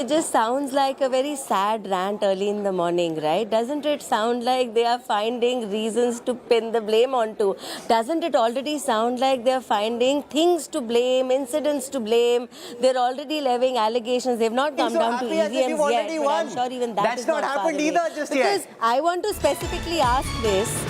It just sounds like a very sad rant early in the morning, right? Doesn't it sound like they are finding reasons to pin the blame onto? Doesn't it already sound like they are finding things to blame, incidents to blame? They're already levying allegations. They've not come down to EVMs yet, but I'm sure even that's not happened either just yet. Because I want to specifically ask this.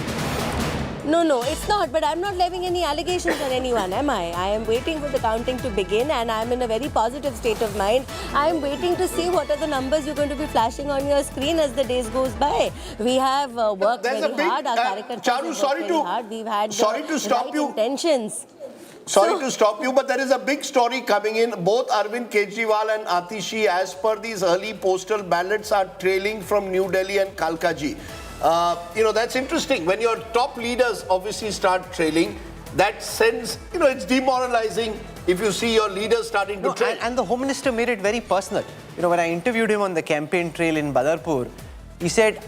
No, it's not. But I'm not levying any allegations on anyone, am I? I am waiting for the counting to begin and I'm in a very positive state of mind. I'm waiting to see what are the numbers you're going to be flashing on your screen as the days goes by. We have worked very hard. Our characters have worked very hard. We've had intentions. Sorry to stop you, but there is a big story coming in. Both Arvind Kejriwal and Atishi, as per these early postal ballots, are trailing from New Delhi and Kalkaji. That's interesting. When your top leaders obviously start trailing, that sends, it's demoralizing if you see your leaders starting to trail. And the Home Minister made it very personal. When I interviewed him on the campaign trail in Badarpur, he said,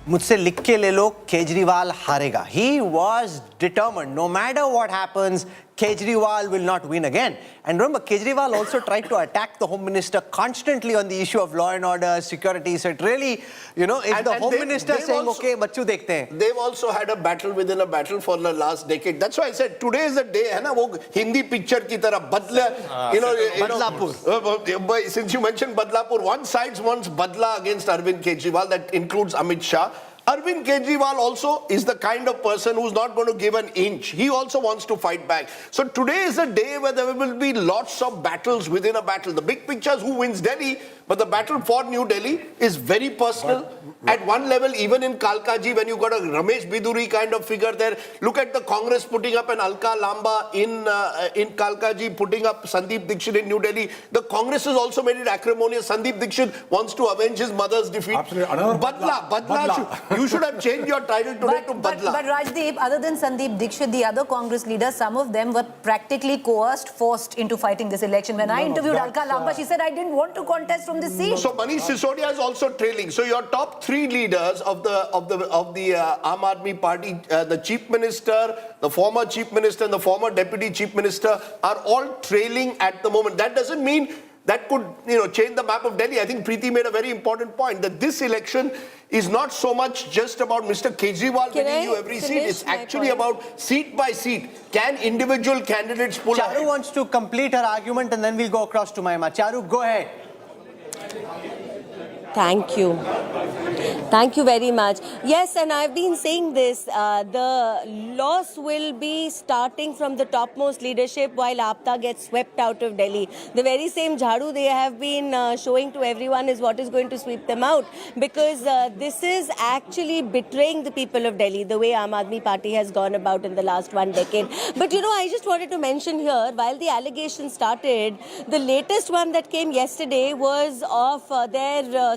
"Mujhse likh ke le lo, Kejriwal harega." He was determined. No matter what happens, Kejriwal will not win again. And remember, Kejriwal also tried to attack the Home Minister constantly on the issue of law and order, security. So it really, if the Home Minister saying, okay, bachu dekhte hain. They've also had a battle within a battle for the last decade. That's why I said today is the day, hai na, wo Hindi picture ki tarah badla, Badlapur. Since you mentioned Badlapur, one side wants badla against Arvind Kejriwal, that includes Amit Shah. Arvind Kejriwal also is the kind of person who's not going to give an inch. He also wants to fight back. So today is a day where there will be lots of battles within a battle. The big picture is who wins Delhi, but the battle for New Delhi is very personal. At one level, even in Kalkaji, when you got a Ramesh Bidhuri kind of figure there, look at the Congress putting up an Alka Lamba in Kalkaji, putting up Sandeep Dixit in New Delhi. The Congress has also made it acrimonious. Sandeep Dixit wants to avenge his mother's defeat. Badla. You should have changed your title today to Badla. But Rajdeep, other than Sandeep Dixit, the other Congress leaders, some of them were practically coerced, forced into fighting this election. When I interviewed Alka Lamba, she said, I didn't want to contest from this seat. So Manish Sisodia is also trailing. So your top three leaders of the Aam Aadmi Party, the Chief Minister, the former Chief Minister and the former Deputy Chief Minister are all trailing at the moment. That doesn't mean that could change the map of Delhi. I think Preeti made a very important point that this election is not so much just about Mr. Kejriwal winning you every seat. It's actually about seat by seat. Can individual candidates pull out? Charu wants to complete her argument and then we'll go across to Mahima. Charu, go ahead. Thank you. Thank you very much. Yes, and I've been saying this, the loss will be starting from the topmost leadership while APTA gets swept out of Delhi. The very same jhadu they have been showing to everyone is what is going to sweep them out, because this is actually betraying the people of Delhi, the way Aam Aadmi Party has gone about in the last 1 decade. But I just wanted to mention here, while the allegations started, the latest one that came yesterday was of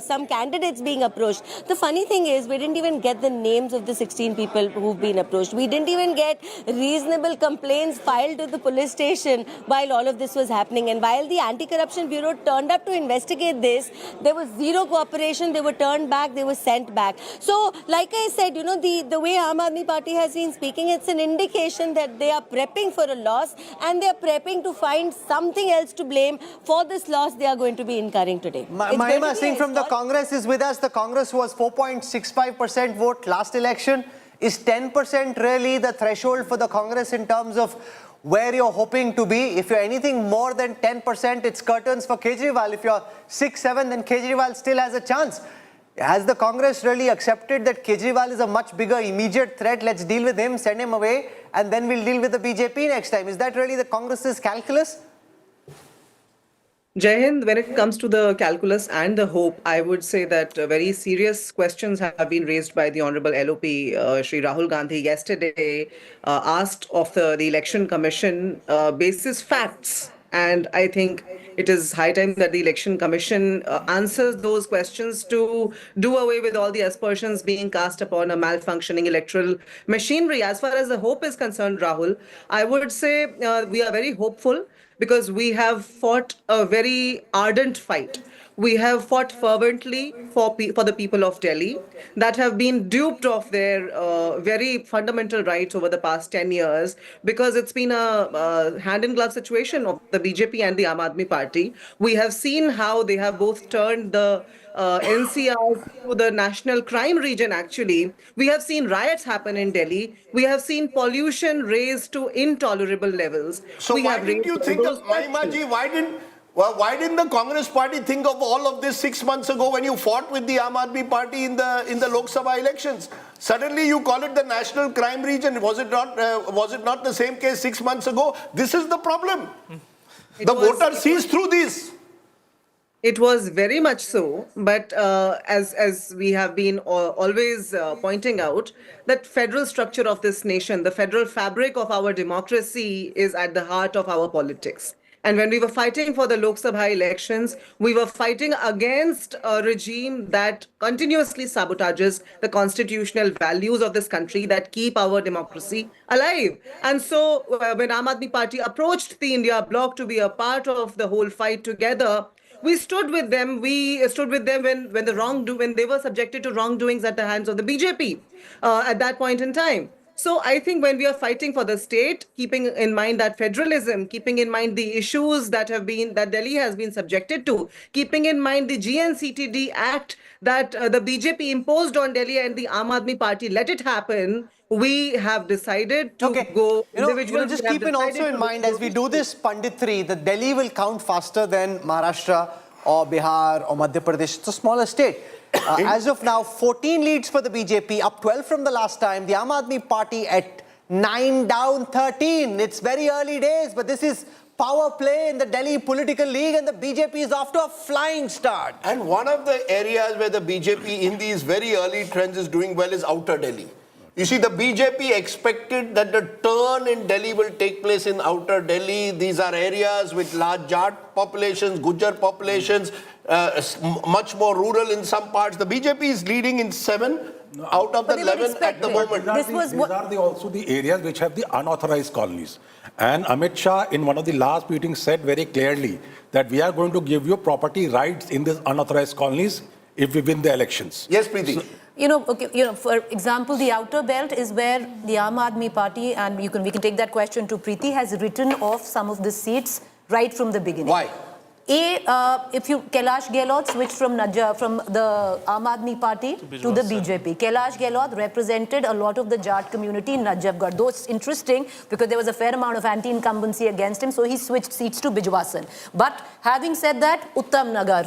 some candidates being approached. The funny thing is, we didn't even get the names of the 16 people who've been approached. We didn't even get reasonable complaints filed to the police station while all of this was happening. And while the Anti-Corruption Bureau turned up to investigate this, there was zero cooperation. They were turned back. They were sent back. So, like I said, the way Aam Aadmi Party has been speaking, it's an indication that they are prepping for a loss and they are prepping to find something else to blame for this loss they are going to be incurring today. Mahima Singh from the Congress is with us. The Congress was 4.65% vote last election. Is 10% really the threshold for the Congress in terms of where you're hoping to be? If you're anything more than 10%, it's curtains for Kejriwal. If you're 6-7, then Kejriwal still has a chance. Has the Congress really accepted that Kejriwal is a much bigger immediate threat? Let's deal with him, send him away, and then we'll deal with the BJP next time. Is that really the Congress's calculus? Jai Hind, when it comes to the calculus and the hope, I would say that very serious questions have been raised by the Honorable LOP, Shri Rahul Gandhi, yesterday, asked of the Election Commission basis facts. And I think it is high time that the Election Commission answers those questions to do away with all the aspersions being cast upon a malfunctioning electoral machinery. As far as the hope is concerned, Rahul, I would say we are very hopeful, because we have fought a very ardent fight We have fought fervently for the people of Delhi that have been duped of their very fundamental rights over the past 10 years because it's been a hand-in-glove situation of the BJP and the Aam Aadmi Party. We have seen how they have both turned the NCR to the national crime region, actually. We have seen riots happen in Delhi. We have seen pollution raised to intolerable levels. So We why have didn't raised you all think those of, questions. Mahimaji, why didn't the Congress party think of all of this 6 months ago when you fought with the Aam Aadmi Party in the Lok Sabha elections? Suddenly you call it the national crime region. Was it not the same case 6 months ago? This is the problem. The voter sees through this. It was very much so, but as we have been always pointing out, that federal structure of this nation, the federal fabric of our democracy is at the heart of our politics. And when we were fighting for the Lok Sabha elections, we were fighting against a regime that continuously sabotages the constitutional values of this country that keep our democracy alive. And so when Aam Aadmi Party approached the India bloc to be a part of the whole fight together, we stood with them. We stood with them when they were subjected to wrongdoings at the hands of the BJP at that point in time. So I think when we are fighting for the state, keeping in mind that federalism, keeping in mind the issues that Delhi has been subjected to, keeping in mind the GNCTD Act that the BJP imposed on Delhi and the Aam Aadmi Party let it happen, we have decided to go individual. Just keep it also in mind as we do this Panditri, that Delhi will count faster than Maharashtra or Bihar or Madhya Pradesh. It's a smaller state. As of now, 14 leads for the BJP, up 12 from the last time. The Aam Aadmi Party at 9, down 13. It's very early days, but this is power play in the Delhi political league, and the BJP is off to a flying start. And one of the areas where the BJP in these very early trends is doing well is Outer Delhi. You see, the BJP expected that the turn in Delhi will take place in Outer Delhi. These are areas with large Jat populations, Gujar populations, much more rural in some parts. The BJP is leading in 7 out of the 11 at the moment. These are also the areas which have the unauthorized colonies. And Amit Shah, in one of the last meetings, said very clearly that we are going to give you property rights in these unauthorized colonies if we win the elections. Yes, Preeti. For example, the outer belt is where the Aam Aadmi Party, and we can take that question to Preeti, has written off some of the seats right from the beginning. Why? If Kailash Gehlot switched from the Aam Aadmi Party to the BJP. Kailash Gehlot represented a lot of the Jat community in Najafgarh. Though it's interesting because there was a fair amount of anti-incumbency against him, so he switched seats to Bijwasan. But having said that, Uttam Nagar,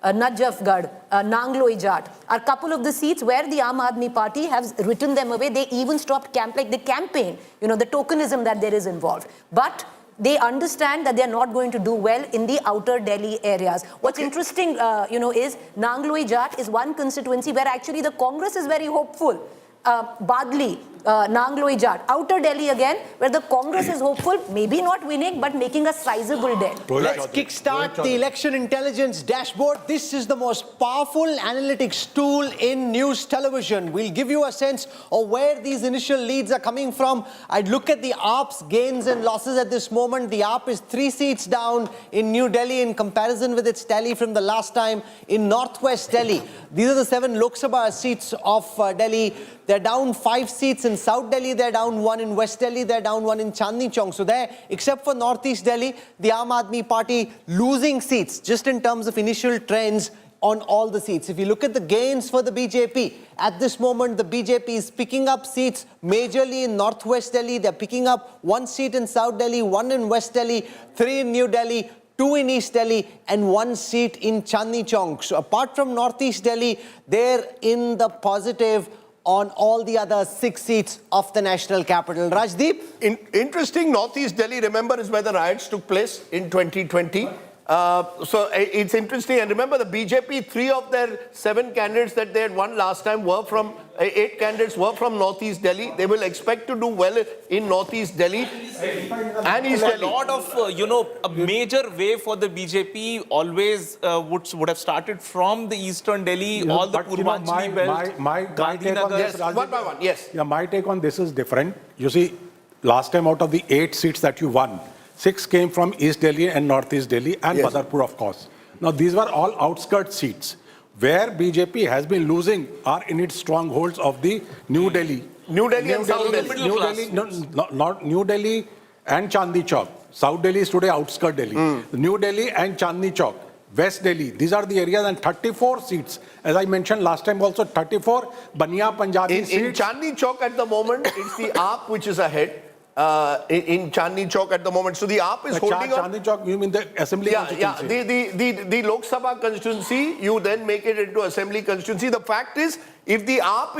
Najafgarh, Nangloi Jat are a couple of the seats where the Aam Aadmi Party has written them away. They even stopped the campaign, the tokenism that there is involved. But they understand that they are not going to do well in the outer Delhi areas. What's interesting, is Nangloi Jat is one constituency where actually the Congress is very hopeful. Badli, Nangloi Jat, outer Delhi again, where the Congress is hopeful, maybe not winning, but making a sizable dent. Let's kickstart the election intelligence dashboard. This is the most powerful analytics tool in news television. We'll give you a sense of where these initial leads are coming from. I'd look at the AAP's gains and losses at this moment. The AAP is 3 seats down in New Delhi in comparison with its tally from the last time in Northwest Delhi. These are the 7 Lok Sabha seats of Delhi. They're down 5 seats in South Delhi, they're down 1 in West Delhi, they're down 1 in Chandni Chowk. So there, except for Northeast Delhi, the Aam Aadmi Party losing seats just in terms of initial trends on all the seats. If you look at the gains for the BJP, at this moment, the BJP is picking up seats majorly in Northwest Delhi. They're picking up 1 seat in South Delhi, 1 in West Delhi, 3 in New Delhi, 2 in East Delhi, and 1 seat in Chandni Chowk. So apart from Northeast Delhi, they're in the positive on all the other 6 seats of the national capital. Rajdeep? Interesting, Northeast Delhi, remember, is where the riots took place in 2020. So it's interesting. And remember, the BJP, 3 of their 7 candidates that they had won last time were from, 8 candidates were from Northeast Delhi. They will expect to do well in Northeast Delhi and East Delhi. A lot of, a major wave for the BJP always would have started from the Eastern Delhi, all the Purvanchali belt, my take on this, Yes, one by one, yes. Yeah, my take on this is different. You see, last time out of the 8 seats that you won, 6 came from East Delhi and Northeast Delhi and Yes. Badarpur, of course. Now, these were all outskirts seats. Where BJP has been losing are in its strongholds of the New Delhi. New Delhi and South Delhi. New Delhi, not New Delhi and Chandni Chowk. South Delhi is today outskirt Delhi. New Delhi and Chandni Chowk. West Delhi. These are the areas, and 34 seats. As I mentioned last time also, 34 Bania Punjabi seats. In Chandni Chowk at the moment, it's the AAP which is ahead. In Chandni Chowk at the moment. So the AAP is holding on. Chandni Chowk, you mean the assembly constituency? Yeah, the Lok Sabha constituency, you then make it into assembly constituency. The fact is, if the AAP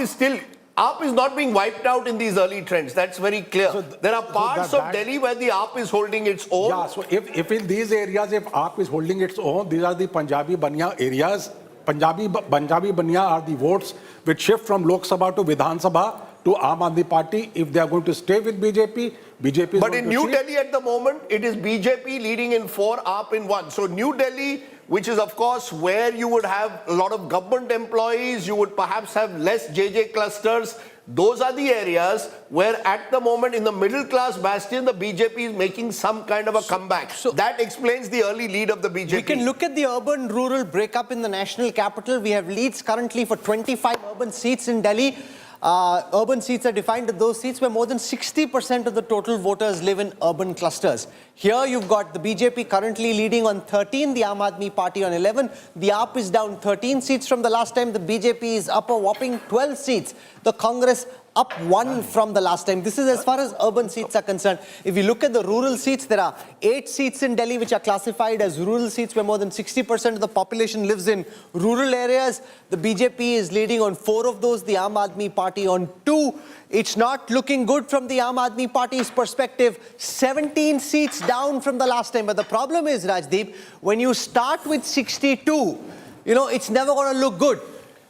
is not being wiped out in these early trends. That's very clear. So there are parts of Delhi where the AAP is holding its own. Yeah, so if in these areas, if AAP is holding its own, these are the Punjabi Bania areas. Punjabi Bania are the votes which shift from Lok Sabha to Vidhan Sabha to Aam Aadmi Party. If they are going to stay with BJP, BJP is But in New Delhi at the moment, it is BJP leading in 4, AAP in 1. So New Delhi, which is of course where you would have a lot of government employees, you would perhaps have less JJ clusters. Those are the areas where at the moment in the middle class bastion, the BJP is making some kind of a comeback. So that explains the early lead of the BJP. We can look at the urban-rural breakup in the national capital. We have leads currently for 25 urban seats in Delhi. Urban seats are defined as those seats where more than 60% of the total voters live in urban clusters. Here you've got the BJP currently leading on 13, the Aam Aadmi Party on 11. The AAP is down 13 seats from the last time. The BJP is up a whopping 12 seats. The Congress up 1 from the last time. This is as far as urban seats are concerned. If you look at the rural seats, there are 8 seats in Delhi which are classified as rural seats where more than 60% of the population lives in rural areas. The BJP is leading on 4 of those, the Aam Aadmi Party on 2. It's not looking good from the Aam Aadmi Party's perspective. 17 seats down from the last time. But the problem is, Rajdeep, when you start with 62, it's never going to look good.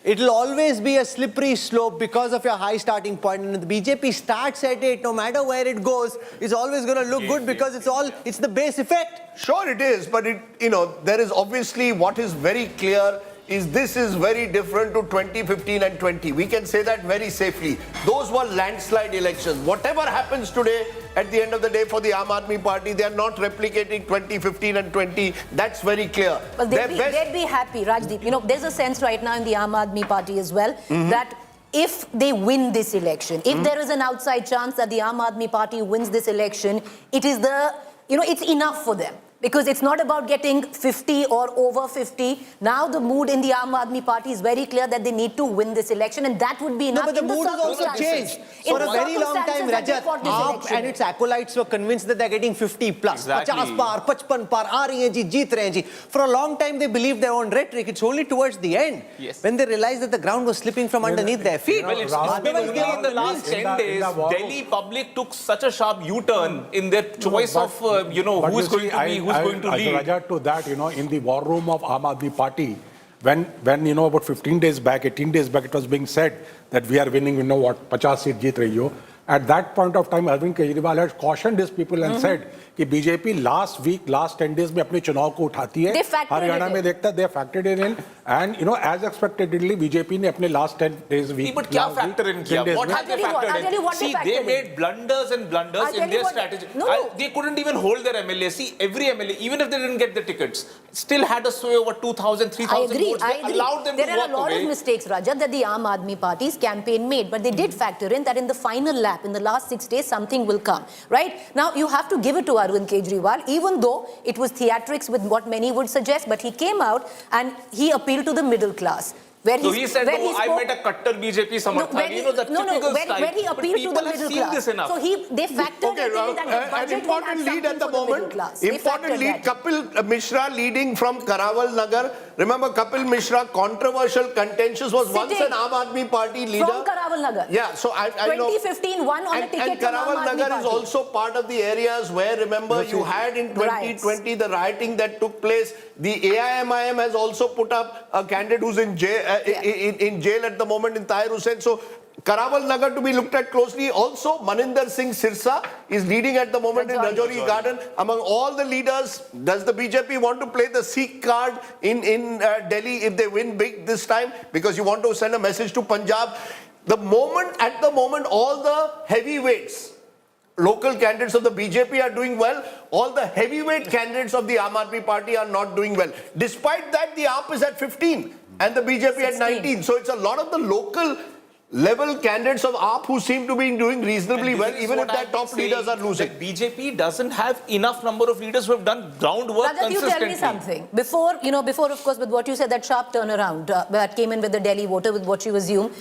It'll always be a slippery slope because of your high starting point. And if the BJP starts at 8, no matter where it goes, it's always going to look good because it's the base effect. Sure it is, but there is obviously what is very clear is this is very different to 2015 and 20. We can say that very safely. Those were landslide elections. Whatever happens today, at the end of the day for the Aam Aadmi Party, they are not replicating 2015 and 20. That's very clear. But they'd be happy, Rajdeep. There's a sense right now in the Aam Aadmi Party as well that if they win this election, if there is an outside chance that the Aam Aadmi Party wins this election, it is it's enough for them. Because it's not about getting 50 or over 50. Now the mood in the Aam Aadmi Party is very clear that they need to win this election, and that would be enough. No, but the mood has also changed. For a very long time, Rajat, AAP and its acolytes were convinced that they're getting 50 plus. Exactly. 50 par, 55 par, aa rahi hain ji, jeet rahe hain ji. For a long time, they believed their own rhetoric. It's only towards the end, when they realized that the ground was slipping from underneath their feet. Well, it's been only in the last 10 days, Delhi public took such a sharp U-turn in their choice of, who's going to lead. To that, in the war room of Aam Aadmi Party, when about 15 days back, 18 days back, it was being said that we are winning, 50 seat jeet rahi ho. At that point of time, Arvind Kejriwal had cautioned his people and said कि BJP last 10 days में अपने चुनाव को उठाती है, हरियाणा में देखता है, they factored it in, and as expectedly BJP ने अपने last 10 days week. But क्या factor in किया? What have they factored in? See, they made blunders and blunders in their strategy. They couldn't even hold their MLA. See, every MLA, even if they didn't get the tickets, still had a sway over 2,000, 3,000 votes. They allowed them to walk away. There are a lot of mistakes, Rajat, that the Aam Aadmi Party's campaign made, but they did factor in that in the final lap, in the last 6 days, something will come, right? Now, you have to give it to Arvind Kejriwal, even though it was theatrics with what many would suggest, but he came out and he appealed to the middle class. So he said, I met a Kattar BJP Samarthak. When he appealed to the middle class. So they factored in that the budget an important lead at the moment. Important lead, Kapil Mishra leading from Karawal Nagar. Remember, Kapil Mishra, controversial, contentious, was once an Aam Aadmi Party leader. From Karawal Nagar. Yeah, so I know. 2015, won on a ticket and Karawal Nagar is also part of the areas where, remember, you had in 2020 the rioting that took place. The AIMIM has also put up a candidate who's in jail at the moment in Tahir Hussain. So Karawal Nagar to be looked at closely. Also, Maninder Singh Sirsa is leading at the moment in Rajouri Garden. Among all the leaders, does the BJP want to play the Sikh card in Delhi if they win big this time? Because you want to send a message to Punjab. At the moment, all the heavyweights local candidates of the BJP are doing well. All the heavyweight candidates of the Aam Aadmi Party are not doing well. Despite that, the AAP is at 15 and the BJP at 19. So it's a lot of the local level candidates of AAP who seem to be doing reasonably well, even if their top leaders are losing. BJP doesn't have enough number of leaders who have done groundwork Rajat, you consistently. tell me something. Before, of course, with what you said, that sharp turnaround that came in with the Delhi voter, with what you assume,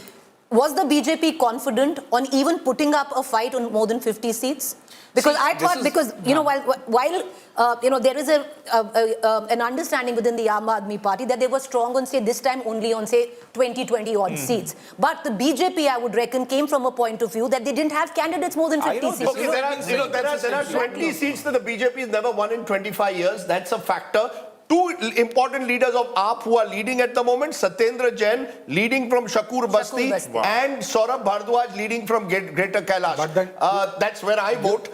was the BJP confident on even putting up a fight on more than 50 seats? Because I thought, while there is an understanding within the Aam Aadmi Party that they were strong on, say, this time only on, say, 20 odd seats. But the BJP, I would reckon, came from a point of view that they didn't have candidates more than 50 seats. Okay, there are 20 seats that the BJP has never won in 25 years. That's a factor. Two important leaders of AAP who are leading at the moment, Satyendra Jain leading from Shakur Basti and Saurabh Bhardwaj leading from Greater Kailash. That's where I vote,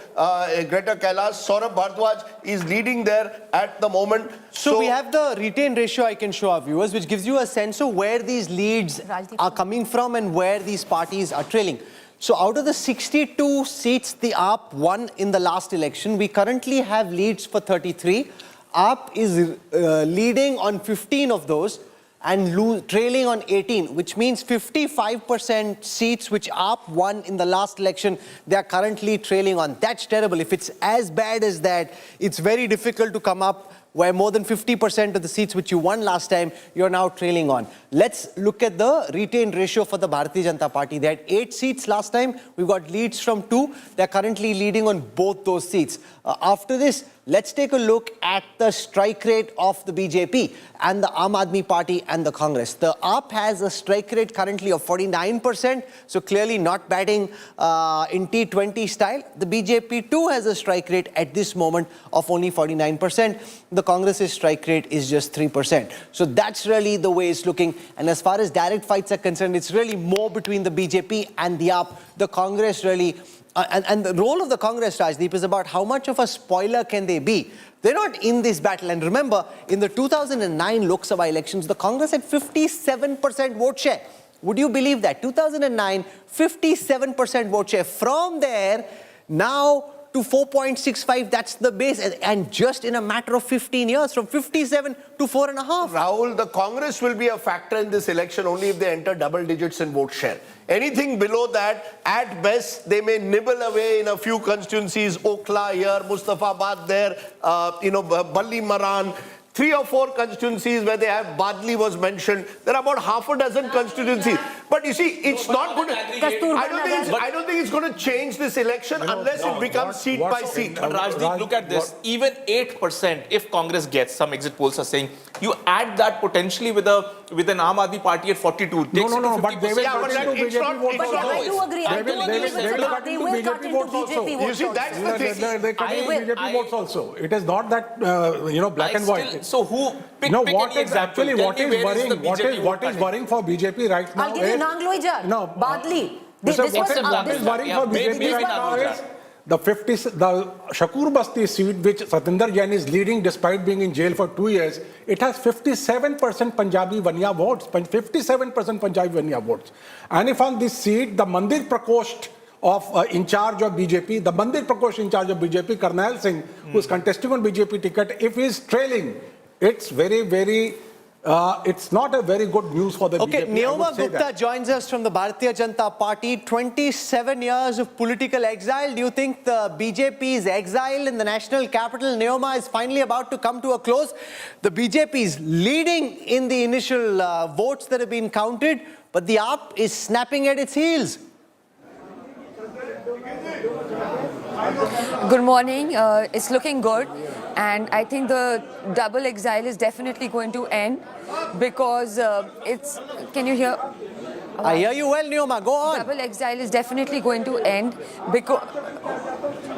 Greater Kailash. Saurabh Bhardwaj is leading there at the moment. So we have the retained ratio I can show our viewers, which gives you a sense of where these leads are coming from and where these parties are trailing. So out of the 62 seats the AAP won in the last election, we currently have leads for 33. AAP is leading on 15 of those and trailing on 18, which means 55% seats which AAP won in the last election, they are currently trailing on. That's terrible. If it's as bad as that, it's very difficult to come up where more than 50% of the seats which you won last time, you're now trailing on. Let's look at the retained ratio for the Bharatiya Janata Party. They had 8 seats last time. We've got leads from 2. They're currently leading on both those seats. After this, let's take a look at the strike rate of the BJP and the Aam Aadmi Party and the Congress. The AAP has a strike rate currently of 49%, so clearly not batting in T20 style. The BJP too has a strike rate at this moment of only 49%. The Congress's strike rate is just 3%. So that's really the way it's looking. And as far as direct fights are concerned, it's really more between the BJP and the AAP. The Congress really... and the role of the Congress, Rajdeep, is about how much of a spoiler can they be. They're not in this battle. And remember, in the 2009 Lok Sabha elections, the Congress had 57% vote share. Would you believe that? 2009, 57% vote share. From there, now to 4.65, that's the base. And just in a matter of 15 years, from 57 to 4.5. Rahul, the Congress will be a factor in this election only if they enter double digits in vote share. Anything below that, at best, they may nibble away in a few constituencies, Okla here, Mustafabad there, Balli Maran. 3 or 4 constituencies where they have Badli was mentioned. There are about half a dozen constituencies. But you see, it's not going to... I don't think it's going to change this election unless it becomes seat by seat. But Rajdeep, look at this. Even 8%, if Congress gets, some exit polls are saying, you add that potentially with an Aam Aadmi Party at 42. No, but they will continue to BJP votes also. I do agree. They will cut into BJP votes. You see, that's the thing. They continue BJP votes also. It is not that, black and white. So who pick what any is example? actually what is worrying for BJP right now? I'll give you Nangloijar, Badli. What is worrying for BJP right now is the Shakur Basti seat, which Satyendra Jain is leading despite being in jail for 2 years. It has 57% Punjabi Vanya votes. 57% Punjabi Vanya votes. And if on this seat, the Mandir Prakosht in charge of BJP, Karnail Singh, who is contesting on BJP ticket, if he is trailing, it's very, it's not a very good news for the BJP. Okay, Neoma Gupta joins us from the Bharatiya Janata Party. 27 years of political exile. Do you think the BJP's exile in the national capital, Neoma, is finally about to come to a close? The BJP is leading in the initial votes that have been counted, but the AAP is snapping at its heels. Good morning. It's looking good, and I think the double exile is definitely going to end because it's. Can you hear? I hear you well, Neoma. Go on. Double exile is definitely going to end because.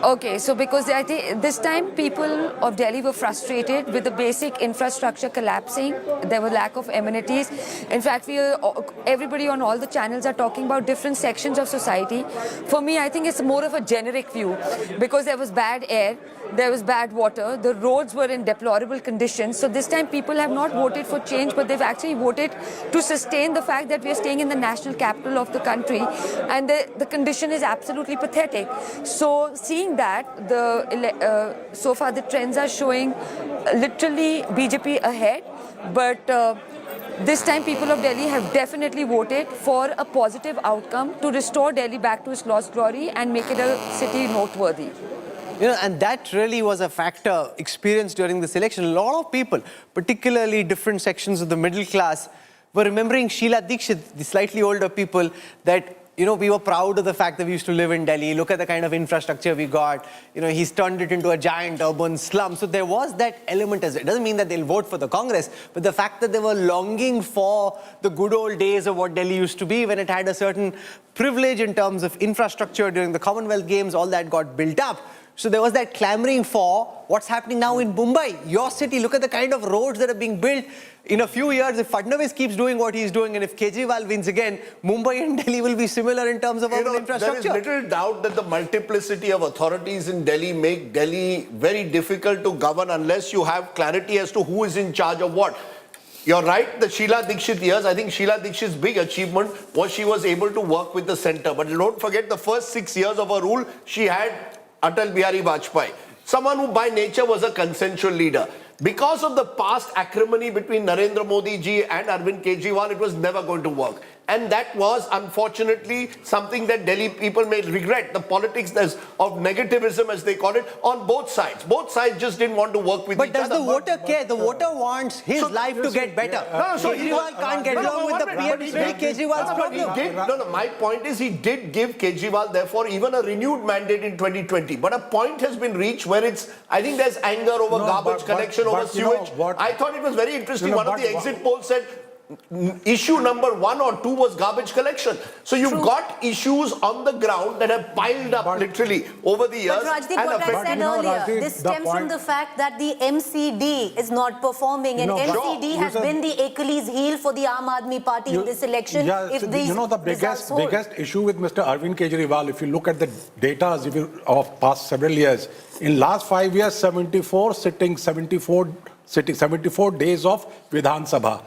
Okay, so because I think this time people of Delhi were frustrated with the basic infrastructure collapsing. There were lack of amenities. In fact, everybody on all the channels are talking about different sections of society. For me, I think it's more of a generic view because there was bad air. there was bad water, the roads were in deplorable conditions. So this time people have not voted for change, but they've actually voted to sustain the fact that we are staying in the national capital of the country, and the condition is absolutely pathetic. So seeing that, so far the trends are showing literally BJP ahead, but this time people of Delhi have definitely voted for a positive outcome to restore Delhi back to its lost glory and make it a city noteworthy. You know, and that really was a factor experienced during this election. A lot of people, particularly different sections of the middle class, were remembering Sheila Dikshit, the slightly older people, that, you know, we were proud of the fact that we used to live in Delhi. Look at the kind of infrastructure we got. You know, he's turned it into a giant urban slum. So there was that element as well. It doesn't mean that they'll vote for the Congress, but the fact that they were longing for the good old days of what Delhi used to be, when it had a certain privilege in terms of infrastructure during the Commonwealth Games, all that got built up. So there was that clamoring for what's happening now in Mumbai, your city. Look at the kind of roads that are being built. In a few years, if Fadnavis keeps doing what he's doing, and if Kejriwal wins again, Mumbai and Delhi will be similar in terms of urban infrastructure. There is little doubt that the multiplicity of authorities in Delhi make Delhi very difficult to govern unless you have clarity as to who is in charge of what. You're right, the Sheila Dikshit years, I think Sheila Dikshit's big achievement was she was able to work with the centre. But don't forget, the first 6 years of her rule, she had Atal Bihari Vajpayee, someone who by nature was a consensual leader. Because of the past acrimony between Narendra Modi ji and Arvind Kejriwal, it was never going to work. And that was, unfortunately, something that Delhi people may regret. The politics of negativism, as they call it, on both sides. Both sides just didn't want to work with each other. But does the voter care? The voter wants his life to get better. Kejriwal can't get along with the PM. It's really Kejriwal's problem. My point is he did give Kejriwal, therefore, even a renewed mandate in 2020. But a point has been reached where I think there's anger over garbage collection, over sewage. I thought it was very interesting. One of the exit polls said, issue number 1 or 2 was garbage collection. So you've got issues on the ground that have piled up literally over the years. But Rajdeep, what I said earlier, this stems from the fact that the MCD is not performing, and MCD has been the Achilles heel for the Aam Aadmi Party in this election. The biggest issue with Mr. Arvind Kejriwal, if you look at the data of past several years, in last 5 years, 74 days of Vidhan Sabha.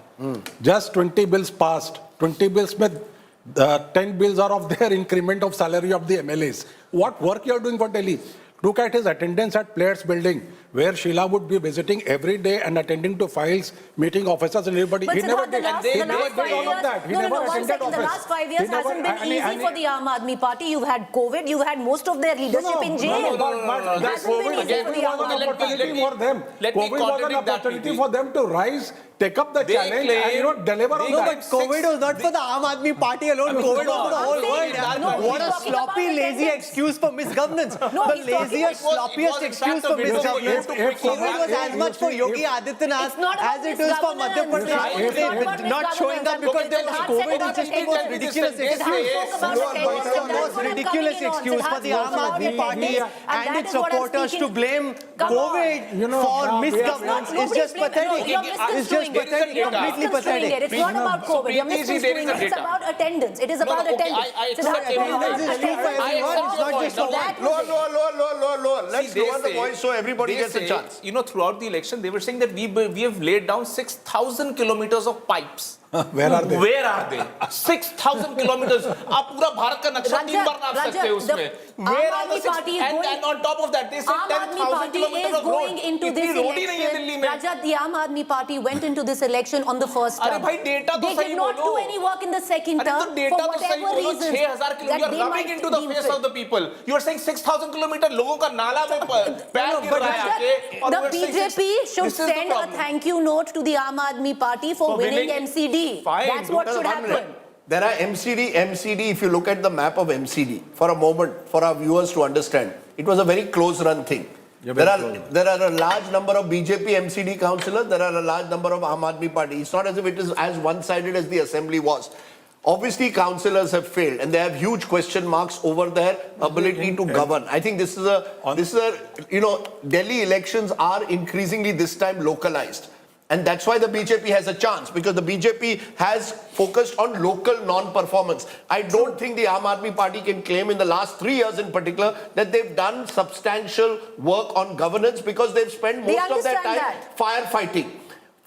Just 20 bills passed. 20 bills with 10 bills are of their increment of salary of the MLAs. What work you are doing for Delhi? Look at his attendance at Players Building, where Sheila would be visiting every day and attending to files, meeting officers and everybody. But He never did all of that. He never attended office. The last 5 years hasn't been easy for the Aam Aadmi Party. You've had COVID, you've had most of their leadership in jail. But COVID was an opportunity for them. COVID was an opportunity for them to rise, take up the challenge and deliver on that. But COVID was not for the Aam Aadmi Party alone. COVID was for the whole world. What a sloppy, lazy excuse for misgovernance. The laziest, sloppiest excuse for misgovernance. COVID was as much for Yogi Adityanath as it is for Madhya Pradesh not showing up because there was COVID. It's just the most ridiculous excuse. It's the most ridiculous excuse for the Aam Aadmi Party and its supporters to blame COVID for misgovernance. It's just pathetic. It's just pathetic, completely pathetic. It's not about COVID. You're misconstruing it. It's about attendance. It is about attendance. Attendance is true for everyone. It's not just for one. Lower. Let's lower the voice so everybody gets a chance. Throughout the election, they were saying that we have laid down 6,000 kilometers of pipes. Where are they? Where are they? 6,000 kilometers. आप पूरा भारत का नक्शा 3 बार नाप सकते हो उसमें. Where are the 6? And on top of that, they say 10,000 kilometers of road. इतनी road ही नहीं है दिल्ली में. Rajat, the Aam Aadmi Party went into this election on the first term. अरे भाई data तो They did not do any work in the second term for whatever reasons. 6,000 kilometers. You are rubbing into the face of the people. You are saying 6,000 kilometers. लोगों का नाला में पैर गिर रहा है आके. The BJP should send a thank you note to the Aam Aadmi Party for winning MCD. Fine. That's what should happen. There are MCD, if you look at the map of MCD, for a moment, for our viewers to understand, it was a very close run thing. There are a large number of BJP MCD councillors, there are a large number of Aam Aadmi Party. It's not as if it is as one-sided as the assembly was. Obviously, councillors have failed and they have huge question marks over their ability to govern. I think this is Delhi elections are increasingly this time localized. And that's why the BJP has a chance, because the BJP has focused on local non-performance. I don't think the Aam Aadmi Party can claim in the last 3 years in particular that they've done substantial work on governance, because they've spent most of their time firefighting.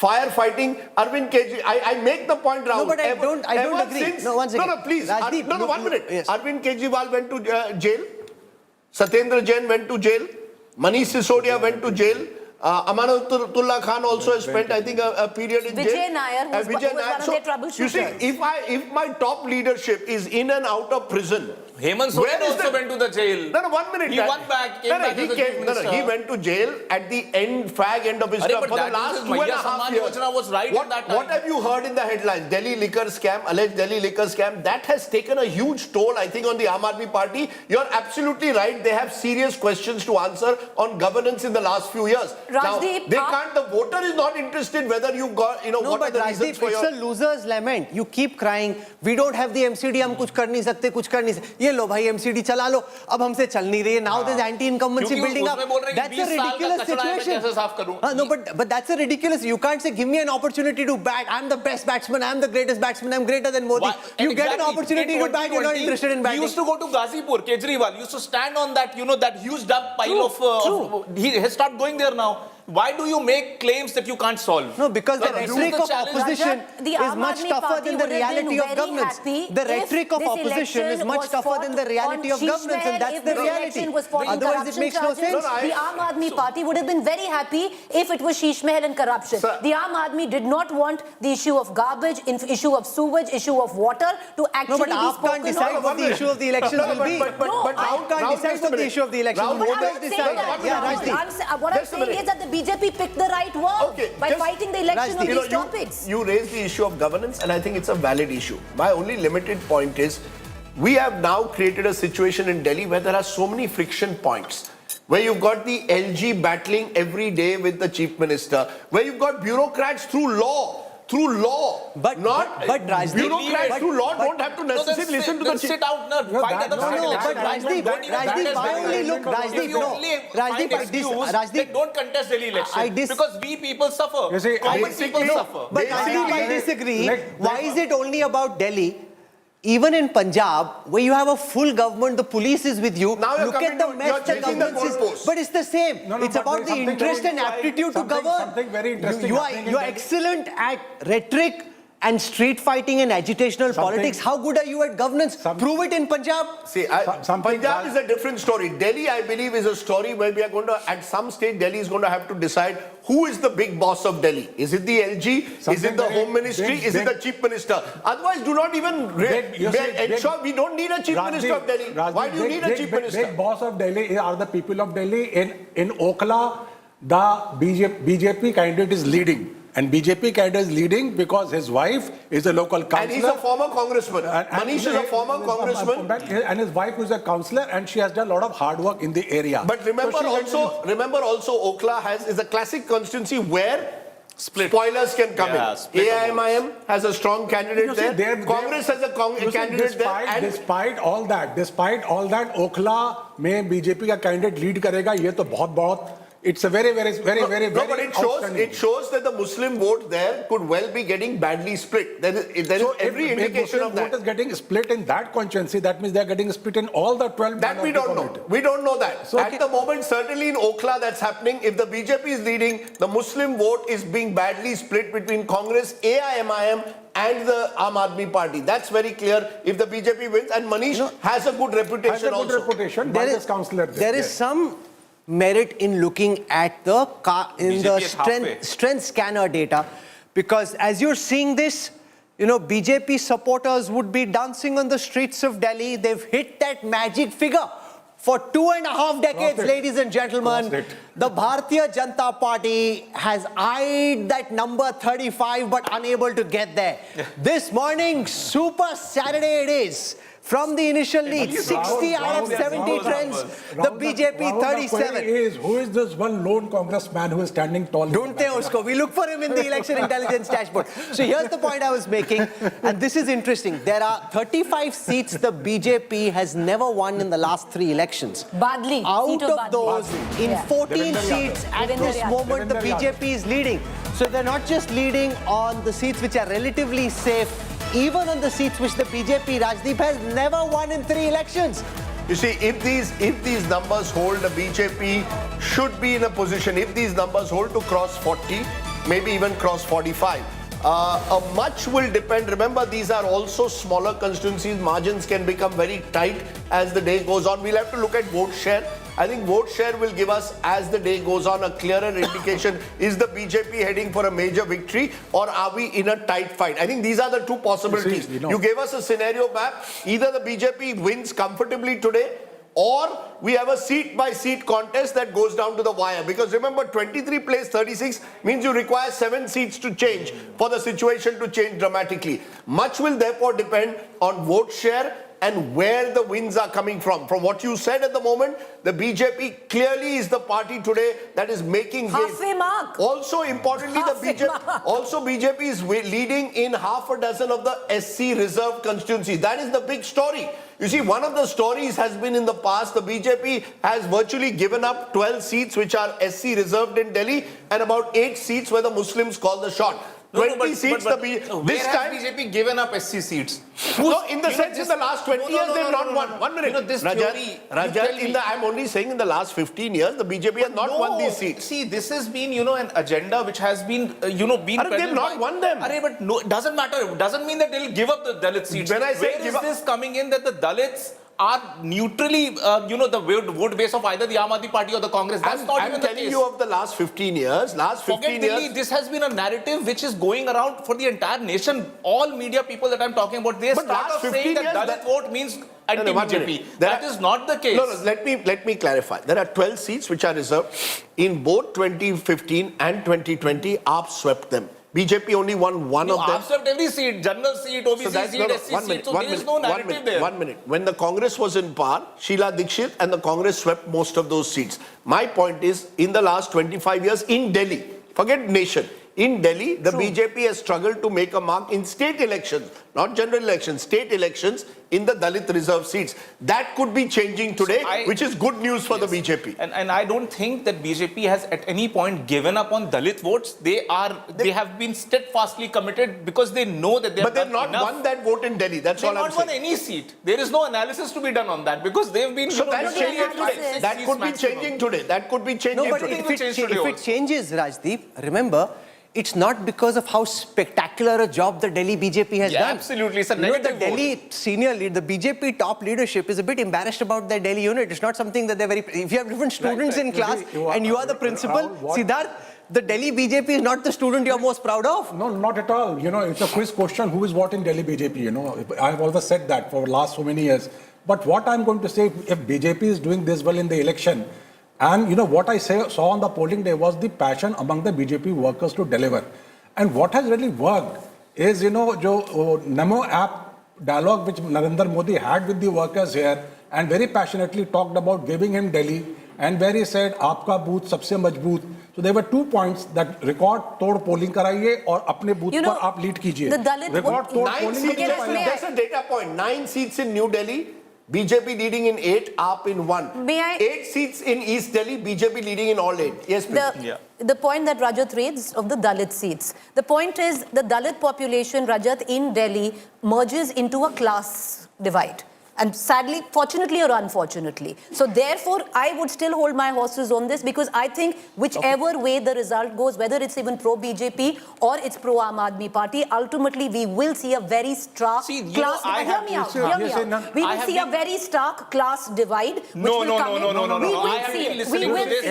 Arvind Kejriwal, I make the point, Rahul. No, but I don't agree. Since, no, one second. No, please. Rajdeep, No, 1 minute. Yes. Arvind Kejriwal went to jail. Satyendra Jain went to jail. Manish Sisodia went to jail. Amanatullah Khan also has spent, I think, a period in jail. Vijay Nair, who was one of their troubleshooters. You see, if my top leadership is in and out of prison, Hemant Soren also went to the jail. No, 1 minute. He went back, came back as the chief minister. He went to jail at the end of his term for the last 2.5 years. Was right in that time. What have you heard in the headlines? Delhi liquor scam, alleged Delhi liquor scam. That has taken a huge toll, I think, on the Aam Aadmi Party. You're absolutely right. They have serious questions to answer on governance in the last few years. Rajdeep, Now, the voter is not interested whether you got, No, what are but the reasons Rajdeep, for it's your... a loser's lament. You keep crying, we don't have the MCD, हम कुछ कर नहीं सकते, कुछ कर नहीं सकते. ये लो भाई MCD चला लो, अब हमसे चल नहीं रही है. Now there's anti-incumbency building up. That's a ridiculous situation. No, but that's a ridiculous. You can't say, give me an opportunity to bat. I'm the best batsman. I'm the greatest batsman. I'm greater than Modi. You get an opportunity to bat. You're not interested in batting. He used to go to Ghazipur. Kejriwal used to stand on that, that huge dump pile of. He has stopped going there now. Why do you make claims that you can't solve? No, because the rhetoric of opposition is much tougher than the reality of governance. The rhetoric of opposition is much tougher than the reality of governance, and that's the reality. Otherwise, it makes no sense. The Aam Aadmi Party would have been very happy if it was Sheesh Mahal and corruption. The Aam Aadmi did not want the issue of garbage, issue of sewage, issue of water to actually be spoken of. No, but AAP can't decide what the issue of the elections will be. But AAP can't decide what the issue of the elections will be. Voters decide. Yeah, Rajdeep. What I'm saying is that the BJP picked the right word by fighting the election on these topics. You raised the issue of governance, and I think it's a valid issue. My only limited point is, we have now created a situation in Delhi where there are so many friction points, where you've got the LG battling every day with the chief minister, where you've got bureaucrats through law, but Rajdeep, bureaucrats through law don't have to necessarily listen to the chief. Sit out, fight at the but Rajdeep, I only look, If you only find excuse, don't contest Delhi election, because we people suffer. You see, common people suffer. But Rajdeep, I disagree. Why is it only about Delhi? Even in Punjab, where you have a full government, the police is with you. Now look at the mess the government is. But it's the same. It's about the interest and aptitude to govern. Something very interesting. You are excellent at rhetoric and street fighting and agitational politics. How good are you at governance? Prove it in Punjab. See, Punjab is a different story. Delhi, I believe, is a story where we are going to, at some stage, Delhi is going to have to decide who is the big boss of Delhi. Is it the LG? Is it the Home Ministry? Is it the Chief Minister? Otherwise, do not even ensure we don't need a Chief Minister of Delhi. Why do you need a Chief Minister? Big boss of Delhi are the people of Delhi. In Okla, the BJP candidate is leading. And BJP candidate is leading because his wife is a local councillor. And he's a former congressman. Manish is a former congressman. And his wife is a councillor, and she has done a lot of hard work in the area. But remember also Okla is a classic constituency where spoilers can come in. AIMIM has a strong candidate there. Congress has a candidate there. Despite all that, Okla में BJP का candidate lead करेगा, ये तो बहुत it's a very but it shows that the Muslim vote there could well be getting badly split. There is every indication of that. If vote is getting split in that constituency, that means they are getting split in all the 12. That we don't know. We don't know that. So at the moment, certainly in Okla, that's happening. If the BJP is leading, the Muslim vote is being badly split between Congress, AIMIM, and the Aam Aadmi Party. That's very clear. If the BJP wins, and Manish has a good reputation also. There is some merit in looking at the strength scanner data, because as you're seeing this, BJP supporters would be dancing on the streets of Delhi. They've hit that magic figure. For 2.5 decades, ladies and gentlemen, the Bharatiya Janata Party has eyed that number 35 but unable to get there. This morning, Super Saturday it is from the initial lead. 60 out of 70 trends, the BJP 37. Who is this one lone congressman who is standing tall? Don't they, Usko? We look for him in the election intelligence dashboard. So here's the point I was making, and this is interesting. There are 35 seats the BJP has never won in the last 3 elections. Badly. Out of those, in 14 seats at this moment, the BJP is leading. So they're not just leading on the seats which are relatively safe, even on the seats which the BJP, Rajdeep, has never won in 3 elections. You see, if these numbers hold, the BJP should be in a position, if these numbers hold, to cross 40, maybe even cross 45. Much will depend. Remember, these are also smaller constituencies. Margins can become very tight as the day goes on. We'll have to look at vote share. I think vote share will give us, as the day goes on, a clearer indication. Is the BJP heading for a major victory, or are we in a tight fight? I think these are the 2 possibilities. You gave us a scenario map. Either the BJP wins comfortably today, or we have a seat-by-seat contest that goes down to the wire. Because remember, 23 plays 36 means you require 7 seats to change for the situation to change dramatically. Much will therefore depend on vote share and where the wins are coming from. From what you said at the moment, the BJP clearly is the party today that is making gains. Halfway mark. Also importantly, BJP is leading in half a dozen of the SC reserved constituencies. That is the big story. You see, one of the stories has been in the past, the BJP has virtually given up 12 seats which are SC reserved in Delhi and about 8 seats where the Muslims call the shot. 20 seats, where has BJP given up SC seats? No, in the sense, in the last 20 years, they've not won. 1 minute. This theory, I'm only saying in the last 15 years, the BJP has not won these seats. See, this has been, an agenda which has been, they've not won them. But no, it doesn't matter. It doesn't mean that they'll give up the Dalit seats. When I say Where is this coming in that the Dalits are neutrally, the vote base of either the Aam Aadmi Party or the Congress? That's not even the case. I'm telling you of the last 15 years. Forget Delhi, this has been a narrative which is going around for the entire nation. All media people that I'm talking about, they start off saying that Dalit vote means anti-BJP. That is not the case. No, let me clarify. There are 12 seats which are reserved. In both 2015 and 2020, AAP swept them. BJP only won one of them. AAP swept every seat, general seat, OBC seat, SC seat. So there is no narrative there. 1 minute. When the Congress was in power, Sheila Dikshit and the Congress swept most of those seats. My point is, in the last 25 years in Delhi, forget nation, in Delhi, the BJP has struggled to make a mark in state elections, not general elections, state elections in the Dalit reserve seats. That could be changing today, which is good news for the BJP. And I don't think that BJP has at any point given up on Dalit votes. They have been steadfastly committed because they know that But they've not won that vote in Delhi. That's all I'm saying. They've not won any seat. There is no analysis to be done on that because they've been. So that's changing today. That could be changing today. That could be changing today. No, but if it changes, Rajdeep, remember, it's not because of how spectacular a job the Delhi BJP has done. Absolutely, it's a negative the Delhi senior lead, the BJP top leadership is a bit embarrassed about their Delhi unit. It's not something that they're very... If you have different students in class and you are the principal, Siddharth, the Delhi BJP is not the student you're most proud of. No, not at all. It's a quiz question. Who is what in Delhi BJP? I've always said that for the last so many years. But what I'm going to say, if BJP is doing this well in the election, and what I saw on the polling day was the passion among the BJP workers to deliver. And what has really worked is, Namo app dialogue which Narendra Modi had with the workers here and very passionately talked about giving him Delhi, and where he said, Aapka booth sabse majboot. So there were 2 points that record tod polling karaiye or apne booth par aap lead kijiye. The Dalit record tod polling. There's a data point. 9 seats in New Delhi. BJP leading in 8, AAP in 1. 8 seats in East Delhi, BJP leading in all 8. Yes, please. The point that Rajat raised of the Dalit seats. The point is the Dalit population, Rajat, in Delhi merges into a class divide. And sadly, fortunately or unfortunately. So therefore, I would still hold my horses on this because I think whichever way the result goes, whether it's even pro-BJP or it's pro-Aam Aadmi Party, ultimately we will see a very stark class... Hear me out. We will see a very stark class divide. No. I have been listening to this.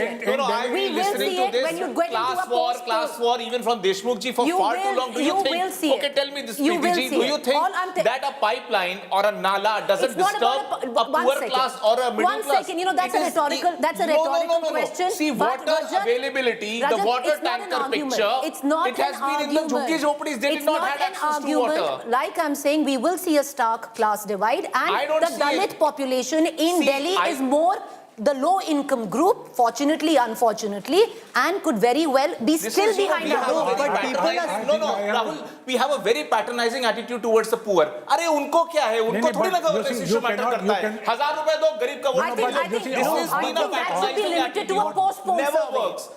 We will see it when you get into a class war, even from Deshmukh ji for far too long. Do you think? Okay, tell me this, Preeti ji. Do you think that a pipeline or a nala doesn't not disturb about a one poor second. class or a middle One class. second, you know, that's It a is- rhetorical question. See, but water Rajat, availability, the Rajat, water it's not an tanker argument. picture, It's not it has an been in the argument. Jhuggi Jhoppadis, they did It's not not have an access to argument. water. Like I'm saying, we will see a stark class divide, I and don't the see Dalit it. population in See, Delhi I- is more the low-income group, fortunately, unfortunately, and could very well be This still is, you know, behind we the have a government. very but people patronizing- are- No, Rahul, we have a very patronizing attitude towards the poor. अरे उनको क्या है? उनको नहीं, थोड़ी ना but you governance see, issue you matter cannot- करता you है. can- 1000 रुपए दो, गरीब का वोट I नो think, बनो. I think, This has I been a think that should be patronizing limited to a attitude. postponed Never survey. works.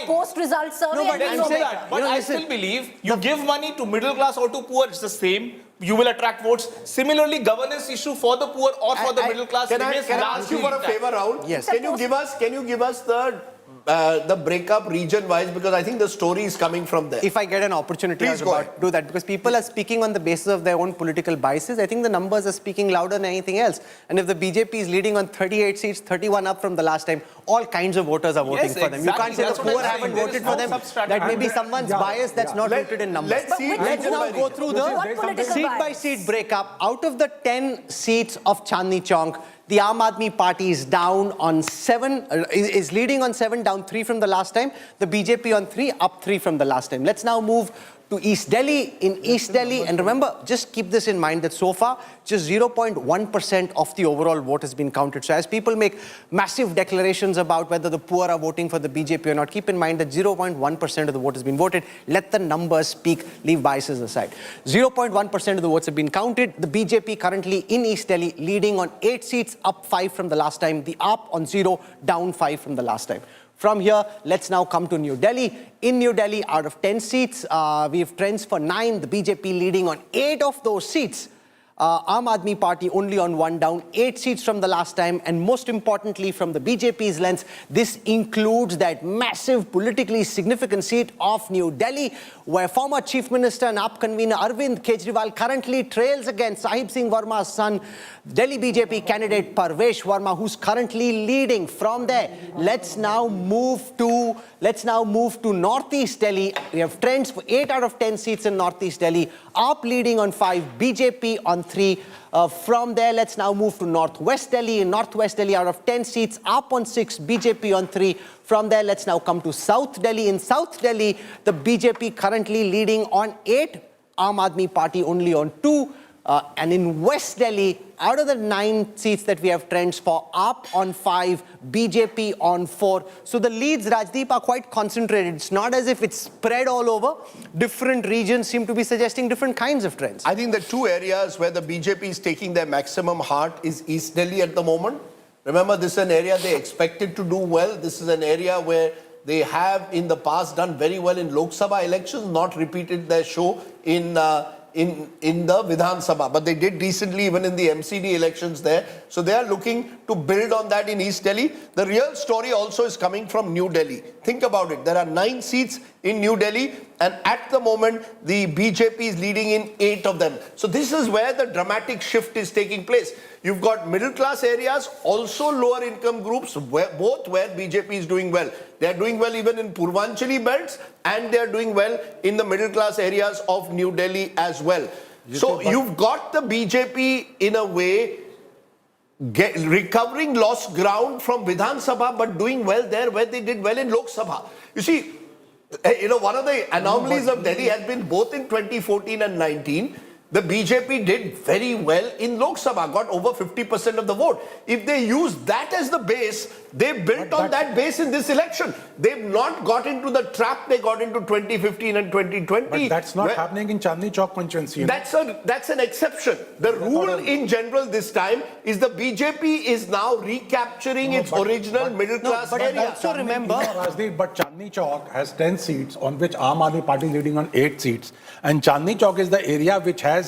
Post-result survey. No, but and I'm we'll know saying- better. But You know, I listen, still believe you give money to middle class or to poor, it's the same. You will attract votes. Similarly, governance issue for the poor or for the middle class Can I remains ask you largely for a intact. favor, Rahul? Yes. Can you give us the breakup region-wise, because I think the story is coming from there. If I get an opportunity, I was Please go about ahead. to do that, because people are speaking on the basis of their own political biases. I think the numbers are speaking louder than anything else. And if the BJP is leading on 38 seats, 31 up from the last time, all kinds of voters are voting Yes, for them. You can't exactly. say That's the what poor I'm saying. haven't There voted is for no them. substratum. That may be someone's bias that's not rooted in numbers. Let's see. Let's now go through the What political seat by bias? seat breakup. Out of the 10 seats of Chandni Chowk, the Aam Aadmi Party is down on 7, is leading on 7, down 3 from the last time. The BJP on 3, up 3 from the last time. Let's now move to East Delhi. In East Delhi, and remember, just keep this in mind, that so far, just 0.1% of the overall vote has been counted. So as people make massive declarations about whether the poor are voting for the BJP or not, keep in mind that 0.1% of the vote has been voted. Let the numbers speak, leave biases aside. 0.1% of the votes have been counted. The BJP currently in East Delhi leading on 8 seats, up 5 from the last time. The AAP on 0, down 5 from the last time. From here, let's now come to New Delhi. In New Delhi, out of 10 seats, we have trends for 9, the BJP leading on 8 of those seats. Aam Aadmi Party only on 1, down 8 seats from the last time. And most importantly, from the BJP's lens, this includes that massive politically significant seat of New Delhi, where former Chief Minister and AAP convener Arvind Kejriwal currently trails against Sahib Singh Verma's son, Delhi BJP candidate Parvesh Verma, who's currently leading. From there, let's now move to Northeast Delhi. We have trends for 8 out of 10 seats in Northeast Delhi. AAP leading on 5, BJP on 3. From there, let's now move to Northwest Delhi. In Northwest Delhi, out of 10 seats, AAP on 6, BJP on 3. From there, let's now come to South Delhi. In South Delhi, the BJP currently leading on 8, Aam Aadmi Party only on 2. And in West Delhi, out of the 9 seats that we have trends for, AAP on 5, BJP on 4. So the leads, Rajdeep, are quite concentrated. It's not as if it's spread all over. Different regions seem to be suggesting different kinds of trends. I think the two areas where the BJP is taking their maximum heart is East Delhi at the moment. Remember, this is an area they expected to do well. This is an area where they have in the past done very well in Lok Sabha elections, not repeated their show in the Vidhan Sabha, but they did decently even in the MCD elections there. So they are looking to build on that in East Delhi. The real story also is coming from New Delhi. Think about it. There are 9 seats in New Delhi, and at the moment, the BJP is leading in 8 of them. So this is where the dramatic shift is taking place. You've got middle class areas, also lower income groups, both where BJP is doing well. They are doing well even in Purvanchali belts, and they are doing well in the middle class areas of New Delhi as well. So you've got the BJP in a way recovering lost ground from Vidhan Sabha, but doing well there where they did well in Lok Sabha. You see, one of the anomalies of Delhi has been both in 2014 and 19. The BJP did very well in Lok Sabha, got over 50% of the vote. If they use that as the base, they built on that base in this election. They've not got into the trap they got into 2015 and 2020. But that's not happening in Chandni Chowk constituency. That's an exception. The rule in general this time is the BJP is now recapturing its original middle class area. Also remember, Rajdeep, but Chandni Chowk has 10 seats, on which Aam Aadmi Party is leading on 8 seats. And Chandni Chowk is the area which has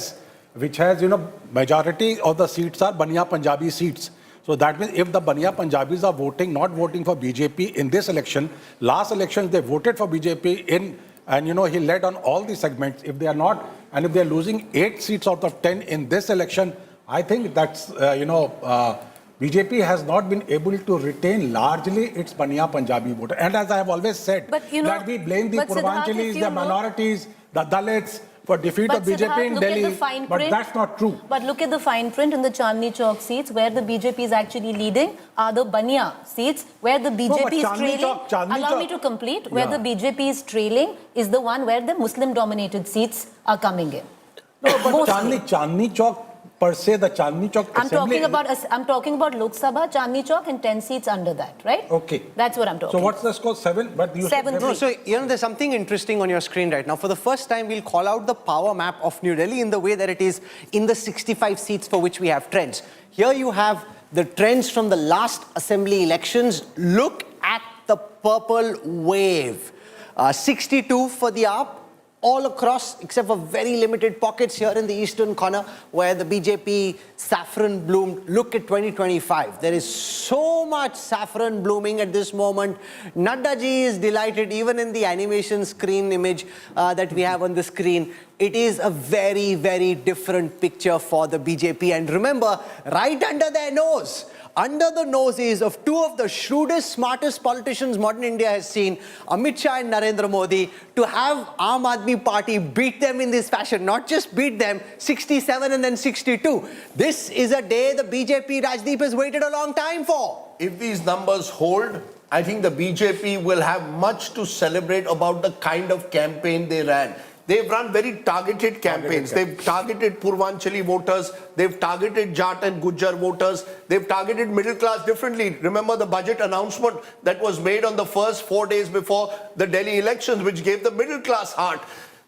majority of the seats are Baniya Punjabi seats. So that means if the Baniya Punjabis are not voting for BJP in this election, last elections they voted for BJP and he led on all the segments. If they are not, and if they are losing 8 seats out of 10 in this election, I think that's, BJP has not been able to retain largely its Baniya Punjabi voter. And as I have always said, that we blame the Purvanchalis, the minorities, the Dalits, for defeat of BJP Siddharth, in look at Delhi. the fine But print. that's not true. But look at the fine print in the Chandni Chowk seats where the BJP is actually leading are the Bania seats where the BJP but is Chandni trailing. Chowk- Chandni Allow me Chowk- to complete. Where Yeah. the BJP is trailing is the one where the Muslim-dominated seats are coming in. No, but Mostly. Chandni Chowk per se, the Chandni Chowk I'm assembly. talking about Lok Sabha, Chandni Chowk, and 10 seats under that, right? Okay. That's what I'm talking. So what's the score? 7? But you 7-3. No, so there's something interesting on your screen right now. For the first time, we'll call out the power map of New Delhi in the way that it is in the 65 seats for which we have trends. Here you have the trends from the last assembly elections. Look at the purple wave. 62 for the AAP, all across except for very limited pockets here in the eastern corner where the BJP saffron bloomed. Look at 2025. There is so much saffron blooming at this moment. Nadda ji is delighted even in the animation screen image that we have on the screen. It is a very, very different picture for the BJP. And remember, right under their nose, under the noses of two of the shrewdest, smartest politicians modern India has seen, Amit Shah and Narendra Modi, to have Aam Aadmi Party beat them in this fashion, not just beat them, 67 and then 62. This is a day the BJP Rajdeep has waited a long time for. If these numbers hold, I think the BJP will have much to celebrate about the kind of campaign they ran. They've run very targeted campaigns. They've targeted Purvanchali voters. They've targeted Jat and Gujjar voters. They've targeted middle class differently. Remember the budget announcement that was made on the first 4 days before the Delhi elections, which gave the middle class heart.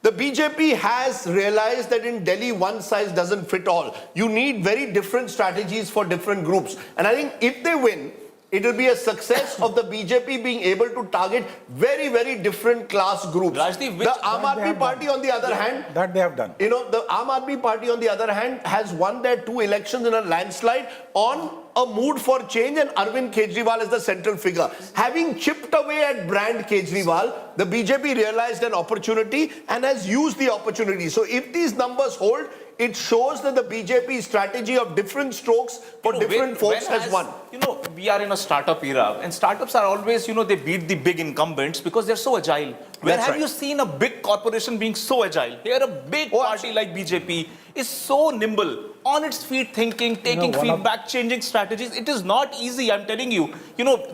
The BJP has realized that in Delhi, one size doesn't fit all. You need very different strategies for different groups. And I think if they win, it will be a success of the BJP being able to target very, very different class groups. Rajdeep, The Aam Aadmi Party, on the other hand, That they have done. you know, the Aam Aadmi Party, on the other hand, has won their 2 elections in a landslide on a mood for change, and Arvind Kejriwal is the central figure. Having chipped away at brand Kejriwal, the BJP realized an opportunity and has used the opportunity. So if these numbers hold, it shows that the BJP strategy of different strokes for different folks has won. You know, we are in a startup era, and startups are always, they beat the big incumbents because they're so agile. Where That's have right. you seen a big corporation being so agile? Here, a big party like BJP is so nimble, on its feet thinking, taking feedback, changing strategies. It is not easy, I'm telling you.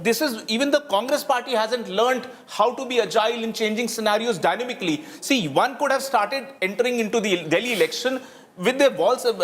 This is, even the Congress party hasn't learned how to be agile in changing scenarios dynamically. See, one could have started entering into the Delhi election with their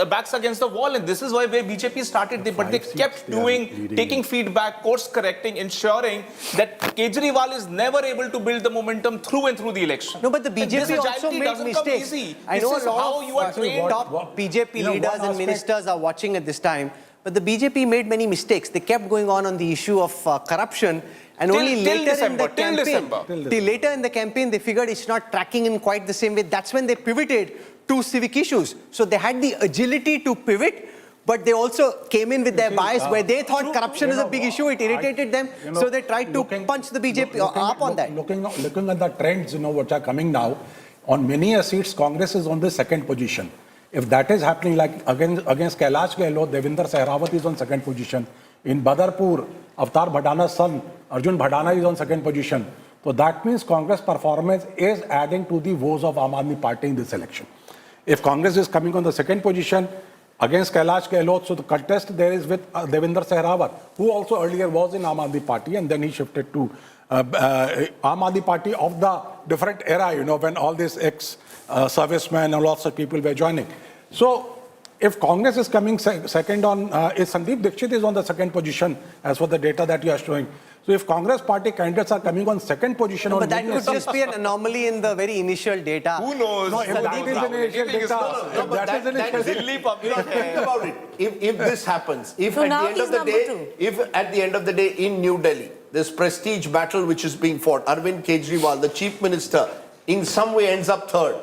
backs against the wall, and this is where BJP started. But they kept taking feedback, course correcting, ensuring that Kejriwal is never able to build the momentum through and through the election. No, but the And this BJP also agility made doesn't come mistakes. easy. I know This is a lot how you are of trained. top BJP You know, leaders one and aspect- ministers are watching at this time, but the BJP made many mistakes. They kept going on the issue of corruption, and only Till later December, in the till campaign, December. till later in the campaign, they figured it's not tracking in quite the same way. That's when they pivoted to civic issues. So they had the agility to pivot, but they also came in with their bias where they thought corruption is a big issue. It irritated them, so they tried to punch the BJP up on that. Looking at the trends, which are coming now, on many seats, Congress is on the second position. If that is happening, like against Kailash Gehlot, Devinder Sehrawat is on second position. In Badarpur, Avtar Bhadana's son, Arjun Bhadana, is on second position. So that means Congress performance is adding to the woes of Aam Aadmi Party in this election. If Congress is coming on the second position against Kailash Gehlot, so the contest there is with Devinder Sehrawat, who also earlier was in Aam Aadmi Party, and then he shifted to Aam Aadmi Party of the different era, when all these ex-servicemen and lots of people were joining. So if Congress is coming second on, is Sandeep Dixit is on the second position as for the data that you are showing. So if Congress party candidates are coming on second position, But that could just be an anomaly in the very initial data. Who knows? No, if that is an initial data, if that is an initial data. Delhi public. Think about it. If this happens, if So at the now end he's of the number day, 2. if at the end of the day in New Delhi, this prestige battle which is being fought, Arvind Kejriwal, the chief minister, in some way ends up third.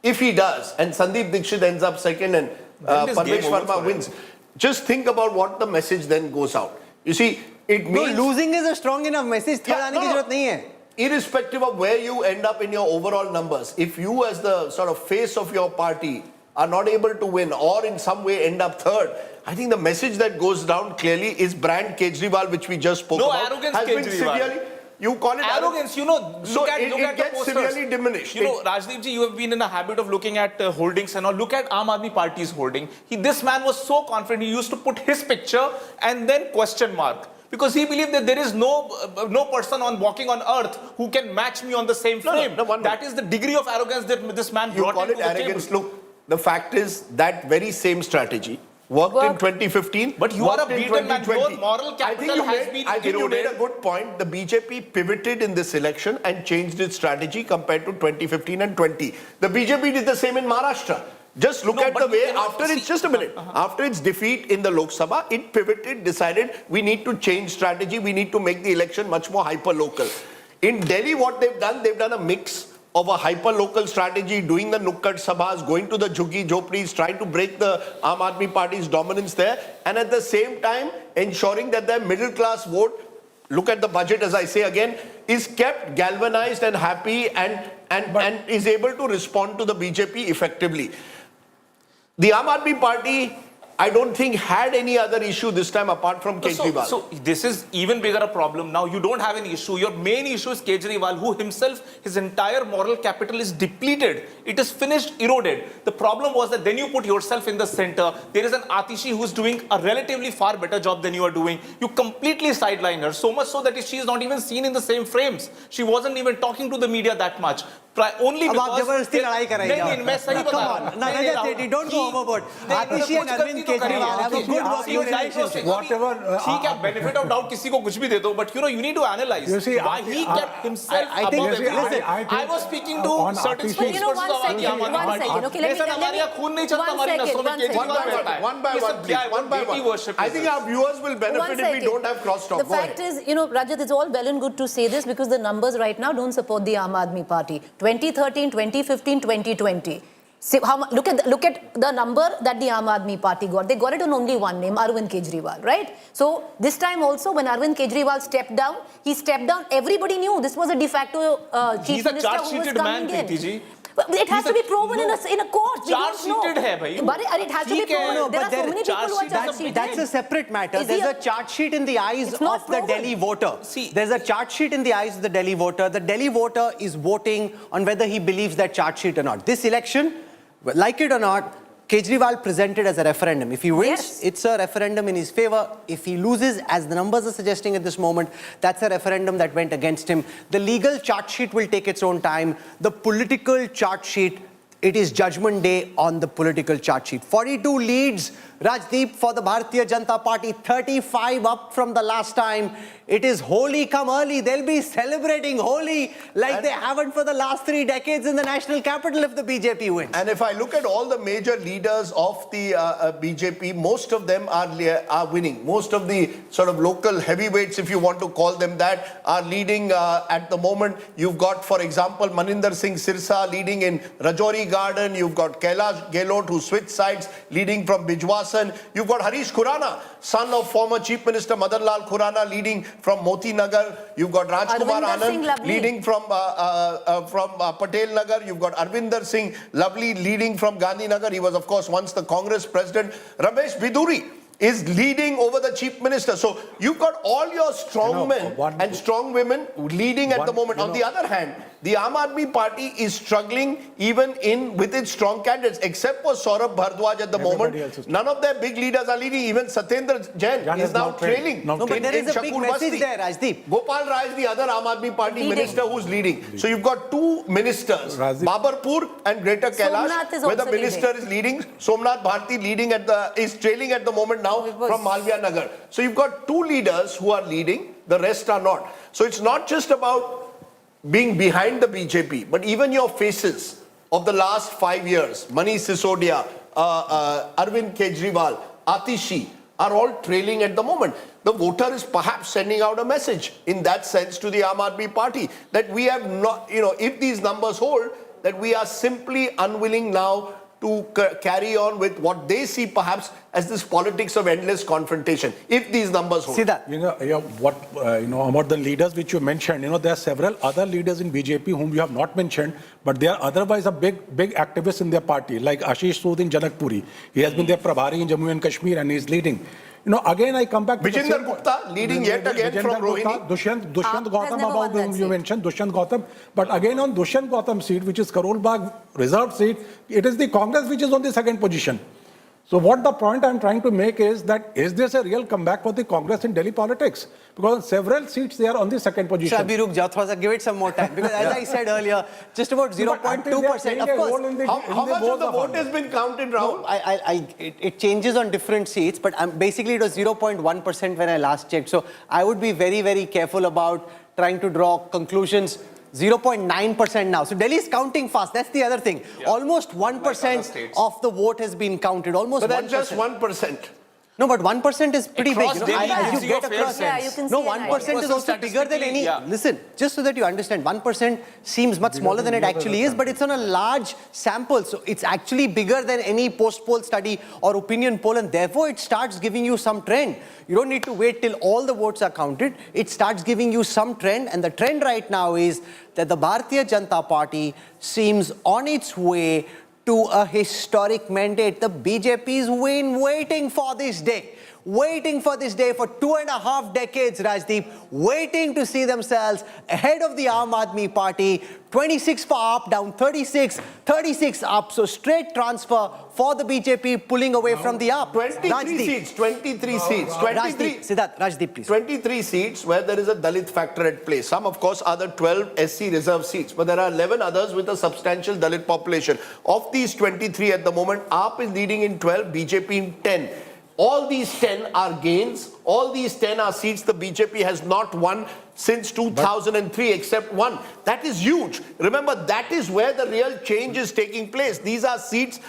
If he does, and Sandeep Dixit ends up second, and Then this Parvesh game over Verma for him. wins, just think about what the message then goes out. You see, it No, means losing is a strong enough message. Third Yeah, आने की no, no. जरूरत नहीं है. irrespective of where you end up in your overall numbers, if you as the sort of face of your party are not able to win or in some way end up third, I think the message that goes down clearly is brand Kejriwal, which we just spoke No about, arrogance, has been Kejriwal. severely... You call it arrogance. You know, So look at it the gets posters. severely diminished. You know, Rajdeep ji, you have been in a habit of looking at holdings and all. Look at Aam Aadmi Party's holding. This man was so confident. He used to put his picture and then question mark. Because he believed that there is no person walking on earth who can match me on the same frame. That is the degree of arrogance that this man You brought call into it the arrogance. table. Look, the fact is that very same strategy worked in 2015. But you are a worked in beaten man. 2020. Your moral capital has been I think you made a eroded. good point. The BJP pivoted in this election and changed its strategy compared to 2015 and 20. The BJP did the same in Maharashtra. Just look at the way after its, just a minute, after its defeat in the Lok Sabha, it pivoted, decided we need to change strategy, we need to make the election much more hyper-local. In Delhi, what they've done a mix of a hyper-local strategy, doing the Nukkad Sabhas, going to the Jhuggi Jhopris, trying to break the Aam Aadmi Party's dominance there, and at the same time ensuring that their middle-class vote, look at the budget, as I say again, is kept galvanized and happy and is able to respond to the BJP effectively. The Aam Aadmi Party, I don't think had any other issue this time apart from Kejriwal. So this is even bigger a problem. Now you don't have any issue. Your main issue is Kejriwal, who himself, his entire moral capital is depleted. It is finished, eroded. The problem was that then you put yourself in the center. There is an Atishi who is doing a relatively far better job than you are doing. You completely sideline her, so much so that she is not even seen in the same frames. She wasn't even talking to the media that much. Only because... Don't go overboard. Atishi and Arvind Kejriwal have a good working relationship. Whatever. benefit of doubt किसी को कुछ भी दे दो, but you need to analyze why he kept himself above everything. I was speaking to certain spokespersons of one second. Okay, let me हमारे यहाँ खून नहीं चलता हमारी नसों में केजरीवाल बैठा है. One by one, please. One by one. I think our viewers will benefit if we don't have cross-talk. The fact is, Rajat, it's all well and good to say this because the numbers right now don't support the Aam Aadmi Party. 2013, 2015, 2020. See look at the number that the Aam Aadmi Party got. They got it on only one name, Arvind Kejriwal, right? So this time also, when Arvind Kejriwal stepped down, he stepped down. Everybody knew this was a de facto chief minister who was coming in. It has to be proven in a court. Charge-sheeted hai, bhai. But it has to be proven. There are so many people who are charge-sheeted. That's a separate matter. There's a charge sheet in the eyes of the Delhi voter. There's a charge sheet in the eyes of the Delhi voter. The Delhi voter is voting on whether he believes that charge sheet or not. This election, like it or not, Kejriwal presented as a referendum. If he wins, it's a referendum in his favor. If he loses, as the numbers are suggesting at this moment, that's a referendum that went against him. The legal charge sheet will take its own time. The political charge sheet, it is judgment day on the political charge sheet. 42 leads, Rajdeep, for the Bharatiya Janata Party, 35 up from the last time. It is Holi come early. They'll be celebrating Holi like they haven't for the last 3 decades in the national capital if the BJP wins. And if I look at all the major leaders of the BJP, most of them are winning. Most of the sort of local heavyweights, if you want to call them that, are leading at the moment. You've got, for example, Maninder Singh Sirsa leading in Rajouri Garden. You've got Kailash Gehlot, who switched sides, leading from Bijwasan. You've got Harish Khurana, son of former Chief Minister Madan Lal Khurana, leading from Moti Nagar. You've got Rajkumar Anand leading from Patel Nagar. You've got Arvinder Singh Lovely leading from Gandhi Nagar. He was, of course, once the Congress president. Ramesh Bidhuri is leading over the chief minister. So you've got all your strong men and strong women leading at the moment. On the other hand, the Aam Aadmi Party is struggling even with its strong candidates, except for Saurabh Bhardwaj at the moment. None of their big leaders are leading. Even Satyendra Jain is now trailing. No, but there is a big message there, Rajdeep. Gopal Rai is the other Aam Aadmi Party minister who's leading. So you've got 2 ministers, Babarpur and Greater Kailash, where the minister is leading. Somnath Bharti is trailing at the moment now from Malviya Nagar. So you've got 2 leaders who are leading, the rest are not. So it's not just about being behind the BJP, but even your faces of the last 5 years, Manish Sisodia, Arvind Kejriwal, Atishi, are all trailing at the moment. The voter is perhaps sending out a message in that sense to the Aam Aadmi Party that we have not, if these numbers hold, that we are simply unwilling now to carry on with what they see perhaps as this politics of endless confrontation, if these numbers hold. See that? About the leaders which you mentioned, there are several other leaders in BJP whom you have not mentioned, but they are otherwise a big activists in their party, like Ashish Sood in Janakpuri. He has been their Prabhari in Jammu and Kashmir and he is leading. again I come back to the Vijender same Gupta leading yet again from Vijender Gupta, Rohini. Dushyant Has Gautam, never won about that whom seat. you mentioned, Dushyant Gautam. But again on Dushyant Gautam seat, which is Karol Bagh reserved seat, it is the Congress which is on the second position. So what the point I'm trying to make is that is this a real comeback for the Congress in Delhi politics? Because on several seats they are on the second position. Abhi, ruk jao, thoda sa, give it some more time. Because as I said earlier, just about 0.2%. Of course, How much of the vote has been counted, Rahul? it changes on different seats, but basically it was 0.1% when I last checked. So I would be very, very careful about trying to draw conclusions. 0.9% now. So Delhi is counting fast. That's the other thing. Yeah. Almost 1% of the vote has been counted. Almost But 1%. that's just 1%. No, but 1% is pretty Across big. Delhi, As gives you you get a fair across, sense. Yeah, you can no, see an 1% is idea. also bigger than any. Yeah. Listen, just so that you understand, 1% seems much smaller than it actually is, but it's on a large sample. So it's actually bigger than any post-poll study or opinion poll, and therefore it starts giving you some trend. You don't need to wait till all the votes are counted. It starts giving you some trend, and the trend right now is that the Bharatiya Janata Party seems on its way to a historic mandate. The BJP has been waiting for this day. Waiting for this day for 2.5 decades, Rajdeep, waiting to see themselves ahead of the Aam Aadmi Party. 26 for AAP, down 36, 36 up. So straight transfer for the BJP, pulling away from the AAP. 23 seats, 23 seats, 23. Rajdeep, Siddharth, Rajdeep, please. 23 seats where there is a Dalit factor at play. Some, of course, are the 12 SC reserve seats, but there are 11 others with a substantial Dalit population. Of these 23 at the moment, AAP is leading in 12, BJP in 10. All these 10 are gains. All these 10 are seats the BJP has not won since 2003 except one. That is huge. Remember, that is where the real change is taking place. These are seats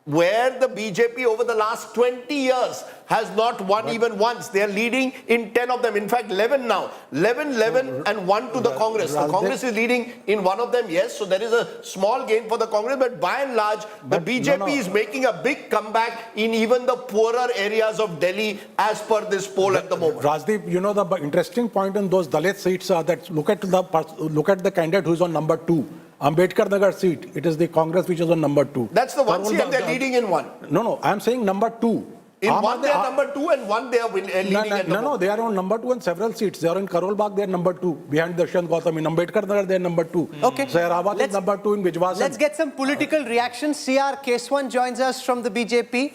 where the BJP over the last 20 years has not won even once. They are leading in 10 of them. In fact, 11 now. 11 and 1 to the Congress. The Congress is leading in one of them, yes. So there is a small gain for the Congress. But by and large, the BJP is making a big comeback in even the poorer areas of Delhi as per this poll at the moment. Rajdeep, the interesting point on those Dalit seats are that look at the candidate who is on number 2. Ambedkar Nagar seat, it is the Congress which is on number 2. That's the one seat and they're leading in one. No, I am saying number 2. In one they are number 2 and one they are leading at the moment. No, they are on number 2 and several seats. They are in Karol Bagh, they are number 2. Behind Dushyant Gautam. In Ambedkar Nagar, they are number 2. Okay. Sairabad is number 2 in Bijwasan. Let's get some political reactions. C.R. Keswan joins us from the BJP.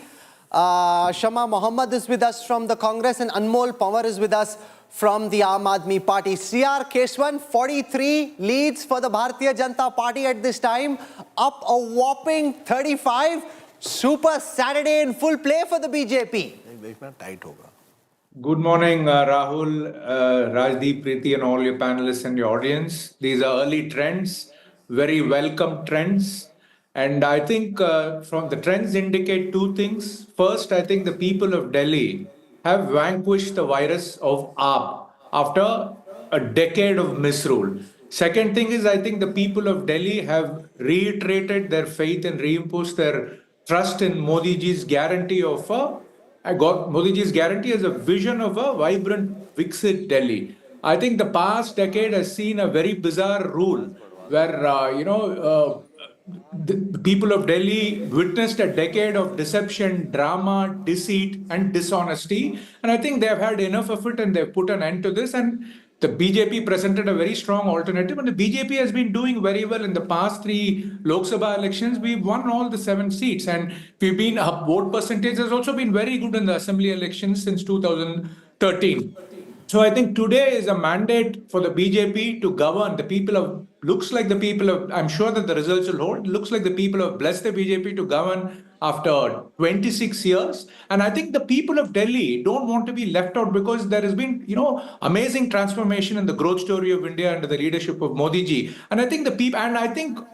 Shama Mohammed is with us from the Congress, and Anmol Pawar is with us from the Aam Aadmi Party. C.R. Keswan, 43 leads for the Bharatiya Janata Party at this time, up a whopping 35. Super Saturday in full play for the BJP. Good morning, Rahul, Rajdeep, Preeti, and all your panelists and your audience. These are early trends, very welcome trends. And I think from the trends indicate two things. First, I think the people of Delhi have vanquished the virus of AAP after a decade of misrule. Second thing is, I think the people of Delhi have reiterated their faith and reimposed their trust in Modi ji's guarantee of Modi ji's guarantee as a vision of a vibrant, Viksit Delhi. I think the past decade has seen a very bizarre rule where, the people of Delhi witnessed a decade of deception, drama, deceit, and dishonesty. And I think they have had enough of it and they've put an end to this. And the BJP presented a very strong alternative. And the BJP has been doing very well in the past 3 Lok Sabha elections. We've won all the 7 seats. And our vote percentage has also been very good in the assembly elections since 2013. So I think today is a mandate for the BJP to govern. I'm sure that the results will hold. It looks like the people have blessed the BJP to govern after 26 years. And I think the people of Delhi don't want to be left out because there has been, amazing transformation in the growth story of India under the leadership of Modi ji. And I think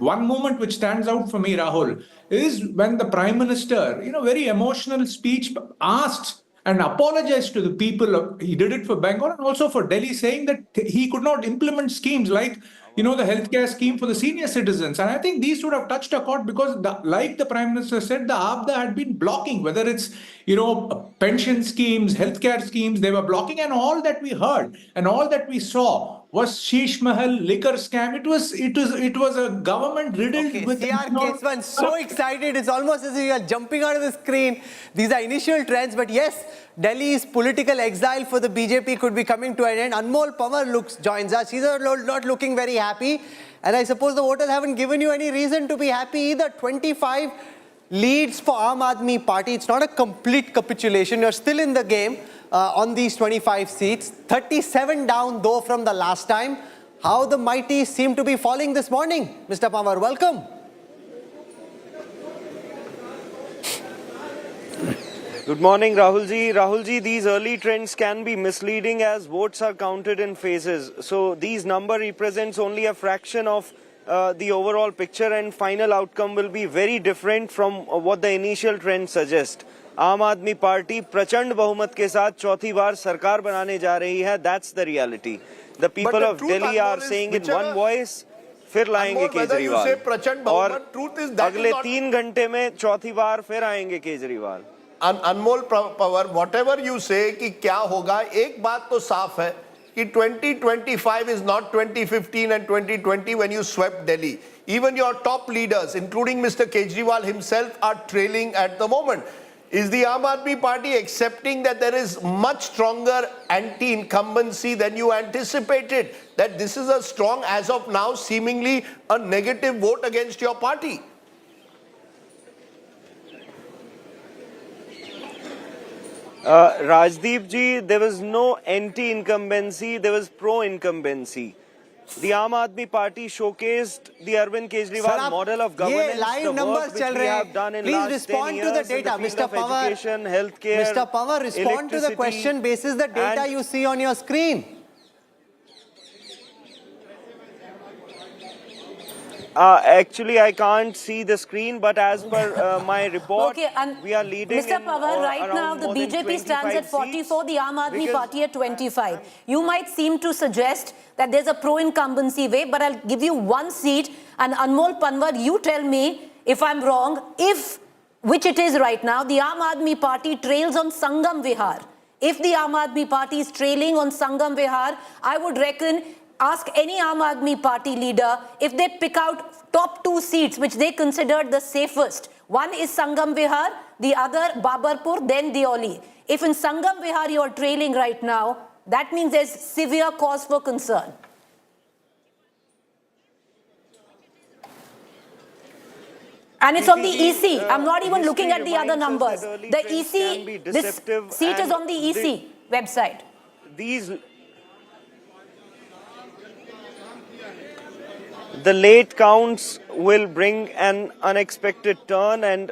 one moment which stands out for me, Rahul, is when the Prime Minister, very emotional speech asked and apologized to the people. He did it for Bengal and also for Delhi, saying that he could not implement schemes like, the healthcare scheme for the senior citizens. And I think these would have touched a chord because, like the Prime Minister said, the AAPDA had been blocking, whether it's, pension schemes, healthcare schemes, they were blocking. And all that we heard and all that we saw was Sheesh Mahal liquor scam. It was a government riddled Okay, with CR Keswan, so excited. It's almost as if you are jumping out of the screen. These are initial trends, but yes, Delhi's political exile for the BJP could be coming to an end. Anmol Pawar joins us. She's not looking very happy. And I suppose the voters haven't given you any reason to be happy either. 25 leads for Aam Aadmi Party. It's not a complete capitulation. You're still in the game on these 25 seats. 37 down, though, from the last time. How the mighty seem to be falling this morning. Mr. Pawar, welcome. Good morning, Rahulji. Rahulji, these early trends can be misleading as votes are counted in phases. So these number represents only a fraction of the overall picture, and final outcome will be very different from what the initial trends suggest. आम आदमी party प्रचंड बहुमत के साथ चौथी बार सरकार बनाने जा रही है. That's the reality. The people of Delhi are saying in one voice, फिर लाएंगे केजरीवाल. और अगले 3 घंटे में चौथी बार फिर आएंगे केजरीवाल. अनमोल पवार, whatever you say कि क्या होगा, एक बात तो साफ है कि 2025 is not 2015 and 2020 when you swept Delhi. Even your top leaders, including Mr. Kejriwal himself, are trailing at the moment. Is the Aam Aadmi Party accepting that there is much stronger anti-incumbency than you anticipated? That this is a strong, as of now, seemingly a negative vote against your party? Rajdeep ji, there was no anti-incumbency, there was pro-incumbency. The Aam Aadmi Party showcased the Arvind Kejriwal model of governance, live the numbers work which we have done in Please last respond 10 to years the in data. the field Mr. of Pawar, education, healthcare, Mr. Pawar, respond to the question basis the data you see on your screen. Actually, I can't see the screen, but as per my report, we are leading. Mr. Pawar, right now the BJP stands at 44, the Aam Aadmi Party at 25. You might seem to suggest that there's a pro-incumbency way, but I'll give you one seat. And Anmol Panwar, you tell me if I'm wrong, which it is right now, the Aam Aadmi Party trails on Sangam Vihar. If the Aam Aadmi Party is trailing on Sangam Vihar, I would reckon, ask any Aam Aadmi Party leader if they pick out top 2 seats which they considered the safest. One is Sangam Vihar, the other Babarpur, then Deoli. If in Sangam Vihar you are trailing right now, that means there's severe cause for concern. And it's on the EC. I'm not even looking at the other numbers. The EC, this seat is on the EC website. The late counts will bring an unexpected turn, and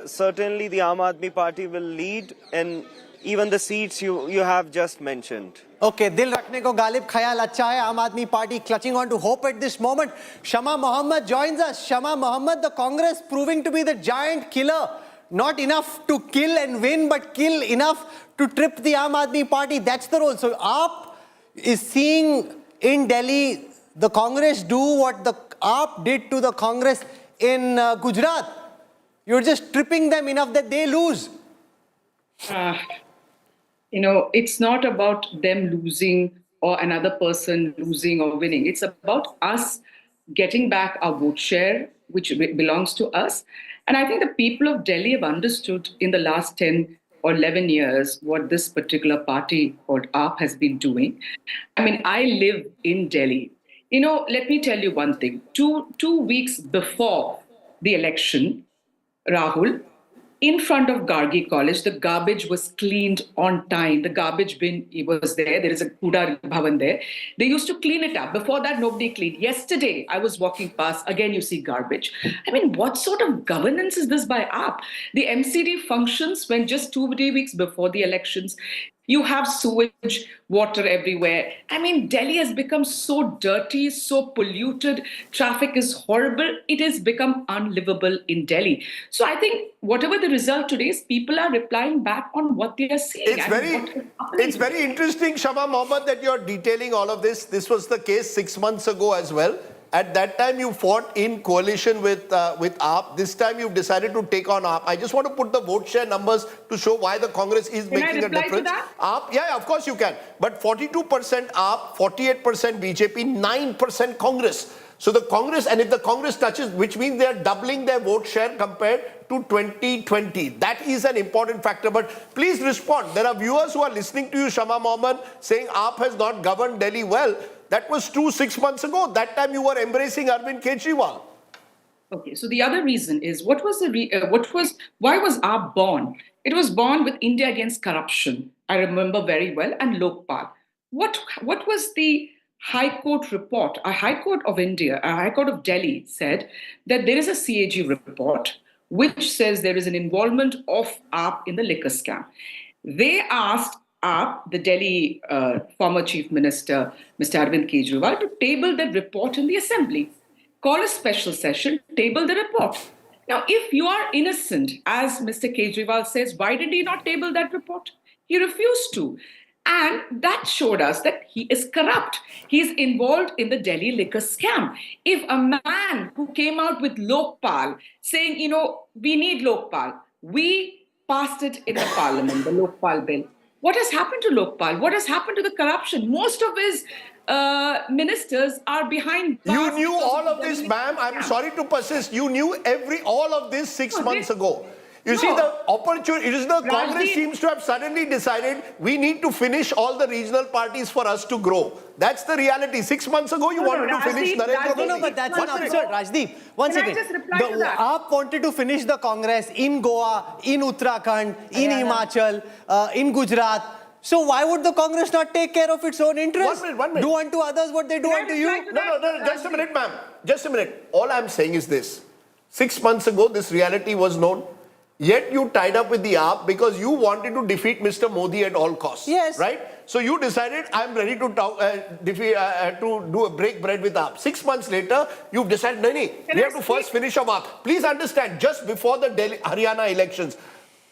certainly the Aam Aadmi Party will lead in even the seats you have just mentioned. Okay, Dil Rakhne ko Galib Khayal acha hai. Aam Aadmi Party clutching on to hope at this moment. Shama Mohammed joins us. Shama Mohammed, the Congress proving to be the giant killer. Not enough to kill and win, but kill enough to trip the Aam Aadmi Party. That's the role. So AAP is seeing in Delhi the Congress do what the AAP did to the Congress in Gujarat. You're just tripping them enough that they lose. It's not about them losing or another person losing or winning. It's about us getting back our vote share, which belongs to us. And I think the people of Delhi have understood in the last 10 or 11 years what this particular party called AAP has been doing. I mean, I live in Delhi. Let me tell you one thing. Two weeks before the election, Rahul, in front of Gargi College, the garbage was cleaned on time. The garbage bin was there. There is a Kuda Bhavan there. They used to clean it up. Before that, nobody cleaned. Yesterday, I was walking past. Again, you see garbage. I mean, what sort of governance is this by AAP? The MCD functions when just 2 weeks before the elections. You have sewage, water everywhere. I mean, Delhi has become so dirty, so polluted. Traffic is horrible. It has become unlivable in Delhi. So I think whatever the result today is, people are replying back on what they are seeing. It's very interesting, Shama Mohammed, that you're detailing all of this. This was the case 6 months ago as well. At that time, you fought in coalition with AAP. This time, you've decided to take on AAP. I just want to put the vote share numbers to show why the Congress is making a difference. AAP, yeah, of course you can. But 42% AAP, 48% BJP, 9% Congress. So the Congress, and if the Congress touches, which means they are doubling their vote share compared to 2020. That is an important factor. But please respond. There are viewers who are listening to you, Shama Mohammed, saying AAP has not governed Delhi well. That was 6 months ago. That time you were embracing Arvind Kejriwal. Okay, so the other reason is why was AAP born? It was born with India Against Corruption. I remember very well, and Lokpal. What was the High Court report? A High Court of India, a High Court of Delhi said that there is a CAG report which says there is an involvement of AAP in the liquor scam. They asked AAP, the Delhi former Chief Minister, Mr. Arvind Kejriwal, to table that report in the Assembly. Call a special session, table the report. Now, if you are innocent, as Mr. Kejriwal says, why did he not table that report? He refused to. And that showed us that he is corrupt. He's involved in the Delhi liquor scam. If a man who came out with Lokpal saying, we need Lokpal, we passed it in the parliament, the Lokpal bill. What has happened to Lokpal? What has happened to the corruption? Most of his ministers are behind bars. You knew all of this, ma'am. I'm sorry to persist. You knew all of this 6 months ago. You see, the opportunity, Congress seems to have suddenly decided we need to finish all the regional parties for us to grow. That's the reality. 6 months ago, you wanted to finish Narendra Modi. No, but that's an absurd, Rajdeep. One second. The AAP wanted to finish the Congress in Goa, in Uttarakhand, in Himachal, in Gujarat. So why would the Congress not take care of its own interests? 1 minute. Do unto others what they do unto you? No, just a minute, ma'am. Just a minute. All I'm saying is this. 6 months ago, this reality was known. Yet you tied up with the AAP because you wanted to defeat Mr. Modi at all costs. Yes. Right? So you decided, I'm ready to break bread with AAP. 6 months later, you've decided, we have to first finish off AAP. Please understand, just before the Haryana elections,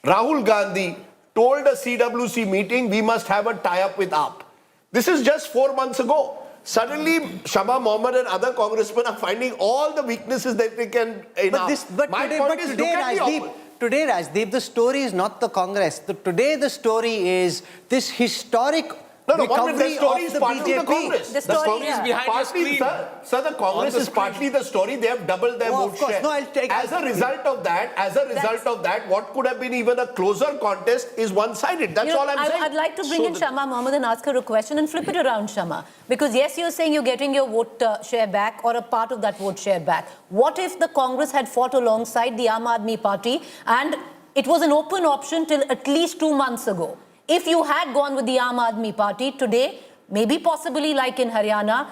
Rahul Gandhi told a CWC meeting, we must have a tie-up with AAP. This is just 4 months ago. Suddenly, Shama Mohammed and other congressmen are finding all the weaknesses that they can in AAP. Today, Rajdeep, the story is not the Congress. Today, the story is this historic recovery of the BJP. The story is behind the screen. Sir, the Congress is partly the story. They have doubled their vote share. As a result of that, what could have been even a closer contest is one-sided. That's all I'm saying. I'd like to bring in Shama Mohammed and ask her a question and flip it around, Shama. Because yes, you're saying you're getting your vote share back or a part of that vote share back. What if the Congress had fought alongside the Aam Aadmi Party and it was an open option till at least 2 months ago? If you had gone with the Aam Aadmi Party today, maybe possibly like in Haryana,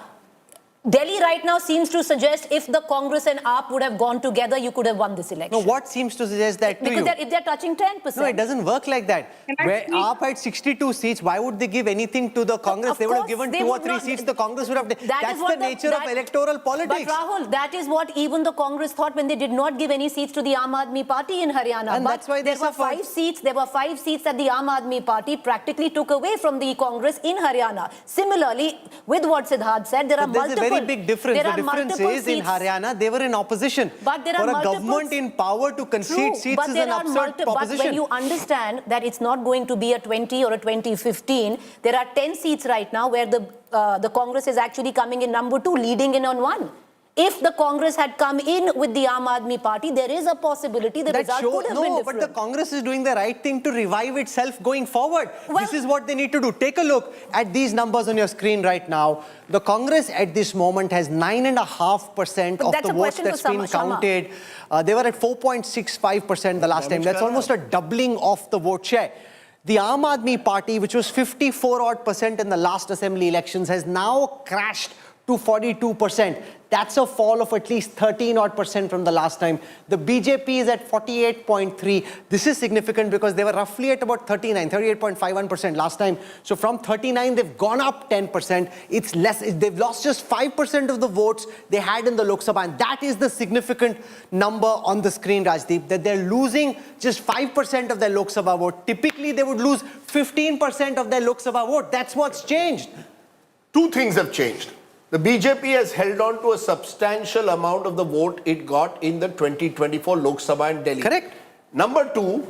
Delhi right now seems to suggest if the Congress and AAP would have gone together, you could have won this election. No, what seems to suggest that to you? Because they're touching 10%. No, it doesn't work like that. Where AAP had 62 seats, why would they give anything to the Congress? They would have given 2 or 3 seats. The Congress would have... That's the nature of electoral politics. But Rahul, that is what even the Congress thought when they did not give any seats to the Aam Aadmi Party in Haryana. And that's why there were 5 seats. There were 5 seats that the Aam Aadmi Party practically took away from the Congress in Haryana. Similarly, with what Siddharth said, there are multiple... There's a very big difference. The difference is in Haryana, they were in opposition. But there are for a government in power to concede seats is an absurd proposition. But when you understand that it's not going to be a 20 or a 2015, there are 10 seats right now where the Congress is actually coming in number 2, leading in on 1. If the Congress had come in with the Aam Aadmi Party, there is a possibility the result could have been different. But the Congress is doing the right thing to revive itself going forward. This is what they need to do. Take a look at these numbers on your screen right now. The Congress at this moment has 9.5% of the votes that's been counted. They were at 4.65% the last time. That's almost a doubling of the vote share. The Aam Aadmi Party, which was 54% in the last assembly elections, has now crashed to 42%. That's a fall of at least 13% from the last time. The BJP is at 48.3. This is significant because they were roughly at about 38.51% last time. So from 39, they've gone up 10%. It's less. They've lost just 5% of the votes they had in the Lok Sabha. And that is the significant number on the screen, Rajdeep, that they're losing just 5% of their Lok Sabha vote. Typically, they would lose 15% of their Lok Sabha vote. That's what's changed. 2 things have changed. The BJP has held on to a substantial amount of the vote it got in the 2024 Lok Sabha in Delhi. Correct. Number two,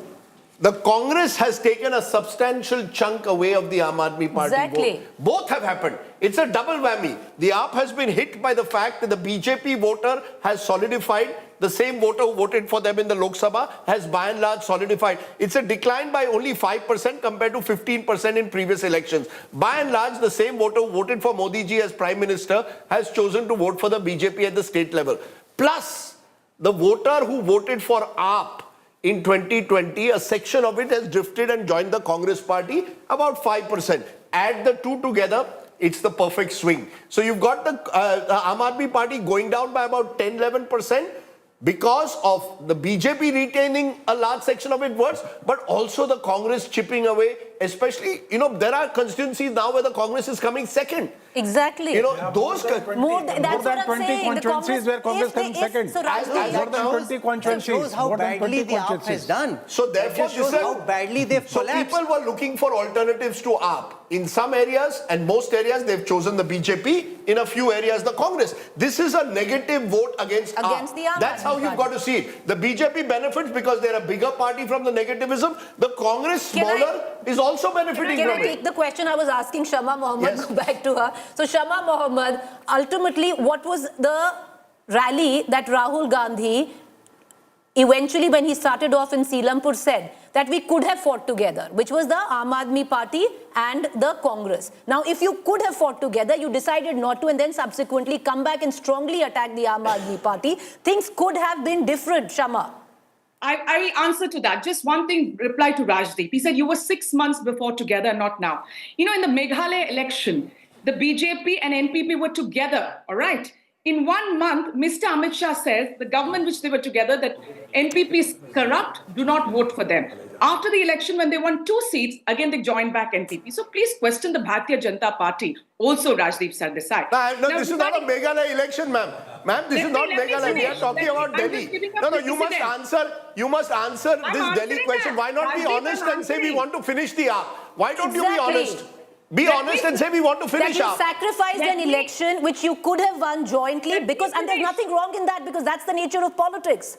the Congress has taken a substantial chunk away of the Aam Aadmi Party vote. Both have happened. It's a double whammy. The AAP has been hit by the fact that the BJP voter has solidified. The same voter who voted for them in the Lok Sabha has by and large solidified. It's a decline by only 5% compared to 15% in previous elections. By and large, the same voter who voted for Modi ji as Prime Minister has chosen to vote for the BJP at the state level. Plus, the voter who voted for AAP in 2020, a section of it has drifted and joined the Congress party, about 5%. Add the two together, it's the perfect swing. So you've got the Aam Aadmi Party going down by about 10-11% because of the BJP retaining a large section of its votes, but also the Congress chipping away, especially, there are constituencies now where the Congress is coming second. Exactly. Those... More than 20 constituencies where Congress comes second. So More than 20 constituencies. Shows how badly the AAP has done. So therefore, it shows how badly they've collapsed. So people were looking for alternatives to AAP. In some areas and most areas, they've chosen the BJP. In a few areas, the Congress. This is a negative vote against AAP. the AAP. That's how you've got to see it. The BJP benefits because they're a bigger party from the negativism. The Congress, smaller, is also benefiting Can from I take the question I was asking Shama Mohammed, Yes. go back to her. So Shama Mohammed, ultimately, what was the rally that Rahul Gandhi, eventually when he started off in Selampur, said that we could have fought together, which was the Aam Aadmi Party and the Congress. Now, if you could have fought together, you decided not to and then subsequently come back and strongly attack the Aam Aadmi Party. Things could have been different, Shama. I will answer to that. Just one thing, reply to Rajdeep. He said you were 6 months before together, not now. In the Meghalaya election, the BJP and NPP were together, all right? In 1 month, Mr. Amit Shah says, the government which they were together, that NPP is corrupt, do not vote for them. After the election, when they won 2 seats, again they joined back NPP. So please question the Bharatiya Janata Party. Also, Rajdeep Sardesai. No, this is not a Meghalaya election, ma'am. Ma'am, this is not Meghalaya. We are talking about Delhi. No, you must answer this Delhi question. Why not be honest and say we want to finish the AAP? Why don't you be honest? Be honest and say we want to finish that you AAP. sacrificed an election which you could have won jointly and there's nothing wrong in that because that's the nature of politics.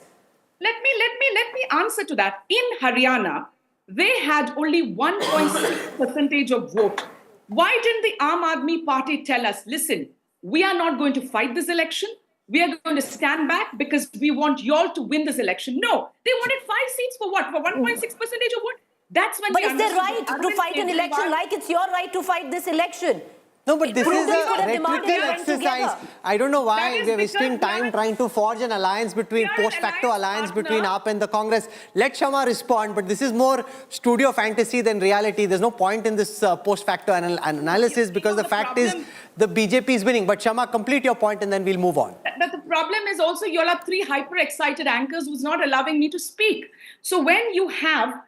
Let me answer to that. In Haryana, they had only 1.6% of vote. Why didn't the Aam Aadmi Party tell us, listen, we are not going to fight this election. We are going to stand back because we want you all to win this election. No, they wanted 5 seats for what? For 1.6% of vote? That's when. But it's their right to fight an election like it's your right to fight this election. No, but this is a rhetorical exercise. I don't know why we're wasting time trying to forge an alliance between post facto alliance between AAP and the Congress. Let Shama respond, but this is more studio fantasy than reality. There's no point in this post facto analysis because the fact is the BJP is winning. But Shama, complete your point and then we'll move on. But the problem is also you all are 3 hyper-excited anchors who's not allowing me to speak. So when you have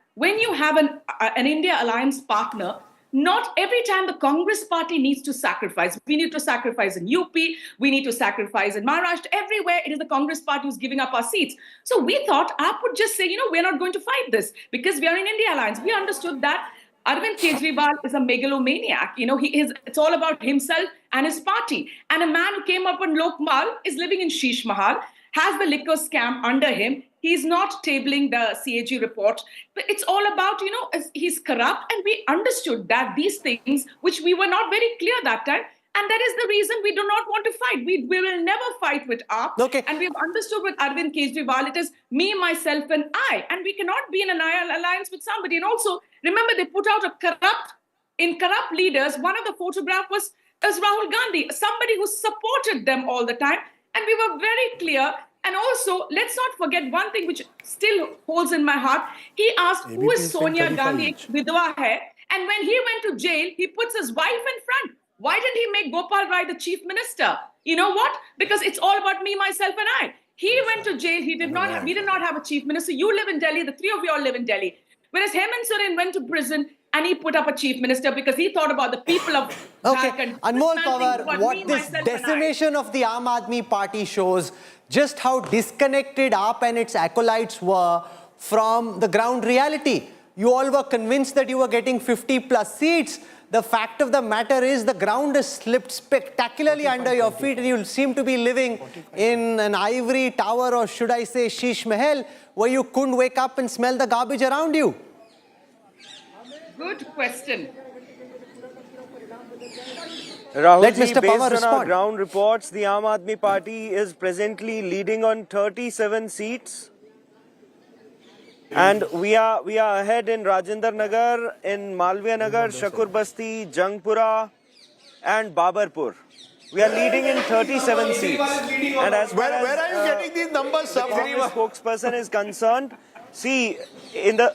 an India alliance partner, not every time the Congress party needs to sacrifice. We need to sacrifice in UP, we need to sacrifice in Maharashtra. Everywhere it is the Congress party who's giving up our seats. So we thought AAP would just say, we're not going to fight this because we are in India alliance. We understood that Arvind Kejriwal is a megalomaniac. It's all about himself and his party. And a man who came up on Lokmal is living in Sheesh Mahal, has the liquor scam under him. He's not tabling the CAG report. But it's all about, he's corrupt. And we understood that these things, which we were not very clear that time, and that is the reason we do not want to fight. We will never fight with AAP. Okay. And we've understood with Arvind Kejriwal, it is me, myself, and I. And we cannot be in an alliance with somebody. And also, remember, they put out corrupt leaders. One of the photographs was Rahul Gandhi, somebody who supported them all the time. And we were very clear. And also, let's not forget one thing which still holds in my heart. He asked, who is Sonia Gandhi? Vidwa hai. And when he went to jail, he puts his wife in front. Why didn't he make Gopal Rai the chief minister? You know what? Because it's all about me, myself, and I. He went to jail. We did not have a chief minister. You live in Delhi. The 3 of you all live in Delhi. Whereas Hemant Soren went to prison and he put up a chief minister because he thought about the people of Jharkhand. Anmol Pawar, what this decimation of the Aam Aadmi Party shows just how disconnected AAP and its acolytes were from the ground reality. You all were convinced that you were getting 50+ seats. The fact of the matter is the ground has slipped spectacularly under your feet and you seem to be living in an ivory tower, or should I say Sheesh Mahal, where you couldn't wake up and smell the garbage around you. Good question. Rahul Let ji, Mr. based Pawar on our respond. ground reports, the Aam Aadmi Party is presently leading on 37 seats. And we are ahead in Rajendra Nagar, in Malviya Nagar, Shakur Basti, Jangpura and Babarpur. We are leading in 37 seats. And as far as Where are you getting these numbers, sir? the Congress spokesperson is concerned, see, in the...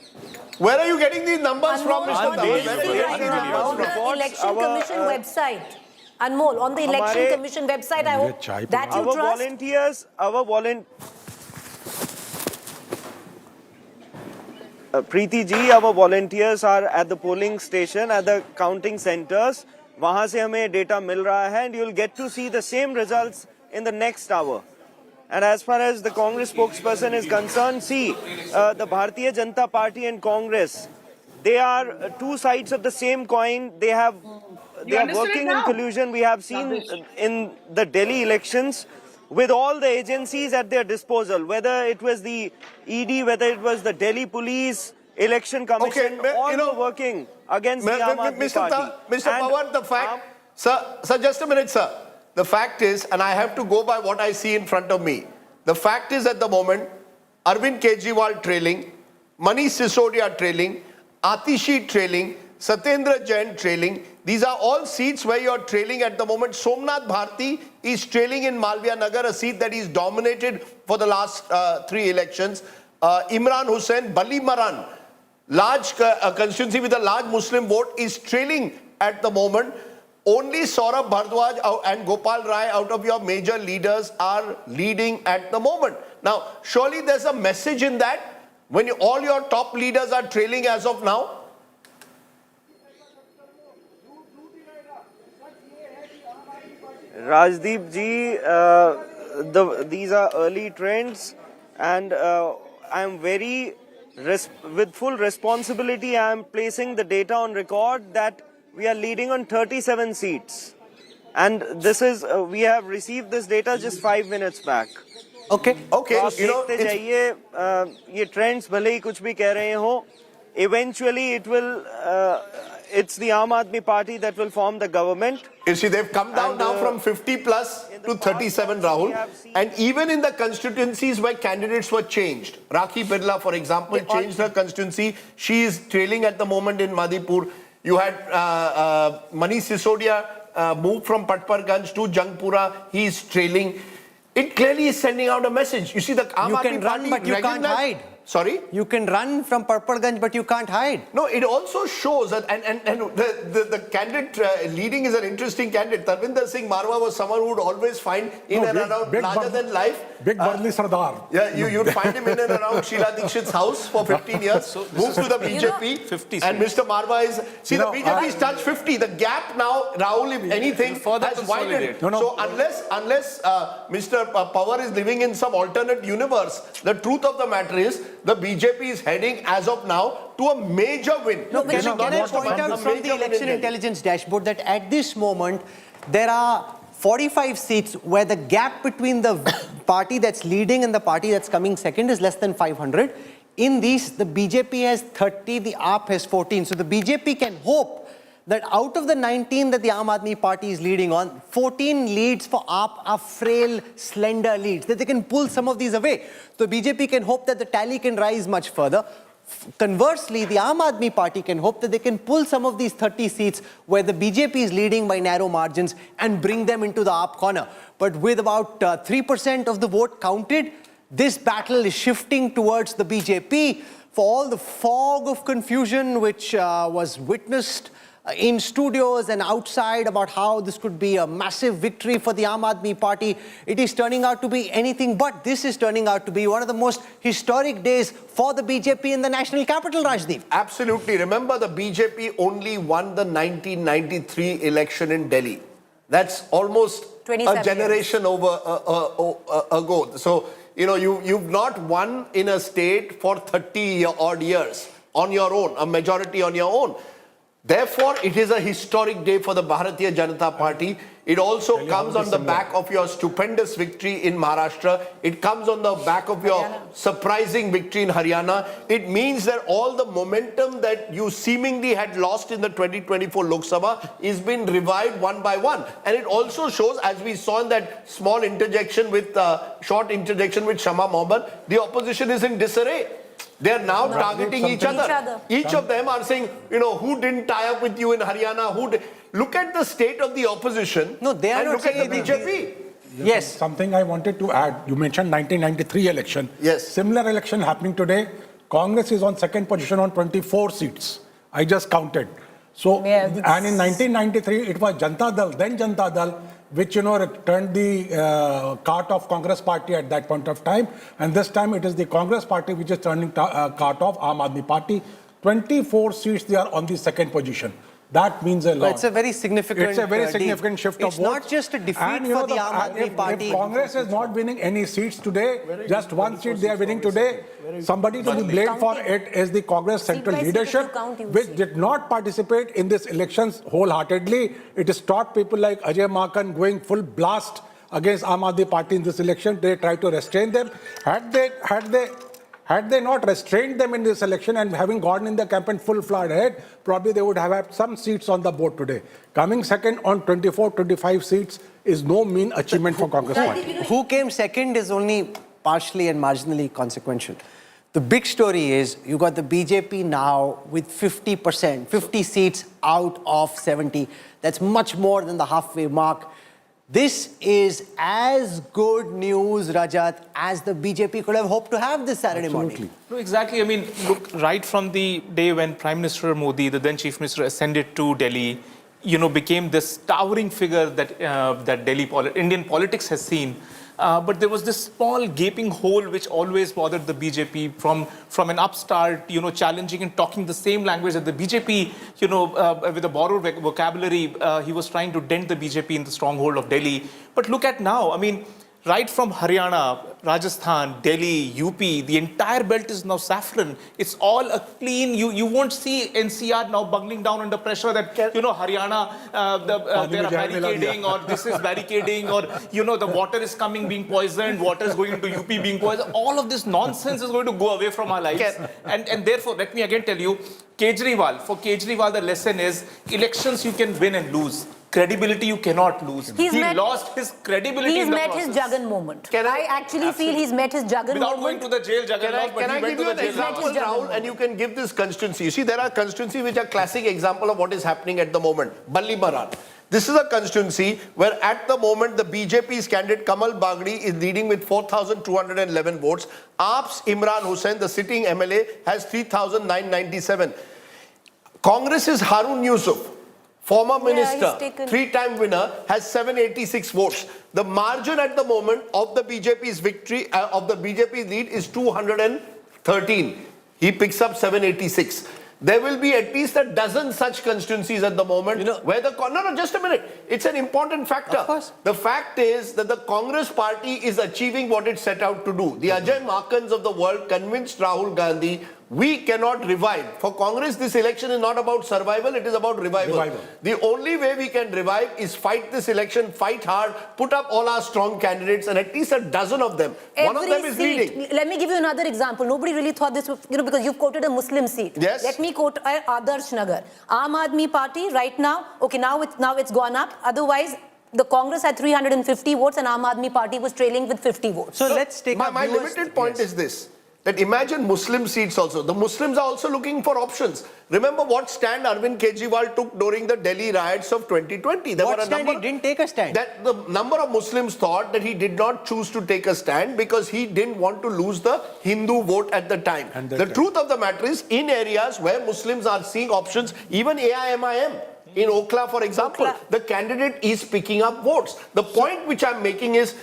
Where are you getting these numbers from, Mr. On Dawar? the Where are you getting these numbers from? Election Commission website. Anmol, on the Election Commission website, I hope that you trust. Preeti ji, our volunteers are at the polling station, at the counting centers. Wahan se hame data mil raha hai, and you'll get to see the same results in the next hour. And as far as the Congress spokesperson is concerned, see, the Bharatiya Janata Party and Congress, they are two sides of the same coin. They are working in collusion. We have seen in the Delhi elections with all the agencies at their disposal, whether it was the ED, whether it was the Delhi Police, Election Commission, all were working against the Aam Aadmi Party. Mr. Pawar, the fact, sir, just a minute, sir. The fact is, and I have to go by what I see in front of me, the fact is at the moment, Arvind Kejriwal trailing, Manish Sisodia trailing, Atishi trailing, Satyendra Jain trailing. These are all seats where you're trailing at the moment. Somnath Bharti is trailing in Malviya Nagar, a seat that he's dominated for the last 3 elections. Imran Hussain, Bali Maran, large constituency with a large Muslim vote, is trailing at the moment. Only Saurabh Bhardwaj and Gopal Rai out of your major leaders are leading at the moment. Now, surely there's a message in that when all your top leaders are trailing as of now. Rajdeep ji, these are early trends, and I am with full responsibility, I am placing the data on record that we are leading on 37 seats. And this is, we have received this data just 5 minutes back. Okay. You know, ये trends भले ही कुछ भी कह रहे हो, eventually it's the Aam Aadmi Party that will form the government. You see, they've come down now from 50 plus to 37, Rahul. And even in the constituencies where candidates were changed, Rakhi Birla, for example, changed her constituency. She is trailing at the moment in Madhipur. You had Manish Sisodia moved from Patparganj to Jangpura. He is trailing. It clearly is sending out a message. You see, the Aam Aadmi Party, but you can't hide. Sorry? You can run from Parparganj, but you can't hide. No, it also shows that, and the candidate leading is an interesting candidate. Tarvinder Singh Marwa was someone who would always find in and around larger than life. Big Burly Sardar. Yeah, you'd find him in and around Sheila Dikshit's house for 15 years, moved to the BJP, and Mr. Marwa is... See, the BJP's touched 50. The gap now, Rahul, if anything, has widened. So unless Mr. Pawar is living in some alternate universe, the truth of the matter is, the BJP is heading, as of now, to a major win. No, can I point out from the election intelligence dashboard that at this moment, there are 45 seats where the gap between the party that's leading and the party that's coming second is less than 500. In these, the BJP has 30, the AAP has 14. So the BJP can hope that out of the 19 that the Aam Aadmi Party is leading on, 14 leads for AAP are frail, slender leads, that they can pull some of these away. So BJP can hope that the tally can rise much further. Conversely, the Aam Aadmi Party can hope that they can pull some of these 30 seats where the BJP is leading by narrow margins and bring them into the AAP corner. But with about 3% of the vote counted, this battle is shifting towards the BJP. For all the fog of confusion which was witnessed in studios and outside about how this could be a massive victory for the Aam Aadmi Party, it is turning out to be anything but. This is turning out to be one of the most historic days for the BJP in the national capital, Rajdeep. Absolutely. Remember, the BJP only won the 1993 election in Delhi. That's almost a generation ago. So, you know, you've not won in a state for 30 odd years on your own, a majority on your own. Therefore, it is a historic day for the Bharatiya Janata Party. It also comes on the back of your stupendous victory in Maharashtra. It comes on the back of your surprising victory in Haryana. It means that all the momentum that you seemingly had lost in the 2024 Lok Sabha is being revived one by one. And it also shows, as we saw in that small interjection with, short interjection with Shama Mohammed, the opposition is in disarray. They are now targeting each other. Each of them are saying, you know, who didn't tie up with you in Haryana? Look at the state of the opposition. No, they are and not look at the BJP. Yes. Something I wanted to add. You mentioned 1993 election. Yes. Similar election happening today. Congress is on second position on 24 seats. I just counted. So, and in 1993, it was Janata Dal, then Janata Dal, which, you know, turned the cart of Congress party at that point of time. And this time it is the Congress party which is turning cart of Aam Aadmi Party. 24 seats, they are on the second position. That means a lot. It's a very significant It's a very significant shift of votes. It's not just a defeat for the Aam Aadmi Party. If Congress is not winning any seats today, just one seat they are winning today, somebody to be blamed for it is the Congress central leadership, which did not participate in these elections wholeheartedly. It has stopped people like Ajay Makan going full blast against Aam Aadmi Party in this election. They tried to restrain them. Had they not restrained them in this election and having gone in the campaign full flood ahead, probably they would have had some seats on the board today. Coming second on 24, 25 seats is no mean achievement for Congress Party. Who came second is only partially and marginally consequential. The big story is you got the BJP now with 50%, 50 seats out of 70. That's much more than the halfway mark. This is as good news, Rajat, as the BJP could have hoped to have this Saturday morning. No, exactly. I mean, look, right from the day when Prime Minister Modi, the then Chief Minister, ascended to Delhi, you know, became this towering figure that Indian politics has seen. But there was this small gaping hole which always bothered the BJP from an upstart, you know, challenging and talking the same language that the BJP, you know, with a borrowed vocabulary, he was trying to dent the BJP in the stronghold of Delhi. But look at now, I mean, right from Haryana, Rajasthan, Delhi, UP, the entire belt is now saffron. It's all a clean, you won't see NCR now bungling down under pressure that, you know, Haryana, they are barricading or this is barricading or, you know, the water is coming being poisoned, water is going into UP being poisoned. All of this nonsense is going to go away from our lives. And therefore, let me again tell you, for Kejriwal, the lesson is elections you can win and lose. Credibility you cannot lose. He lost his credibility in the process. He's met his Jagan moment. I actually feel he's met his Jagan Without moment. going to the jail, Jagan Can I give you an example, Rahul, and you can give this constituency. You see, there are constituencies which are classic example of what is happening at the moment. Balli Maran. This is a constituency where at the moment the BJP's candidate Kamal Bagri is leading with 4,211 votes. AAP's Imran Hussain, the sitting MLA, has 3,997. Congress's Harun Yusuf, former minister, three-time winner, has 786 votes. The margin at the moment of the BJP's victory, of the BJP lead is 213. He picks up 786. There will be at least a dozen such constituencies at the moment, you know, where no, just a minute. It's an important factor. Of course. The fact is that the Congress party is achieving what it set out to do. The Ajay Makans of the world convinced Rahul Gandhi, we cannot revive. For Congress, this election is not about survival, it is about revival. The only way we can revive is fight this election, fight hard, put up all our strong candidates, and at least a dozen of them. One of them is leading. Let me give you another example. Nobody really thought this, you know, because you've quoted a Muslim seat. Yes. Let me quote Adarsh Nagar. Aam Aadmi Party right now, okay, now it's gone up. Otherwise, the Congress had 350 votes and Aam Aadmi Party was trailing with 50 votes. So let's take my limited point is this. That imagine Muslim seats also. The Muslims are also looking for options. Remember what stand Arvind Kejriwal took during the Delhi riots of 2020. What stand? He didn't take a stand. That the number of Muslims thought that he did not choose to take a stand because he didn't want to lose the Hindu vote at the time. The truth of the matter is, in areas where Muslims are seeing options, even AIMIM, in Okla, for example, the candidate is picking up votes. The point which I'm making is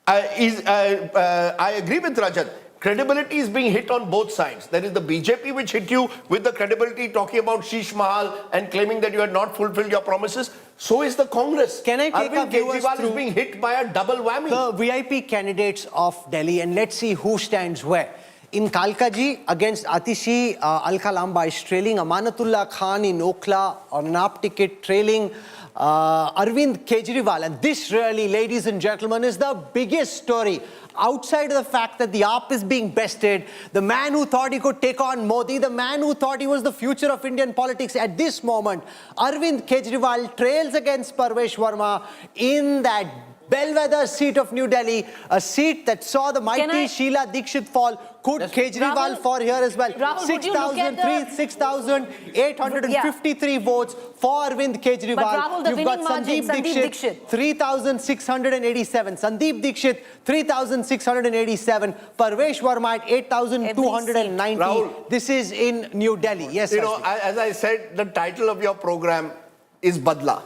I agree with Rajat. Credibility is being hit on both sides. There is the BJP which hit you with the credibility talking about Sheesh Mahal and claiming that you had not fulfilled your promises. So is the Congress. Can I take Arvind Kejriwal is being hit by a double whammy. The VIP candidates of Delhi, and let's see who stands where. In Kalkaji against Atishi, Alka Lamba is trailing Amanatullah Khan in Okhla on an AAP ticket, trailing Arvind Kejriwal. And this really, ladies and gentlemen, is the biggest story. Outside of the fact that the AAP is being bested, the man who thought he could take on Modi, the man who thought he was the future of Indian politics at this moment, Arvind Kejriwal trails against Parvesh Verma in that bellwether seat of New Delhi, a seat that saw the mighty Sheila Dikshit fall. Could Kejriwal fall here as well? 6,853 votes for Arvind Kejriwal. But Rahul, the You've got winning margin, Sandeep Dikshit, 3,687. Sandeep Dikshit, 3,687. Parvesh Verma at 8,290. Rahul, this is in New Delhi. Yes, you know, as I said, the title of your program is Badla.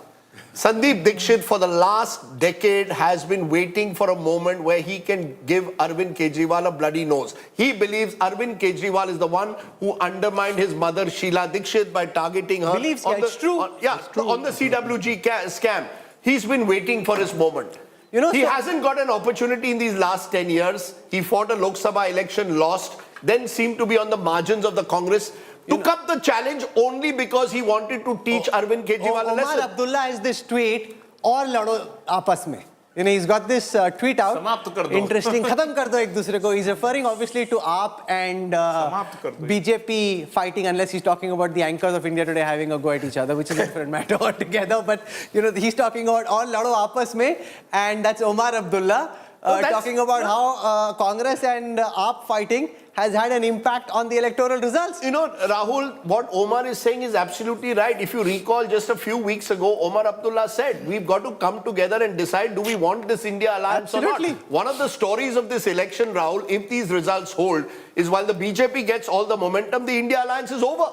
Sandeep Dikshit for the last decade has been waiting for a moment where he can give Arvind Kejriwal a bloody nose. He believes Arvind Kejriwal is the one who undermined his mother Sheila Dikshit by targeting her. Believes, on it's true. On the CWG scam. He's been waiting for his moment. You know, he hasn't got an opportunity in these last 10 years. He fought a Lok Sabha election, lost, then seemed to be on the margins of the Congress. Took up the challenge only because he wanted to teach Arvind Kejriwal a lesson. Omar Abdullah has this tweet, aur lado aapas mein. You know, he's got this tweet out. Interesting. Khatam kar do ek dusre ko. He's referring obviously to AAP and BJP fighting, unless he's talking about the anchors of India Today having a go at each other, which is a different matter altogether. But, you know, he's talking about aur lado aapas mein, and that's Omar Abdullah talking about how Congress and AAP fighting has had an impact on the electoral results. You know, Rahul, what Omar is saying is absolutely right. If you recall, just a few weeks ago, Omar Abdullah said, we've got to come together and decide, do we want this India alliance or not? One of the stories of this election, Rahul, if these results hold, is while the BJP gets all the momentum, the India alliance is over.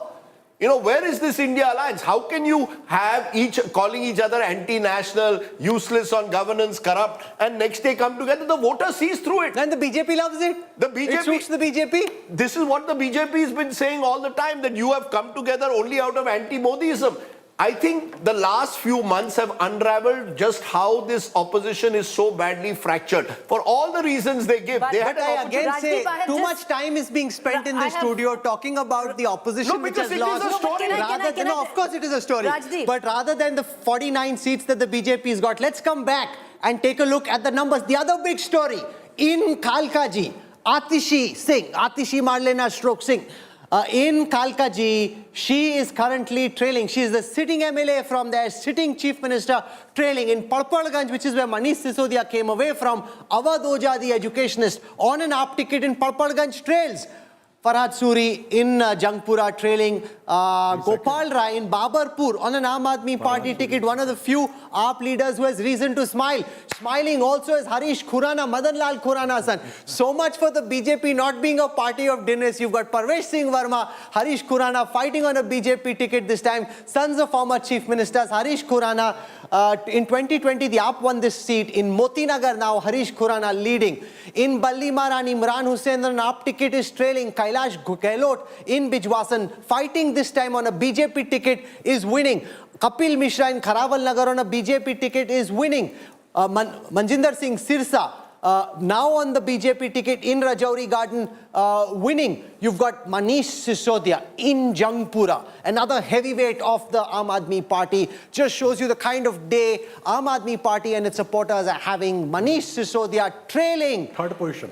You know, where is this India alliance? How can you have calling each other anti-national, useless on governance, corrupt, and next day come together? The voter sees through it. And the BJP loves it. It suits the BJP. This is what the BJP has been saying all the time, that you have come together only out of anti-Modiism. I think the last few months have unraveled just how this opposition is so badly fractured. For all the reasons they give. But I again say, too much time is being spent in the studio talking about the opposition which has lost. It is a story. No, of course it is a story. But rather than the 49 seats that the BJP has got, let's come back and take a look at the numbers. The other big story, in Kalkaji, Atishi Marlena Stroke Singh. In Kalkaji, she is currently trailing. She is the sitting MLA from there, sitting Chief Minister, trailing. In Parpalganj, which is where Manish Sisodia came away from, Awadh Oja, the educationist, on an AAP ticket in Parpalganj, trails. Farhad Suri in Jangpura trailing, Gopal Rai in Babarpur on an Aam Aadmi Party ticket, one of the few AAP leaders who has reason to smile. Smiling also is Harish Khurana, Madan Lal Khurana's son. So much for the BJP not being a party of dinners. You've got Parvesh Singh Verma, Harish Khurana fighting on a BJP ticket this time. Sons of former chief ministers, Harish Khurana. In 2020, the AAP won this seat. In Motinagar now, Harish Khurana leading. In Ballimaran, Imran Hussain on an AAP ticket is trailing. Kailash Gehlot in Bijwasan, fighting this time on a BJP ticket, is winning. Kapil Mishra in Kharawal Nagar on a BJP ticket is winning. Manjinder Singh Sirsa now on the BJP ticket in Rajouri Garden winning. You've got Manish Sisodia in Jangpura, another heavyweight of the Aam Aadmi Party. Just shows you the kind of day Aam Aadmi Party and its supporters are having. Manish Sisodia trailing third position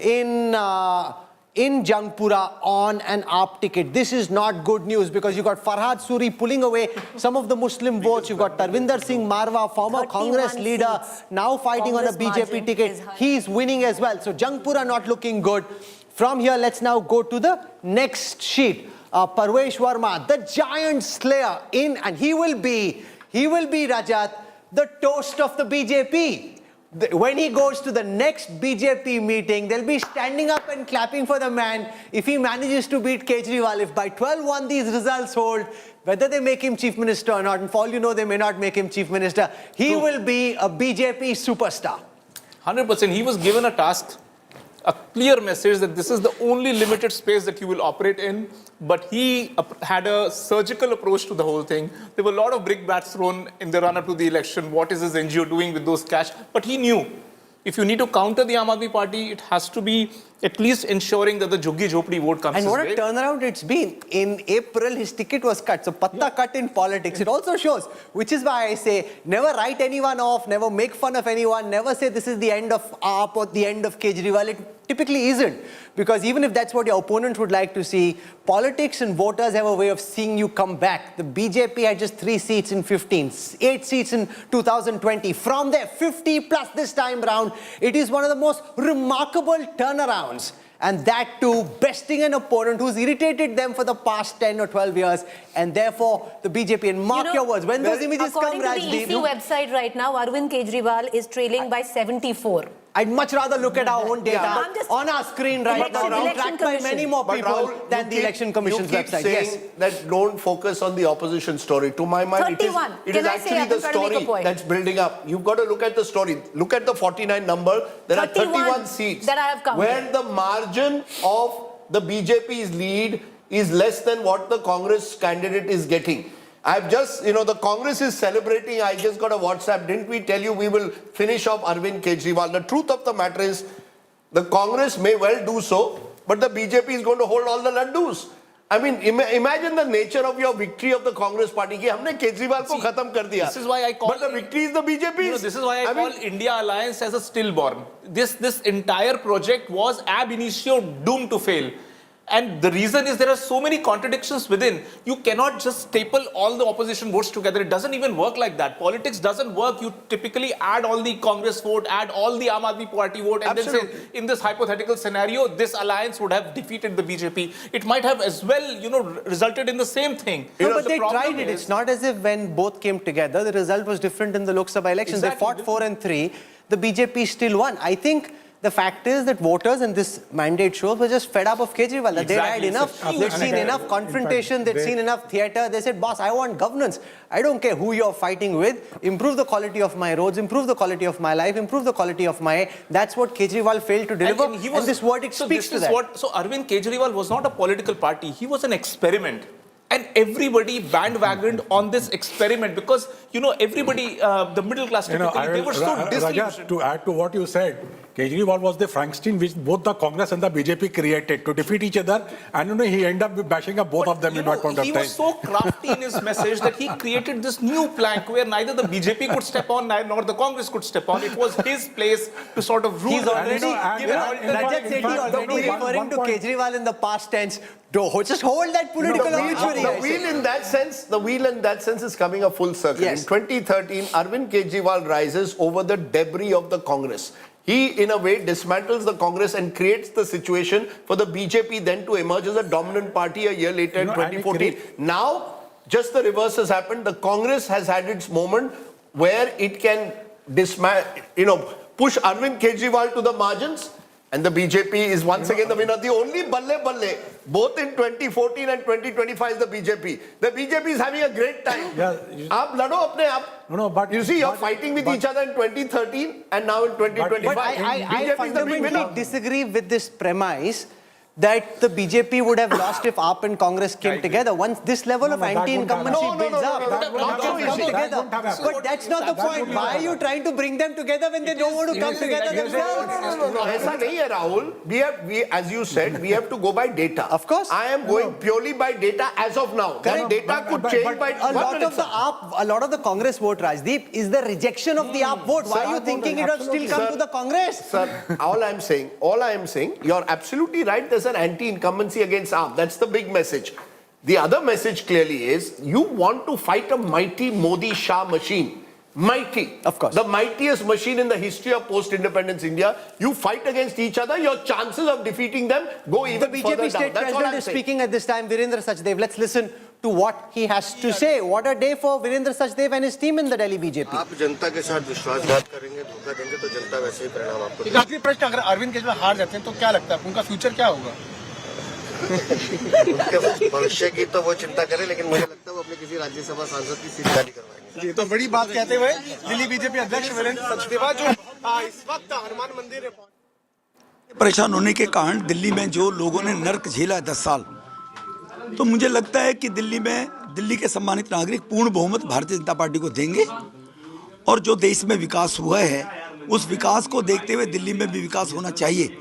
in Jangpura on an AAP ticket. This is not good news because you've got Farhad Suri pulling away some of the Muslim votes. You've got Tarvinder Singh Marwa, former Congress leader, now fighting on a BJP ticket. He's winning as well. So Jangpura not looking good. From here, let's now go to the next sheet. Parvesh Verma, the giant slayer and he will be Rajat, the toast of the BJP. When he goes to the next BJP meeting, they'll be standing up and clapping for the man if he manages to beat Kejriwal. If by 12-1 these results hold, whether they make him chief minister or not, and for all you know, they may not make him chief minister, he will be a BJP superstar. 100%. He was given a task, a clear message that this is the only limited space that you will operate in. But he had a surgical approach to the whole thing. There were a lot of brickbats thrown in the run-up to the election. What is his NGO doing with those cash? But he knew, if you need to counter the Aam Aadmi Party, it has to be at least ensuring that the Juggi Jhopdi vote comes And his what way. a turnaround it's been. In April, his ticket was cut. So, patta cut in politics. It also shows, which is why I say, never write anyone off, never make fun of anyone, never say this is the end of AAP or the end of Kejriwal. It typically isn't. Because even if that's what your opponent would like to see, politics and voters have a way of seeing you come back. The BJP had just 3 seats in 15, 8 seats in 2020. From there, 50 plus this time round. It is one of the most remarkable turnarounds. And that too, besting an opponent who's irritated them for the past 10 or 12 years. And therefore, the BJP, and mark your words, when those images come, according to the EC website right now, Arvind Kejriwal is trailing by 74. I'd much rather look at our own data on our screen right now, tracked by many more people Rahul, than the Election Commission's website. Saying that don't focus on the opposition story. To my mind, it is actually the story that's building up. You've got to look at the story. Look at the 49 number. There are 31 seats that I have counted, where the margin of the BJP's lead is less than what the Congress candidate is getting. I've just, the Congress is celebrating. I just got a WhatsApp. Didn't we tell you we will finish off Arvind Kejriwal? The truth of the matter is, the Congress may well do so, but the BJP is going to hold all the laddus. I mean, imagine the nature of your victory of the Congress party. Ki humne Kejriwal ko khatam kar diya. This is why I call. But the victory is the BJP's. This is why I call India Alliance as a stillborn. This entire project was ab initio doomed to fail. And the reason is there are so many contradictions within. You cannot just staple all the opposition votes together. It doesn't even work like that. Politics doesn't work. You typically add all the Congress vote, add all the Aam Aadmi Party vote, and then say, in this hypothetical scenario, this alliance would have defeated the BJP. It might have as well, resulted in the same thing. No, but they tried it. It's not as if when both came together, the result was different in the Lok Sabha elections. They fought 4 and 3. The BJP still won. I think the fact is that voters, and this mandate shows, were just fed up of Kejriwal. That they'd had enough. They'd seen enough confrontation. They'd seen enough theatre. They said, boss, I want governance. I don't care who you're fighting with. Improve the quality of my roads. Improve the quality of my life. Improve the quality of my air. That's what Kejriwal failed to deliver. And this verdict speaks to that. So Arvind Kejriwal was not a political party. He was an experiment. And everybody bandwagoned on this experiment because, everybody, the middle class, typically, they were so disillusioned. To add to what you said, Kejriwal was the Frankenstein which both the Congress and the BJP created to defeat each other, and he ended up bashing up both of them in one point of time. He was so crafty in his message that he created this new plank where neither the BJP could step on nor the Congress could step on. It was his place to sort of rule. He's already, Rajat Sethi already referring to Kejriwal in the past tense. Just hold that political obituary. The wheel in that sense is coming a full circle. Yes. In 2013, Arvind Kejriwal rises over the debris of the Congress. He, in a way, dismantles the Congress and creates the situation for the BJP then to emerge as a dominant party a year later in 2014. Now, just the reverse has happened. The Congress has had its moment where it can push Arvind Kejriwal to the margins. And the BJP is once again the winner. The only balle, both in 2014 and 2025 is the BJP. The BJP is having a great time. Aap lado apne aap. But you see, you're fighting with each other in 2013 and now in 2025. But I fundamentally disagree with this premise that the BJP would have lost if AAP and Congress came together. Once this level of anti-incumbency builds up, but that's not the point. Why are you trying to bring them together when they don't want to come together themselves? Aisa nahi hai, Rahul. We, as you said, we have to go by data. Of course. I am going purely by data as of now. That data could change by a lot of the Congress vote, Rajdeep, is the rejection of the AAP vote. Why are you thinking it will still come to the Congress? Sir, all I am saying, you're absolutely right. There's an anti-incumbency against AAP. That's the big message. The other message clearly is you want to fight a mighty Modi-Shah machine. Mighty. Of course. The mightiest machine in the history of post-independence India. You fight against each other, your chances of defeating them go even further down. The BJP state president is speaking at this time, Virendra Sachdev. Let's listen to what he has to say. What a day for Virendra Sachdev and his team in the Delhi BJP. आप जनता के साथ विश्वासघात करेंगे, धोखा देंगे तो जनता वैसे ही परिणाम आपको देगी। आखिरी प्रश्न, अगर अरविंद केजरीवाल हार जाते हैं तो क्या लगता है उनका फ्यूचर क्या होगा? उनके भविष्य की तो वो चिंता करे, लेकिन मुझे लगता है वो अपने किसी राज्यसभा सांसद की सीट खाली करवाएंगे। जी, तो बड़ी बात कहते हुए दिल्ली बीजेपी अध्यक्ष वीरेंद्र सचदेवा जो इस वक्त हनुमान मंदिर परेशान होने के कारण दिल्ली में जो लोगों ने नर्क झेला है 10 साल, तो मुझे लगता है कि दिल्ली के सम्मानित नागरिक पूर्ण बहुमत भारतीय जनता पार्टी को देंगे और जो देश में विकास हुआ है उस विकास को देखते हुए दिल्ली में भी विकास होना चाहिए,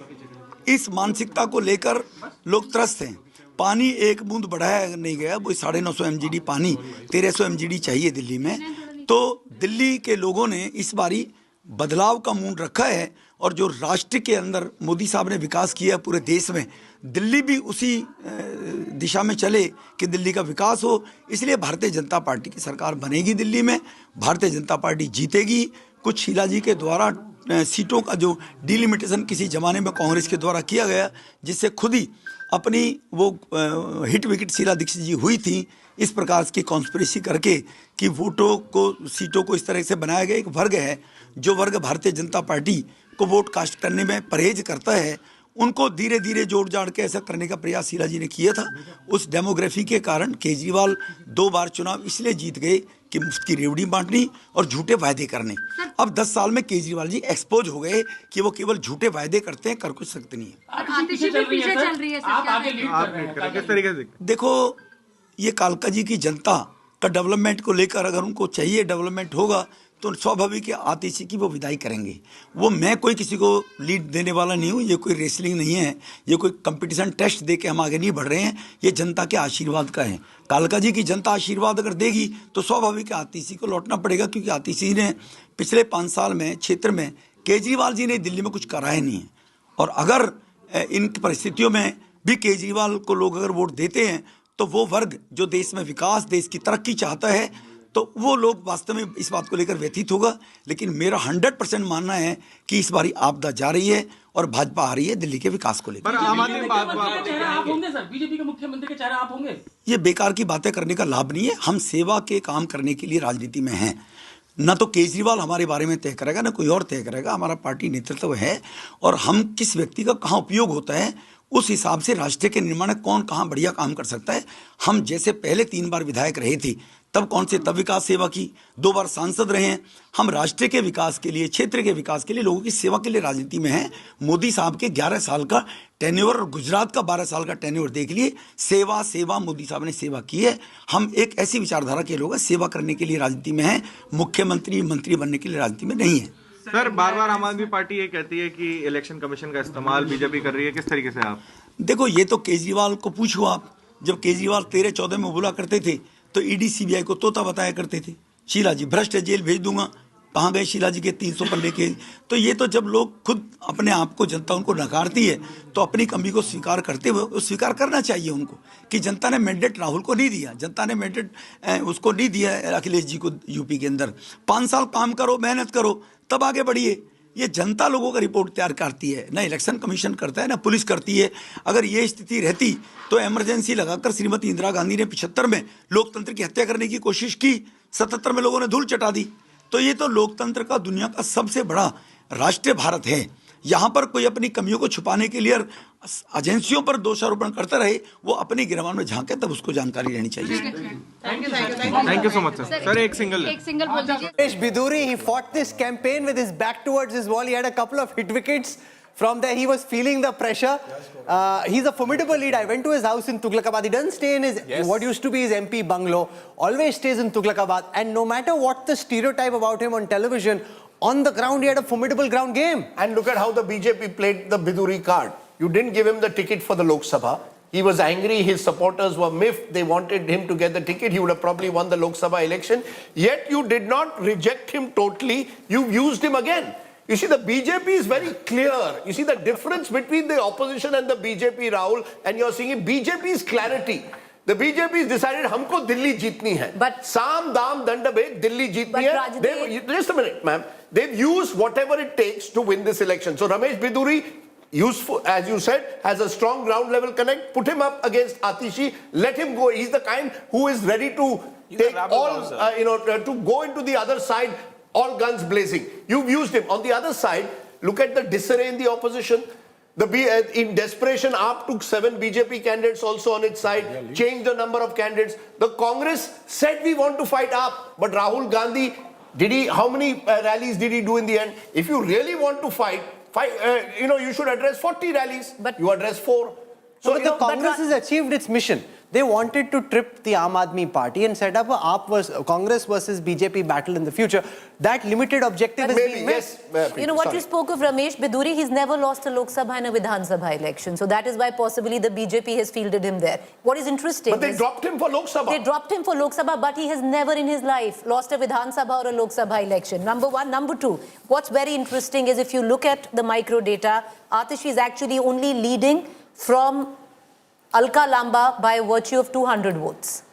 इस मानसिकता को लेकर लोग त्रस्त हैं। पानी एक बूंद बढ़ाया नहीं गया, वो 950 MGD पानी 1300 MGD चाहिए दिल्ली में। तो दिल्ली के लोगों ने इस बारी बदलाव का मूड रखा है, और जो राष्ट्र के अंदर मोदी साहब ने विकास किया पूरे देश में, दिल्ली भी उसी दिशा में चले कि दिल्ली का विकास हो। इसलिए भारतीय जनता पार्टी की सरकार बनेगी दिल्ली में, भारतीय जनता पार्टी जीतेगी। कुछ शीला जी के द्वारा सीटों का जो डिलिमिटेशन किसी जमाने में कांग्रेस के द्वारा किया गया, जिससे खुद ही अपनी वो हिट विकेट शीला दीक्षित जी हुई थी, इस प्रकार की कॉन्स्पिरेसी करके कि वोटों को, सीटों को इस तरह से बनाया गया। एक वर्ग है जो वर्ग भारतीय जनता पार्टी को वोट कास्ट करने में परहेज करता है, उनको धीरे धीरे जोड़ जाड़ के ऐसा करने का प्रयास शीला जी ने किया था। उस डेमोग्राफी के कारण केजरीवाल 2 बार चुनाव इसलिए जीत गए कि मुफ्त की रेवड़ी बांटनी और झूठे वायदे करने। अब 10 साल में केजरीवाल जी एक्सपोज हो गए कि वो केवल झूठे वायदे करते हैं, कर कुछ सकते नहीं है। देखो, ये कालका जी की जनता का डेवलपमेंट को लेकर अगर उनको चाहिए डेवलपमेंट होगा तो स्वाभाविक है आतिशी की वो विदाई करेंगे। वो, मैं कोई किसी को लीड देने वाला नहीं हूँ, ये कोई रेसलिंग नहीं है, ये कोई कंपटीशन टेस्ट दे के हम आगे नहीं बढ़ रहे हैं, ये जनता के आशीर्वाद का है। कालका जी की जनता आशीर्वाद अगर देगी तो स्वाभाविक है आतिशी को लौटना पड़ेगा, क्योंकि आतिशी ने पिछले 5 साल में क्षेत्र में केजरीवाल जी ने दिल्ली में कुछ कराया नहीं है। और अगर इन परिस्थितियों में भी केजरीवाल को लोग अगर वोट देते हैं तो वो वर्ग जो देश में विकास, देश की तरक्की चाहता है, तो वो लोग वास्तव में इस बात को लेकर व्यथित होगा। लेकिन मेरा 100% मानना है कि इस बारी आपदा जा रही है और भाजपा आ रही है दिल्ली के विकास को लेकर। बीजेपी के मुख्यमंत्री के चेहरा आप होंगे? ये बेकार की बातें करने का लाभ नहीं है। हम सेवा के काम करने के लिए राजनीति में हैं। न तो केजरीवाल हमारे बारे में तय करेगा, न कोई और तय करेगा। हमारा पार्टी नेतृत्व है, और हम किस व्यक्ति का कहाँ उपयोग होता है उस हिसाब से राष्ट्र के निर्माण में कौन कहाँ बढ़िया काम कर सकता है। हम जैसे पहले 3 बार विधायक रहे थे, तब कौन से तब विकास सेवा की, 2 बार सांसद रहे हैं। हम राष्ट्र के विकास के लिए, क्षेत्र के विकास के लिए, लोगों की सेवा के लिए राजनीति में हैं। मोदी साहब के 11 साल का टेन्योर और गुजरात का 12 साल का टेन्योर देख लिए। सेवा सेवा मोदी साहब ने सेवा की है। हम एक ऐसी विचारधारा के लोग हैं, सेवा करने के लिए राजनीति में हैं, मुख्यमंत्री मंत्री बनने के लिए राजनीति में नहीं है। सर, बार बार आम आदमी पार्टी ये कहती है कि इलेक्शन कमीशन का इस्तेमाल बीजेपी कर रही है, किस तरीके से आप? देखो, ये तो केजरीवाल को पूछो आप। जब केजरीवाल 13-14 में बोला करते थे तो ईडी सीबीआई को तोता बताया करते थे। शीला जी भ्रष्ट है, जेल भेज दूंगा। कहाँ गए शीला जी के 300 पन्ने के? तो ये तो जब लोग खुद अपने आप को, जनता उनको नकारती है, तो अपनी कमी को स्वीकार करते हुए स्वीकार करना चाहिए उनको कि जनता ने मैंडेट राहुल को नहीं दिया, जनता ने मैंडेट उसको नहीं दिया अखिलेश जी को यूपी के अंदर। 5 साल काम करो, मेहनत करो, तब आगे बढ़िए। ये जनता लोगों का रिपोर्ट तैयार करती है, ना इलेक्शन कमीशन करता है, ना पुलिस करती है। अगर ये स्थिति रहती तो इमरजेंसी लगाकर श्रीमती इंदिरा गांधी ने 75 में लोकतंत्र की हत्या करने की कोशिश की, 77 में लोगों ने धूल चटा दी। तो ये तो लोकतंत्र का दुनिया का सबसे बड़ा राष्ट्र भारत है। यहाँ पर कोई अपनी कमियों को छुपाने के लिए एजेंसियों पर दोषारोपण करता रहे, वो अपनी गिरवान में झांके, तब उसको जानकारी रहनी चाहिए। Thank you so much sir. Sir, एक single Ramesh Bidhuri, he fought this campaign with his back towards his wall. He had a couple of hit wickets. From there, he was feeling the pressure. He's a formidable lead. I went to his house in Tughlakabad. He doesn't stay in his what used to be his MP bungalow. Always stays in Tughlakabad. And no matter what the stereotype about him on television, on the ground, he had a formidable ground game. And look at how the BJP played the Bidhuri card. You didn't give him the ticket for the Lok Sabha. He was angry. His supporters were miffed. They wanted him to get the ticket. He would have probably won the Lok Sabha election. Yet you did not reject him totally. You used him again. You see, the BJP is very clear. You see the difference between the opposition and the BJP, Rahul, and you're seeing BJP's clarity. The BJP has decided हमको दिल्ली जीतनी है. But साम दाम दंड भेद दिल्ली जीतनी है. Just a minute, ma'am. They've used whatever it takes to win this election. So Ramesh Bidhuri, useful, as you said, has a strong ground level connect. Put him up against Atishi. Let him go. He's the kind who is ready to take all, to go into the other side, all guns blazing. You've used him. On the other side, look at the disarray in the opposition. In desperation, AAP took 7 BJP candidates also on its side, changed the number of candidates. The Congress said we want to fight AAP, but Rahul Gandhi, how many rallies did he do in the end? If you really want to fight, you should address 40 rallies, but you address 4. So the Congress has achieved its mission. They wanted to trip the Aam Aadmi Party and set up a Congress versus BJP battle in the future. That limited objective is being met. You know what you spoke of Ramesh Bidhuri, he's never lost a Lok Sabha and a Vidhan Sabha election. So that is why possibly the BJP has fielded him there. What is interesting But they dropped him for Lok Sabha. They dropped him for Lok Sabha, but he has never in his life lost a Vidhan Sabha or a Lok Sabha election. Number one. Number two, what's very interesting is if you look at the micro data, Atish is actually only leading from Alka Lamba by virtue of 200 votes.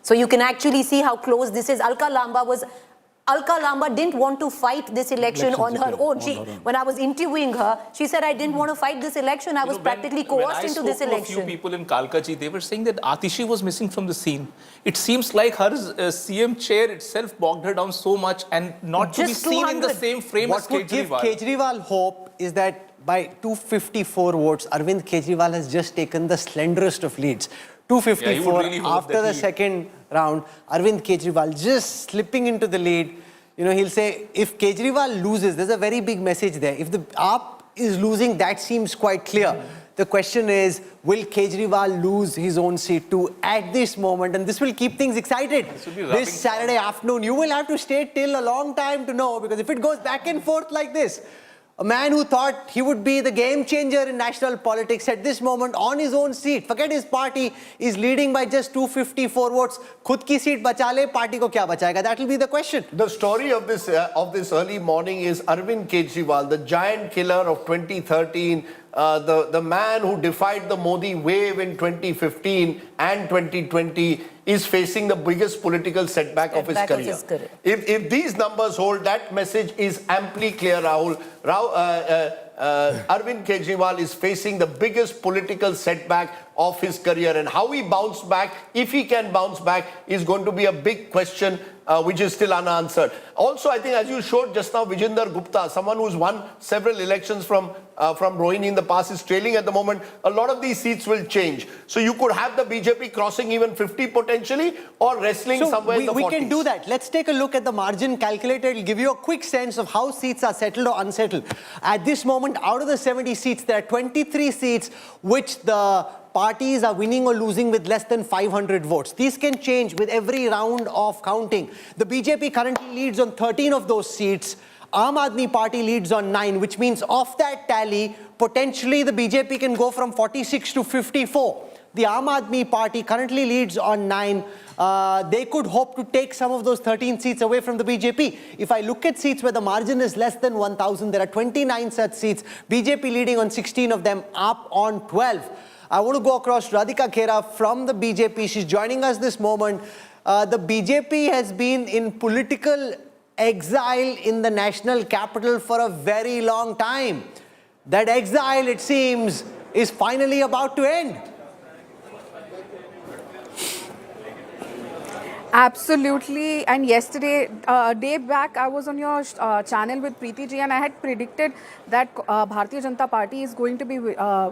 So you can actually see how close this is. Alka Lamba didn't want to fight this election on her own. When I was interviewing her, she said, I didn't want to fight this election. I was practically coerced into this election. When I spoke to a few people in Kalkaji, they were saying that Atishi was missing from the scene. It seems like her CM chair itself bogged her down so much and not to be seen in the same frame as Kejriwal. What would give Kejriwal hope is that by 254 votes, Arvind Kejriwal has just taken the slenderest of leads. 254 after the second round, Arvind Kejriwal just slipping into the lead. You know, he'll say, if Kejriwal loses, there's a very big message there. If the AAP is losing, that seems quite clear. The question is, will Kejriwal lose his own seat too at this moment? And this will keep things excited. This Saturday afternoon, you will have to stay till a long time to know, because if it goes back and forth like this, a man who thought he would be the game changer in national politics at this moment on his own seat, forget his party, is leading by just 254 votes. Khud ki seat bacha le, party ko kya bachayega? That will be the question. The story of this early morning is Arvind Kejriwal, the giant killer of 2013, the man who defied the Modi wave in 2015 and 2020, is facing the biggest political setback of his career. If these numbers hold, that message is amply clear, Rahul. Arvind Kejriwal is facing the biggest political setback of his career, and how he bounced back, if he can bounce back, is going to be a big question which is still unanswered. Also, I think as you showed just now, Vijinder Gupta, someone who's won several elections from Rohini in the past, is trailing at the moment. A lot of these seats will change. So you could have the BJP crossing even 50 potentially, or wrestling somewhere in the 40s. We can do that. Let's take a look at the margin calculator. It'll give you a quick sense of how seats are settled or unsettled. At this moment, out of the 70 seats, there are 23 seats which the parties are winning or losing with less than 500 votes. These can change with every round of counting. The BJP currently leads on 13 of those seats. Aam Aadmi Party leads on 9, which means of that tally, potentially the BJP can go from 46 to 54. The Aam Aadmi Party currently leads on 9. They could hope to take some of those 13 seats away from the BJP. If I look at seats where the margin is less than 1,000, there are 29 such seats. BJP leading on 16 of them, up on 12. I want to go across Radhika Khera from the BJP. She's joining us this moment. The BJP has been in political exile in the national capital for a very long time. That exile, it seems, is finally about to end. Absolutely. And yesterday, a day back, I was on your channel with Preeti ji, and I had predicted that Bharatiya Janata Party is going to be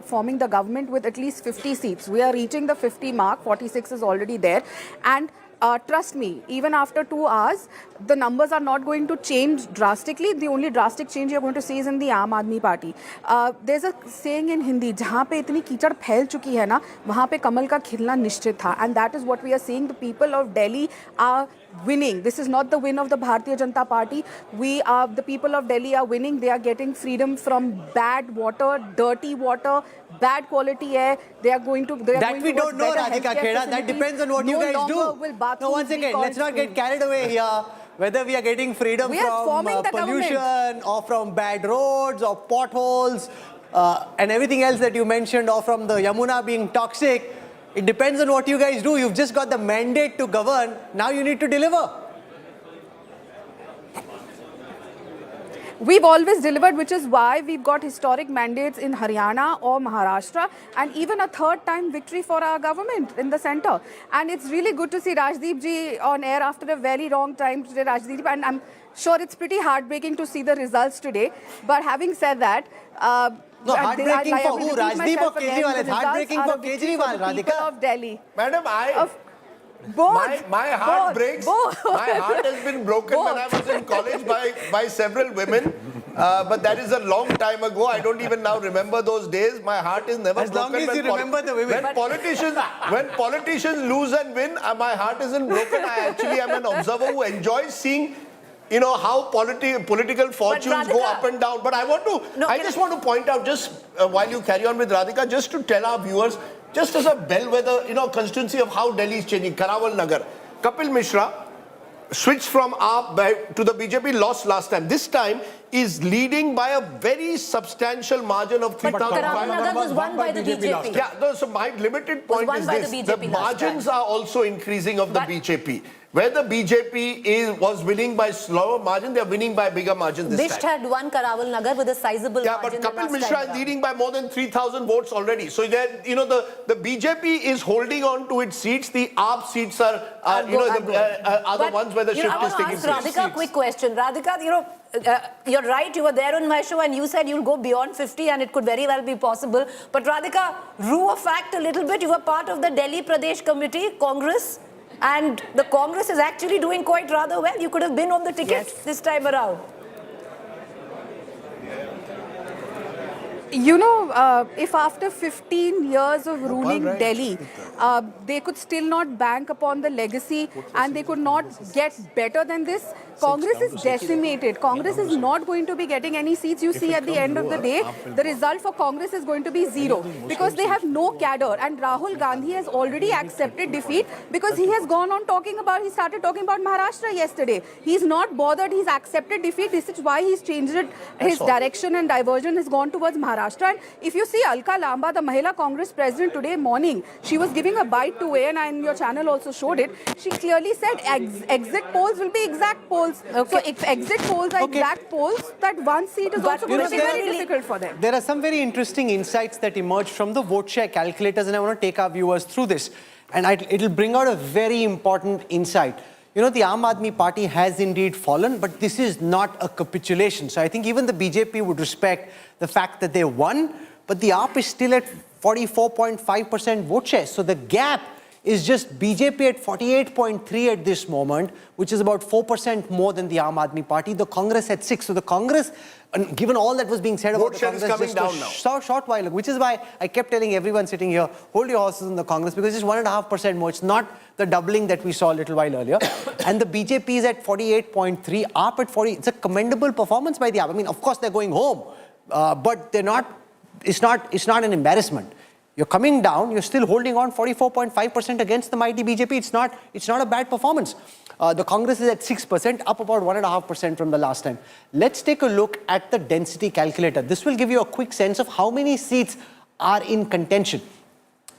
forming the government with at least 50 seats. We are reaching the 50 mark. 46 is already there. And trust me, even after 2 hours, the numbers are not going to change drastically. The only drastic change you're going to see is in the Aam Aadmi Party. There's a saying in Hindi, जहाँ पे इतनी कीचड़ फैल चुकी है ना, वहाँ पे कमल का खिलना निश्चित था. And that is what we are seeing. The people of Delhi are winning. This is not the win of the Bharatiya Janata Party. The people of Delhi are winning. They are getting freedom from bad water, dirty water, bad quality air. They are going to. That we don't know, Radhika Khera. That depends on what you guys do. No, once again, let's not get carried away here. Whether we are getting freedom from pollution or from bad roads or potholes and everything else that you mentioned, or from the Yamuna being toxic, it depends on what you guys do. You've just got the mandate to govern. Now you need to deliver. We've always delivered, which is why we've got historic mandates in Haryana or Maharashtra, and even a third-time victory for our government in the centre. And it's really good to see Rajdeep ji on air after a very long time today, Rajdeep. And I'm sure it's pretty heartbreaking to see the results today. But having said that, no, heartbreaking for who? Rajdeep or Kejriwal? It's heartbreaking for Kejriwal, Radhika. People of Delhi. Madam, my heart breaks. My heart has been broken when I was in college by several women. But that is a long time ago. I don't even now remember those days. My heart is never As broken. long as you remember the women. When politicians lose and win, my heart isn't broken. I actually am an observer who enjoys seeing, you know, how political fortunes go up and down. But I just want to point out, just while you carry on with Radhika, just to tell our viewers, just as a bellwether, you know, constituency of how Delhi is changing. Karawal Nagar. Kapil Mishra switched from AAP to the BJP, lost last time. This time is leading by a very substantial margin of 3,500. Karawal Nagar was won by the BJP. Yeah, so my limited point is this. The margins are also increasing of the BJP. Where the BJP was winning by slower margin, they are winning by bigger margin this Bisht time. had won Karawal Nagar with a sizable margin. Yeah, but Kapil Mishra is leading by more than 3,000 votes already. So, you know, the BJP is holding on to its seats. The AAP seats are the ones where the shift is taking place. Radhika, quick question. Radhika, you know, you're right, you were there on my show and you said you'll go beyond 50 and it could very well be possible. But Radhika, rue of fact a little bit, you were part of the Delhi Pradesh Committee, Congress, and the Congress is actually doing quite rather well. You could have been on the ticket this time around. You know, if after 15 years of ruling Delhi, they could still not bank upon the legacy and they could not get better than this, Congress is decimated. Congress is not going to be getting any seats. You see, at the end of the day, the result for Congress is going to be zero because they have no cadre. And Rahul Gandhi has already accepted defeat because he has gone on he started talking about Maharashtra yesterday. He's not bothered. He's accepted defeat. This is why he's changed his direction and diversion has gone towards Maharashtra. And if you see Alka Lamba, the Mahila Congress president today morning, she was giving a bite to AN and your channel also showed it. She clearly said exit polls will be exact polls. So if exit polls are exact polls, that one seat is also going to be very difficult for them. There are some very interesting insights that emerge from the vote share calculators, and I want to take our viewers through this. And it'll bring out a very important insight. You know, the Aam Aadmi Party has indeed fallen, but this is not a capitulation. So I think even the BJP would respect the fact that they won, but the AAP is still at 44.5% vote share. So the gap is just BJP at 48.3 at this moment, which is about 4% more than the Aam Aadmi Party. The Congress at 6. So the Congress, given all that was being said about the Congress just a short while ago, which is why I kept telling everyone sitting here, hold your horses in the Congress, because it's 1.5% more. It's not the doubling that we saw a little while earlier. And the BJP is at 48.3, AAP at 40. It's a commendable performance by the AAP. I mean, of course, they're going home, but they're not. It's not an embarrassment. You're coming down, you're still holding on 44.5% against the mighty BJP. It's not a bad performance. The Congress is at 6%, up about 1.5% from the last time. Let's take a look at the density calculator. This will give you a quick sense of how many seats are in contention.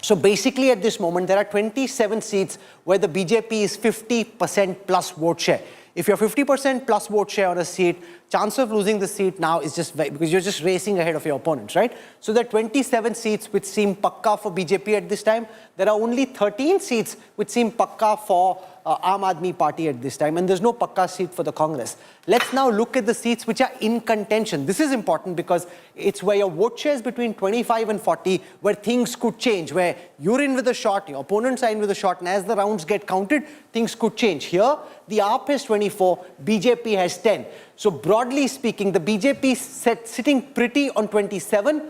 So basically at this moment, there are 27 seats where the BJP is 50% plus vote share. If you're 50% plus vote share on a seat, chance of losing the seat now is just because you're just racing ahead of your opponents, right? So there are 27 seats which seem pakka for BJP at this time. There are only 13 seats which seem pakka for Aam Aadmi Party at this time, and there's no pakka seat for the Congress. Let's now look at the seats which are in contention. This is important because it's where your vote share is between 25 and 40, where things could change, where you're in with a shot, your opponents are in with a shot, and as the rounds get counted, things could change. Here, the AAP has 24, BJP has 10. So broadly speaking, the BJP is sitting pretty on 27,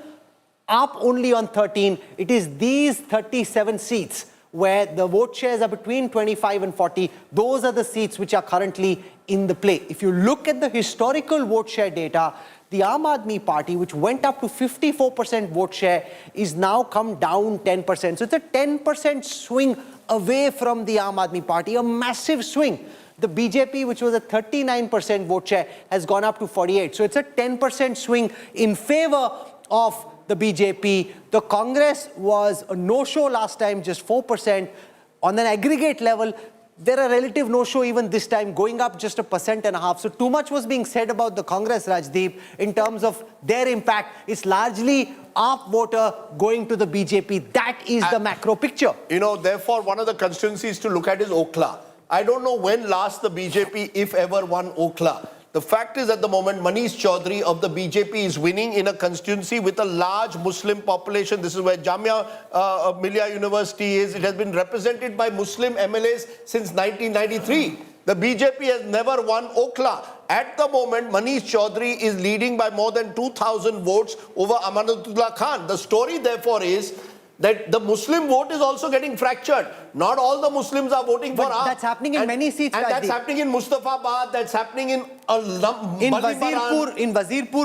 AAP only on 13. It is these 37 seats where the vote shares are between 25 and 40. Those are the seats which are currently in the play. If you look at the historical vote share data, the Aam Aadmi Party, which went up to 54% vote share, is now come down 10%. So it's a 10% swing away from the Aam Aadmi Party, a massive swing. The BJP, which was a 39% vote share, has gone up to 48. So it's a 10% swing in favor of the BJP. The Congress was a no-show last time, just 4%. On an aggregate level, they're a relative no-show even this time, going up just 1.5%. So too much was being said about the Congress, Rajdeep, in terms of their impact. It's largely AAP voter going to the BJP. That is the macro picture. You know, therefore, one of the constituencies to look at is Okhla. I don't know when last the BJP, if ever, won Okhla. The fact is, at the moment, Manish Chaudhary of the BJP is winning in a constituency with a large Muslim population. This is where Jamia Millia University is. It has been represented by Muslim MLAs since 1993. The BJP has never won Okhla. At the moment, Manish Chaudhary is leading by more than 2,000 votes over Amanatullah Khan. The story, therefore, is that the Muslim vote is also getting fractured. Not all the Muslims are voting for AAP. That's happening in many seats, and that's Rajdeep. happening in Mustafabad, that's happening in Wazirpur,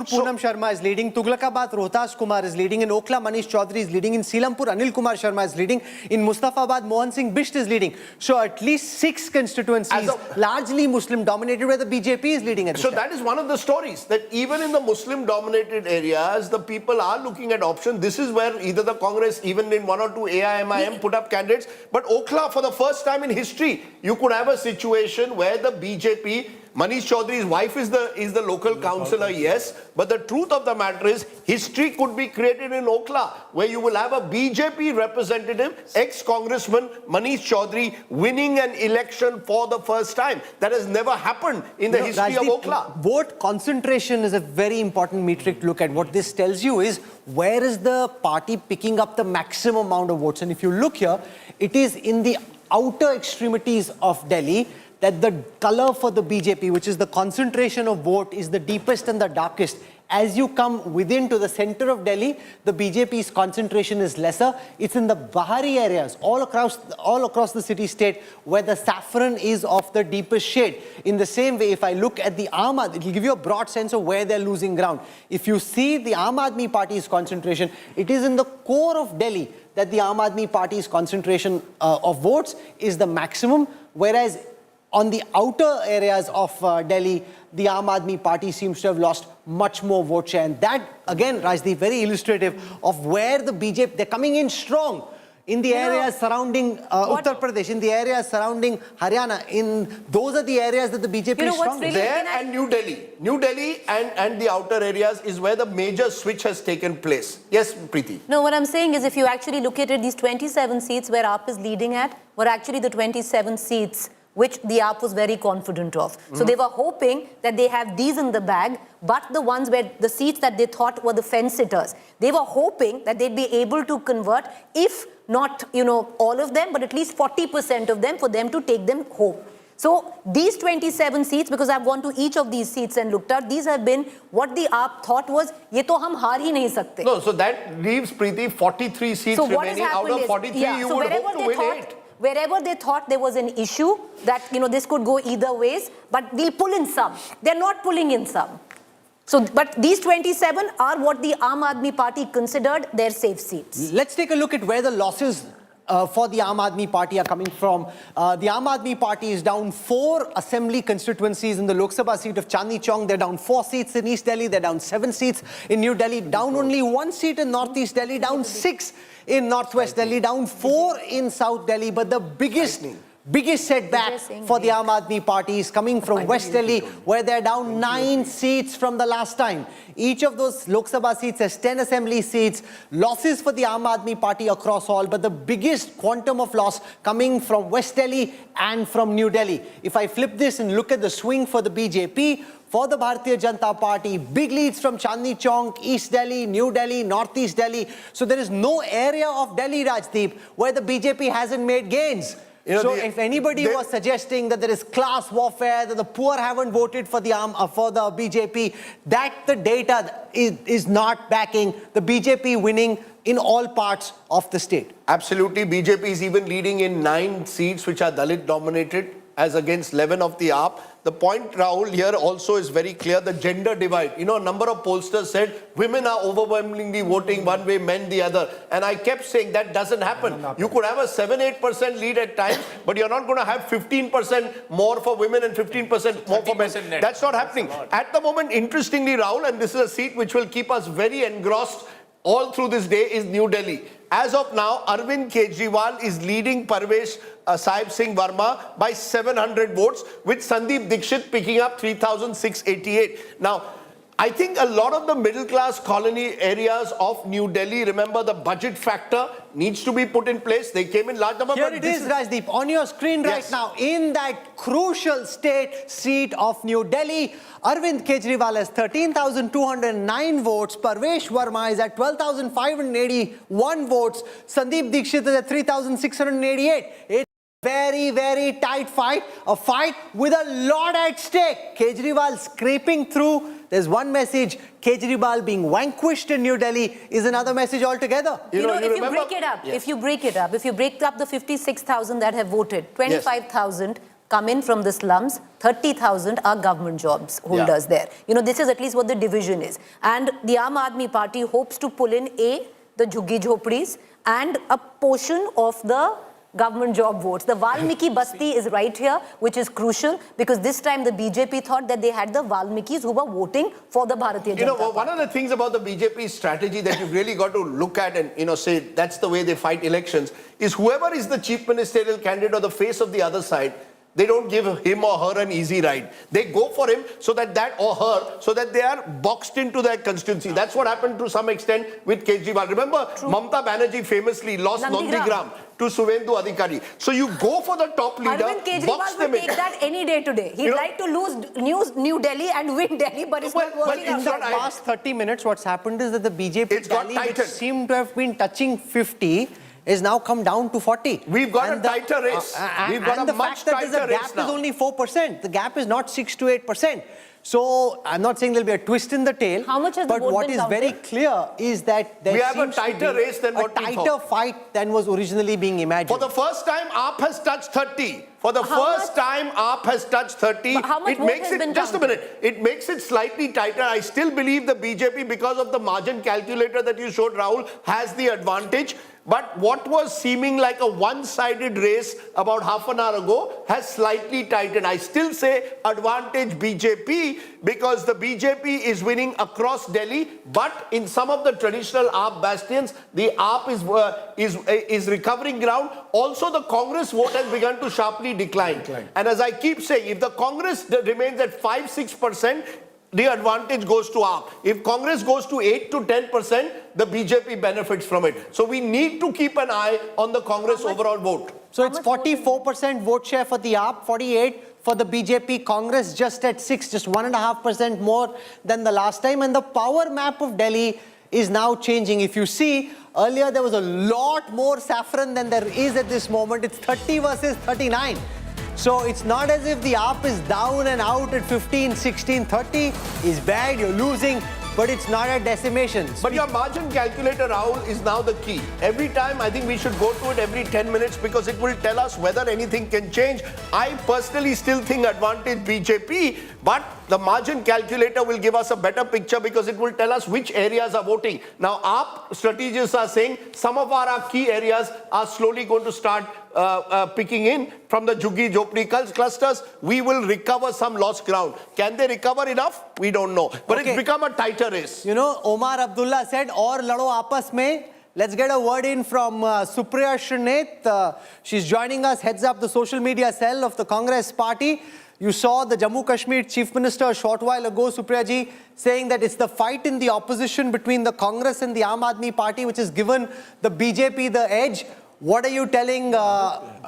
Poonam Sharma is leading. Tughlakabad, Rohtas Kumar is leading. In Okhla, Manish Chaudhary is leading. In Silampur, Anil Kumar Sharma is leading. In Mustafabad, Mohan Singh Bisht is leading. So at least 6 constituencies, largely Muslim dominated, where the BJP is leading at this time. That is one of the stories, that even in the Muslim dominated areas, the people are looking at options. This is where either the Congress, even in 1 or 2 AIMIM, put up candidates. But Okhla, for the first time in history, you could have a situation where the BJP, Manish Chaudhary's wife is the local councillor, yes, but the truth of the matter is history could be created in Okhla, where you will have a BJP representative, ex-congressman Manish Chaudhary, winning an election for the first time. That has never happened in the history of Okhla. Vote concentration is a very important metric to look at. What this tells you is, where is the party picking up the maximum amount of votes? And if you look here, it is in the outer extremities of Delhi that the color for the BJP, which is the concentration of vote, is the deepest and the darkest. As you come within to the center of Delhi, the BJP's concentration is lesser. It's in the Bahari areas, all across the city-state, where the saffron is of the deepest shade. In the same way, if I look at the Aam Aadmi, it will give you a broad sense of where they're losing ground. If you see the Aam Aadmi Party's concentration, it is in the core of Delhi that the Aam Aadmi Party's concentration of votes is the maximum, whereas on the outer areas of Delhi, the Aam Aadmi Party seems to have lost much more vote share. And that, again, Rajdeep, very illustrative of where the BJP, they're coming in strong in the areas surrounding Uttar Pradesh, in the areas surrounding Haryana. Those are the areas that the BJP is strong in. There and New Delhi. New Delhi and the outer areas is where the major switch has taken place. Yes, Preeti. No, what I'm saying is, if you actually look at it, these 27 seats where AAP is leading at were actually the 27 seats which the AAP was very confident of. So they were hoping that they have these in the bag, but the ones where the seats that they thought were the fence-sitters, they were hoping that they'd be able to convert, if not, all of them, but at least 40% of them, for them to take them home. So these 27 seats, because I've gone to each of these seats and looked at, these have been what the AAP thought was, ye to hum haar hi nahi sakte. No, so that leaves, Preeti, 43 seats so remaining. Out of 43, you would hope to win 8. Wherever they thought there was an issue that, this could go either ways, but we'll pull in some. They're not pulling in some. So, but these 27 are what the Aam Aadmi Party considered their safe seats. Let's take a look at where the losses for the Aam Aadmi Party are coming from. The Aam Aadmi Party is down 4 assembly constituencies in the Lok Sabha seat of Chandni Chowk. They're down 4 seats in East Delhi. They're down 7 seats in New Delhi. Down only 1 seat in Northeast Delhi. Down 6 in Northwest Delhi. Down 4 in South Delhi. But the biggest setback for the Aam Aadmi Party is coming from West Delhi, where they're down 9 seats from the last time. Each of those Lok Sabha seats has 10 assembly seats. Losses for the Aam Aadmi Party across all, but the biggest quantum of loss coming from West Delhi and from New Delhi. If I flip this and look at the swing for the BJP, for the Bharatiya Janata Party, big leads from Chandni Chowk, East Delhi, New Delhi, Northeast Delhi. So there is no area of Delhi, Rajdeep, where the BJP hasn't made gains. So if anybody was suggesting that there is class warfare, that the poor haven't voted for the BJP, that the data is not backing the BJP winning in all parts of the state. Absolutely. BJP is even leading in 9 seats which are Dalit dominated, as against 11 of the AAP. The point, Rahul, here also is very clear, the gender divide. A number of pollsters said women are overwhelmingly voting one way, men the other. And I kept saying that doesn't happen. You could have a 7-8% lead at times, but you're not going to have 15% more for women and 15% more for men. That's not happening. At the moment, interestingly, Rahul, and this is a seat which will keep us very engrossed all through this day, is New Delhi. As of now, Arvind Kejriwal is leading Parvesh Verma by 700 votes, with Sandeep Dixit picking up 3,688. Now, I think a lot of the middle-class colony areas of New Delhi, remember the budget factor needs to be put in place. They came in large number. Here it is, Rajdeep, on your screen right now. In that crucial state seat of New Delhi, Arvind Kejriwal has 13,209 votes. Parvesh Verma is at 12,581 votes. Sandeep Dixit is at 3,688. Very, very tight fight, a fight with a lot at stake. Kejriwal scraping through. There's one message. Kejriwal being vanquished in New Delhi is another message altogether. If you break it up, if you break up the 56,000 that have voted, 25,000 come in from the slums, 30,000 are government jobs holders there. This is at least what the division is. And the Aam Aadmi Party hopes to pull in the Jhuggi Jhopdis and a portion of the government job votes. The Valmiki Basti is right here, which is crucial because this time the BJP thought that they had the Valmikis who were voting for the Bharatiya Janata Party. One of the things about the BJP strategy that you've really got to look at and say that's the way they fight elections is whoever is the chief ministerial candidate or the face of the other side, they don't give him or her an easy ride. They go for him so that they are boxed into their constituency. That's what happened to some extent with Kejriwal. Remember, Mamata Banerjee famously lost Nandigram to Suvendu Adhikari. So you go for the top leader, box Kejriwal them would in. take that any day today. He'd like to lose New Delhi and win Delhi, but it's not working out. In the past 30 minutes, what's happened is that the BJP tally, which seemed to have been touching 50, is now come down to 40. We've got a tighter race. We've got a much tighter race now. The gap is only 4%. The gap is not 6 to 8%. So I'm not saying there'll be a twist in the tail. How much has the but vote what been is very counted? clear is that there we have a seems to tighter be race than what we tighter thought. fight than was originally being imagined. For the first time, AAP has touched 30. For the first time, AAP has touched 30. But how much vote has been just a counted? minute. It makes it slightly tighter. I still believe the BJP, because of the margin calculator that you showed, Rahul, has the advantage. But what was seeming like a one-sided race about half an hour ago has slightly tightened. I still say advantage BJP because the BJP is winning across Delhi, but in some of the traditional AAP bastions, the AAP is recovering ground. Also, the Congress vote has begun to sharply decline. And as I keep saying, if the Congress remains at 5-6%, the advantage goes to AAP. If Congress goes to 8 to 10%, the BJP benefits from it. So we need to keep an eye on the Congress overall vote. So it's 44% vote share for the AAP, 48% for the BJP. Congress just at 6%, just 1.5% more than the last time. And the power map of Delhi is now changing. If you see, earlier there was a lot more saffron than there is at this moment. It's 30 versus 39. So it's not as if the AAP is down and out at 15, 16, 30 is bad, you're losing, but it's not at decimation. But your margin calculator, Rahul, is now the key. Every time, I think we should go to it every 10 minutes because it will tell us whether anything can change. I personally still think advantage BJP, but the margin calculator will give us a better picture because it will tell us which areas are voting. Now, AAP strategists are saying some of our key areas are slowly going to start picking in from the Jhuggi Jhopdi clusters. We will recover some lost ground. Can they recover enough? We don't know. But it's become a tighter race. You know, Omar Abdullah said, "Aur lado aapas mein." Let's get a word in from Supriya Srinath. She's joining us, heads up the social media cell of the Congress party. You saw the Jammu Kashmir Chief Minister a short while ago, Supriya ji, saying that it's the fight in the opposition between the Congress and the Aam Aadmi Party which has given the BJP the edge. What are you telling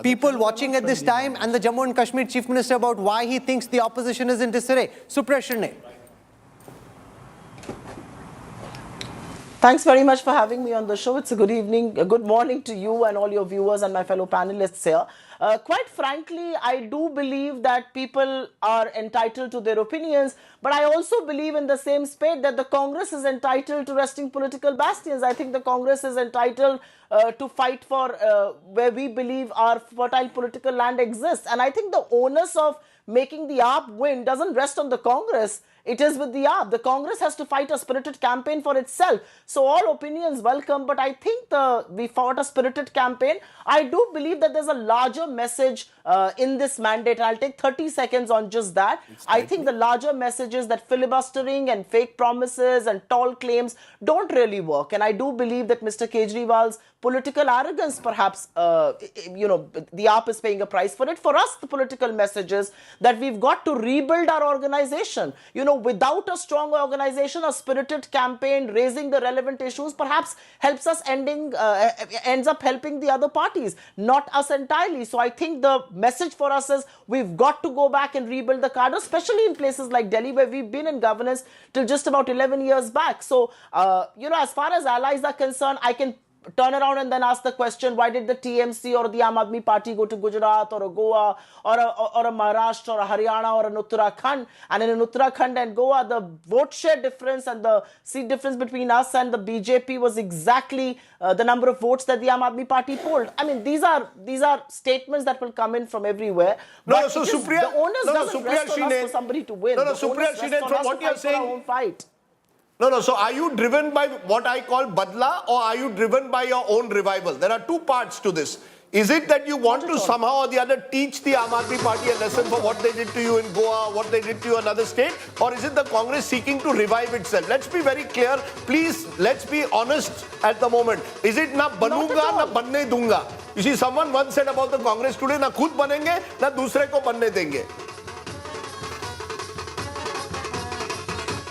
people watching at this time and the Jammu and Kashmir Chief Minister about why he thinks the opposition is in disarray? Supriya Srinath. Thanks very much for having me on the show. It's a good evening, a good morning to you and all your viewers and my fellow panelists here. Quite frankly, I do believe that people are entitled to their opinions, but I also believe in the same spate that the Congress is entitled to resting political bastions. I think the Congress is entitled to fight for where we believe our fertile political land exists. And I think the onus of making the AAP win doesn't rest on the Congress. It is with the AAP. The Congress has to fight a spirited campaign for itself. So all opinions welcome, but I think we fought a spirited campaign. I do believe that there's a larger message in this mandate. I'll take 30 seconds on just that. I think the larger message is that filibustering and fake promises and tall claims don't really work. And I do believe that Mr. Kejriwal's political arrogance, perhaps, the AAP is paying a price for it. For us, the political message is that we've got to rebuild our organization. Without a strong organization, a spirited campaign, raising the relevant issues, perhaps helps us ends up helping the other parties, not us entirely. So I think the message for us is we've got to go back and rebuild the cadre, especially in places like Delhi, where we've been in governance till just about 11 years back. So, as far as allies are concerned, I can turn around and then ask the question, why did the TMC or the Aam Aadmi Party go to Gujarat or a Goa or a Maharashtra or a Haryana or an Uttarakhand? And in Uttarakhand and Goa, the vote share difference and the seat difference between us and the BJP was exactly the number of votes that the Aam Aadmi Party polled. I mean, these are statements that will come in from everywhere. No, But so it is- Supriya, the onus doesn't rest on us Shine- for somebody to win. No, The Supriya onus rests Shine, on from us what to you're fight for our saying, own fight. No, so are you driven by what I call badla or are you driven by your own revival? There are two parts to this. Is it that you want to somehow or the other teach the Aam Aadmi Party a lesson for what they did to you in Goa, what they did to you in another state? Or is it the Congress seeking to revive itself? Let's be very clear. Please, let's be honest at the moment. Is it na banunga, na banne dunga? You see, someone once said about the Congress today, na khud banenge, na dusre ko banne denge.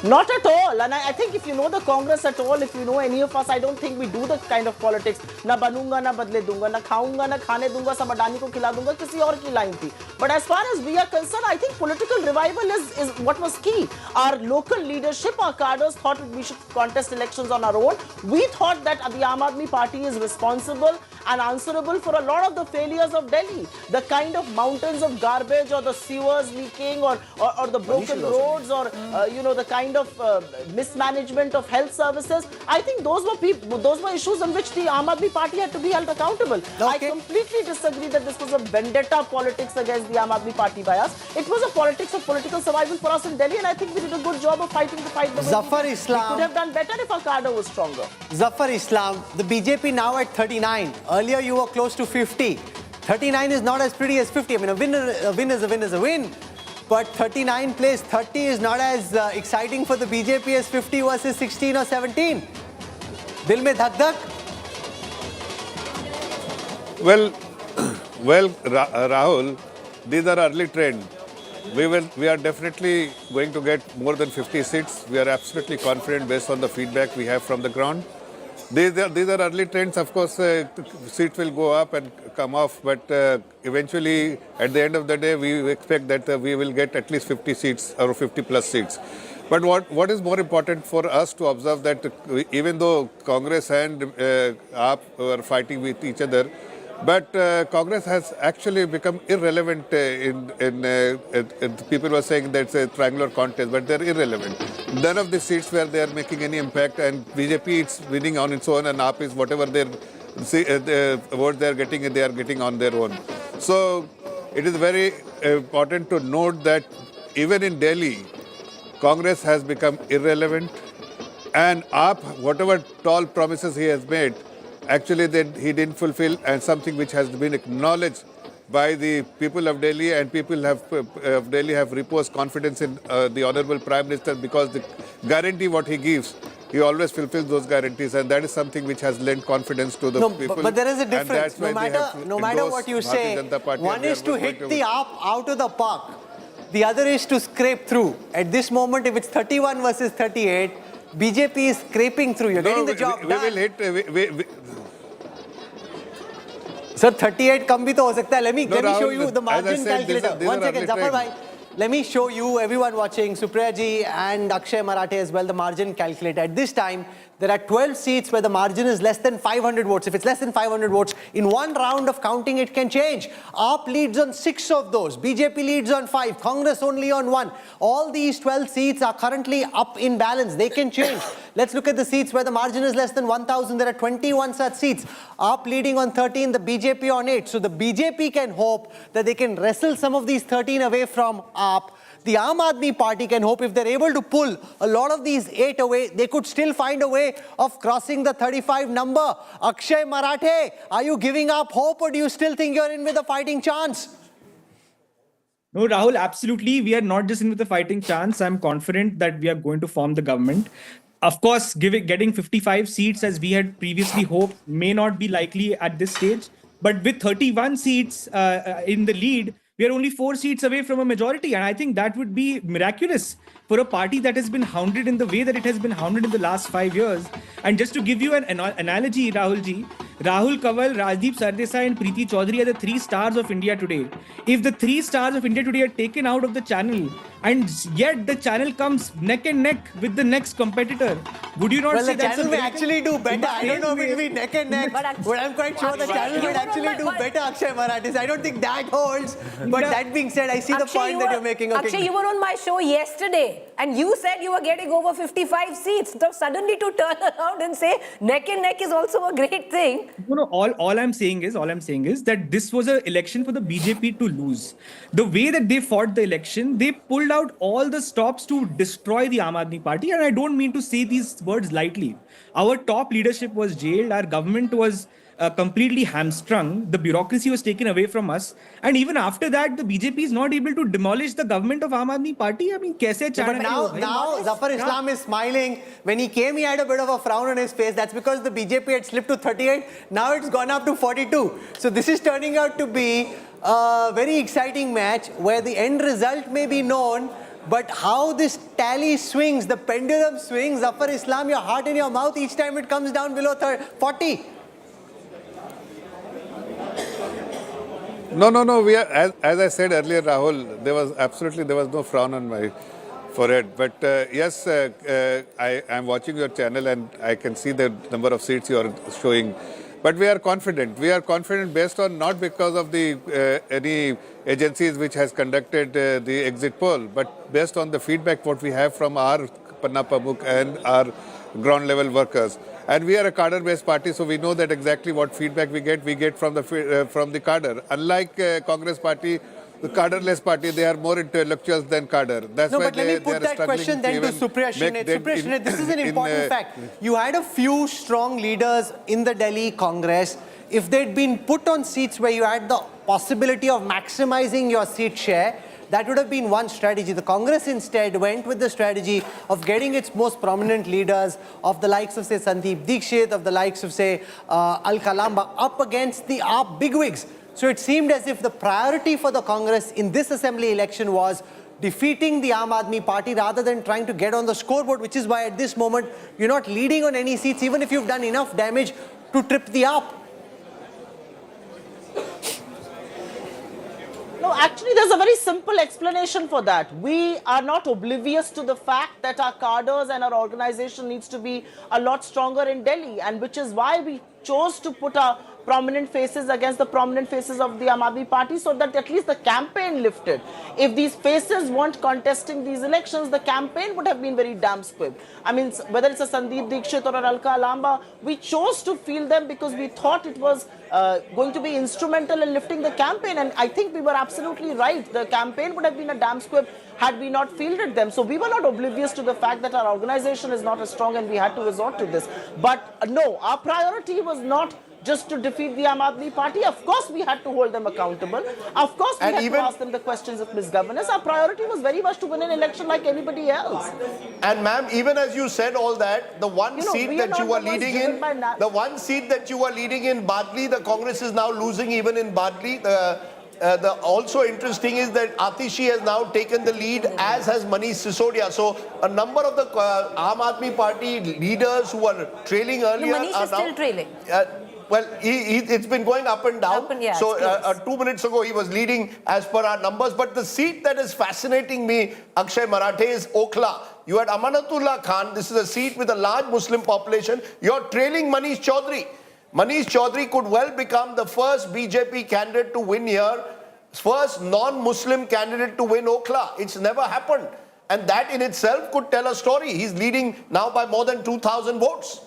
Not at all. And I think if you know the Congress at all, if you know any of us, I don't think we do the kind of politics. Na banunga, na badle dunga, na khaunga, na khane dunga, sab adani ko khila dunga, kisi aur ki line thi. But as far as we are concerned, I think political revival is what was key. Our local leadership, our cadres thought we should contest elections on our own. We thought that the Aam Aadmi Party is responsible and answerable for a lot of the failures of Delhi. The kind of mountains of garbage or the sewers leaking or the broken roads or, the kind of mismanagement of health services. I think those were issues on which the Aam Aadmi Party had to be held accountable. Okay. I completely disagree that this was a vendetta politics against the Aam Aadmi Party by us. It was a politics of political survival for us in Delhi, and I think we did a good job of fighting the fight. Zafar we Islam. could have done better if our cadre was stronger. Zafar Islam, the BJP now at 39. Earlier you were close to 50. 39 is not as pretty as 50. I mean, a win is a win is a win. But 39 place 30 is not as exciting for the BJP as 50 versus 16 or 17. Dil mein dhak dhak? Well, Rahul, these are early trends. We are definitely going to get more than 50 seats. We are absolutely confident based on the feedback we have from the ground. These are early trends. Of course, seats will go up and come off, but eventually, at the end of the day, we expect that we will get at least 50 seats or 50 plus seats. But what is more important for us to observe that even though Congress and AAP were fighting with each other, but Congress has actually become irrelevant people were saying that it's a triangular contest, but they're irrelevant. None of the seats where they are making any impact, and BJP is winning on its own, and AAP is whatever their vote they are getting on their own. So it is very important to note that even in Delhi, Congress has become irrelevant, and AAP, whatever tall promises he has made, actually he didn't fulfill, and something which has been acknowledged by the people of Delhi, and people of Delhi have reposed confidence in the Honorable Prime Minister, because the guarantee what he gives, he always fulfills those guarantees, and that is something which has lent confidence to the people. But there is a difference. No matter what you say, one is to hit the AAP out of the park. The other is to scrape through. At this moment, if it's 31 versus 38, BJP is scraping through. You're getting the job done. We will hit... Sir, 38 kam bhi to ho sakta hai. Let me show you the margin calculator. These 1 second, Zafar bhai. Let me show you, everyone watching, Supriya ji and Akshay Marathe as well, the margin calculator. At this time, there are 12 seats where the margin is less than 500 votes. If it's less than 500 votes, in one round of counting, it can change. AAP leads on 6 of those. BJP leads on 5. Congress only on 1. All these 12 seats are currently up in balance. They can change. Let's look at the seats where the margin is less than 1,000. There are 21 such seats. AAP leading on 13, the BJP on 8. So the BJP can hope that they can wrestle some of these 13 away from AAP. The Aam Aadmi Party can hope if they're able to pull a lot of these 8 away, they could still find a way of crossing the 35 number. Akshay Marathe, are you giving up hope, or do you still think you're in with a fighting chance? No, Rahul, absolutely. We are not just in with a fighting chance. I'm confident that we are going to form the government. Of course, getting 55 seats as we had previously hoped may not be likely at this stage. But with 31 seats in the lead, we are only 4 seats away from a majority. And I think that would be miraculous for a party that has been hounded in the way that it has been hounded in the last 5 years. And just to give you an analogy, Rahulji, Rahul Kanwal, Rajdeep Sardesai and Preeti Chaudhary are the 3 stars of India today. If the 3 stars of India today are taken out of the channel and yet the channel comes neck and neck with the next competitor, would you not well, say the that's channel may actually do better. I don't know if it will be neck and neck, but I'm quite sure the channel will actually do better, Akshay Marathis. I don't think that holds. But that being said, I see the point that you're making. Okay. Akshay, you were on my show yesterday and you said you were getting over 55 seats. So suddenly to turn around and say neck and neck is also a great thing. No, all I'm saying is that this was an election for the BJP to lose. The way that they fought the election, they pulled out all the stops to destroy the Aam Aadmi Party, and I don't mean to say these words lightly. Our top leadership was jailed, our government was completely hamstrung, the bureaucracy was taken away from us, and even after that, the BJP is not able to demolish the government of Aam Aadmi Party. I mean, kaise But now Zafar Islam is smiling. When he came, he had a bit of a frown on his face. That's because the BJP had slipped to 38. Now it's gone up to 42. So this is turning out to be a very exciting match where the end result may be known, but how this tally swings, the pendulum swings, Zafar Islam, your heart in your mouth each time it comes down below 40. No. We are, as I said earlier, Rahul, there was no frown on my forehead. But yes, I am watching your channel and I can see the number of seats you are showing. But we are confident. We are confident based on not because of the any agencies which has conducted the exit poll, but based on the feedback what we have from our Panna Pamuk and our ground level workers. And we are a cadre-based party, so we know that exactly what feedback we get from the cadre. Unlike Congress party, the cadre-less party, they are more intellectuals than cadre. That's no, why but let me put that question then to Supriya Shrinet. Supriya Shrinet, this is an important fact. You had a few strong leaders in the Delhi Congress. If they'd been put on seats where you had the possibility of maximizing your seat share, that would have been one strategy. The Congress instead went with the strategy of getting its most prominent leaders, of the likes of, say, Sandeep Dikshit, of the likes of, say, Al-Kalamba, up against the AAP bigwigs. So it seemed as if the priority for the Congress in this assembly election was defeating the Aam Aadmi Party rather than trying to get on the scoreboard, which is why at this moment you're not leading on any seats, even if you've done enough damage to trip the AAP. No, actually, there's a very simple explanation for that. We are not oblivious to the fact that our cadres and our organization needs to be a lot stronger in Delhi, and which is why we chose to put our prominent faces against the prominent faces of the Aam Aadmi Party, so that at least the campaign lifted. If these faces weren't contesting these elections, the campaign would have been very damn squib. I mean, whether it's a Sandeep Dikshit or an Al-Kalamba, we chose to field them because we thought it was going to be instrumental in lifting the campaign, and I think we were absolutely right. The campaign would have been a damn squib had we not fielded them. So we were not oblivious to the fact that our organization is not as strong and we had to resort to this. But no, our priority was not just to defeat the Aam Aadmi Party. Of course, we had to hold them accountable. Of course, we had to ask them the questions of misgovernance. Our priority was very much to win an election like anybody else. And ma'am, even as you said all that, the one seat that you were leading in, Badli, the Congress is now losing even in Badli. The also interesting is that Atishi has now taken the lead, as has Manish Sisodia. So a number of the Aam Aadmi Party leaders who were trailing earlier Manish are is now still trailing. Well, it's been going up and down. So 2 minutes ago, he was leading as per our numbers. But the seat that is fascinating me, Akshay Marathe, is Okhla. You had Amanatullah Khan. This is a seat with a large Muslim population. You're trailing Manish Chaudhary. Manish Chaudhary could well become the first BJP candidate to win here, first non-Muslim candidate to win Okhla. It's never happened. And that in itself could tell a story. He's leading now by more than 2,000 votes.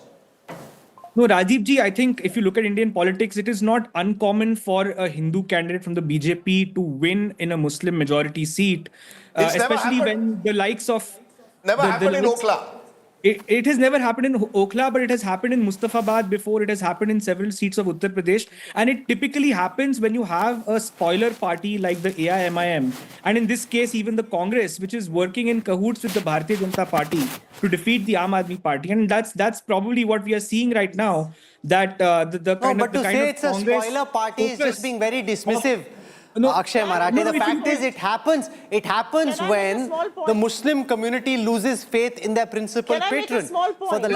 No, Rajiv ji, I think if you look at Indian politics, it is not uncommon for a Hindu candidate from the BJP to win in a Muslim majority seat, especially when the likes of... Never happened in Okhla. It has never happened in Okhla, but it has happened in Mustafabad before. It has happened in several seats of Uttar Pradesh. And it typically happens when you have a spoiler party like the AIMIM. And in this case, even the Congress, which is working in cahoots with the Bharatiya Janata Party to defeat the Aam Aadmi Party. And that's probably what we are seeing right now. That it's a spoiler party is just being very dismissive. Akshay Marathi, the fact is it happens when the Muslim community loses faith in their principal patron. For the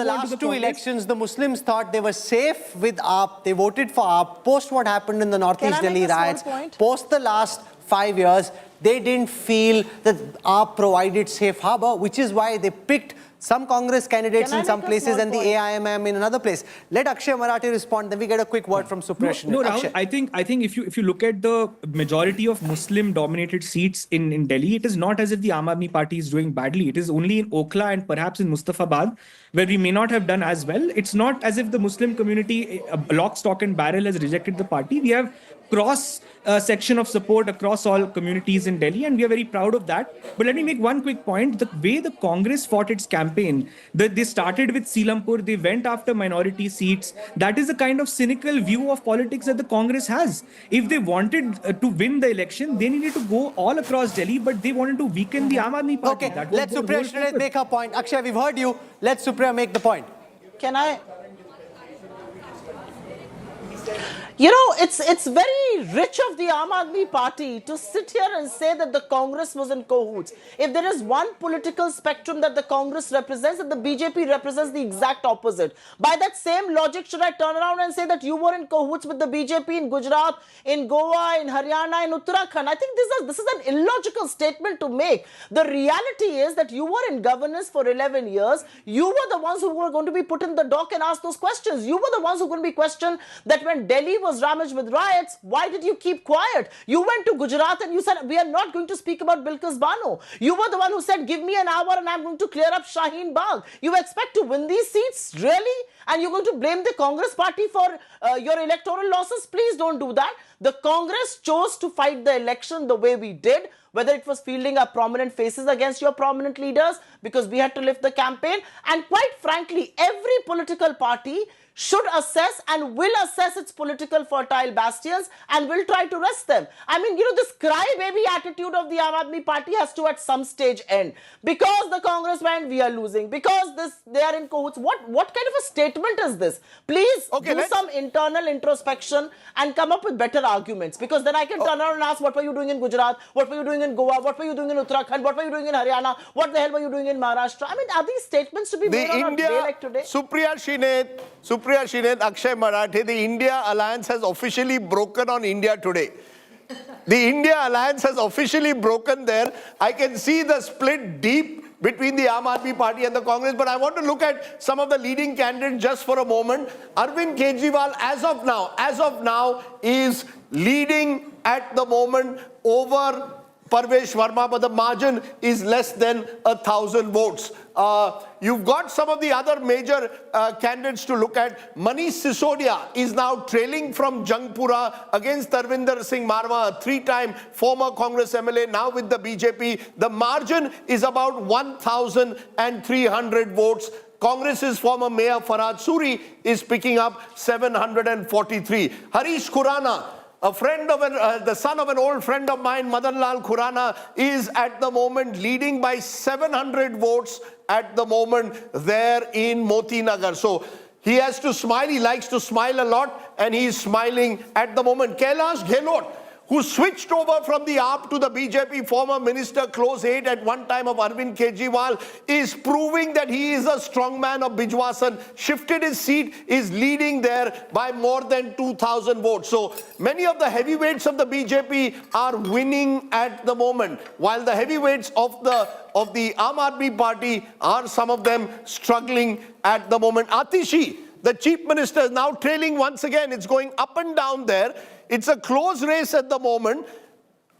last two elections, the Muslims thought they were safe with AAP. They voted for AAP. Post what happened in the Northeast Delhi riots, post the last 5 years, they didn't feel that AAP provided safe harbor, which is why they picked some Congress candidates in some places and the AIMM in another place. Let Akshay Marathi respond, then we get a quick word from Supresh. No, Rahul, I think if you look at the majority of Muslim-dominated seats in Delhi, it is not as if the Aam Aadmi Party is doing badly. It is only in Okhla and perhaps in Mustafabad where we may not have done as well. It's not as if the Muslim community, lock, stock and barrel, has rejected the party. We have cross section of support across all communities in Delhi, and we are very proud of that. But let me make one quick point. The way the Congress fought its campaign, they started with Silampur, they went after minority seats. That is the kind of cynical view of politics that the Congress has. If they wanted to win the election, they needed to go all across Delhi, but they wanted to weaken the Aam Aadmi Party. Okay, let Supriya make her point. Akshay, we've heard you. Let Supriya make the point. Can I? You know, it's very rich of the Aam Aadmi Party to sit here and say that the Congress was in cahoots. If there is one political spectrum that the Congress represents, that the BJP represents the exact opposite. By that same logic, should I turn around and say that you were in cahoots with the BJP in Gujarat, in Goa, in Haryana, in Uttarakhand? I think this is an illogical statement to make. The reality is that you were in governance for 11 years. You were the ones who were going to be put in the dock and asked those questions. You were the ones who were going to be questioned that when Delhi was ravaged with riots, why did you keep quiet? You went to Gujarat and you said, we are not going to speak about Bilkis Bano. You were the one who said, give me an hour and I'm going to clear up Shaheen Bagh. You expect to win these seats? Really? And you're going to blame the Congress party for your electoral losses? Please don't do that. The Congress chose to fight the election the way we did, whether it was fielding our prominent faces against your prominent leaders, because we had to lift the campaign. And quite frankly, every political party should assess and will assess its political fertile bastions and will try to rest them. I mean, you know, this crybaby attitude of the Aam Aadmi Party has to at some stage end. Because the Congress went, we are losing. Because they are in cahoots. What kind of a statement is this? Please do some internal introspection and come up with better arguments. Because then I can turn around and ask, what were you doing in Gujarat? What were you doing in Goa? What were you doing in Uttarakhand? What were you doing in Haryana? What the hell were you doing in Maharashtra? I mean, are these statements to be made on a day like today? Supriya Shrinet, Akshay Marathi, the India Alliance has officially broken on India today. The India Alliance has officially broken there. I can see the split deep between the Aam Aadmi Party and the Congress, but I want to look at some of the leading candidates just for a moment. Arvind Kejriwal, as of now, is leading at the moment over Parvesh Verma, but the margin is less than 1,000 votes. You've got some of the other major candidates to look at. Manish Sisodia is now trailing from Jangpura against Tarvinder Singh Marwa, a three-time former Congress MLA, now with the BJP. The margin is about 1,300 votes. Congress's former mayor Farhad Suri is picking up 743. Harish Khurana, the son of an old friend of mine, Madan Lal Khurana, is at the moment leading by 700 votes at the moment there in Moti Nagar. So he has to smile. He likes to smile a lot, and he is smiling at the moment. Kailash Gehlot, who switched over from the AAP to the BJP, former minister, close aide at one time of Arvind Kejriwal, is proving that he is a strongman of Bijwasan, shifted his seat, is leading there by more than 2,000 votes. So many of the heavyweights of the BJP are winning at the moment, while the heavyweights of the Aam Aadmi Party are, some of them, struggling at the moment. Atishi, the chief minister, is now trailing once again. It's going up and down there. It's a close race at the moment.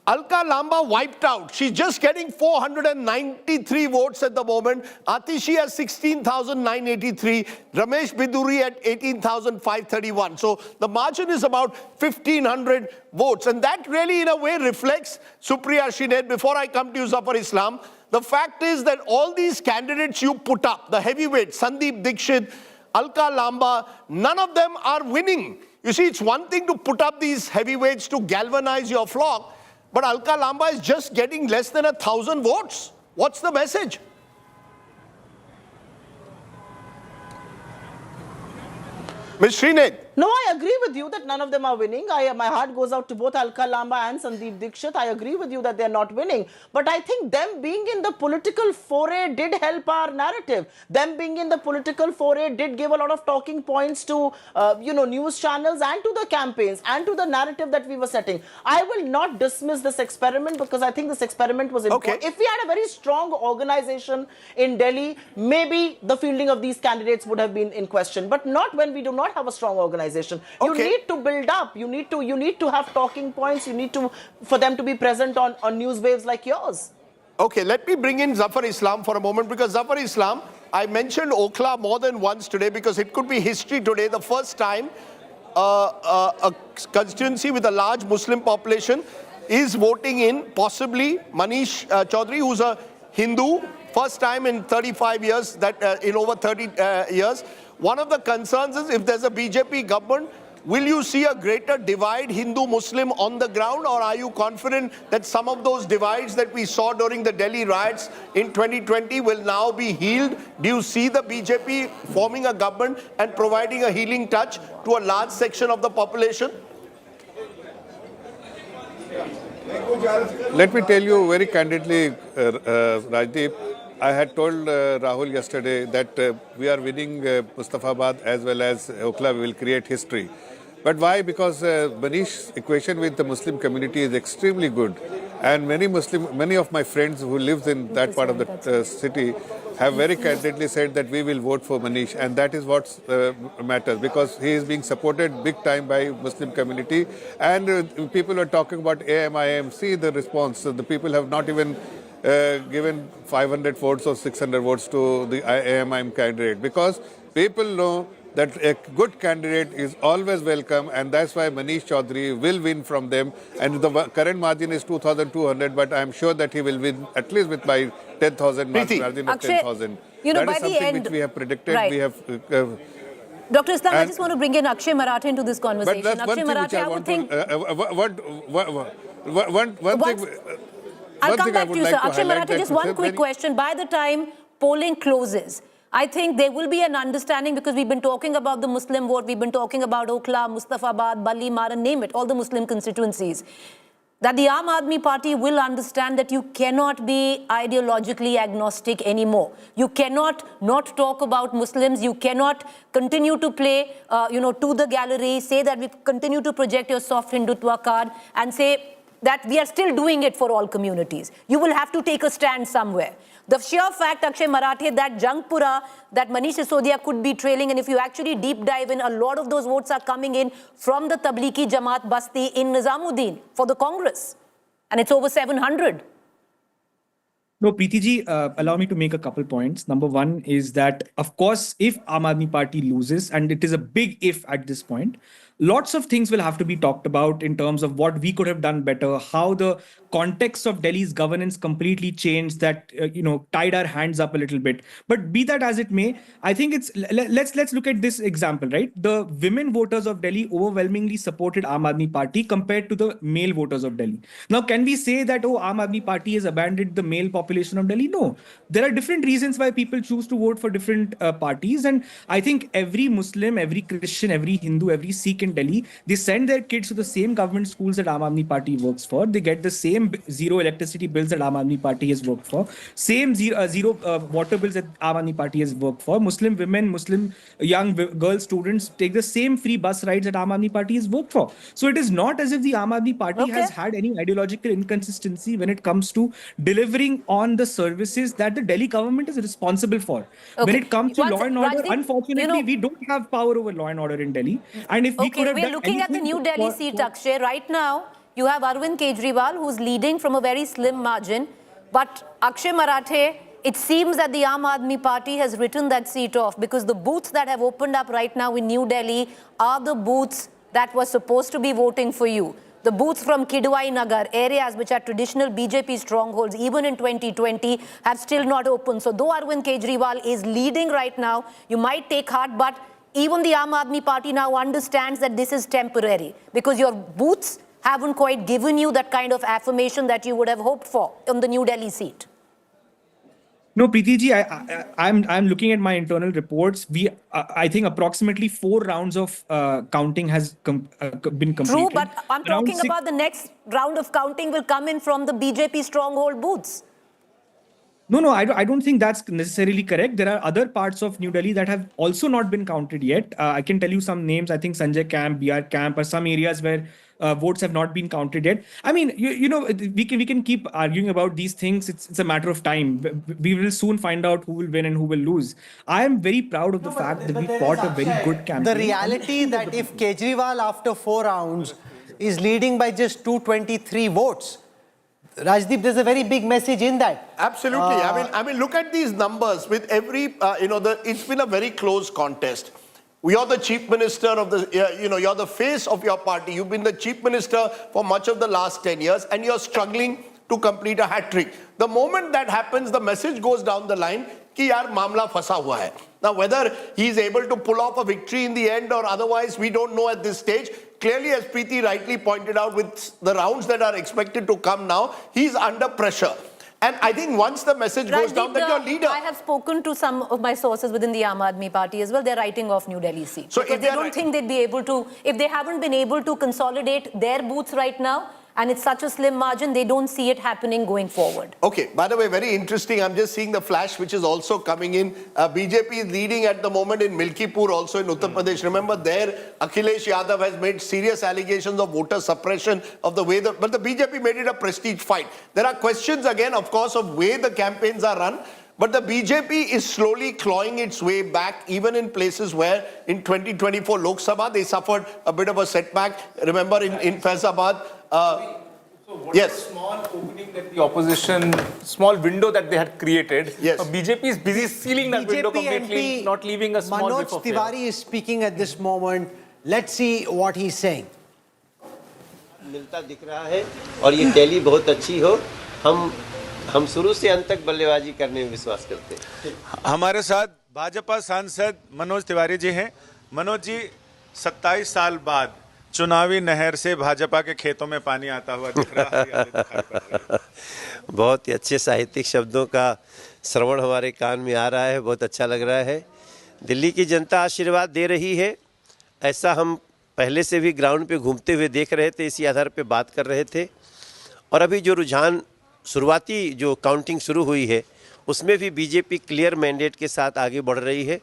Alka Lamba wiped out. She's just getting 493 votes at the moment. Atishi has 16,983. Ramesh Bidhuri at 18,531. So the margin is about 1,500 votes. And that really, in a way, reflects, Supriya Shrinet, before I come to you, Zafar Islam, the fact is that all these candidates you put up, the heavyweights, Sandeep Dixit, Alka Lamba, none of them are winning. You see, it's one thing to put up these heavyweights to galvanize your flock, but Alka Lamba is just getting less than 1,000 votes. What's the message? Ms. Shrinet. No, I agree with you that none of them are winning. My heart goes out to both Alka Lamba and Sandeep Dikshit. I agree with you that they're not winning. But I think them being in the political foray did help our narrative. Them being in the political foray did give a lot of talking points to, news channels and to the campaigns and to the narrative that we were setting. I will not dismiss this experiment because I think this experiment was important. If we had a very strong organization in Delhi, maybe the fielding of these candidates would have been in question. But not when we do not have a strong organization. You need to build up. You need to have talking points. You need to for them to be present on news waves like yours. Okay, let me bring in Zafar Islam for a moment, because Zafar Islam, I mentioned Okhla more than once today because it could be history today. The first time a constituency with a large Muslim population is voting in possibly Manish Chaudhary, who's a Hindu. First time in 35 years, in over 30 years. One of the concerns is if there's a BJP government, will you see a greater divide Hindu-Muslim on the ground, or are you confident that some of those divides that we saw during the Delhi riots in 2020 will now be healed? Do you see the BJP forming a government and providing a healing touch to a large section of the population? Let me tell you very candidly, Rajdeep, I had told Rahul yesterday that we are winning Mustafabad as well as Okhla. We will create history. But why? Because Manish's equation with the Muslim community is extremely good. And many of my friends who live in that part of the city have very candidly said that we will vote for Manish. And that is what matters, because he is being supported big time by Muslim community. And people are talking about AMIM. See the response. The people have not even given 500 votes or 600 votes to the AMIM candidate, because people know that a good candidate is always welcome, and that's why Manish Chaudhary will win from them. And the current margin is 2,200, but I'm sure that he will win at least with by 10,000 margin of 10,000. That is something which we have predicted. Right. We have. Dr. Islam, I just want to bring in Akshay Marathe into this conversation. But that's one thing which I want to. I'll come back to you, sir. Akshay Marathe, just one quick question. By the time polling closes, I think there will be an understanding, because we've been talking about the Muslim vote, we've been talking about Okhla, Mustafabad, Balli, Maran, name it, all the Muslim constituencies, that the Aam Aadmi Party will understand that you cannot be ideologically agnostic anymore. You cannot not talk about Muslims. You cannot continue to play, to the gallery, say that we continue to project your soft Hindutva card and say that we are still doing it for all communities. You will have to take a stand somewhere. The sheer fact, Akshay Marathe, that Jangpura, that Manish Sisodia could be trailing, and if you actually deep dive in, a lot of those votes are coming in from the Tablighi Jamaat Basti in Nizamuddin for the Congress. And it's over 700. No, Preeti ji, allow me to make a couple points. Number one is that, of course, if Aam Aadmi Party loses, and it is a big if at this point, lots of things will have to be talked about in terms of what we could have done better, how the context of Delhi's governance completely changed, that tied our hands up a little bit. But be that as it may, I think it's let's look at this example, right? The women voters of Delhi overwhelmingly supported Aam Aadmi Party compared to the male voters of Delhi. Now, can we say that Aam Aadmi Party has abandoned the male population of Delhi? No. There are different reasons why people choose to vote for different parties, and I think every Muslim, every Christian, every Hindu, every Sikh in Delhi, they send their kids to the same government schools that Aam Aadmi Party works for. They get the same zero electricity bills that Aam Aadmi Party has worked for. Same zero water bills that Aam Aadmi Party has worked for. Muslim women, Muslim young girl students take the same free bus rides that Aam Aadmi Party has worked for. So it is not as if the Aam Aadmi Party has had any ideological inconsistency when it comes to delivering on the services that the Delhi government is responsible for. When it comes to law and order, unfortunately, we don't have power over law and order in Delhi. And if we could have we're looking at the New Delhi seat, Akshay. Right now, you have Arvind Kejriwal, who's leading from a very slim margin. But Akshay Marathe, it seems that the Aam Aadmi Party has written that seat off, because the booths that have opened up right now in New Delhi are the booths that were supposed to be voting for you. The booths from Kidwai Nagar, areas which are traditional BJP strongholds, even in 2020, have still not opened. So though Arvind Kejriwal is leading right now, you might take heart, but even the Aam Aadmi Party now understands that this is temporary, because your booths haven't quite given you that kind of affirmation that you would have hoped for on the New Delhi seat. No, Preeti ji, I'm looking at my internal reports. I think approximately 4 rounds of counting has been completed. True, but I'm talking about the next round of counting will come in from the BJP stronghold booths. No, I don't think that's necessarily correct. There are other parts of New Delhi that have also not been counted yet. I can tell you some names. I think Sanjay Camp, BR Camp, or some areas where votes have not been counted yet. I mean, you know, we can keep arguing about these things. It's a matter of time. We will soon find out who will win and who will lose. I am very proud of the fact that we fought a very good campaign. The reality that if Kejriwal after 4 rounds is leading by just 223 votes, Rajdeep, there's a very big message in that. Absolutely. I mean, look at these numbers. With every, it's been a very close contest. You're the chief minister of the, you're the face of your party. You've been the chief minister for much of the last 10 years, and you're struggling to complete a hat trick. The moment that happens, the message goes down the line कि यार मामला फंसा हुआ है. Now, whether he is able to pull off a victory in the end or otherwise, we don't know at this stage. Clearly, as Preeti rightly pointed out, with the rounds that are expected to come now, he's under pressure. And I think once the message goes down that your leader... I have spoken to some of my sources within the Aam Aadmi Party as well. They're writing off New Delhi seat. So because they don't think they'd be able to... If they haven't been able to consolidate their booths right now, and it's such a slim margin, they don't see it happening going forward. Okay, by the way, very interesting. I'm just seeing the flash which is also coming in. BJP is leading at the moment in Milkipur, also in Uttar Pradesh. Remember there, Akhilesh Yadav has made serious allegations of voter suppression of the way but the BJP made it a prestige fight. There are questions again, of course, of way the campaigns are run. But the BJP is slowly clawing its way back, even in places where in 2024 Lok Sabha, they suffered a bit of a setback. Remember in Faizabad, yes. The small opening that the opposition, small window that they had created. Yes. BJP is busy sealing that window completely, not leaving a small Manoj bit of Tiwari is speaking at this moment. Let's see what he's saying. मिलता दिख रहा है और ये tally बहुत अच्छी हो. हम शुरू से अंत तक बल्लेबाजी करने में विश्वास करते हैं. हमारे साथ भाजपा सांसद मनोज तिवारी जी हैं. मनोज जी, 27 साल बाद चुनावी नहर से भाजपा के खेतों में पानी आता हुआ दिख रहा है. बहुत ही अच्छे साहित्यिक शब्दों का श्रवण हमारे कान में आ रहा है. बहुत अच्छा लग रहा है. दिल्ली की जनता आशीर्वाद दे रही है, ऐसा हम पहले से भी ग्राउंड पे घूमते हुए देख रहे थे. इसी आधार पे बात कर रहे थे. और अभी जो रुझान शुरुआती जो काउंटिंग शुरू हुई है, उसमें भी बीजेपी क्लियर मैंडेट के साथ आगे बढ़ रही है.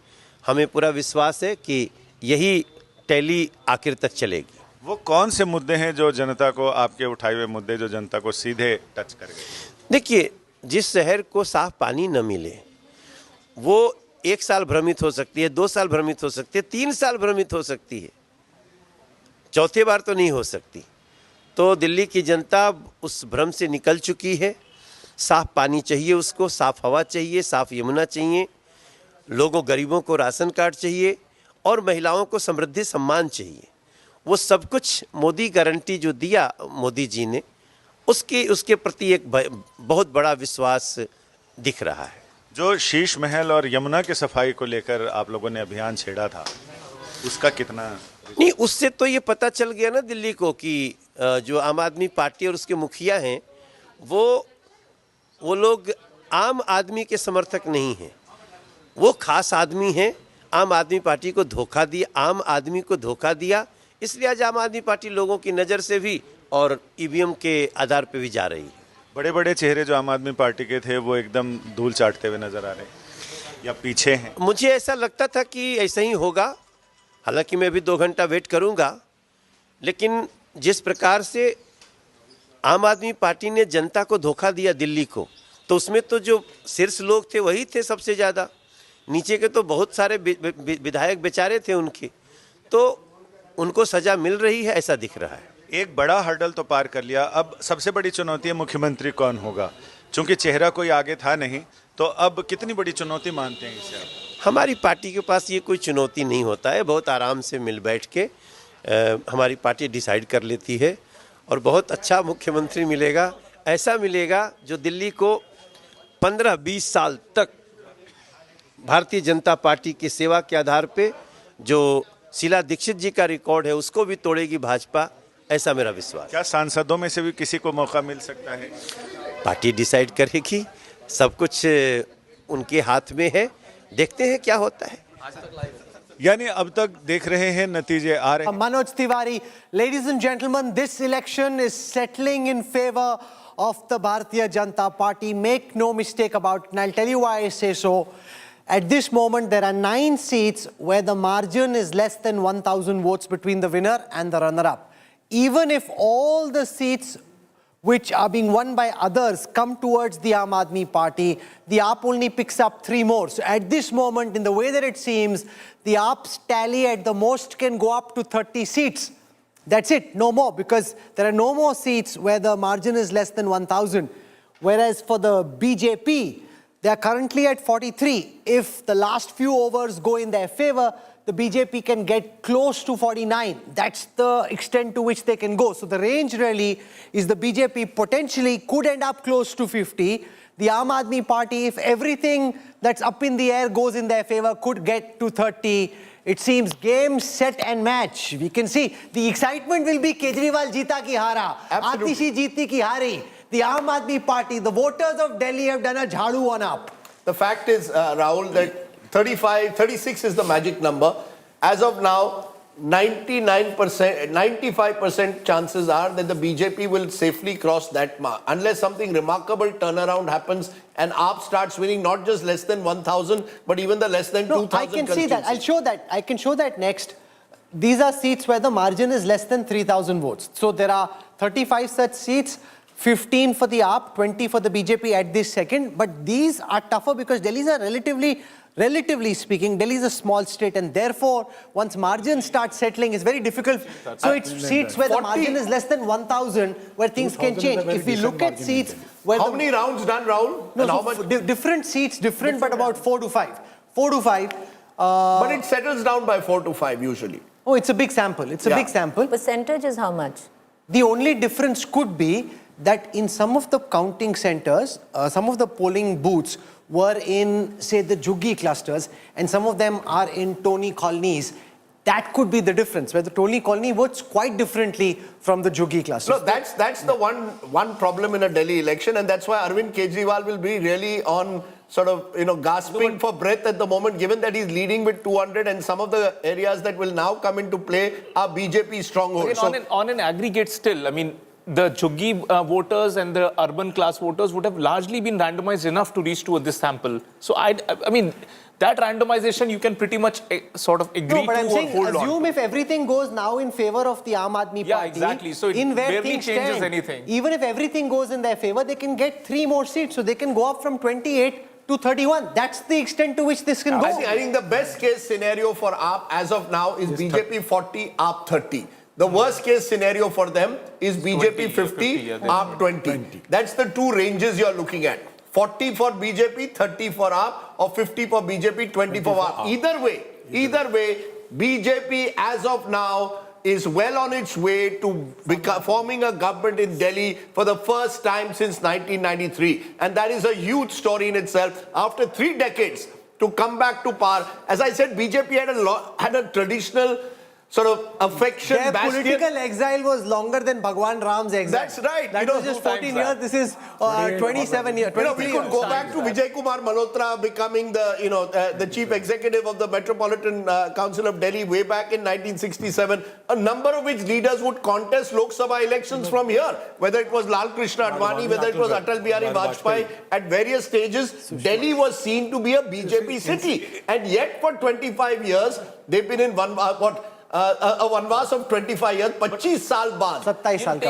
हमें पूरा विश्वास है कि यही टैली आखिर तक चलेगी. वो कौन से मुद्दे हैं जो जनता को, आपके उठाए हुए मुद्दे जो जनता को सीधे टच कर गए? देखिए, जिस शहर को साफ पानी न मिले, वो 1 साल भ्रमित हो सकती है, 2 साल भ्रमित हो सकती है, 3 साल भ्रमित हो सकती है, चौथी बार तो नहीं हो सकती. तो दिल्ली की जनता उस भ्रम से निकल चुकी है. साफ पानी चाहिए उसको, साफ हवा चाहिए, साफ यमुना चाहिए, लोगों गरीबों को राशन कार्ड चाहिए और महिलाओं को समृद्धि सम्मान चाहिए. वो सब कुछ मोदी गारंटी जो दिया मोदी जी ने, उसके प्रति एक बहुत बड़ा विश्वास दिख रहा है. जो शीश महल और यमुना की सफाई को लेकर आप लोगों ने अभियान छेड़ा था, उसका कितना? नहीं, उससे तो ये पता चल गया ना दिल्ली को कि जो आम आदमी पार्टी और उसके मुखिया हैं, वो लोग आम आदमी के समर्थक नहीं हैं. वो खास आदमी हैं. आम आदमी पार्टी को धोखा दिया, आम आदमी को धोखा दिया. इसलिए आज आम आदमी पार्टी लोगों की नज़र से भी और ईवीएम के आधार पे भी जा रही है. बड़े बड़े चेहरे जो आम आदमी पार्टी के थे, वो एकदम धूल चाटते हुए नजर आ रहे हैं या पीछे हैं? मुझे ऐसा लगता था कि ऐसा ही होगा. हालांकि मैं भी 2 घंटा वेट करूंगा, लेकिन जिस प्रकार से आम आदमी पार्टी ने जनता को धोखा दिया दिल्ली को, तो उसमें तो जो शीर्ष लोग थे वही थे सबसे ज़्यादा. नीचे के तो बहुत सारे विधायक बेचारे थे उनके, तो उनको सजा मिल रही है, ऐसा दिख रहा है. एक बड़ा हर्डल तो पार कर लिया. अब सबसे बड़ी चुनौती है मुख्यमंत्री कौन होगा. चूंकि चेहरा कोई आगे था नहीं, तो अब कितनी बड़ी चुनौती मानते हैं इसे आप? हमारी पार्टी के पास ये कोई चुनौती नहीं होता है. बहुत आराम से मिल बैठ के हमारी पार्टी डिसाइड कर लेती है और बहुत अच्छा मुख्यमंत्री मिलेगा. ऐसा मिलेगा जो दिल्ली को 15-20 साल तक भारतीय जनता पार्टी की सेवा के आधार पे जो शीला दीक्षित जी का रिकॉर्ड है उसको भी तोड़ेगी भाजपा. ऐसा मेरा विश्वास. क्या सांसदों में से भी किसी को मौका मिल सकता है? पार्टी डिसाइड करेगी. सब कुछ उनके हाथ में है, देखते हैं क्या होता है। यानी अब तक देख रहे हैं नतीजे आ रहे हैं। Manoj Tiwari, ladies and gentlemen, this election is settling in favor of the Bharatiya Janata Party. Make no mistake about it, and I'll tell you why I say so. At this moment, there are 9 seats where the margin is less than 1,000 votes between the winner and the runner-up. Even if all the seats which are being won by others come towards the Aam Aadmi Party, the AAP only picks up 3 more. So at this moment, in the way that it seems, the AAP's tally at the most can go up to 30 seats. That's it, no more, because there are no more seats where the margin is less than 1,000. Whereas for the BJP, they are currently at 43. If the last few overs go in their favor, the BJP can get close to 49. That's the extent to which they can go. So the range really is the BJP potentially could end up close to 50. The Aam Aadmi Party, if everything that's up in the air goes in their favor, could get to 30. It seems game, set and match. We can see the excitement will be Kejriwal jeeta ki hara, Atishi jeeti ki hari. The Aam Aadmi Party, the voters of Delhi have done a jhadu on up. The fact is, Rahul, that 36 is the magic number. As of now, 95% chances are that the BJP will safely cross that mark. Unless something remarkable turnaround happens and AAP starts winning not just less than 1,000, but even the less than 2,000 I can see that. I'll show that. I can show that next. These are seats where the margin is less than 3,000 votes. So there are 35 such seats. 15 for the AAP, 20 for the BJP at this second. But these are tougher because Delhi is a relatively speaking, Delhi is a small state, and therefore, once margins start settling, it's very difficult. So it's seats where the margin is less than 1,000, where things can change. If we look at seats where how many rounds done, Rahul? No, how much? Different seats, different, but about 4 to 5. 4 to 5. But it settles down by 4 to 5 usually. Oh, it's a big sample. It's a big sample. Percentage is how much? The only difference could be that in some of the counting centers, some of the polling booths were in, say, the Juggi clusters, and some of them are in Tony colonies. That could be the difference, where the Tony colony votes quite differently from the Juggi clusters. No, that's the one problem in a Delhi election, and that's why Arvind Kejriwal will be really on sort of, gasping for breath at the moment, given that he's leading with 200, and some of the areas that will now come into play are BJP strongholds. On an aggregate still, I mean, the Juggi voters and the urban class voters would have largely been randomized enough to reach to this sample. So I mean, that randomization you can pretty much sort of agree but to I'm saying, or hold on. assume if everything goes now in favor of the Aam Aadmi Party, Yeah, exactly. So it in where barely things changes stand, anything. Even if everything goes in their favor, they can get 3 more seats. So they can go up from 28 to 31. That's the extent to which this can go. I think the best case scenario for AAP as of now is BJP 40, AAP 30. The worst case scenario for them is BJP 50, AAP 20. That's the 2 ranges you're looking at. 40 for BJP, 30 for AAP, or 50 for BJP, 20 for AAP. Either way, BJP as of now is well on its way to forming a government in Delhi for the first time since 1993. And that is a huge story in itself. After 3 decades to come back to power, as I said, BJP had a traditional sort of affection. Their political exile was longer than Bhagwan Ram's exile. That's right. That was just 14 years. This is 27 years. We could go back to Vijay Kumar Malhotra becoming the chief executive of the Metropolitan Council of Delhi way back in 1967. A number of which leaders would contest Lok Sabha elections from here. Whether it was Lal Krishna Advani, whether it was Atal Bihari Vajpayee, at various stages, Delhi was seen to be a BJP city. And yet for 25 years, they've been in a vanvas of 25 years, 25 saal baad. 27 saal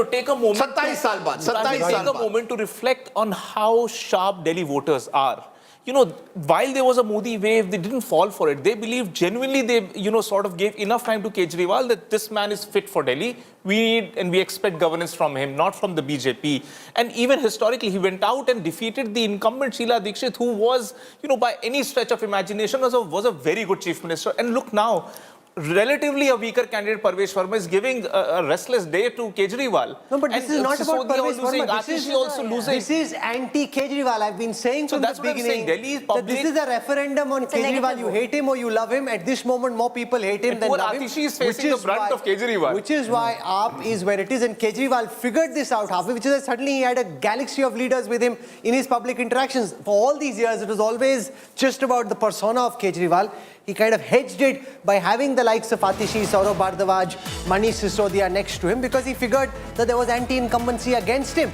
take a moment. 27 saal baad. 27 saal Take a moment to reflect on how sharp Delhi voters are. While there was a Modi wave, they didn't fall for it. They believed genuinely, they, sort of gave enough time to Kejriwal that this man is fit for Delhi. We need and we expect governance from him, not from the BJP. And even historically, he went out and defeated the incumbent Sheila Dikshit, who was, by any stretch of imagination, was a very good chief minister. And look now, relatively a weaker candidate, Parvesh Verma, is giving a restless day to Kejriwal. No, but this is not about Parvesh Verma. This is also losing. This is anti-Kejriwal. I've been saying from the beginning that this is a referendum on Kejriwal. You hate him or you love him. At this moment, more people hate him than love him. Atishi is facing the brunt of Kejriwal. Which is why AAP is where it is. And Kejriwal figured this out halfway, which is that suddenly he had a galaxy of leaders with him in his public interactions. For all these years, it was always just about the persona of Kejriwal. He kind of hedged it by having the likes of Atishi, Saurav Bhardwaj, Manish Sisodia next to him because he figured that there was anti-incumbency against him.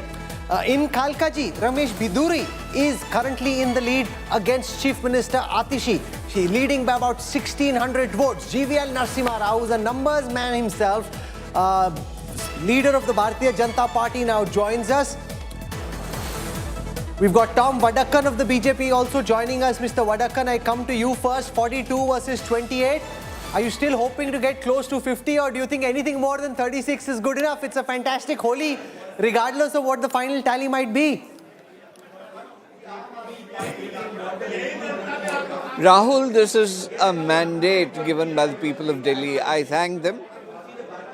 In Kalkaji, Ramesh Bidhuri is currently in the lead against Chief Minister Atishi. She's leading by about 1,600 votes. GVL Narasimha Rao, who's a numbers man himself, leader of the Bharatiya Janata Party, now joins us. We've got Tom Vadakkan of the BJP also joining us. Mr. Vadakkan, I come to you first. 42 versus 28. Are you still hoping to get close to 50 or do you think anything more than 36 is good enough? It's a fantastic holy, regardless of what the final tally might be. Rahul, this is a mandate given by the people of Delhi. I thank them.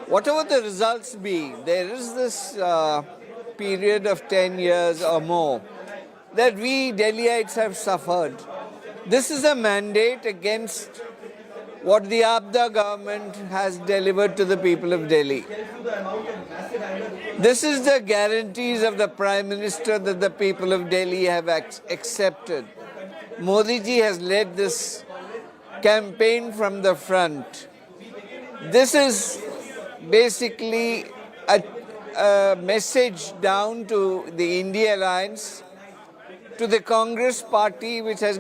Whatever the results be, there is this period of 10 years or more that we Delhiites have suffered. This is a mandate against what the Abda government has delivered to the people of Delhi. This is the guarantees of the Prime Minister that the people of Delhi have accepted. Modi ji has led this campaign from the front. This is basically a message down to the India Alliance, to the Congress party, which has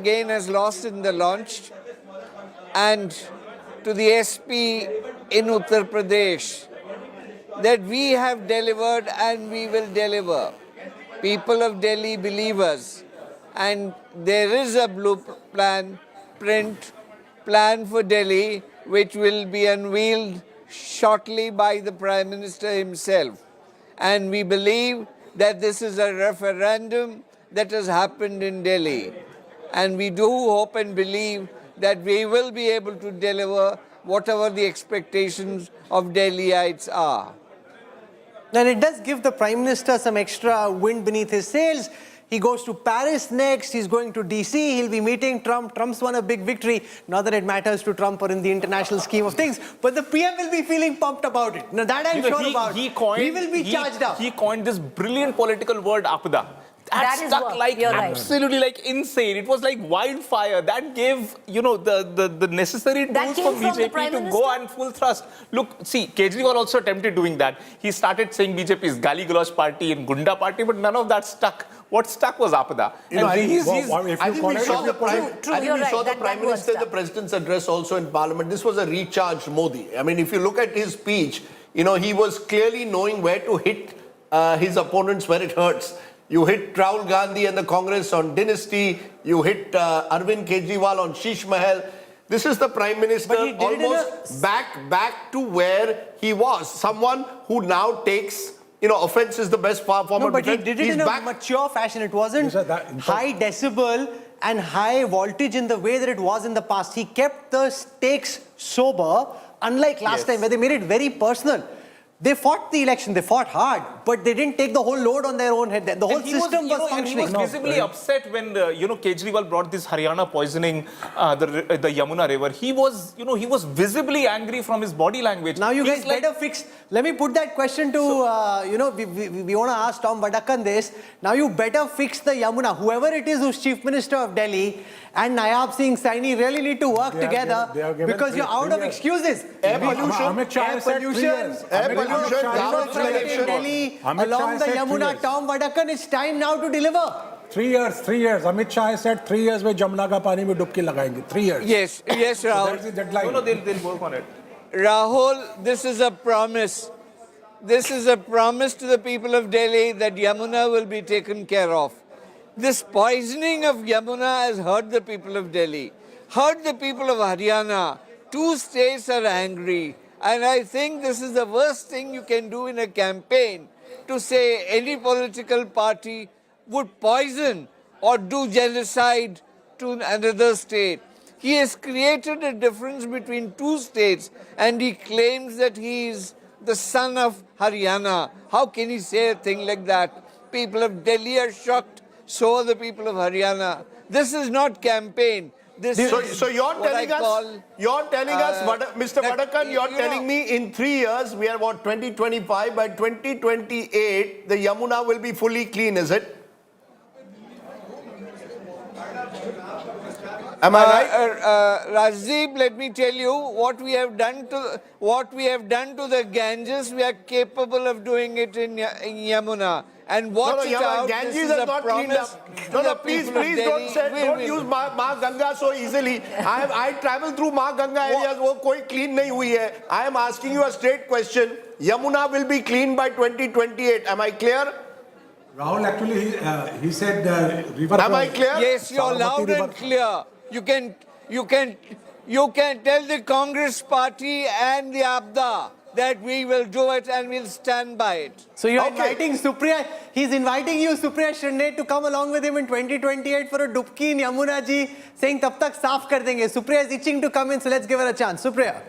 lost in the launch, and to the SP in Uttar Pradesh, that we have delivered and we will deliver. People of Delhi believe us, and there is a plan for Delhi, which will be unveiled shortly by the Prime Minister himself. And we believe that this is a referendum that has happened in Delhi. And we do hope and believe that we will be able to deliver whatever the expectations of Delhiites are. And it does give the Prime Minister some extra wind beneath his sails. He goes to Paris next, he's going to DC, he'll be meeting Trump. Trump's won a big victory. Not that it matters to Trump or in the international scheme of things, but the PM will be feeling pumped about it. Now that I'm sure about. He will be charged up. He coined this brilliant political word, Apda. That stuck like absolutely like insane. It was like wildfire. That gave, the necessary tools for BJP to go and full thrust. Look, see, Kejriwal also attempted doing that. He started saying BJP is Gali Galoch party and Gunda party, but none of that stuck. What stuck was Apda. I think we saw the Prime Minister in the President's address also in Parliament. This was a recharged Modi. I mean, if you look at his speech, he was clearly knowing where to hit his opponents where it hurts. You hit Rahul Gandhi and the Congress on dynasty. You hit Arvind Kejriwal on Sheesh Mahal. This is the Prime Minister almost back to where he was. Someone who now takes, offense is the best form of defense. But he did it in a mature fashion. It wasn't high decibel and high voltage in the way that it was in the past. He kept the stakes sober, unlike last time where they made it very personal. They fought the election, they fought hard, but they didn't take the whole load on their own head. The whole system was functioning. He was visibly upset when, Kejriwal brought this Haryana poisoning, the Yamuna river. He was visibly angry from his body language. Now you guys better fix, let me put that question to, we want to ask Tom Vadakkan this. Now you better fix the Yamuna. Whoever it is who's Chief Minister of Delhi and Nayab Singh Saini really need to work together because you're out of excuses. Air pollution, Delhi, along the Yamuna, Tom Vadakkan, it's time now to deliver. 3 years. Amit Shah has said 3 years में जमुना का पानी में डुबकी लगाएंगे. 3 years. Yes, Rahul. So that's the deadline. No, they'll work on it. Rahul, this is a promise. This is a promise to the people of Delhi that Yamuna will be taken care of. This poisoning of Yamuna has hurt the people of Delhi, hurt the people of Haryana. 2 states are angry. And I think this is the worst thing you can do in a campaign, to say any political party would poison or do genocide to another state. He has created a difference between two states and he claims that he is the son of Haryana. How can he say a thing like that? People of Delhi are shocked, so are the people of Haryana. This is not campaign. So you're telling us, Mr. Vadakan, you're telling me in 3 years, we are about 2025, by 2028, the Yamuna will be fully clean, is it? Am I right? Rajdeep, let me tell you what we have done to the Ganges. We are capable of doing it in Yamuna. And watch it out. Ganges this is has a not cleaned promise up. to the Please people of Delhi. don't use Ma Ganga so easily. I travel through Ma Ganga areas. वो कोई clean नहीं हुई है. I am asking you a straight question. Yamuna will be clean by 2028. Am I clear? Rahul, actually, he said river. Am I clear? Yes, you're loud and clear. You can tell the Congress party and the Abda that we will do it and we'll stand by it. So you're inviting Supriya, he's inviting you, Supriya Shinde, to come along with him in 2028 for a dubki in Yamuna ji, saying tab tak saaf kar denge. Supriya is itching to come in, so let's give her a chance. Supriya.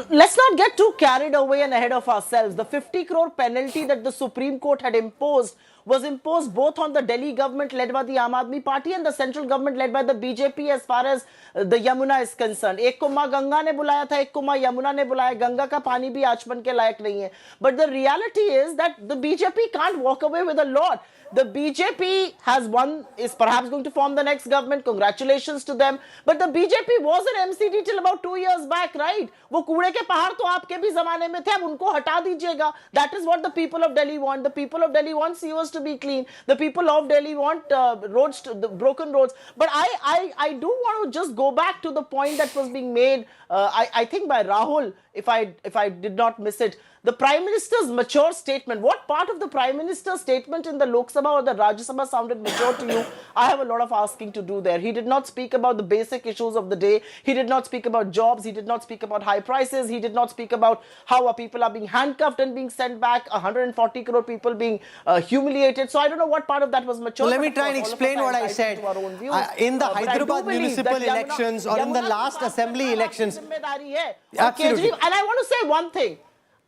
Let's not get too carried away and ahead of ourselves. The 50 crore penalty that the Supreme Court had imposed was imposed both on the Delhi government led by the Aam Aadmi Party and the central government led by the BJP as far as the Yamuna is concerned. एक को माँ गंगा ने बुलाया था, एक को माँ यमुना ने बुलाया. गंगा का पानी भी आचमन के लायक नहीं है. But the reality is that the BJP can't walk away with a lot. The BJP is perhaps going to form the next government. Congratulations to them. But the BJP was an MCD till about 2 years back, right? वो कूड़े के पहाड़ तो आपके भी जमाने में थे, अब उनको हटा दीजिएगा. That is what the people of Delhi want. The people of Delhi want sewers to be clean. The people of Delhi want broken roads. But I do want to just go back to the point that was being made, I think by Rahul, if I did not miss it. The Prime Minister's mature statement. What part of the Prime Minister's statement in the Lok Sabha or the Rajya Sabha sounded mature to you? I have a lot of asking to do there. He did not speak about the basic issues of the day. He did not speak about jobs. He did not speak about high prices. He did not speak about how our people are being handcuffed and being sent back. 140 crore people being humiliated. So I don't know what part of that was mature. So let me try and explain what I said. In the Hyderabad municipal elections or in the last assembly elections. Absolutely. And I want to say one thing.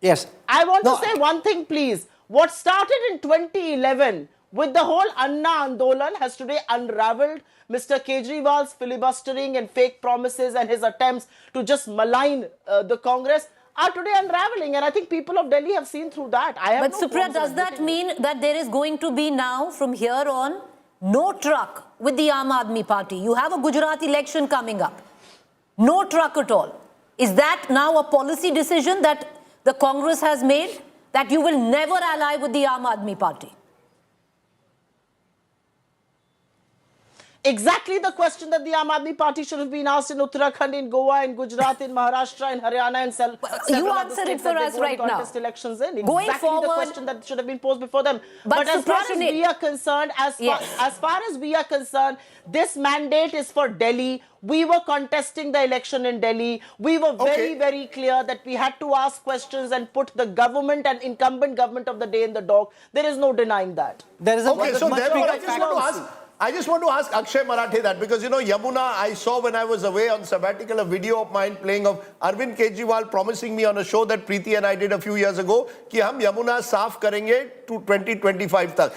Yes. I want to say one thing, please. What started in 2011 with the whole Anna Andolan has today unraveled. Mr. Kejriwal's filibustering and fake promises and his attempts to just malign the Congress are today unraveling. And I think people of Delhi have seen through that. But Supriya, does that mean that there is going to be now, from here on, no truck with the Aam Aadmi Party? You have a Gujarat election coming up. No truck at all. Is that now a policy decision that the Congress has made, that you will never ally with the Aam Aadmi Party? Exactly the question that the Aam Aadmi Party should have been asked in Uttarakhand, in Goa, in Gujarat, in Maharashtra, in Haryana, and you answer it for us right now. Elections in. Going exactly forward, the question that should have been posed before them. But as far as we are concerned, as far as we are concerned, this mandate is for Delhi. We were contesting the election in Delhi. We were very clear that we had to ask questions and put the government and incumbent government of the day in the dock. There is no denying that. There is a much bigger I just want to ask Akshay Marathe that, because, you know, Yamuna, I saw when I was away on sabbatical a video of mine playing of Arvind Kejriwal promising me on a show that Preeti and I did a few years ago कि हम Yamuna साफ करेंगे to 2025 तक.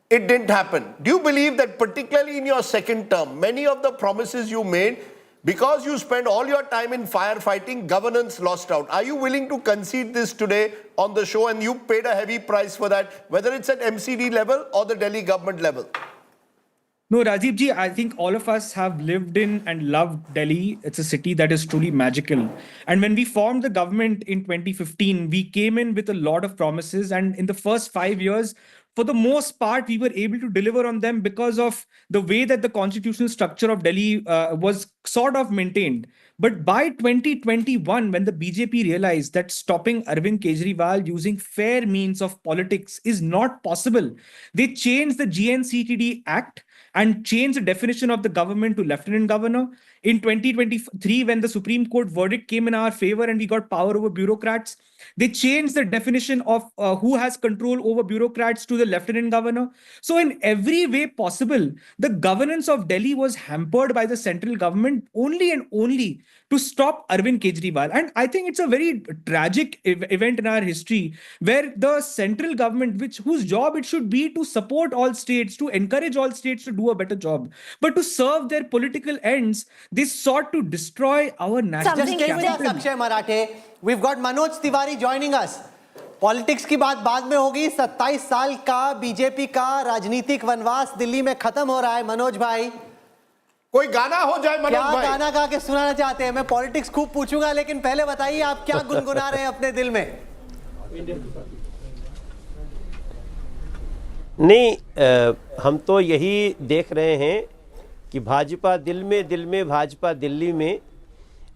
It didn't happen. Do you believe that particularly in your second term, many of the promises you made, because you spent all your time in firefighting, governance lost out? Are you willing to concede this today on the show, and you paid a heavy price for that, whether it's at MCD level or the Delhi government level? No, Rajiv ji, I think all of us have lived in and loved Delhi. It's a city that is truly magical. And when we formed the government in 2015, we came in with a lot of promises. And in the first 5 years, for the most part, we were able to deliver on them because of the way that the constitutional structure of Delhi was sort of maintained. But by 2021, when the BJP realized that stopping Arvind Kejriwal using fair means of politics is not possible, they changed the GNCTD Act and changed the definition of the government to lieutenant governor. In 2023, when the Supreme Court verdict came in our favor and we got power over bureaucrats, They changed the definition of who has control over bureaucrats to the lieutenant governor. So in every way possible, the governance of Delhi was hampered by the central government only and only to stop Arvind Kejriwal. And I think it's a very tragic event in our history where the central government, whose job it should be to support all states, to encourage all states to do a better job, but to serve their political ends, they sought to destroy our national Just stay with us, Akshay Marathe. We've got Manoj Tiwari joining us. Politics की बात बाद में होगी। 27 साल का BJP का राजनीतिक वनवास दिल्ली में खत्म हो रहा है। मनोज भाई, कोई गाना हो जाए मनोज क्या भाई? गाना गा के सुनाना चाहते हैं? मैं पॉलिटिक्स खूब पूछूंगा, लेकिन पहले बताइए आप क्या गुनगुना रहे हैं अपने दिल में? नहीं, हम तो यही देख रहे हैं कि भाजपा दिल में भाजपा दिल्ली में।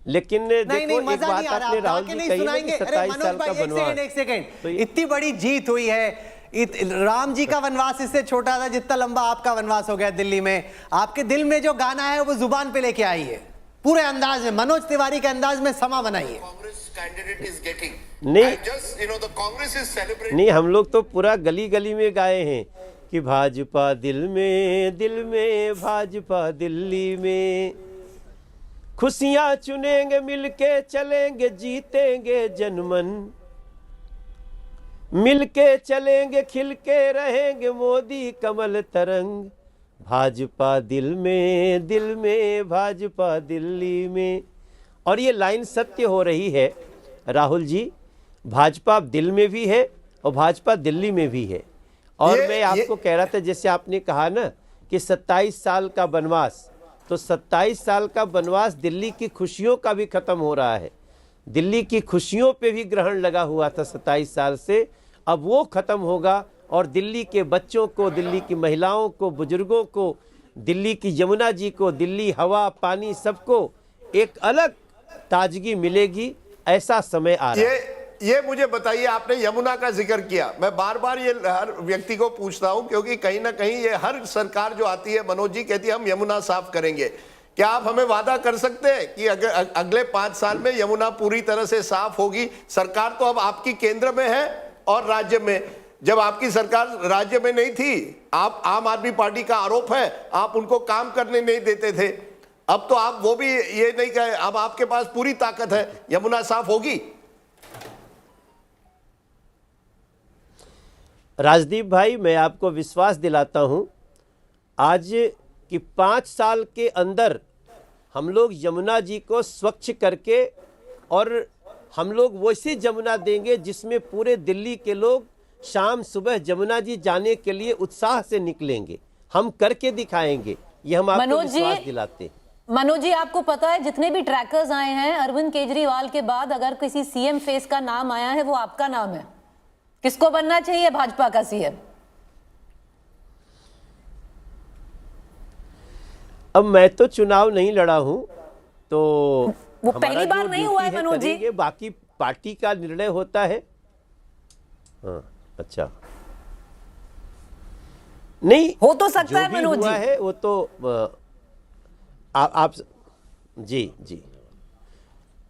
लेकिन देखो, एक बात आपने राहुल जी कही ना कि 27 साल का वनवास। एक सेकंड, इतनी बड़ी जीत हुई है, राम जी का वनवास इससे छोटा था जितना लंबा आपका वनवास हो गया दिल्ली में। आपके दिल में जो गाना है वो जुबान पे लेके आई है, पूरे अंदाज में, मनोज तिवारी के अंदाज में समा बनाइए। नहीं, हम लोग तो पूरा गली गली में गाए हैं कि भाजपा दिल में भाजपा दिल्ली में, खुशियां चुनेंगे मिलके चलेंगे जीतेंगे जनमन, मिलके चलेंगे खिलके रहेंगे मोदी कमल तरंग, भाजपा दिल में भाजपा दिल्ली में। और ये लाइन सत्य हो रही है राहुल जी, भाजपा दिल में भी है और भाजपा दिल्ली में भी है। और मैं आपको कह रहा था, जैसे आपने कहा ना कि 27 साल का वनवास, तो 27 साल का वनवास दिल्ली की खुशियों का भी खत्म हो रहा है। दिल्ली की खुशियों पे भी ग्रहण लगा हुआ था 27 साल से, अब वो खत्म होगा और दिल्ली के बच्चों को, दिल्ली की महिलाओं को, बुजुर्गों को, दिल्ली की यमुना जी को, दिल्ली हवा पानी सबको एक अलग ताजगी मिलेगी। ऐसा समय आ रहा है। ये मुझे बताइए, आपने यमुना का जिक्र किया, मैं बार बार ये हर व्यक्ति को पूछता हूं क्योंकि कहीं ना कहीं ये हर सरकार जो आती है मनोज जी कहती है हम यमुना साफ करेंगे। क्या आप हमें वादा कर सकते हैं कि अगर अगले 5 साल में यमुना पूरी तरह से साफ होगी? सरकार तो अब आपकी केंद्र में है और राज्य में। जब आपकी सरकार राज्य में नहीं थी, आप आम आदमी पार्टी का आरोप है आप उनको काम करने नहीं देते थे। अब तो आप वो भी ये नहीं कहे, अब आपके पास पूरी ताकत है, यमुना साफ होगी। राजदीप भाई, मैं आपको विश्वास दिलाता हूं आज कि 5 साल के अंदर हम लोग यमुना जी को स्वच्छ करके, और हम लोग वैसी यमुना देंगे जिसमें पूरे दिल्ली के लोग शाम सुबह यमुना जी जाने के लिए उत्साह से निकलेंगे। हम करके दिखाएंगे, ये हम आपको विश्वास दिलाते हैं। मनोज जी, आपको पता है जितने भी ट्रैकर्स आए हैं अरविंद केजरीवाल के बाद, अगर किसी सीएम फेस का नाम आया है वो आपका नाम है। किसको बनना चाहिए भाजपा का सीएम? अब मैं तो चुनाव नहीं लड़ा हूं, तो वो पहली बार नहीं हुआ है मनोज जी। बाकी पार्टी का निर्णय होता है। हाँ, अच्छा, नहीं हो तो सकता है मनोज जी, है वो तो आप जी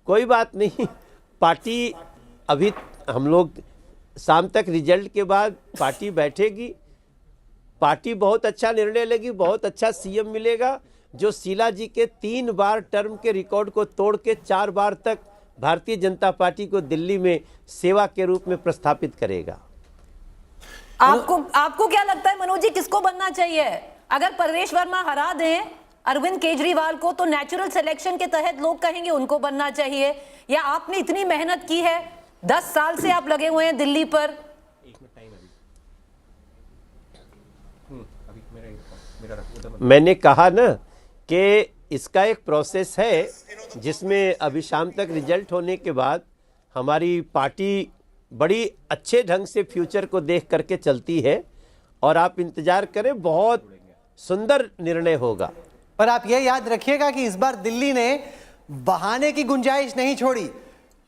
कोई बात नहीं। पार्टी अभी हम लोग शाम तक रिजल्ट के बाद पार्टी बैठेगी, पार्टी बहुत अच्छा निर्णय लेगी, बहुत अच्छा सीएम मिलेगा जो शीला जी के 3 बार टर्म के रिकॉर्ड को तोड़ के 4 बार तक भारतीय जनता पार्टी को दिल्ली में सेवा के रूप में प्रस्थापित करेगा। आपको क्या लगता है मनोज जी, किसको बनना चाहिए? अगर परवेश वर्मा हरा दें अरविंद केजरीवाल को तो नेचुरल सिलेक्शन के तहत लोग कहेंगे उनको बनना चाहिए, या आपने इतनी मेहनत की है, 10 साल से आप लगे हुए हैं दिल्ली पर? मैंने कहा ना कि इसका एक प्रोसेस है जिसमें अभी शाम तक रिजल्ट होने के बाद हमारी पार्टी बड़ी अच्छे ढंग से फ्यूचर को देख करके चलती है, और आप इंतजार करें, बहुत सुंदर निर्णय होगा। पर आप ये याद रखिएगा कि इस बार दिल्ली ने बहाने की गुंजाइश नहीं छोड़ी,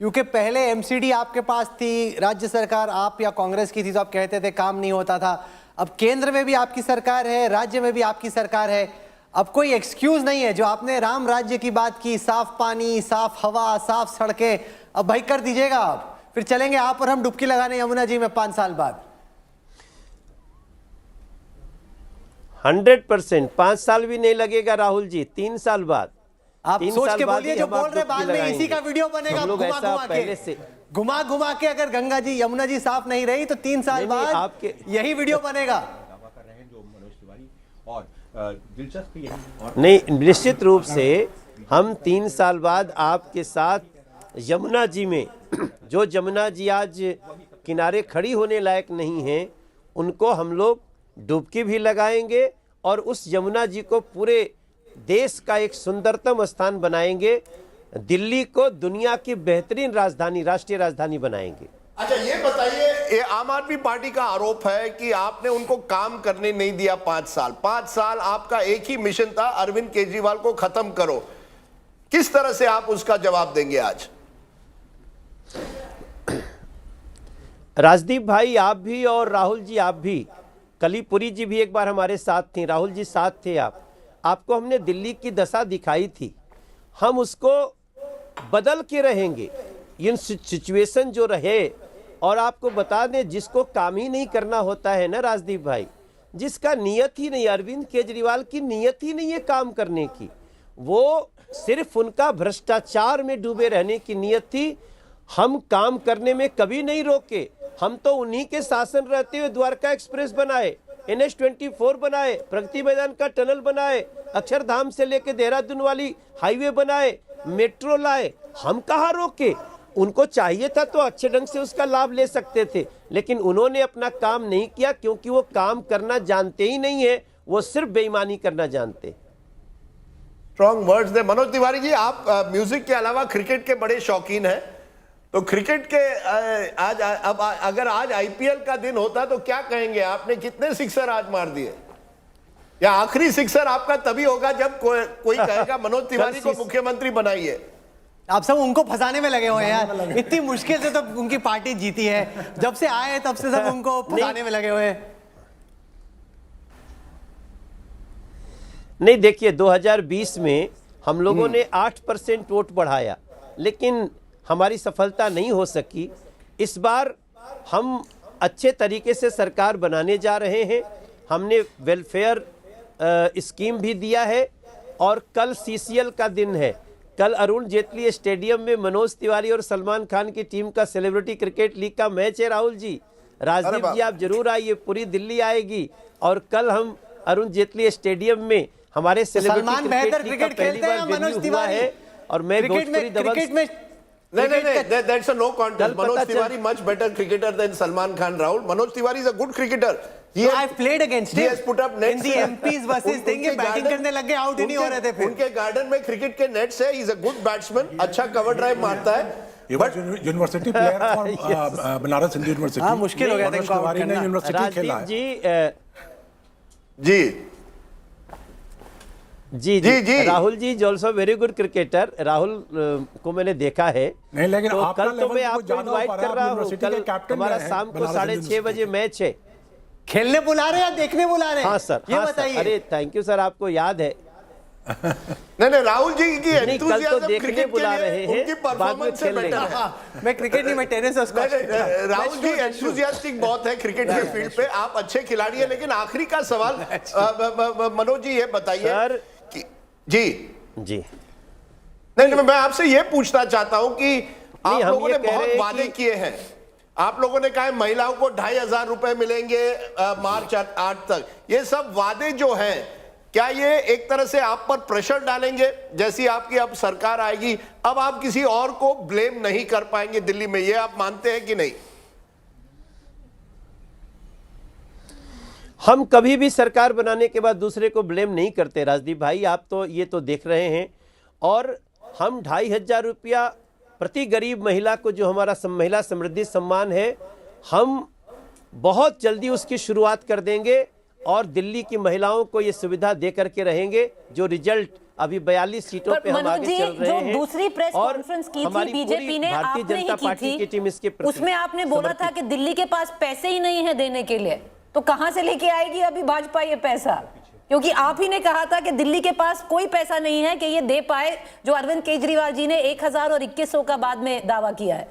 क्योंकि पहले एमसीडी आपके पास थी, राज्य सरकार आप या कांग्रेस की थी, तो आप कहते थे काम नहीं होता था। अब केंद्र में भी आपकी सरकार है, राज्य में भी आपकी सरकार है, अब कोई एक्सक्यूज नहीं है। जो आपने राम राज्य की बात की, साफ पानी, साफ हवा, साफ सड़कें, अब भाई कर दीजिएगा आप। फिर चलेंगे आप और हम डुबकी लगाने यमुना जी में 5 साल बाद। 100%, 5 साल भी नहीं लगेगा राहुल जी, 3 साल बाद। आप सोच के बोलिए, जो बोल रहे बाद में इसी का वीडियो बनेगा घुमा घुमा के अगर गंगा जी यमुना जी साफ नहीं रही तो 3 साल बाद यही वीडियो बनेगा। नहीं, निश्चित रूप से हम 3 साल बाद आपके साथ यमुना जी में, जो यमुना जी आज किनारे खड़ी होने लायक नहीं है, उनको हम लोग डुबकी भी लगाएंगे और उस यमुना जी को पूरे देश का एक सुंदरतम स्थान बनाएंगे। दिल्ली को दुनिया की बेहतरीन राजधानी, राष्ट्रीय राजधानी बनाएंगे। अच्छा ये बताइए, ये आम आदमी पार्टी का आरोप है कि आपने उनको काम करने नहीं दिया 5 साल। 5 साल आपका एक ही मिशन था, अरविंद केजरीवाल को खत्म करो। किस तरह से आप उसका जवाब देंगे आज? राजदीप भाई, आप भी और राहुल जी आप भी, कलीपुरी जी भी एक बार हमारे साथ थी, राहुल जी साथ थे आपको हमने दिल्ली की दशा दिखाई थी। हम उसको बदल के रहेंगे, इन सिचुएशन जो रहे। और आपको बता दें, जिसको काम ही नहीं करना होता है ना राजदीप भाई, जिसका नियत ही नहीं, अरविंद केजरीवाल की नियत ही नहीं है काम करने की, वो सिर्फ उनका भ्रष्टाचार में डूबे रहने की नियत थी। हम काम करने में कभी नहीं रोके। हम तो उन्हीं के शासन रहते हुए द्वारका एक्सप्रेस बनाए, NH24 बनाए, प्रगति मैदान का टनल बनाए, अक्षरधाम से लेके देहरादून वाली हाईवे बनाए, मेट्रो लाए। हम कहाँ रोके? उनको चाहिए था तो अच्छे ढंग से उसका लाभ ले सकते थे, लेकिन उन्होंने अपना काम नहीं किया, क्योंकि वो काम करना जानते ही नहीं है, वो सिर्फ बेईमानी करना जानते। स्ट्रॉन्ग वर्ड्स दे मनोज तिवारी जी। आप म्यूजिक के अलावा क्रिकेट के बड़े शौकीन हैं, तो क्रिकेट के आज अब अगर आज IPL का दिन होता तो क्या कहेंगे? आपने कितने सिक्सर आज मार दिए? या आखिरी सिक्सर आपका तभी होगा जब कोई कहेगा मनोज तिवारी को मुख्यमंत्री बनाइए। आप सब उनको फंसाने में लगे हुए हैं यार। इतनी मुश्किल से तो उनकी पार्टी जीती है, जब से आए तब से सब उनको फंसाने में लगे हुए हैं। नहीं, देखिए 2020 में हम लोगों ने 8% वोट बढ़ाया, लेकिन हमारी सफलता नहीं हो सकी। इस बार हम अच्छे तरीके से सरकार बनाने जा रहे हैं। हमने वेलफेयर स्कीम भी दिया है, और कल CCL का दिन है। कल अरुण जेटली स्टेडियम में मनोज तिवारी और सलमान खान की टीम का सेलिब्रिटी क्रिकेट लीग का मैच है। राहुल जी, राजदीप जी आप जरूर आइए, पूरी दिल्ली आएगी। और कल हम अरुण जेटली स्टेडियम में हमारे सेलिब्रिटी क्रिकेट लीग का पहली बार डेब्यू हुआ है, और मैं भोजपुरी दबंग नहीं, that's a no contest. Manoj Tiwari much better cricketer than Salman Khan. Rahul, Manoj Tiwari is a good cricketer. I've played against him. He has put up nets. In the MPs versus thing, batting करने लगे, out ही नहीं हो रहे थे फिर। उनके garden में cricket के नेट्स है। He's a good batsman, अच्छा कवर ड्राइव मारता है। But university player for Banaras Hindu university. हाँ, मुश्किल हो गया था इनको आउट करना। यूनिवर्सिटी खेला है। जी, Rahul ji is also very good cricketer. Rahul को मैंने देखा है। नहीं, लेकिन तो कल तो मैं आपको इनवाइट कर रहा हूँ। कल हमारा शाम को 6:30 बजे मैच है। खेलने बुला रहे हैं या देखने बुला रहे हैं? हाँ सर, ये बताइए। अरे थैंक यू सर, आपको याद है। नहीं, राहुल जी की कल तो देखने बुला रहे हैं, बाद में खेल लेंगे। मैं क्रिकेट नहीं, मैं टेनिस। राहुल जी एंथुसियास्टिक बहुत है क्रिकेट के फील्ड पे, आप अच्छे खिलाड़ी हैं। लेकिन आखिरी का सवाल मनोज जी ये बताइए जी नहीं, मैं आपसे ये पूछना चाहता हूं कि आप लोगों ने बहुत वादे किए हैं। आप लोगों ने कहा महिलाओं को 2,500 रुपए मिलेंगे मार्च 8 तक। ये सब वादे जो हैं, क्या ये एक तरह से आप पर प्रेशर डालेंगे? जैसी आपकी अब सरकार आएगी, अब आप किसी और को ब्लेम नहीं कर पाएंगे दिल्ली में, ये आप मानते हैं कि नहीं? हम कभी भी सरकार बनाने के बाद दूसरे को ब्लेम नहीं करते राजदीप भाई, आप तो ये तो देख रहे हैं। और हम 2,500 रुपया प्रति गरीब महिला को, जो हमारा महिला समृद्धि सम्मान है, हम बहुत जल्दी उसकी शुरुआत कर देंगे और दिल्ली की महिलाओं को ये सुविधा दे करके रहेंगे। जो रिजल्ट अभी 42 सीटों पे हम आगे चल रहे हैं। दूसरी प्रेस कॉन्फ्रेंस की थी बीजेपी ने, भारतीय जनता पार्टी की टीम इसके उसमें आपने बोला था कि दिल्ली के पास पैसे ही नहीं है देने के लिए, तो कहां से लेके आएगी अभी भाजपा ये पैसा? क्योंकि आप ही ने कहा था कि दिल्ली के पास कोई पैसा नहीं है कि ये दे पाए, जो अरविंद केजरीवाल जी ने 1,000 और 2,100 का बाद में दावा किया है।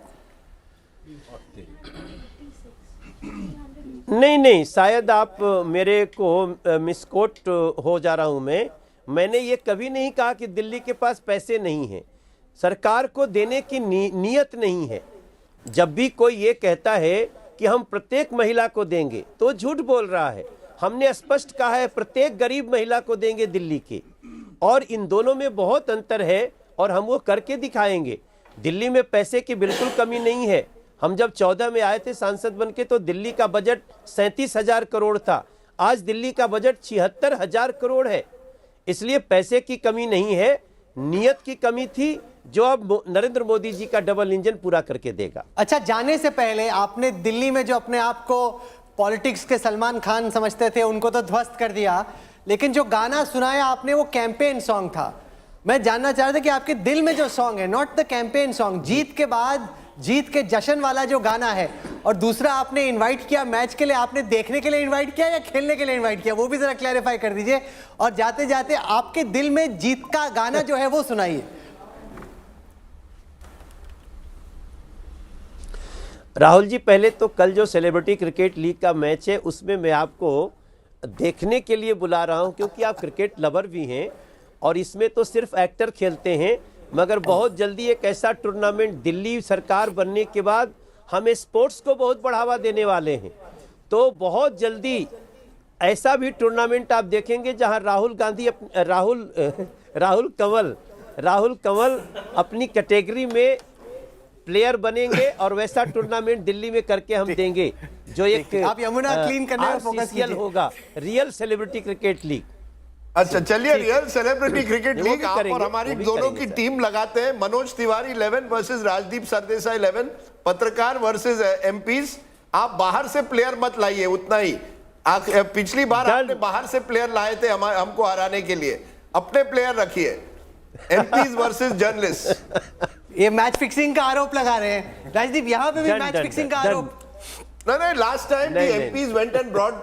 नहीं नहीं, शायद आप मेरे को मिसकोट हो जा रहा हूं मैंने ये कभी नहीं कहा कि दिल्ली के पास पैसे नहीं हैं। सरकार को देने की नीयत नहीं है। जब भी कोई ये कहता है कि हम प्रत्येक महिला को देंगे तो झूठ बोल रहा है। हमने स्पष्ट कहा है प्रत्येक गरीब महिला को देंगे दिल्ली के, और इन दोनों में बहुत अंतर है और हम वो करके दिखाएंगे। दिल्ली में पैसे की बिल्कुल कमी नहीं है। हम जब 14 में आए थे सांसद बनके तो दिल्ली का बजट 37,000 करोड़ था। आज दिल्ली का बजट 76,000 करोड़ है। इसलिए पैसे की कमी नहीं है, नियत की कमी थी जो अब नरेंद्र मोदी जी का डबल इंजन पूरा करके देगा। अच्छा, जाने से पहले आपने दिल्ली में जो अपने आप को पॉलिटिक्स के सलमान खान समझते थे उनको तो ध्वस्त कर दिया, लेकिन जो गाना सुनाया आपने वो कैंपेन सॉन्ग था। मैं जानना चाह रहा था कि आपके दिल में जो सॉन्ग है, नॉट द कैंपेन सॉन्ग, जीत के बाद जीत के जश्न वाला जो गाना है, और दूसरा आपने इनवाइट किया मैच के लिए, आपने देखने के लिए इनवाइट किया या खेलने के लिए इनवाइट किया, वो भी जरा क्लैरिफाई कर दीजिए। और जाते जाते आपके दिल में जीत का गाना जो है वो सुनाइए। राहुल जी, पहले तो कल जो सेलिब्रिटी क्रिकेट लीग का मैच है उसमें मैं आपको देखने के लिए बुला रहा हूं, क्योंकि आप क्रिकेट लवर भी हैं और इसमें तो सिर्फ एक्टर खेलते हैं। मगर बहुत जल्दी एक ऐसा टूर्नामेंट दिल्ली सरकार बनने के बाद हम स्पोर्ट्स को बहुत बढ़ावा देने वाले हैं, तो बहुत जल्दी ऐसा भी टूर्नामेंट आप देखेंगे जहां राहुल कंवल अपनी कैटेगरी में प्लेयर बनेंगे और वैसा टूर्नामेंट दिल्ली में करके हम देंगे जो एक आप यमुना क्लीन करने में फोकस कीजिए। होगा, रियल सेलिब्रिटी क्रिकेट लीग। अच्छा चलिए, रियल सेलिब्रिटी क्रिकेट लीग आप और हमारी दोनों की टीम लगाते हैं। मनोज तिवारी 11 वर्सेस राजदीप सरदेसाई 11, पत्रकार वर्सेस एमपीज। आप बाहर से प्लेयर मत लाइए, उतना ही। पिछली बार आपने बाहर से प्लेयर लाए थे हमको हराने के लिए, अपने प्लेयर रखिए। MPs versus journalist. ये मैच फिक्सिंग का आरोप लगा रहे हैं राजदीप, यहाँ पे भी मैच फिक्सिंग का आरोप। No, last time the MPs went and brought,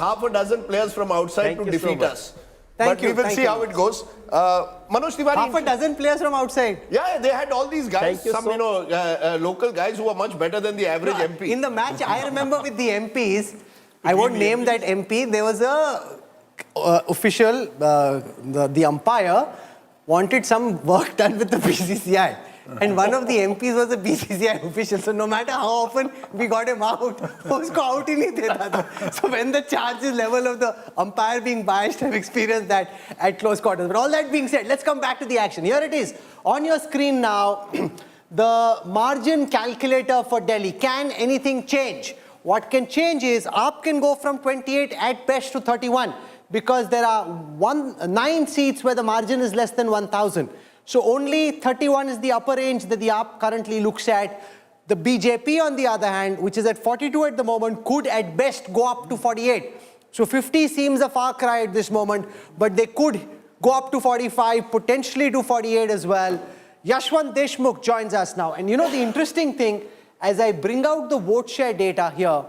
half a dozen players from outside to defeat us. But we will see how it goes. Manoj Tiwari. Half a dozen players from outside. Yeah, they had all these guys, some local guys who were much better than the average MP. In the match, I remember with the MPs, I won't name that MP, there was a official, the umpire wanted some work done with the BCCI. And one of the MPs was a BCCI official. So no matter how often we got him out, usko out hi nahi deta tha. So when the charge is level of the umpire being biased, I've experienced that at close quarters. But all that being said, let's come back to the action. Here it is. On your screen now, the margin calculator for Delhi. Can anything change? What can change is, AAP can go from 28 at best to 31, because there are 9 seats where the margin is less than 1,000. So only 31 is the upper range that the AAP currently looks at. The BJP, on the other hand, which is at 42 at the moment, could at best go up to 48. So 50 seems a far cry at this moment, but they could go up to 45, potentially to 48 as well. Yashwant Deshmukh joins us now. And the interesting thing, as I bring out the vote share data here,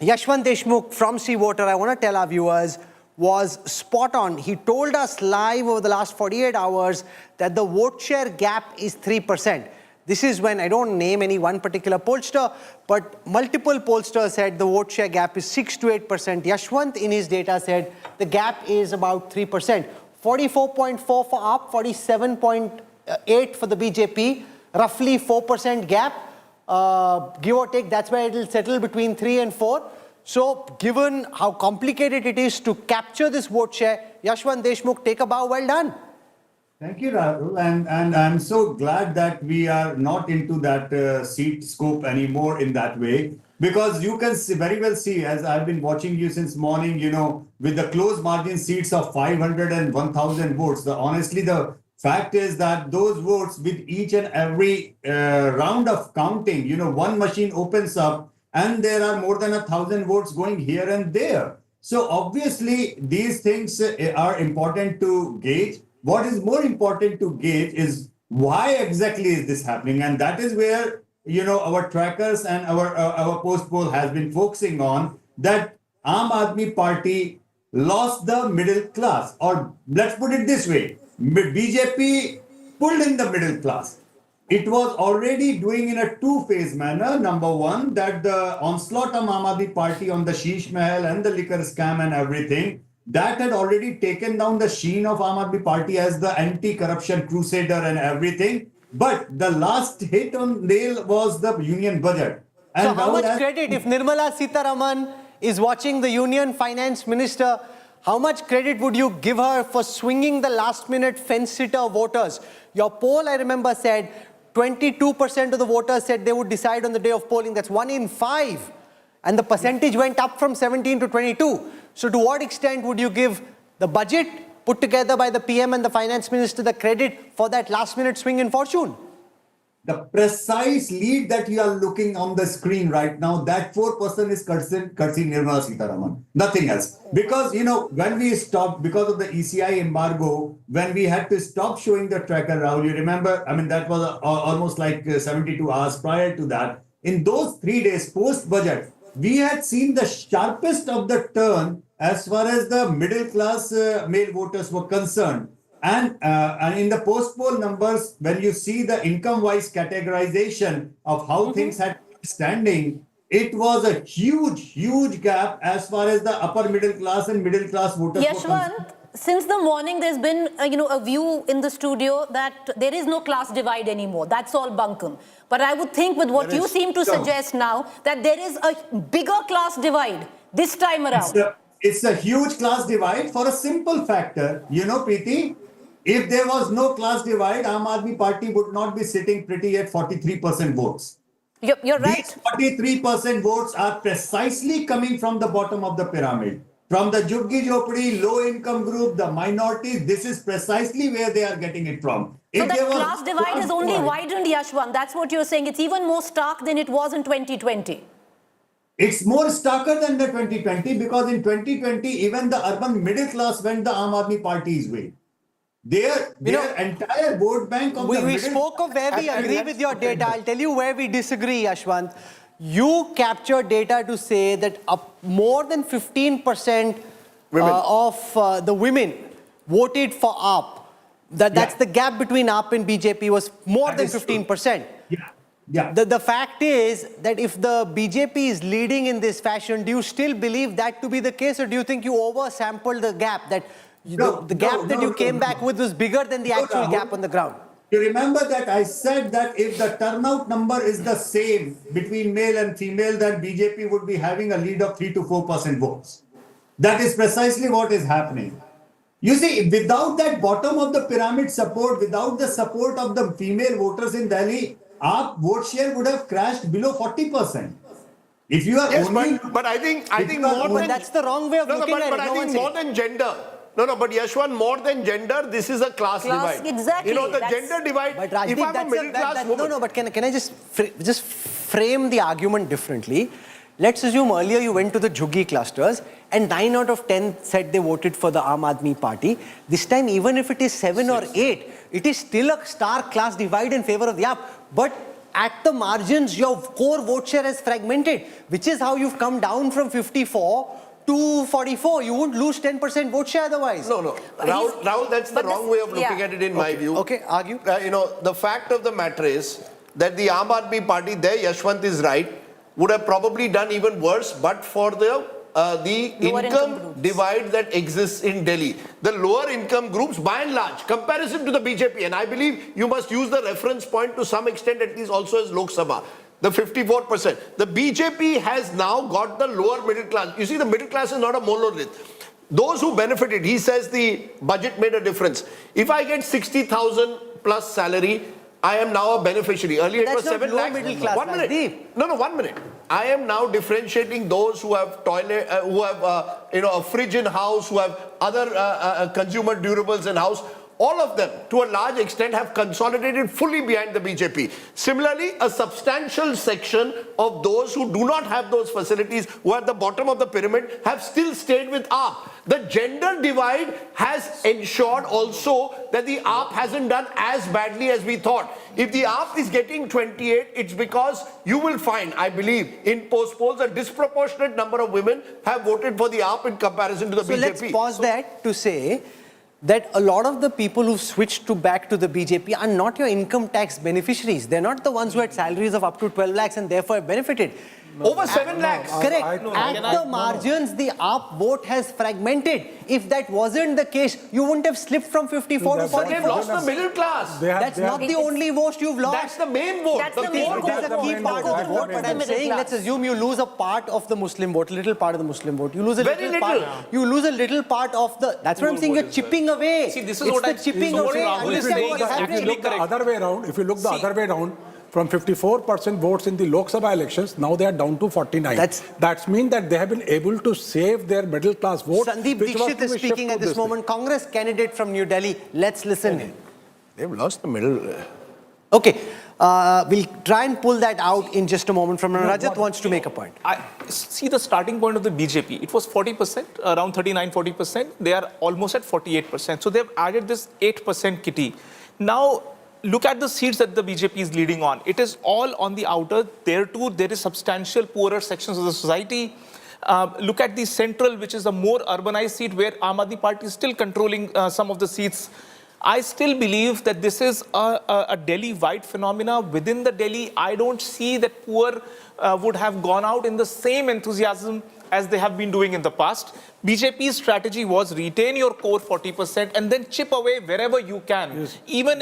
Yashwant Deshmukh from C-Voter, I want to tell our viewers, was spot on. He told us live over the last 48 hours that the vote share gap is 3%. This is when, I don't name any one particular pollster, but multiple pollsters said the vote share gap is 6 to 8%. Yashwant in his data said the gap is about 3%. 44.4 for AAP, 47.8 for the BJP, roughly 4% gap. Give or take, that's where it will settle between 3 and 4. So, given how complicated it is to capture this vote share, Yashwant Deshmukh, take a bow, well done. Thank you, Rahul. And I'm so glad that we are not into that seat scope anymore in that way, because you can very well see, as I've been watching you since morning, with the close margin seats of 500 and 1,000 votes, honestly, the fact is that those votes, with each and every round of counting, one machine opens up, and there are more than 1,000 votes going here and there. So obviously, these things are important to gauge. What is more important to gauge is why exactly is this happening? And that is where, our trackers and our post-poll has been focusing on, that Aam Aadmi Party lost the middle class. Or let's put it this way, BJP pulled in the middle class. it was already doing in a two-phase manner. Number one, that the onslaught of Aam Aadmi Party on the Sheesh Mahal and the liquor scam and everything, that had already taken down the sheen of Aam Aadmi Party as the anti-corruption crusader and everything. But the last hit on nail was the union budget. And so how now much that- credit, if Nirmala Sitharaman is watching the union finance minister, how much credit would you give her for swinging the last-minute fence-sitter voters? Your poll, I remember, said 22% of the voters said they would decide on the day of polling. That's 1 in 5. And the percentage went up from 17 to 22. So to what extent would you give the budget put together by the PM and the finance minister the credit for that last-minute swing in fortune? The precise lead that you are looking on the screen right now, that 4% is Kursi Nirmala Sitharaman. Nothing else. Because, you know, when we stopped, because of the ECI embargo, when we had to stop showing the tracker, Rahul, you remember, I mean, that was almost like 72 hours prior to that. In those 3 days post-budget, we had seen the sharpest of the turn as far as the middle-class male voters were concerned. And in the post-poll numbers, when you see the income-wise categorization of how things had been standing, it was a huge gap as far as the upper middle class and middle class voters were concerned. Yashwant, since the morning, there's been a view in the studio that there is no class divide anymore. That's all bunkum. But I would think with what you seem to suggest now, that there is a bigger class divide this time around. It's a huge class divide for a simple factor. You know, Preeti, if there was no class divide, Aam Aadmi Party would not be sitting pretty at 43% votes. You're right. These 43% votes are precisely coming from the bottom of the pyramid. From the Juggi Jopdi, low-income group, the minorities, this is precisely where they are getting it from. So that class divide has only widened, Yashwant. That's what you're saying. It's even more stark than it was in 2020. It's more starker than the 2020 because in 2020, even the urban middle class went the Aam Aadmi Party's way. Their entire vote bank of we spoke of where we agree with your data. I'll tell you where we disagree, Yashwant. You capture data to say that more than 15% of the women voted for AAP. That's the gap between AAP and BJP was more than 15%. Yeah. The fact is that if the BJP is leading in this fashion, do you still believe that to be the case, or do you think you oversampled the gap, that the gap that you came back with was bigger than the actual gap on the ground? You remember that I said that if the turnout number is the same between male and female, then BJP would be having a lead of 3 to 4% votes. That is precisely what is happening. You see, without that bottom of the pyramid support, without the support of the female voters in Delhi, our vote share would have crashed below 40%. If you are but I think more than that's the wrong way of looking at it. But I think more than gender. But Yashwant, more than gender, this is a class divide. Exactly. You know, the gender divide. But Rajdeep, if I'm a middle class woman, but can I just frame the argument differently? Let's assume earlier you went to the Juggi clusters and 9 out of 10 said they voted for the Aam Aadmi Party. This time, even if it is 7 or 8, it is still a stark class divide in favor of the AAP. But at the margins, your core vote share has fragmented, which is how you've come down from 54 to 44. You won't lose 10% vote share otherwise. No. Rahul, that's the wrong way of looking at it in my view. Okay, argue. The fact of the matter is that the Aam Aadmi Party, there Yashwant is right, would have probably done even worse, but for the income divide that exists in Delhi. The lower income groups, by and large, comparison to the BJP, and I believe you must use the reference point to some extent, at least also as Lok Sabha, the 54%. The BJP has now got the lower middle class. You see, the middle class is not a monolith. Those who benefited, he says the budget made a difference. If I get 60,000 plus salary, I am now a beneficiary. Earlier it was 7 lakhs. Middle class. 1 minute. No, 1 minute. I am now differentiating those who have toilet, who have a fridge in house, who have other consumer durables in house. All of them, to a large extent, have consolidated fully behind the BJP. Similarly, a substantial section of those who do not have those facilities, who are at the bottom of the pyramid, have still stayed with AAP. The gender divide has ensured also that the AAP hasn't done as badly as we thought. If the AAP is getting 28, it's because you will find, I believe, in post polls, a disproportionate number of women have voted for the AAP in comparison to the BJP. So let's pause that to say, that a lot of the people who switched back to the BJP are not your income tax beneficiaries. They're not the ones who had salaries of up to 12 lakhs and therefore benefited. Over 7 lakhs. Correct. At the margins, the AAP vote has fragmented. If that wasn't the case, you wouldn't have slipped from 54 to 44. They've lost the middle class. That's not the only vote you've lost. That's the main vote. That's the main vote. It is a key part of the vote, but I'm saying, let's assume you lose a part of the Muslim vote, a little part of the Muslim vote. You lose a Very little part. You lose a little part of the. That's what I'm saying. You're chipping away. See, this is what I'm chipping so what away. Rahul is saying is actually If you look the correct. other way around, if you look the other way around, from 54% votes in the Lok Sabha elections, now they are down to 49. That means that they have been able to save their middle class vote. Sandeep Dixit is speaking at this moment, Congress candidate from New Delhi. Let's listen. They've lost the middle. Okay, we'll try and pull that out in just a moment from Rajat wants to make a point. I see the starting point of the BJP. It was 40%, around 39-40%. They are almost at 48%. So they've added this 8% kitty. Now, look at the seats that the BJP is leading on. It is all on the outer. There too, there is substantial poorer sections of the society. Look at the central, which is a more urbanized seat where Aam Aadmi Party is still controlling some of the seats. I still believe that this is a Delhi-wide phenomena. Within the Delhi, I don't see that poor would have gone out in the same enthusiasm as they have been doing in the past. BJP's strategy was retain your core 40% and then chip away wherever you can. Yes. Even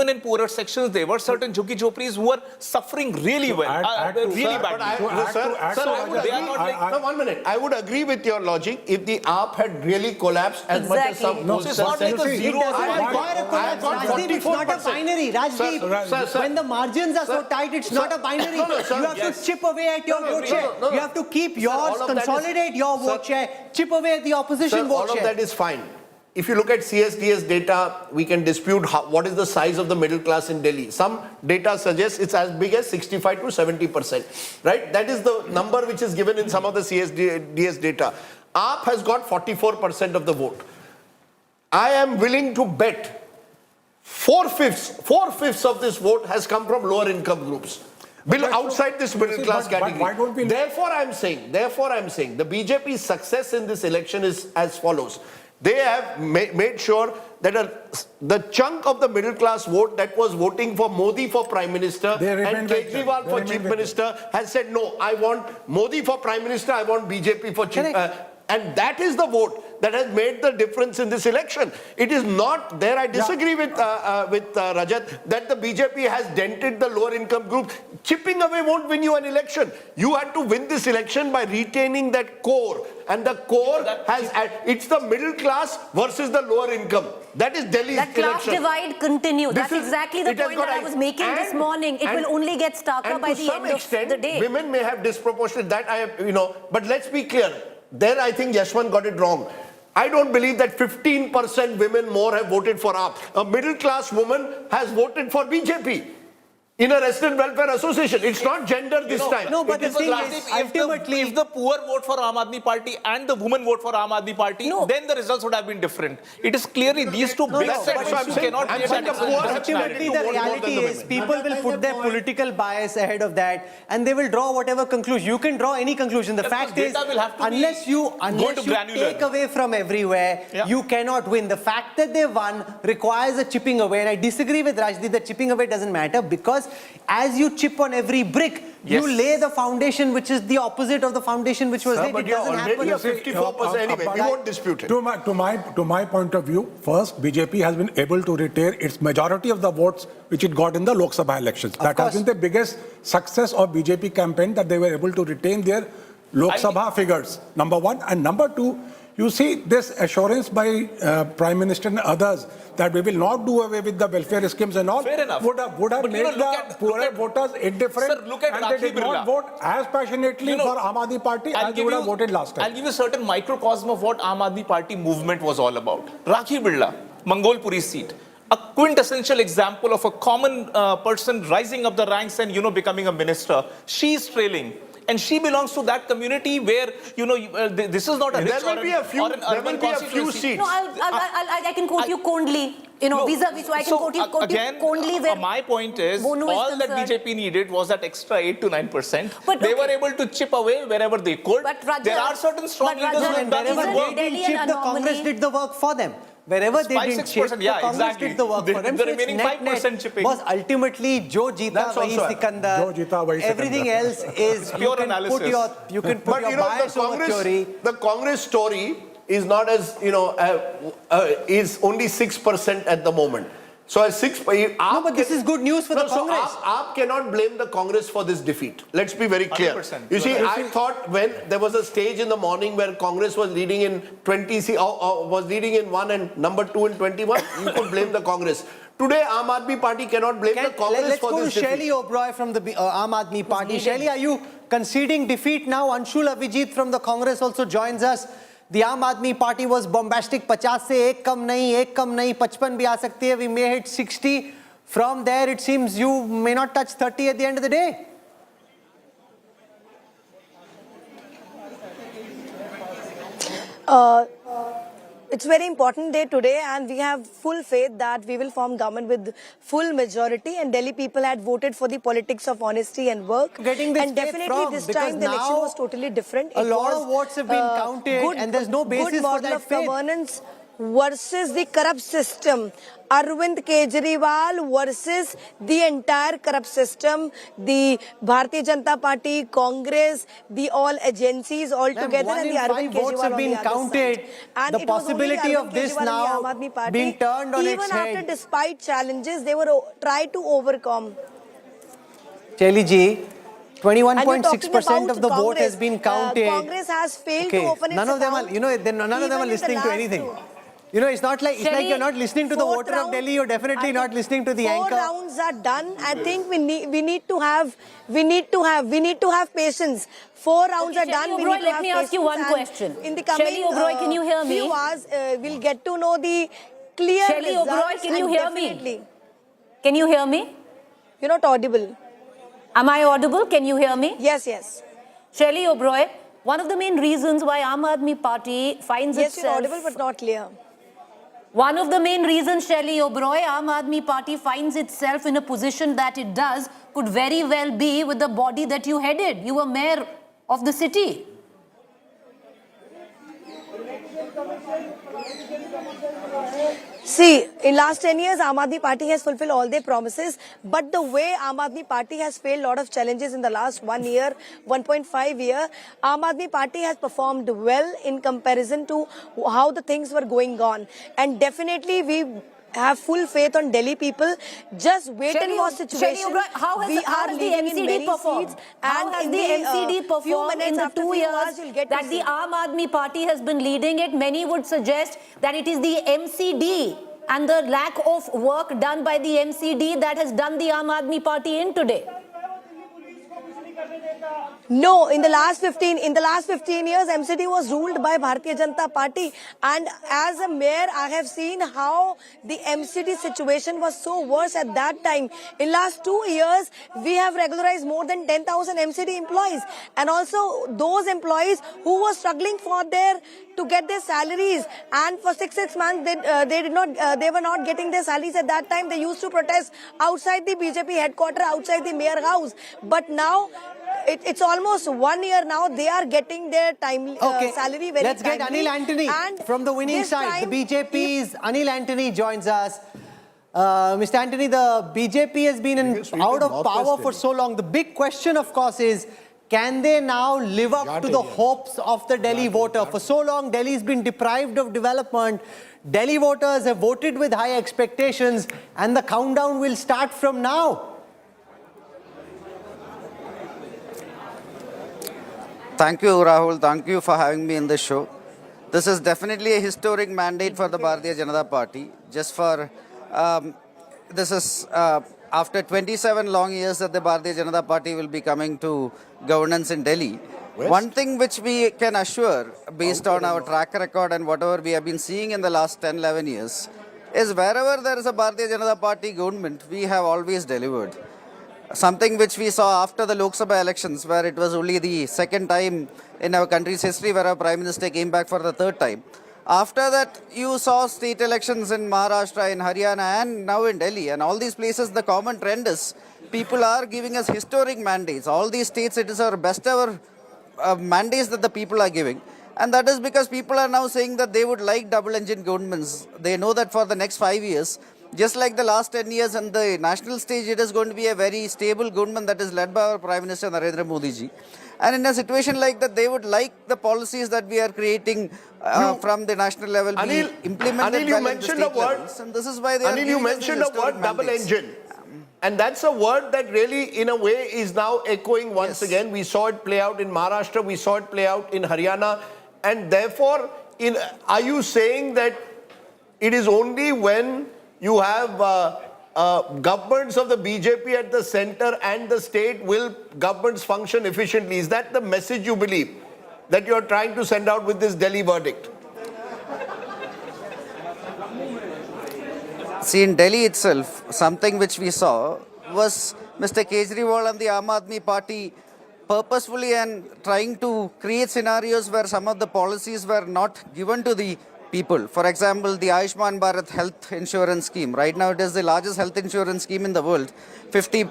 in poorer sections, there were certain jhuggi jhopris who were suffering really well, really badly. One minute. I would agree with your logic if the AAP had really collapsed as much as some it's not like a zero. Rajdeep, it's not a binary. Rajdeep, when the margins are so tight, it's not a binary. You have to chip away at your vote share. You have to keep yours, consolidate your vote share, chip away at the opposition vote share. All of that is fine. If you look at CSDS data, we can dispute what is the size of the middle class in Delhi. Some data suggests it's as big as 65 to 70%, right? That is the number which is given in some of the CSDS data. AAP has got 44% of the vote. I am willing to bet 4/5 of this vote has come from lower income groups. Outside this middle class category. Therefore, I'm saying the BJP's success in this election is as follows. They have made sure that the chunk of the middle class vote that was voting for Modi for Prime Minister and Kejriwal for Chief Minister has said, no, I want Modi for Prime Minister, I want BJP for Chief Minister. And that is the vote that has made the difference in this election. It is not there. I disagree with Rajat that the BJP has dented the lower income group. Chipping away won't win you an election. You had to win this election by retaining that core. And the core it's the middle class versus the lower income. That is Delhi's election. That class divide continues. That's exactly the point that I was making this morning. It will only get starker by the end of the day. Women may have disproportionate, but let's be clear. There, I think Yashwant got it wrong. I don't believe that 15% women more have voted for AAP. A middle class woman has voted for BJP in a resident welfare association. It's not gender this time. No, but the thing is, ultimately, if the poor vote for Aam Aadmi Party and the women vote for Aam Aadmi Party, then the results would have been different. It is clearly these two big segments you cannot create that. Ultimately, the reality is people will put their political bias ahead of that and they will draw whatever conclusion. You can draw any conclusion. The fact is, unless you take away from everywhere, you cannot win. The fact that they won requires a chipping away. And I disagree with Rajdeep that chipping away doesn't matter because as you chip on every brick, you lay the foundation which is the opposite of the foundation which was laid. But you're already at 54% anyway. We won't dispute it. To my point of view, first, BJP has been able to retain its majority of the votes which it got in the Lok Sabha elections. That has been the biggest success of BJP campaign, that they were able to retain their Lok Sabha figures, number one. And number two, you see this assurance by Prime Minister and others that we will not do away with the welfare schemes and all. Fair enough. Would have made the poorer voters indifferent, Sir, look at and they did not vote as passionately for Aam Aadmi Party as they would have voted last time. I'll give you a certain microcosm of what Aam Aadmi Party movement was all about. Rakhi Birla, Mangolpuri seat. A quintessential example of a common person rising up the ranks and, becoming a minister. She is trailing. And she belongs to that community where, this is not a rich or an urban constituency. No, I can quote you Kondli. Vis-a-vis, so I can quote you Kondli where... My point is, all that BJP needed was that extra 8 to 9%. But they were able to chip away wherever they could. There are certain strong leaders who have done the work. The Congress did the work for them. wherever they didn't chip, 5-6%, the yeah, Congress exactly. did the work for them. The So it's remaining net 5% chipping was ultimately Jo Jeeta That's Wahi also Sikandar. Jo Jeeta Wahi Everything Sikandar. else is pure analysis. you can put But your you know, bias over theory. the Congress story is not as, is only 6% at the moment. So at 6, No, but this is good news for the Congress. So AAP cannot blame the Congress for this defeat. Let's be very clear. 100%. You see, I thought when there was a stage in the morning where Congress was leading in 20, was leading in 1 and number 2 in 21, you could blame the Congress. Today, Aam Aadmi Party cannot blame the Congress for this defeat. Let's go to Shelley Oberoi from the Aam Aadmi Party. Shelley, are you conceding defeat now? Anshul Avijit from the Congress also joins us. The Aam Aadmi Party was bombastic. 50 से एक कम नहीं, 55 भी आ सकती है. We may hit 60. From there, it seems you may not touch 30 at the end of the day. It's a very important day today, and we have full faith that we will form government with full majority, and Delhi people had voted for the politics of honesty and work. And definitely this time the election was totally different. A lot of votes have been counted and there's no basis for that faith. Governance versus the corrupt system. Arvind Kejriwal versus the entire corrupt system, the Bharatiya Janata Party, Congress, the all agencies all together, and the Arvind Kejriwal votes have been counted. And the possibility of this now being turned on its head. Even after, despite challenges, they were tried to overcome. Shelley ji, 21.6% of the vote has been counted. Congress has failed to open its none of them are, none of them are listening to anything. It's not like you're not listening to the voter of Delhi. You're definitely not listening to the anchor. 4 rounds are done. I think we need to have patience. 4 rounds are done. Oberoi, let me ask you one question. In the coming Shelley Oberoi, can you hear me? few hours, we'll get to know the clear Shelley results. Oberoi, can you hear me? Definitely. Can you hear me? You're not audible. Am I audible? Can you hear me? Yes, yes. Shelley Oberoi, one of the main reasons why Aam Aadmi Party finds Yes, itself... you're audible but not clear. One of the main reasons, Shelley Oberoi, Aam Aadmi Party finds itself in a position that it does could very well be with the body that you headed. You were mayor of the city. See, in last 10 years, Aam Aadmi Party has fulfilled all their promises, but the way Aam Aadmi Party has faced a lot of challenges in the last 1 year, 1.5 year, Aam Aadmi Party has performed well in comparison to how the things were going on. And definitely we have full faith on Delhi people. Just wait and watch situation. How has the MCD performed? How has the MCD performed in the 2 years that the Aam Aadmi Party has been leading it? Many would suggest that it is the MCD and the lack of work done by the MCD that has done the Aam Aadmi Party in today. No, in the last 15 years, MCD was ruled by Bharatiya Janata Party, and as a mayor, I have seen how the MCD situation was so worse at that time. In last 2 years, we have regularized more than 10,000 MCD employees, and also those employees who were struggling to get their salaries, and for 6 months they were not getting their salaries at that time. They used to protest outside the BJP headquarters, outside the mayor house, but now it's almost 1 year now. They are getting their salary very Let's get timely. Anil Antony from the winning side. The BJP's Anil Antony joins us. Mr. Antony, the BJP has been out of power for so long. The big question, of course, is can they now live up to the hopes of the Delhi voter? For so long, Delhi's been deprived of development. Delhi voters have voted with high expectations, and the countdown will start from now. Thank you, Rahul. Thank you for having me in the show. This is definitely a historic mandate for the Bharatiya Janata Party. This is after 27 long years that the Bharatiya Janata Party will be coming to governance in Delhi. One thing which we can assure, based on our track record and whatever we have been seeing in the last 10-11 years, is wherever there is a Bharatiya Janata Party government, we have always delivered. Something which we saw after the Lok Sabha elections, where it was only the second time in our country's history where our Prime Minister came back for the third time. After that, you saw state elections in Maharashtra, in Haryana, and now in Delhi. And all these places, the common trend is people are giving us historic mandates. All these states, it is our best ever mandates that the people are giving. And that is because people are now saying that they would like double-engine governments. They know that for the next 5 years, just like the last 10 years on the national stage, it is going to be a very stable government that is led by our Prime Minister Narendra Modi ji. And in a situation like that, they would like the policies that we are creating from the national level be implemented Anil, you well in the mentioned state a word. levels. And this is why they are Anil, you giving us these mentioned a historic word, double mandates. engine. And that's a word that really, in a way, is now echoing once again. We saw it play out in Maharashtra. We saw it play out in Haryana. And therefore, are you saying that it is only when you have governments of the BJP at the center and the state will governments function efficiently? Is that the message you believe that you're trying to send out with this Delhi verdict? See, in Delhi itself, something which we saw was Mr. Kejriwal and the Aam Aadmi Party purposefully and trying to create scenarios where some of the policies were not given to the people. For example, the Ayushman Bharat health insurance scheme. Right now, it is the largest health insurance scheme in the world. 50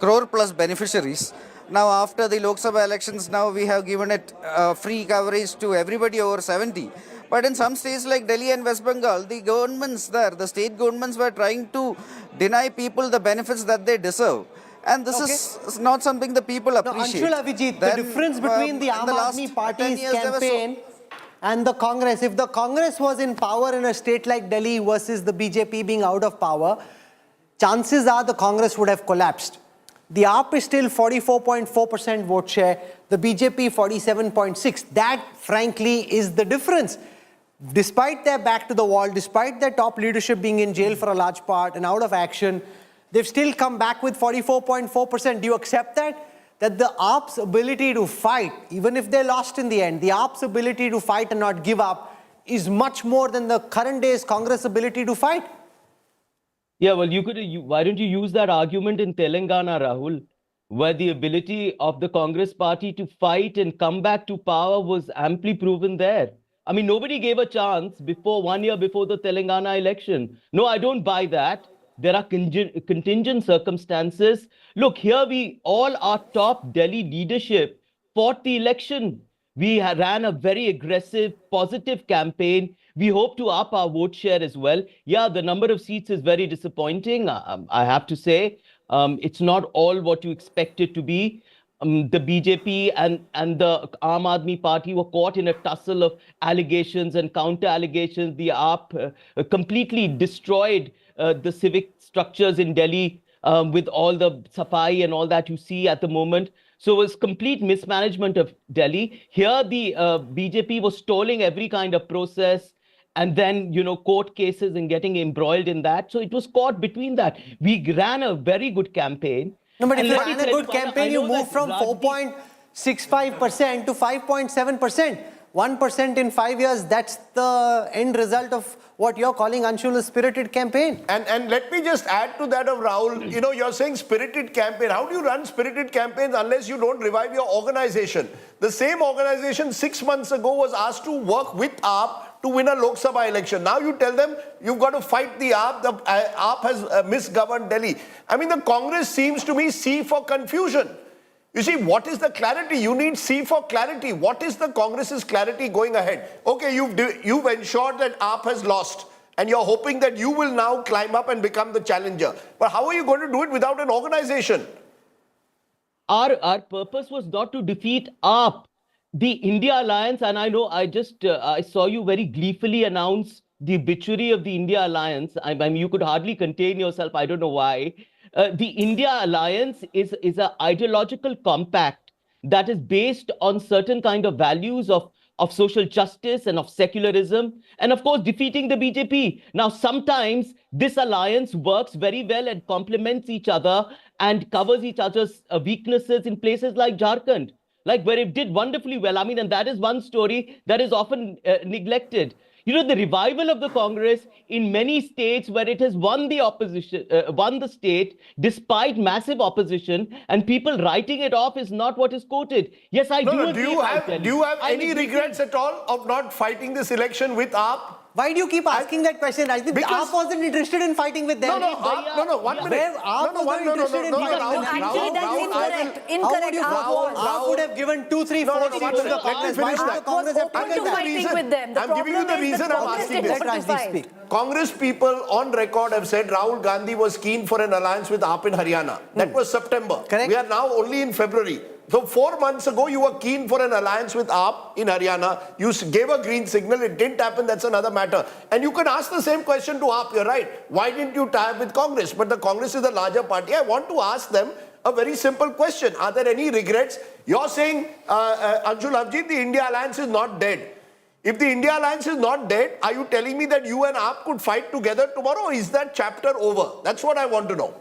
crore plus beneficiaries. Now, after the Lok Sabha elections, now we have given it free coverage to everybody over 70. But in some states like Delhi and West Bengal, the governments there, the state governments were trying to deny people the benefits that they deserve. And this is not something the people appreciate. Anshul Avijit, the difference between the Aam Aadmi Party's campaign and the Congress, if the Congress was in power in a state like Delhi versus the BJP being out of power, chances are the Congress would have collapsed. The AAP is still 44.4% vote share, the BJP 47.6%. That, frankly, is the difference. Despite their back to the wall, despite their top leadership being in jail for a large part and out of action, they've still come back with 44.4%. Do you accept that? That the AAP's ability to fight, even if they lost in the end, the AAP's ability to fight and not give up is much more than the current day's Congress ability to fight? Yeah, well, why don't you use that argument in Telangana, Rahul, where the ability of the Congress party to fight and come back to power was amply proven there. I mean, nobody gave a chance 1 year before the Telangana election. No, I don't buy that. There are contingent circumstances. Look, here all our top Delhi leadership fought the election. We ran a very aggressive, positive campaign. We hope to up our vote share as well. Yeah, the number of seats is very disappointing, I have to say. It's not all what you expect it to be. The BJP and the Aam Aadmi Party were caught in a tussle of allegations and counter-allegations. The AAP completely destroyed the civic structures in Delhi with all the safai and all that you see at the moment. So it was complete mismanagement of Delhi. Here, the BJP was stalling every kind of process and then, court cases and getting embroiled in that. So it was caught between that. We ran a very good campaign. No, but if you ran a good campaign, you moved from 4.65% to 5.7%. 1% in 5 years, that's the end result of what you're calling, Anshul, a spirited campaign. And let me just add to that of Rahul, you're saying spirited campaign. How do you run spirited campaigns unless you don't revive your organization? The same organization 6 months ago was asked to work with AAP to win a Lok Sabha election. Now you tell them you've got to fight the AAP. The AAP has misgoverned Delhi. I mean, the Congress seems to be C for confusion. You see, what is the clarity? You need C for clarity. What is the Congress's clarity going ahead? Okay, you've ensured that AAP has lost and you're hoping that you will now climb up and become the challenger. But how are you going to do it without an organization? Our purpose was not to defeat AAP. The India Alliance, and I know I saw you very gleefully announce the obituary of the India Alliance. I mean, you could hardly contain yourself. I don't know why. The India Alliance is an ideological compact that is based on certain kind of values of social justice and of secularism, and of course defeating the BJP. Now, sometimes this alliance works very well and complements each other and covers each other's weaknesses in places like Jharkhand, like where it did wonderfully well. I mean, and that is one story that is often neglected. The revival of the Congress in many states where it has won the opposition, won the state despite massive opposition, and people writing it off is not what is quoted. Yes, I do agree. Do you have any regrets at all of not fighting this election with AAP? Why do you keep asking that question, Rajdeep? Because- AAP wasn't interested in fighting with them. No, 1 minute. Where AAP was not interested in fighting with them. Actually, that's incorrect. Incorrect. AAP would have given 2, 3, 4 seats to the Congress. Why should the Congress have open taken to that? fighting with them. The I'm giving you the problem is reason the I'm Congress asking didn't this. want to Let Rajdeep fight. speak. Congress people on record have said Rahul Gandhi was keen for an alliance with AAP in Haryana. That was September. Correct. We are now only in February. So 4 months ago, you were keen for an alliance with AAP in Haryana. You gave a green signal. It didn't happen. That's another matter. And you can ask the same question to AAP. You're right. Why didn't you tie up with Congress? But the Congress is the larger party. I want to ask them a very simple question. Are there any regrets? You're saying, Anshul Avjit, the India alliance is not dead. If the India alliance is not dead, are you telling me that you and AAP could fight together tomorrow, or is that chapter over? That's what I want to know.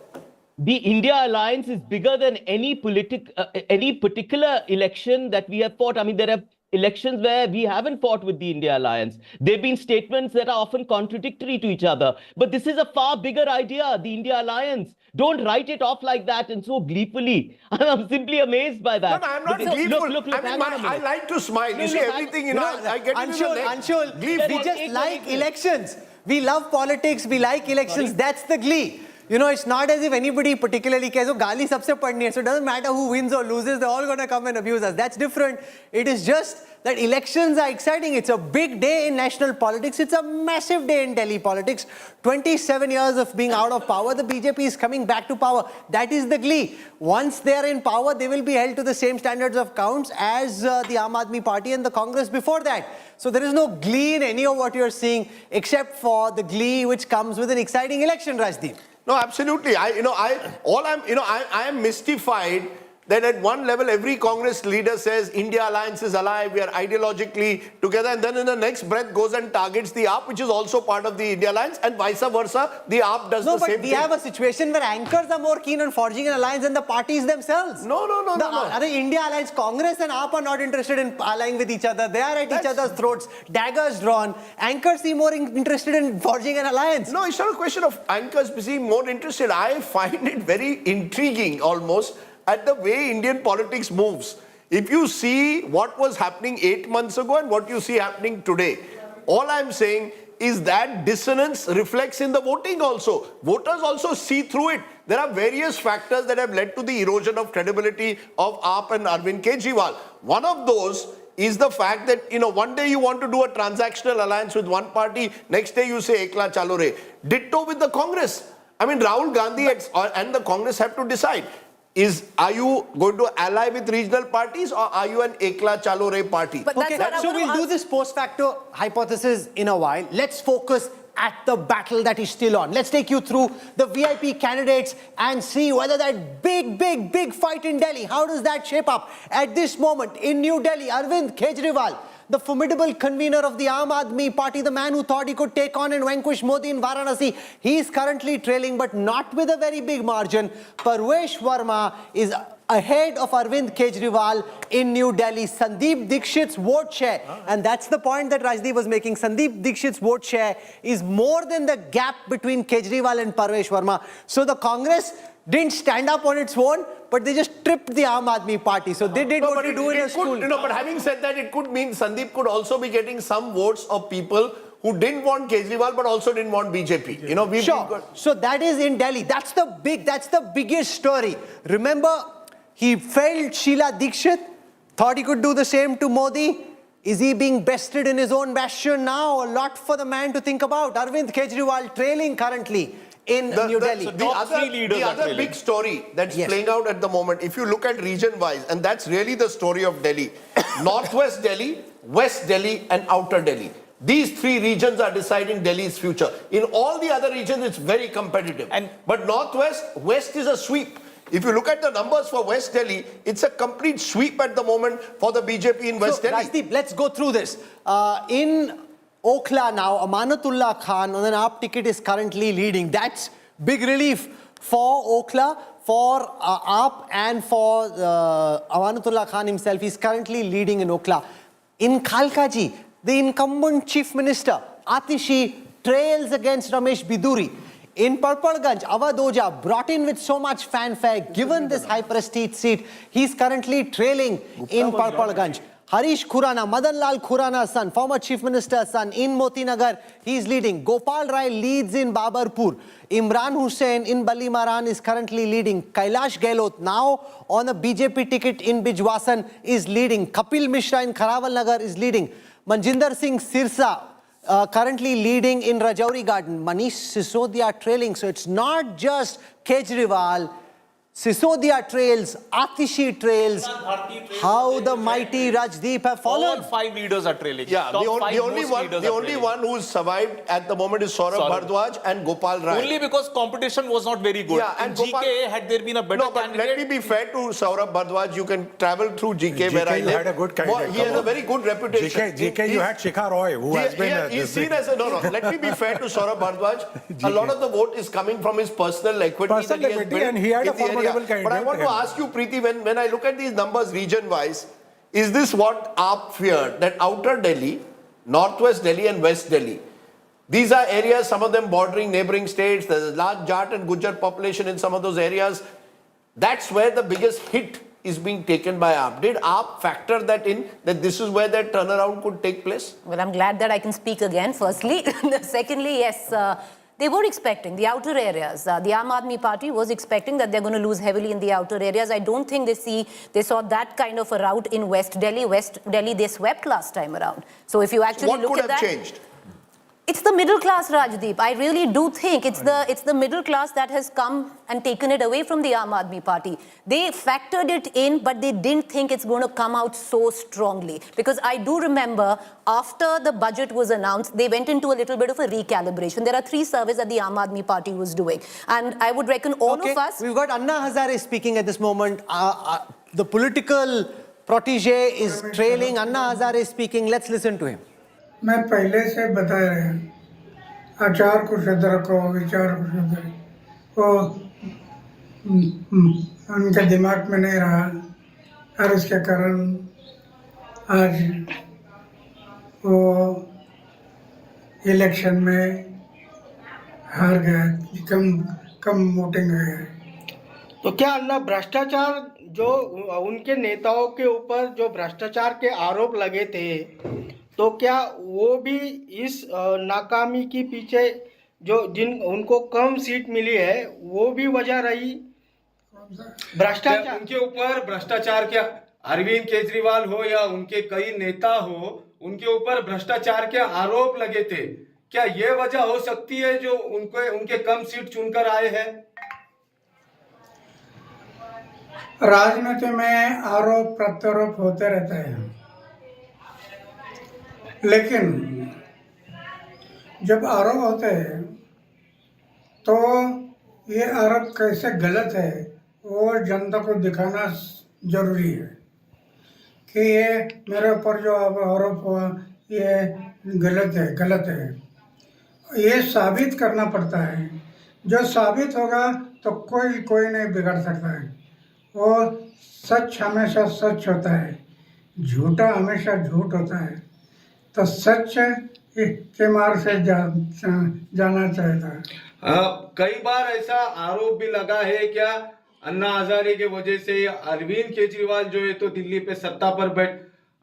The India alliance is bigger than any particular election that we have fought. I mean, there are elections where we haven't fought with the India alliance. There have been statements that are often contradictory to each other. But this is a far bigger idea, the India alliance. Don't write it off like that and so gleefully. I'm simply amazed by that. No, I'm not gleeful. Look, I mean, hang on a minute. I like to smile. You No, see, look, everything, I get into the neck. Anshul, we just like elections. We love politics. We like elections. That's the glee. You know, it's not as if anybody particularly cares. So, gali sabse padni hai. So, it doesn't matter who wins or loses. They're all going to come and abuse us. That's different. It is just that elections are exciting. It's a big day in national politics. It's a massive day in Delhi politics. 27 years of being out of power. The BJP is coming back to power. That is the glee. Once they're in power, they will be held to the same standards of counts as the Aam Aadmi Party and the Congress before that. So there is no glee in any of what you're seeing except for the glee which comes with an exciting election, Rajdeep. No, absolutely. I am mystified that at one level every Congress leader says India alliance is alive, we are ideologically together, and then in the next breath goes and targets the AAP, which is also part of the India alliance, and vice versa, the AAP does the same thing. No, but we have a situation where anchors are more keen on forging an alliance than the parties themselves. No. The India alliance, Congress and AAP are not interested in allying with each other. They are at each other's throats, daggers drawn. Anchors seem more interested in forging an alliance. No, it's not a question of anchors being more interested. I find it very intriguing almost at the way Indian politics moves. If you see what was happening 8 months ago and what you see happening today, all I'm saying is that dissonance reflects in the voting also. Voters also see through it. There are various factors that have led to the erosion of credibility of AAP and Arvind Kejriwal. One of those is the fact that, one day you want to do a transactional alliance with one party, next day you say Ekla Chalo Re. Ditto with the Congress. I mean, Rahul Gandhi and the Congress have to decide. Are you going to ally with regional parties or are you an Ekla Chalo Re party? But that's what I so want to we'll do this post facto hypothesis in a while. Let's focus at the battle that is still on. Let's take you through the VIP candidates and see whether that big fight in Delhi, how does that shape up? At this moment in New Delhi, Arvind Kejriwal, the formidable convener of the Aam Aadmi Party, the man who thought he could take on and vanquish Modi in Varanasi, he is currently trailing, but not with a very big margin. Parvesh Verma is ahead of Arvind Kejriwal in New Delhi. Sandeep Dixit's vote share, and that's the point that Rajdeep was making, Sandeep Dixit's vote share is more than the gap between Kejriwal and Parvesh Verma. So the Congress didn't stand up on its own, but they just tripped the Aam Aadmi Party. So they did what you do in a school. But having said that, it could mean Sandeep could also be getting some votes of people who didn't want Kejriwal but also didn't want BJP. Sure. So that is in Delhi. That's the biggest story. Remember, he failed Sheila Dikshit, thought he could do the same to Modi. Is he being bested in his own bastion now? A lot for the man to think about. Arvind Kejriwal trailing currently in New Delhi. The other big story that's playing out at the moment, if you look at region-wise, and that's really the story of Delhi, Northwest Delhi, West Delhi and Outer Delhi. These three regions are deciding Delhi's future. In all the other regions, it's very competitive. But Northwest, West is a sweep. If you look at the numbers for West Delhi, it's a complete sweep at the moment for the BJP in West Delhi. Rajdeep, let's go through this. In Okhla now, Amanatullah Khan on an AAP ticket is currently leading. That's big relief for Okhla, for AAP and for Amanatullah Khan himself. He's currently leading in Okhla. In Khalkaji, the incumbent chief minister, Atishi, trails against Ramesh Bidhuri. In Parpalganj, Avadoja, brought in with so much fanfare, given this high prestige seat, he's currently trailing in Parpalganj. Harish Khurana, Madan Lal Khurana's son, former Chief Minister's son in Moti Nagar, he's leading. Gopal Rai leads in Babarpur. Imran Hussain in Balimaran is currently leading. Kailash Gehlot, now on a BJP ticket in Bijwasan, is leading. Kapil Mishra in Kharawal Nagar is leading. Manjinder Singh Sirsa, currently leading in Rajouri Garden. Manish Sisodia trailing. So it's not just Kejriwal. Sisodia trails, Atishi trails, how the mighty Rajdeep have fallen. All 5 leaders are trailing. Yeah, the only one who's survived at the moment is Saurabh Bhardwaj and Gopal Rai. Only because competition was not very good. Yeah, and in GK, had there been a better but candidate... let me be fair to Saurabh Bhardwaj. You can travel through GK where I live. Had a good candidate. He has a very good reputation. GK, you had Shikha Roy, who has been... He's seen as a... No, let me be fair to Saurabh Bhardwaj. A lot of the vote is coming from his personal equity that he has built and he had a in the area. But I want to ask you, Preeti, when I look at these numbers region-wise, is this what AAP feared? That outer Delhi, northwest Delhi and west Delhi, these are areas, some of them bordering neighboring states, there's a large Jat and Gujar population in some of those areas. That's where the biggest hit is being taken by AAP. Did AAP factor that in, that this is where that turnaround could take place? Well, I'm glad that I can speak again, firstly. Secondly, yes, they were expecting the outer areas. The Aam Aadmi Party was expecting that they're going to lose heavily in the outer areas. I don't think they saw that kind of a rout in West Delhi. West Delhi, they swept last time around. So if you actually look at that... What could have changed? It's the middle class, Rajdeep. I really do think it's the middle class that has come and taken it away from the Aam Aadmi Party. They factored it in, but they didn't think it's going to come out so strongly. Because I do remember after the budget was announced, they went into a little bit of a recalibration. There are 3 surveys that the Aam Aadmi Party was doing. And I would reckon all of us... We've got Anna Hazare speaking at this moment. The political protege is trailing. Anna Hazare is speaking. Let's listen to him. मैं पहले से बता रहे हैं आचार को शुद्ध रखो विचार को शुद्ध रखो वो उनके दिमाग में नहीं रहा और उसके कारण आज वो इलेक्शन में हार गए कम वोटिंग है। तो क्या अन्ना भ्रष्टाचार जो उनके नेताओं के ऊपर जो भ्रष्टाचार के आरोप लगे थे तो क्या वो भी इस नाकामी के पीछे जो उनको कम सीट मिली है वो भी वजह रही भ्रष्टाचार? उनके ऊपर भ्रष्टाचार के अरविंद केजरीवाल हो या उनके कई नेता हो उनके ऊपर भ्रष्टाचार के आरोप लगे थे, क्या ये वजह हो सकती है जो उनके कम सीट चुनकर आए हैं? राजनीति में आरोप प्रत्यारोप होते रहते हैं, लेकिन जब आरोप होते हैं तो ये आरोप कैसे गलत है वो जनता को दिखाना जरूरी है कि ये मेरे ऊपर जो आरोप हुआ ये गलत है ये साबित करना पड़ता है। जो साबित होगा तो कोई नहीं बिगाड़ सकता है। वो सच हमेशा सच होता है, झूठा हमेशा झूठ होता है। तो सच के मार्ग से जाना चाहिए था। कई बार ऐसा आरोप भी लगा है क्या अन्ना हजारे के वजह से अरविंद केजरीवाल जो है तो दिल्ली पे सत्ता पर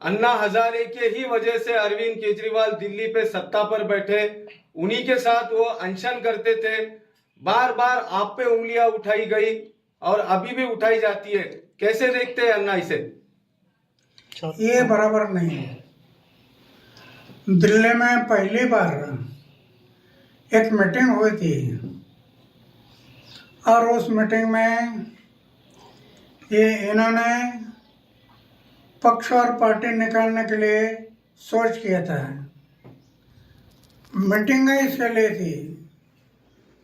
अन्ना हजारे के ही वजह से अरविंद केजरीवाल दिल्ली पे सत्ता पर बैठे, उन्हीं के साथ वो अनशन करते थे। बार बार आप पे उंगलियां उठाई गई और अभी भी उठाई जाती है, कैसे देखते हैं अन्ना इसे? ये बराबर नहीं है। दिल्ली में पहली बार एक मीटिंग हुई थी और उस मीटिंग में इन्होंने पक्ष और पार्टी निकालने के लिए सोच किया था। मीटिंग इसके लिए थी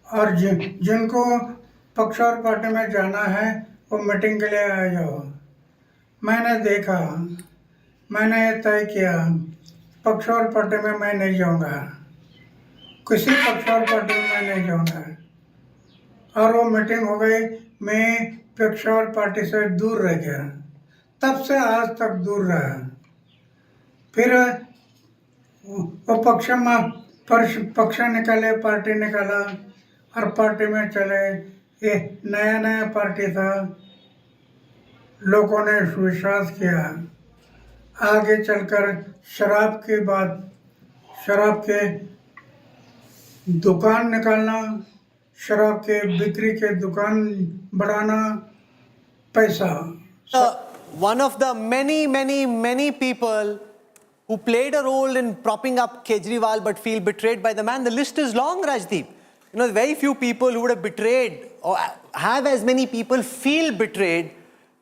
और जिनको पक्ष और पार्टी में जाना है वो मीटिंग के लिए आ जाओ। मैंने देखा, मैंने तय किया पक्ष और पार्टी में मैं नहीं जाऊंगा, किसी पक्ष और पार्टी में मैं नहीं जाऊंगा। और वो मीटिंग हो गई, मैं पक्ष और पार्टी से दूर रह गया। तब से आज तक दूर रहा। फिर वो पक्ष निकाले, पार्टी निकाला और पार्टी में चले। ये नया पार्टी था, लोगों ने विश्वास किया आगे चलकर शराब के बाद शराब के दुकान निकालना, शराब के बिक्री के दुकान बढ़ाना, पैसा। One of the many people who played a role in propping up Kejriwal but feel betrayed by the man. The list is long, Rajdeep. You know, very few people who would have betrayed or have as many people feel betrayed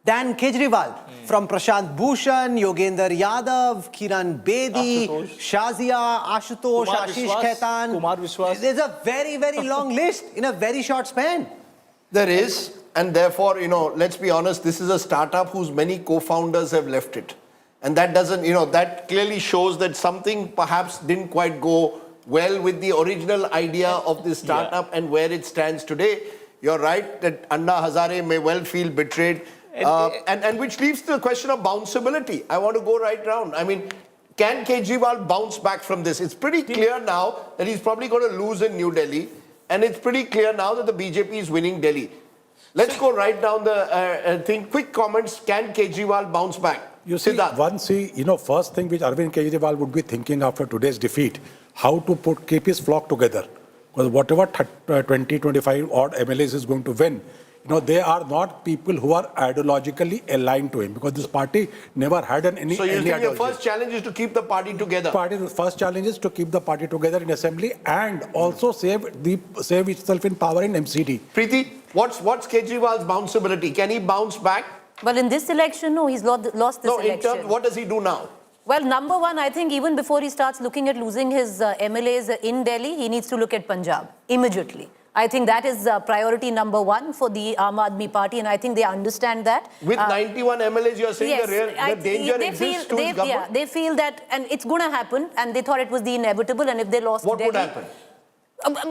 than Kejriwal. From Prashant Bhushan, Yogendra Yadav, Kiran Bedi, Shazia, Ashutosh, Ashish Khaitan. Kumar Vishwas. There's a very long list in a very short span. There is, and therefore, let's be honest, this is a startup whose many co-founders have left it. And that doesn't, that clearly shows that something perhaps didn't quite go well with the original idea of this startup and where it stands today. You're right that Anna Hazare may well feel betrayed. And which leaves to the question of bounceability. I want to go right round. I mean, can Kejriwal bounce back from this? It's pretty clear now that he's probably going to lose in New Delhi. And it's pretty clear now that the BJP is winning Delhi. Let's go right down the thing. Quick comments. Can Kejriwal bounce back? You see, first thing which Arvind Kejriwal would be thinking after today's defeat, how to keep his flock together. Because whatever 20-25 odd MLAs is going to win, they are not people who are ideologically aligned to him, because this party never had any So you think ideology. your first challenge is to keep the party together? The first challenge is to keep the party together in assembly and also save itself in power in MCD. Preeti, what's Kejriwal's bounceability? Can he bounce back? Well, in this election, no, he's lost this election. In terms, what does he do now? Well, number one, I think even before he starts looking at losing his MLAs in Delhi, he needs to look at Punjab immediately. I think that is priority number one for the Aam Aadmi Party, and I think they understand that. With 91 MLAs, you're saying the danger exists to his government? Yeah, they feel that, and it's going to happen, and they thought it was the inevitable, and if they lost Delhi... What would happen?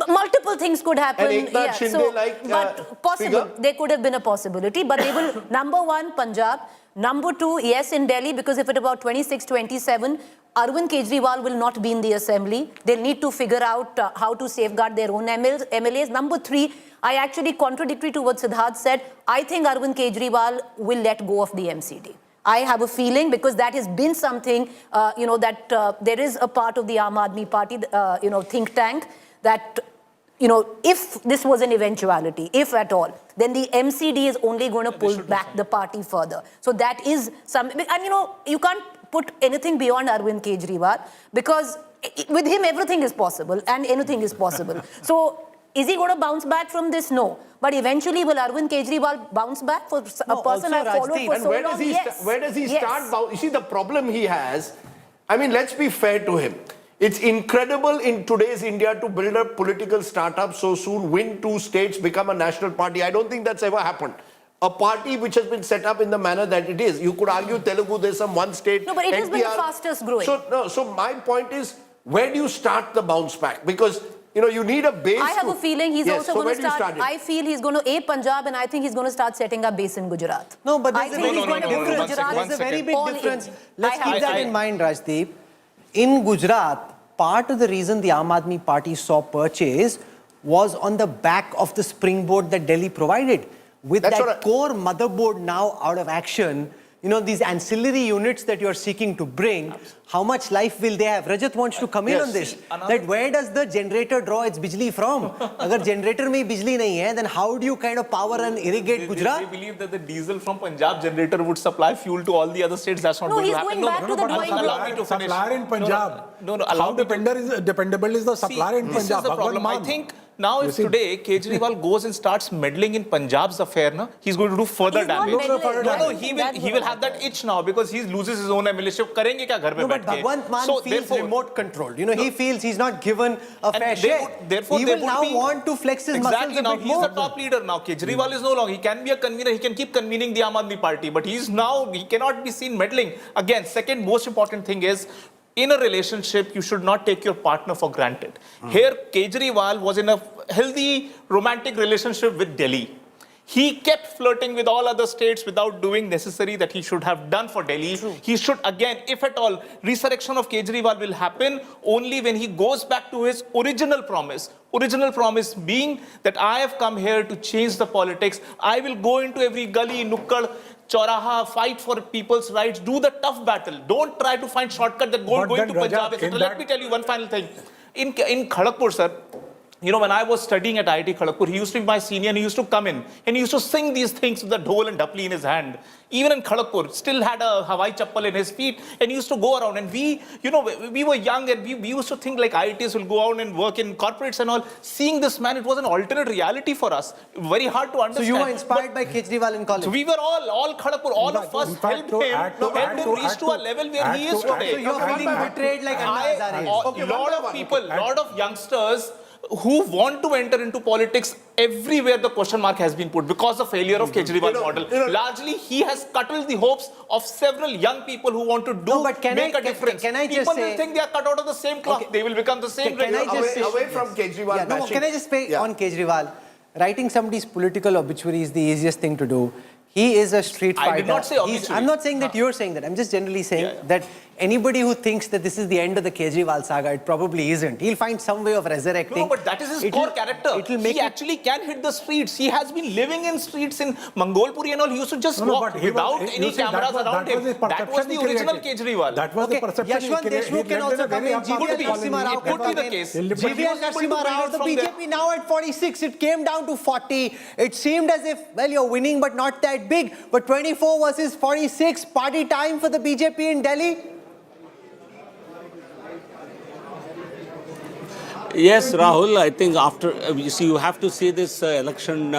Multiple things could happen. And Eknath Shinde but possible. figure? There could have been a possibility, but they will, number one, Punjab. Number two, yes, in Delhi, because if at about 26, 27, Arvind Kejriwal will not be in the assembly. They'll need to figure out how to safeguard their own MLAs. Number three, I actually, contradictory to what Siddharth said, I think Arvind Kejriwal will let go of the MCD. I have a feeling, because that has been something, that there is a part of the Aam Aadmi Party, think tank, that, if this was an eventuality, if at all, then the MCD is only going to pull back the party further. So that is something, and you can't put anything beyond Arvind Kejriwal, because with him everything is possible and anything is possible. So is he going to bounce back from this? No. But eventually, will Arvind Kejriwal bounce back for a person I've followed for so long? Yes. Where does he start? You see, the problem he has, I mean, let's be fair to him. It's incredible in today's India to build a political startup so soon, win 2 states, become a national party. I don't think that's ever happened. A party which has been set up in the manner that it is. You could argue Telugu, there's some one state. No, but it has been the fastest growing. So my point is, where do you start the bounce back? Because, you need a base. I have a feeling he's also going to start. I feel he's going to Punjab, and I think he's going to start setting up base in Gujarat. No, but there's a very big difference. Let's keep that in mind, Rajdeep. In Gujarat, part of the reason the Aam Aadmi Party saw purchase was on the back of the springboard that Delhi provided. With that core motherboard now out of action, these ancillary units that you're seeking to bring, how much life will they have? Rajat wants to come in on this. That where does the generator draw its bijli from? Agar generator mein bijli nahi hai, then how do you kind of power and irrigate Gujarat? They believe that the diesel from Punjab generator would supply fuel to all the other states. That's not going to happen. Allow me to finish. Supplier in Punjab. How dependable is the supplier in Punjab? This is the problem. I think now if today Kejriwal goes and starts meddling in Punjab's affair, he's going to do further damage. He will have that itch now, because he loses his own MLA. Karenge kya ghar mein but Bhagwant Mann feels remote controlled. He feels he's not given a fair share. He will now want to flex his muscles a bit more. He's the top leader now. Kejriwal is no longer. He can be a convener. He can keep convening the Aam Aadmi Party. But he cannot be seen meddling. Again, second most important thing is, in a relationship, you should not take your partner for granted. Here, Kejriwal was in a healthy romantic relationship with Delhi. He kept flirting with all other states without doing necessary that he should have done for Delhi. True. He should, again, if at all, resurrection of Kejriwal will happen only when he goes back to his original promise. Original promise being that I have come here to change the politics. I will go into every gully, nukkad, Chauraha, fight for people's rights, do the tough battle. Don't try to find shortcut that going to Punjab, etc. Let me tell you one final thing. In Kharagpur, sir, you know, when I was studying at IIT Kharagpur, he used to be my senior and he used to come in and he used to sing these things with the dhol and dapli in his hand. Even in Kharagpur, still had a Hawaii chappal in his feet and he used to go around. And we, you know, we were young and we used to think like IITs will go out and work in corporates and all. Seeing this man, it was an alternate reality for us. Very hard to understand. So you were inspired by Kejriwal in college? So we were all Kharagpur, all of us helped him reach to a level where he is today. So you're feeling betrayed like Anna Hazare. A lot of people, lot of youngsters who want to enter into politics, everywhere the question mark has been put because of failure of Kejriwal model. Largely, he has scuttled the hopes of several young people who want to make a difference. People will think they are cut out of the same cloth. They will become the same. Away from Kejriwal. Can I just say on Kejriwal, writing somebody's political obituary is the easiest thing to do. He is a street fighter. I did not say obituary. I'm not saying that you're saying that. I'm just generally saying that anybody who thinks that this is the end of the Kejriwal saga, it probably isn't. He'll find some way of resurrecting. No, but that is his core character. He actually can hit the streets. He has been living in streets in Mangolpuri and all. He used to just walk without any cameras around him. That was the original Kejriwal. That was the perception. Yashwant Deshmukh can also come in. GVL Narasimha Rao could be the case. GVL Narasimha Rao, the BJP now at 46. It came down to 40. It seemed as if, well, you're winning, but not that big. But 24 versus 46, party time for the BJP in Delhi. Yes, Rahul, I think after, you see, you have to see this election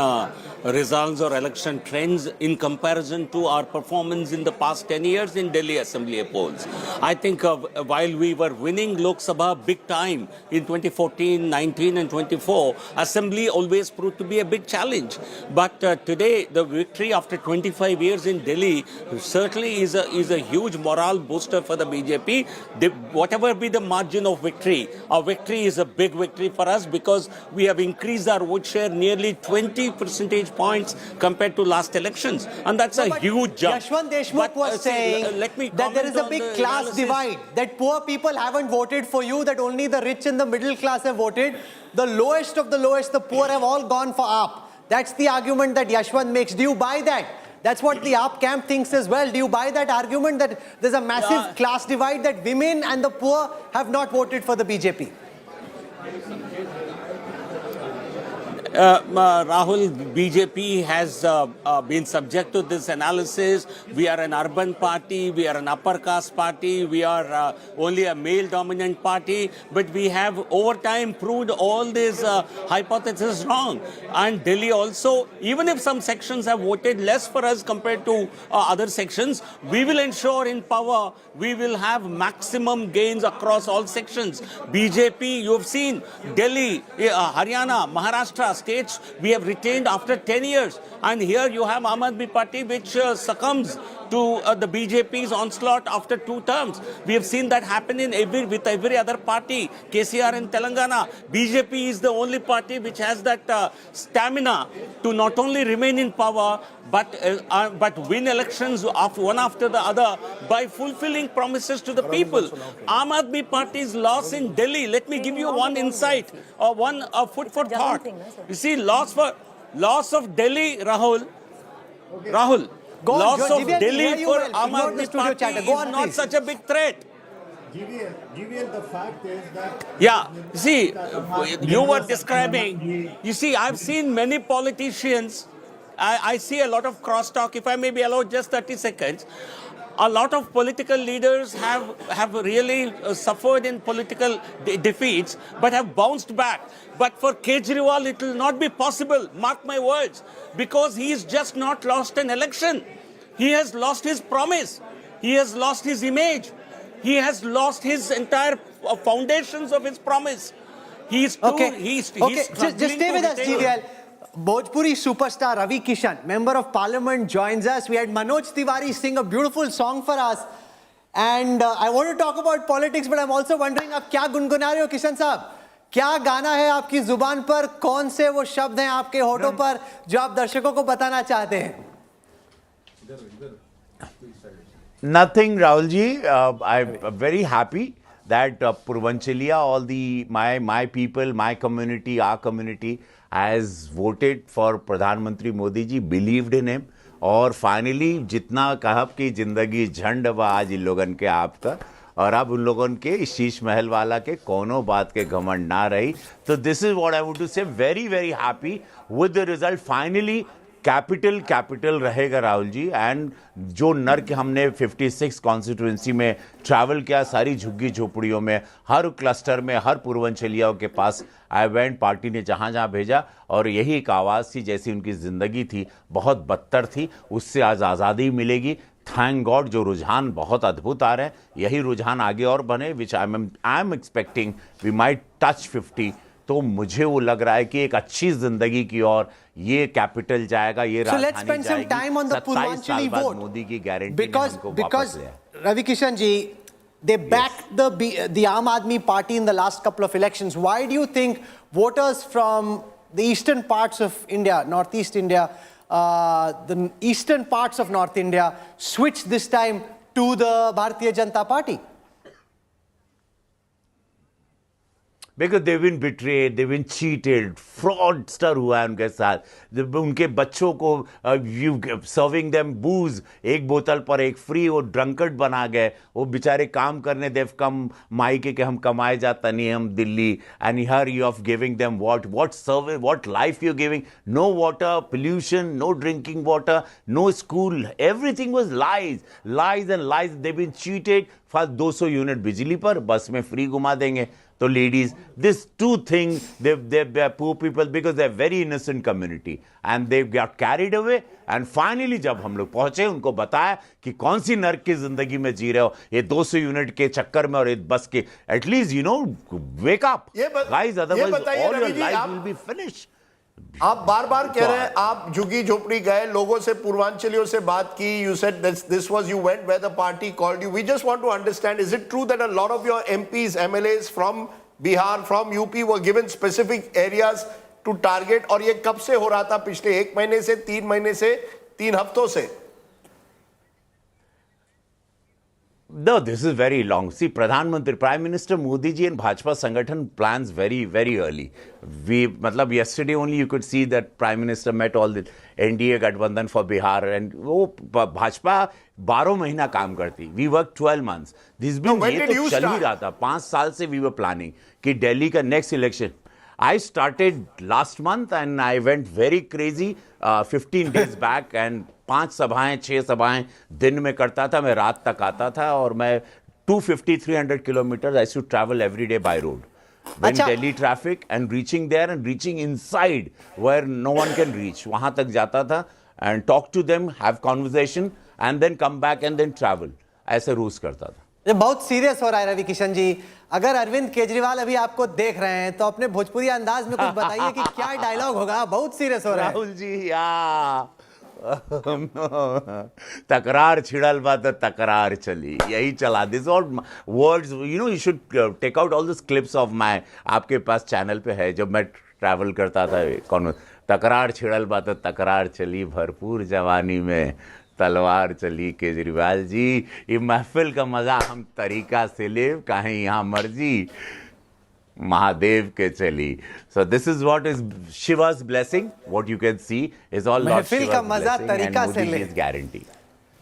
results or election trends in comparison to our performance in the past 10 years in Delhi Assembly polls. I think while we were winning Lok Sabha big time in 2014, 19 and 24, Assembly always proved to be a big challenge. But today, the victory after 25 years in Delhi certainly is a huge morale booster for the BJP. Whatever be the margin of victory, our victory is a big victory for us because we have increased our vote share nearly 20 percentage points compared to last elections, and that's a huge jump. Yashwant Deshmukh was saying that there is a big class divide, that poor people haven't voted for you, that only the rich and the middle class have voted. The lowest of the lowest, the poor, have all gone for AAP. That's the argument that Yashwant makes. Do you buy that? That's what the AAP camp thinks as well. Do you buy that argument that there's a massive class divide, that women and the poor have not voted for the BJP? Rahul, BJP has been subject to this analysis. We are an urban party, we are an upper caste party, we are only a male-dominant party, but we have over time proved all these hypotheses wrong. And Delhi also, even if some sections have voted less for us compared to other sections, we will ensure in power we will have maximum gains across all sections. BJP, you have seen Delhi, Haryana, Maharashtra, states we have retained after 10 years. And here you have Aam Aadmi Party which succumbs to the BJP's onslaught after 2 terms. We have seen that happen with every other party. KCR in Telangana. BJP is the only party which has that stamina to not only remain in power but win elections one after the other by fulfilling promises to the people. Aam Aadmi Party's loss in Delhi, let me give you one insight, one food for thought. You see, loss of Delhi, Rahul, loss of Delhi for Aam Aadmi Party is not such a big threat. GVL, the fact is that... Yeah, see, you were describing, you see, I've seen many politicians, I see a lot of crosstalk, if I may be allowed just 30 seconds. A lot of political leaders have really suffered in political defeats, but have bounced back. But for Kejriwal, it will not be possible, mark my words, because he has just not lost an election. He has lost his promise. He has lost his image. He has lost his entire foundations of his promise. He's just stay with us, GVL. Bhojpuri superstar Ravi Kishan, Member of Parliament, joins us. We had Manoj Tiwari sing a beautiful song for us. And I want to talk about politics, but I'm also wondering, आप क्या गुनगुना रहे हो किशन साहब? क्या गाना है आपकी जुबान पर? कौन से वो शब्द हैं आपके होठों पर जो आप दर्शकों को बताना चाहते हैं? Nothing, Rahulji. I'm very happy that Purvanchalia, all my people, my community, our community has voted for Pradhan Mantri Modi ji, believed in him. और फाइनली जितना कहा कि जिंदगी झंड बा आज इन लोगन के आपका, और अब उन लोगों के शीश महल वाला के कोनो बात के घमंड ना रही. तो this is what I want to say. Very very happy with the result. Finally capital रहेगा राहुल जी. एंड जो नर्क हमने 56 कॉन्स्टिट्यूंसी में ट्रैवल किया, सारी झुग्गी झोपड़ियों में, हर क्लस्टर में, हर पूर्वांचलियों के पास आई वेंट. पार्टी ने जहाँ जहाँ भेजा और यही एक आवाज़ थी. जैसी उनकी ज़िंदगी थी बहुत बदतर थी, उससे आज आज़ादी मिलेगी. थैंक गॉड जो रुझान बहुत अद्भुत आ रहे हैं, यही रुझान आगे और बने. Which I am expecting we might touch 50. तो मुझे वो लग रहा है कि एक अच्छी जिंदगी की ओर ये कैपिटल जाएगा, ये राजधानी जाएगी. 27 साल बाद मोदी की guarantee because Ravi Kishan ji, they backed the Aam Aadmi Party in the last couple of elections. Why do you think voters from the eastern parts of India, northeast India, the eastern parts of North India switched this time to the Bharatiya Janata Party? Because they've been betrayed, they've been cheated, fraudster हुआ है उनके साथ. उनके बच्चों को you serving them booze, एक बोतल पर एक फ्री, वो ड्रंकर्ड बना गए. वो बेचारे काम करने, they've come मायके के हम कमाए जाता नहीं हम Delhi. And here you are giving them what service, what life you're giving? No water, pollution, no drinking water, no school. Everything was lies and lies. They've been cheated. First 200 unit बिजली पर bus में free घुमा देंगे. तो ladies, this two thing, they poor people because they're very innocent community and they got carried away. And finally जब हम लोग पहुंचे, उनको बताया कि कौन सी नर्क की जिंदगी में जी रहे हो ये 200 यूनिट के चक्कर में और एक बस के. At least you know wake up guys, otherwise all your life will be finished. आप बार बार कह रहे हैं, आप झुग्गी झोपड़ी गए, लोगों से, पूर्वांचलियों से बात की. You said this was you went where the party called you. We just want to understand, is it true that a lot of your MPs, MLAs from Bihar, from UP were given specific areas to target? और ये कब से हो रहा था? पिछले 1 महीने से, 3 महीने से, 3 हफ्तों से? No, this is very long. See, Pradhan Prime Minister Modi ji and Bhajpa Sangathan plans very, very early. मतलब yesterday only you could see that Prime Minister met all the NDA Gadbandhan for Bihar, and वो भाजपा 12 महीना काम करती. We worked 12 months. This been ये तो चल ही रहा था. 5 साल से we were planning कि दिल्ली का next election. I started last month and I went very crazy 15 days back and 5 सभाएं 6 सभाएं दिन में करता था. मैं रात तक आता था और मैं 250-300 kilometers I used to travel every day by road. When Delhi traffic and reaching there and reaching inside where no one can reach, वहां तक जाता था and talk to them, have conversation and then come back and then travel. ऐसे रोज करता था. ये बहुत serious हो रहा है रवि किशन जी. अगर अरविंद केजरीवाल अभी आपको देख रहे हैं तो अपने भोजपुरी अंदाज में कुछ बताइए कि क्या डायलॉग होगा. बहुत सीरियस हो रहा है राहुल जी. तकरार छिड़ल बा तो तकरार चली, यही चला. दिस और words, you know, you should take out all this clips of my, आपके पास चैनल पे है, जब मैं ट्रैवल करता था. कौन तकरार छिड़ल बा तो तकरार चली, भरपूर जवानी में तलवार चली. केजरीवाल जी, ये महफिल का मजा हम तरीका से ले, कहीं यहाँ मर्जी महादेव के चली. So this is what is Shiva's blessing. What you can see is all Lord Shiva's blessing and Modi's guarantee.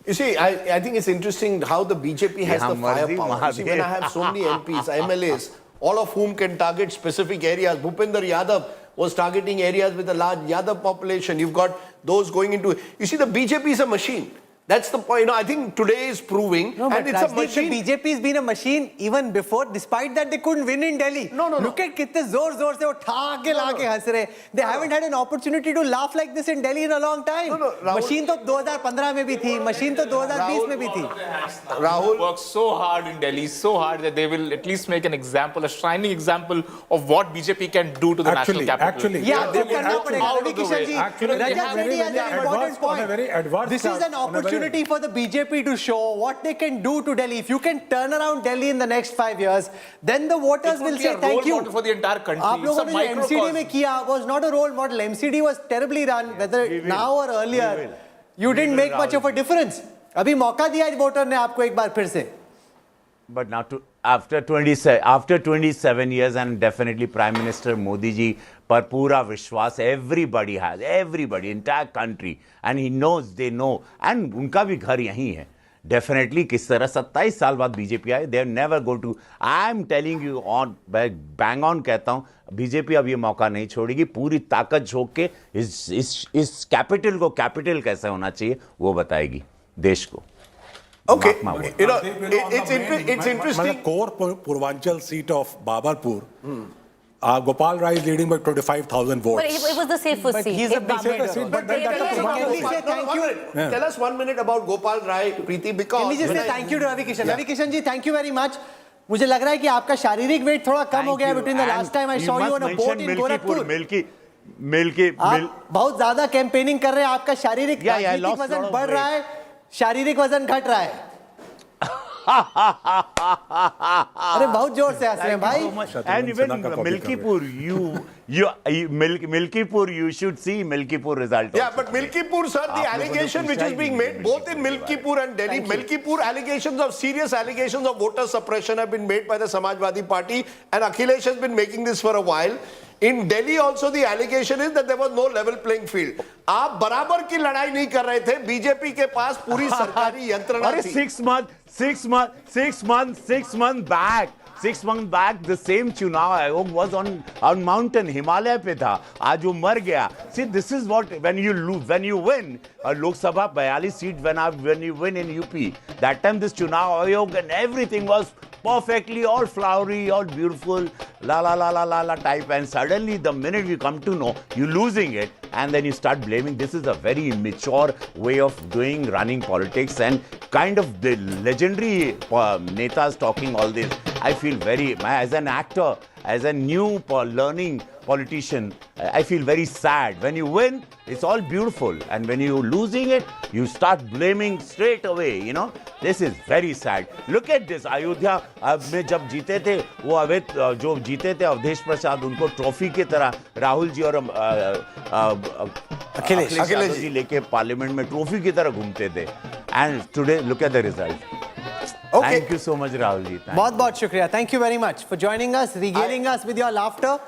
You see, I think it's interesting how the BJP has the firepower. See, when I have so many MPs, MLAs, all of whom can target specific areas. Bhupender Yadav was targeting areas with a large Yadav population. You've got those going into... You see, the BJP is a machine. That's the point. You know, I think today is proving, no, and it's a machine. The BJP has been a machine even before, despite that they couldn't win in Delhi. No. Look at कितने जोर से वो ठा के ला के हंस रहे. They haven't had an opportunity to laugh like this in Delhi in a long time. Machine तो 2015 में भी थी, machine तो 2020 में भी थी. Rahul works so hard in Delhi, so hard that they will at least make an example, a shining example of what BJP can do to the national capital. Yeah, वो करना पड़ेगा. Ravi Kishan ji, Rajat Reddy has an important point. This is an opportunity for the BJP to show what they can do to Delhi. If you can turn around Delhi in the next 5 years, then the voters will say thank you. For the entire country. आप लोगों ने जो MCD में किया was not a role model. MCD was terribly run, whether now or earlier. You didn't make much of a difference. अभी मौका दिया है वोटर ने आपको एक बार फिर से. But now to after 27 years, and definitely Prime Minister Modi ji par pura vishwas everybody has, everybody, entire country, and he knows, they know, and unka bhi ghar yahi hai. Definitely किस तरह 27 साल बाद BJP आए, they are never going to, I am telling you on bang on कहता हूँ, BJP अब ये मौका नहीं छोड़ेगी, पूरी ताकत झोंक के इस कैपिटल को कैपिटल कैसे होना चाहिए वो बताएगी देश को. Okay, you know, it's interesting. Core Purvanchal seat of Babarpur, Gopal Rai is leading by 25,000 votes. But it was the safest seat. He's a big seat. But can we say thank you? Tell us 1 minute about Gopal Rai, Preeti, because... Can we just say thank you to Ravi Kishan? Ravi Kishan ji, thank you very much. मुझे लग रहा है कि आपका शारीरिक wait थोड़ा कम हो गया between the last time I saw you on a boat in Gorakhpur. आप बहुत ज्यादा कैंपेनिंग कर रहे हैं, आपका शारीरिक वजन बढ़ रहा है, शारीरिक वजन घट रहा है. अरे बहुत जोर से हंस रहे हैं भाई. And even Milkipur, Milkipur, you should see Milkipur result. Yeah, but Milkipur, sir, the allegation which is being made both in Milkipur and Delhi, Milkipur allegations of serious allegations of voter suppression have been made by the Samajwadi Party, and Akhilesh has been making this for a while. In Delhi also the allegation is that there was no level playing field. आप बराबर की लड़ाई नहीं कर रहे थे, BJP के पास पूरी सरकारी यंत्रणा थी. 6 months back. 6 months back, the same Chunav Ayog was on mountain, Himalaya पे था. आज वो मर गया. See, this is what, when you lose, when you win a Lok Sabha 42 seat, when you win in UP, that time this Chunav Ayog and everything was perfectly all flowery, all beautiful, la type, and suddenly the minute you come to know, you're losing it, and then you start blaming. This is a very immature way of running politics, and kind of the legendary netas talking all this. I feel very, as an actor, as a new learning politician, I feel very sad. When you win, it's all beautiful, and when you're losing it, you start blaming straight away, you know. This is very sad. Look at this. Ayodhya में जब जीते थे, वो अवैध जो जीते थे अवधेश प्रसाद, उनको ट्रॉफी की तरह राहुल जी और अखिलेश यादव जी लेके पार्लियामेंट में ट्रॉफी की तरह घूमते थे. And today, look at the result. Okay. Thank you so much, Rahul ji. बहुत शुक्रिया. Thank you very much for joining us, regaling us with your laughter.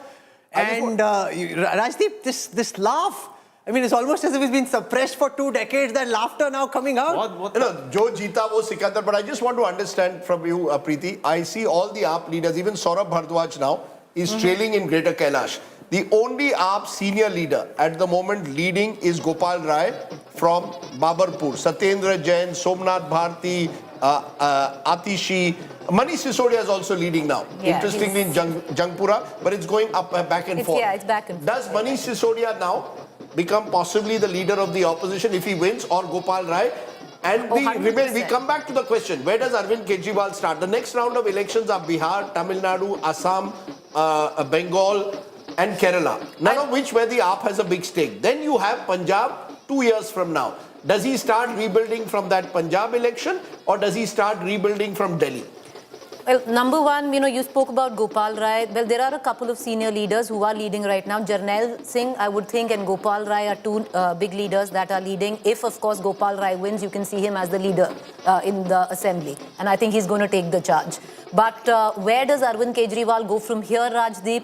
And Rajdeep, this laugh, I mean, it's almost as if it's been suppressed for 2 decades, that laughter now coming out. You know, Jo Jeeta wo Sikandar, but I just want to understand from you, Preeti, I see all the AAP leaders, even Saurabh Bhardwaj now, is trailing in Greater Kailash. The only AAP senior leader at the moment leading is Gopal Rai from Babarpur. Satyendra Jain, Somnath Bharti, Atishi, Manish Sisodia is also leading now. Yeah, interestingly in Jangpura, but it's going up back and forth. Yeah, it's back and forth. Does Manish Sisodia now become possibly the leader of the opposition if he wins, or Gopal Rai? And we come back to the question, where does Arvind Kejriwal start? The next round of elections are Bihar, Tamil Nadu, Assam, Bengal and Kerala, none of which where the AAP has a big stake. Then you have Punjab 2 years from now. Does he start rebuilding from that Punjab election, or does he start rebuilding from Delhi? Well, number one, you know, you spoke about Gopal Rai. Well, there are a couple of senior leaders who are leading right now. Jarnail Singh, I would think, and Gopal Rai are two big leaders that are leading. If, of course, Gopal Rai wins, you can see him as the leader in the assembly. And I think he's going to take the charge. But where does Arvind Kejriwal go from here, Rajdeep?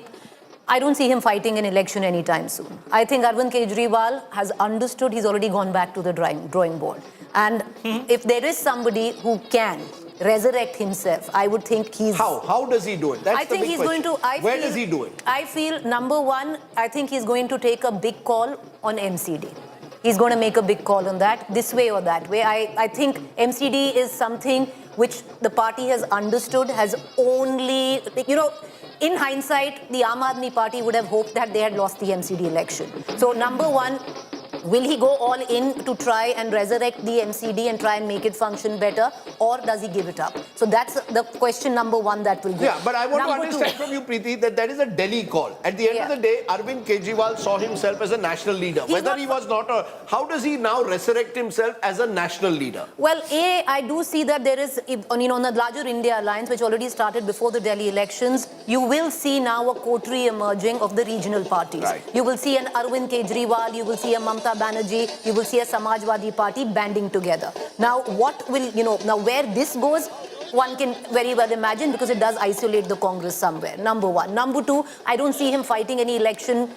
I don't see him fighting an election anytime soon. I think Arvind Kejriwal has understood he's already gone back to the drawing board. And if there is somebody who can resurrect himself, I would think he's... How does he do it? That's I think he's going to... Where does he do it? I feel, number one, I think he's going to take a big call on MCD. He's going to make a big call on that, this way or that way. I think MCD is something which the party has understood, has only... You know, in hindsight, the Aam Aadmi Party would have hoped that they had lost the MCD election. So, number one, will he go all in to try and resurrect the MCD and try and make it function better, or does he give it up? So that's the question number one that will go. Yeah, but I want to understand from you, Preeti, that is a Delhi call. At the end of the day, Arvind Kejriwal saw himself as a national leader. Whether he was not, or how does he now resurrect himself as a national leader? Well, I do see that there is, on the larger India alliance, which already started before the Delhi elections, you will see now a coterie emerging of the regional parties. Right. You will see an Arvind Kejriwal, you will see a Mamta Banerjee, you will see a Samajwadi Party banding together. Now, what will, now where this goes, one can very well imagine, because it does isolate the Congress somewhere, number one. Number two, I don't see him fighting any election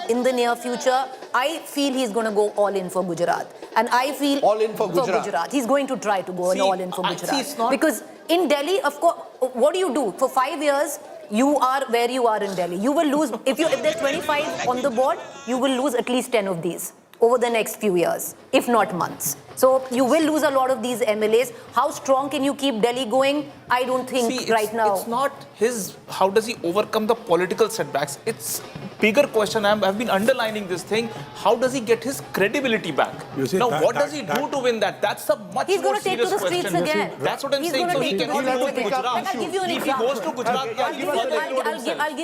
in the near future. I feel he's going to go all in for Gujarat. And I feel... All in for Gujarat. He's going to try to go all in for Gujarat. it's not... Because in Delhi, of course, what do you do? For 5 years, you are where you are in Delhi. You will lose, if there's 25 on the board, you will lose at least 10 of these over the next few years, if not months. So you will lose a lot of these MLAs. How strong can you keep Delhi going? I don't think right now. It's not his, how does he overcome the political setbacks? It's bigger question. I've been underlining this thing. How does he get his credibility back? Now, what does he do to win that? That's a much He's more going to take to serious the streets question. again. That's what I'm saying. So he cannot go to Gujarat. I'll give you an If he example. goes to Gujarat, I'll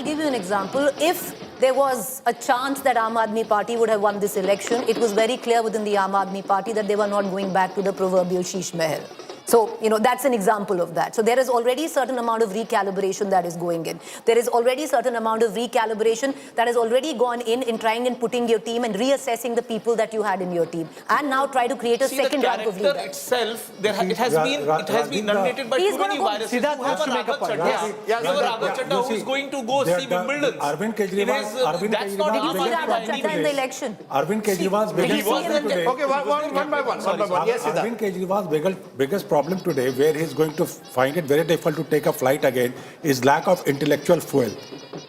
give you an example. If there was a chance that Aam Aadmi Party would have won this election, it was very clear within the Aam Aadmi Party that they were not going back to the proverbial Sheesh Mahal. So, that's an example of that. So there is already a certain amount of recalibration that is going in. There is already a certain amount of recalibration that has already gone in trying and putting your team and reassessing the people that you had in your team. And now try to create a second rank of leader. The character itself, it has been nominated by too many viruses. You have a Raghav Chadha who is going to go see Wimbledon. Arvind Kejriwal. That's not Did you see Raghav Chadha in the election? Arvind Kejriwal's biggest problem today. Okay, one by one. Yes, Arvind Kejriwal's biggest problem today, where he's going to find it very difficult to take a flight again, is lack of intellectual fuel.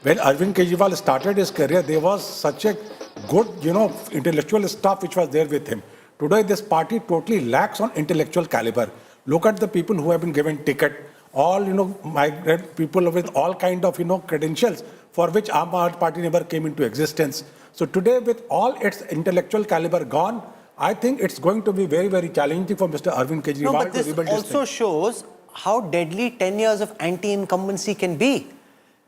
When Arvind Kejriwal started his career, there was such a good, intellectual stuff which was there with him. Today, this party totally lacks on intellectual caliber. Look at the people who have been given ticket, all, migrant people with all kind of, credentials for which Aam Aadmi Party never came into existence. So today, with all its intellectual caliber gone, I think it's going to be very, very challenging for Mr. Arvind Kejriwal No, but to this rebuild also shows how deadly 10 years of anti-incumbency can be.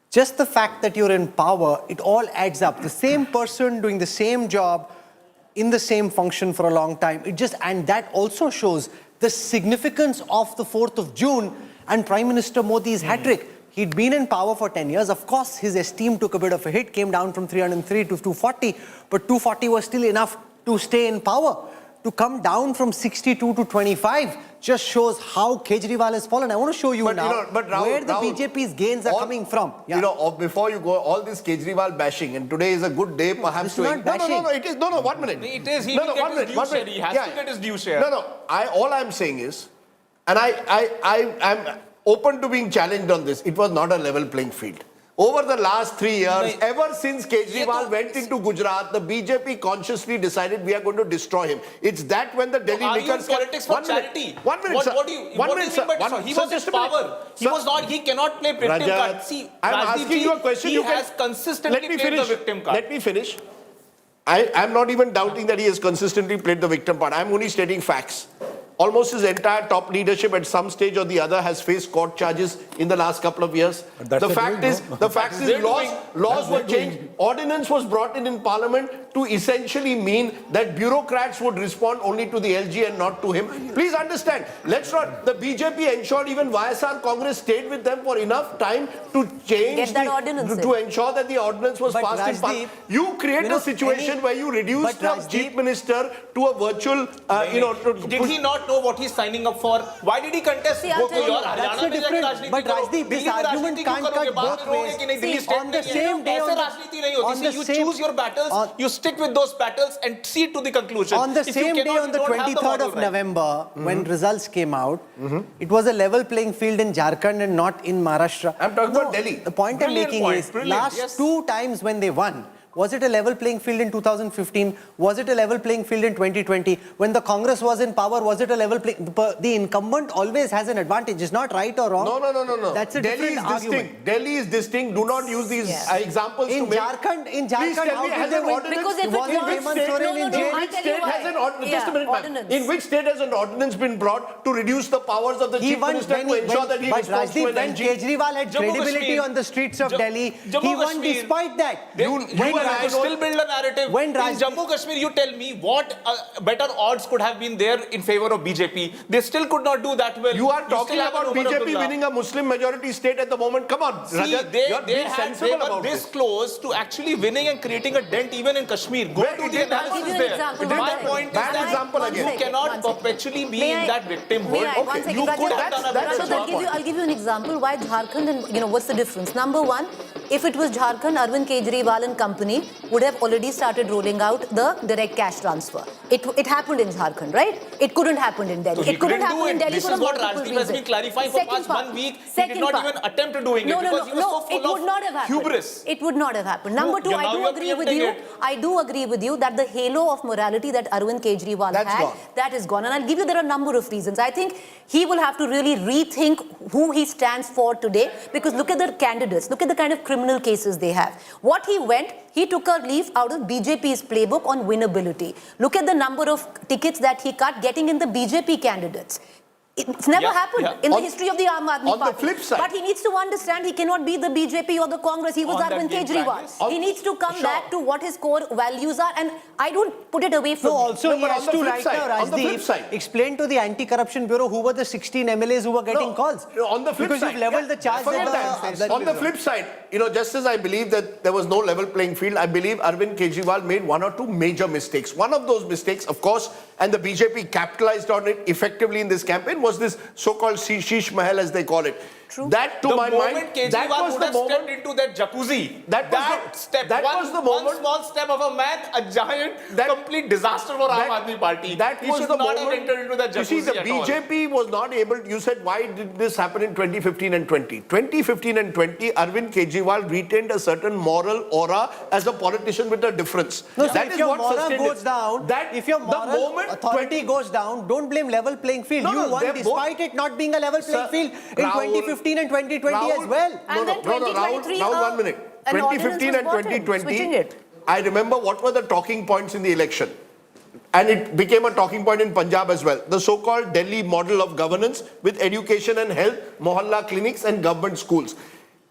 Just the fact that you're in power, it all adds up. The same person doing the same job in the same function for a long time. And that also shows the significance of the 4th of June and Prime Minister Modi's hat-trick. He'd been in power for 10 years. Of course, his esteem took a bit of a hit, came down from 303 to 240, but 240 was still enough to stay in power. To come down from 62 to 25 just shows how Kejriwal has fallen. I want to show you Rahul, where the BJP's gains are coming from. Before you go, all this Kejriwal bashing, and today is a good day perhaps to... No, it is. No, 1 minute. It is. He will get his due share. He has to get his due share. No. All I'm saying is, and I'm open to being challenged on this, it was not a level playing field. Over the last 3 years, ever since Kejriwal went into Gujarat, the BJP consciously decided we are going to destroy him. It's that when the Delhi... Are you in politics for charity? 1 minute, sir. What do you mean by he was in power. He cannot play victim card. See, I'm asking you a question. He has consistently played the victim card. Let me finish. I'm not even doubting that he has consistently played the victim part. I'm only stating facts. Almost his entire top leadership at some stage or the other has faced court charges in the last couple of years. The fact is, laws were changed. Ordinance was brought in Parliament to essentially mean that bureaucrats would respond only to the LG and not to him. Please understand, the BJP ensured even YSR Congress stayed with them for enough time to change, to ensure that the ordinance was passed in Parliament. You create a situation where you reduce the chief minister to a virtual, Did he not know what he's signing up for? Why did he contest? That's a different... But Rajdeep, this argument can't cut both ways. See, on the same day... You choose your battles, you stick with those battles and see to the conclusion. On the same day, on the 23rd of November, when results came out, it was a level playing field in Jharkhand and not in Maharashtra. I'm talking about Delhi. The point I'm making is, last 2 times when they won, was it a level playing field in 2015? Was it a level playing field in 2020? When the Congress was in power, was it a level playing... The incumbent always has an advantage. It's not right or wrong. No. That's a different argument. Delhi is distinct. Do not use these examples in to make... In Jharkhand, how did they win? Because if in which state has an ordinance been brought to reduce the powers of the chief minister to ensure that he responds to an when LG? Kejriwal had credibility on the streets of Delhi, he won despite that. you could still build a narrative. When In Rajdeep- Jammu Kashmir, you tell me what better odds could have been there in favor of BJP. They still could not do that well. You are talking still have about an Umar BJP Abdullah. winning a Muslim majority state at the moment. Come on, See, Rajat, they you're being were sensible about this this. close to actually winning and creating a dent even in Kashmir. Go Well, to it the didn't happen. analysis I'll give you an there. example. It didn't My happen. point is Bad that example again. you cannot One second. perpetually be May in I- that victimhood. May I? One second, You could Rajat. have done a That's better a job. good I'll give you an example why Jharkhand and what's the difference. Number one, if it was Jharkhand, Arvind Kejriwal and company would have already started rolling out the direct cash transfer. It happened in Jharkhand, right? It couldn't happen in Delhi. So he It couldn't couldn't do happen in it. Delhi This for is what multiple Rajdeep has been reasons. clarifying for Second past part. 1 week. He Second did not part. even attempt to doing it because he was so full it would of not have happened. hubris. It would not have happened. Number two, now I do you're agree with preempting you. it. I do agree with you that the halo of morality that Arvind Kejriwal That's had, gone. that is gone. And I'll give you, there are a number of reasons. I think he will have to really rethink who he stands for today, because look at the candidates, look at the kind of criminal cases they have. What he took a leaf out of BJP's playbook on winnability. Look at the number of tickets that he cut getting in the BJP candidates. It's never happened in the history of the Aam Aadmi on the Party. flip side- But he needs to understand he cannot be the BJP or the Congress. He was On that Arvind game Kejriwal. practice. He needs to come back to what his core values are, and I don't put it away from No, him. also he but has on the to flip right side- now, on the flip Rajdeep, side- explain to the Anti-Corruption Bureau who were the 16 MLAs who were getting calls. On the flip because side, you've leveled the charge. forget that. On the flip side, just as I believe that there was no level playing field, I believe Arvind Kejriwal made one or two major mistakes. One of those mistakes, of course, and the BJP capitalized on it effectively in this campaign, was this so-called Sheesh Mahal, as they call it. True. That, to The my moment mind, Kejriwal that was would the have stepped moment. into that jacuzzi, That was the one moment- small step of a man, a giant, complete disaster for Aam Aadmi Party. That He was should the not moment. have entered into that You see, jacuzzi the at all. BJP was not able. You said, why did this happen in 2015 and 20? 2015 and 20, Arvind Kejriwal retained a certain moral aura as a politician with a difference. No, so That if is your what moral sustained goes it. down, if your the moral moment authority goes down, don't blame level playing field. No, You no, won they're despite it not being a level playing Sir, field in Rahul- 2015 and 2020 as Rahul- well. And then 2023, Rahul, 1 minute. an ordinance 2015 was and brought in, 2020, switching it. I remember what were the talking points in the election. And it became a talking point in Punjab as well. The so-called Delhi model of governance with education and health, mohalla clinics and government schools.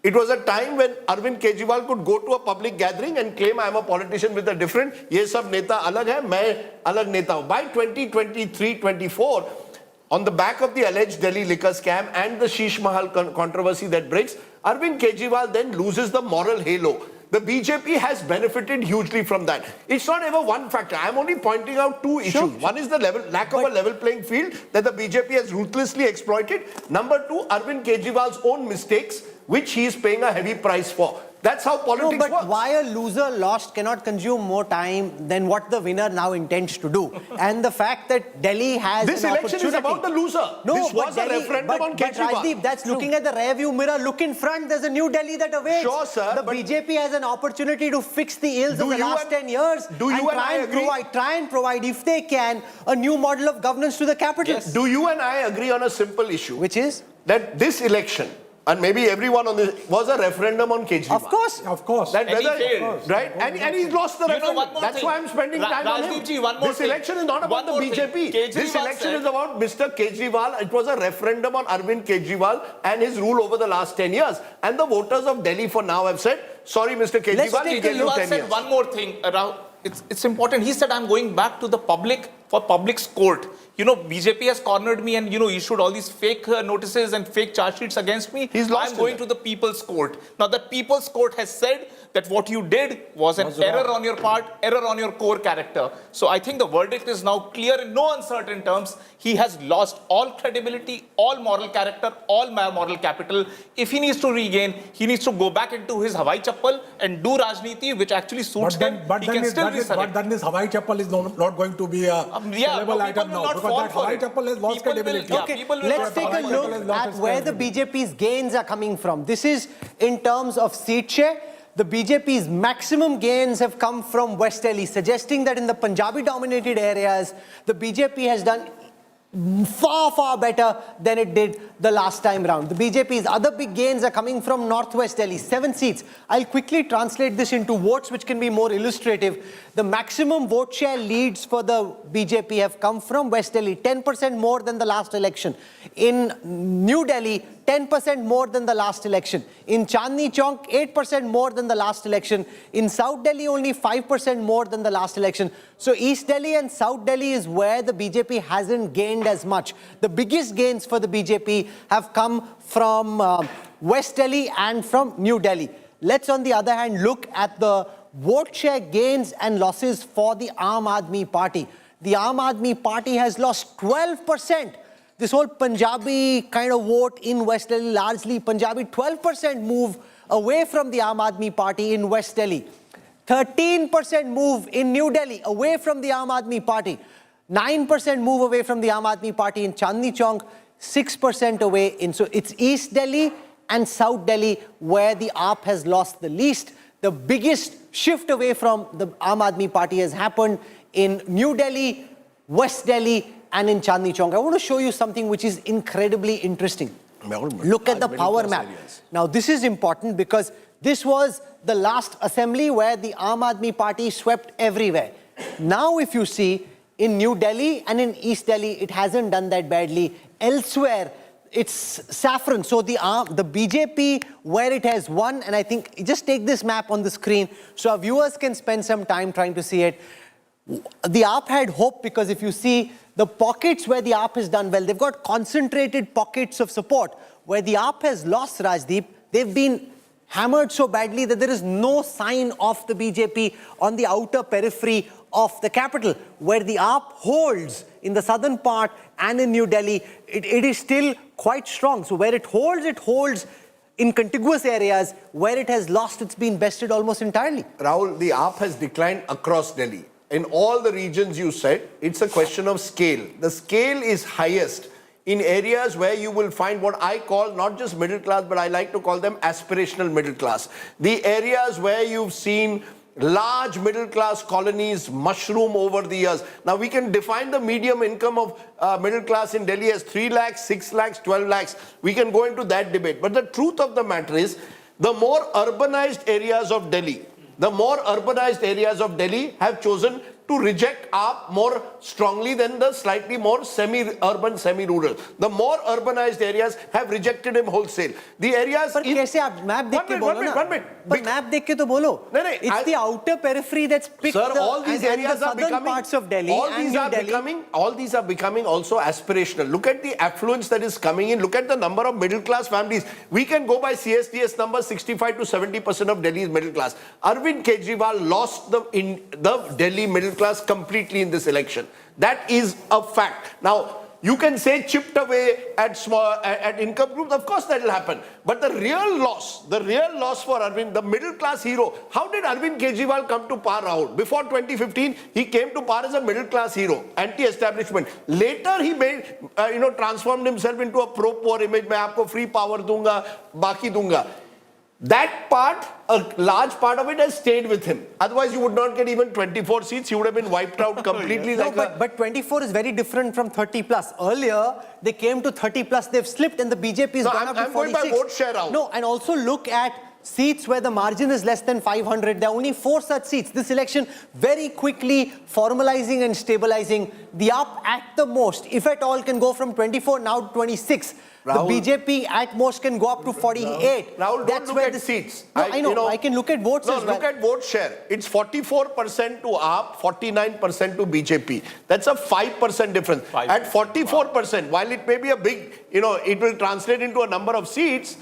It was a time when Arvind Kejriwal could go to a public gathering and claim I am a politician with a different, ye sab neta alag hai, main alag neta hu. By 2023-24, on the back of the alleged Delhi liquor scam and the Sheesh Mahal controversy that breaks, Arvind Kejriwal then loses the moral halo. The BJP has benefited hugely from that. It's not ever one factor. I'm only pointing out two issues. One is the lack of a level playing field that the BJP has ruthlessly exploited. Number two, Arvind Kejriwal's own mistakes, which he is paying a heavy price for. That's how politics No, but works. why a loser lost cannot consume more time than what the winner now intends to do. And the fact that Delhi has This an election is opportunity. about the loser. No, This but was a referendum on but Kejriwal. Rajdeep, that's looking at the rear view mirror. Look in front. There's a new Delhi that awaits. Sure, sir, The but- BJP has an opportunity to fix the ills of Do the you last and- 10 years. do you and I agree? Try and provide, if they can, a new model of governance to the capital. Do you and I agree on a simple issue? Which is? That this election, and maybe everyone on this, was a referendum on Kejriwal. Of course. Of course. That And he whether, failed. right? And he lost the You know, referendum. one more That's thing. why I'm spending time on him. Rajdeep ji, one more This thing. election is not about One the more thing. BJP. This Kejriwal election said- is about Mr. Kejriwal. It was a referendum on Arvind Kejriwal and his rule over the last 10 years. And the voters of Delhi for now have said, sorry, Mr. Kejriwal, we get you Kejriwal 10 said years. one more thing. Rahul, it's important. He said, I'm going back to the public for public's court. BJP has cornered me and, issued all these fake notices and fake charge sheets against me. He's lost I'm in going it. to the people's court. Now, the people's court has said that what you did was an error on your part, error on your core character. So I think the verdict is now clear in no uncertain terms. He has lost all credibility, all moral character, all moral capital. If he needs to regain, he needs to go back into his Hawaii chappal and do Rajniti, which actually suits him. He can still resurrect. But then this Hawaii chappal is not going to be a sellable item now. Because that Hawaii chappal has lost credibility. Okay, let's take a look at where the BJP's gains are coming from. This is in terms of seat share. The BJP's maximum gains have come from West Delhi, suggesting that in the Punjabi-dominated areas, the BJP has done far, far better than it did the last time round. The BJP's other big gains are coming from Northwest Delhi, 7 seats. I'll quickly translate this into votes, which can be more illustrative. The maximum vote share leads for the BJP have come from West Delhi, 10% more than the last election. In New Delhi, 10% more than the last election. In Chandni Chowk, 8% more than the last election. In South Delhi, only 5% more than the last election. So East Delhi and South Delhi is where the BJP hasn't gained as much. The biggest gains for the BJP have come from West Delhi and from New Delhi. Let's, on the other hand, look at the vote share gains and losses for the Aam Aadmi Party. The Aam Aadmi Party has lost 12%. This whole Punjabi kind of vote in West Delhi, largely Punjabi, 12% move away from the Aam Aadmi Party in West Delhi. 13% move in New Delhi away from the Aam Aadmi Party. 9% move away from the Aam Aadmi Party in Chandni Chowk. 6% away in... So it's East Delhi and South Delhi where the AAP has lost the least. The biggest shift away from the Aam Aadmi Party has happened in New Delhi, West Delhi, and in Chandni Chowk. I want to show you something which is incredibly interesting. Look at the power map. Now, this is important because this was the last assembly where the Aam Aadmi Party swept everywhere. Now, if you see, in New Delhi and in East Delhi, it hasn't done that badly. Elsewhere, it's saffron. So the BJP, where it has won, and I think, just take this map on the screen so our viewers can spend some time trying to see it. The AAP had hope because if you see the pockets where the AAP has done well, they've got concentrated pockets of support. Where the AAP has lost, Rajdeep, they've been hammered so badly that there is no sign of the BJP on the outer periphery of the capital. Where the AAP holds in the southern part and in New Delhi, it is still quite strong. So where it holds in contiguous areas. Where it has lost, it's been bested almost entirely. Rahul, the AAP has declined across Delhi. In all the regions you said, it's a question of scale. The scale is highest in areas where you will find what I call not just middle class, but I like to call them aspirational middle class. The areas where you've seen large middle class colonies mushroom over the years. Now we can define the medium income of middle class in Delhi as 3 lakhs, 6 lakhs, 12 lakhs. We can go into that debate. But the truth of the matter is, the more urbanized areas of Delhi, have chosen to reject AAP more strongly than the slightly more semi-urban, semi-rural. The more urbanized areas have rejected him wholesale. The areas... But कैसे आप map देख के बोलो ना? But map देख के तो बोलो. It's the outer periphery that's picked. Sir, all these areas are becoming parts of Delhi. All these are becoming also aspirational. Look at the affluence that is coming in. Look at the number of middle class families. We can go by CSDS numbers. 65 to 70% of Delhi is middle class. Arvind Kejriwal lost the Delhi middle class completely in this election. That is a fact. Now, you can say chipped away at income groups. Of course that will happen. But the real loss for Arvind, the middle class hero, how did Arvind Kejriwal come to power, Rahul? Before 2015, he came to power as a middle class hero, anti-establishment. Later, he made, transformed himself into a pro-poor image. मैं आपको free power दूंगा, बाकी दूंगा. That part, a large part of it has stayed with him. Otherwise, you would not get even 24 seats. He would have been wiped out completely. But 24 is very different from 30 plus. Earlier, they came to 30 plus. They've slipped and the BJP has gone up to 46. I'm going by vote share out. No, and also look at seats where the margin is less than 500. There are only 4 such seats. This election very quickly formalizing and stabilizing. The AAP at the most, if at all, can go from 24 now to 26. Rahul, the BJP at most can go up to 48. Rahul, don't look at seats. No, I know. I can look at votes as well. Look at vote share. It's 44% to AAP, 49% to BJP. That's a 5% difference. At 44%, while it may be a big, it will translate into a number of seats,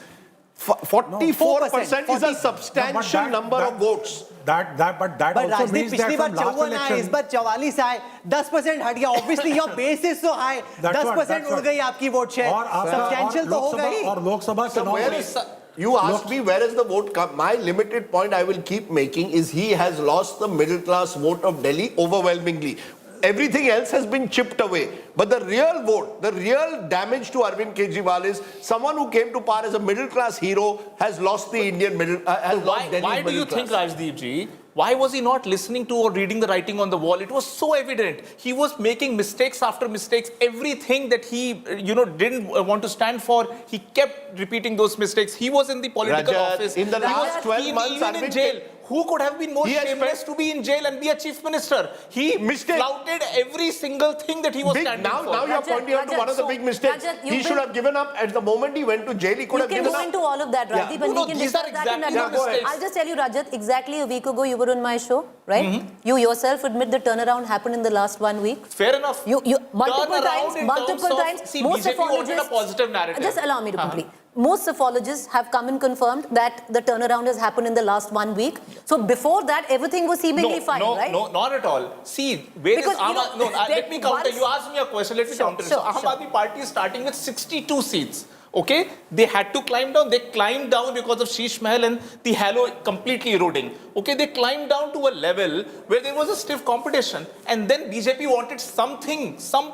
44% is a substantial number of votes. But also means that from last election... इस बार 44 आए, 10% हट गया. Obviously, your base is so high. 10% उड़ गई आपकी vote share. Substantial तो होगा ही. और लोकसभा चुनाव You asked me where is the vote come. My limited point I will keep making is he has lost the middle class vote of Delhi overwhelmingly. Everything else has been chipped away. But the real vote, the real damage to Arvind Kejriwal is someone who came to power as a middle class hero has lost the Indian middle has lost Delhi's middle class. Why do you think, Rajdeep ji, why was he not listening to or reading the writing on the wall? It was so evident. He was making mistakes after mistakes. Everything that he, didn't want to stand for, he kept repeating those mistakes. He was in the political office. In the last 12 months, even in jail. Who could have been more He has shameless to be in jail and be a chief minister? He flouted every single thing that he was standing now, for. Now you're pointing out to one of the big mistakes. He should have given up at the moment he went to jail. He could have given up. You can go into all of that, Rajdeep, and we can these are discuss that in exactly another. the mistakes. I'll just tell you, Rajat, exactly a week ago you were on my show, right? You yourself admit the turnaround happened in the last 1 week. Fair enough. You multiple times. See, BJP wanted a positive narrative. Just allow me to complete. Most sophologists have come and confirmed that the turnaround has happened in the last 1 week. So before that, everything was seemingly fine, right? No, not at all. See, let me counter. You asked me a question. Let me counter. So, Aam Aadmi Party is starting with 62 seats. Okay, they had to climb down. They climbed down because of Sheesh Mahal and the halo completely eroding. Okay, they climbed down to a level where there was a stiff competition, and then BJP wanted some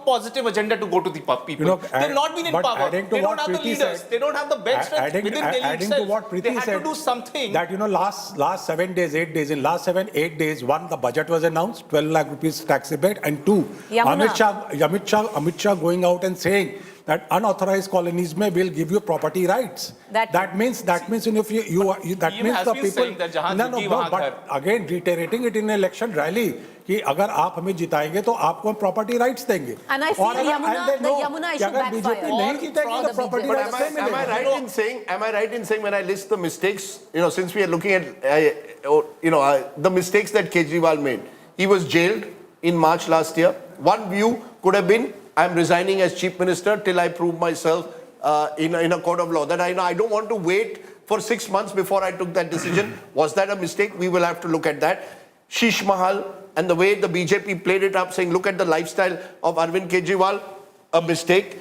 positive agenda to go to the people. They've not been in power. They don't have the leaders. They don't have the bench strength within Delhi itself. To what Preeti they had said, to do something. That last 7 days, 8 days, in last 7, 8 days, one, the budget was announced, 12 lakh rupees tax rebate, and two, Amit Shah going out and saying that unauthorized colonies will give you property rights. That means if that means the people. But again, reiterating it in an election rally, कि अगर आप हमें जिताएंगे तो आपको हम property rights देंगे. And I feel Yamuna issue backfired. नहीं जीतेंगे तो property rights नहीं मिलेंगे. Am I right in saying when I list the mistakes, since we are looking at, the mistakes that Kejriwal made, he was jailed in March last year. One view could have been, I'm resigning as chief minister till I prove myself in a court of law. That I don't want to wait for 6 months before I took that decision. Was that a mistake? We will have to look at that. Sheesh Mahal and the way the BJP played it up, saying, look at the lifestyle of Arvind Kejriwal, a mistake.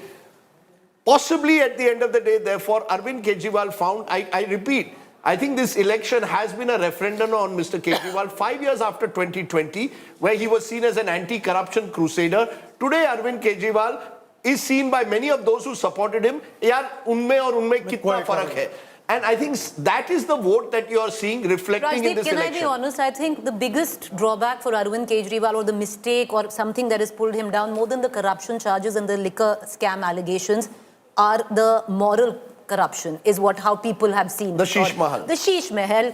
Possibly at the end of the day, therefore, Arvind Kejriwal found, I repeat, I think this election has been a referendum on Mr. Kejriwal 5 years after 2020, where he was seen as an anti-corruption crusader. Today, Arvind Kejriwal is seen by many of those who supported him, yaar, unme aur unme kitna farak hai. And I think that is the vote that you are seeing reflecting in this election. Can I be honest? I think the biggest drawback for Arvind Kejriwal, or the mistake or something that has pulled him down more than the corruption charges and the liquor scam allegations, are the moral corruption, is how people have seen. The Sheesh Mahal. The Sheesh Mahal,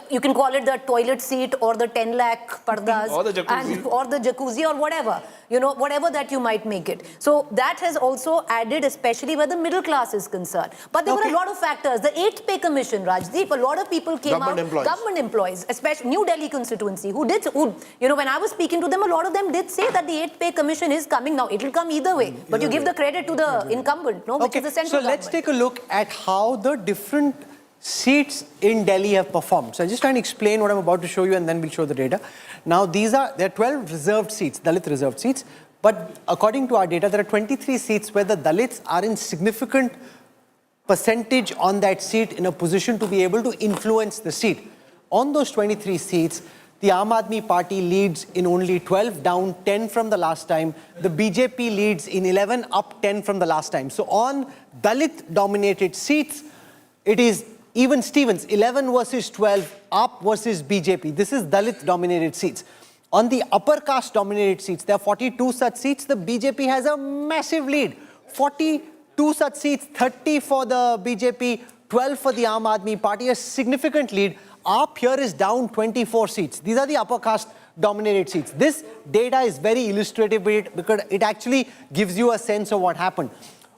you can call it the toilet seat or the 10 lakh pardas or the jacuzzi. or the jacuzzi or whatever, whatever that you might make it. So that has also added, especially where the middle class is concerned. But there were a lot of factors. The 8th Pay Commission, Rajdeep, a lot of people came government employees, especially New Delhi constituency, who when I was speaking to them, a lot of them did say that the 8th Pay Commission is coming now. It will come either way. But you give the credit to the incumbent, which is the central government. Let's take a look at how the different seats in Delhi have performed. So I'm just trying to explain what I'm about to show you, and then we'll show the data. Now there are 12 reserved seats, Dalit reserved seats, but according to our data, there are 23 seats where the Dalits are in significant percentage on that seat, in a position to be able to influence the seat. On those 23 seats, the Aam Aadmi Party leads in only 12, down 10 from the last time. The BJP leads in 11, up 10 from the last time. So on Dalit-dominated seats, it is even Stevens, 11 versus 12, AAP versus BJP. This is Dalit-dominated seats. On the upper caste-dominated seats, there are 42 such seats. The BJP has a massive lead. 42 such seats, 30 for the BJP, 12 for the Aam Aadmi Party, a significant lead. AAP here is down 24 seats. These are the upper caste-dominated seats. This data is very illustrative because it actually gives you a sense of what happened.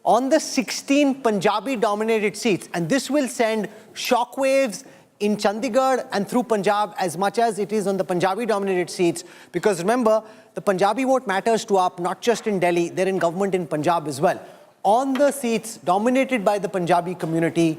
On the 16 Punjabi-dominated seats, and this will send shockwaves in Chandigarh and through Punjab as much as it is on the Punjabi-dominated seats, because remember, the Punjabi vote matters to AAP, not just in Delhi, they're in government in Punjab as well. On the seats dominated by the Punjabi community,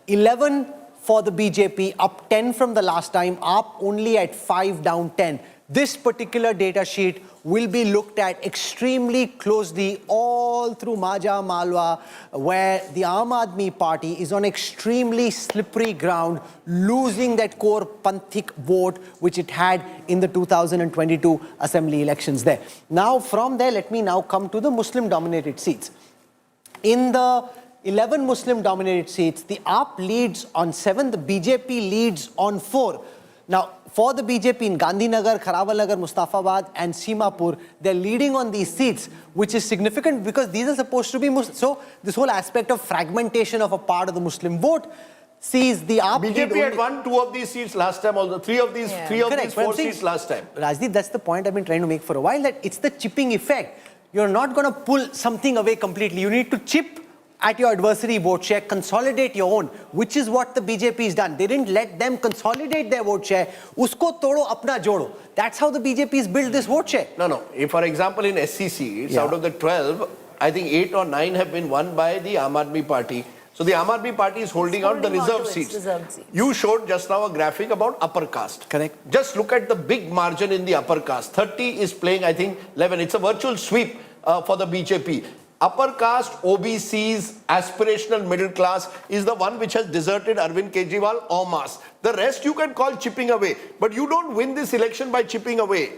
11 for the BJP, up 10 from the last time, AAP only at 5, down 10. This particular data sheet will be looked at extremely closely all through Maja Malwa, where the Aam Aadmi Party is on extremely slippery ground, losing that core Panthik vote which it had in the 2022 assembly elections there. Now from there, let me now come to the Muslim-dominated seats. In the 11 Muslim-dominated seats, the AAP leads on 7, the BJP leads on 4. Now, for the BJP in Gandhinagar, Kharawalagar, Mustafabad and Simapur, they're leading on these seats, which is significant because these are supposed to be Muslim. So this whole aspect of fragmentation of a part of the Muslim vote, sees the AAP lead BJP had only- won 2 of these seats last time, also 3 of these, 3 of Correct, these but I'm 4 saying- seats last time. Rajdeep, that's the point I've been trying to make for a while, that it's the chipping effect. You're not going to pull something away completely. You need to chip at your adversary vote share, consolidate your own, which is what the BJP has done. They didn't let them consolidate their vote share. Usko todo, apna jodo. That's how the BJP has built this vote share. No. If, for example, in SCC, it's Yeah. out of the 12, I think 8 or 9 have been won by the Aam Aadmi Party. So the Aam Aadmi Party is holding out the Holding on to reserve its seats. reserved seats. You showed just now a graphic about upper caste. Correct. Just look at the big margin in the upper caste. 30 is playing, I think, 11. It's a virtual sweep for the BJP. Upper caste, OBCs, aspirational middle class is the one which has deserted Arvind Kejriwal en masse. The rest you can call chipping away. But you don't win this election by chipping away.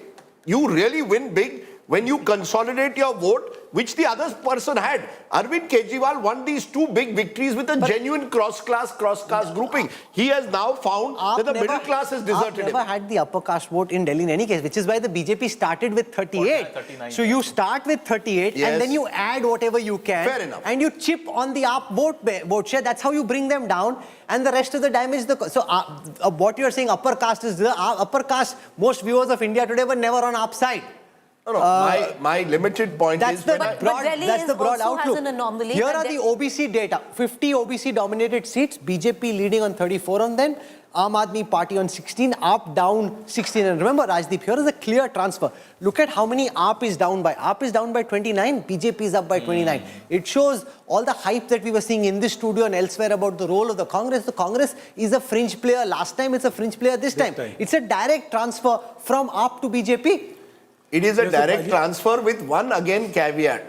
You really win big when you consolidate your vote, which the other person had. Arvind Kejriwal won these 2 big victories with a genuine cross-caste grouping. He has now found that the middle class has deserted never him. had the upper caste vote in Delhi in any case, which is why the BJP started with 38. 39. So you start with 38 Yes. and then you add whatever you can. Fair enough. And you chip on the AAP vote share. That's how you bring them down. And the rest of the damage. So what you're saying, upper caste is the upper caste. Most viewers of India today were never on AAP side. No, my limited point That's is the when I- broad, Delhi that's the is broad also has outlook. an anomaly Here that are the OBC data. 50 OBC dominated seats, BJP leading on 34 on them, Aam Aadmi Party on 16, AAP down 16. And remember, Rajdeep, here is a clear transfer. Look at how many AAP is down by. AAP is down by 29, BJP is up by 29. It shows all the hype that we were seeing in this studio and elsewhere about the role of the Congress. The Congress is a fringe player. Last time it's a fringe player this time. It's a direct transfer from AAP to BJP. It is a direct transfer with one again caveat.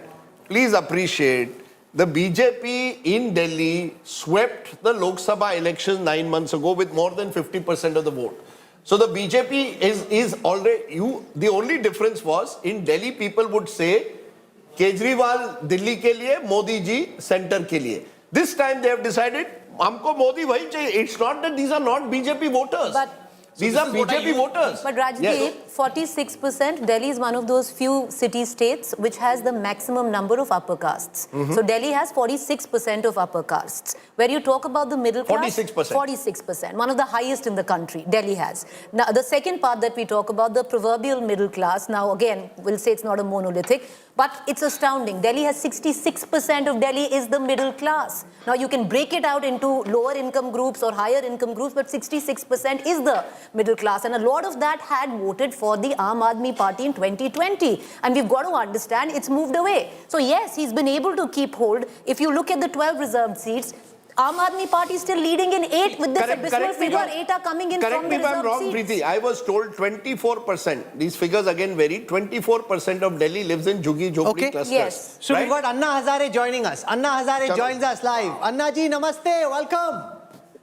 Please appreciate the BJP in Delhi swept the Lok Sabha elections 9 months ago with more than 50% of the vote. So the BJP is already, the only difference was in Delhi people would say Kejriwal Delhi ke liye, Modi ji center ke liye. This time they have decided, humko Modi wahi chahiye. It's not that these are not BJP voters. These are BJP voters. But Rajdeep, Yes. 46%, Delhi is one of those few city-states which has the maximum number of upper castes. So Delhi has 46% of upper castes. Where you talk about the middle class, 46%. 46%, one of the highest in the country, Delhi has. Now, the second part that we talk about, the proverbial middle class, now again, we'll say it's not a monolithic, but it's astounding. Delhi has 66% of Delhi is the middle class. Now, you can break it out into lower income groups or higher income groups, but 66% is the middle class. And a lot of that had voted for the Aam Aadmi Party in 2020. And we've got to understand it's moved away. So yes, he's been able to keep hold. If you look at the 12 reserved seats, Aam Aadmi Party is still leading in 8 with this abysmal figure. 8 are coming in Correct from me the if I'm reserved wrong, seats. Preeti. I was told 24%. These figures again vary. 24% of Delhi lives in Jhuggi Jhopdi clusters. Yes. So right? we've got Anna Hazare joining us. Anna Hazare joins us live. Anna ji, namaste, welcome.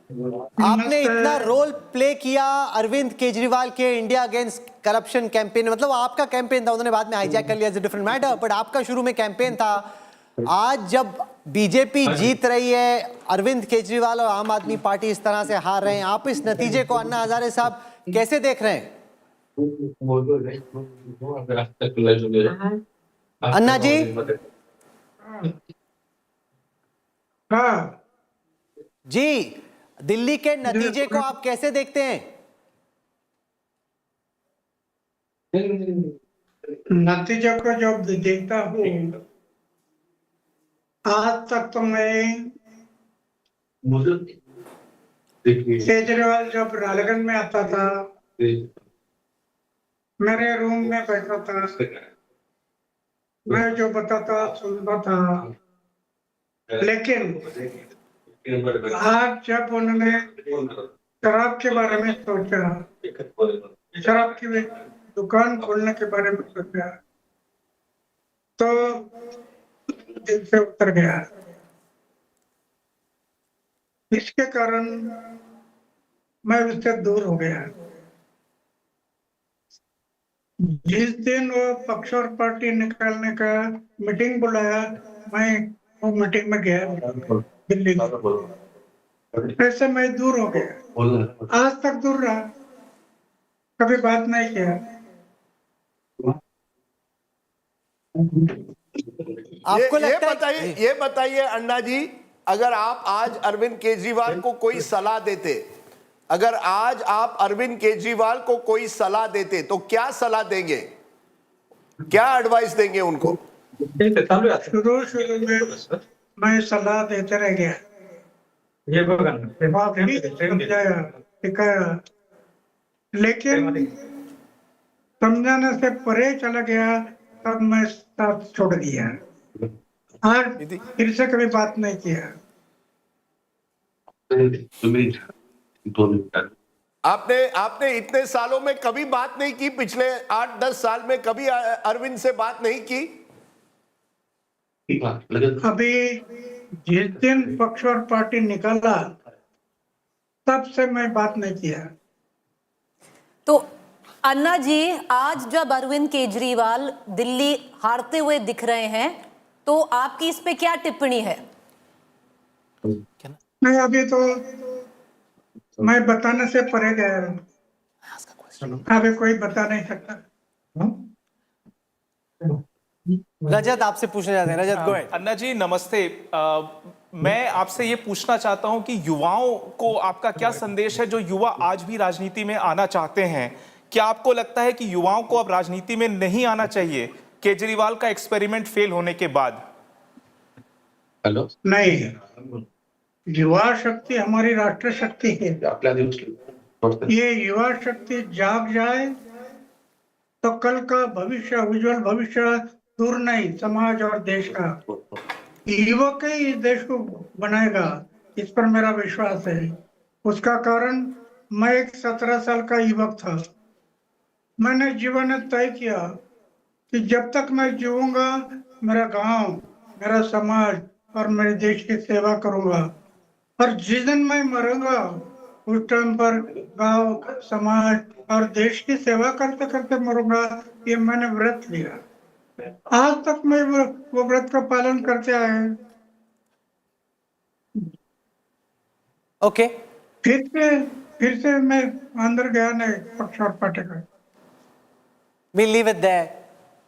आपने इतना role play किया अरविंद केजरीवाल के India against corruption campaign, मतलब आपका campaign था, उन्होंने बाद में हाईजैक कर लिया, it's a different matter, but आपका शुरू में कैंपेन था. आज जब बीजेपी जीत रही है, अरविंद केजरीवाल और आम आदमी पार्टी इस तरह से हार रहे हैं, आप इस नतीजे को अन्ना हजारे साहब कैसे देख रहे हैं? अन्ना जी. हाँ जी, दिल्ली के नतीजे को आप कैसे देखते हैं? नतीजे को जब देखता हूँ, आज तक तो मैं केजरीवाल जब रायगंज में आता था, मेरे रूम में बैठा था, मैं जो बताता सुनता था, लेकिन आज जब उन्होंने शराब के बारे में सोचा, शराब की दुकान खोलने के बारे में सोचा, तो दिल से उतर गया. इसके कारण मैं उससे दूर हो गया. जिस दिन वो पक्ष और पार्टी निकालने का मीटिंग बुलाया, मैं वो मीटिंग में गया दिल्ली. ऐसे मैं दूर हो गया. आज तक दूर रहा, कभी बात नहीं किया. आपको लगता है ये बताइए अन्ना जी, अगर आप आज अरविंद केजरीवाल को कोई सलाह देते, अगर आज आप अरविंद केजरीवाल को कोई सलाह देते तो क्या सलाह देंगे, क्या एडवाइस देंगे उनको? शुरू में मैं सलाह देते रह गया, समझाया, सिखाया, लेकिन समझाने से परे चला गया, तब मैं साथ छोड़ दिया। आज फिर से कभी बात नहीं किया। आपने इतने सालों में कभी बात नहीं की, पिछले 8-10 साल में कभी अरविंद से बात नहीं की? अभी जिस दिन पक्ष और पार्टी निकाला तब से मैं बात नहीं किया। तो अन्ना जी, आज जब अरविंद केजरीवाल दिल्ली हारते हुए दिख रहे हैं तो आपकी इस पे क्या टिप्पणी है? नहीं, अभी तो मैं बताने से परे गया, अभी कोई बता नहीं सकता। रजत आपसे पूछने जाते हैं। रजत, गो अहेड। अन्ना जी नमस्ते। मैं आपसे ये पूछना चाहता हूं कि युवाओं को आपका क्या संदेश है, जो युवा आज भी राजनीति में आना चाहते हैं? क्या आपको लगता है कि युवाओं को अब राजनीति में नहीं आना चाहिए केजरीवाल का एक्सपेरिमेंट फेल होने के बाद? नहीं, युवा शक्ति हमारी राष्ट्र शक्ति है। ये युवा शक्ति जाग जाए तो कल का भविष्य, उज्जवल भविष्य दूर नहीं, समाज और देश का युवक ही इस देश को बनाएगा, इस पर मेरा विश्वास है। उसका कारण, मैं एक 17 साल का युवक था। मैंने जीवन में तय किया कि जब तक मैं जीऊंगा मेरा गांव, मेरा समाज और मेरे देश की सेवा करूंगा, और जिस दिन मैं मरूंगा उस टाइम पर गांव, समाज और देश की सेवा करते करते मरूंगा। ये मैंने व्रत लिया, आज तक मैं वो व्रत का पालन करते आए हैं। ओके, फिर से मैं अंदर गया नहीं पक्ष और पार्टी का। We'll leave it there.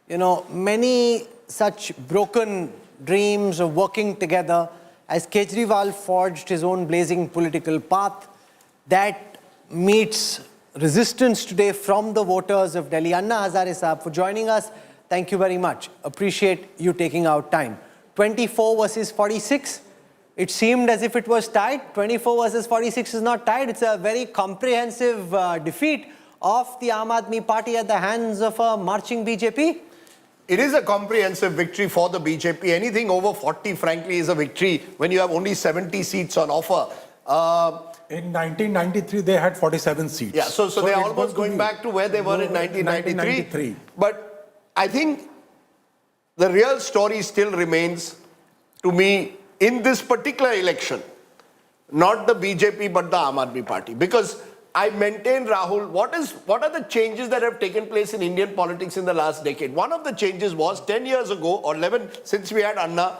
You know, many such broken dreams of working together as Kejriwal forged his own blazing political path that meets resistance today from the voters of Delhi. Anna Hazare Saab, for joining us, thank you very much. Appreciate you taking out time. 24 versus 46. It seemed as if it was tied. 24 versus 46 is not tied. It's a very comprehensive defeat of the Aam Aadmi Party at the hands of a marching BJP. It is a comprehensive victory for the BJP. Anything over 40, frankly, is a victory when you have only 70 seats on offer. In 1993, they had 47 seats. Yeah, so they're almost going back to where they were in 1993. But I think the real story still remains, to me, in this particular election, not the BJP but the Aam Aadmi Party. Because I maintain, Rahul, what are the changes that have taken place in Indian politics in the last decade? One of the changes was 10 years ago or 11 since we had Anna,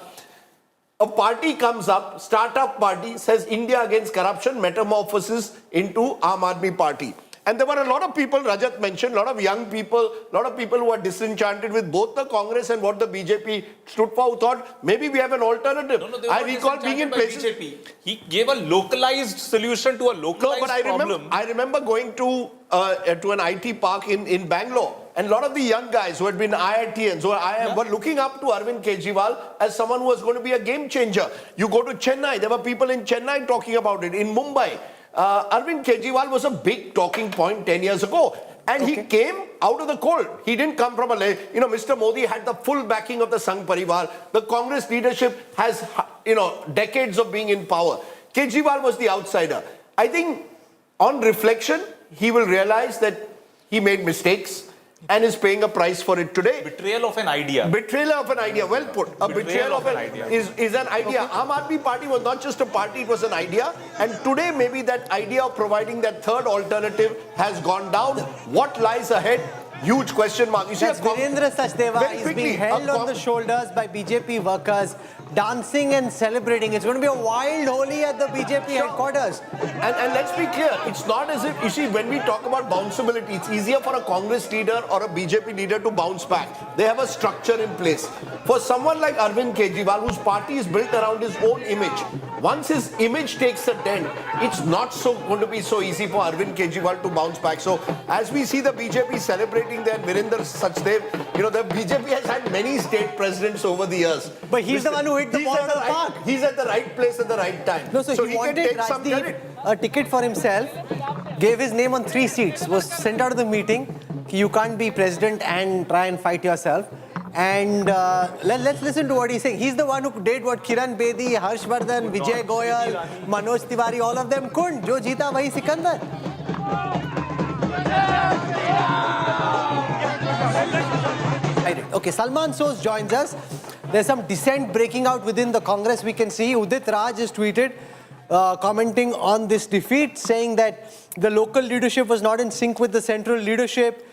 a party comes up, startup party, says India against corruption, metamorphoses into Aam Aadmi Party. And there were a lot of people, Rajat mentioned, a lot of young people, a lot of people who are disenchanted with both the Congress and what the BJP stood for, who thought maybe we have an alternative. No, I recall being in places. BJP. He gave a localized solution to a localized problem. I remember going to an IT park in Bangalore, and a lot of the young guys who had been IITians were looking up to Arvind Kejriwal as someone who was going to be a game changer. You go to Chennai, there were people in Chennai talking about it. In Mumbai, Arvind Kejriwal was a big talking point 10 years ago. And he came out of the cold. He didn't come from Mr. Modi had the full backing of the Sangh Parivar. The Congress leadership has, decades of being in power. Kejriwal was the outsider. I think on reflection, he will realize that he made mistakes and is paying a price for it today. Betrayal of an idea. Betrayal of an idea. Well put. A betrayal of an idea is an idea. Aam Aadmi Party was not just a party, it was an idea. And today maybe that idea of providing that third alternative has gone down. What lies ahead? Huge question mark. You see, Virendra Sachdeva is being held on the shoulders by BJP workers, dancing and celebrating. It's going to be a wild Holi at the BJP headquarters. And let's be clear, it's not as if, you see, when we talk about bounceability, it's easier for a Congress leader or a BJP leader to bounce back. They have a structure in place. For someone like Arvind Kejriwal, whose party is built around his own image, once his image takes a dent, it's not going to be so easy for Arvind Kejriwal to bounce back. So as we see the BJP celebrating their Virender Sachdev, the BJP has had many state presidents over the years. But he's the one who hit the ball at the park. He's at the right place at the right time. No, so he wanted Rajdeep a ticket for himself, gave his name on 3 seats, was sent out of the meeting. You can't be president and try and fight yourself. And let's listen to what he's saying. He's the one who did what Kiran Bedi, Harshvardhan, Vijay Goyal, Manoj Tiwari, all of them couldn't. Jo jeeta wahi Sikandar. Okay, Salman Soz joins us. There's some dissent breaking out within the Congress. We can see Udit Raj has tweeted, commenting on this defeat, saying that the local leadership was not in sync with the central leadership,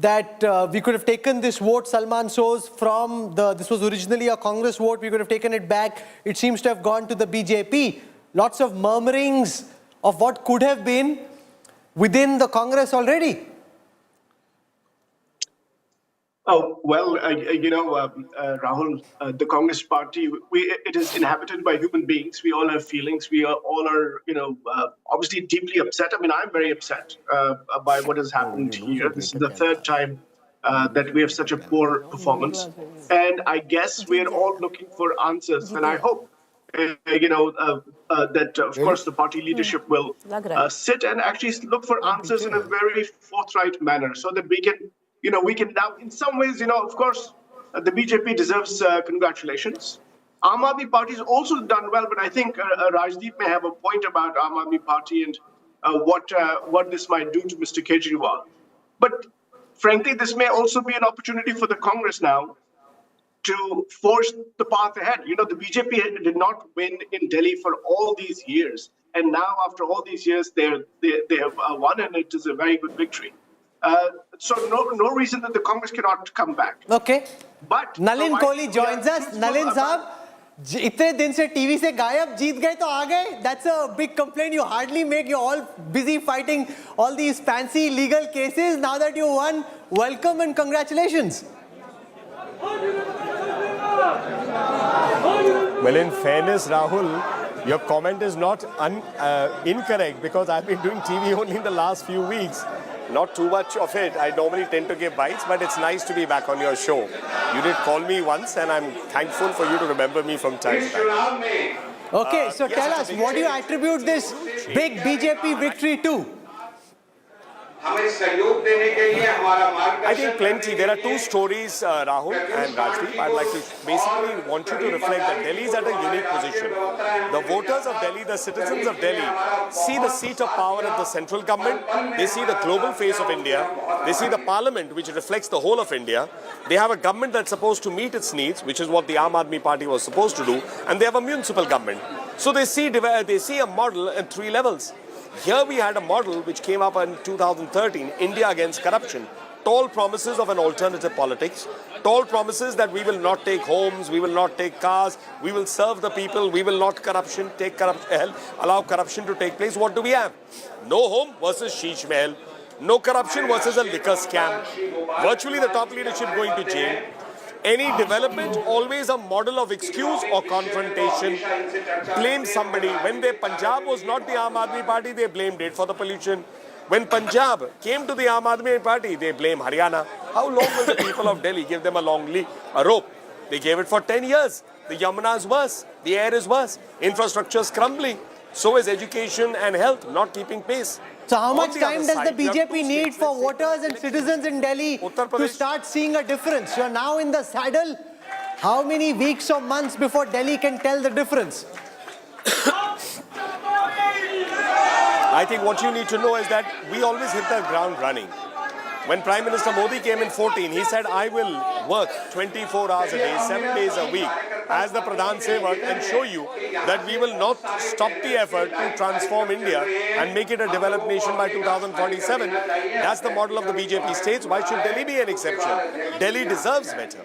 that we could have taken this vote, Salman Soz, from this was originally a Congress vote, we could have taken it back. It seems to have gone to the BJP. Lots of murmurings of what could have been within the Congress already. Oh, well, Rahul, the Congress party, it is inhabited by human beings. We all have feelings. We all are, obviously deeply upset. I mean, I'm very upset by what has happened here. This is the 3rd time that we have such a poor performance. And I guess we're all looking for answers. And I hope, that, of course, the party leadership will sit and actually look for answers in a very forthright manner so that we can now, in some ways, of course, the BJP deserves congratulations. Aam Aadmi Party has also done well, but I think Rajdeep may have a point about Aam Aadmi Party and what this might do to Mr. Kejriwal. But frankly, this may also be an opportunity for the Congress now to force the path ahead. The BJP did not win in Delhi for all these years. And now, after all these years, they have won, and it is a very good victory. So no reason that the Congress cannot come back. Okay. But Nalin Kohli joins us. Nalin Saab, इतने दिन से TV से गायब, जीत गए तो आ गए. That's a big complaint. You hardly make. You're all busy fighting all these fancy legal cases. Now that you won, welcome and congratulations. Well, in fairness, Rahul, your comment is not incorrect, because I've been doing TV only in the last few weeks. Not too much of it. I normally tend to give bites, but it's nice to be back on your show. You did call me once, and I'm thankful for you to remember me from time to time. Okay, so tell us, what do you attribute this big BJP victory to? I think plenty. There are 2 stories, Rahul and Rajdeep. I'd like to basically want you to reflect that Delhi is at a unique position. The voters of Delhi, the citizens of Delhi, see the seat of power at the central government. They see the global face of India. They see the parliament, which reflects the whole of India. They have a government that's supposed to meet its needs, which is what the Aam Aadmi Party was supposed to do. And they have a municipal government. So they see a model at 3 levels. Here we had a model which came up in 2013, India against corruption. Tall promises of an alternative politics. Tall promises that we will not take homes, we will not take cars, we will serve the people, we will not allow corruption to take place. What do we have? No home versus Sheesh Mahal. No corruption versus a liquor scam. Virtually the top leadership going to jail. Any development, always a model of excuse or confrontation. Blame somebody. When Punjab was not the Aam Aadmi Party, they blamed it for the pollution. When Punjab came to the Aam Aadmi Party, they blame Haryana. How long will the people of Delhi give them a rope? They gave it for 10 years. The Yamuna is worse. The air is worse. Infrastructure is crumbling. So is education and health not keeping pace. So how much time does the BJP need for voters and citizens in Delhi to start seeing a difference? You're now in the saddle. How many weeks or months before Delhi can tell the difference? I think what you need to know is that we always hit the ground running. When Prime Minister Modi came in 14, he said, I will work 24 hours a day, 7 days a week as the Pradhan Sevak and show you that we will not stop the effort to transform India and make it a developed nation by 2047. That's the model of the BJP states. Why should Delhi be an exception? Delhi deserves better.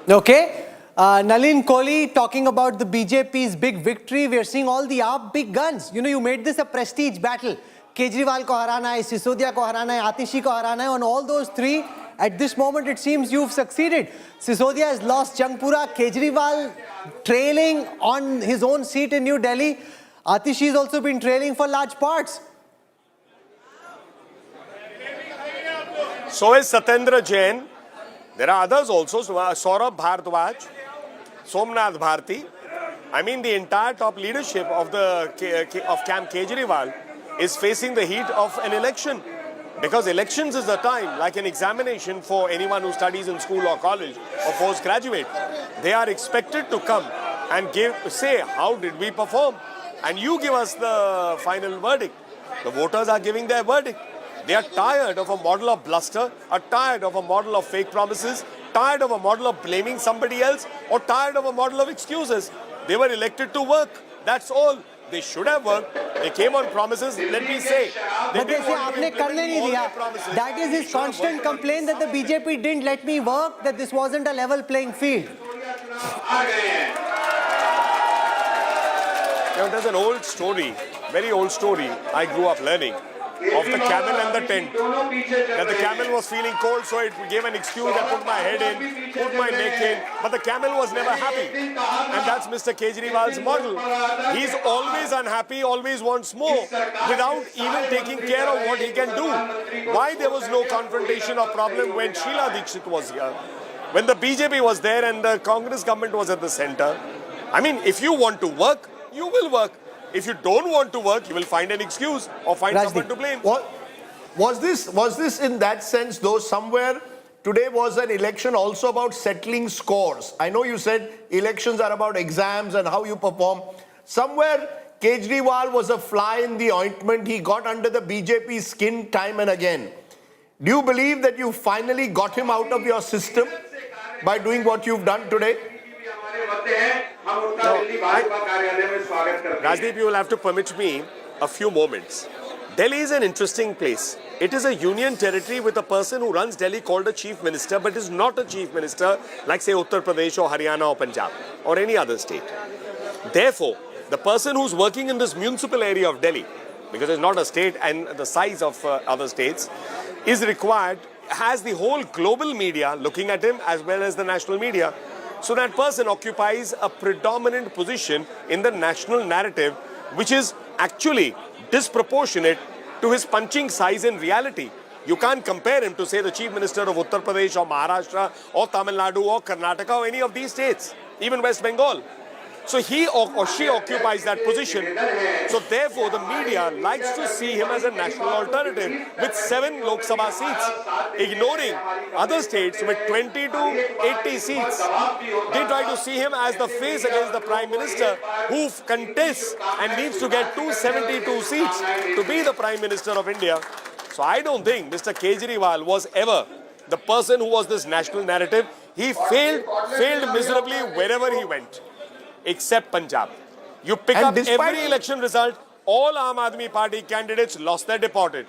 Okay. Nalin Kohli talking about the BJP's big victory. We are seeing all the big guns. You made this a prestige battle. Kejriwal ko harana hai, Sisodia ko harana hai, Atishi ko harana hai. On all those 3, At this moment, it seems you've succeeded. Sisodia has lost Jangpura. Kejriwal trailing on his own seat in New Delhi. Atishi has also been trailing for large parts. So is Satyendra Jain. There are others also, Saurabh Bhardwaj, Somnath Bharti. I mean, the entire top leadership of Camp Kejriwal is facing the heat of an election. Because elections is the time, like an examination for anyone who studies in school or college or postgraduate. They are expected to come and say, how did we perform? And you give us the final verdict. The voters are giving their verdict. They are tired of a model of bluster, are tired of a model of fake promises, tired of a model of blaming somebody else, or tired of a model of excuses. They were elected to work. That's all. They should have worked. They came on promises, let me say. But they say, aapne karne nahi diya. That is his constant complaint that the BJP didn't let me work, that this wasn't a level playing field. There's an old story, very old story I grew up learning, of the camel and the tent. That the camel was feeling cold, so it gave an excuse. I put my head in, put my neck in, but the camel was never happy. And that's Mr. Kejriwal's model. He's always unhappy, always wants more, without even taking care of what he can do. Why there was no confrontation or problem when Sheila Dikshit was here, when the BJP was there and the Congress government was at the center? I mean, if you want to work, you will work. If you don't want to work, you will find an excuse or find someone to blame. Was this in that sense, though, somewhere today was an election also about settling scores? I know you said elections are about exams and how you perform. Somewhere Kejriwal was a fly in the ointment. He got under the BJP's skin time and again. Do you believe that you finally got him out of your system by doing what you've done today? Rajdeep, you will have to permit me a few moments. Delhi is an interesting place. It is a union territory with a person who runs Delhi called a chief minister, but is not a chief minister like, say, Uttar Pradesh or Haryana or Punjab or any other state. Therefore, the person who's working in this municipal area of Delhi, because it's not a state and the size of other states, is required, has the whole global media looking at him as well as the national media. So that person occupies a predominant position in the national narrative, which is actually disproportionate to his punching size in reality. You can't compare him to, say, the Chief Minister of Uttar Pradesh or Maharashtra or Tamil Nadu or Karnataka or any of these states, even West Bengal. So he or she occupies that position. So therefore, the media likes to see him as a national alternative with 7 Lok Sabha seats, ignoring other states with 20 to 80 seats. They try to see him as the face against the Prime Minister who contests and needs to get 272 seats to be the Prime Minister of India. So I don't think Mr. Kejriwal was ever the person who was this national narrative. He failed miserably wherever he went. Except Punjab. You pick up every election result, all Aam Aadmi Party candidates lost their deported.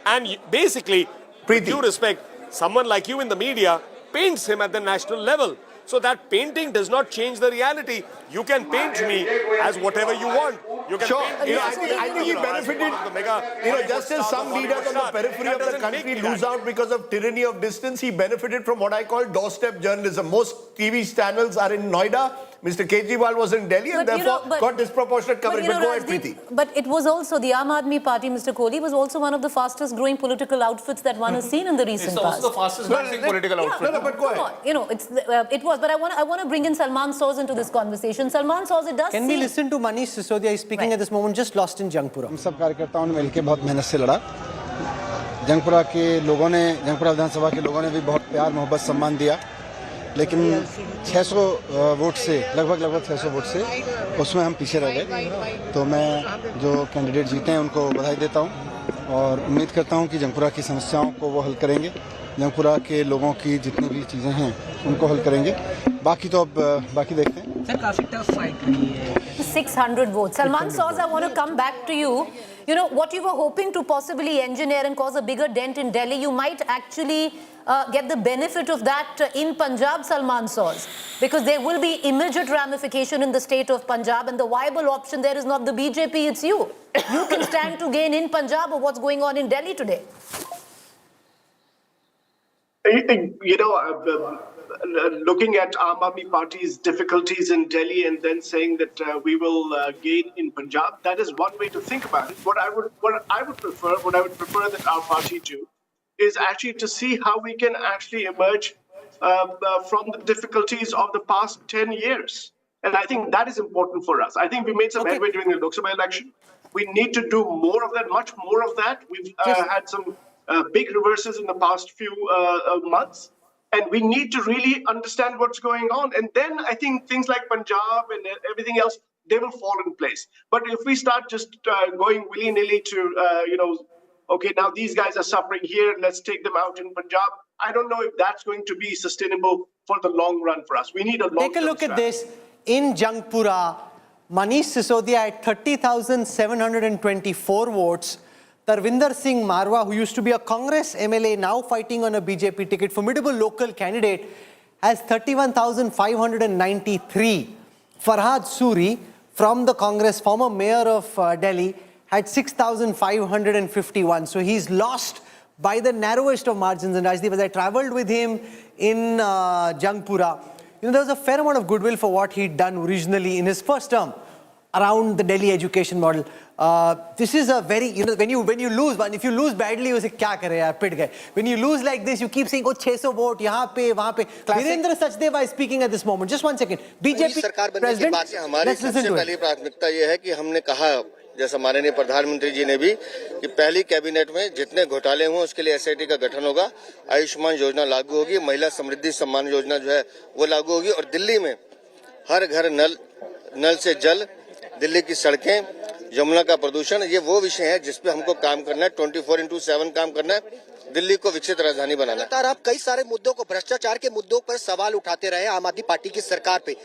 And basically, with due respect, someone like you in the media paints him at the national level. So that painting does not change the reality. You can paint me as whatever you want. You can paint me I think he benefited, just as some leaders on the periphery of the country lose out because of tyranny of distance, he benefited from what I call doorstep journalism. Most TV channels are in Noida. Mr. Kejriwal was in Delhi and therefore got disproportionate coverage. But go ahead, Preeti. But it was also, the Aam Aadmi Party, Mr. Kohli, was also one of the fastest growing political outfits that one has seen in the recent past. It's also the fastest growing political outfit. No, but go ahead. It was, but I want to bring in Salman Soz into this conversation. Salman Soz, it does Can we listen to Manish Sisodia? He's speaking at this moment, just lost in Jangpura. हम सब कार्यकर्ताओं ने मिलकर बहुत मेहनत से लड़ा। जंगपुरा के लोगों ने, जंगपुरा विधानसभा के लोगों ने भी बहुत प्यार मोहब्बत सम्मान दिया, लेकिन 600 वोट से लगभग 600 वोट से उसमें हम पीछे रह गए। तो मैं जो कैंडिडेट जीते हैं उनको बधाई देता हूं और उम्मीद करता हूं कि जंगपुरा की समस्याओं को वो हल करेंगे, जंगपुरा के लोगों की जितनी भी चीज़ें हैं उनको हल करेंगे। बाकी तो अब बाकी देखते हैं। सर काफी टफ फाइट रही है। 600 votes. Salman Soz, I want to come back to you. You know, what you were hoping to possibly engineer and cause a bigger dent in Delhi, you might actually get the benefit of that in Punjab, Salman Soz, because there will be immediate ramification in the state of Punjab, and the viable option there is not the BJP, it's you. You can stand to gain in Punjab of what's going on in Delhi today. You know, looking at Aam Aadmi Party's difficulties in Delhi and then saying that we will gain in Punjab, that is one way to think about it. What I would prefer that our party do is actually to see how we can actually emerge from the difficulties of the past 10 years. And I think that is important for us. I think we made some headway during the Lok Sabha election. We need to do more of that, much more of that. We've had some big reverses in the past few months. And we need to really understand what's going on. And then I think things like Punjab and everything else, they will fall in place. But if we start just going willy-nilly to, okay, now these guys are suffering here, let's take them out in Punjab, I don't know if that's going to be sustainable for the long run for us. We need a long-term Take a look strategy. at this. In Jangpura, Manish Sisodia had 30,724 votes. Tarvinder Singh Marwa, who used to be a Congress MLA, now fighting on a BJP ticket, formidable local candidate, has 31,593. Farhad Suri, from the Congress, former mayor of Delhi, had 6,551. So he's lost by the narrowest of margins. And Rajdeep, as I traveled with him in Jangpura, there was a fair amount of goodwill for what he'd done originally in his first term around the Delhi education model. This is a very, when you lose, if you lose badly, you say, kya kare yaar, pit gaye. When you lose like this, you keep saying, oh, 600 vote, yahan pe, wahan pe. Virendra Sachdeva is speaking at this moment. Just 1 second. BJP president, let's listen to it. प्राथमिकता ये है कि हमने कहा, जैसा माननीय प्रधानमंत्री जी ने भी, कि पहली कैबिनेट में जितने घोटाले हुए उसके लिए एसआईटी का गठन होगा, आयुष्मान योजना लागू होगी, महिला समृद्धि सम्मान योजना जो है वो लागू होगी, और दिल्ली में हर घर नल से जल, दिल्ली की सड़कें, यमुना का प्रदूषण, ये वो विषय है जिस पे हमको काम करना है, 24/7 काम करना है, दिल्ली को विकसित राजधानी बनाना है। लगातार आप कई सारे मुद्दों को, भ्रष्टाचार के मुद्दों पर सवाल उठाते रहे आम आदमी पार्टी की सरकार पे,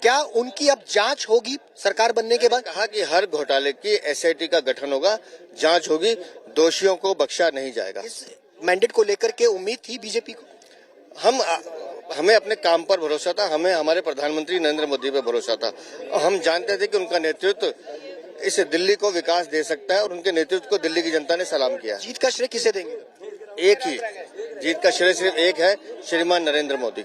क्या उनकी अब जांच होगी सरकार बनने के बाद? कहा कि हर घोटाले की एसआईटी का गठन होगा, जांच होगी, दोषियों को बख्शा नहीं जाएगा। इस मैंडेट को लेकर के उम्मीद थी बीजेपी को? हमें अपने काम पर भरोसा था, हमें हमारे प्रधानमंत्री नरेंद्र मोदी पर भरोसा था, और हम जानते थे कि उनका नेतृत्व इस दिल्ली को विकास दे सकता है, और उनके नेतृत्व को दिल्ली की जनता ने सलाम किया। जीत का श्रेय किसे देंगे? एक ही जीत का श्रेय सिर्फ एक है, श्रीमान नरेंद्र मोदी।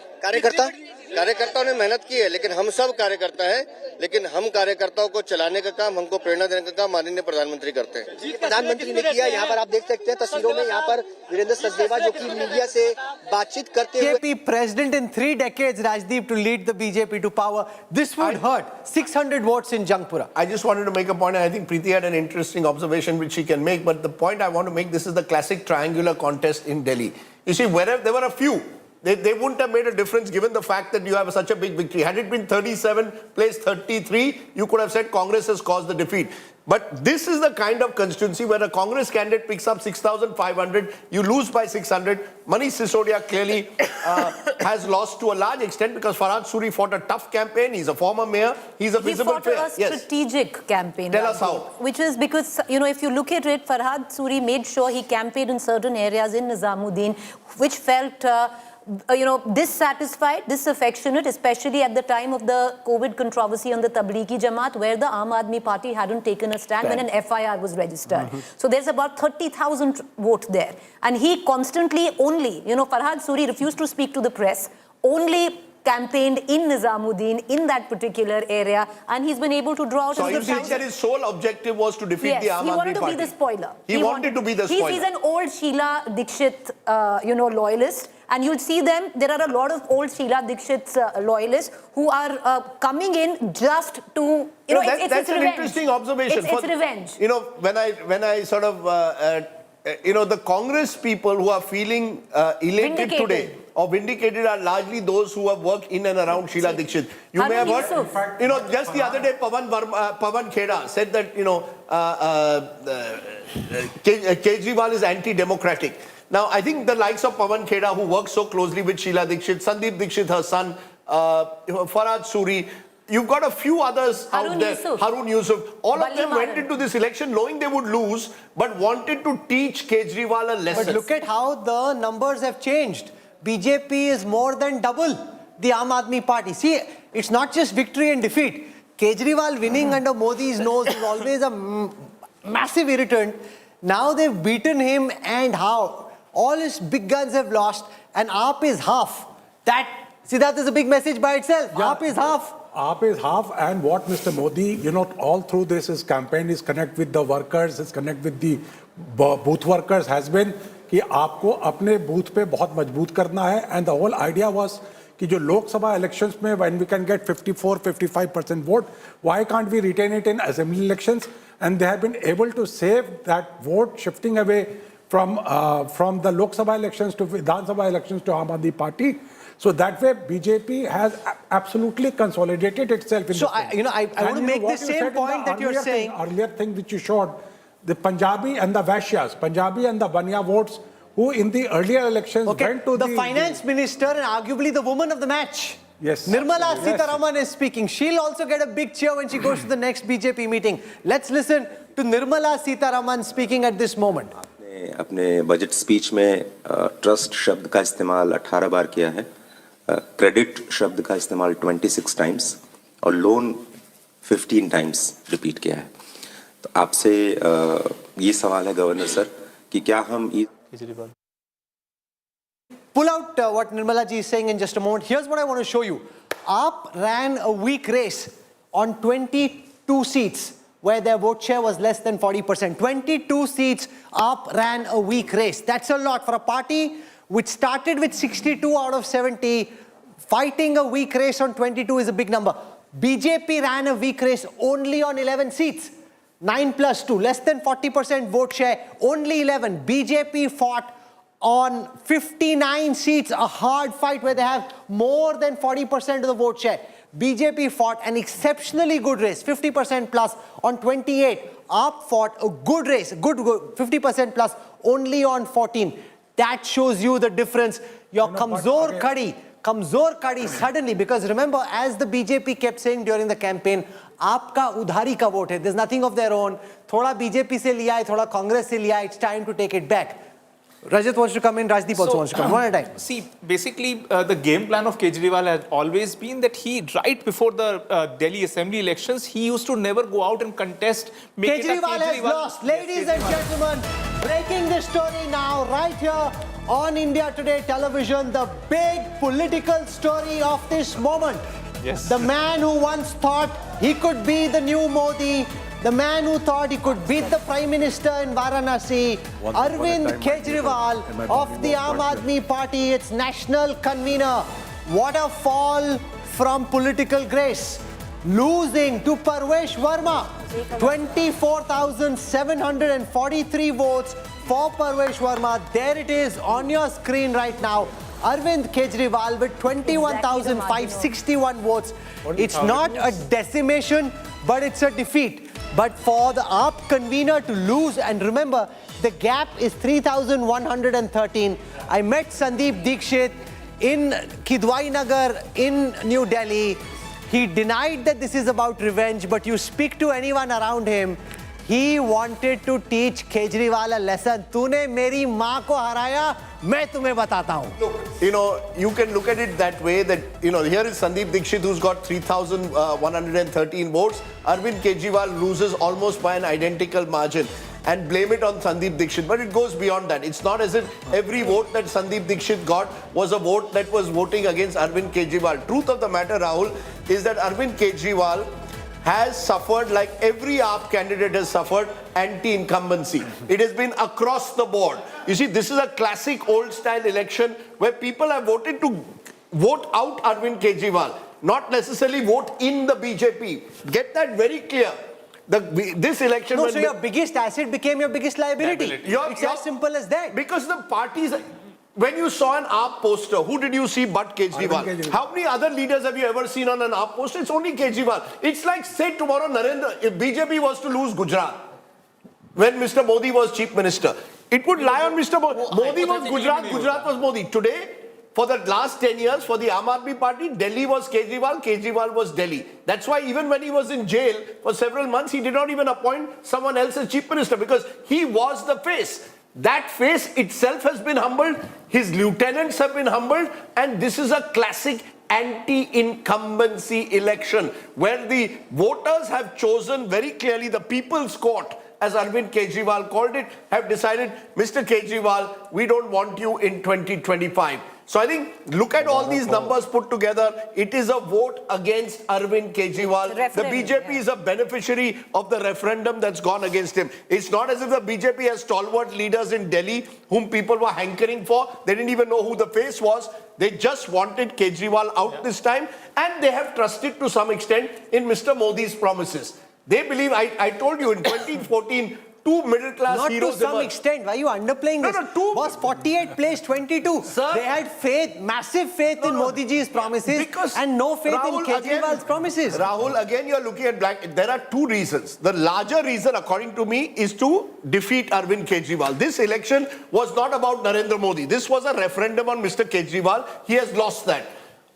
कार्यकर्ताओं ने मेहनत की है, लेकिन हम सब कार्यकर्ता हैं, लेकिन हम कार्यकर्ताओं को चलाने का काम, हमको प्रेरणा देने का काम माननीय प्रधानमंत्री करते हैं। प्रधानमंत्री ने किया, यहाँ पर आप देख सकते हैं तस्वीरों में, यहाँ पर वीरेंद्र सचदेवा जो कि मीडिया से बातचीत करते हुए, BJP president in 3 decades, Rajdeep, to lead the BJP to power. This would hurt. 600 votes in Jangpura. I just wanted to make a point, and I think Preeti had an interesting observation which she can make, but the point I want to make, this is the classic triangular contest in Delhi. You see, wherever there were a few, they wouldn't have made a difference given the fact that you have such a big victory. Had it been 37 plays 33, you could have said Congress has caused the defeat. But this is the kind of constituency where a Congress candidate picks up 6,500, you lose by 600. Manish Sisodia clearly has lost to a large extent because Farhad Suri fought a tough campaign. He's a former mayor. He's a visible player. He fought a strategic campaign. Tell us how. Which is because, if you look at it, Farhad Suri made sure he campaigned in certain areas in Nizamuddin, which felt dissatisfied, disaffectionate, especially at the time of the COVID controversy on the Tablighi Jamaat, where the Aam Aadmi Party hadn't taken a stand when an FIR was registered. So there's about 30,000 votes there. And he constantly Farhad Suri refused to speak to the press, only campaigned in Nizamuddin, in that particular area, and he's been able to draw out so a good that his sole objective was to defeat the Aam Aadmi Party. he wanted to be the spoiler. He wanted to be the spoiler. He's an old Sheila Dikshit, loyalist. And you'll see them, there are a lot of old Sheila Dikshit's loyalists who are coming in just to, that's an interesting observation. It's revenge. When I sort of, the Congress people who are feeling elated today or vindicated are largely those who have worked in and around Sheila Dikshit. You may have heard, just the other day, Pawan Kheda said that, Kejriwal is anti-democratic. Now, I think the likes of Pawan Kheda, who works so closely with Sheila Dikshit, Sandeep Dikshit, her son, Farhad Suri, you've got a few others out there, Harun Yusuf. All of them went into this election knowing they would lose, but wanted to teach Kejriwal a lesson. But look at how the numbers have changed. BJP is more than double the Aam Aadmi Party. See, it's not just victory and defeat. Kejriwal winning under Modi's nose is always a massive irritant. Now they've beaten him, and how? All his big guns have lost, and AAP is half. That, Siddharth, is a big message by itself. AAP is half. AAP is half, and what Mr. Modi, all through this, his campaign is connect with the workers, is connect with the booth workers, has been कि आपको अपने booth पे बहुत मजबूत करना है, and the whole idea was कि जो लोकसभा elections में when we can get 54-55% vote, why can't we retain it in assembly elections? And they have been able to save that vote shifting away from the Lok Sabha elections to Vidhan Sabha elections to Aam Aadmi Party. So that way, BJP has absolutely consolidated itself in. So I want to make the same point that you're saying. Earlier thing which you showed, the Punjabi and the Vaishyas, Punjabi and the Banya votes, who in the earlier elections went to the finance minister and arguably the woman of the match. Yes. Nirmala Sitharaman is speaking. She'll also get a big cheer when she goes to the next BJP meeting. Let's listen to Nirmala Sitharaman speaking at this moment. अपने budget speech में trust शब्द का इस्तेमाल 18 बार किया है, credit शब्द का इस्तेमाल 26 टाइम्स और लोन 15 टाइम्स रिपीट किया है. तो आपसे ये सवाल है गवर्नर सर कि क्या हम Pull out what Nirmala ji is saying in just a moment. Here's what I want to show you. AAP ran a weak race on 22 seats where their vote share was less than 40%. 22 seats, AAP ran a weak race. That's a lot for a party which started with 62 out of 70. Fighting a weak race on 22 is a big number. BJP ran a weak race only on 11 seats. 9 plus 2, less than 40% vote share, only 11. BJP fought on 59 seats, a hard fight where they have more than 40% of the vote share. BJP fought an exceptionally good race, 50% plus on 28. AAP fought a good race, good 50% plus only on 14. That shows you the difference. Your Kamzor Kadi suddenly, because remember, as the BJP kept saying during the campaign, आपका उधारी का vote hai. There's nothing of their own. थोड़ा BJP से लिया है, थोड़ा Congress से लिया है. It's time to take it back. Rajat wants to come in, Rajdeep also wants to come. One at a time. See, basically, the game plan of Kejriwal has always been that right before the Delhi Assembly elections, he used to never go out and contest. Kejriwal has lost. Ladies and gentlemen, breaking the story now, right here on India Today television, the big political story of this moment. Yes. The man who once thought he could be the new Modi, the man who thought he could beat the Prime Minister in Varanasi, Arvind Kejriwal of the Aam Aadmi Party, its national convener. What a fall from political grace. Losing to Parvesh Verma. 24,743 votes for Parvesh Verma. There it is on your screen right now. Arvind Kejriwal with 21,561 votes. It's not a decimation, but it's a defeat. But for the AAP convener to lose, and remember, the gap is 3,113. I met Sandeep Dikshit in Kidwai Nagar in New Delhi. He denied that this is about revenge, but you speak to anyone around him, he wanted to teach Kejriwal a lesson. तूने मेरी माँ को हराया, मैं तुम्हें बताता हूँ. Look, you can look at it that way that, here is Sandeep Dikshit who's got 3,113 votes. Arvind Kejriwal loses almost by an identical margin. And blame it on Sandeep Dikshit. But it goes beyond that. It's not as if every vote that Sandeep Dikshit got was a vote that was voting against Arvind Kejriwal. Truth of the matter, Rahul, is that Arvind Kejriwal has suffered, like every AAP candidate has suffered, anti-incumbency. It has been across the board. You see, this is a classic old-style election where people have voted to vote out Arvind Kejriwal, not necessarily vote in the BJP. Get that very clear. This election... No, so your biggest asset became your biggest liability. It's as simple as that. Because the parties... When you saw an AAP poster, who did you see but Kejriwal? How many other leaders have you ever seen on an AAP poster? It's only Kejriwal. It's like, say tomorrow if BJP was to lose Gujarat, when Mr. Modi was Chief Minister, it would lie on Mr. Modi. Modi was Gujarat, Gujarat was Modi. Today, for the last 10 years, for the Aam Aadmi Party, Delhi was Kejriwal, Kejriwal was Delhi. That's why even when he was in jail for several months, he did not even appoint someone else as Chief Minister because he was the face. That face itself has been humbled, his lieutenants have been humbled, and this is a classic anti-incumbency election where the voters have chosen very clearly the People's Court as Arvind Kejriwal called it, have decided, Mr. Kejriwal, we don't want you in 2025. So I think, look at all these numbers put together. It is a vote against Arvind Kejriwal. The BJP is a beneficiary of the referendum that's gone against him. It's not as if the BJP has stalwart leaders in Delhi whom people were hankering for. They didn't even know who the face was. They just wanted Kejriwal out this time, and they have trusted to some extent in Mr. Modi's promises. They believe, I told you in 2014, two middle-class Not heroes to some emerged. extent. Why are you underplaying this? Was 48 placed 22. Sir, they had faith, massive faith in Modi ji's promises and no faith in Kejriwal's promises. Rahul, again you are looking at black. There are two reasons. The larger reason, according to me, is to defeat Arvind Kejriwal. This election was not about Narendra Modi. This was a referendum on Mr. Kejriwal. He has lost that.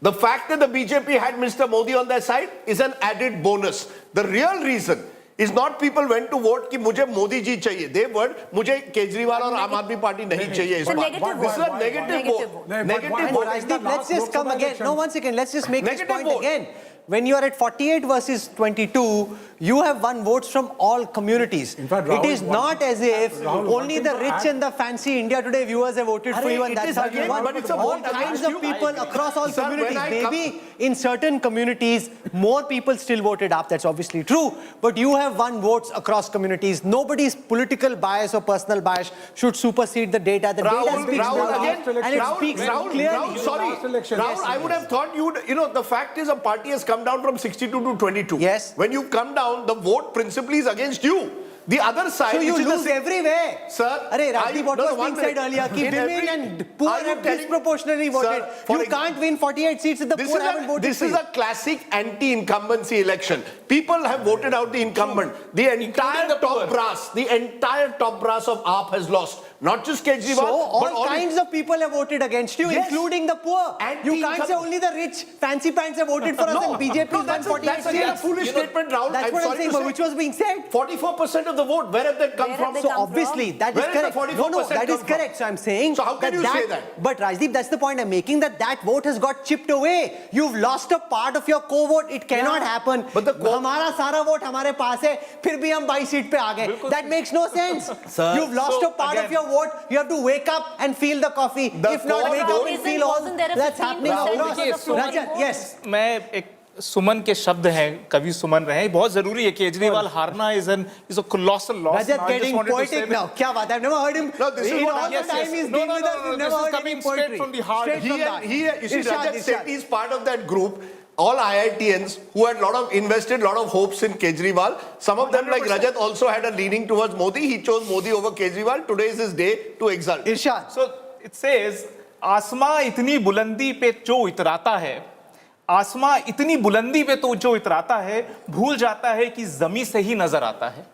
The fact that the BJP had Mr. Modi on their side is an added bonus. The real reason is not people went to vote कि मुझे मोदी जी चाहिए. They were मुझे केजरीवाल और आम आदमी party नहीं चाहिए इस बार. This is a negative vote. Negative vote. Rajdeep, let's just come again. No, one second. Let's just make this point again. When you are at 48 versus 22, you have won votes from all communities. In fact, it is not as if only the rich and the fancy India Today viewers have voted for you, and that's how you won. But it's a all vote kinds against of people across all Sir, communities. when Maybe in certain communities, more people still voted up. That's obviously true. But you have won votes across communities. Nobody's political bias or personal bias should supersede the data. The data speaks louder, and it speaks clearly. Rahul, I would have thought you know, the fact is a party has come down from 62 to 22. Yes. When you come down, the vote principally is against you. The other side... So you lose everywhere. Sir... Rajdeep, what was being said earlier, कि women and poor have disproportionately voted. You can't win 48 seats if the poor haven't voted. This is a classic anti-incumbency election. People have voted out the incumbent. The entire top brass of AAP has lost. Not just Kejriwal, so all kinds of people have voted against you, including the poor. You can't say only the rich, fancy pants have voted for us and BJP won 48 seats. That's a foolish statement, Rahul. That's what I'm saying, but which was being said. 44% of the vote, where have they come from? So obviously, that is correct. No, that is correct. So I'm saying... So how can you say that? But Rajdeep, that's the point I'm making, that vote has got chipped away. You've lost a part of your co-vote. It cannot happen. But the हमारा सारा vote हमारे पास है, फिर भी हम 22 seat पे आ गए. That makes no sense. You've lost a part of your vote. You have to wake up and feel the coffee. If not wake up and feel all that's happening across. Yes. मैं एक सुमन के शब्द हैं, कवि सुमन रहे हैं, बहुत जरूरी है. केजरीवाल हारना is a colossal loss. Rajat getting poetic now. क्या बात है? I've never heard him. No, this is all the time he's been with us. This is coming straight from the heart. You see, Rajat Sethi is part of that group. All IITians who had invested a lot of hopes in Kejriwal. Some of them, like Rajat, also had a leaning towards Modi. He chose Modi over Kejriwal. Today is his day to exult. Irshad. So it says, आसमां इतनी बुलंदी पे जो इतराता है, आसमां इतनी बुलंदी पे तो जो इतराता है, भूल जाता है कि ज़मीं से ही नजर आता है.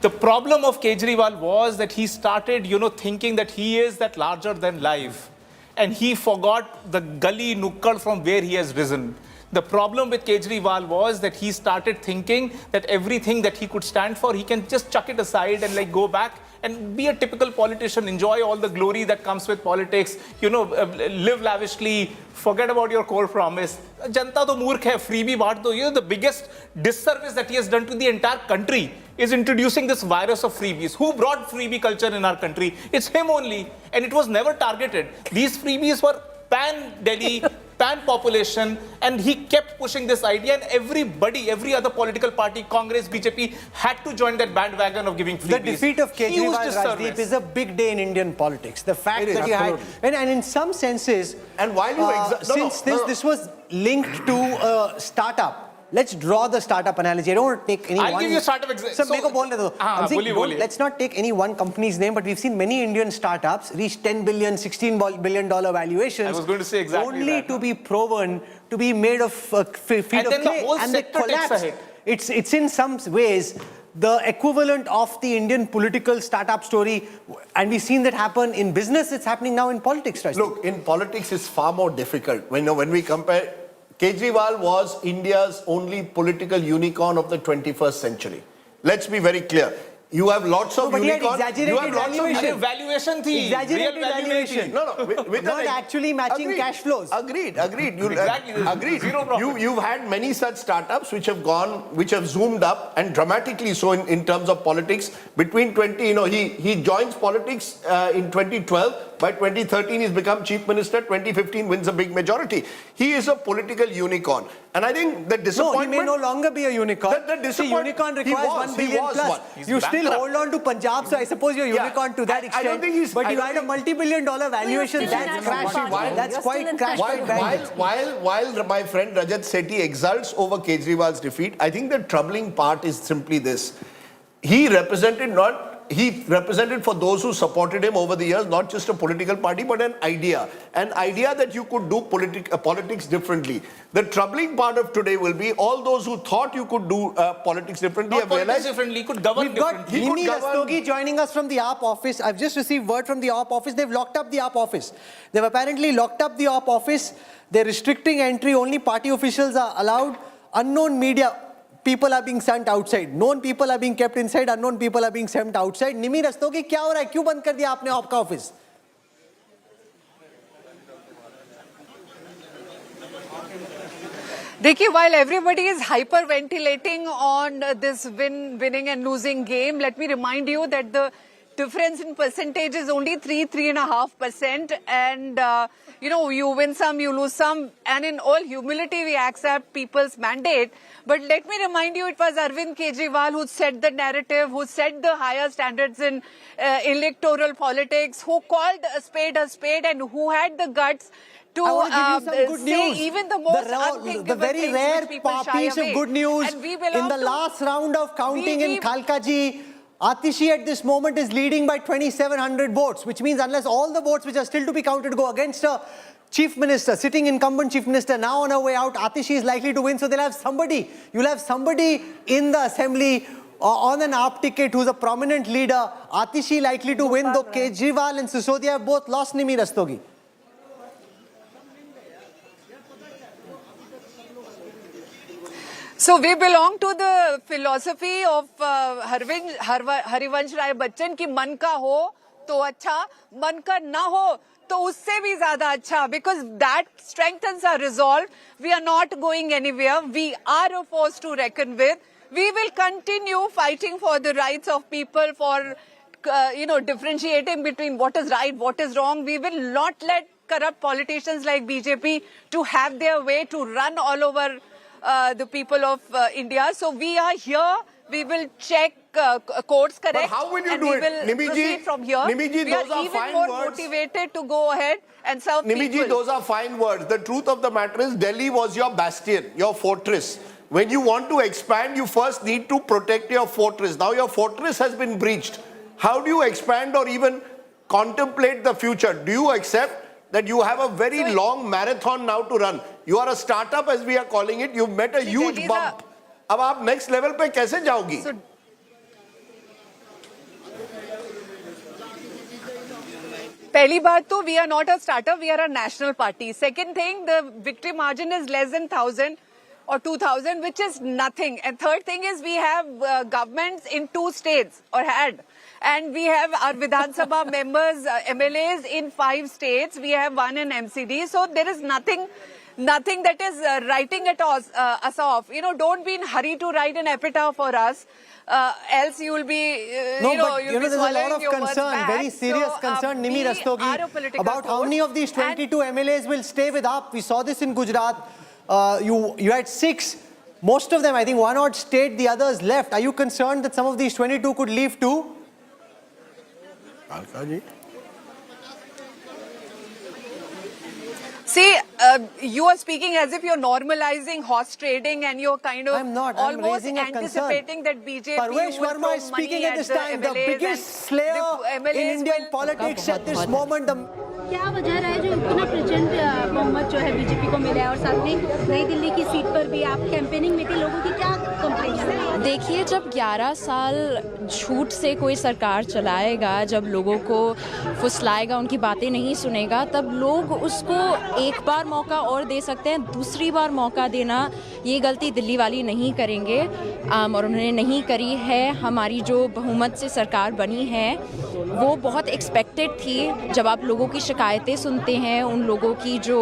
The problem of Kejriwal was that he started, thinking that he is that larger than life. And he forgot the gully nukkad from where he has risen. The problem with Kejriwal was that he started thinking that everything that he could stand for, he can just chuck it aside and go back and be a typical politician, enjoy all the glory that comes with politics, live lavishly, forget about your core promise. Janta to moorkh hai, freebie baat do. The biggest disservice that he has done to the entire country is introducing this virus of freebies. Who brought freebie culture in our country? It's him only. And it was never targeted. These freebies were pan-Delhi, pan-population, and he kept pushing this idea, and every other political party, Congress, BJP, had to join that bandwagon of giving freebies. The defeat of Kejriwal, Rajdeep, is a big day in Indian politics. The fact that you had... And in some senses... And while you... This was linked to a startup. Let's draw the startup analogy. I don't want to take any I'll give you a startup example. I'm saying, let's not take any one company's name, but we've seen many Indian startups reach $10 billion, $16 billion valuations. I was going to say exactly only to be proven to be made of feet of clay. The whole and they sector takes a hit. It's in some ways the equivalent of the Indian political startup story, and we've seen that happen in business. It's happening now in politics. Right? Look, in politics, it's far more difficult. When we compare, Kejriwal was India's only political unicorn of the 21st century. Let's be very clear. You have lots of but he had unicorns. exaggerated You have lots valuation. of valuation thi. Exaggerated Real valuation. No, with Not an- actually matching Agreed. cash flows. Agreed. You, Exactly. Agreed. Zero profit. You've had many such startups which have zoomed up and dramatically so in terms of politics. Between 20, he joins politics in 2012. By 2013, he's become chief minister. 2015, wins a big majority. He is a political unicorn. And I think the disappointment... No, he may no longer be a unicorn. See, unicorn requires 1 billion plus. You still hold on to Punjab, so I suppose you're a unicorn to that extent. I don't think he's... But you had a multi-billion-dollar valuation. That's crashed. That's quite crashed. While my friend Rajat Sethi exults over Kejriwal's defeat, I think the troubling part is simply this. He represented for those who supported him over the years, not just a political party, but an idea that you could do politics differently. The troubling part of today will be all those who thought you could do politics differently. Not politics differently, could govern differently. We've got Nimi Rastogi joining us from the AAP office. I've just received word from the AAP office. They've locked up the AAP office. They've apparently locked up the AAP office. They're restricting entry. Only party officials are allowed. Unknown media people are being sent outside. Known people are being kept inside. Unknown people are being sent outside. Nimi Rastogi, क्या हो रहा है? क्यों बंद कर दिया आपने आपका office? Dekhi, while everybody is hyperventilating on this winning and losing game, let me remind you that the difference in percentage is only 3.5%. And, you win some, you lose some. And in all humility, we accept people's mandate. But let me remind you, it was Arvind Kejriwal who set the narrative, who set the higher standards in electoral politics, who called a spade, and who had the guts to say even the most unthinkable the very things rare which people shy piece away. of good news And we in belong the to- last round of counting in Khalkaji, Atishi at this moment is leading by 2,700 votes, which means unless all the votes which are still to be counted go against a chief minister, sitting incumbent chief minister, now on her way out, Atishi is likely to win. So you'll have somebody in the assembly on an AAP ticket who's a prominent leader. Atishi likely to win, though Kejriwal and Sisodia have both lost. Nimi Rastogi. So we belong to the philosophy of Harivansh Rai Bachchan ki man ka ho to acha, man ka na ho to usse bhi zyada acha, because that strengthens our resolve. We are not going anywhere. We are a force to reckon with. We will continue fighting for the rights of people, for differentiating between what is right, what is wrong. We will not let corrupt politicians like BJP to have their way, to run all over the people of India. So we are here. We will check course correct. But how will you and do we it? will Nimiji, proceed from here. Nimiji, we those are are even fine more words. motivated to go ahead and serve Nimiji, people. those are fine words. The truth of the matter is Delhi was your bastion, your fortress. When you want to expand, you first need to protect your fortress. Now your fortress has been breached. How do you expand or even contemplate the future? Do you accept that you have a very long marathon now to run? You are a startup, as we are calling it. You've met a huge bump. अब आप next level पे कैसे जाओगी? Pehli baat to, we are not a startup, we are a national party. Second thing, the victory margin is less than 1,000 or 2,000, which is nothing. And third thing is we have governments in 2 states, or had. And we have our Vidhan Sabha members, MLAs in 5 states. We have 1 in MCD. So there is nothing that is writing at us off. Don't be in hurry to write an epitaph for us. Else you will be, there's a lot of concern, very serious concern, Nimi Rastogi, about how many of these 22 MLAs will stay with AAP. We saw this in Gujarat. You had 6. Most of them, I think, 1 odd stayed, the others left. Are you concerned that some of these 22 could leave too? See, you are speaking as if you're normalizing horse trading and you're kind of almost anticipating that BJP Parvesh will Verma throw is speaking money at this the time, the MLAs biggest slayer in Indian politics at this moment. क्या वजह रहा है जो इतना प्रचंड बहुमत जो है बीजेपी को मिला है, और साथ में नई दिल्ली की सीट पर भी आप कैंपेनिंग में थे, लोगों की क्या देखिए, जब 11 साल झूठ से कोई सरकार चलाएगा, जब लोगों को फुसलाएगा, उनकी बातें नहीं सुनेगा, तब लोग उसको एक बार मौका और दे सकते हैं। दूसरी बार मौका देना, ये गलती दिल्ली वाली नहीं करेंगे और उन्होंने नहीं करी है। हमारी जो बहुमत से सरकार बनी है वो बहुत एक्सपेक्टेड थी। जब आप लोगों की शिकायतें सुनते हैं, उन लोगों की जो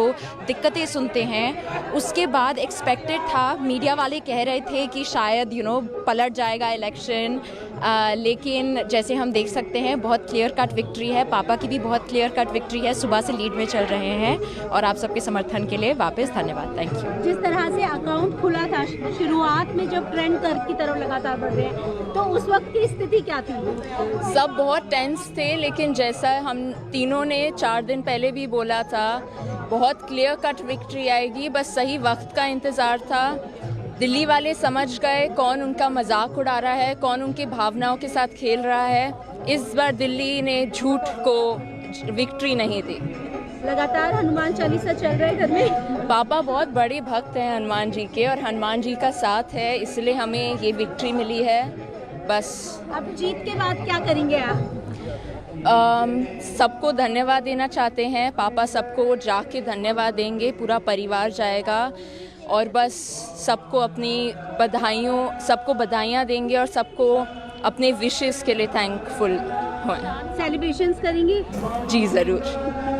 दिक्कतें सुनते हैं, उसके बाद एक्सपेक्टेड था। मीडिया वाले कह रहे थे कि शायद पलट जाएगा इलेक्शन, लेकिन जैसे हम देख सकते हैं बहुत क्लियर कट विक्ट्री है। पापा की भी बहुत क्लियर कट विक्ट्री है, सुबह से लीड में चल रहे हैं और आप सबके समर्थन के लिए वापस धन्यवाद। Thank you. जिस तरह से अकाउंट खुला था शुरुआत में, जब ट्रेंड की तरफ लगातार बढ़ रहे हैं, तो उस वक्त की स्थिति क्या थी? सब बहुत टेंस थे, लेकिन जैसा हम तीनों ने 4 दिन पहले भी बोला था, बहुत क्लियर कट विक्ट्री आएगी, बस सही वक्त का इंतज़ार था। दिल्ली वाले समझ गए कौन उनका मजाक उड़ा रहा है, कौन उनकी भावनाओं के साथ खेल रहा है। इस बार दिल्ली ने झूठ को विक्ट्री नहीं दी। लगातार हनुमान चालीसा चल रहा है घर में। पापा बहुत बड़े भक्त हैं हनुमान जी के और हनुमान जी का साथ है, इसलिए हमें ये विक्ट्री मिली है। बस अब जीत के बाद क्या करेंगे आप? सबको धन्यवाद देना चाहते हैं। पापा सबको जाके धन्यवाद देंगे, पूरा परिवार जाएगा और बस सबको सबको बधाइयाँ देंगे और सबको अपने विशेस के लिए थैंकफुल हों। सेलिब्रेशंस करेंगे? जी ज़रूर।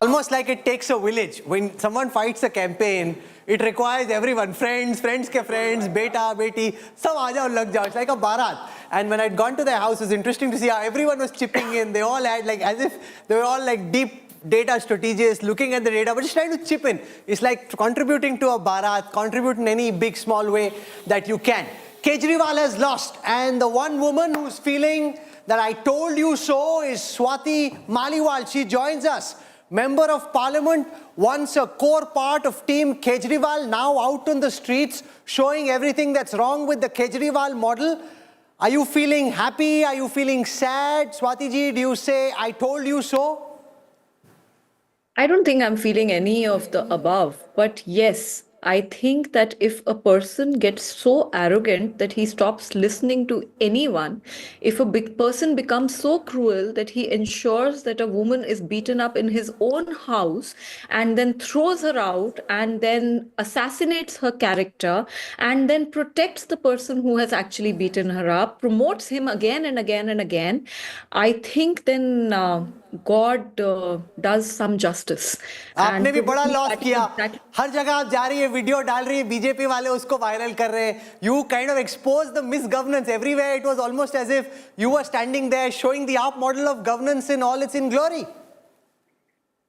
Almost like it takes a village. When someone fights a campaign, it requires everyone, friends के friends, beta, beti, सब आ जाओ, लग जाओ. It's like a barat. And when I'd gone to their house, it was interesting to see how everyone was chipping in. They all had as if they were all deep data strategists, looking at the data, but just trying to chip in. It's like contributing to a barat, contribute in any big, small way that you can. Kejriwal has lost, and the one woman who's feeling that I told you so is Swati Maliwal. She joins us. Member of Parliament, once a core part of Team Kejriwal, now out on the streets, showing everything that's wrong with the Kejriwal model. Are you feeling happy? Are you feeling sad? Swati ji, do you say, I told you so? I don't think I'm feeling any of the above, but yes, I think that if a person gets so arrogant that he stops listening to anyone, if a big person becomes so cruel that he ensures that a woman is beaten up in his own house and then throws her out and then assassinates her character and then protects the person who has actually beaten her up, promotes him again and again and again, I think then God does some justice. आपने भी बड़ा loss किया। हर जगह आप जा रही है, video डाल रही है, बीजेपी वाले उसको वायरल कर रहे हैं. You kind of exposed the misgovernance everywhere. It was almost as if you were standing there showing the AAP model of governance in all its glory.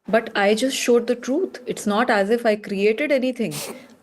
But I just showed the truth. It's not as if I created anything.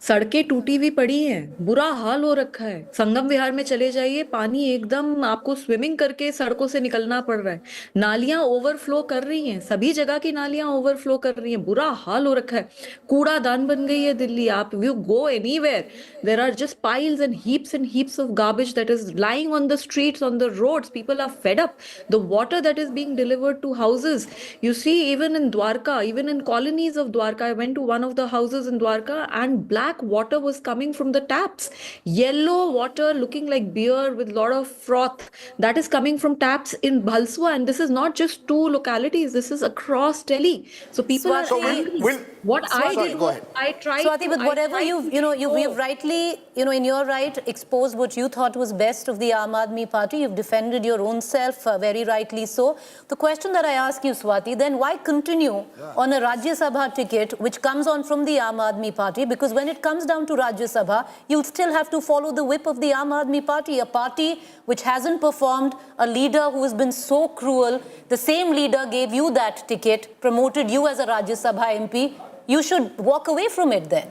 सड़कें टूटी हुई पड़ी हैं, बुरा हाल हो रखा है। संगम विहार में चले जाइए, पानी एकदम आपको स्विमिंग करके सड़कों से निकलना पड़ रहा है। नालियां ओवरफ्लो कर रही हैं, सभी जगह की नालियां ओवरफ्लो कर रही हैं, बुरा हाल हो रखा है। कूड़ादान बन गई है दिल्ली। आप you go anywhere, there are just piles and heaps of garbage that is lying on the streets, on the roads. People are fed up. The water that is being delivered to houses, you see, even in Dwarka, even in colonies of Dwarka, I went to one of the houses in Dwarka and black water was coming from the taps. Yellow water looking like beer with a lot of froth that is coming from taps in Bhalsua, and this is not just 2 localities, this is across Delhi. So people are angry. What I did was I tried Swati, but whatever you've rightly, in your right, exposed what you thought was best of the Aam Aadmi Party. You've defended your own self, very rightly so. The question that I ask you, Swati, then why continue on a Rajya Sabha ticket which comes on from the Aam Aadmi Party? Because when it comes down to Rajya Sabha, you'll still have to follow the whip of the Aam Aadmi Party, a party which hasn't performed, a leader who has been so cruel. The same leader gave you that ticket, promoted you as a Rajya Sabha MP. You should walk away from it then.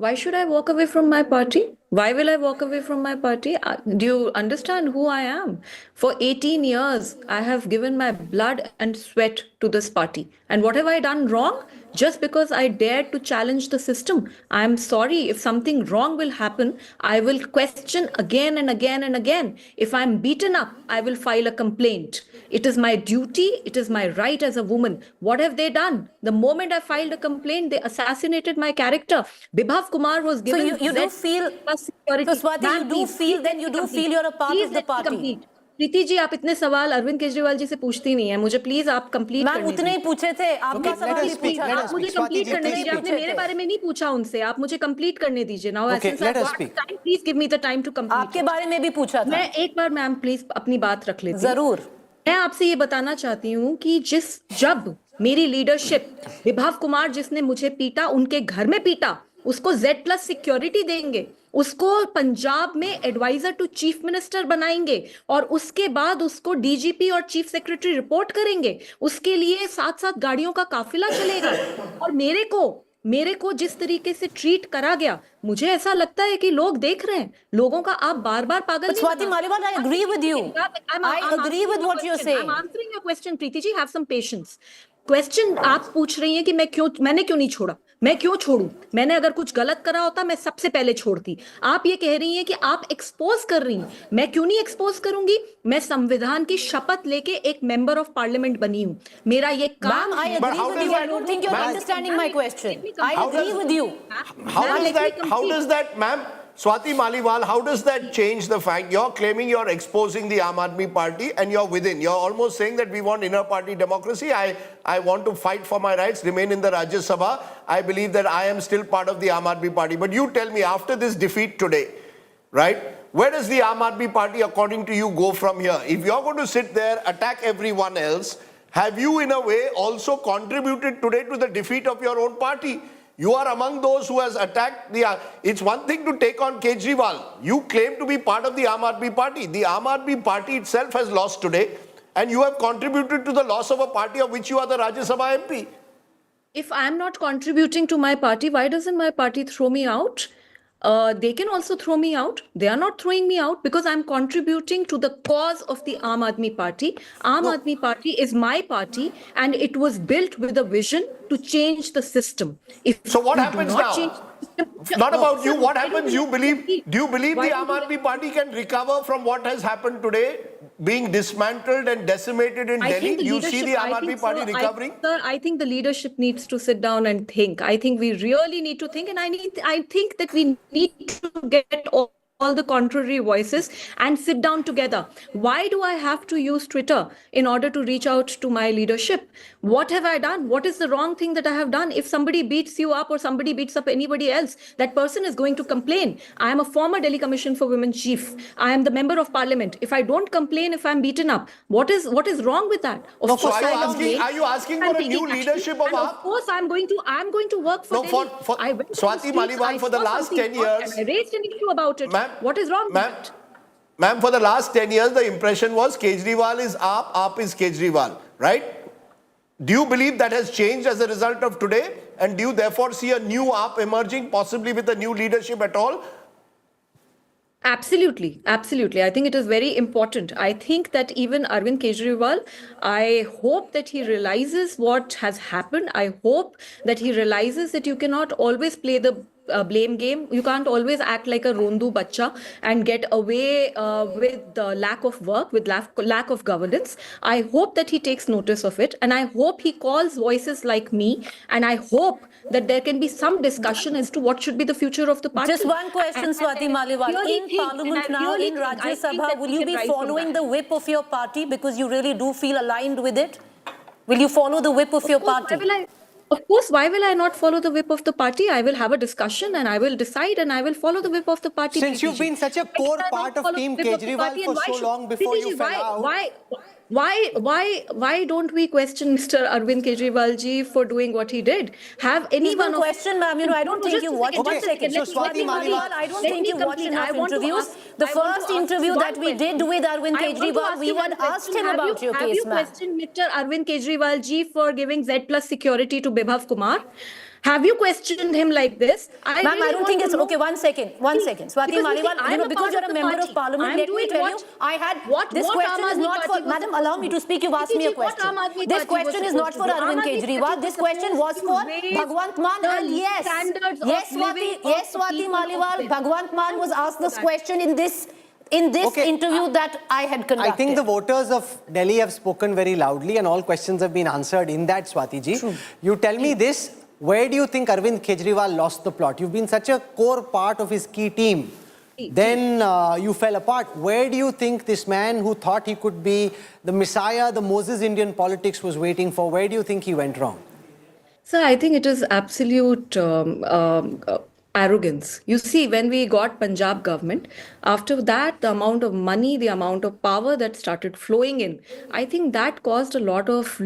Why should I walk away from my party? Why will I walk away from my party? Do you understand who I am? For 18 years, I have given my blood and sweat to this party. And what have I done wrong? just because I dared to challenge the system. I'm sorry, if something wrong will happen, I will question again and again and again. If I'm beaten up, I will file a complaint. It is my duty, it is my right as a woman. What have they done? The moment I filed a complaint, they assassinated my character. Bibhav Kumar was given you do feel, security. so Swati, you do feel, then you do feel you're a part of the party. Preeti ji, आप इतने सवाल अरविंद केजरीवाल जी से पूछती नहीं है, मुझे please आप complete ma'am उतने ही पूछे थे, आपका सवाल ही पूछा। आप मुझे कंप्लीट करने दीजिए, आपने मेरे बारे में नहीं पूछा उनसे, आप मुझे कंप्लीट करने दीजिए। Now please give me the time to complete. आपके बारे में भी पूछा था। मैं एक बार मैम प्लीज अपनी बात रख लेती हूं। जरूर। मैं आपसे ये बताना चाहती हूँ कि जब मेरी लीडरशिप, विभव कुमार जिसने मुझे पीटा, उनके घर में पीटा, उसको Z+ सिक्योरिटी देंगे, उसको पंजाब में एडवाइजर टू चीफ मिनिस्टर बनाएंगे और उसके बाद उसको डीजीपी और चीफ सेक्रेटरी रिपोर्ट करेंगे। उसके लिए 7-7 गाड़ियों का काफिला चलेगा और मेरे को जिस तरीके से ट्रीट करा गया, मुझे ऐसा लगता है कि लोग देख रहे हैं। लोगों का आप बार-बार पागल नहीं। Swati Maliwal, I agree with you. I agree with what you're saying. I'm answering your question, Preeti ji, have some patience. Question आप पूछ रही हैं कि मैंने क्यों नहीं छोड़ा, मैं क्यों छोड़ूं? मैंने अगर कुछ गलत करा होता मैं सबसे पहले छोड़ती। आप ये कह रही हैं कि आप एक्सपोज कर रही हैं, मैं क्यों नहीं एक्सपोज करूंगी? मैं संविधान की शपथ लेके एक मेंबर ऑफ पार्लियामेंट बनी हूं। मेरा ये काम I agree with you. I don't think you're understanding my question. I agree with you. How does that, ma'am? Swati Maliwal, how does that change the fact you're claiming you're exposing the Aam Aadmi Party and you're within? You're almost saying that we want inner party democracy. I want to fight for my rights, remain in the Rajya Sabha. I believe that I am still part of the Aam Aadmi Party. But you tell me, after this defeat today, right, where does the Aam Aadmi Party, according to you, go from here? If you're going to sit there, attack everyone else, have you in a way also contributed today to the defeat of your own party? You are among those who has attacked the... It's one thing to take on Kejriwal. You claim to be part of the Aam Aadmi Party. The Aam Aadmi Party itself has lost today, and you have contributed to the loss of a party of which you are the Rajya Sabha MP. If I'm not contributing to my party, why doesn't my party throw me out? They can also throw me out. They are not throwing me out because I'm contributing to the cause of the Aam Aadmi Party. Aam Aadmi Party is my party and it was built with a vision to change the system. So what happens now? Not about you. What happens? Do you believe the Aam Aadmi Party can recover from what has happened today, being dismantled and decimated in Delhi? Do you see the Aam Aadmi Party recovering? I think the leadership needs to sit down and think. I think we really need to think, and I think that we need to get all the contrary voices and sit down together. Why do I have to use Twitter in order to reach out to my leadership? What have I done? What is the wrong thing that I have done? If somebody beats you up or somebody beats up anybody else, that person is going to complain. I am a former Delhi Commission for Women chief. I am the member of parliament. If I don't complain, if I'm beaten up, what is wrong with that? Of course, are you asking for a new leadership of Of course, I'm going to work for Delhi. Swati Maliwal, for the last 10 years, I raised an issue about it. What is wrong with that? Ma'am, for the last 10 years, the impression was Kejriwal is Aap is Kejriwal, right? Do you believe that has changed as a result of today? And do you therefore see a new Aap emerging, possibly with a new leadership at all? Absolutely. I think it is very important. I think that even Arvind Kejriwal, I hope that he realizes what has happened. I hope that he realizes that you cannot always play the blame game. You can't always act like a rondu bacha and get away with the lack of work, with lack of governance. I hope that he takes notice of it, and I hope he calls voices like me, and I hope that there can be some discussion as to what should be the future of the party. Just one question, Swati Maliwal. In Parliament now, in Rajya Sabha, will you be following the whip of your party because you really do feel aligned with it? Will you follow the whip of your party? Of course, why will I not follow the whip of the party? I will have a discussion and I will decide and I will follow the whip of the party. Since you've been such a core part of Team Kejriwal for so long before you fell out. Why don't we question Mr. Arvind Kejriwal ji for doing what he did? Have anyone question, ma'am? I don't think you watched. One second. So Swati Maliwal, I don't think you watched enough interviews. The first interview that we did with Arvind Kejriwal, we had asked him about your case, ma'am. Have you questioned Mr. Arvind Kejriwal ji for giving Z+ security to Bibhav Kumar? Have you questioned him like this? Ma'am, I don't think it's okay. One second. Swati Maliwal, because you're a member of parliament, let me tell you, I had this question is not for. Madam, allow me to speak. You've asked me a question. This question is not for Arvind Kejriwal. This question was for Bhagwant Mann. And yes, Swati Maliwal, Bhagwant Mann was asked this question in this interview that I had conducted. I think the voters of Delhi have spoken very loudly and all questions have been answered in that, Swati ji. True. You tell me this, where do you think Arvind Kejriwal lost the plot? You've been such a core part of his key team. Then you fell apart. Where do you think this man who thought he could be the messiah, the Moses Indian politics was waiting for, where do you think he went wrong? So I think it is absolute arrogance. You see, when we got Punjab government, after that, the amount of money, the amount of power that started flowing in, I think that caused a lot of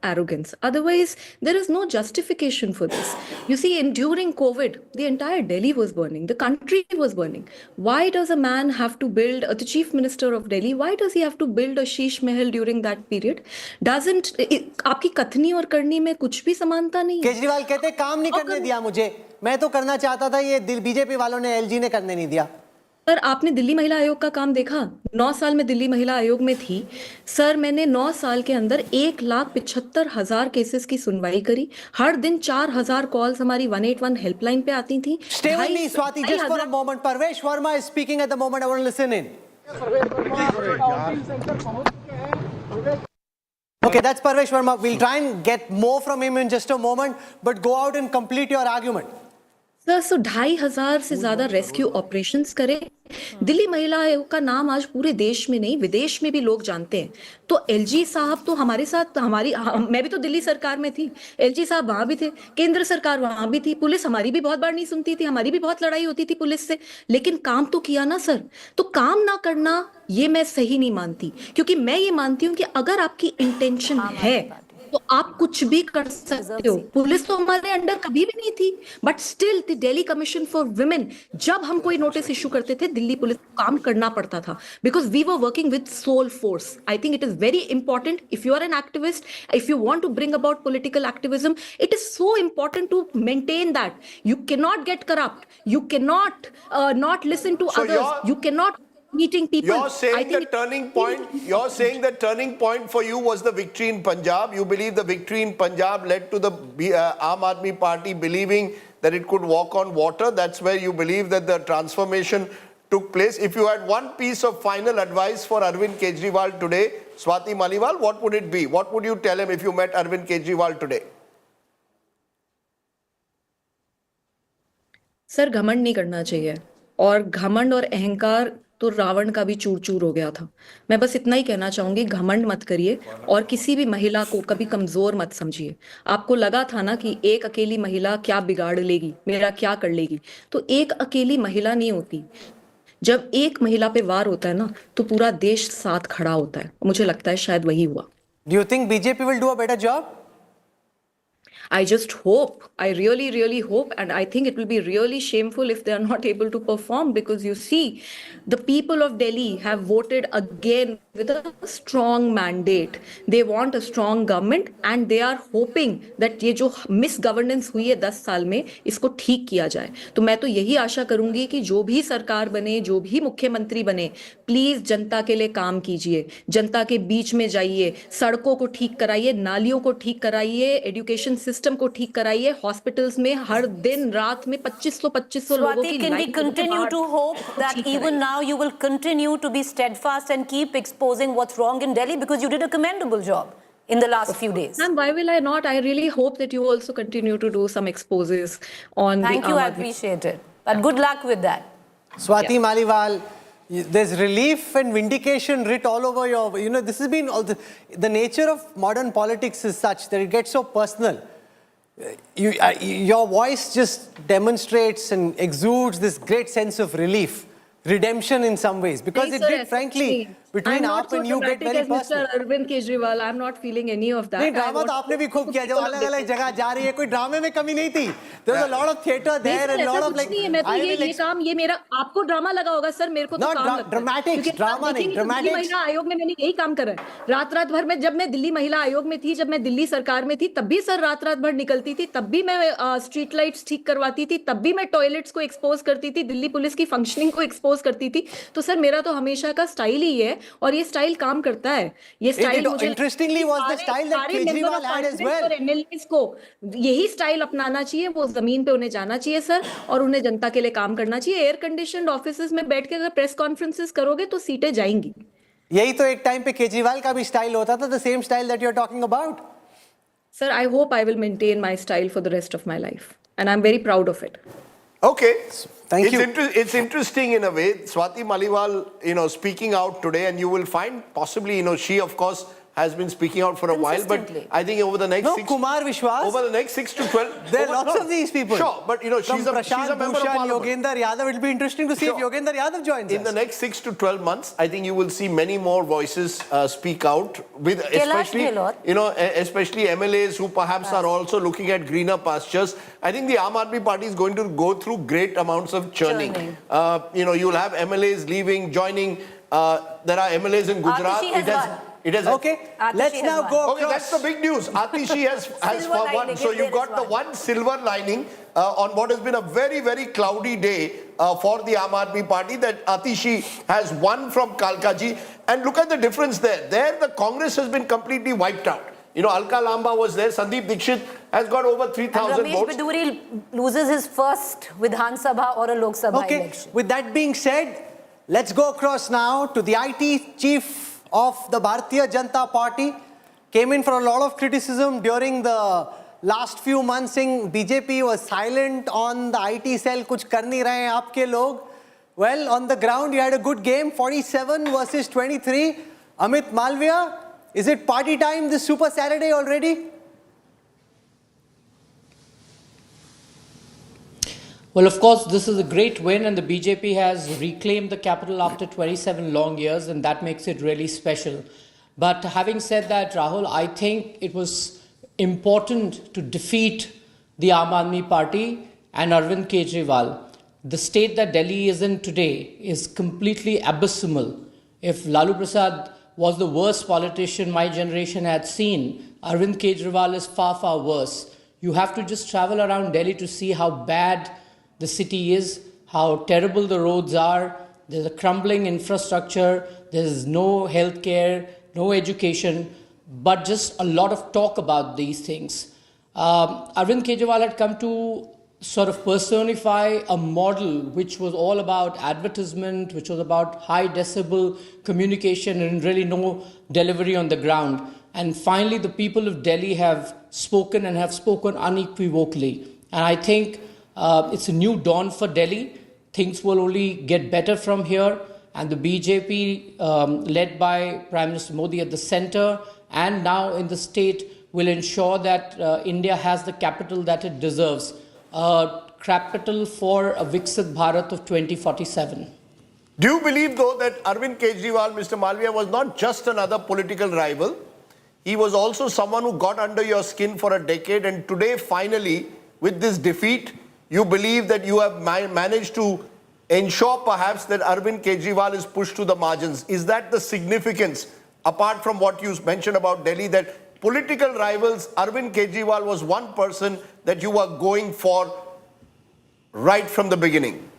arrogance. Otherwise, there is no justification for this. You see, during COVID, the entire Delhi was burning. The country was burning. Why does a man have to build, the chief minister of Delhi, why does he have to build a Sheesh Mahal during that period? आपकी कथनी और करनी में कुछ भी समानता नहीं है. केजरीवाल कहते काम नहीं करने दिया मुझे. मैं तो करना चाहता था, ये बीजेपी वालों ने, एलजी ने करने नहीं दिया. सर, आपने दिल्ली महिला आयोग का काम देखा? 9 साल में दिल्ली महिला आयोग में थी. सर, मैंने 9 साल के अंदर 1,75,000 केसेस की सुनवाई करी. हर दिन 4,000 कॉल्स हमारी 181 हेल्पलाइन पे आती थी. Stay with me, Swati, just for a moment. Parvesh Verma is speaking at the moment. I want to listen in. Okay, that's Parvesh Verma. We'll try and get more from him in just a moment, but go out and complete your argument. Sir, 2,500 से ज्यादा rescue operations करे. दिल्ली महिला आयोग का नाम आज पूरे देश में नहीं, विदेश में भी लोग जानते हैं. तो एलजी साहब तो हमारे साथ, मैं भी तो दिल्ली सरकार में थी, एलजी साहब वहां भी थे, केंद्र सरकार वहां भी थी, पुलिस हमारी भी बहुत बार नहीं सुनती थी, हमारी भी बहुत लड़ाई होती थी पुलिस से, लेकिन काम तो किया ना सर. तो काम ना करना ये मैं सही नहीं मानती, क्योंकि मैं ये मानती हूँ कि अगर आपकी इंटेंशन है तो आप कुछ भी कर सकते हो. पुलिस तो हमारे अंडर कभी भी नहीं थी, but still the Delhi commission for women, जब हम कोई नोटिस इशू करते थे, दिल्ली पुलिस को काम करना पड़ता था, because we were working with soul force. I think it is very important, if you are an activist, if you want to bring about political activism, it is so important to maintain that. You can not get corrupt, you can not not listen to others, you can not meeting people. You're saying the turning point for you was the victory in Punjab. You believe the victory in Punjab led to the Aam Aadmi Party believing that it could walk on water. That's where you believe that the transformation took place. If you had one piece of final advice for Arvind Kejriwal today, Swati Maliwal, what would it be? What would you tell him if you met Arvind Kejriwal today? Sir, घमंड नहीं करना चाहिए, और घमंड और अहंकार तो रावण का भी चूर चूर हो गया था. मैं बस इतना ही कहना चाहूंगी, घमंड मत करिए और किसी भी महिला को कभी कमजोर मत समझिए. आपको लगा था ना कि एक अकेली महिला क्या बिगाड़ लेगी, मेरा क्या कर लेगी, तो एक अकेली महिला नहीं होती. जब एक महिला पे वार होता है ना, तो पूरा देश साथ खड़ा होता है. मुझे लगता है शायद वही हुआ. Do you think BJP will do a better job? I just hope, I really hope, and I think it will be really shameful if they are not able to perform, because you see, the people of Delhi have voted again with a strong mandate. They want a strong government and they are hoping that ये जो misgovernance हुई है 10 साल में, इसको ठीक किया जाए. तो मैं तो यही आशा करूंगी कि जो भी सरकार बने, जो भी मुख्यमंत्री बने, प्लीज जनता के लिए काम कीजिए, जनता के बीच में जाइए, सड़कों को ठीक कराइए, नालियों को ठीक कराइए, एजुकेशन सिस्टम को ठीक कराइए, हॉस्पिटल्स में हर दिन रात में 2500 लोगों की can we continue to hope that even now you will continue to be steadfast and keep exposing what's wrong in Delhi, because you did a commendable job in the last few days? And why will I not? I really hope that you also continue to do some exposes on Thank you, I appreciate it. But good luck with that. Swati Maliwal, there's relief and vindication writ all over your, this has been all the nature of modern politics is such that it gets so personal. Your voice just demonstrates and exudes this great sense of relief, redemption in some ways, because it did, frankly, between I'm not आप so and you get dramatic very as Mr. personal. Arvind Kejriwal. I'm not feeling any of that. नहीं drama तो आपने भी खूब किया जो अलग-अलग जगह जा रही है कोई ड्रामे में कमी नहीं थी. There's a lot of theater there and a lot of like मैं तो ये काम ये मेरा आपको ड्रामा लगा होगा सर मेरे को तो काम लगता है. ड्रामेटिक्स ड्रामा नहीं दिल्ली महिला आयोग में मैंने यही काम करा है. रात भर में जब मैं दिल्ली महिला आयोग में थी जब मैं दिल्ली सरकार में थी तब भी सर रात भर निकलती थी तब भी मैं स्ट्रीट लाइट्स ठीक करवाती थी तब भी मैं टॉयलेट्स को एक्सपोज करती थी दिल्ली पुलिस की फंक्शनिंग को एक्सपोज करती थी. तो सर मेरा तो हमेशा का स्टाइल ही है और ये स्टाइल काम करता है. ये style interestingly was the style that Kejriwal had as well. MLAs को यही स्टाइल अपनाना चाहिए. वो जमीन पे उन्हें जाना चाहिए सर और उन्हें जनता के लिए काम करना चाहिए. एयर कंडीशनड ऑफिसेज में बैठ के अगर प्रेस कॉन्फ्रेंसेस करोगे तो सीटें जाएंगी. यही तो एक टाइम पे केजरीवाल का भी स्टाइल होता था. The same style that you are talking about. Sir, I hope I will maintain my style for the rest of my life. And I'm very proud of it. Okay. Thank you. It's interesting in a way. Swati Maliwal, speaking out today, and you will find possibly, she, of course, has been speaking out for a while, but I think over the next Kumar Vishwas. Over the next 6 to 12, there are lots of these people. Sure, but she's a member of parliament. Yogender Yadav. It'll be interesting to see if Yogender Yadav joins in the next 6 to 12 months. I think you will see many more voices speak out, with especially MLAs who perhaps are also looking at greener pastures. I think the Aam Aadmi Party is going to go through great amounts of churning. You'll have MLAs leaving, joining. There are MLAs in Gujarat. Okay, let's now go across. Okay, that's the big news. Atishi has won. So you've got the one silver lining on what has been a very, very cloudy day for the Aam Aadmi Party, that Atishi has won from Kalkaji. And look at the difference there. There, the Congress has been completely wiped out. Alka Lamba was there. Sandeep Dixit has got over 3,000 Ramesh votes. Bidhuri loses his first Vidhan Sabha or a Lok Sabha election. With that being said, let's go across now to the IT chief of the Bharatiya Janata Party. Came in for a lot of criticism during the last few months, saying BJP was silent on the IT cell. Kuch kar nahi rahe hain aapke log. Well, on the ground, you had a good game, 47 versus 23. Amit Malviya, is it party time this Super Saturday already? Well, of course, this is a great win, and the BJP has reclaimed the capital after 27 long years, and that makes it really special. But having said that, Rahul, I think it was important to defeat the Aam Aadmi Party and Arvind Kejriwal. The state that Delhi is in today is completely abysmal. If Lalu Prasad was the worst politician my generation had seen, Arvind Kejriwal is far, far worse. You have to just travel around Delhi to see how bad the city is, how terrible the roads are. There's a crumbling infrastructure, there's no healthcare, no education, but just a lot of talk about these things. Arvind Kejriwal had come to sort of personify a model which was all about advertisement, which was about high decibel communication and really no delivery on the ground. And finally, the people of Delhi have spoken and have spoken unequivocally. And I think it's a new dawn for Delhi. Things will only get better from here. And the BJP, led by Prime Minister Modi at the center and now in the state, will ensure that India has the capital that it deserves. A capital for a Viksit Bharat of 2047. Do you believe, though, that Arvind Kejriwal, Mr. Malviya, was not just another political rival? He was also someone who got under your skin for a decade, and today, finally, with this defeat, you believe that you have managed to ensure perhaps that Arvind Kejriwal is pushed to the margins. Is that the significance, apart from what you mentioned about Delhi, that political rivals, Arvind Kejriwal was one person that you were going for right from the beginning?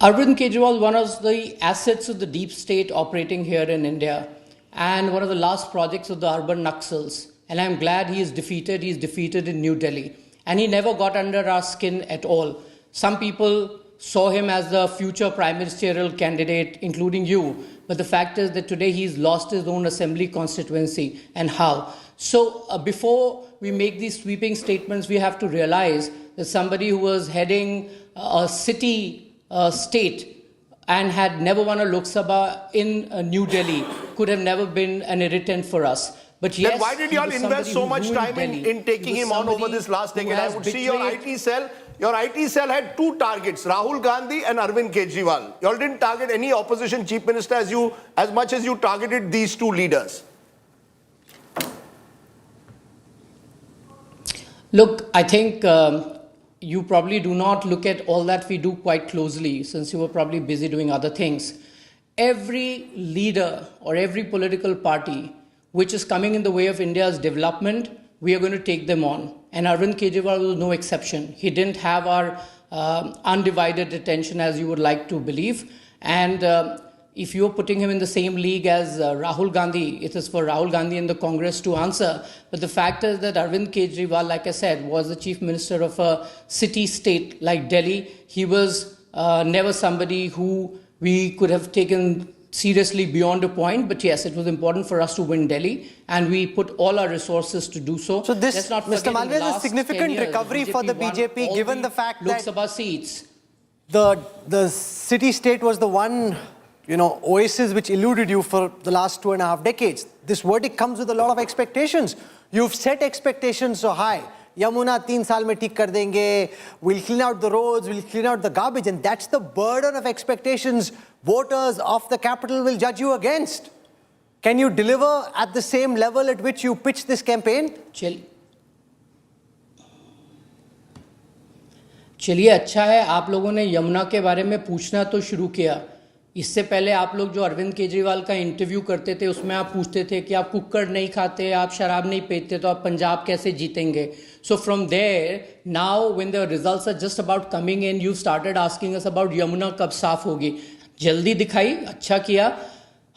Arvind Kejriwal, one of the assets of the deep state operating here in India, and one of the last projects of the urban Naxals. And I'm glad he is defeated. He's defeated in New Delhi. And he never got under our skin at all. Some people saw him as the future prime ministerial candidate, including you. But the fact is that today he's lost his own assembly constituency. And how? So before we make these sweeping statements, we have to realize that somebody who was heading a city state and had never won a Lok Sabha in New Delhi could have never been an irritant for us. But yes, then why did you all invest so much time in taking him on over this last decade? I would see your IT cell your IT cell had two targets, Rahul Gandhi and Arvind Kejriwal. You all didn't target any opposition chief minister as much as you targeted these two leaders. Look, I think you probably do not look at all that we do quite closely, since you were probably busy doing other things. Every leader or every political party which is coming in the way of India's development, we are going to take them on. And Arvind Kejriwal was no exception. He didn't have our undivided attention as you would like to believe. And if you're putting him in the same league as Rahul Gandhi, it is for Rahul Gandhi and the Congress to answer. But the fact is that Arvind Kejriwal, like I said, was the chief minister of a city-state like Delhi. He was never somebody who we could have taken seriously beyond a point. But yes, it was important for us to win Delhi, and we put all our resources to do so. So this, Mr. Malviya, is a significant recovery for the BJP, given the fact that Lok Sabha seats. The city-state was the one, oasis which eluded you for the last 2.5 decades. This verdict comes with a lot of expectations. You've set expectations so high. Yamuna 3 saal mein theek kar denge, we'll clean out the roads, we'll clean out the garbage, and that's the burden of expectations voters of the capital will judge you against. Can you deliver at the same level at which you pitched this campaign? चलिए, अच्छा है आप लोगों ने यमुना के बारे में पूछना तो शुरू किया. इससे पहले आप लोग जो अरविंद केजरीवाल का इंटरव्यू करते थे, उसमें आप पूछते थे कि आप कुक्कड़ नहीं खाते, आप शराब नहीं पीते, तो आप पंजाब कैसे जीतेंगे. So from there, now when the results are just about coming in, you started asking us about Yamuna कब साफ होगी. जल्दी दिखाई, अच्छा किया.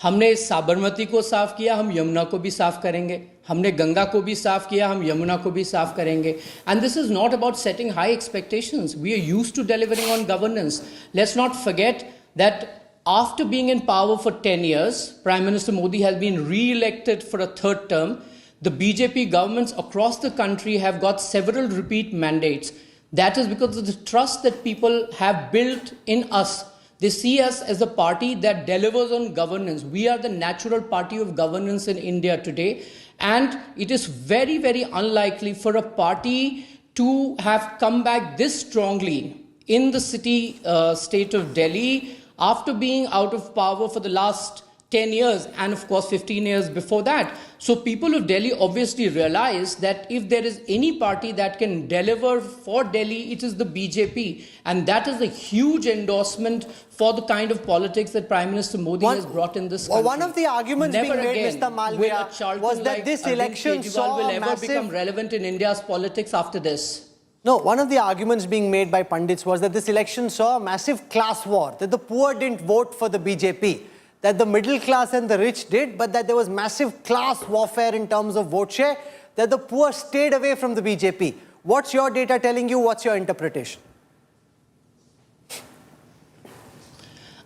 हमने साबरमती को साफ किया, हम यमुना को भी साफ करेंगे. हमने गंगा को भी साफ किया, हम यमुना को भी साफ करेंगे. And this is not about setting high expectations. We are used to delivering on governance. Let's not forget that after being in power for 10 years, Prime Minister Modi has been re-elected for a third term. The BJP governments across the country have got several repeat mandates. That is because of the trust that people have built in us. They see us as a party that delivers on governance. We are the natural party of governance in India today. And it is very, very unlikely for a party to have come back this strongly in the state of Delhi after being out of power for the last 10 years and of course 15 years before that. So people of Delhi obviously realize that if there is any party that can deliver for Delhi, it is the BJP. And that is a huge endorsement for the kind of politics that Prime Minister Modi has brought in this country. One of the arguments being made, Mr. Malviya, was that this election saw will a ever become relevant in India's politics after this. No, one of the arguments being made by pundits was that this election saw a massive class war, that the poor didn't vote for the BJP, that the middle class and the rich did, but that there was massive class warfare in terms of vote share, that the poor stayed away from the BJP. What's your data telling you? What's your interpretation?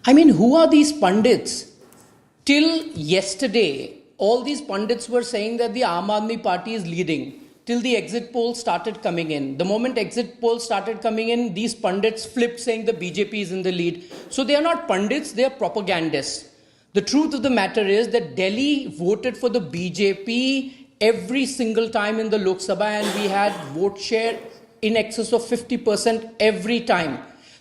I mean, who are these pundits? Till yesterday, all these pundits were saying that the Aam Aadmi Party is leading. Till the exit polls started coming in. The moment exit polls started coming in, these pundits flipped saying the BJP is in the lead. So they are not pundits, they are propagandists. The truth of the matter is that Delhi voted for the BJP every single time in the Lok Sabha, and we had vote share in excess of 50% every time.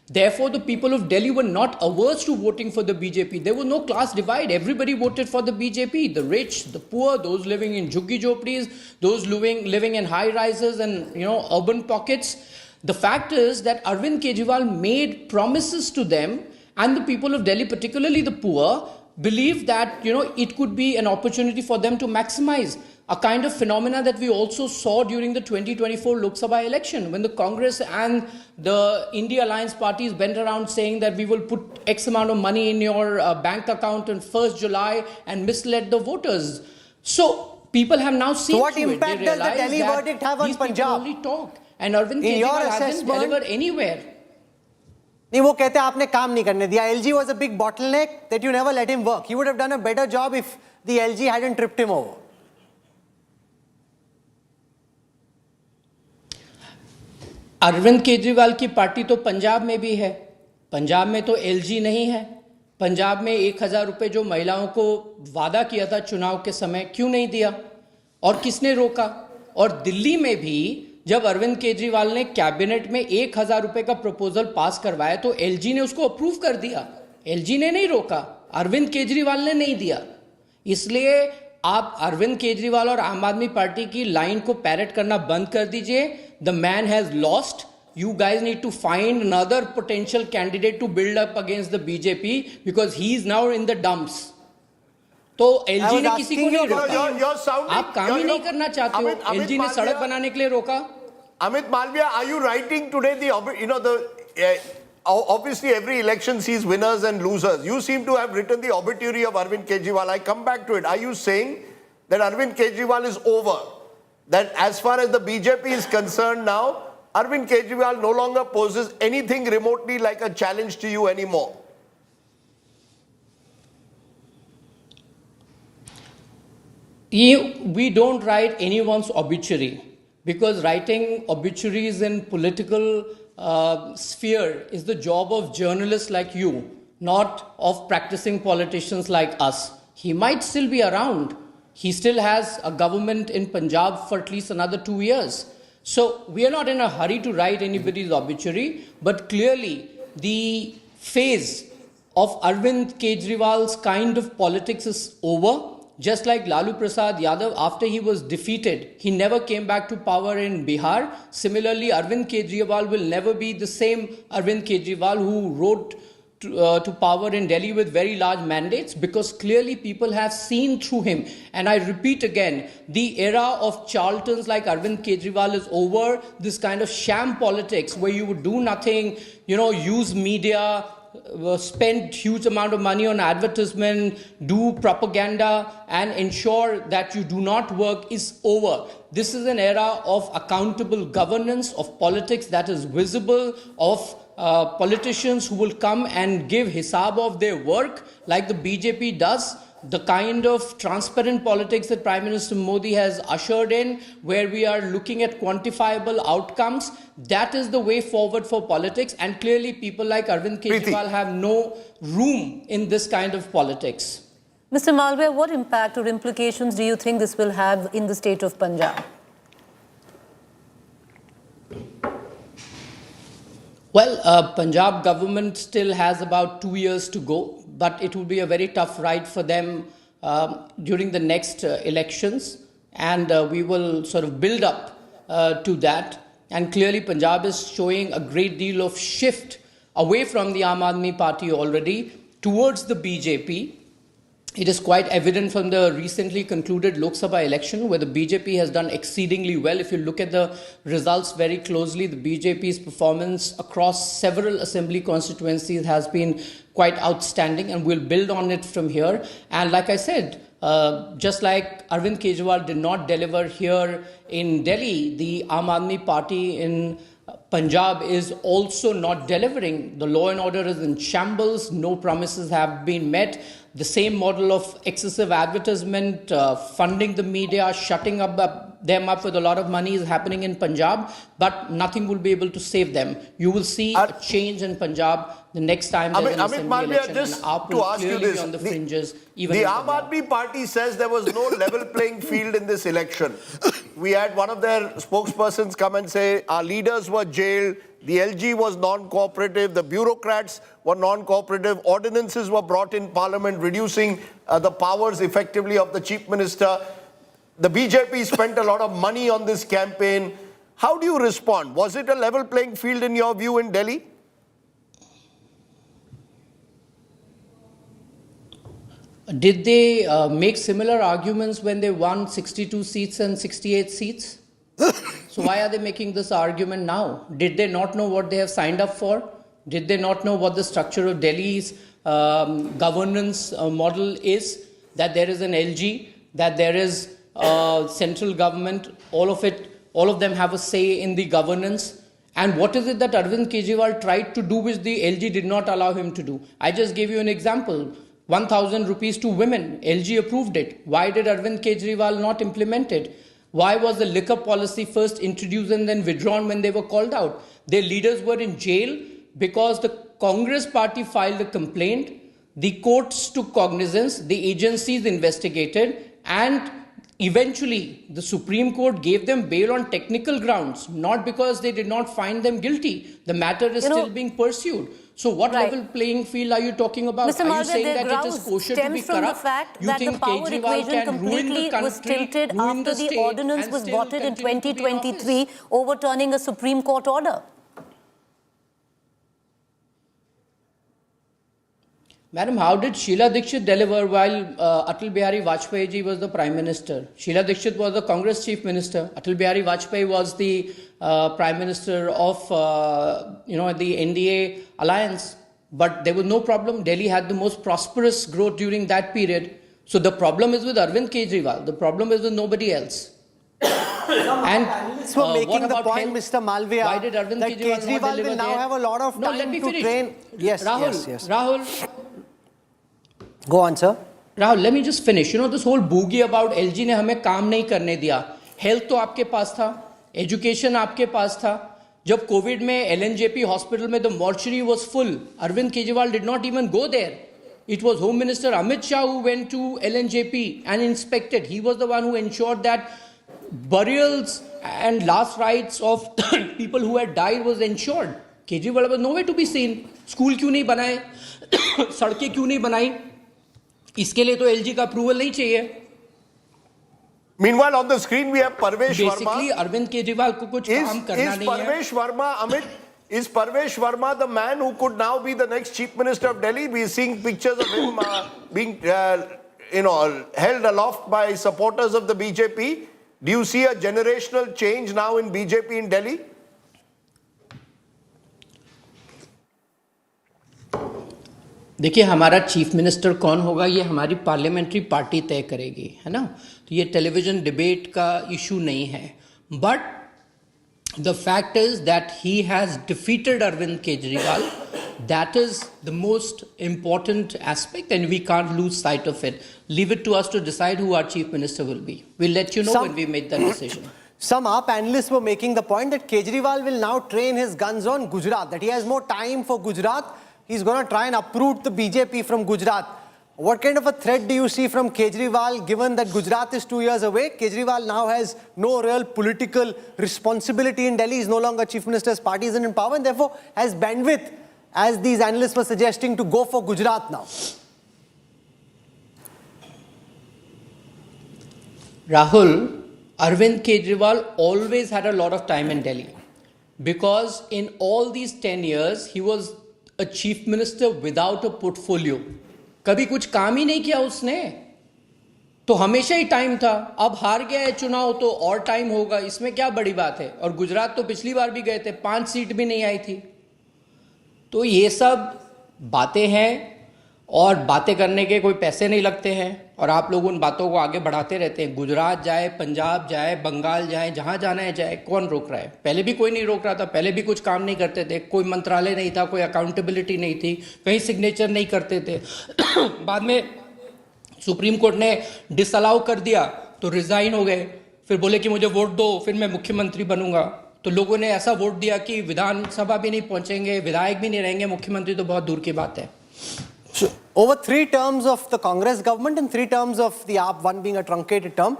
Therefore, the people of Delhi were not averse to voting for the BJP. There was no class divide. Everybody voted for the BJP. The rich, the poor, those living in jhuggi jhopdis, those living in high rises and urban pockets. The fact is that Arvind Kejriwal made promises to them, and the people of Delhi, particularly the poor, believed that it could be an opportunity for them to maximize. A kind of phenomena that we also saw during the 2024 Lok Sabha election, when the Congress and the India Alliance parties went around saying that we will put X amount of money in your bank account on 1st July and misled the voters. So people have now seen. So what impact does the Delhi verdict have on Punjab? Only talk, and Arvind Kejriwal hasn't delivered anywhere. नहीं, वो कहते हैं आपने काम नहीं करने दिया. LG was a big bottleneck that you never let him work. He would have done a better job if the LG hadn't tripped him over. Arvind Kejriwal की पार्टी तो पंजाब में भी है. पंजाब में तो एलजी नहीं है. पंजाब में 1000 रुपए जो महिलाओं को वादा किया था चुनाव के समय, क्यों नहीं दिया और किसने रोका? और दिल्ली में भी जब अरविंद केजरीवाल ने कैबिनेट में 1,000 रुपए का प्रपोजल पास करवाया तो एलजी ने उसको अप्रूव कर दिया। एलजी ने नहीं रोका, अरविंद केजरीवाल ने नहीं दिया। इसलिए आप अरविंद केजरीवाल और आम आदमी पार्टी की लाइन को पैरेट करना बंद कर दीजिए। The man has lost. You guys need to find another potential candidate to build up against the BJP because he is now in the dumps. तो एलजी ने किसी को नहीं रोका। आप काम ही नहीं करना चाहते हो, एलजी ने सड़क बनाने के लिए रोका। Amit Malviya, are you writing today obviously every election sees winners and losers. You seem to have written the obituary of Arvind Kejriwal. I come back to it. Are you saying that Arvind Kejriwal is over? That as far as the BJP is concerned now, Arvind Kejriwal no longer poses anything remotely like a challenge to you anymore? We don't write anyone's obituary because writing obituaries in political sphere is the job of journalists like you, not of practicing politicians like us. He might still be around. He still has a government in Punjab for at least another 2 years. So we are not in a hurry to write anybody's obituary, but clearly the phase of Arvind Kejriwal's kind of politics is over. Just like Lalu Prasad Yadav, after he was defeated, he never came back to power in Bihar. Similarly, Arvind Kejriwal will never be the same Arvind Kejriwal who rode to power in Delhi with very large mandates, because clearly people have seen through him. And I repeat again, the era of charlatans like Arvind Kejriwal is over. This kind of sham politics where you would do nothing, use media, spend huge amount of money on advertisement, do propaganda and ensure that you do not work is over. This is an era of accountable governance, of politics that is visible, of politicians who will come and give hisab of their work like the BJP does. The kind of transparent politics that Prime Minister Modi has ushered in, where we are looking at quantifiable outcomes, that is the way forward for politics. And clearly people like Arvind Kejriwal have no room in this kind of politics. Mr. Malviya, what impact or implications do you think this will have in the state of Punjab? Well, Punjab government still has about 2 years to go, but it will be a very tough ride for them during the next elections, and we will sort of build up to that. And clearly Punjab is showing a great deal of shift away from the Aam Aadmi Party already towards the BJP. It is quite evident from the recently concluded Lok Sabha election, where the BJP has done exceedingly well. If you look at the results very closely, the BJP's performance across several assembly constituencies has been quite outstanding, and we'll build on it from here. And like I said, just like Arvind Kejriwal did not deliver here in Delhi, the Aam Aadmi Party in Punjab is also not delivering. The law and order is in shambles. No promises have been met. The same model of excessive advertisement, funding the media, shutting them up with a lot of money is happening in Punjab, but nothing will be able to save them. You will see a change in Punjab the next time there's an assembly election, just and AAP to will ask you clearly this, be on the fringes. Even the in Aam Punjab. Aadmi Party says there was no level playing field in this election. We had one of their spokespersons come and say our leaders were jailed, the LG was non-cooperative, the bureaucrats were non-cooperative, ordinances were brought in parliament reducing the powers effectively of the chief minister. The BJP spent a lot of money on this campaign. How do you respond? Was it a level playing field in your view in Delhi? Did they make similar arguments when they won 62 seats and 68 seats? So why are they making this argument now? Did they not know what they have signed up for? Did they not know what the structure of Delhi's governance model is? That there is an LG, that there is central government, all of them have a say in the governance. And what is it that Arvind Kejriwal tried to do which the LG did not allow him to do? I just gave you an example. 1,000 rupees to women, LG approved it. Why did Arvind Kejriwal not implement it? Why was the liquor policy first introduced and then withdrawn when they were called out? Their leaders were in jail because the Congress party filed a complaint, the courts took cognizance, the agencies investigated, and eventually the Supreme Court gave them bail on technical grounds, not because they did not find them guilty. The matter is still being pursued. So what level playing field are you talking about? Mr. Are you Malviya, saying their that it is grounds kosher to stems be from corrupt? the fact You that think the power Kejriwal equation can ruin the completely was country, tilted ruin after the state, ordinance and was still voted in continue to be in office? 2023, overturning a Supreme Court order? Madam, how did Sheila Dikshit deliver while Atal Bihari Vajpayee ji was the Prime Minister? Sheila Dikshit was the Congress Chief Minister. Atal Bihari Vajpayee was the Prime Minister of the NDA alliance. But there was no problem. Delhi had the most prosperous growth during that period. So the problem is with Arvind Kejriwal. The problem is with nobody else. And So making what the about point, health? Mr. Malviya, Why did Arvind that Kejriwal Kejriwal not deliver will now there? have a lot of No, let time me to finish. train. Yes, Rahul, yes. Rahul, Go on, sir. Rahul, let me just finish. You know, this whole boogie about LG ने हमें काम नहीं करने दिया. Health तो आपके पास था, education आपके पास था. जब कोविड में LNJP हॉस्पिटल में the mortuary was full, Arvind Kejriwal did not even go there. It was Home Minister Amit Shah who went to LNJP and inspected. He was the one who ensured that burials and last rites of people who had died was ensured. Kejriwal was nowhere to be seen. School क्यों नहीं बनाए? सड़कें क्यों नहीं बनाई? इसके लिए तो LG का अप्रूवल नहीं चाहिए. Meanwhile, on the screen we have Parvesh Verma. Basically, Arvind Kejriwal को कुछ काम करना नहीं है. Parvesh Verma, Amit, is Parvesh Verma the man who could now be the next Chief Minister of Delhi? We are seeing pictures of him being, held aloft by supporters of the BJP. Do you see a generational change now in BJP in Delhi? देखिए, हमारा chief minister कौन होगा ये हमारी parliamentary party तय करेगी, है ना. तो ये टेलीविजन डिबेट का इशू नहीं है. But the fact is that he has defeated Arvind Kejriwal. That is the most important aspect, and we can't lose sight of it. Leave it to us to decide who our chief minister will be. We'll let you know when we make that decision. Some panelists were making the point that Kejriwal will now train his guns on Gujarat, that he has more time for Gujarat. He's going to try and uproot the BJP from Gujarat. What kind of a threat do you see from Kejriwal, given that Gujarat is 2 years away? Kejriwal now has no real political responsibility in Delhi. He's no longer chief minister, his party isn't in power, and therefore has bandwidth, as these analysts were suggesting, to go for Gujarat now. Rahul, Arvind Kejriwal always had a lot of time in Delhi, because in all these 10 years, he was a chief minister without a portfolio. कभी कुछ काम ही नहीं किया उसने, तो हमेशा ही time था. अब हार गया है चुनाव तो और टाइम होगा, इसमें क्या बड़ी बात है. और गुजरात तो पिछली बार भी गए थे, 5 सीट भी नहीं आई थी. तो ये सब बातें हैं, और बातें करने के कोई पैसे नहीं लगते हैं, और आप लोग उन बातों को आगे बढ़ाते रहते हैं. गुजरात जाए, पंजाब जाए, बंगाल जाए, जहां जाना है जाए. कौन रोक रहा है? पहले भी कोई नहीं रोक रहा था. पहले भी कुछ काम नहीं करते थे. कोई मंत्रालय नहीं था, कोई अकाउंटेबिलिटी नहीं थी, कहीं सिग्नेचर नहीं करते थे. बाद में सुप्रीम कोर्ट ने डिसअलाउ कर दिया तो रिजाइन हो गए. फिर बोले कि मुझे वोट दो, फिर मैं मुख्यमंत्री बनूंगा. तो लोगों ने ऐसा वोट दिया कि विधानसभा भी नहीं पहुंचेंगे, विधायक भी नहीं रहेंगे, मुख्यमंत्री तो बहुत दूर की बात है. So, over 3 terms of the Congress government and 3 terms of the AAP, one being a truncated term,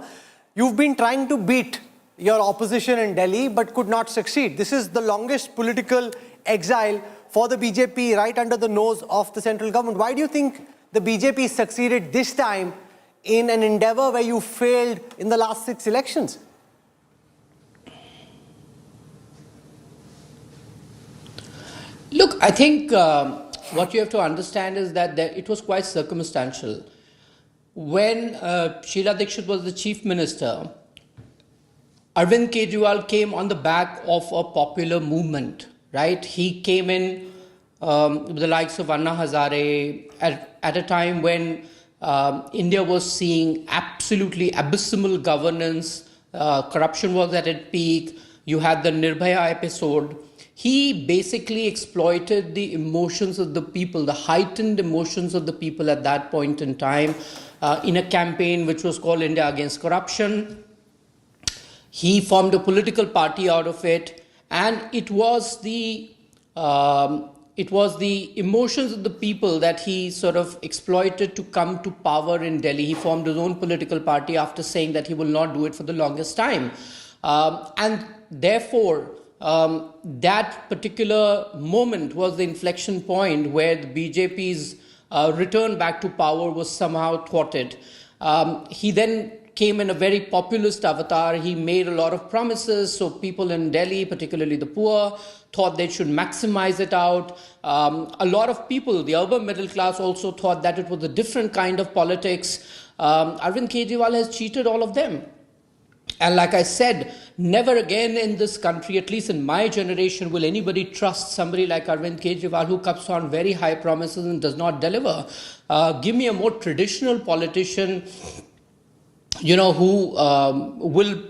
you've been trying to beat your opposition in Delhi but could not succeed. This is the longest political exile for the BJP right under the nose of the central government. Why do you think the BJP succeeded this time in an endeavor where you failed in the last 6 elections? Look, I think what you have to understand is that it was quite circumstantial. When Sheila Dikshit was the chief minister, Arvind Kejriwal came on the back of a popular movement, right? He came in with the likes of Anna Hazare at a time when India was seeing absolutely abysmal governance. Corruption was at its peak. You had the Nirbhaya episode. He basically exploited the emotions of the people, the heightened emotions of the people at that point in time, in a campaign which was called India Against Corruption. He formed a political party out of it, and it was the it was the emotions of the people that he sort of exploited to come to power in Delhi. He formed his own political party after saying that he will not do it for the longest time. And therefore, that particular moment was the inflection point where the BJP's return back to power was somehow thwarted. He then came in a very populist avatar. He made a lot of promises, so people in Delhi, particularly the poor, thought they should maximize it out. A lot of people, the urban middle class, also thought that it was a different kind of politics. Arvind Kejriwal has cheated all of them. And like I said, never again in this country, at least in my generation, will anybody trust somebody like Arvind Kejriwal who comes on very high promises and does not deliver. Give me a more traditional politician, who will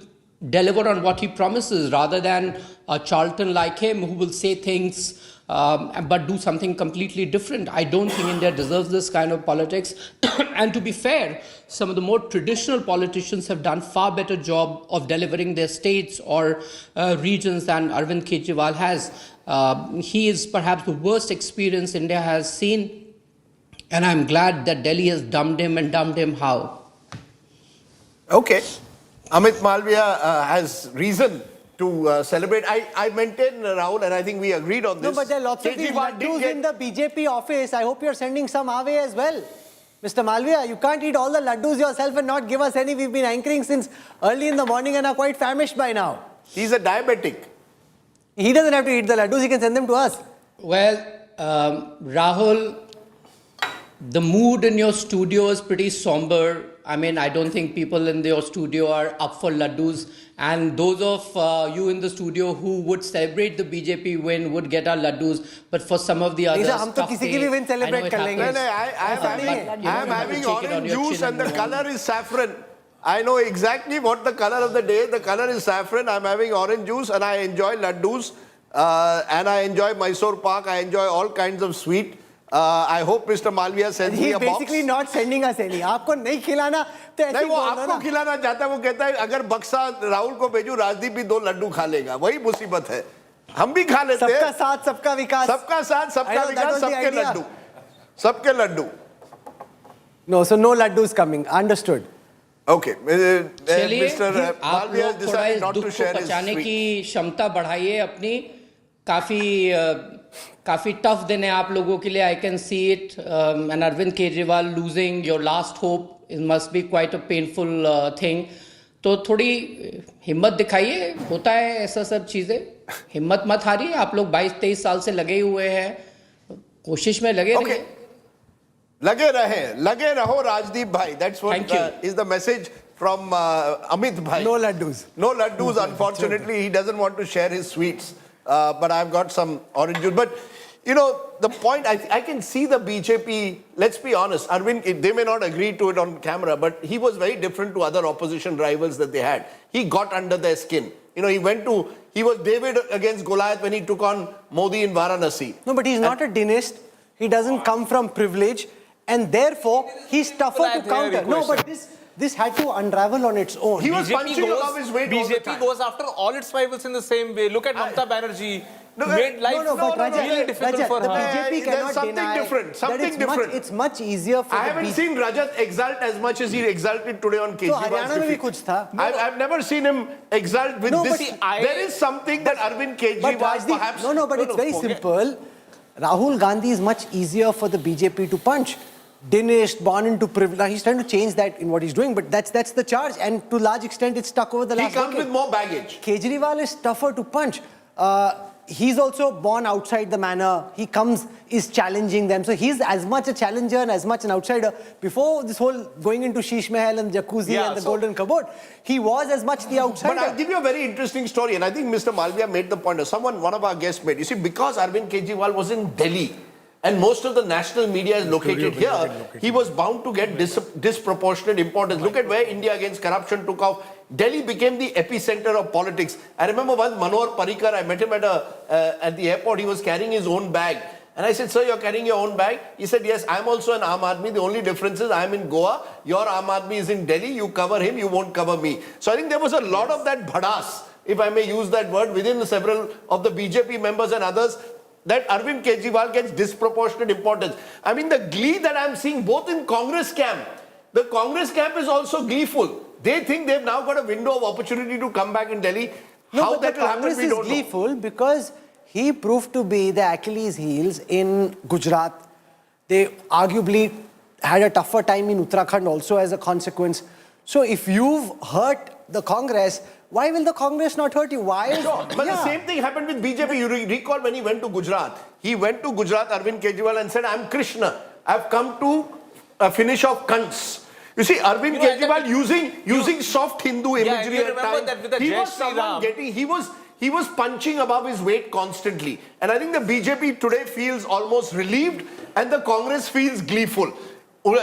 deliver on what he promises, rather than a Charlton like him who will say things but do something completely different. I don't think India deserves this kind of politics. And to be fair, some of the more traditional politicians have done far better job of delivering their states or regions than Arvind Kejriwal has. He is perhaps the worst experience India has seen, and I'm glad that Delhi has dumped him, and dumped him how? Okay. Amit Malviya has reason to celebrate. I maintain, Rahul, and I think we agreed on this. No, but there are lots of these laddus in the BJP office. I hope you're sending some our way as well. Mr. Malviya, you can't eat all the laddus yourself and not give us any. We've been anchoring since early in the morning and are quite famished by now. He's a diabetic. He doesn't have to eat the laddus. He can send them to us. Well, Rahul, the mood in your studio is pretty somber. I mean, I don't think people in your studio are up for laddus. And those of you in the studio who would celebrate the BJP win would get our laddus. But for some of the others, हम तो किसी की भी win celebrate कर लेंगे. I am having orange juice and the color is saffron. I know exactly what the color of the day. The color is saffron. I'm having orange juice and I enjoy laddus. And I enjoy Mysore Pak. I enjoy all kinds of sweet. I hope Mr. Malviya sends me a box. He's basically not sending us any. आपको नहीं खिलाना तो ऐसे नहीं, वो आपको खिलाना चाहता है. वो कहता है अगर बक्सा राहुल को भेजूं, राजदीप भी 2 लड्डू खा लेगा. वही मुसीबत है. हम भी खा लेते हैं. सबका साथ सबका विकास. सबका साथ सबका विकास. सबके लड्डू. सबके Laddu. No, so no laddus coming. Understood. Okay. Mr. Malviya decided not to share his sweet. की क्षमता बढ़ाइए अपनी. काफी टफ दिन है आप लोगों के लिए. I can see it. And Arvind Kejriwal losing your last hope, it must be quite a painful thing. तो थोड़ी हिम्मत दिखाइए. होता है ऐसा सब चीजें. हिम्मत मत हारिए. आप लोग 22-23 साल से लगे हुए हैं. कोशिश में लगे रहिए. लगे रहो राजदीप भाई. That's what is the message from Amit bhai. No laddus. No laddus. Unfortunately, he doesn't want to share his sweets. But I've got some orange juice. But the point, I can see the BJP, let's be honest, Arvind, they may not agree to it on camera, but he was very different to other opposition rivals that they had. He got under their skin. He was David against Goliath when he took on Modi in Varanasi. No, but he's not a dynast. He doesn't come from privilege. And therefore, he's tougher to counter. No, but this had to unravel on its own. He was punching above his weight all the time. BJP goes after all its rivals in the same way. Look at Mamata Banerjee. Made life really difficult for her. The BJP cannot something deny different. Something different. It's much easier for I haven't seen Rajat exult as much as he exulted today on Kejriwal's defeat. I've never seen him exult with this. There is something that Arvind Kejriwal perhaps... No, but it's very simple. Rahul Gandhi is much easier for the BJP to punch. Dinesh, born into privilege. He's trying to change that in what he's doing, but that's the charge. And to a large extent, it's stuck over the last decade. He comes with more baggage. Kejriwal is tougher to punch. He's also born outside the manor. He is challenging them. So he's as much a challenger and as much an outsider. Before this whole going into Sheesh Mahal and Jacuzzi and the Golden Cupboard, he was as much the outsider. But I'll give you a very interesting story. And I think Mr. Malviya made the point. One of our guests made. You see, because Arvind Kejriwal was in Delhi, and most of the national media is located here, he was bound to get disproportionate importance. Look at where India Against Corruption took off. Delhi became the epicenter of politics. I remember once Manohar Parrikar, I met him at the airport. He was carrying his own bag. And I said, sir, you're carrying your own bag? He said, yes, I'm also an Aam Aadmi. The only difference is I'm in Goa. Your Aam Aadmi is in Delhi. You cover him, you won't cover me. So I think there was a lot of that bhadas, if I may use that word, within several of the BJP members and others. that Arvind Kejriwal gets disproportionate importance. I mean, the glee that I'm seeing both in Congress camp, the Congress camp is also gleeful. They think they've now got a window of opportunity to come back in Delhi. No, How but that the will happen, Congress we is don't know. gleeful because he proved to be the Achilles heels in Gujarat. They arguably had a tougher time in Uttarakhand also as a consequence. So if you've hurt the Congress, why will the Congress not hurt you? Why? But the same thing happened with BJP. You recall when he went to Gujarat. He went to Gujarat, Arvind Kejriwal, and said, I'm Krishna. I've come to finish off cunts. You see, Arvind Kejriwal using soft Hindu imagery at times. That with the He Jai was Shri someone Ram. he was punching above his weight constantly. And I think the BJP today feels almost relieved and the Congress feels gleeful.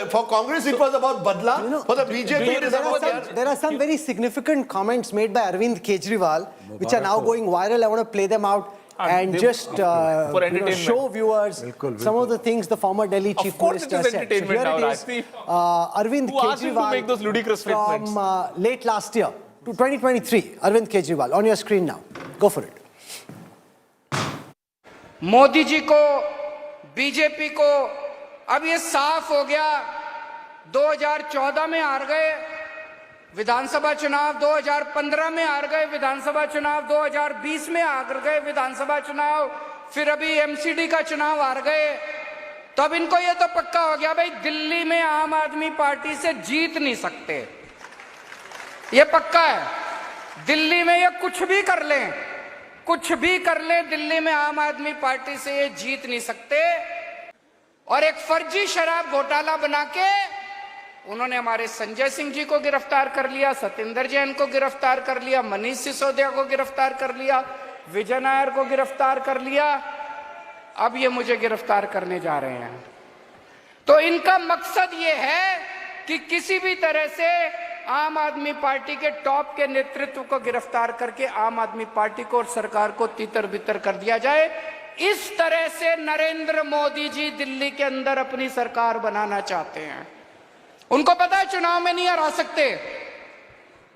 For Congress, it was about Badla. For the BJP, it is about... There are some very significant comments made by Arvind Kejriwal, which are now going viral. I want to play them out and just show viewers some of the things the former Delhi Chief Minister said. So here it is, Arvind Kejriwal from late last year to 2023. Arvind Kejriwal, on your screen now. Go for it. Modi ji को, BJP को अब ये साफ हो गया, 2014 में हार गए विधानसभा चुनाव, 2015 में हार गए विधानसभा चुनाव, 2020 में हार गए विधानसभा चुनाव, फिर अभी एमसीडी का चुनाव हार गए। तो अब इनको ये तो पक्का हो गया भाई दिल्ली में आम आदमी पार्टी से जीत नहीं सकते, ये पक्का है। दिल्ली में ये कुछ भी कर लें, दिल्ली में आम आदमी पार्टी से ये जीत नहीं सकते। और एक फर्जी शराब घोटाला बना के उन्होंने हमारे संजय सिंह जी को गिरफ्तार कर लिया, सतेंद्र जैन को गिरफ्तार कर लिया, मनीष सिसोदिया को गिरफ्तार कर लिया, विजय नायर को गिरफ्तार कर लिया, अब ये मुझे गिरफ्तार करने जा रहे हैं। तो इनका मकसद ये है कि किसी भी तरह से आम आदमी पार्टी के टॉप के नेतृत्व को गिरफ्तार करके आम आदमी पार्टी को और सरकार को तितर बितर कर दिया जाए। इस तरह से नरेंद्र मोदी जी दिल्ली के अंदर अपनी सरकार बनाना चाहते हैं। उनको पता है चुनाव में नहीं हरा सकते,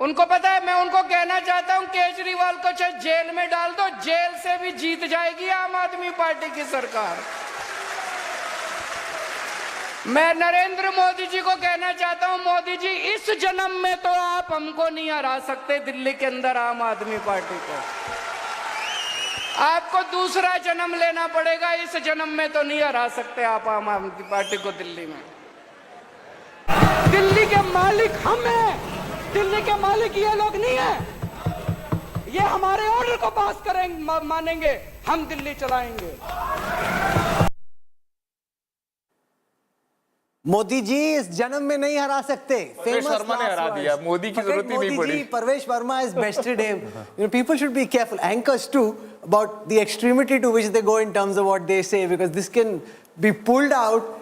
उनको पता है। मैं उनको कहना चाहता हूं केजरीवाल को चाहे जेल में डाल दो, जेल से भी जीत जाएगी आम आदमी पार्टी की सरकार। मैं नरेंद्र मोदी जी को कहना चाहता हूं, मोदी जी इस जन्म में तो आप हमको नहीं हरा सकते दिल्ली के अंदर आम आदमी पार्टी को, आपको दूसरा जन्म लेना पड़ेगा, इस जन्म में तो नहीं हरा सकते आप आम आदमी पार्टी को दिल्ली में। दिल्ली के मालिक हम हैं, दिल्ली के मालिक ये लोग नहीं है। ये हमारे ऑर्डर को पास करेंगे, मानेंगे, हम दिल्ली चलाएंगे। मोदी जी इस जन्म में नहीं हरा सकते। परवेश वर्मा ने हरा दिया, मोदी की जरूरत ही नहीं पड़ी। Parvesh Verma has bested him. People should be careful. Anchors too about the extremity to which they go in terms of what they say, because this can be pulled out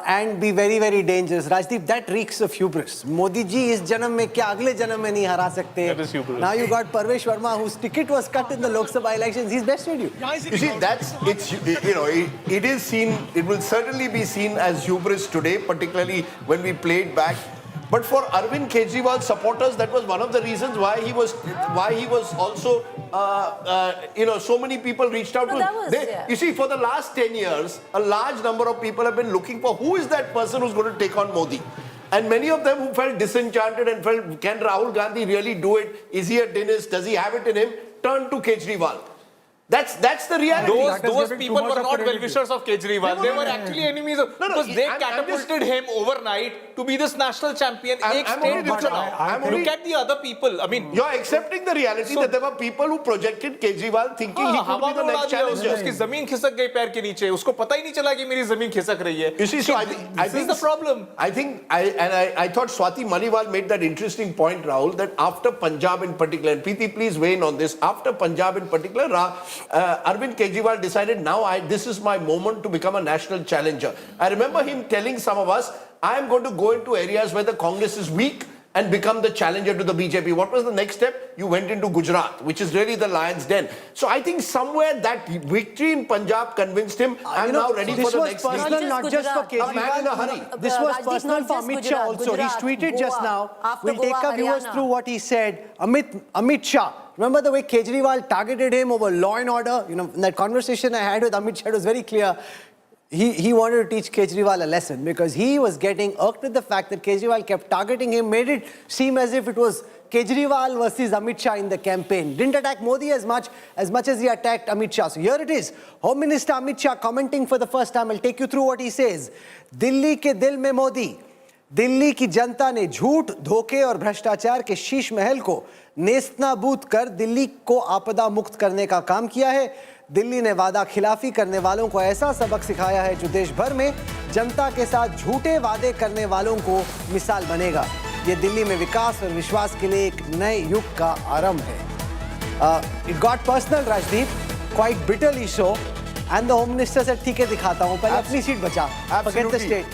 and be very, very dangerous. Rajdeep, that reeks of hubris. Modi ji is janam mein kya agle janam mein nahi hara sakte. That is hubris. Now you got Parvesh Verma, whose ticket was cut in the Lok Sabha elections. He's bested you. You see, it is seen, it will certainly be seen as hubris today, particularly when we play it back. But for Arvind Kejriwal supporters, that was one of the reasons why he was also, so many people reached out to him. You see, for the last 10 years, a large number of people have been looking for who is that person who's going to take on Modi. And many of them who felt disenchanted and felt, can Rahul Gandhi really do it? Is he a dentist? Does he have it in him? Turned to Kejriwal. That's the reality. Those people were not well-wishers of Kejriwal. They were actually enemies of... Because they catapulted him overnight to be this national champion. Look at the other people. I mean... You're accepting the reality that there were people who projected Kejriwal thinking he could be the next challenger. उसकी ज़मीन खिसक गई पैर के नीचे. उसको पता ही नहीं चला कि मेरी ज़मीन खिसक रही है. You see, so I think this is the problem. I thought Swati Maliwal made that interesting point, Rahul, that after Punjab in particular, and Preeti, please weigh in on this, after Punjab in particular, Arvind Kejriwal decided this is my moment to become a national challenger. I remember him telling some of us, I am going to go into areas where the Congress is weak and become the challenger to the BJP. What was the next step? You went into Gujarat, which is really the lion's den. So I think somewhere that victory in Punjab convinced him, I'm now ready for the next league. This was personal, not just for Kejriwal. A man in a hurry. This was personal for Amit Shah also. He's tweeted just now. We'll take our viewers through what he said. Amit Shah Remember the way Kejriwal targeted him over law and order? You know, in that conversation I had with Amit Shah, it was very clear. He wanted to teach Kejriwal a lesson because he was getting irked with the fact that Kejriwal kept targeting him, made it seem as if it was Kejriwal versus Amit Shah in the campaign. Didn't attack Modi as much as he attacked Amit Shah. So here it is. Home Minister Amit Shah commenting for the first time. I'll take you through what he says. Delhi ke dil mein Modi. Delhi की जनता ने झूठ, धोखे और भ्रष्टाचार के शीश महल को नेस्तनाबूद कर दिल्ली को आपदा मुक्त करने का काम किया है। दिल्ली ने वादा खिलाफी करने वालों को ऐसा सबक सिखाया है जो देश भर में जनता के साथ झूठे वादे करने वालों को मिसाल बनेगा। ये दिल्ली में विकास और विश्वास के लिए एक नए युग का आरंभ है। It got personal, Rajdeep, quite bitterly so. And the Home Minister said, "ठीक है, दिखाता हूँ, पहले अपनी सीट बचा." Forget the state.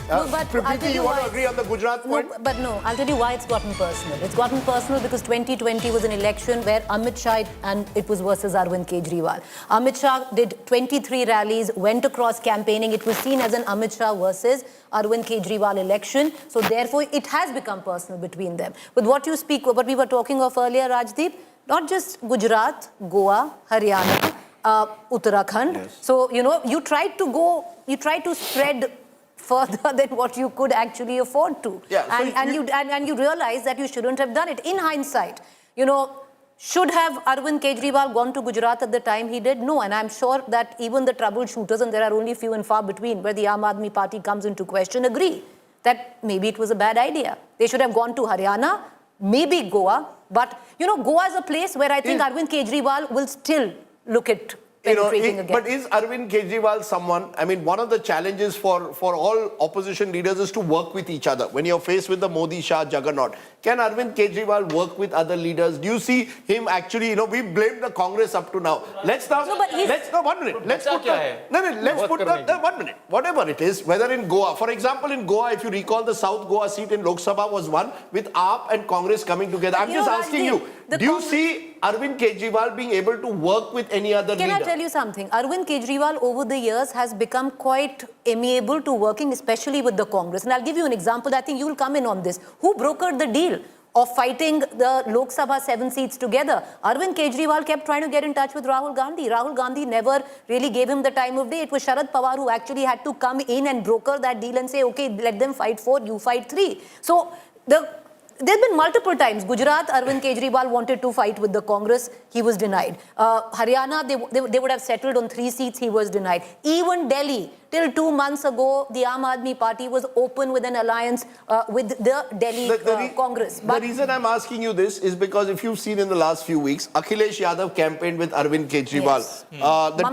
Preeti, you want to agree on the Gujarat point? No, I'll tell you why it's gotten personal. It's gotten personal because 2020 was an election where Amit Shah and it was versus Arvind Kejriwal. Amit Shah did 23 rallies, went across campaigning. It was seen as an Amit Shah versus Arvind Kejriwal election. So therefore, it has become personal between them. With what you speak, what we were talking of earlier, Rajdeep, not just Gujarat, Goa, Haryana, Uttarakhand. Yes. So, you know, you tried to spread further than what you could actually afford to. Yeah, and you realize that you shouldn't have done it. In hindsight, you know, should have Arvind Kejriwal gone to Gujarat at the time he did? No, and I'm sure that even the troubleshooters, and there are only few and far between, where the Aam Aadmi Party comes into question, agree that maybe it was a bad idea. They should have gone to Haryana, maybe Goa, but, you know, Goa is a place where I think Arvind Kejriwal will still look at penetrating again. But is Arvind Kejriwal someone, I mean, one of the challenges for all opposition leaders is to work with each other. When you're faced with the Modi-Shah juggernaut, can Arvind Kejriwal work with other leaders? Do you see him actually, you know, we blamed the Congress up to now. Let's now, no, but 1 minute. Let's put the 1 minute. Whatever it is, whether in Goa, for example, in Goa, if you recall, the South Goa seat in Lok Sabha was won with AAP and Congress coming together. I'm just asking you, do you see Arvind Kejriwal being able to work with any other leader? Can I tell you something? Arvind Kejriwal over the years has become quite amiable to working, especially with the Congress. And I'll give you an example. I think you'll come in on this. Who brokered the deal of fighting the Lok Sabha 7 seats together? Arvind Kejriwal kept trying to get in touch with Rahul Gandhi. Rahul Gandhi never really gave him the time of day. It was Sharad Pawar who actually had to come in and broker that deal and say, okay, let them fight 4, you fight 3. So there have been multiple times. Gujarat, Arvind Kejriwal wanted to fight with the Congress. He was denied. Haryana, they would have settled on 3 seats. He was denied. Even Delhi, till 2 months ago, the Aam Aadmi Party was open with an alliance with the Delhi Congress. The reason I'm asking you this is because if you've seen in the last few weeks, Akhilesh Yadav campaigned with Arvind Kejriwal. Yes. The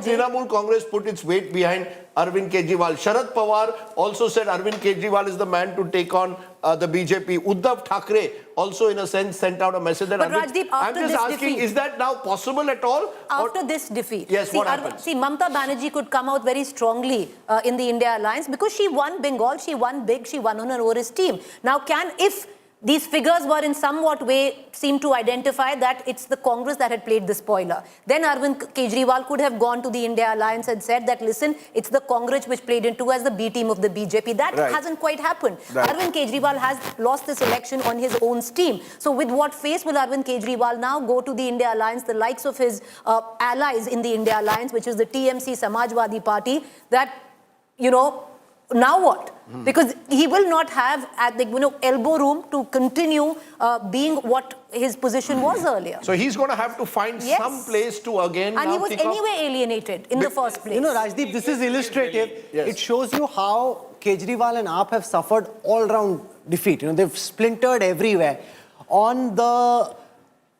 Trinamool Congress put its weight behind Arvind Kejriwal. Sharad Pawar also said Arvind Kejriwal is the man to take on the BJP. Uddhav Thackeray also, in a sense, sent out a message that Rajdeep, I'm just asking, is that now possible at all? After this defeat. Yes, what happens? See, Mamata Banerjee could come out very strongly in the India alliance because she won Bengal, she won big, she won on her over his team. Now, if these figures were in somewhat way seem to identify that it's the Congress that had played the spoiler. Then Arvind Kejriwal could have gone to the India alliance and said that, listen, it's the Congress which played into as the B team of the BJP. That hasn't quite happened. Right. Arvind Kejriwal has lost this election on his own steam. So with what face will Arvind Kejriwal now go to the India alliance, the likes of his allies in the India alliance, which is the TMC Samajwadi Party, that, you know, now what? Because he will not have elbow room to continue being what his position was earlier. So he's going to have to find some place to again. And he was anyway alienated in the first place. You know, Rajdeep, this is illustrative. Yes. It shows you how Kejriwal and AAP have suffered all-round defeat. You know, they've splintered everywhere. On the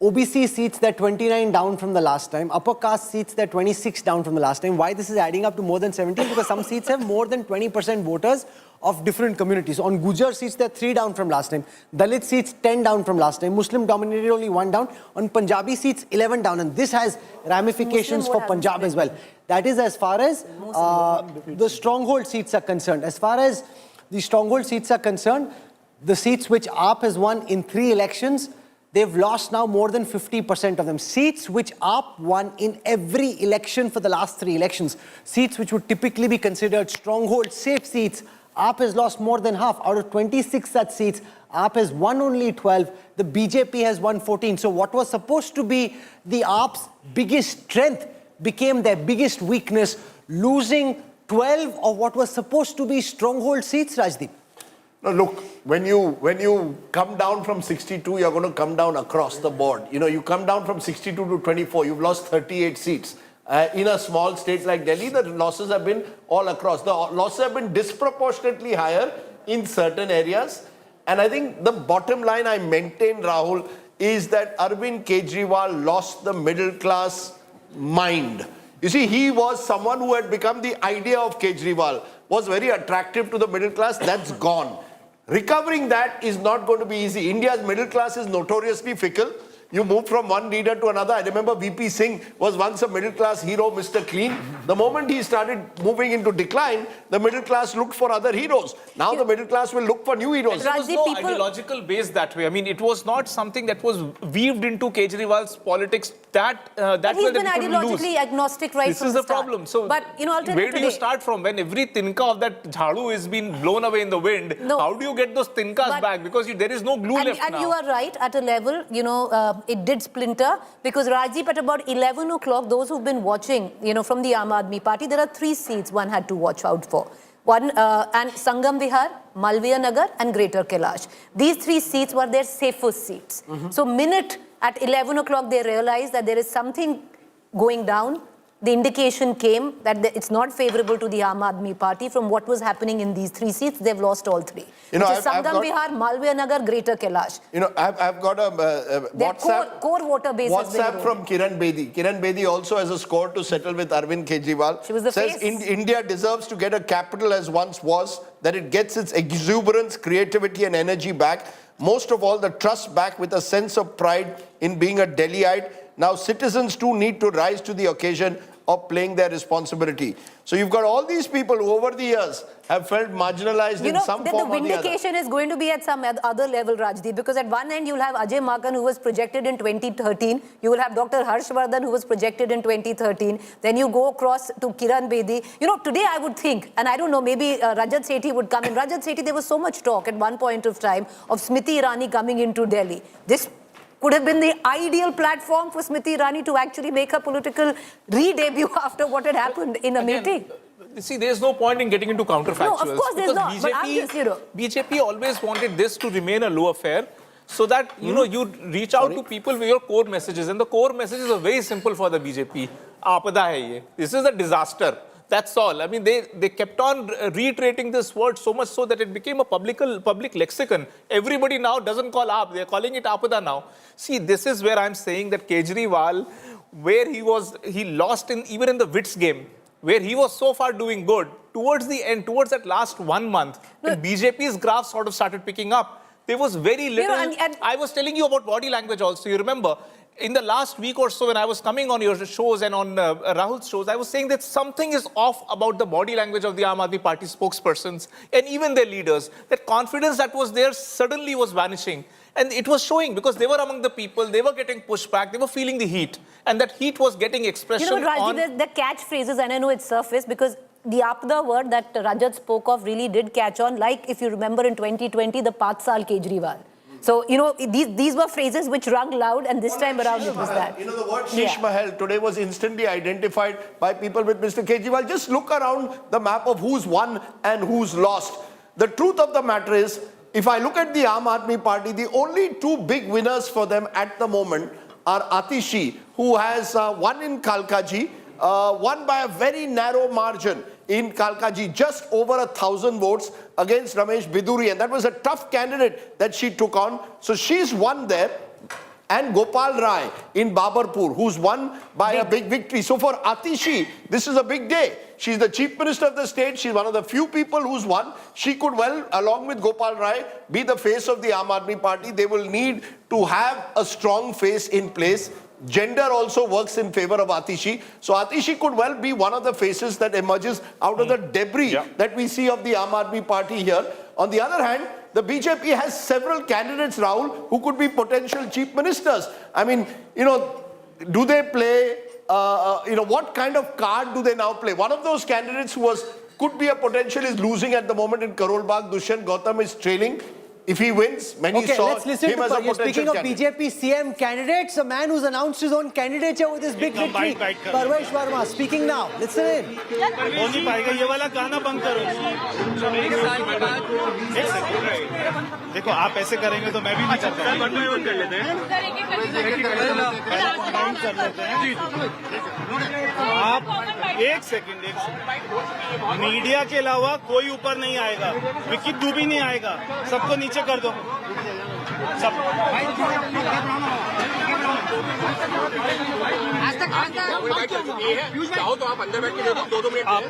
OBC seats, they're 29 down from the last time. Upper caste seats, they're 26 down from the last time. Why this is adding up to more than 17? Because some seats have more than 20% voters of different communities. On Gujar seats, they're 3 down from last time. Dalit seats, 10 down from last time. Muslim dominated, only 1 down. On Punjabi seats, 11 down. And this has ramifications for Punjab as well. That is as far as the stronghold seats are concerned. As far as the stronghold seats are concerned, the seats which AAP has won in 3 elections, they've lost now more than 50% of them. Seats which AAP won in every election for the last 3 elections, seats which would typically be considered stronghold, safe seats, AAP has lost more than half. Out of 26 such seats, AAP has won only 12. The BJP has won 14. So what was supposed to be the AAP's biggest strength became their biggest weakness, losing 12 of what was supposed to be stronghold seats, Rajdeep. No, look, when you come down from 62, you're going to come down across the board. You know, you come down from 62 to 24, you've lost 38 seats. In a small state like Delhi, the losses have been all across. The losses have been disproportionately higher in certain areas. And I think the bottom line I maintain, Rahul, is that Arvind Kejriwal lost the middle class mind. You see, he was someone who had become the idea of Kejriwal, was very attractive to the middle class. That's gone. Recovering that is not going to be easy. India's middle class is notoriously fickle. You move from one leader to another. I remember VP Singh was once a middle class hero, Mr. Clean. The moment he started moving into decline, the middle class looked for other heroes. Now the middle class will look for new heroes. There was no ideological base that way. I mean, it was not something that was weaved into Kejriwal's politics that he's been ideologically agnostic right from the start. This is the problem. So, but, you know, where do you start from? When every tinka of that jhadu is being blown away in the wind, how do you get those tinkas back? Because there is no glue left now. And you are right, at a level, you know, it did splinter, because Rajdeep, at about 11 o'clock, those who've been watching, you know, from the Aam Aadmi Party, there are 3 seats one had to watch out for. One, and Sangam Vihar, Malviya Nagar and Greater Kailash. These 3 seats were their safest seats. So minute at 11 o'clock, they realized that there is something going down. The indication came that it's not favorable to the Aam Aadmi Party from what was happening in these 3 seats. They've lost all 3. You know, Sangam Vihar, Malviya Nagar, Greater Kailash. You know, I've got a WhatsApp, core voter base WhatsApp from Kiran Bedi. Kiran Bedi also has a score to settle with Arvind Kejriwal. She was the Says face. India deserves to get a capital as once was, that it gets its exuberance, creativity and energy back. Most of all, the trust back with a sense of pride in being a Delhiite. Now citizens too need to rise to the occasion of playing their responsibility. So you've got all these people who over the years have felt marginalized in some form or the other. The vindication is going to be at some other level, Rajdeep, because at one end you'll have Ajay Makan, who was projected in 2013. You will have Dr. Harshvardhan, who was projected in 2013. Then you go across to Kiran Bedi. You know, today I would think, and I don't know, maybe Rajat Sethi would come in. Rajat Sethi, there was so much talk at one point of time of Smriti Irani coming into Delhi. This could have been the ideal platform for Smriti Irani to actually make her political re-debut after what had happened in Amethi. See, there's no point in getting into counterfactuals. No, of course there's not. But I'm just, you know. BJP always wanted this to remain a low affair, so that, you know, you reach out to people with your core messages. And the core messages are very simple for the BJP. Aapada hai ye. This is a disaster. That's all. I mean, they kept on reiterating this word so much so that it became a public lexicon. Everybody now doesn't call AAP. They're calling it Aapada now. See, this is where I'm saying that Kejriwal, where he lost even in the wits game, where he was so far doing good, towards the end, towards that last 1 month, when BJP's graph sort of started picking up, there was very little. You know, I was telling you about body language also. You remember, in the last week or so, when I was coming on your shows and on Rahul's shows, I was saying that something is off about the body language of the Aam Aadmi Party spokespersons and even their leaders. That confidence that was there suddenly was vanishing. And it was showing because they were among the people, they were getting pushed back, they were feeling the heat. And that heat was getting expression on... You know, Rajdeep, the catchphrases, and I know it's surface because the Aapada word that Rajat spoke of really did catch on. Like, if you remember in 2020, the 5 Saal Kejriwal. So, you know, these were phrases which rung loud, and this time around it was that. You know, the word Sheesh Mahal today was instantly identified by people with Mr. Kejriwal. Just look around the map of who's won and who's lost. The truth of the matter is, if I look at the Aam Aadmi Party, the only 2 big winners for them at the moment are Atishi, who has won in Kalkaji, won by a very narrow margin in Kalkaji, just over 1,000 votes against Ramesh Bidhuri. And that was a tough candidate that she took on. So she's won there. And Gopal Rai in Babarpur, who's won by a big victory. So for Atishi, this is a big day. She's the Chief Minister of the state. She's one of the few people who's won. She could well, along with Gopal Rai, be the face of the Aam Aadmi Party. They will need to have a strong face in place. Gender also works in favor of Atishi. So Atishi could well be one of the faces that emerges out of the debris that we see of the Aam Aadmi Party here. On the other hand, the BJP has several candidates, Rahul, who could be potential chief ministers. I mean, you know, do they play, you know, what kind of card do they now play? One of those candidates who was could be a potential, is losing at the moment in Karol Bagh. Dushyant Gautam is trailing. If he wins, many saw let's listen him to as a potential speaking of candidate. BJP CM candidates, a man who's announced his own candidature with his big victory. Parvesh Verma speaking now. Listen in. हो नहीं पाएगा, ये वाला गाना बंद करो। एक second. देखो आप ऐसे करेंगे तो मैं भी नहीं करता। कर लेते हैं। आप एक सेकंड। मीडिया के अलावा कोई ऊपर नहीं आएगा, विकी दूबी नहीं आएगा, सबको नीचे कर दो। सब चाहो तो आप अंदर बैठ के देखो, 2-2 मिनट आप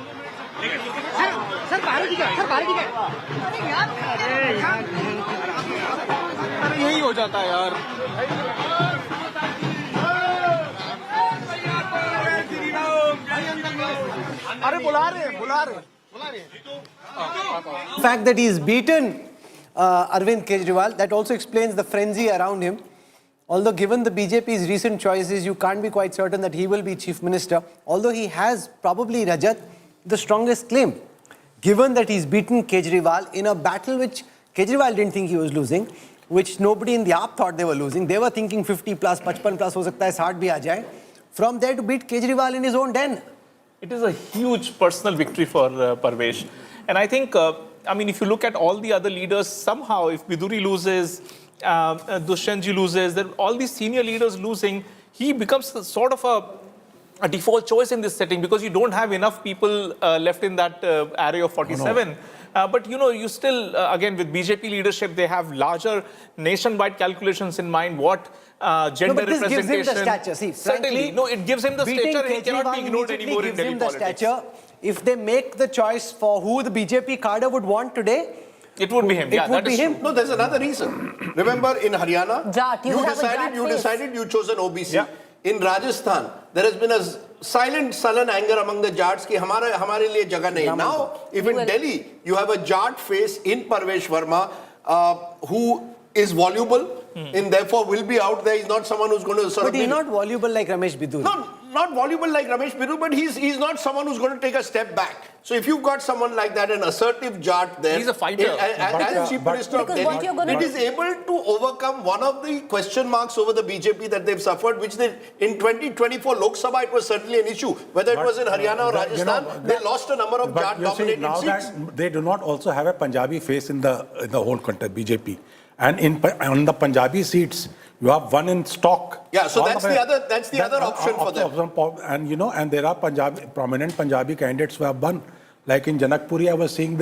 सर बाहर की है। अरे यही हो जाता है यार। अरे बुला रहे। The fact that he's beaten Arvind Kejriwal, that also explains the frenzy around him. Although given the BJP's recent choices, you can't be quite certain that he will be chief minister. Although he has probably, Rajat, the strongest claim. Given that he's beaten Kejriwal in a battle which Kejriwal didn't think he was losing, which nobody in the AAP thought they were losing. They were thinking 50 plus, 55 plus, ho sakta hai 60 bhi aa jaye. From there to beat Kejriwal in his own den. It is a huge personal victory for Parvesh. And I think, if you look at all the other leaders, somehow if Bidhuri loses, Dushyantji loses, then all these senior leaders losing, he becomes sort of a default choice in this setting because you don't have enough people left in that array of 47. But you still, again, with BJP leadership, they have larger nationwide calculations in mind, what gender but this representation. gives him the stature. See, certainly, frankly, it gives him the stature. He cannot be ignored anymore in Delhi politics. Stature. If they make the choice for who the BJP cadre would want today, it would be him. It would be him. No, there's another reason. Remember, in Haryana, you decided you chose an OBC. Yeah. In Rajasthan, there has been a silent, sullen anger among the Jats ki hamare liye jagah nahi. Now, if in Delhi you have a Jat face in Parvesh Verma, who is voluble and therefore will be out there. He's not someone who's going to sort of... But he's not voluble like Ramesh Bidhuri. No, not voluble like Ramesh Bidhuri, but he's not someone who's going to take a step back. So if you've got someone like that, an assertive Jat there... He's a fighter. As Chief Minister of Delhi, it is able to overcome one of the question marks over the BJP that they've suffered, which they, in 2024 Lok Sabha, it was certainly an issue. Whether it was in Haryana or Rajasthan, they lost a number of Jat-dominated seats. That they do not also have a Punjabi face in the whole country, BJP. And on the Punjabi seats, you have one in stock. Yeah, so that's the other option for them. And and there are prominent Punjabi candidates who have won. Like in Janakpuri, I was seeing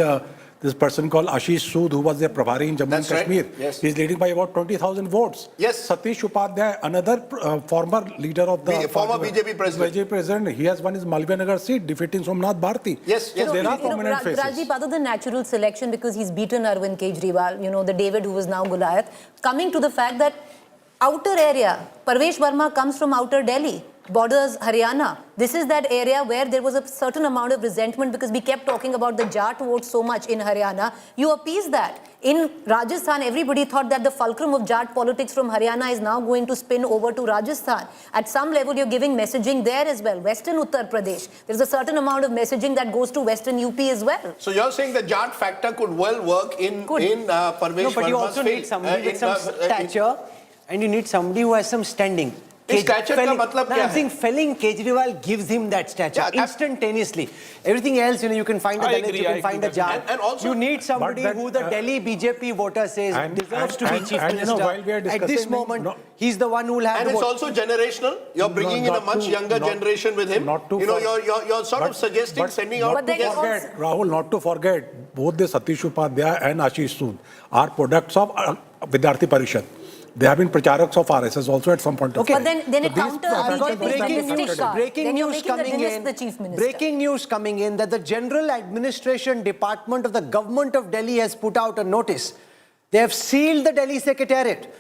this person called Ashish Sood, who was their Prabhari in Jammu and Kashmir. Right. Yes. He's leading by about 20,000 votes. Yes. Satish Upadhyay, another former leader of the former BJP president. BJP president, he has won his Malvinagar seat, defeating Somnath Bharti. Yes. So there are prominent faces. Rajdeep, other than natural selection, because he's beaten Arvind Kejriwal, the David who is now Goliath, coming to the fact that outer area, Parvesh Verma comes from outer Delhi, borders Haryana. This is that area where there was a certain amount of resentment because we kept talking about the Jat vote so much in Haryana. You appease that. In Rajasthan, everybody thought that the fulcrum of Jat politics from Haryana is now going to spin over to Rajasthan. At some level, you're giving messaging there as well. Western Uttar Pradesh, there's a certain amount of messaging that goes to Western UP as well. So you're saying the Jat factor could well work in Parvesh Verma's No, but you also need somebody with some stature and you need somebody who has some standing. Stature ka matlab kya hai? I'm saying felling Kejriwal gives him that stature instantaneously. Everything else, you can find a Dalit, you can find a Jat. And also, you need somebody who the Delhi BJP voter says deserves to be chief minister. While we are At this moment, he's the one who will have and the it's vote. also generational. You're bringing in a much younger generation with him. You're sort of suggesting sending out together. Rahul, not to forget, both the Satish Upadhyay and Ashish Sood are products of Vidyarthi Parishad. They have been pracharaks of RSS also at some point of time. But then it counters breaking news coming in. Breaking news coming in that the General Administration Department of the Government of Delhi has put out a notice. They have sealed the Delhi Secretariat.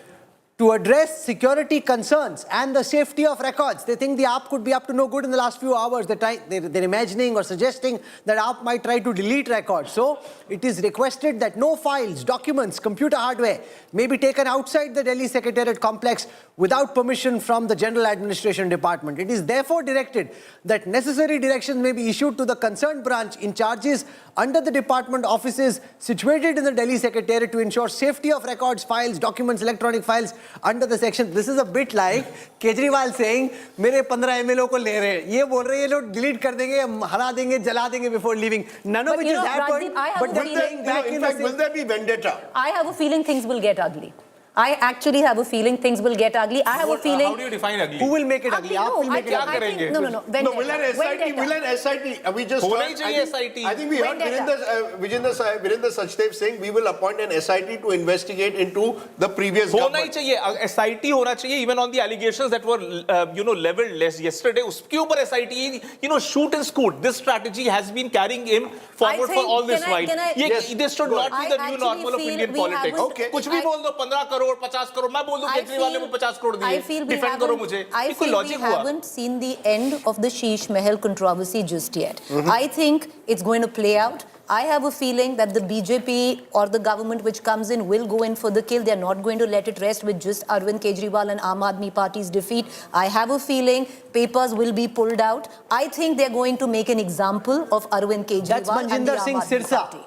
to address security concerns and the safety of records. They think the AAP could be up to no good in the last few hours. They're imagining or suggesting that AAP might try to delete records. So it is requested that no files, documents, computer hardware may be taken outside the Delhi Secretariat complex without permission from the General Administration Department. It is therefore directed that necessary directions may be issued to the concerned branch in charges under the department offices situated in the Delhi Secretariat to ensure safety of records, files, documents, electronic files under the section. This is a bit like Kejriwal saying, "मेरे 15 MLO को ले रहे हैं." ये बोल रहे हैं, ये लोग delete कर देंगे, हरा देंगे, जला देंगे before leaving. None of which has happened. But they're playing back in fact, will there be vendetta? I have a feeling things will get ugly. I actually have a feeling things will get ugly. I have a feeling. How do you define ugly? Who will make it ugly? No, will make it ugly. I think, no. No, will an SIT, we just होना ही चाहिए SIT. I think we heard Virendra Sachdev saying we will appoint an SIT to investigate into the previous होना government. ही चाहिए SIT होना चाहिए even on the allegations that were leveled yesterday उसके ऊपर SIT shoot and scoot. This strategy has been carrying him forward for all this while. This should not be the new normal of Indian politics. कुछ भी बोल दो 15 करोड़ 50 करोड़ मैं बोल दूं केजरीवाल ने मुझे 50 करोड़ दिए डिफेंड करो मुझे ये कोई लॉजिक हुआ? I haven't seen the end of the Sheesh Mahal controversy just yet. I think it's going to play out. I have a feeling that the BJP or the government which comes in will go in for the kill. They're not going to let it rest with just Arvind Kejriwal and Aam Aadmi Party's defeat. I have a feeling papers will be pulled out. I think they're going to make an example of Arvind Kejriwal and the Aam Aadmi Party.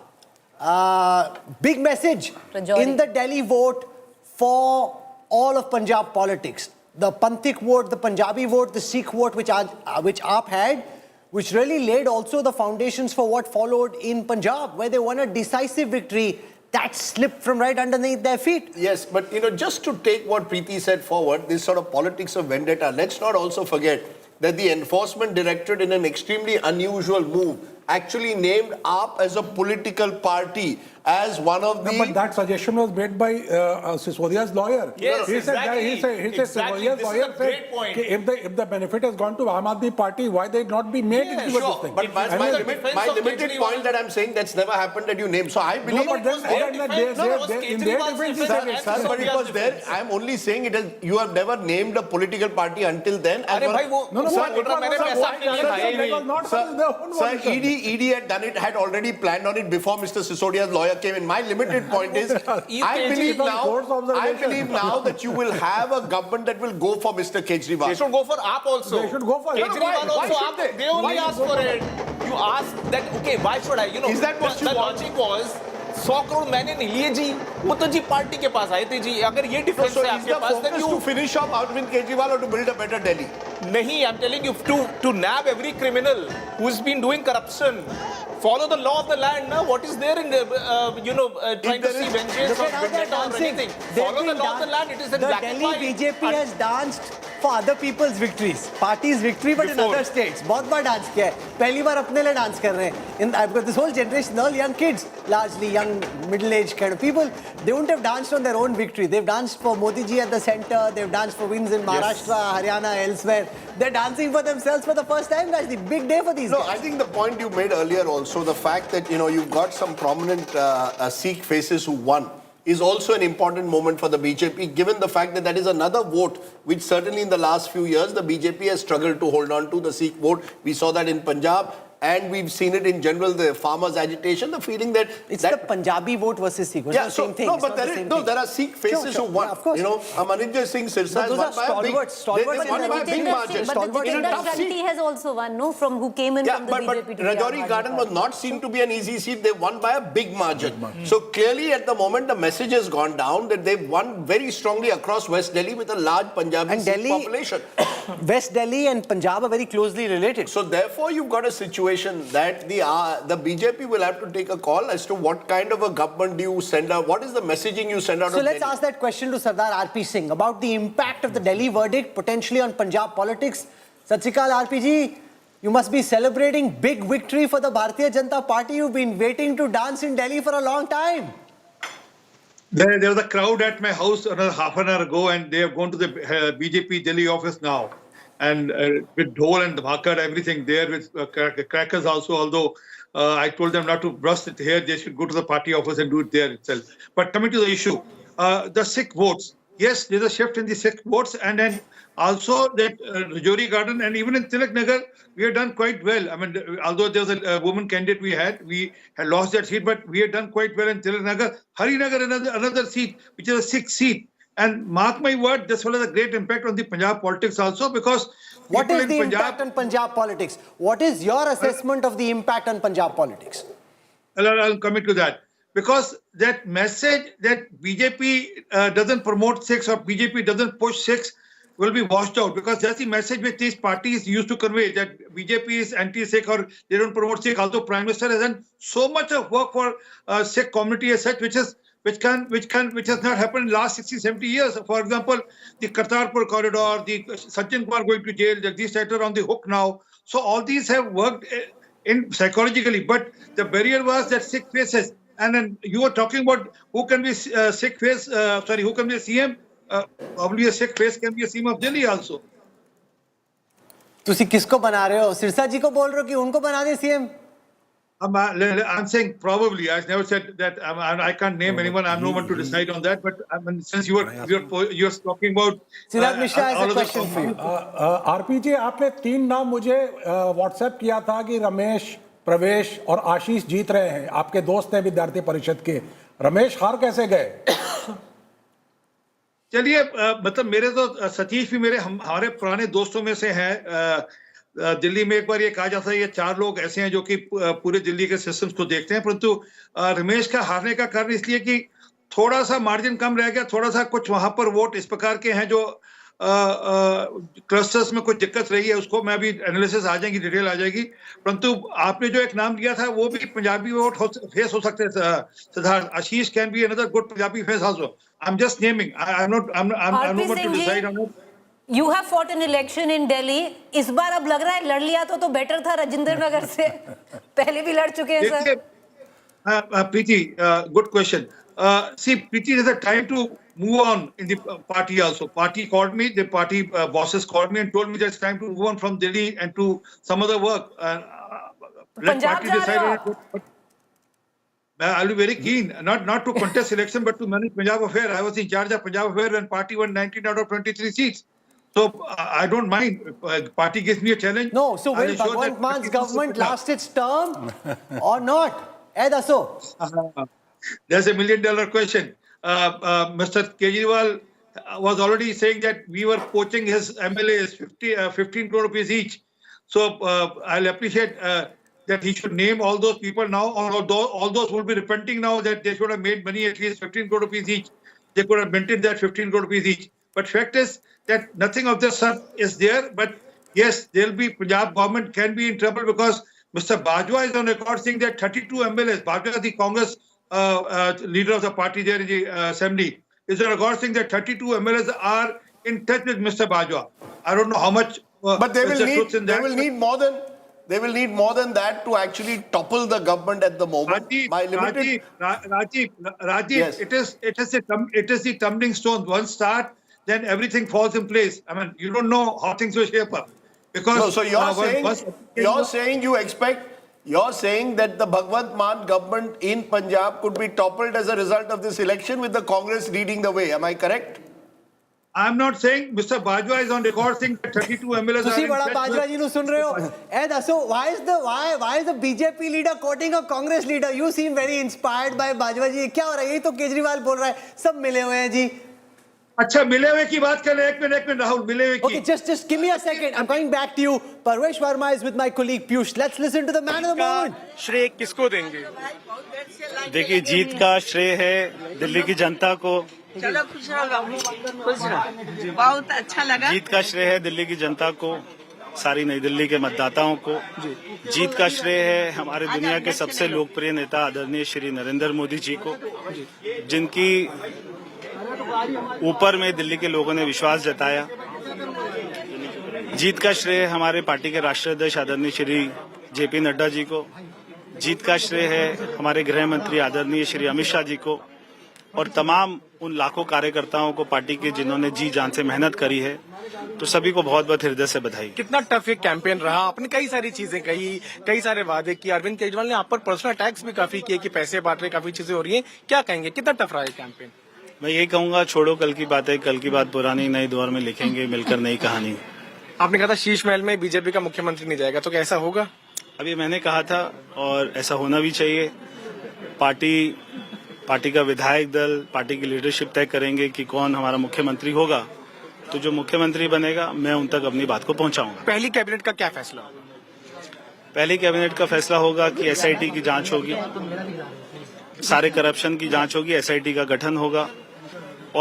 Big message in the Delhi vote for all of Punjab politics. The Panthik vote, the Punjabi vote, the Sikh vote which AAP had, which really laid also the foundations for what followed in Punjab, where they won a decisive victory that slipped from right underneath their feet. Yes, but just to take what Preeti said forward, this sort of politics of vendetta, let's not also forget that the Enforcement Directorate, in an extremely unusual move, actually named AAP as a political party, as one of the... No, but that suggestion was made by Sisodia's lawyer. Yes, he exactly. He said Sisodia's lawyer said if the benefit has gone to Aam Aadmi Party, why they not be made into this thing? But my limited point that I'm saying, that's never happened that you name. So I believe... No, but then in their defense he said it. Sir, but it was there. I'm only saying it is, you have never named a political party until then. Sir, ED had done it, had already planned on it before Mr. Sisodia's lawyer came in. My limited point is, I believe now that you will have a government that will go for Mr. Kejriwal. They should go for AAP also. They should go for Kejriwal also. They only asked for it. You asked that, okay, why should I? Is that what the logic was, 100 crore मैंने नहीं लिए जी, वो तो जी party के पास आए थे जी. अगर ये डिफरेंस है आपके पास, then you to finish off Arvind Kejriwal or to build a better Delhi? नहीं, I'm telling you, to nab every criminal who's been doing corruption. Follow the law of the land. Now, what is there in the, trying to see vengeance or vendetta or anything? Follow the law of the land. It is in black and white. The Delhi BJP has danced for other people's victories. Party's victory, but in other states. बहुत बार dance किया है. पहली बार अपने लिए dance कर रहे हैं. I've got this whole generation, all young kids, largely young, middle-aged kind of people. They wouldn't have danced on their own victory. They've danced for Modi ji at the center. They've danced for wins in Maharashtra, Haryana, elsewhere. They're dancing for themselves for the first time, guys. The big day for these guys. I think the point you made earlier also, the fact that, you've got some prominent Sikh faces who won, is also an important moment for the BJP, given the fact that that is another vote which certainly in the last few years the BJP has struggled to hold on to, the Sikh vote. We saw that in Punjab. And we've seen it in general, the farmers' agitation, the feeling that... It's the Punjabi vote versus Sikh. It's the same thing. No, but there are Sikh faces who won. Yeah, of course. Manindra Singh Sirsa those are stalwarts. They won by a big margin. But Jatinder Shanti has also won, no? From who came in from the BJP to the Rajouri Garden was not seen to be an easy seat. They won by a big margin. So clearly at the moment the message has gone down that they've won very strongly across West Delhi with a large Punjabi Sikh population. West Delhi and Punjab are very closely related. So therefore you've got a situation that the BJP will have to take a call as to what kind of a government do you send out, what is the messaging you send out of Delhi. So let's ask that question to Sardar RP Singh about the impact of the Delhi verdict potentially on Punjab politics. Sat Sri Akal, RP ji, you must be celebrating big victory for the Bharatiya Janata Party. You've been waiting to dance in Delhi for a long time. There was a crowd at my house another half an hour ago, and they have gone to the BJP Delhi office now. And with dhol and bhakar, everything there, with crackers also, although I told them not to brush it here, they should go to the party office and do it there itself. But coming to the issue, the Sikh votes, yes, there's a shift in the Sikh votes, and then also that Rajouri Garden, and even in Tilak Nagar, we have done quite well. I mean, although there's a woman candidate we had lost that seat, but we have done quite well in Tilak Nagar. Harinagar, another seat, which is a Sikh seat. And mark my word, this will have a great impact on the Punjab politics also, because what is the impact on Punjab politics? What is your assessment of the impact on Punjab politics? I'll commit to that. Because that message that BJP doesn't promote Sikhs or BJP doesn't push Sikhs will be washed out, because that's the message which these parties used to convey, that BJP is anti-Sikh or they don't promote Sikh. Although Prime Minister has done so much of work for Sikh community as such, which has not happened in the last 60, 70 years. For example, the Kartarpur corridor, the Sajjan Kumar going to jail, Jagdish Thakur on the hook now. So all these have worked in psychologically, but the barrier was that Sikh faces. And then you were talking about who can be Sikh face, who can be a CM? Probably a Sikh face can be a CM of Delhi also. तुसी किसको बना रहे हो? सिरसा जी को बोल रहे हो कि उनको बना दे CM? I'm saying probably. I never said that. I can't name anyone. I'm no one to decide on that. But since you're talking about, Siddharth Mishra has a question for you. RPJ, आपने 3 नाम मुझे WhatsApp किया था कि रमेश, प्रवेश और आशीष जीत रहे हैं. आपके दोस्त हैं विद्यार्थी परिषद के. रमेश हार कैसे गए? चलिए, मतलब मेरे तो सतीश भी हमारे पुराने दोस्तों में से हैं. दिल्ली में एक बार ये कहा जाता है ये 4 लोग ऐसे हैं जो कि पूरे दिल्ली के सिस्टम्स को देखते हैं, परंतु रमेश का हारने का कारण इसलिए कि थोड़ा सा मार्जिन कम रह गया, थोड़ा सा कुछ वहां पर वोट इस प्रकार के हैं जो क्लस्टर्स में कुछ दिक्कत रही है. उसको मैं भी एनालिसिस आ जाएगी, डिटेल आ जाएगी. परंतु आपने जो एक नाम दिया था वो भी पंजाबी वोट फेस हो सकते हैं. Siddharth, Ashish can be another good Punjabi face also. I am just naming. I am no one to decide on it. You have fought an election in Delhi. इस बार अब लग रहा है लड़ लिया तो बेटर था राजेंद्र नगर से. पहले भी लड़ चुके हैं sir. Preeti, good question. See, Preeti, there's a time to move on in the party also. Party called me, the party bosses called me and told me that it's time to move on from Delhi and to some other work. Let party decide on it. I'll be very keen, not to contest election, but to manage Punjab affair. I was in charge of Punjab affair when party won 19 out of 23 seats. So I don't mind. Party gives me a challenge. No, so will Bhagwant Man's government last its term or not? Daso. There's $1 million question. Mr. Kejriwal was already saying that we were poaching his MLAs 15 crore rupees each. So I'll appreciate that he should name all those people now, or all those will be repenting now that they should have made money at least 15 crore rupees each. They could have maintained that 15 crore rupees each. But fact is that nothing of this sort is there. But yes, there'll be Punjab government can be in trouble because Mr. Bajwa is on record saying that 32 MLAs, Bajwa, the Congress leader of the party there in the assembly, is on record saying that 32 MLAs are in touch with Mr. Bajwa. I don't know how much. But they will need more than. They will need more than that to actually topple the government at the moment. Rajiv, yes. it is the tumbling stone. One start, then everything falls in place. I mean, you don't know how things will shape up. Because no, so you're saying that the Bhagwant Mann government in Punjab could be toppled as a result of this election with the Congress leading the way. Am I correct? I'm not saying Mr. Bajwa is on record saying that 32 MLAs are in touch Bajwa ji nu sun rahe ho. So why is the BJP leader quoting a Congress leader? You seem very inspired by Bajwa ji. क्या हो रहा है? यही तो केजरीवाल बोल रहा है. सब मिले हुए हैं जी. अच्छा, मिले हुए की बात कर ले. एक मिनट राहुल, मिले हुए की. Okay, just give me a second. I'm coming back to you. Parvesh Verma is with my colleague Piyush. Let's listen to the man of the moment. श्रेय किसको देंगे? देखिए, जीत का श्रेय है दिल्ली की जनता को. चलो खुश रहो, बहुत अच्छा लगा. जीत का श्रेय है दिल्ली की जनता को, सारी नई दिल्ली के मतदाताओं को. जीत का श्रेय है हमारे दुनिया के सबसे लोकप्रिय नेता आदरणीय श्री नरेंद्र मोदी जी को, जिनकी ऊपर में दिल्ली के लोगों ने विश्वास जताया. जीत का श्रेय हमारे पार्टी के राष्ट्रीय अध्यक्ष आदरणीय श्री जेपी नड्डा जी को. जीत का श्रेय है हमारे गृह मंत्री आदरणीय श्री अमित शाह जी को और तमाम उन लाखों कार्यकर्ताओं को पार्टी के जिन्होंने जी जान से मेहनत करी है. तो सभी को बहुत बहुत हृदय से बधाई. कितना टफ एक कैंपेन रहा. आपने कई सारी चीजें कही, कई सारे वादे किए. अरविंद केजरीवाल ने आप पर पर्सनल अटैक्स भी काफी किए कि पैसे बांट रहे, काफी चीजें हो रही हैं. क्या कहेंगे, कितना टफ रहा है कैंपेन? मैं यही कहूंगा, छोड़ो कल की बातें, कल की बात पुरानी, नए दौर में लिखेंगे मिलकर नई कहानी। आपने कहा था शीश महल में बीजेपी का मुख्यमंत्री नहीं जाएगा, तो क्या ऐसा होगा? अभी मैंने कहा था और ऐसा होना भी चाहिए। पार्टी का विधायक दल, पार्टी की लीडरशिप तय करेंगे कि कौन हमारा मुख्यमंत्री होगा। तो जो मुख्यमंत्री बनेगा मैं उन तक अपनी बात को पहुंचाऊंगा। पहली कैबिनेट का क्या फैसला होगा? पहली कैबिनेट का फैसला होगा कि एसआईटी की जांच होगी, सारे करप्शन की जांच होगी, एसआईटी का गठन होगा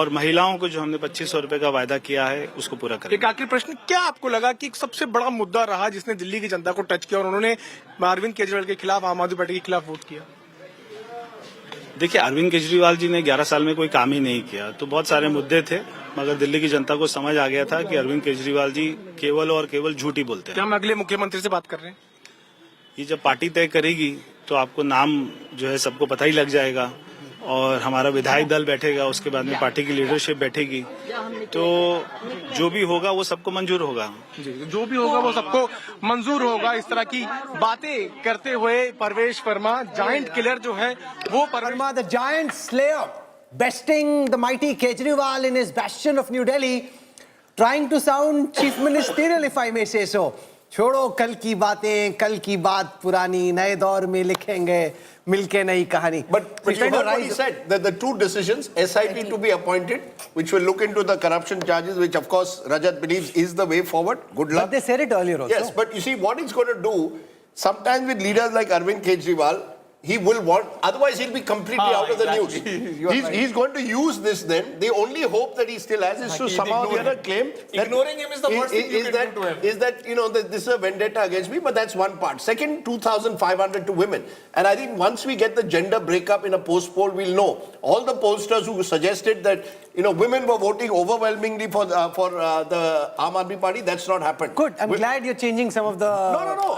और महिलाओं को जो हमने 2500 रुपए का वायदा किया है उसको पूरा करेंगे। एक आखिरी प्रश्न, क्या आपको लगा कि सबसे बड़ा मुद्दा रहा जिसने दिल्ली की जनता को टच किया और उन्होंने अरविंद केजरीवाल के खिलाफ, आम आदमी पार्टी के खिलाफ वोट किया? देखिए, अरविंद केजरीवाल जी ने 11 साल में कोई काम ही नहीं किया, तो बहुत सारे मुद्दे थे, मगर दिल्ली की जनता को समझ आ गया था कि अरविंद केजरीवाल जी केवल और केवल झूठ ही बोलते हैं। क्या हम अगले मुख्यमंत्री से बात कर रहे हैं? ये जब पार्टी तय करेगी तो आपको नाम जो है सबको पता ही लग जाएगा और हमारा विधायक दल बैठेगा, उसके बाद में पार्टी की लीडरशिप बैठेगी, तो जो भी होगा वो सबको मंजूर होगा। जी, जो भी होगा वो सबको मंजूर होगा। इस तरह की बातें करते हुए परवेश वर्मा, जायंट किलर जो है वो Verma, the giant slayer, besting the mighty Kejriwal in his bastion of New Delhi, trying to sound chief ministerial, if I may say so. छोड़ो कल की बातें, कल की बात पुरानी, नए दौर में लिखेंगे मिलके नई कहानी. But you heard what he said, that the two decisions, SIT to be appointed, which will look into the corruption charges, which of course Rajat believes is the way forward. Good luck. But they said it earlier also. Yes, but you see what he's going to do, sometimes with leaders like Arvind Kejriwal, he will want, otherwise he'll be completely out of the news. He's going to use this then. The only hope that he still has is to somehow the other claim that ignoring him is the worst thing you can do to him. Is that, you know, that this is a vendetta against me, but that's one part. Second, 2,500 to women. And I think once we get the gender breakup in a post poll, we'll know. All the pollsters who suggested that, you know, women were voting overwhelmingly for the Aam Aadmi Party, that's not happened. Good. I'm glad you're changing some of the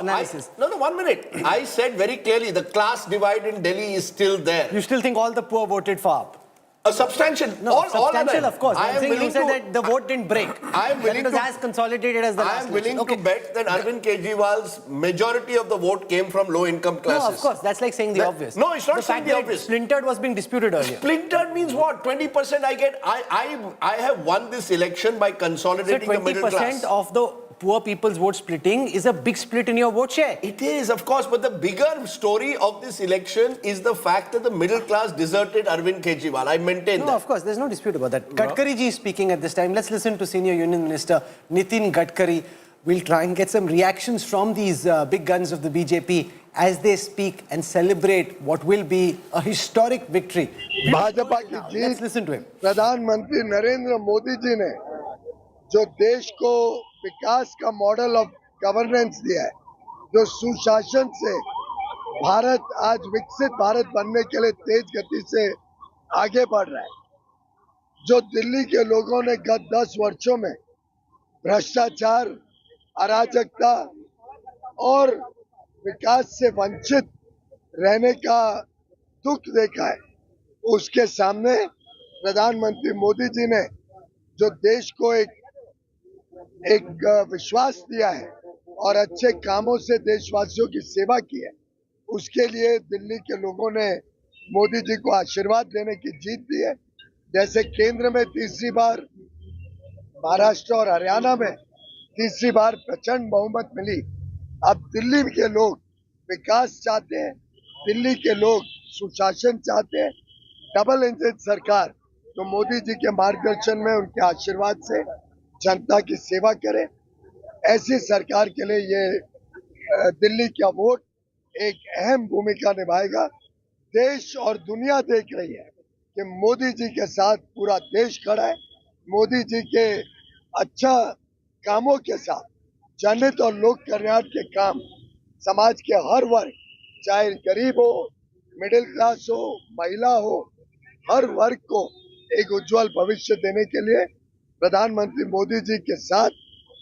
analysis. No, 1 minute. I said very clearly, the class divide in Delhi is still there. You still think all the poor voted for AAP? A substantial. Substantial, of course. I am willing you said that the vote didn't break. I am willing that it was as consolidated as the last I am willing election. to bet that Arvind Kejriwal's majority of the vote came from low-income classes. No, of course. That's like saying the obvious. No, it's not saying the fact obvious. That splintered was being disputed earlier. Splintered means what? 20% I get. I have won this election by consolidating the middle class. 20% of the poor people's vote splitting is a big split in your vote share. It is, of course, but the bigger story of this election is the fact that the middle class deserted Arvind Kejriwal. I maintain that. No, of course, there's no dispute about that. Gadkari ji is speaking at this time. Let's listen to Senior Union Minister Nitin Gadkari. We'll try and get some reactions from these big guns of the BJP as they speak and celebrate what will be a historic victory. Bhajpa की जीत, let's listen to him. प्रधानमंत्री नरेंद्र मोदी जी ने जो देश को विकास का model of governance दिया है, जो सुशासन से भारत आज विकसित भारत बनने के लिए तेज गति से आगे बढ़ रहा है, जो दिल्ली के लोगों ने गत 10 वर्षों में भ्रष्टाचार, अराजकता और विकास से वंचित रहने का दुख देखा है, उसके सामने प्रधानमंत्री मोदी जी ने जो देश को एक विश्वास दिया है और अच्छे कामों से देशवासियों की सेवा की है, उसके लिए दिल्ली के लोगों ने मोदी जी को आशीर्वाद देने की जीत दी है। जैसे केंद्र में तीसरी बार, महाराष्ट्र और हरियाणा में तीसरी बार प्रचंड बहुमत मिली, अब दिल्ली के लोग विकास चाहते हैं, दिल्ली के लोग सुशासन चाहते हैं, डबल इंजन सरकार तो मोदी जी के मार्गदर्शन में उनके आशीर्वाद से जनता की सेवा करें, ऐसी सरकार के लिए ये दिल्ली का वोट एक अहम भूमिका निभाएगा। देश और दुनिया देख रही है कि मोदी जी के साथ पूरा देश खड़ा है, मोदी जी के अच्छा कामों के साथ जनहित और लोक कल्याण के काम समाज के हर वर्ग, चाहे गरीब हो, मिडिल क्लास हो, महिला हो, हर वर्ग को एक उज्जवल भविष्य देने के लिए प्रधानमंत्री मोदी जी के साथ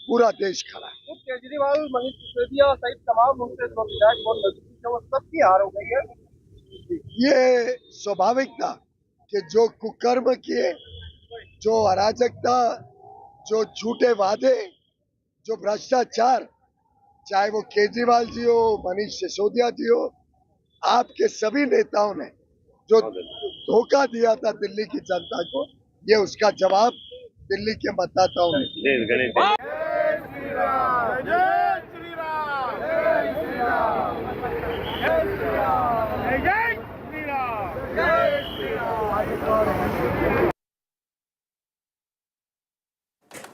पूरा देश खड़ा है। तो केजरीवाल, मनीष सिसोदिया सहित तमाम उनसे विधायक बहुत नजदीक है, वो सबकी हार हो गई है। ये स्वाभाविक था कि जो कुकर्म किए, जो अराजकता, जो झूठे वादे, जो भ्रष्टाचार, चाहे वो केजरीवाल जी हो, मनीष सिसोदिया जी हो, आपके सभी नेताओं ने जो धोखा दिया था दिल्ली की जनता को, ये उसका जवाब दिल्ली के मतदाताओं ने।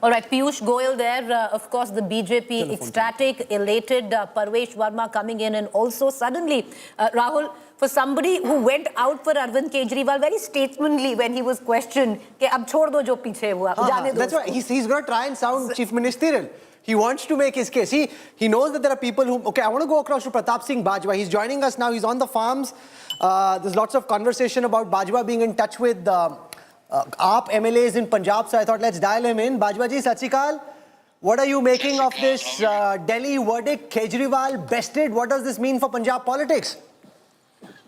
All right, Piyush Goyal there. Of course, the BJP ecstatic, elated, Parvesh Verma coming in, and also suddenly, Rahul, for somebody who went out for Arvind Kejriwal very statesmanly when he was questioned, कि अब छोड़ दो जो पीछे हुआ, जाने दो. That's why he's going to try and sound chief ministerial. He wants to make his case. He knows that there are people who... Okay, I want to go across to Pratap Singh Bajwa. He's joining us now. He's on the farms. There's lots of conversation about Bajwa being in touch with AAP MLAs in Punjab. So I thought, let's dial him in. Bajwa ji, Sat Shri Akal. What are you making of this Delhi verdict? Kejriwal bested. What does this mean for Punjab politics?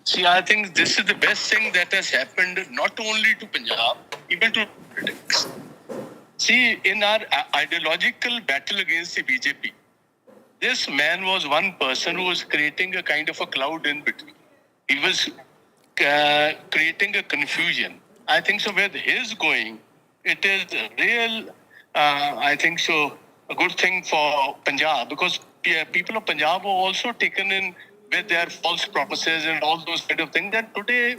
See, I think this is the best thing that has happened not only to Punjab, even to politics. See, in our ideological battle against the BJP, this man was one person who was creating a kind of a cloud in between. He was creating a confusion. I think so with his going, it is real, I think so, a good thing for Punjab, because people of Punjab were also taken in with their false promises and all those kind of things. That today,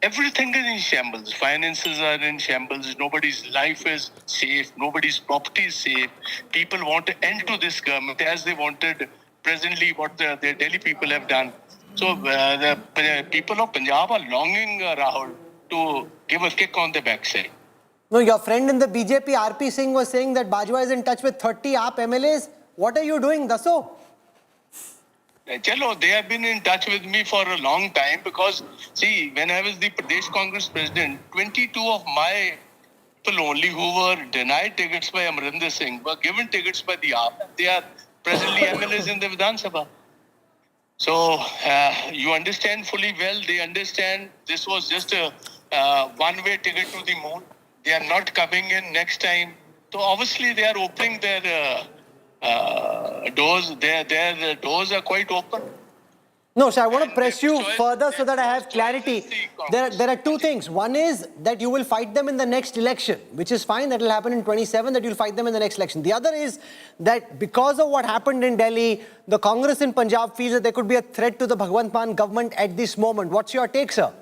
everything is in shambles. Finances are in shambles. Nobody's life is safe. Nobody's property is safe. People want to end to this government as they wanted presently what the Delhi people have done. So the people of Punjab are longing, Rahul, to give a kick on the backside. No, your friend in the BJP, RP Singh, was saying that Bajwa is in touch with 30 AAP MLAs. What are you doing, Dasso? Chalo, they have been in touch with me for a long time because, see, when I was the Pradesh Congress president, 22 of my people only who were denied tickets by Amrinder Singh were given tickets by the AAP. They are presently MLAs in the Vidhan Sabha. So, you understand fully well, they understand this was just a one-way ticket to the moon. They are not coming in next time. So, obviously, they are opening their doors. Their doors are quite open. No, so I want to press you further so that I have clarity. There are two things. One is that you will fight them in the next election, which is fine. That will happen in 27, that you'll fight them in the next election. The other is that because of what happened in Delhi, the Congress in Punjab feels that there could be a threat to the Bhagwant Mann government at this moment. What's your take, sir?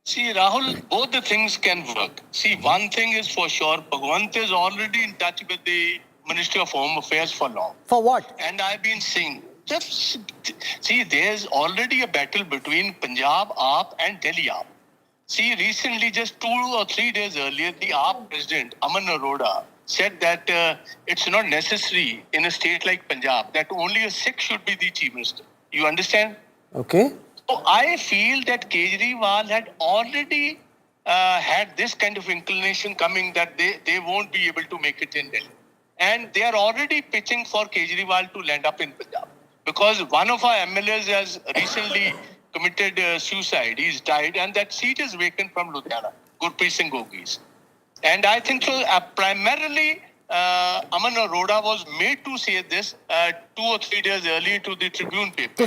See, Rahul, both the things can work. See, one thing is for sure, Bhagwant is already in touch with the Ministry of Home Affairs for long. For what? And I've been seeing, just see, there's already a battle between Punjab AAP and Delhi AAP. See, recently, just 2 or 3 days earlier, the AAP president, Aman Erode, said that it's not necessary in a state like Punjab that only a Sikh should be the chief minister. You understand? Okay. So I feel that Kejriwal had already had this kind of inclination coming that they won't be able to make it in Delhi. And they are already pitching for Kejriwal to land up in Punjab. Because one of our MLAs has recently committed suicide. He's died, and that seat is vacant from Ludhiana, Gurpreet Singh Gogis. And I think so, primarily, Aman Erode was made to say this 2 or 3 days early to the Tribune paper. You're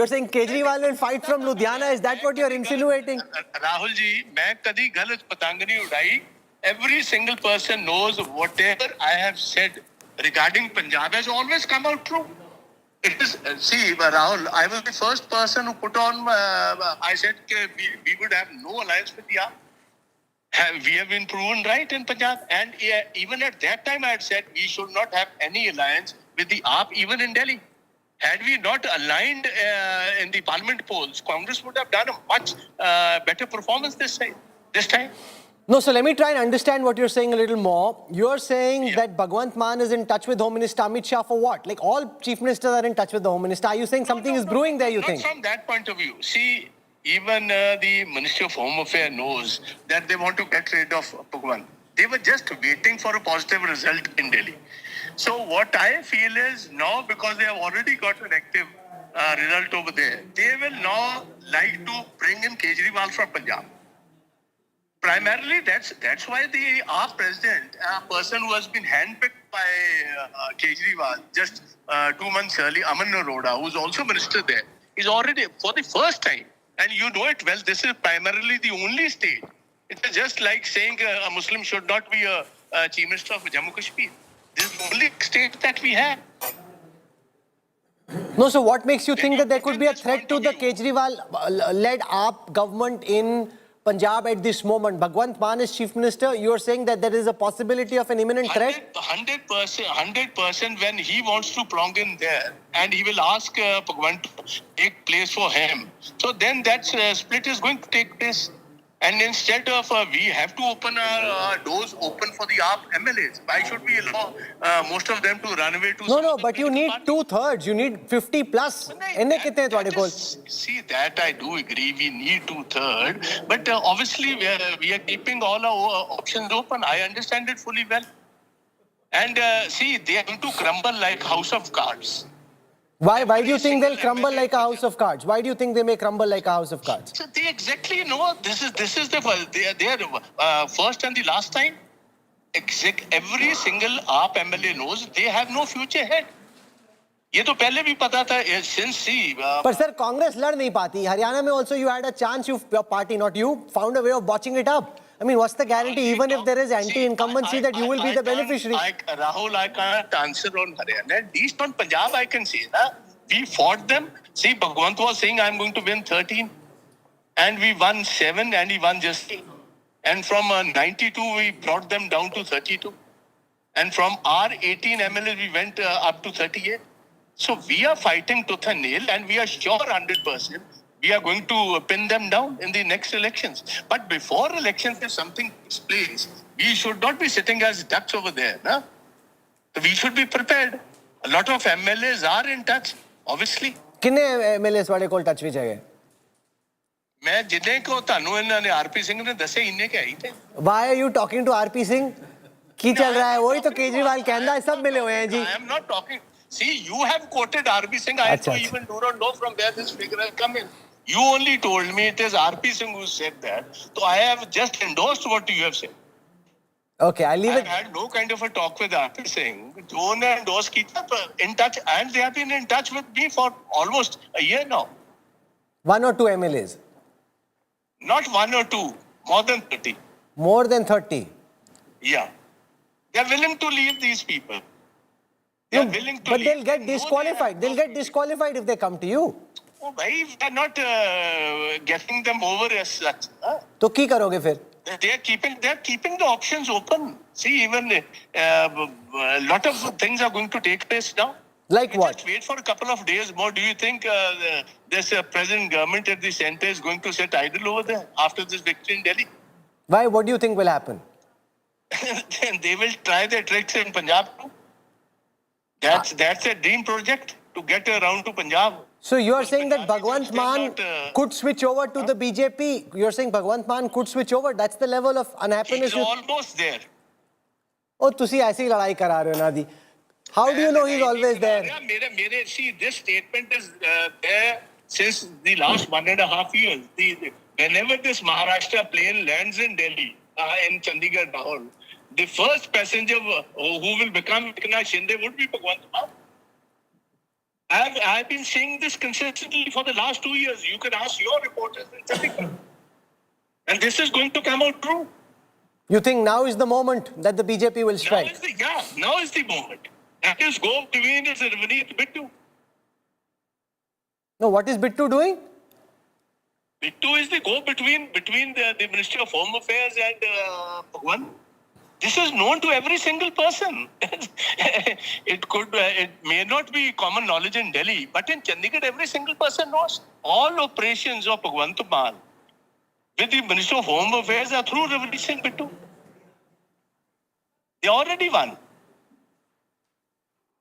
saying Kejriwal will fight from Ludhiana. Is that what you're insinuating? Rahul ji, main kadi galat patang nahi udai. Every single person knows whatever I have said regarding Punjab has always come out true. It is, see, Rahul, I was the first person who put on, I said we would have no alliance with the AAP. We have been proven right in Punjab. And even at that time I had said we should not have any alliance with the AAP even in Delhi. Had we not aligned in the parliament polls, Congress would have done a much better performance this time. No, so let me try and understand what you're saying a little more. You're saying that Bhagwant Mann is in touch with Home Minister Amit Shah for what? Like all chief ministers are in touch with the Home Minister. Are you saying something is brewing there, you think? Not from that point of view. See, even the Ministry of Home Affairs knows that they want to get rid of Bhagwant. They were just waiting for a positive result in Delhi. So what I feel is now, because they have already got an active result over there, they will now like to bring in Kejriwal from Punjab. Primarily, that's why the AAP president, a person who has been handpicked by Kejriwal just 2 months early, Aman Erode, who's also minister there, is already, for the first time, And you know it well, this is primarily the only state. It's just like saying a Muslim should not be a chief minister of Jammu Kashmir. This is the only state that we have. No, so what makes you think that there could be a threat to the Kejriwal-led AAP government in Punjab at this moment? Bhagwant Mann is chief minister. You are saying that there is a possibility of an imminent threat? 100% when he wants to prong in there and he will ask Bhagwant to take place for him. So then that split is going to take place. And instead of we have to open our doors open for the AAP MLAs. Why should we allow most of them to run away to No, but you need 2/3. You need 50 plus. See, that I do agree. We need 2/3. But obviously, we are keeping all our options open. I understand it fully well. And see, they are going to crumble like house of cards. Why do you think they'll crumble like a house of cards? Why do you think they may crumble like a house of cards? So they exactly know this is the first and the last time. Every single AAP MLA knows they have no future ahead. ये तो पहले भी पता था since see. But sir, Congress लड़ नहीं पाती. Haryana में also you had a chance. Your party, not you, found a way of botching it up. I mean, what's the guarantee? Even if there is anti-incumbency, that you will be the beneficiary. Rahul, I can't answer on Haryana. At least on Punjab, I can say that we fought them. See, Bhagwant was saying, I'm going to win 13. And we won 7 and he won just 8. And from 92, we brought them down to 32. And from our 18 MLAs, we went up to 38. So we are fighting tooth and nail and we are sure 100%. We are going to pin them down in the next elections. But before elections, if something takes place, we should not be sitting as ducks over there. No? So we should be prepared. A lot of MLAs are in touch, obviously. किन्ने MLAs वाले को touch में जाएंगे? मैं जिन्हें को तानु इन्होंने RP Singh ने दसे इन्हें क्या ही थे? Why are you talking to RP Singh? की चल रहा है? वही तो केजरीवाल कहना है सब मिले हुए हैं जी. I am not talking. See, you have quoted RP Singh. I even do not know from where this figure has come in. You only told me it is RP Singh who said that. So I have just endorsed what you have said. Okay, I'll leave it. I had no kind of a talk with RP Singh. Jo ne endorse kita, in touch, and they have been in touch with me for almost a year now. 1 or 2 MLAs? Not 1 or 2, more than 30. More than 30? Yeah. They are willing to leave these people. They are willing to leave. They'll get disqualified. They'll get disqualified if they come to you. Oh, why they are not getting them over as such? तो की करोगे फिर? They are keeping the options open. See, even a lot of things are going to take place now. Like what? Just wait for a couple of days more. Do you think this present government at the center is going to sit idle over there after this victory in Delhi? Why? What do you think will happen? They will try their tricks in Punjab too. That's a dream project to get around to Punjab. So you are saying that Bhagwant Mann could switch over to the BJP? You are saying Bhagwant Mann could switch over? That's the level of unhappiness. He's almost there. Oh, तुसी ऐसी लड़ाई करा रहे हो नादी. How do you know he's always there? See, this statement is there since the last 1.5 years. Whenever this Maharashtra plane lands in Delhi, in Chandigarh, Lahore, the first passenger who will become Eknath Shinde would be Bhagwant Mann. I've been saying this consistently for the last 2 years. You can ask your reporters in Chandigarh. And this is going to come out true. You think now is the moment that the BJP will strike? Now is the moment. That is go between Bittu. No, what is Bittu doing? Bittu is the go between the Ministry of Home Affairs and Bhagwan. This is known to every single person. It may not be common knowledge in Delhi, but in Chandigarh, every single person knows. All operations of Bhagwant Mann with the Ministry of Home Affairs are through Revolution Bittu. They already won.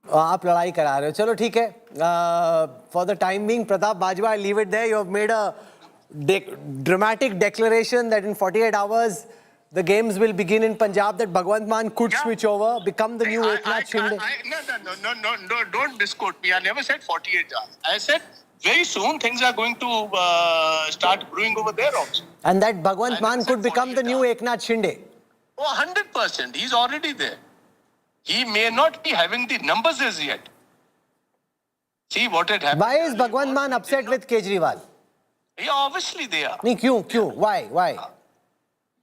आप लड़ाई करा रहे हो. चलो ठीक है. For the time being, Pratap Bajwa, I'll leave it there. You have made a dramatic declaration that in 48 hours, the games will begin in Punjab, that Bhagwant Mann could switch over, become the new Eknath Shinde. No, don't misquote me. I never said 48 hours. I said very soon things are going to start brewing over there also. And that Bhagwant Mann could become the new Eknath Shinde. Oh, 100%. He's already there. He may not be having the numbers as yet. See what had happened. Why is Bhagwant Mann upset with Kejriwal? Yeah, obviously they are. नहीं क्यों? Why?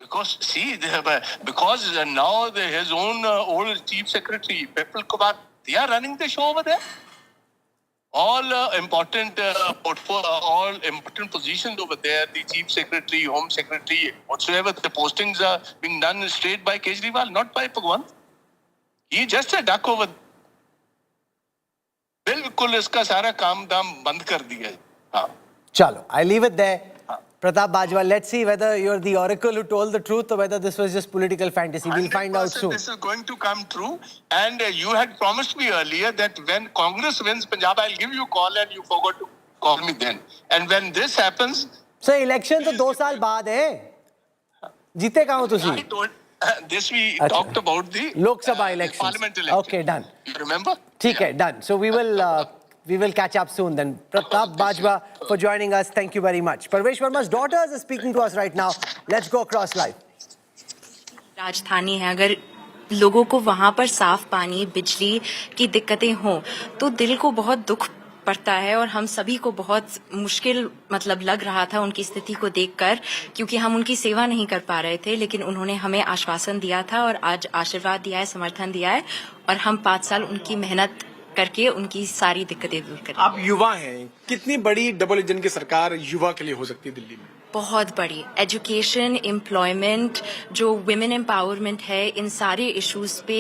Because see, because now his own old chief secretary, Pepul Kumar, they are running the show over there. All important all important positions over there, the chief secretary, home secretary, whatsoever, the postings are being done straight by Kejriwal, not by Bhagwan. He just a duck over. बिल्कुल इसका सारा काम दाम बंद कर दिया है. हाँ. Chalo, I leave it there. Pratap Bajwa, let's see whether you're the oracle who told the truth or whether this was just political fantasy. We'll find out soon. This is going to come true. And you had promised me earlier that when Congress wins Punjab, I'll give you a call, and you forgot to call me then. And when this happens... So election to 2 साल बाद है. जीते कहाँ हो तुसी? I told... this we talked about the... Lok Sabha elections. Parliament election. Okay, done. You remember? ठीक है, done. So we will catch up soon then. Pratap Bajwa for joining us. Thank you very much. Parvesh Verma's daughters are speaking to us right now. Let's go across live. राजधानी है, अगर लोगों को वहाँ पर साफ पानी, बिजली की दिक्कतें हों तो दिल को बहुत दुख पड़ता है और हम सभी को बहुत मुश्किल लग रहा था उनकी स्थिति को देखकर, क्योंकि हम उनकी सेवा नहीं कर पा रहे थे, लेकिन उन्होंने हमें आश्वासन दिया था और आज आशीर्वाद दिया है, समर्थन दिया है और हम 5 साल उनकी मेहनत करके उनकी सारी दिक्कतें दूर करें. आप युवा हैं, कितनी बड़ी डबल इंजन की सरकार युवा के लिए हो सकती है दिल्ली में? बहुत बड़ी. एजुकेशन, एम्प्लॉयमेंट, जो वुमेन एम्पावरमेंट है, इन सारे इश्यूज पे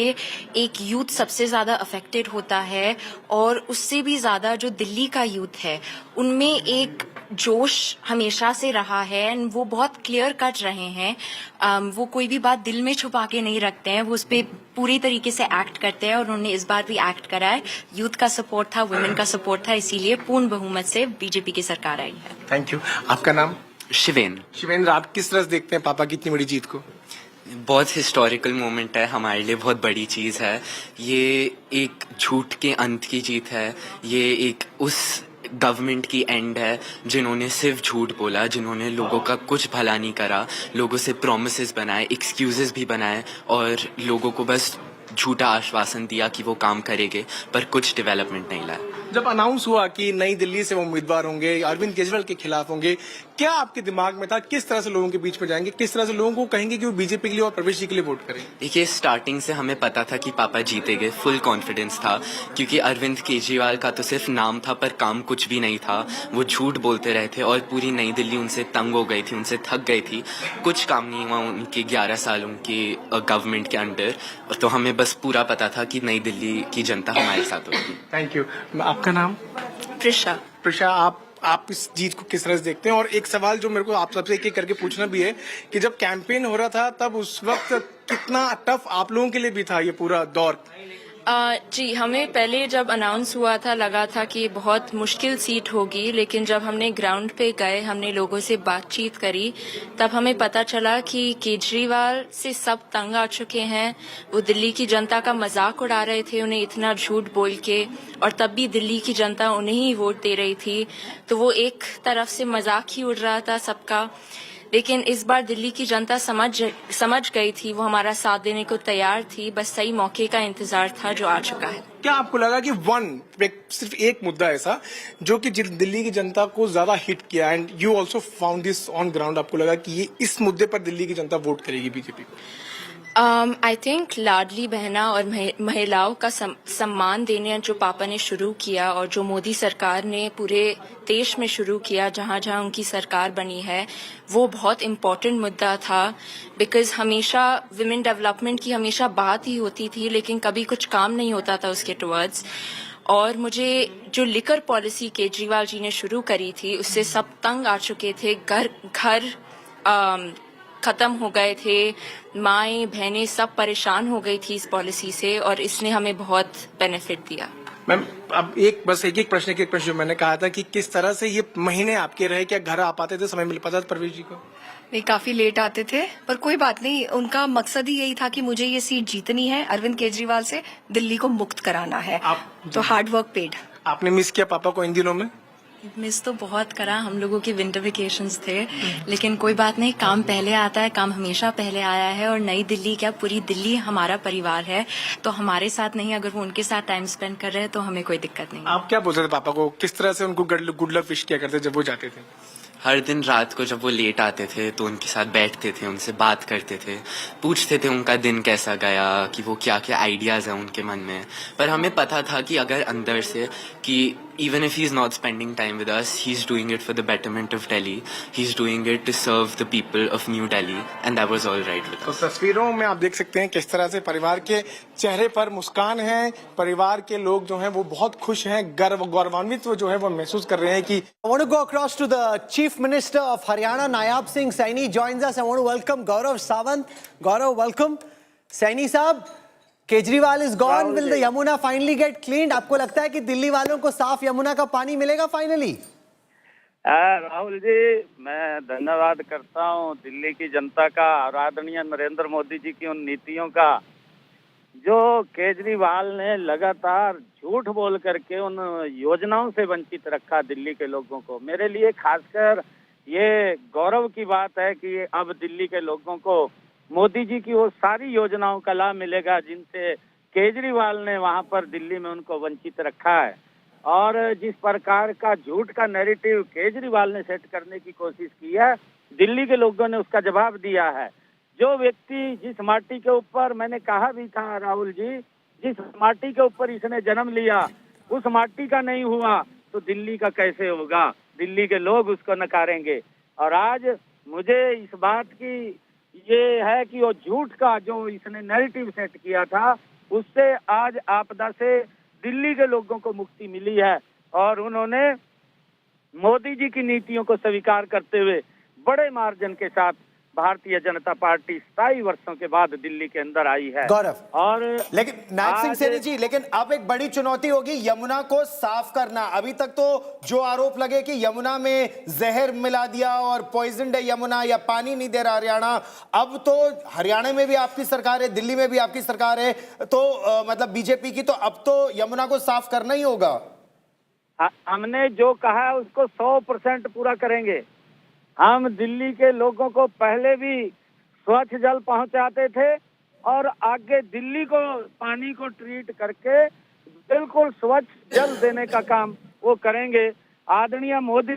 एक यूथ सबसे ज्यादा अफेक्टेड होता है और उससे भी ज्यादा जो दिल्ली का यूथ है उनमें एक जोश हमेशा से रहा है एंड वो बहुत क्लियर कट रहे हैं. वो कोई भी बात दिल में छुपा के नहीं रखते हैं, वो उस पर पूरी तरीके से एक्ट करते हैं और उन्होंने इस बार भी एक्ट करा है. यूथ का सपोर्ट था, वुमेन का सपोर्ट था, इसीलिए पूर्ण बहुमत से बीजेपी की सरकार आई है. Thank you. आपका नाम? शिवेंद्र, आप किस तरह से देखते हैं पापा की इतनी बड़ी जीत को? बहुत हिस्टोरिकल मोमेंट है, हमारे लिए बहुत बड़ी चीज है. ये एक झूठ के अंत की जीत है. ये एक उस गवर्नमेंट की एंड है जिन्होंने सिर्फ झूठ बोला, जिन्होंने लोगों का कुछ भला नहीं करा, लोगों से प्रॉमिसेस बनाए, एक्सक्यूजेस भी बनाए और लोगों को बस झूठा आश्वासन दिया कि वो काम करेंगे पर कुछ डेवलपमेंट नहीं लाया. जब अनाउंस हुआ कि नई दिल्ली से वो उम्मीदवार होंगे, अरविंद केजरीवाल के खिलाफ होंगे, क्या आपके दिमाग में था? किस तरह से लोगों के बीच में जाएंगे, किस तरह से लोगों को कहेंगे कि वो बीजेपी के लिए और प्रवेश जी के लिए वोट करें? देखिए, स्टार्टिंग से हमें पता था कि पापा जीतेंगे, फुल कॉन्फिडेंस था, क्योंकि अरविंद केजरीवाल का तो सिर्फ नाम था पर काम कुछ भी नहीं था. वो झूठ बोलते रहे थे और पूरी नई दिल्ली उनसे तंग हो गई थी, उनसे थक गई थी. कुछ काम नहीं हुआ उनके 11 सालों के गवर्नमेंट के अंडर. तो हमें बस पूरा पता था कि नई दिल्ली की जनता हमारे साथ होगी. Thank you. आपका नाम? प्रिशा, आप इस जीत को किस तरह से देखते हैं? और एक सवाल जो मेरे को आप सबसे एक करके पूछना भी है कि जब कैंपेन हो रहा था तब उस वक्त कितना टफ आप लोगों के लिए भी था ये पूरा दौर? जी, हमें पहले जब अनाउंस हुआ था लगा था कि बहुत मुश्किल सीट होगी, लेकिन जब हमने ग्राउंड पे गए, हमने लोगों से बातचीत करी, तब हमें पता चला कि केजरीवाल से सब तंग आ चुके हैं. वो दिल्ली की जनता का मजाक उड़ा रहे थे उन्हें इतना झूठ बोल के, और तब भी दिल्ली की जनता उन्हें ही वोट दे रही थी. तो वो एक तरफ से मजाक ही उड़ रहा था सबका. लेकिन इस बार दिल्ली की जनता समझ गई थी, वो हमारा साथ देने को तैयार थी, बस सही मौके का इंतजार था जो आ चुका है. क्या आपको लगा कि सिर्फ एक मुद्दा ऐसा जो कि दिल्ली की जनता को ज्यादा हिट किया, and you also found this on ground, आपको लगा कि ये इस मुद्दे पर दिल्ली की जनता वोट करेगी बीजेपी को? आई थिंक लाडली बहना और महिलाओं का सम्मान देने जो पापा ने शुरू किया और जो मोदी सरकार ने पूरे देश में शुरू किया जहाँ जहाँ उनकी सरकार बनी है, वो बहुत इम्पोर्टेंट मुद्दा था. बिकॉज हमेशा विमेन डेवलपमेंट की हमेशा बात ही होती थी लेकिन कभी कुछ काम नहीं होता था उसके टुवर्ड्स. और मुझे जो लिकर पॉलिसी केजरीवाल जी ने शुरू करी थी उससे सब तंग आ चुके थे. घर खत्म हो गए थे, माएँ बहनें सब परेशान हो गई थी इस पॉलिसी से, और इसने हमें बहुत बेनिफिट दिया. मैम, अब एक प्रश्न जो मैंने कहा था कि किस तरह से ये महीने आपके रहे, क्या घर आ पाते थे, समय मिल पाता था परवेश जी को? नहीं, काफी लेट आते थे, पर कोई बात नहीं. उनका मकसद ही यही था कि मुझे ये सीट जीतनी है, अरविंद केजरीवाल से दिल्ली को मुक्त कराना है. तो हार्ड वर्क पेड. आपने मिस किया पापा को इन दिनों में? मिस तो बहुत करा, हम लोगों के विंटर वेकेशंस थे, लेकिन कोई बात नहीं, काम पहले आता है, काम हमेशा पहले आया है. और नई दिल्ली क्या, पूरी दिल्ली हमारा परिवार है, तो हमारे साथ नहीं, अगर वो उनके साथ टाइम स्पेंड कर रहे हैं तो हमें कोई दिक्कत नहीं. आप क्या बोलते थे पापा को, किस तरह से उनको गुड लक विश किया करते जब वो जाते थे? हर दिन रात को जब वो लेट आते थे तो उनके साथ बैठते थे, उनसे बात करते थे, पूछते थे उनका दिन कैसा गया, कि वो क्या क्या आइडियाज़ हैं उनके मन में। पर हमें पता था कि अगर अंदर से कि even if he's not spending time with us, he's doing it for the betterment of Delhi. He's doing it to serve the people of New Delhi, and that was all right with us. तो तस्वीरों में आप देख सकते हैं किस तरह से परिवार के चेहरे पर मुस्कान है, परिवार के लोग जो हैं वो बहुत खुश हैं, गौरवान्वित जो है वो महसूस कर रहे हैं कि I want to go across to the Chief Minister of Haryana, Nayab Singh Saini joins us. I want to welcome Gaurav Sawant. Gaurav, welcome. Saini साहब, Kejriwal is gone. Will the Yamuna finally get cleaned? आपको लगता है कि दिल्ली वालों को साफ यमुना का पानी मिलेगा फाइनली? राहुल जी, मैं धन्यवाद करता हूं दिल्ली की जनता का और आदरणीय नरेंद्र मोदी जी की उन नीतियों का जो केजरीवाल ने लगातार झूठ बोल करके उन योजनाओं से वंचित रखा दिल्ली के लोगों को। मेरे लिए खासकर ये गौरव की बात है कि अब दिल्ली के लोगों को मोदी जी की वो सारी योजनाओं का लाभ मिलेगा जिनसे केजरीवाल ने वहां पर दिल्ली में उनको वंचित रखा है। और जिस प्रकार का झूठ का नैरेटिव केजरीवाल ने सेट करने की कोशिश की है, दिल्ली के लोगों ने उसका जवाब दिया है। जो व्यक्ति जिस माटी के ऊपर, मैंने कहा भी था राहुल जी, जिस माटी के ऊपर इसने जन्म लिया उस माटी का नहीं हुआ तो दिल्ली का कैसे होगा? दिल्ली के लोग उसको नकारेंगे। और आज मुझे इस बात की ये है कि वो झूठ का जो इसने नैरेटिव सेट किया था उससे आज आपदा से दिल्ली के लोगों को मुक्ति मिली है और उन्होंने मोदी जी की नीतियों को स्वीकार करते हुए बड़े मार्जिन के साथ भारतीय जनता पार्टी 27 वर्षों के बाद दिल्ली के अंदर आई है। गौरव, और लेकिन नायब सिंह सैनी जी, लेकिन अब एक बड़ी चुनौती होगी यमुना को साफ करना। अभी तक तो जो आरोप लगे कि यमुना में जहर मिला दिया और पॉइजन्ड है यमुना या पानी नहीं दे रहा हरियाणा, अब तो हरियाणा में भी आपकी सरकार है, दिल्ली में भी आपकी सरकार है, तो मतलब बीजेपी की, तो अब तो यमुना को साफ करना ही होगा। हमने जो कहा उसको 100% पूरा करेंगे। हम दिल्ली के लोगों को पहले भी स्वच्छ जल पहुंचाते थे और आगे दिल्ली को पानी को ट्रीट करके बिल्कुल स्वच्छ जल देने का काम वो करेंगे। आदरणीय मोदी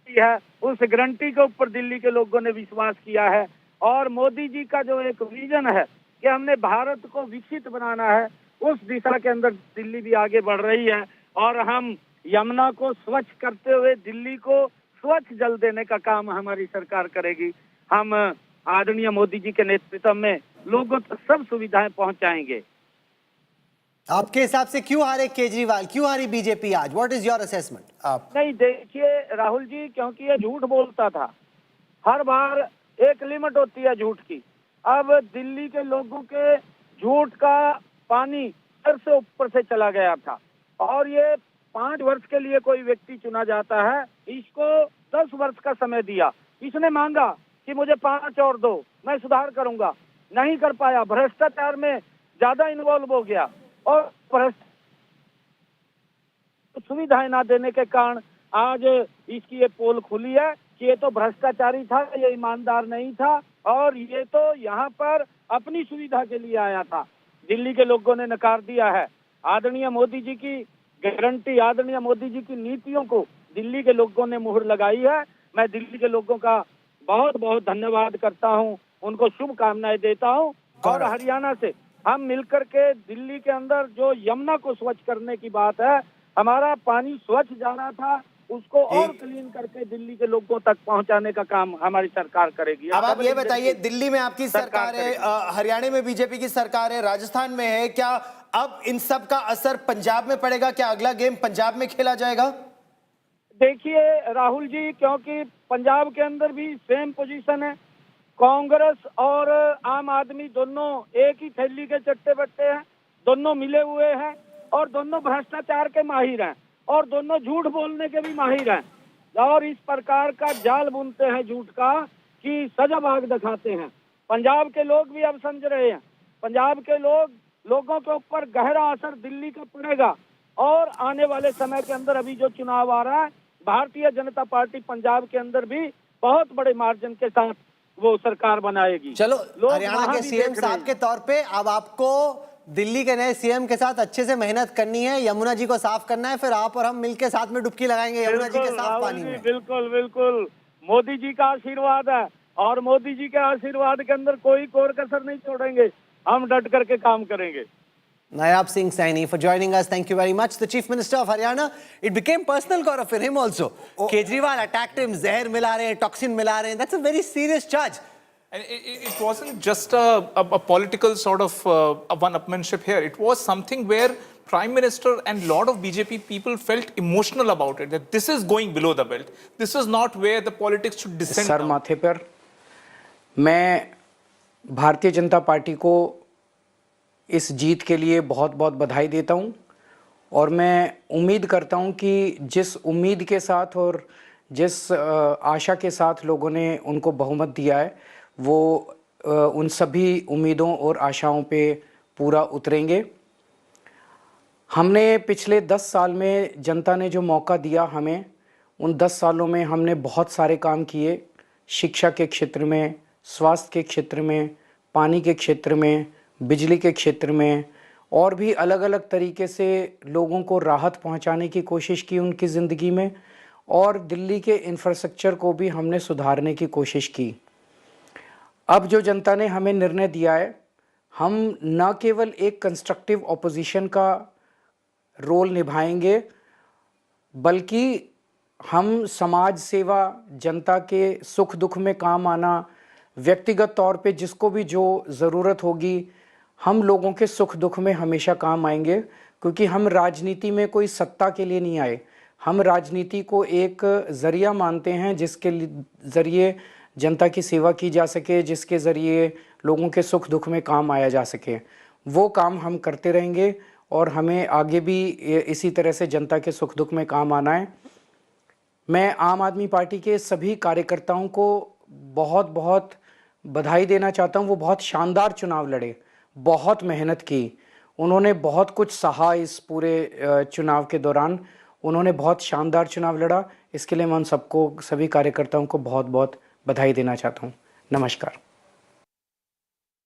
है उस गारंटी के ऊपर दिल्ली के लोगों ने विश्वास किया है और मोदी जी का जो एक विजन है कि हमने भारत को विकसित बनाना है, उस दिशा के अंदर दिल्ली भी आगे बढ़ रही है और हम यमुना को स्वच्छ करते हुए दिल्ली को स्वच्छ जल देने का काम हमारी सरकार करेगी। हम आदरणीय मोदी जी के नेतृत्व में लोगों तक सब सुविधाएं पहुंचाएंगे। आपके हिसाब से क्यों हारे केजरीवाल, क्यों हारी बीजेपी आज? What is your assessment? आप नहीं, देखिए राहुल जी, क्योंकि ये झूठ बोलता था, हर बार एक लिमिट होती है झूठ की। अब दिल्ली के लोगों के झूठ का पानी सर से ऊपर से चला गया था और ये 5 वर्ष के लिए कोई व्यक्ति चुना जाता है, इसको 10 वर्ष का समय दिया। इसने मांगा कि मुझे 5 और दो, मैं सुधार करूंगा, नहीं कर पाया, भ्रष्टाचार में ज्यादा इन्वॉल्व हो गया और सुविधाएं ना देने के कारण आज इसकी ये पोल खुली है कि ये तो भ्रष्टाचारी था, ये ईमानदार नहीं था और ये तो यहाँ पर अपनी सुविधा के लिए आया था। दिल्ली के लोगों ने नकार दिया है। आदरणीय मोदी जी की गारंटी, आदरणीय मोदी जी की नीतियों को दिल्ली के लोगों ने मुहर लगाई है। मैं दिल्ली के लोगों का बहुत बहुत धन्यवाद करता हूं, उनको शुभकामनाएं देता हूं और हरियाणा से हम मिलकर के दिल्ली के अंदर जो यमुना को स्वच्छ करने की बात है, हमारा पानी स्वच्छ जा रहा था, उसको और क्लीन करके दिल्ली के लोगों तक पहुंचाने का काम हमारी सरकार करेगी। अब आप ये बताइए, दिल्ली में आपकी सरकार है, हरियाणा में बीजेपी की सरकार है, राजस्थान में है, क्या अब इन सब का असर पंजाब में पड़ेगा? क्या अगला गेम पंजाब में खेला जाएगा? देखिए राहुल जी, क्योंकि पंजाब के अंदर भी सेम पोजीशन है, कांग्रेस और आम आदमी दोनों एक ही थैली के चट्टे बट्टे हैं, दोनों मिले हुए हैं और दोनों भ्रष्टाचार के माहिर हैं और दोनों झूठ बोलने के भी माहिर हैं और इस प्रकार का जाल बुनते हैं झूठ का कि सजा भाग दिखाते हैं। पंजाब के लोग भी अब समझ रहे हैं, पंजाब के लोगों के ऊपर गहरा असर दिल्ली का पड़ेगा और आने वाले समय के अंदर अभी जो चुनाव आ रहा है, भारतीय जनता पार्टी पंजाब के अंदर भी बहुत बड़े मार्जिन के साथ वो सरकार बनाएगी। चलो, हरियाणा के सीएम साहब के तौर पे अब आपको दिल्ली के नए सीएम के साथ अच्छे से मेहनत करनी है, यमुना जी को साफ करना है, फिर आप और हम मिलके साथ में डुबकी लगाएंगे यमुना जी के साफ पानी में। बिल्कुल बिल्कुल, मोदी जी का आशीर्वाद है और मोदी जी के आशीर्वाद के अंदर कोई कोर कसर नहीं छोड़ेंगे, हम डट करके काम करेंगे। Nayaab Singh Saini for joining us. Thank you very much. The Chief Minister of Haryana, it became personal, Gaurav, for him also. Kejriwal attacked him, zehar mila rahe hain, toxin mila rahe hain. That's a very serious charge. And it wasn't just a political sort of one-upmanship here. It was something where Prime Minister and lot of BJP people felt emotional about it, that this is going below the belt. This is not where the politics should descend. Sir माथे पर मैं Bharatiya Janata party को इस जीत के लिए बहुत बहुत बधाई देता हूं और मैं उम्मीद करता हूं कि जिस उम्मीद के साथ और जिस आशा के साथ लोगों ने उनको बहुमत दिया है वो उन सभी उम्मीदों और आशाओं पे पूरा उतरेंगे। हमने पिछले 10 साल में जनता ने जो मौका दिया हमें, उन 10 सालों में हमने बहुत सारे काम किए, शिक्षा के क्षेत्र में, स्वास्थ्य के क्षेत्र में, पानी के क्षेत्र में, बिजली के क्षेत्र में और भी अलग अलग तरीके से लोगों को राहत पहुंचाने की कोशिश की उनकी ज़िंदगी में और दिल्ली के इंफ्रास्ट्रक्चर को भी हमने सुधारने की कोशिश की। अब जो जनता ने हमें निर्णय दिया है, हम न केवल एक कंस्ट्रक्टिव ऑपोजिशन का रोल निभाएंगे बल्कि हम समाज सेवा, जनता के सुख दुख में काम आना, व्यक्तिगत तौर पे जिसको भी जो ज़रूरत होगी हम लोगों के सुख दुख में हमेशा काम आएंगे, क्योंकि हम राजनीति में कोई सत्ता के लिए नहीं आए। हम राजनीति को एक ज़रिया मानते हैं जिसके ज़रिए जनता की सेवा की जा सके, जिसके ज़रिए लोगों के सुख दुख में काम आया जा सके। वो काम हम करते रहेंगे और हमें आगे भी इसी तरह से जनता के सुख दुख में काम आना है। मैं आम आदमी पार्टी के सभी कार्यकर्ताओं को बहुत बहुत बधाई देना चाहता हूँ। वो बहुत शानदार चुनाव लड़े, बहुत मेहनत की, उन्होंने बहुत कुछ सहा इस पूरे चुनाव के दौरान, उन्होंने बहुत शानदार चुनाव लड़ा। इसके लिए मैं उन सबको, सभी कार्यकर्ताओं को बहुत बहुत बधाई देना चाहता हूँ। नमस्कार।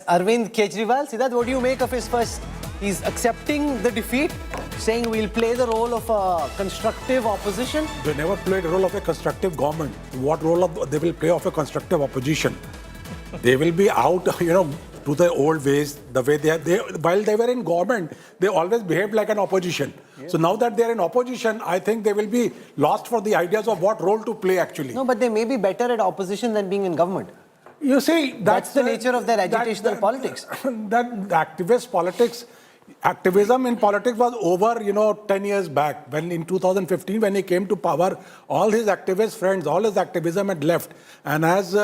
Arvind Kejriwal, Siddharth, what do you make of his first? He's accepting the defeat, saying we'll play the role of a constructive opposition. They never played the role of a constructive government. What role they will play of a constructive opposition? They will be out, to the old ways, the way while they were in government, they always behaved like an opposition. Yes. So now that they are in opposition, I think they will be lost for the ideas of what role to play actually. No, but they may be better at opposition than being in government. You see, that's the nature of their agitational politics. That activist politics, activism in politics was over, 10 years back. When in 2015, when he came to power, all his activist friends, all his activism had left. And as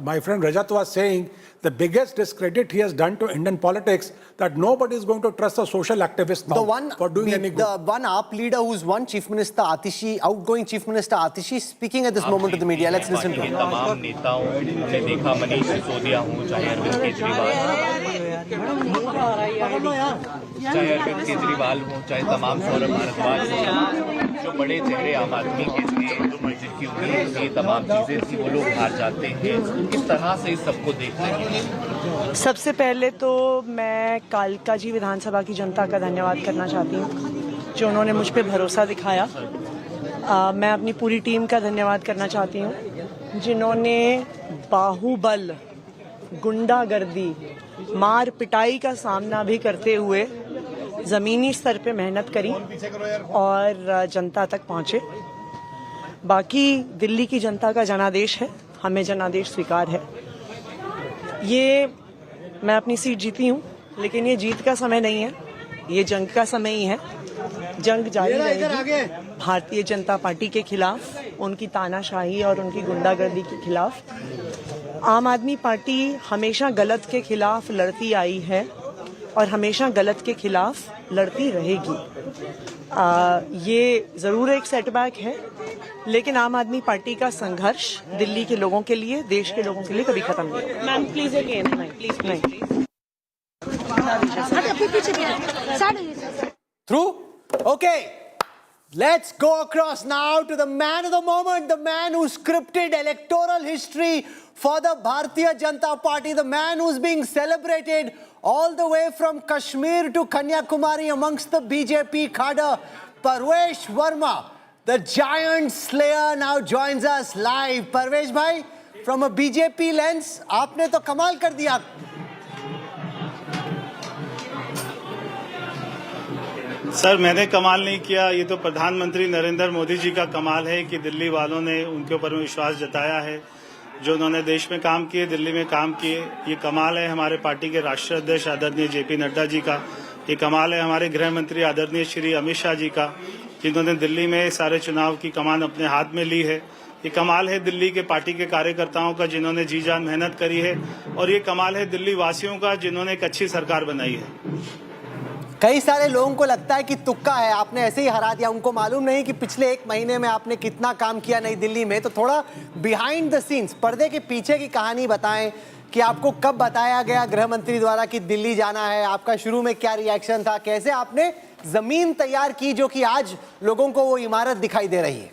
my friend Rajat was saying, the biggest discredit he has done to Indian politics, that nobody is going to trust a social activist now for doing any good. The one AAP leader who's won, Chief Minister Atishi, outgoing Chief Minister Atishi, speaking at this moment to the media. Let's listen to him. तमाम नेताओं ने देखा, मनीष सिसोदिया हूँ, चाहे अरविंद केजरीवाल हो, चाहे तमाम सौरभ भारद्वाज हो, जो बड़े चेहरे आम आदमी के थे, जिनकी उम्मीद थी, तमाम चीजें थी, वो लोग हार जाते हैं। किस तरह से इस सबको देख रहे हैं? सबसे पहले तो मैं कालका जी विधानसभा की जनता का धन्यवाद करना चाहती हूँ, जो उन्होंने मुझ पे भरोसा दिखाया। मैं अपनी पूरी टीम का धन्यवाद करना चाहती हूँ, जिन्होंने बाहुबल, गुंडागर्दी, मार पिटाई का सामना भी करते हुए ज़मीनी स्तर पे मेहनत करी और जनता तक पहुँचे। बाकी दिल्ली की जनता का जनादेश है, हमें जनादेश स्वीकार है। ये मैं अपनी सीट जीती हूँ, लेकिन ये जीत का समय नहीं है, ये जंग का समय ही है। जंग जारी रहेगी भारतीय जनता पार्टी के खिलाफ, उनकी तानाशाही और उनकी गुंडागर्दी के खिलाफ। आम आदमी पार्टी हमेशा गलत के खिलाफ लड़ती आई है और हमेशा गलत के खिलाफ लड़ती रहेगी। ये ज़रूर एक सेटबैक है, लेकिन आम आदमी पार्टी का संघर्ष दिल्ली के लोगों के लिए, देश के लोगों के लिए कभी खत्म नहीं होगा। Ma'am please again, please Through? Okay. Let's go across now to the man of the moment, the man who scripted electoral history for the Bharatiya Janata Party, the man who's being celebrated all the way from Kashmir to Kanyakumari amongst the BJP cadre, Parvesh Verma, the giant slayer, now joins us live. Parvesh bhai, from a BJP lens, आपने तो कमाल कर दिया. Sir, मैंने कमाल नहीं किया, ये तो प्रधानमंत्री नरेंद्र मोदी जी का कमाल है कि दिल्ली वालों ने उनके ऊपर विश्वास जताया है. जो उन्होंने देश में काम किए, दिल्ली में काम किए, ये कमाल है हमारे पार्टी के राष्ट्रीय अध्यक्ष आदरणीय जेपी नड्डा जी का. ये कमाल है हमारे गृह मंत्री आदरणीय श्री अमित शाह जी का, जिन्होंने दिल्ली में सारे चुनाव की कमान अपने हाथ में ली है. ये कमाल है दिल्ली के पार्टी के कार्यकर्ताओं का, जिन्होंने जी जान मेहनत करी है. और ये कमाल है दिल्ली वासियों का, जिन्होंने एक अच्छी सरकार बनाई है. कई सारे लोगों को लगता है कि तुक्का है, आपने ऐसे ही हरा दिया. उनको मालूम नहीं कि पिछले एक महीने में आपने कितना काम किया नई दिल्ली में. तो थोड़ा बिहाइंड द सीन्स, पर्दे के पीछे की कहानी बताएं कि आपको कब बताया गया गृह मंत्री द्वारा कि दिल्ली जाना है, आपका शुरू में क्या रिएक्शन था, कैसे आपने जमीन तैयार की जो कि आज लोगों को वो इमारत दिखाई दे रही है.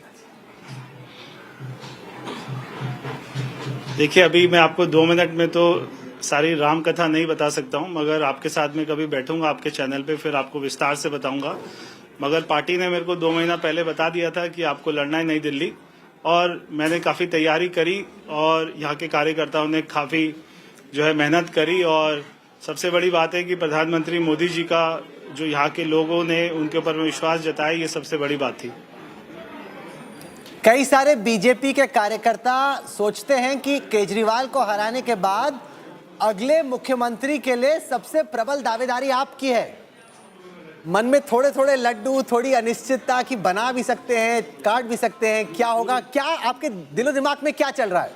देखिए, अभी मैं आपको 2 मिनट में तो सारी राम कथा नहीं बता सकता हूं, मगर आपके साथ में कभी बैठूंगा आपके चैनल पे, फिर आपको विस्तार से बताऊंगा. मगर पार्टी ने मेरे को 2 महीना पहले बता दिया था कि आपको लड़ना है नई दिल्ली, और मैंने काफ़ी तैयारी करी और यहाँ के कार्यकर्ताओं ने काफ़ी जो है मेहनत करी. और सबसे बड़ी बात है कि प्रधानमंत्री मोदी जी का जो यहाँ के लोगों ने उनके ऊपर विश्वास जताया, ये सबसे बड़ी बात थी. कई सारे बीजेपी के कार्यकर्ता सोचते हैं कि केजरीवाल को हराने के बाद अगले मुख्यमंत्री के लिए सबसे प्रबल दावेदारी आपकी है. मन में थोड़े थोड़े लड्डू, थोड़ी अनिश्चितता कि बना भी सकते हैं, काट भी सकते हैं, क्या होगा, क्या आपके दिलो दिमाग में क्या चल रहा है?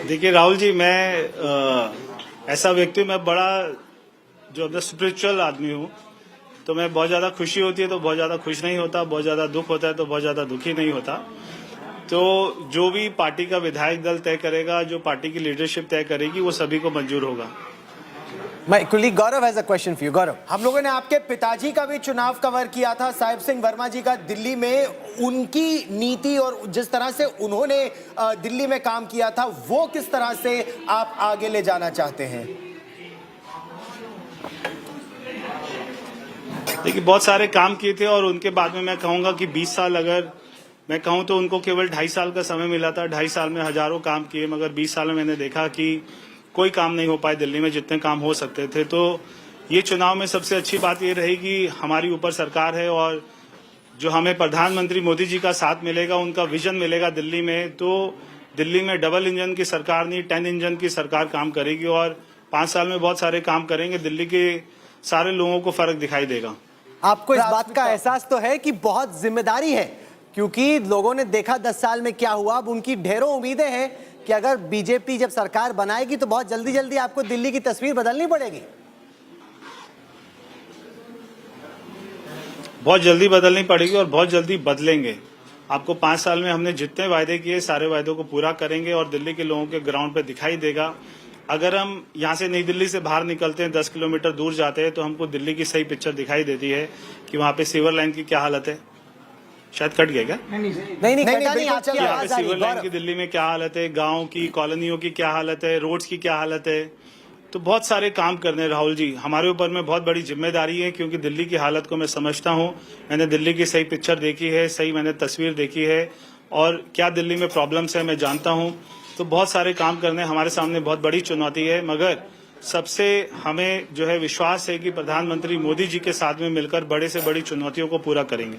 देखिए राहुल जी, मैं ऐसा व्यक्ति हूँ, मैं बड़ा जो अपना स्पिरिचुअल आदमी हूँ. तो मैं बहुत ज़्यादा खुशी होती है तो बहुत ज़्यादा खुश नहीं होता, बहुत ज़्यादा दुख होता है तो बहुत ज़्यादा दुखी नहीं होता. तो जो भी पार्टी का विधायक दल तय करेगा, जो पार्टी की लीडरशिप तय करेगी, वो सभी को मंजूर होगा. My colleague Gaurav has a question for you. Gaurav, हम लोगों ने आपके पिताजी का भी चुनाव कवर किया था, साहिब सिंह वर्मा जी का, दिल्ली में उनकी नीति और जिस तरह से उन्होंने दिल्ली में काम किया था, वो किस तरह से आप आगे ले जाना चाहते हैं? देखिए, बहुत सारे काम किए थे और उनके बाद में मैं कहूँगा कि 20 साल अगर मैं कहूँ तो उनको केवल 2.5 साल का समय मिला था. 2.5 साल में हजारों काम किए, मगर 20 साल में मैंने देखा कि कोई काम नहीं हो पाए दिल्ली में जितने काम हो सकते थे. तो ये चुनाव में सबसे अच्छी बात ये रही कि हमारी ऊपर सरकार है और जो हमें प्रधानमंत्री मोदी जी का साथ मिलेगा, उनका विजन मिलेगा दिल्ली में, तो दिल्ली में डबल इंजन की सरकार नहीं 10 इंजन की सरकार काम करेगी. और 5 साल में बहुत सारे काम करेंगे, दिल्ली के सारे लोगों को फर्क दिखाई देगा. आपको इस बात का एहसास तो है कि बहुत जिम्मेदारी है, क्योंकि लोगों ने देखा 10 साल में क्या हुआ. अब उनकी ढेरों उम्मीदें हैं कि अगर बीजेपी जब सरकार बनाएगी तो बहुत जल्दी जल्दी आपको दिल्ली की तस्वीर बदलनी पड़ेगी. बहुत जल्दी बदलनी पड़ेगी और बहुत जल्दी बदलेंगे. आपको 5 साल में हमने जितने वायदे किए, सारे वायदों को पूरा करेंगे और दिल्ली के लोगों के ग्राउंड पे दिखाई देगा. अगर हम यहाँ से नई दिल्ली से बाहर निकलते हैं, 10 किलोमीटर दूर जाते हैं, तो हमको दिल्ली की सही पिक्चर दिखाई देती है कि वहाँ पे सीवर लाइन की क्या हालत है. शायद कट गया क्या? नहीं, यहाँ पे सीवर लाइन की दिल्ली में क्या हालत है, गाँव की कॉलोनियों की क्या हालत है, रोड्स की क्या हालत है. तो बहुत सारे काम करने राहुल जी, हमारे ऊपर में बहुत बड़ी जिम्मेदारी है, क्योंकि दिल्ली की हालत को मैं समझता हूँ. मैंने दिल्ली की सही पिक्चर देखी है, सही मैंने तस्वीर देखी है, और क्या दिल्ली में प्रॉब्लम्स है मैं जानता हूँ. तो बहुत सारे काम करने हमारे सामने बहुत बड़ी चुनौती है, मगर सबसे हमें जो है विश्वास है कि प्रधानमंत्री मोदी जी के साथ में मिलकर बड़े से बड़ी चुनौतियों को पूरा करेंगे.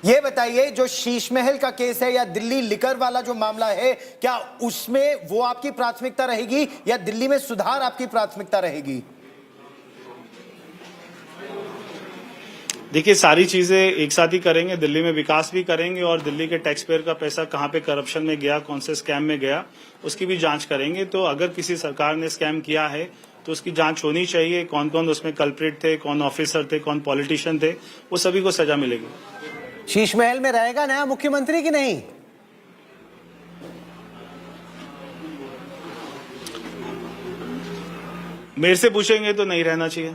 ये बताइए, जो शीश महल का केस है या दिल्ली लिकर वाला जो मामला है, क्या उसमें वो आपकी प्राथमिकता रहेगी या दिल्ली में सुधार आपकी प्राथमिकता रहेगी? देखिए, सारी चीजें एक साथ ही करेंगे. दिल्ली में विकास भी करेंगे और दिल्ली के टैक्स पेयर का पैसा कहाँ पे करप्शन में गया, कौन से स्कैम में गया, उसकी भी जांच करेंगे. तो अगर किसी सरकार ने स्कैम किया है तो उसकी जांच होनी चाहिए. कौन कौन उसमें कल्प्रिट थे, कौन ऑफिसर थे, कौन पॉलिटिशियन थे, वो सभी को सजा मिलेगी. शीश महल में रहेगा नया मुख्यमंत्री कि नहीं? मेरे से पूछेंगे तो नहीं रहना चाहिए.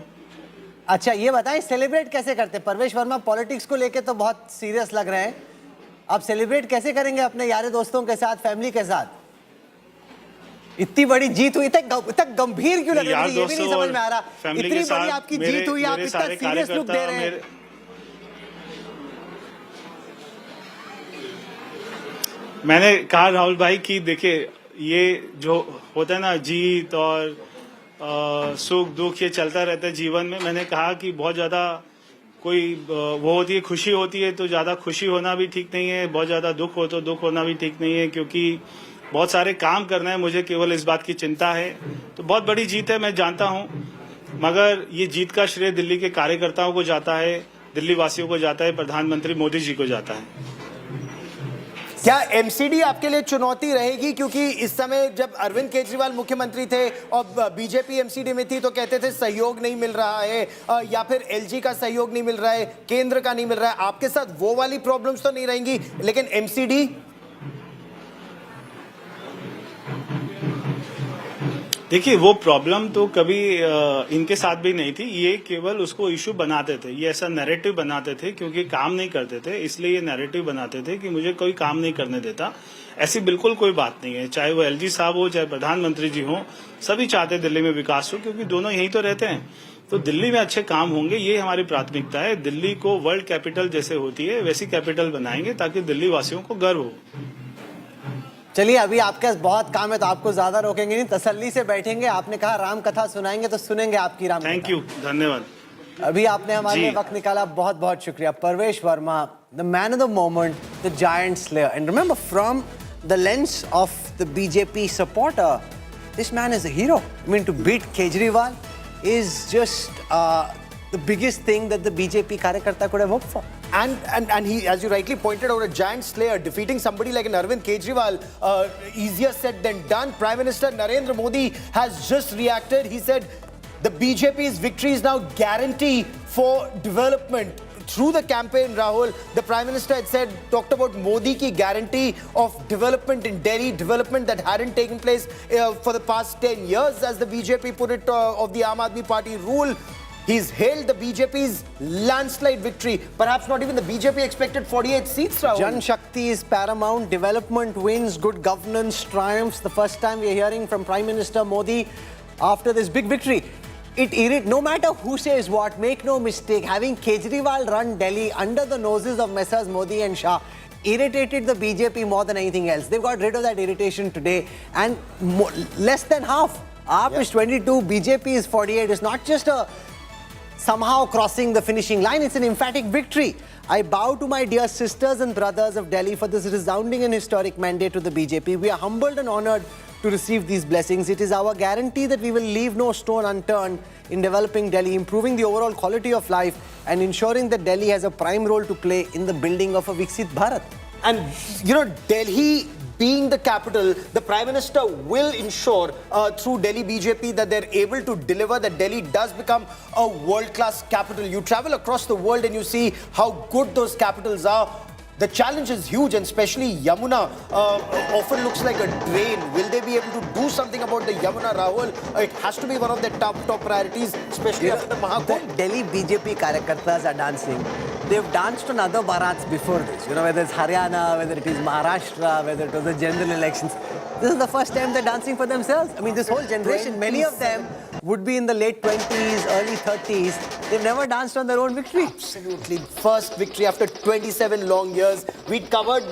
अच्छा ये बताएं सेलिब्रेट कैसे करते हैं? परवेश वर्मा पॉलिटिक्स को लेके तो बहुत सीरियस लग रहे हैं, आप सेलिब्रेट कैसे करेंगे अपने यार दोस्तों के साथ, फैमिली के साथ? इतनी बड़ी जीत हुई, इतना गंभीर क्यों लग रहा है? ये भी नहीं समझ में आ रहा। इतनी बड़ी आपकी जीत हुई, आप इतना सीरियस लुक दे रहे हैं। मैंने कहा राहुल भाई कि देखिए ये जो होता है ना जीत और सुख दुख ये चलता रहता है जीवन में। मैंने कहा कि बहुत ज्यादा कोई वो होती है, खुशी होती है तो ज्यादा खुशी होना भी ठीक नहीं है, बहुत ज्यादा दुख हो तो दुख होना भी ठीक नहीं है, क्योंकि बहुत सारे काम करना है मुझे, केवल इस बात की चिंता है। तो बहुत बड़ी जीत है मैं जानता हूं, मगर ये जीत का श्रेय दिल्ली के कार्यकर्ताओं को जाता है, दिल्ली वासियों को जाता है, प्रधानमंत्री मोदी जी को जाता है। क्या एमसीडी आपके लिए चुनौती रहेगी? क्योंकि इस समय जब अरविंद केजरीवाल मुख्यमंत्री थे और बीजेपी एमसीडी में थी तो कहते थे सहयोग नहीं मिल रहा है, या फिर एलजी का सहयोग नहीं मिल रहा है, केंद्र का नहीं मिल रहा है। आपके साथ वो वाली प्रॉब्लम्स तो नहीं रहेंगी, लेकिन एमसीडी? देखिए वो प्रॉब्लम तो कभी इनके साथ भी नहीं थी, ये केवल उसको इशू बनाते थे, ये ऐसा नैरेटिव बनाते थे, क्योंकि काम नहीं करते थे इसलिए ये नैरेटिव बनाते थे कि मुझे कोई काम नहीं करने देता। ऐसी बिल्कुल कोई बात नहीं है, चाहे वो एलजी साहब हो चाहे प्रधानमंत्री जी हो, सभी चाहते दिल्ली में विकास हो, क्योंकि दोनों यहीं तो रहते हैं। तो दिल्ली में अच्छे काम होंगे, ये हमारी प्राथमिकता है। दिल्ली को वर्ल्ड कैपिटल जैसे होती है वैसी कैपिटल बनाएंगे ताकि दिल्ली वासियों को गर्व हो। चलिए अभी आपके पास बहुत काम है तो आपको ज्यादा रोकेंगे नहीं, तसल्ली से बैठेंगे। आपने कहा राम कथा सुनाएंगे तो सुनेंगे आपकी राम कथा। थैंक यू, धन्यवाद। अभी आपने हमारे लिए वक्त निकाला, बहुत बहुत शुक्रिया। Parvesh Verma, the man of the moment, the giant slayer, and remember from the lens of the BJP supporter, this man is a hero. I mean to beat Kejriwal is just the biggest thing that the BJP karyakarta could have hoped for. And he, as you rightly pointed out, a giant slayer, defeating somebody like an Arvind Kejriwal, easier said than done. Prime Minister Narendra Modi has just reacted. He said the BJP's victory is now guarantee for development. Through the campaign, Rahul, the Prime Minister had said, talked about Modi ki guarantee of development in Delhi, development that hadn't taken place for the past 10 years, as the BJP put it, of the Aam Aadmi Party rule. He's hailed the BJP's landslide victory. Perhaps not even the BJP expected 48 seats, Rahul. Jan Shakti is paramount. Development wins, good governance triumphs. The first time we're hearing from Prime Minister Modi after this big victory. No matter who says what, make no mistake, having Kejriwal run Delhi under the noses of Messrs Modi and Shah irritated the BJP more than anything else. They've got rid of that irritation today, and less than half. AAP is 22, BJP is 48. It's not just a somehow crossing the finishing line, it's an emphatic victory. I bow to my dear sisters and brothers of Delhi for this resounding and historic mandate to the BJP. We are humbled and honored to receive these blessings. It is our guarantee that we will leave no stone unturned in developing Delhi, improving the overall quality of life, and ensuring that Delhi has a prime role to play in the building of a Viksit Bharat. And, you know, Delhi being the capital, the Prime Minister will ensure through Delhi BJP that they're able to deliver, that Delhi does become a world-class capital. You travel across the world and you see how good those capitals are. The challenge is huge, and especially Yamuna often looks like a drain. Will they be able to do something about the Yamuna, Rahul? It has to be one of their top priorities, especially after the Mahakumbh. The Delhi BJP karyakartas are dancing. They've danced on other Bharats before this. You know, whether it's Haryana, whether it is Maharashtra, whether it was the general elections. This is the first time they're dancing for themselves. I mean, this whole generation, many of them would be in the late 20s, early 30s. They've never danced on their own victory. Absolutely. First victory after 27 long years. We'd covered,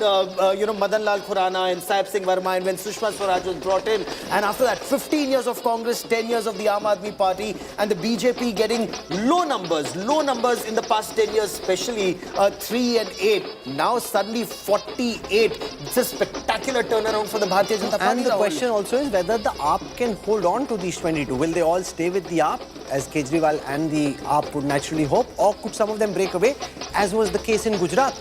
Madan Lal Khurana and Sahib Singh Verma, and when Sushma Swaraj was brought in. And after that, 15 years of Congress, 10 years of the Aam Aadmi Party, and the BJP getting low numbers in the past 10 years, especially 3 and 8. Now suddenly 48. It's a spectacular turnaround for the Bharatiya Janata Party. And the question also is whether the AAP can hold on to these 22. Will they all stay with the AAP, as Kejriwal and the AAP would naturally hope, or could some of them break away, as was the case in Gujarat?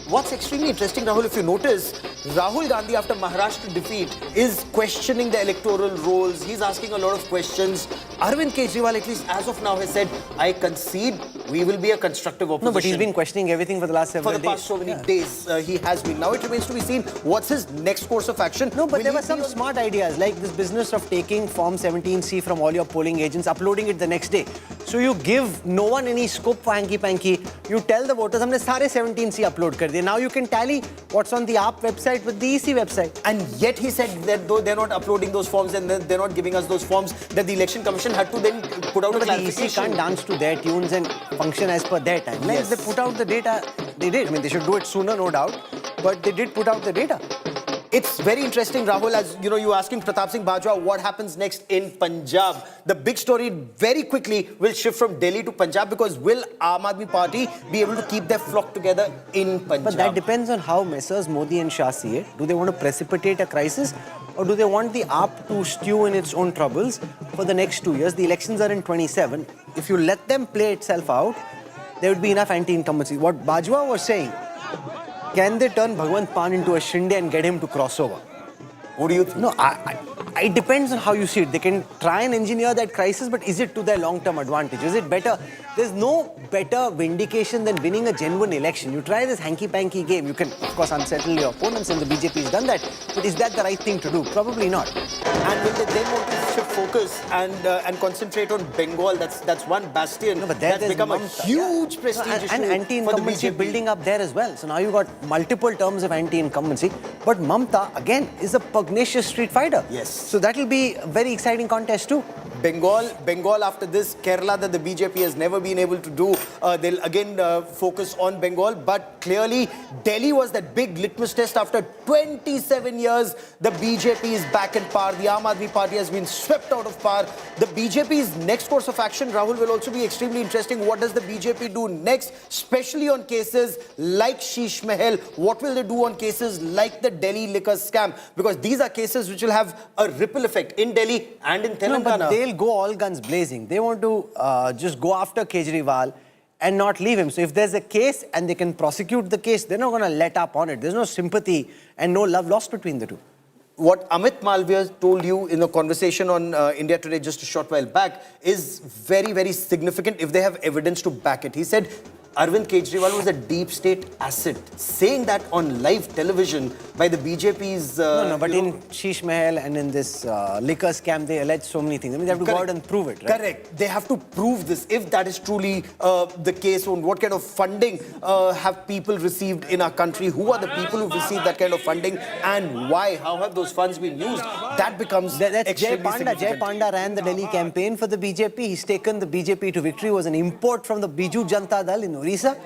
What's extremely interesting, Rahul, if you notice, Rahul Gandhi, after Maharashtra defeat, is questioning the electoral rolls. He's asking a lot of questions. Arvind Kejriwal, at least as of now, has said, I concede we will be a constructive opposition. No, but he's been questioning everything for the last several days. For the past so many days, he has been. Now it remains to be seen what's his next course of action. No, but there were some smart ideas, like this business of taking Form 17C from all your polling agents, uploading it the next day. So you give no one any scope for hanky-panky. You tell the voters, हमने सारे 17C upload कर दिए. Now you can tally what's on the AAP website with the EC website. And yet he said that though they're not uploading those forms and they're not giving us those forms, that the election commission had to then put out a clarification. The EC can't dance to their tunes and function as per their timelines. Yes. They put out the data. They did. I mean, they should do it sooner, no doubt. But they did put out the data. It's very interesting, Rahul, as you know, you're asking Pratap Singh Bajwa what happens next in Punjab. The big story very quickly will shift from Delhi to Punjab, because will Aam Aadmi Party be able to keep their flock together in Punjab? But that depends on how Messrs Modi and Shah see it. Do they want to precipitate a crisis, or do they want the AAP to stew in its own troubles for the next 2 years? The elections are in 27. If you let them play itself out, there would be enough anti-incumbency. What Bajwa was saying, can they turn Bhagwant Maan into a Shinde and get him to cross over? What do you think? No, it depends on how you see it. They can try and engineer that crisis, but is it to their long-term advantage? Is it better? There's no better vindication than winning a genuine election. You try this hanky-panky game. You can, of course, unsettle your opponents, and the BJP has done that. But is that the right thing to do? Probably not. And will they then want to shift focus and concentrate on Bengal? That's one bastion. No, but that's become a huge prestige issue and anti-incumbency building up there as well. So now you've got multiple terms of anti-incumbency. But Mamta, again, is a pugnacious street fighter. Yes. So that will be a very exciting contest too. Bengal after this, Kerala that the BJP has never been able to do, they'll again focus on Bengal. But clearly, Delhi was that big litmus test. After 27 years, the BJP is back in power. The Aam Aadmi Party has been swept out of power. The BJP's next course of action, Rahul, will also be extremely interesting. What does the BJP do next, especially on cases like Sheesh Mahal? What will they do on cases like the Delhi liquor scam? Because these are cases which will have a ripple effect in Delhi and in Telangana. No, but they'll go all guns blazing. They want to just go after Kejriwal and not leave him. So if there's a case and they can prosecute the case, they're not going to let up on it. There's no sympathy and no love lost between the two. What Amit Malviya told you in a conversation on India Today just a short while back is very, very significant if they have evidence to back it. He said Arvind Kejriwal was a deep state asset. Saying that on live television by the BJP's... no, but in Sheesh Mahal and in this liquor scam, they allege so many things. I mean, they have to go out and prove it, right? Correct. They have to prove this. If that is truly the case, on what kind of funding have people received in our country? Who are the people who've received that kind of funding and why? How have those funds been used? That becomes That's Jai Panda. Jai Panda ran the Delhi campaign for the BJP. He's taken the BJP to victory. He was an import from the Biju Janata Dal in Orissa.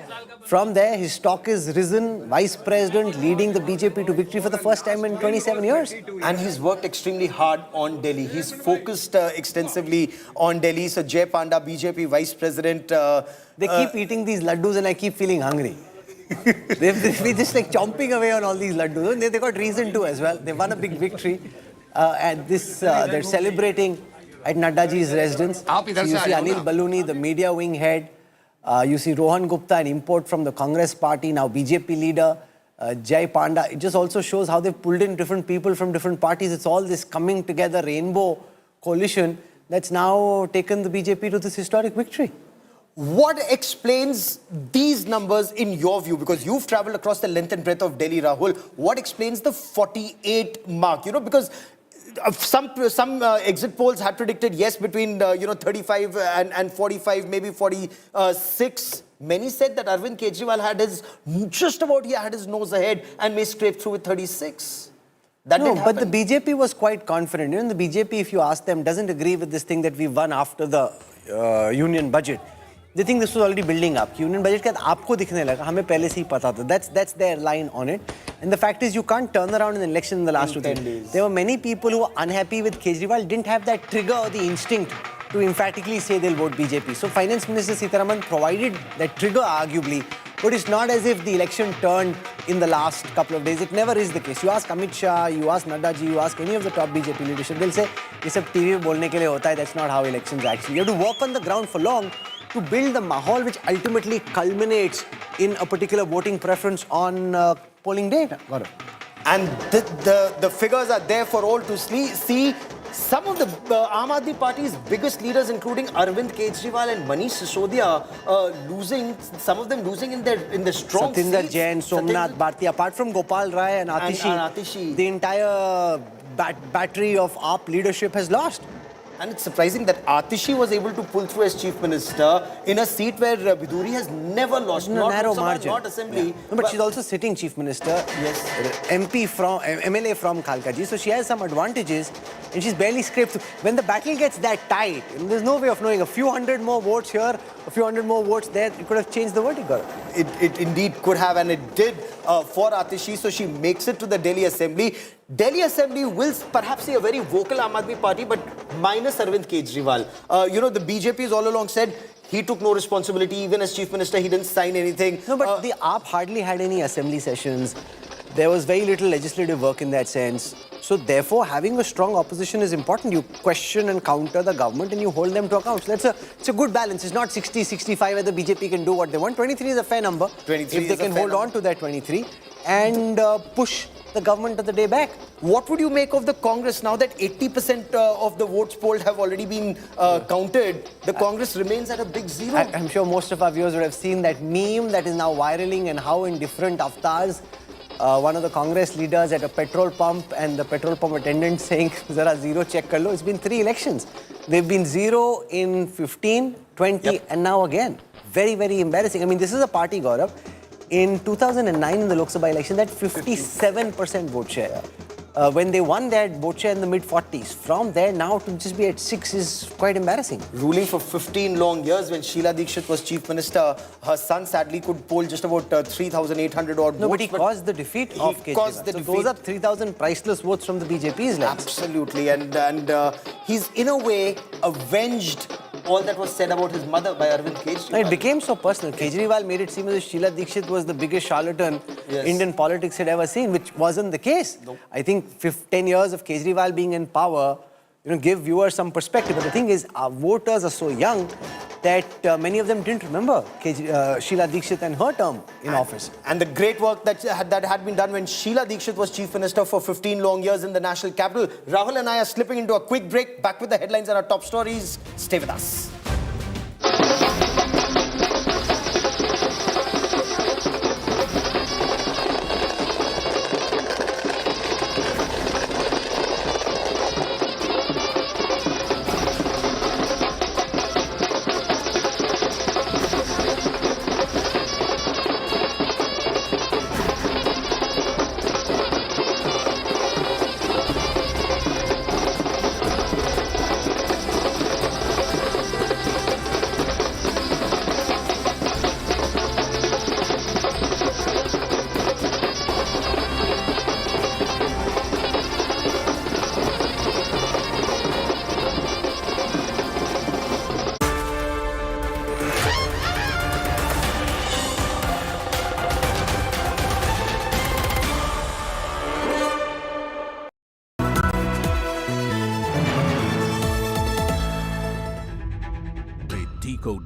From there, his stock is risen, vice president, leading the BJP to victory for the first time in 27 years. And he's worked extremely hard on Delhi. He's focused extensively on Delhi. So Jai Panda, BJP vice president. They keep eating these laddus and I keep feeling hungry. They've been just like chomping away on all these laddus. And they got reason to as well. They won a big victory. And this, they're celebrating at Naddaji's residence. So you see Anil Baluni, the media wing head. You see Rohan Gupta, an import from the Congress party, now BJP leader, Jai Panda. It just also shows how they've pulled in different people from different parties. It's all this coming together rainbow coalition that's now taken the BJP to this historic victory. What explains these numbers in your view? Because you've traveled across the length and breadth of Delhi, Rahul. What explains the 48 mark? You know, because some exit polls had predicted yes between 35 and 45, maybe 46. Many said that Arvind Kejriwal had his nose ahead and may scrape through with 36. That didn't happen. But the BJP was quite confident. You know, the BJP, if you ask them, doesn't agree with this thing that we won after the union budget. They think this was already building up. Union budget के आपको दिखने लगा, हमें पहले से ही पता था. That's their line on it. And the fact is, you can't turn around an election in the last 2 days. There were many people who were unhappy with Kejriwal, didn't have that trigger or the instinct to emphatically say they'll vote BJP. So Finance Minister Sitharaman provided that trigger, arguably, but it's not as if the election turned in the last couple of days. It never is the case. You ask Amit Shah, you ask Nadda ji, you ask any of the top BJP leadership, they'll say, "This is TV में बोलने के लिए होता है." That's not how elections actually. You have to work on the ground for long to build the mahal which ultimately culminates in a particular voting preference on polling day. And the figures are there for all to see. Some of the Aam Aadmi Party's biggest leaders, including Arvind Kejriwal and Manish Sisodia, losing. Some of them losing in their strong Satinder seats. Jain, Somnath Bharti, apart from Gopal Rai and Atishi, the entire battery of AAP leadership has lost. And it's surprising that Atishi was able to pull through as chief minister in a seat where Bidhuri has never lost. No, Not narrow Lok Sabha, margin. not assembly. No, but she's also sitting chief minister. Yes. MP from MLA from Khalkaji, so she has some advantages, and she's barely scraped through. When the battle gets that tight, there's no way of knowing. A few hundred more votes here, a few hundred more votes there, it could have changed the verdict. It indeed could have, and it did for Atishi. So she makes it to the Delhi Assembly. Delhi Assembly will perhaps see a very vocal Aam Aadmi Party, but minus Arvind Kejriwal. The BJP has all along said he took no responsibility. Even as chief minister, he didn't sign anything. No, but the AAP hardly had any assembly sessions. There was very little legislative work in that sense. So therefore, having a strong opposition is important. You question and counter the government and you hold them to account. So it's a good balance. It's not 60, 65 where the BJP can do what they want. 23 is a fair number. 23 if they can hold on to that 23 and push the government of the day back. What would you make of the Congress now that 80% of the votes polled have already been counted? The Congress remains at a big zero. I'm sure most of our viewers would have seen that meme that is now viraling and how in different avatars one of the Congress leaders at a petrol pump and the petrol pump attendant saying, Zara zero check kar lo. It's been 3 elections. They've been 0 in 15, 20 and now again. Very, very embarrassing. I mean, this is a party, Gaurav. In 2009 in the Lok Sabha election, that 57% vote share. When they won, they had vote share in the mid-40s. From there now to just be at 6 is quite embarrassing. Ruling for 15 long years. When Sheila Dikshit was chief minister, her son sadly could poll just about 3,800 odd votes. No, but he caused the defeat of Kejriwal. Caused the so defeat. those are 3,000 priceless votes from the BJP's legs. Absolutely. And he's in a way avenged all that was said about his mother by Arvind Kejriwal. It became so personal. Kejriwal made it seem as if Sheila Dikshit was the biggest charlatan Indian politics had ever seen, which wasn't the case. Nope. I think 10 years of Kejriwal being in power, give viewers some perspective. But the thing is, our voters are so young that many of them didn't remember Sheila Dikshit and her term in office. And the great work that had been done when Sheila Dikshit was chief minister for 15 long years in the national capital. Rahul and I are slipping into a quick break. Back with the headlines and our top stories. Stay with us.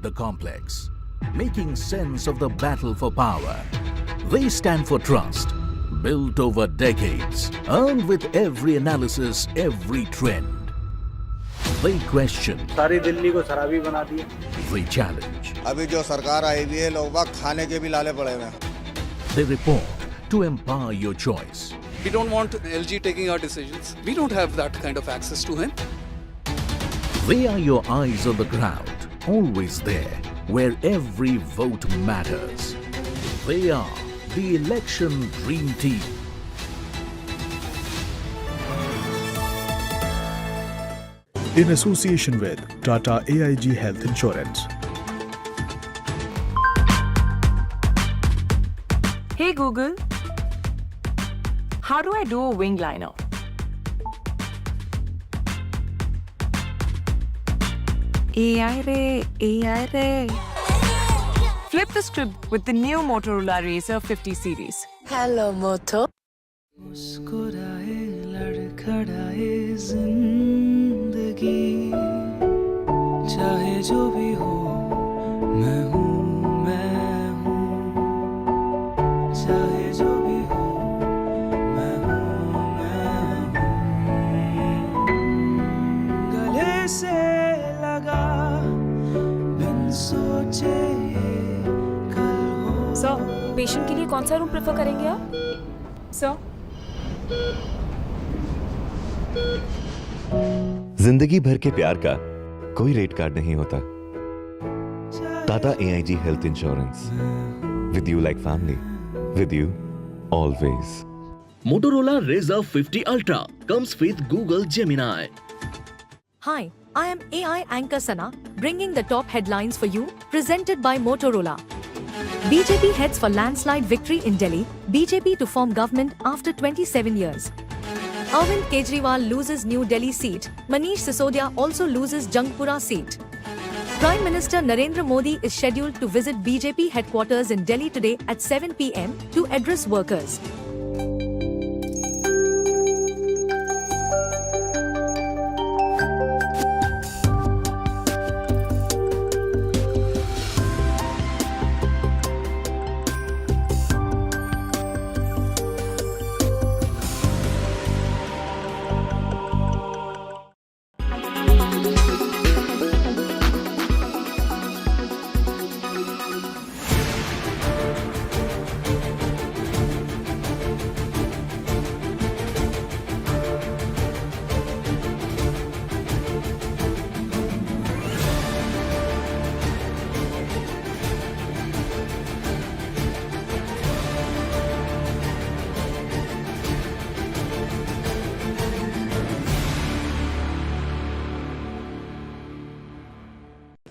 The complex, making sense of the battle for power. They stand for trust, built over decades, earned with every analysis, every trend. They question. सारी दिल्ली को शराबी बना दिए. They challenge. अभी जो सरकार आई हुई है लोग बाग खाने के भी लाले पड़े हुए हैं. They report to empower your choice. We don't want LG taking our decisions. We don't have that kind of access to him. They are your eyes on the ground. Always there, where every vote matters. They are the election dream team. In association with Tata AIG Health Insurance. Hey Google, how do I do a wing liner? AI Ray. Flip the script with the new Motorola Razr 50 series. Hello, Moto. मुस्कुराए लड़खड़ाए जिंदगी चाहे जो भी हो मैं हूँ चाहे जो भी हो मैं हूँ गले से लगा बिन सोचे कल हो. सर, पेशेंट के लिए कौन सा रूम प्रेफर करेंगे आप? सर जिंदगी भर के प्यार का कोई रेट कार्ड नहीं होता। Tata AIG health insurance, with you like family, with you always. Motorola Razr 50 Ultra comes with Google Gemini. Hi, I am AI anchor Sana, bringing the top headlines for you, presented by Motorola. BJP heads for landslide victory in Delhi, BJP to form government after 27 years. Arvind Kejriwal loses New Delhi seat, Manish Sisodia also loses Jangpura seat. Prime Minister Narendra Modi is scheduled to visit BJP headquarters in Delhi today at 7 p.m. to address workers.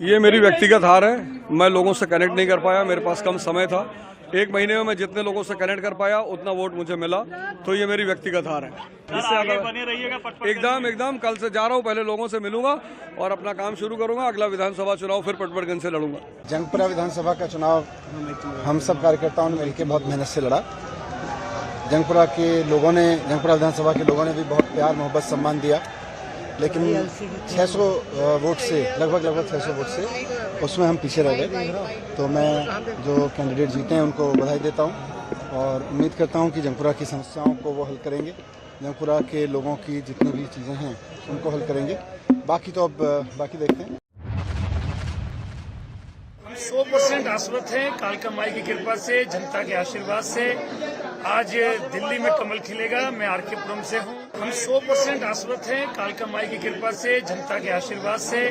ये मेरी व्यक्तिगत हार है। मैं लोगों से connect नहीं कर पाया, मेरे पास कम समय था। एक महीने में मैं जितने लोगों से कनेक्ट कर पाया उतना वोट मुझे मिला, तो ये मेरी व्यक्तिगत हार है। इससे आगे बने रहिएगा। एकदम कल से जा रहा हूँ, पहले लोगों से मिलूंगा और अपना काम शुरू करूंगा। अगला विधानसभा चुनाव फिर पटवर्धन से लड़ूंगा। जंगपुरा विधानसभा का चुनाव हम सब कार्यकर्ताओं ने मिलकर बहुत मेहनत से लड़ा। जंगपुरा विधानसभा के लोगों ने भी बहुत प्यार मोहब्बत सम्मान दिया, लेकिन 600 वोट से लगभग 600 वोट से उसमें हम पीछे रह गए। तो मैं जो कैंडिडेट जीते हैं उनको बधाई देता हूं और उम्मीद करता हूं कि जंगपुरा की समस्याओं को वो हल करेंगे। जंगपुरा के लोगों की जितनी भी चीज़ें हैं उनको हल करेंगे। बाकी तो अब बाकी देखते हैं। हम 100% आश्वस्त हैं कालका माई की कृपा से, जनता के आशीर्वाद से। आज दिल्ली में कमल खिलेगा। मैं आरकेपुरम से हूं। हम 100% आश्वस्त हैं कालका माई की कृपा से, जनता के आशीर्वाद से।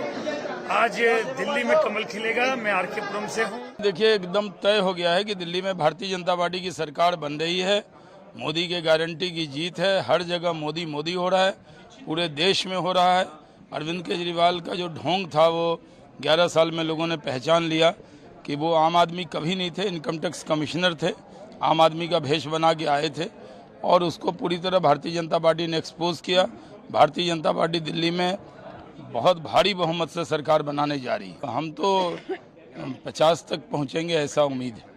आज दिल्ली में कमल खिलेगा। मैं आरकेपुरम से हूं। देखिए, एकदम तय हो गया है कि दिल्ली में भारतीय जनता पार्टी की सरकार बन रही है। मोदी के गारंटी की जीत है। हर जगह मोदी मोदी हो रहा है, पूरे देश में हो रहा है। अरविंद केजरीवाल का जो ढोंग था वो 11 साल में लोगों ने पहचान लिया कि वो आम आदमी कभी नहीं थे, इनकम टैक्स कमिश्नर थे, आम आदमी का भेष बना के आए थे और उसको पूरी तरह भारतीय जनता पार्टी ने एक्सपोज किया। भारतीय जनता पार्टी दिल्ली में बहुत भारी बहुमत से सरकार बनाने जा रही है। हम तो 50 तक पहुंचेंगे, ऐसा उम्मीद है।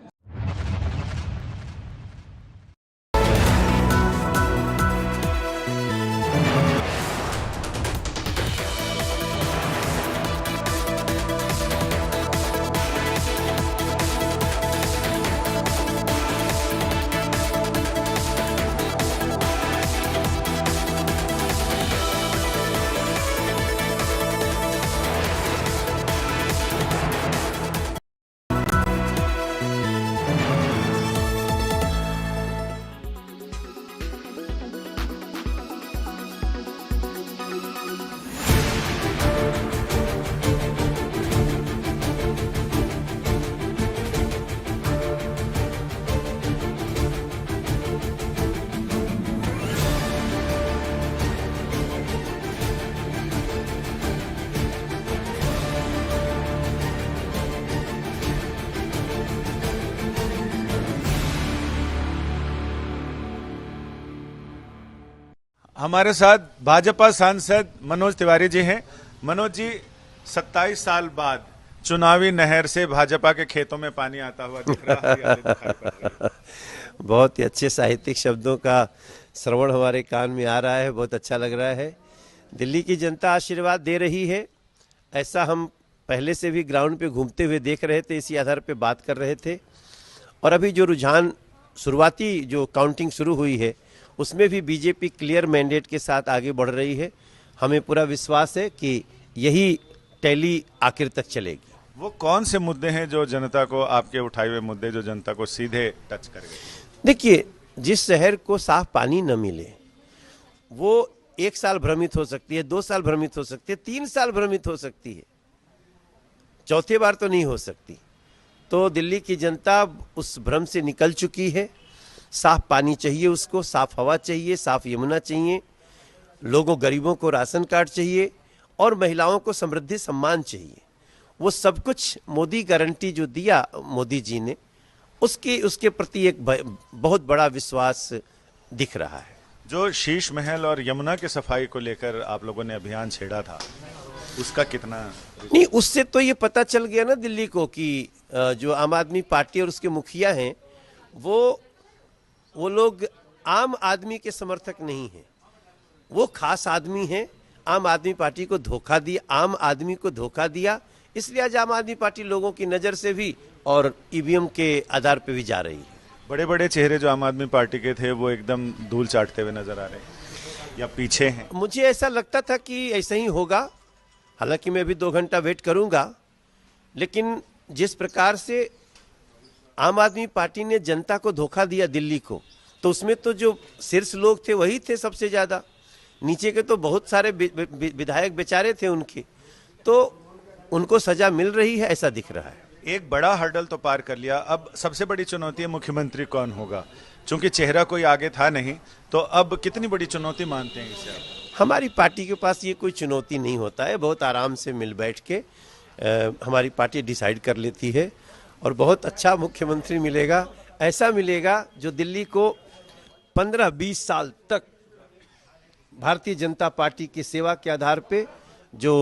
हमारे साथ भाजपा सांसद मनोज तिवारी जी हैं। मनोज जी, 27 साल बाद चुनावी नहर से भाजपा के खेतों में पानी आता हुआ दिख रहा है। बहुत ही अच्छे साहित्यिक शब्दों का श्रवण हमारे कान में आ रहा है, बहुत अच्छा लग रहा है। दिल्ली की जनता आशीर्वाद दे रही है, ऐसा हम पहले से भी ग्राउंड पे घूमते हुए देख रहे थे, इसी आधार पे बात कर रहे थे। और अभी जो रुझान शुरुआती जो काउंटिंग शुरू हुई है उसमें भी बीजेपी क्लियर मैंडेट के साथ आगे बढ़ रही है। हमें पूरा विश्वास है कि यही टैली आखिर तक चलेगी। वो कौन से मुद्दे हैं जो जनता को, आपके उठाए हुए मुद्दे जो जनता को सीधे टच करेंगे? देखिए, जिस शहर को साफ पानी न मिले वो 1 साल भ्रमित हो सकती है, 2 साल भ्रमित हो सकती है, 3 साल भ्रमित हो सकती है, चौथी बार तो नहीं हो सकती। तो दिल्ली की जनता उस भ्रम से निकल चुकी है। साफ पानी चाहिए उसको, साफ हवा चाहिए, साफ यमुना चाहिए, लोगों गरीबों को राशन कार्ड चाहिए और महिलाओं को समृद्धि सम्मान चाहिए। वो सब कुछ मोदी गारंटी जो दिया मोदी जी ने, उसके प्रति एक बहुत बड़ा विश्वास दिख रहा है। जो शीश महल और यमुना की सफाई को लेकर आप लोगों ने अभियान छेड़ा था, उसका कितना? नहीं, उससे तो ये पता चल गया ना दिल्ली को कि जो आम आदमी पार्टी और उसके मुखिया हैं वो लोग आम आदमी के समर्थक नहीं हैं, वो खास आदमी हैं। आम आदमी पार्टी को धोखा दिया, आम आदमी को धोखा दिया, इसलिए आज आम आदमी पार्टी लोगों की नज़र से भी और ईवीएम के आधार पे भी जा रही है। बड़े बड़े चेहरे जो आम आदमी पार्टी के थे वो एकदम धूल चाटते हुए नजर आ रहे हैं या पीछे हैं? मुझे ऐसा लगता था कि ऐसा ही होगा, हालांकि मैं भी 2 घंटा वेट करूंगा, लेकिन जिस प्रकार से आम आदमी पार्टी ने जनता को धोखा दिया दिल्ली को, तो उसमें तो जो शीर्ष लोग थे वही थे सबसे ज़्यादा, नीचे के तो बहुत सारे विधायक बेचारे थे उनके, तो उनको सजा मिल रही है ऐसा दिख रहा है। एक बड़ा हर्डल तो पार कर लिया, अब सबसे बड़ी चुनौती है मुख्यमंत्री कौन होगा। चूंकि चेहरा कोई आगे था नहीं, तो अब कितनी बड़ी चुनौती मानते हैं इसे? हमारी पार्टी के पास ये कोई चुनौती नहीं होता है, बहुत आराम से मिल बैठ के हमारी पार्टी डिसाइड कर लेती है और बहुत अच्छा मुख्यमंत्री मिलेगा, ऐसा मिलेगा जो दिल्ली को 15-20 साल तक भारतीय जनता पार्टी की सेवा के आधार पे जो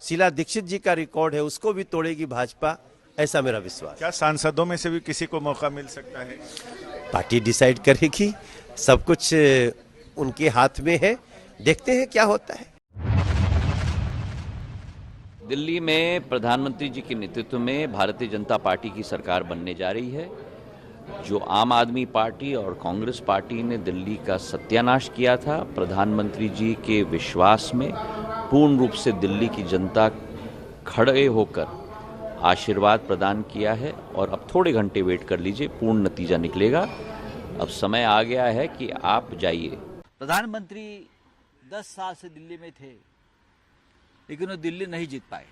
शीला दीक्षित जी का रिकॉर्ड है उसको भी तोड़ेगी भाजपा, ऐसा मेरा विश्वास। क्या सांसदों में से भी किसी को मौका मिल सकता है? पार्टी डिसाइड करेगी, सब कुछ उनके हाथ में है, देखते हैं क्या होता है। दिल्ली में प्रधानमंत्री जी के नेतृत्व में भारतीय जनता पार्टी की सरकार बनने जा रही है। जो आम आदमी पार्टी और कांग्रेस पार्टी ने दिल्ली का सत्यानाश किया था, प्रधानमंत्री जी के विश्वास में पूर्ण रूप से दिल्ली की जनता खड़े होकर आशीर्वाद प्रदान किया है और अब थोड़े घंटे वेट कर लीजिए, पूर्ण नतीजा निकलेगा। अब समय आ गया है कि आप जाइए। प्रधानमंत्री 10 साल से दिल्ली में थे, लेकिन वो दिल्ली नहीं जीत पाए,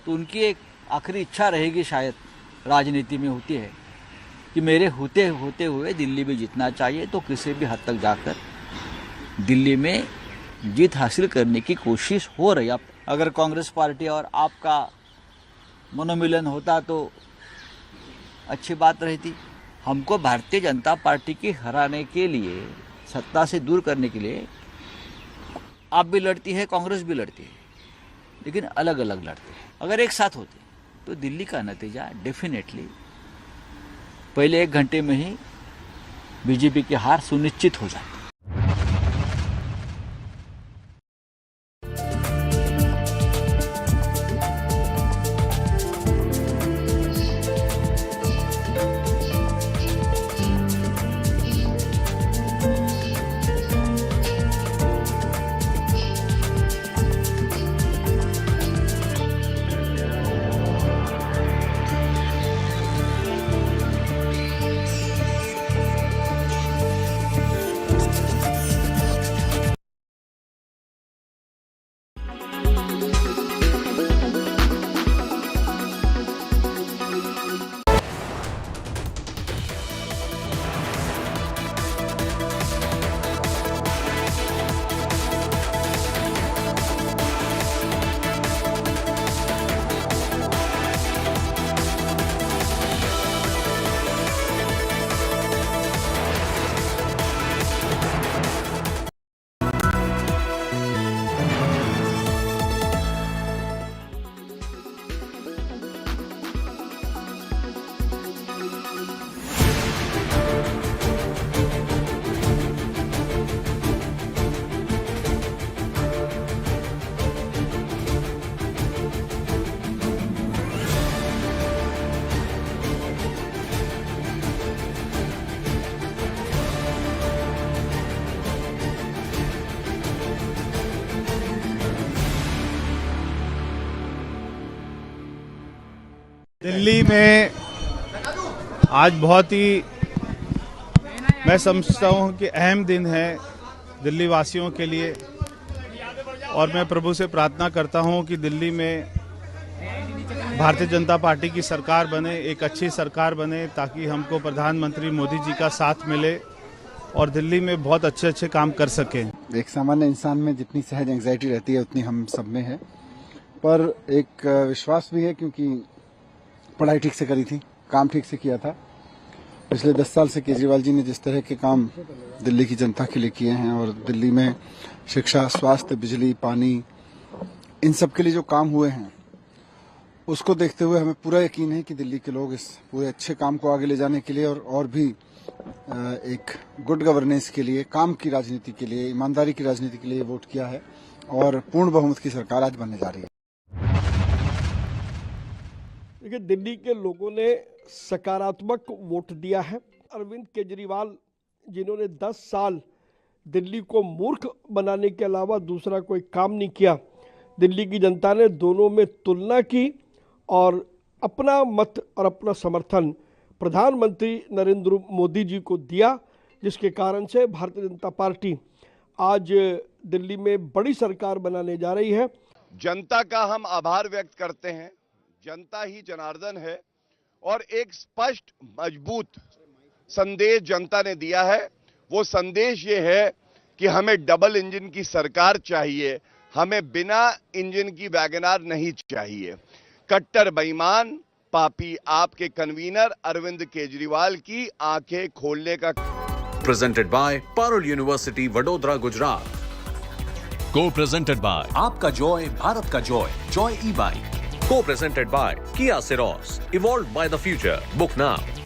तो उनकी एक आखिरी इच्छा रहेगी, शायद राजनीति में होती है, कि मेरे होते हुए दिल्ली में जीतना चाहिए, तो किसी भी हद तक जाकर दिल्ली में जीत हासिल करने की कोशिश हो रही है। अगर कांग्रेस पार्टी और आपका मनोमिलन होता तो अच्छी बात रहती। हमको भारतीय जनता पार्टी की हराने के लिए, सत्ता से दूर करने के लिए, आप भी लड़ती है, कांग्रेस भी लड़ती है, लेकिन अलग अलग लड़ते हैं। अगर एक साथ होते तो दिल्ली का नतीजा डेफिनेटली पहले 1 घंटे में ही बीजेपी की हार सुनिश्चित हो जाती। दिल्ली में आज बहुत ही मैं समझता हूँ कि अहम दिन है दिल्ली वासियों के लिए, और मैं प्रभु से प्रार्थना करता हूं कि दिल्ली में भारतीय जनता पार्टी की सरकार बने, एक अच्छी सरकार बने, ताकि हमको प्रधानमंत्री मोदी जी का साथ मिले और दिल्ली में बहुत अच्छे अच्छे काम कर सकें। एक सामान्य इंसान में जितनी सहज एंग्जाइटी रहती है उतनी हम सब में है, पर एक विश्वास भी है क्योंकि पढ़ाई ठीक से करी थी, काम ठीक से किया था। पिछले 10 साल से केजरीवाल जी ने जिस तरह के काम दिल्ली की जनता के लिए किए हैं और दिल्ली में शिक्षा, स्वास्थ्य, बिजली, पानी, इन सब के लिए जो काम हुए हैं, उसको देखते हुए हमें पूरा यकीन है कि दिल्ली के लोग इस पूरे अच्छे काम को आगे ले जाने के लिए और भी एक गुड गवर्नेंस के लिए, काम की राजनीति के लिए, ईमानदारी की राजनीति के लिए वोट किया है और पूर्ण बहुमत की सरकार आज बनने जा रही है। देखिए, दिल्ली के लोगों ने सकारात्मक वोट दिया है। अरविंद केजरीवाल जिन्होंने 10 साल दिल्ली को मूर्ख बनाने के अलावा दूसरा कोई काम नहीं किया, दिल्ली की जनता ने दोनों में तुलना की और अपना मत और अपना समर्थन प्रधानमंत्री नरेंद्र मोदी जी को दिया, जिसके कारण से भारतीय जनता पार्टी आज दिल्ली में बड़ी सरकार बनाने जा रही है। जनता का हम आभार व्यक्त करते हैं। जनता ही जनार्दन है और एक स्पष्ट मजबूत संदेश जनता ने दिया है। वो संदेश ये है कि हमें डबल इंजन की सरकार चाहिए, हमें बिना इंजन की वैगनआर नहीं चाहिए। कट्टर बेईमान पापी आपके कन्वीनर अरविंद केजरीवाल की आंखें खोलने का। Presented by Parul university Vadodara Gujarat. को प्रेजेंटेड बाय आपका जॉय भारत का जॉय, जॉय ई बाइक। को presented by Kia Syros, evolved by the future. Book now.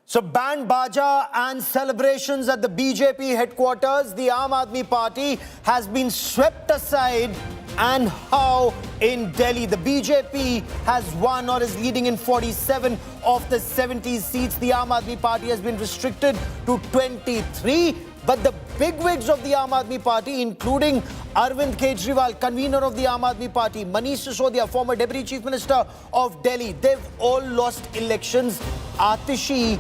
So band baja and celebrations at the BJP headquarters. The Aam Aadmi Party has been swept aside. And how in Delhi the BJP has won or is leading in 47 of the 70 seats. The Aam Aadmi Party has been restricted to 23. But the bigwigs of the Aam Aadmi Party, including Arvind Kejriwal, convener of the Aam Aadmi Party, Manish Sisodia, former Deputy Chief Minister of Delhi, they've all lost elections. Atishi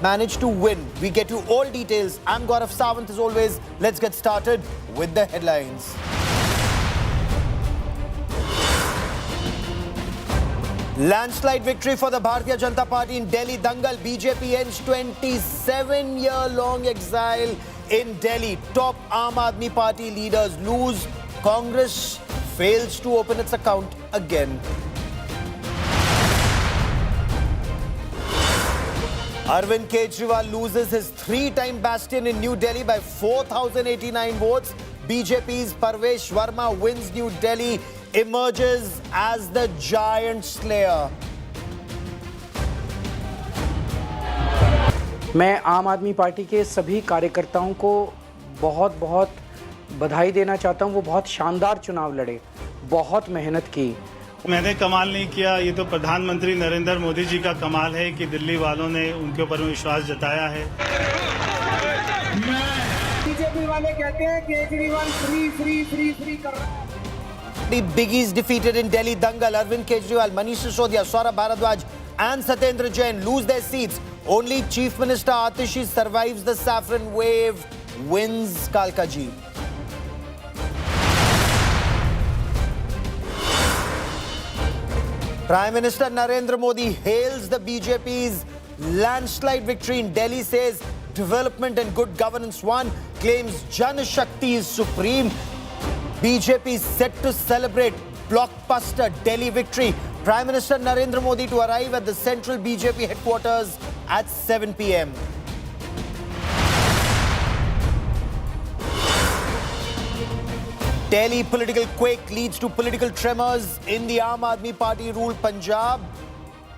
managed to win. We get you all details. I'm Gaurav Sawant as always. Let's get started with the headlines. Landslide victory for the Bharatiya Janata Party in Delhi Dangal. BJP ends 27-year-long exile in Delhi. Top Aam Aadmi Party leaders lose. Congress fails to open its account again. Arvind Kejriwal loses his 3-time bastion in New Delhi by 4,089 votes. BJP's Parvesh Verma wins New Delhi, emerges as the giant slayer. मैं आम आदमी party के सभी कार्यकर्ताओं को बहुत बहुत बधाई देना चाहता हूं। वो बहुत शानदार चुनाव लड़े, बहुत मेहनत की। मैंने कमाल नहीं किया, ये तो प्रधानमंत्री नरेंद्र मोदी जी का कमाल है कि दिल्ली वालों ने उनके ऊपर विश्वास जताया है। बीजेपी वाले कहते हैं केजरीवाल फ्री कर रहा है। The biggies defeated in Delhi Dangal. Arvind Kejriwal, Manish Sisodia, Saurabh Bharadwaj and Satyendra Jain lose their seats. Only Chief Minister Atishi survives the saffron wave, wins Kalkaji. Prime Minister Narendra Modi hails the BJP's landslide victory in Delhi, says development and good governance won, claims Jan Shakti is supreme. BJP is set to celebrate blockbuster Delhi victory. Prime Minister Narendra Modi to arrive at the central BJP headquarters at 7 p.m. Delhi political quake leads to political tremors in the Aam Aadmi Party ruled Punjab.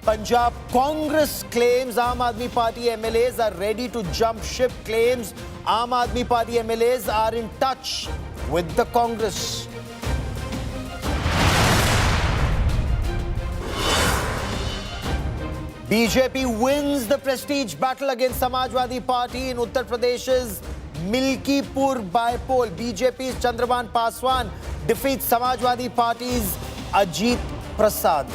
Punjab Congress claims Aam Aadmi Party MLAs are ready to jump ship, claims Aam Aadmi Party MLAs are in touch with the Congress. BJP wins the prestige battle against Samajwadi Party in Uttar Pradesh's Milkipur by-poll. BJP's Chandraban Paswan defeats Samajwadi Party's Ajit Prasad.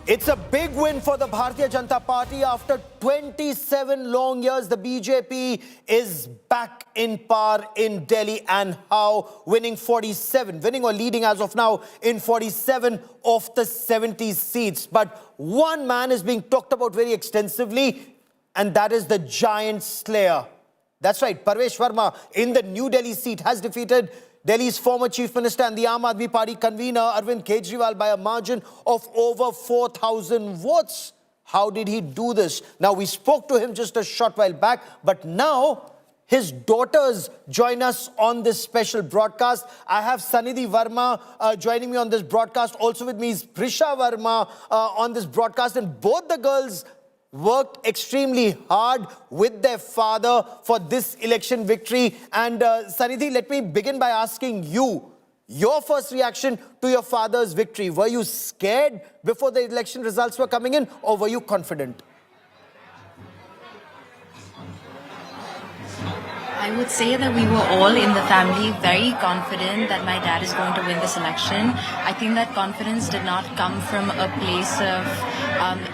It's a big win for the Bharatiya Janata Party. After 27 long years, the BJP is back in power in Delhi, and how? Winning or leading as of now in 47 of the 70 seats. But one man is being talked about very extensively, and that is the giant slayer. That's right, Parvesh Verma in the New Delhi seat has defeated Delhi's former Chief Minister and the Aam Aadmi Party convener Arvind Kejriwal by a margin of over 4,000 votes. How did he do this? Now, we spoke to him just a short while back, but now his daughters join us on this special broadcast. I have Sanidhi Verma joining me on this broadcast. Also with me is Prisha Verma on this broadcast, and both the girls worked extremely hard with their father for this election victory. And Sanidhi, let me begin by asking you, your first reaction to your father's victory. Were you scared before the election results were coming in, or were you confident? I would say that we were all in the family very confident that my dad is going to win this election. I think that confidence did not come from a place of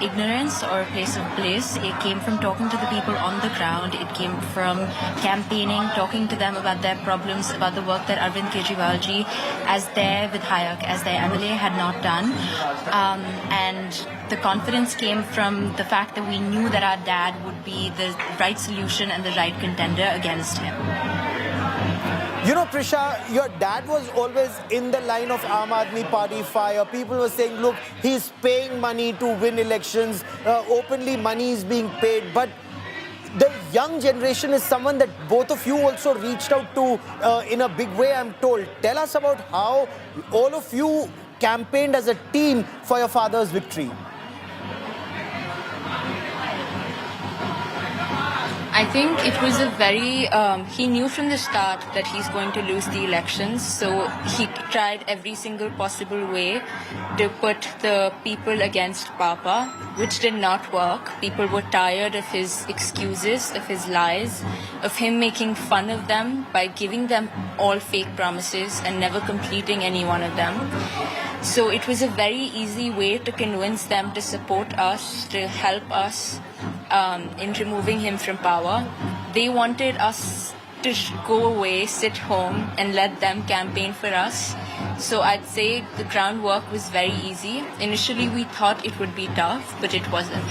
ignorance or a place of bliss. It came from talking to the people on the ground. It came from campaigning, talking to them about their problems, about the work that Arvind Kejriwal ji, as their Vidhayak, as their MLA, had not done. And the confidence came from the fact that we knew that our dad would be the right solution and the right contender against him. You know, Prisha, your dad was always in the line of Aam Aadmi Party fire. People were saying, look, he's paying money to win elections. Openly, money is being paid. But the young generation is someone that both of you also reached out to in a big way, I'm told. Tell us about how all of you campaigned as a team for your father's victory. I think it was a very, he knew from the start that he's going to lose the elections, so he tried every single possible way to put the people against Papa, which did not work. People were tired of his excuses, of his lies, of him making fun of them by giving them all fake promises and never completing any one of them. So it was a very easy way to convince them to support us, to help us in removing him from power. They wanted us to go away, sit home, and let them campaign for us. So I'd say the groundwork was very easy. Initially, we thought it would be tough, but it wasn't.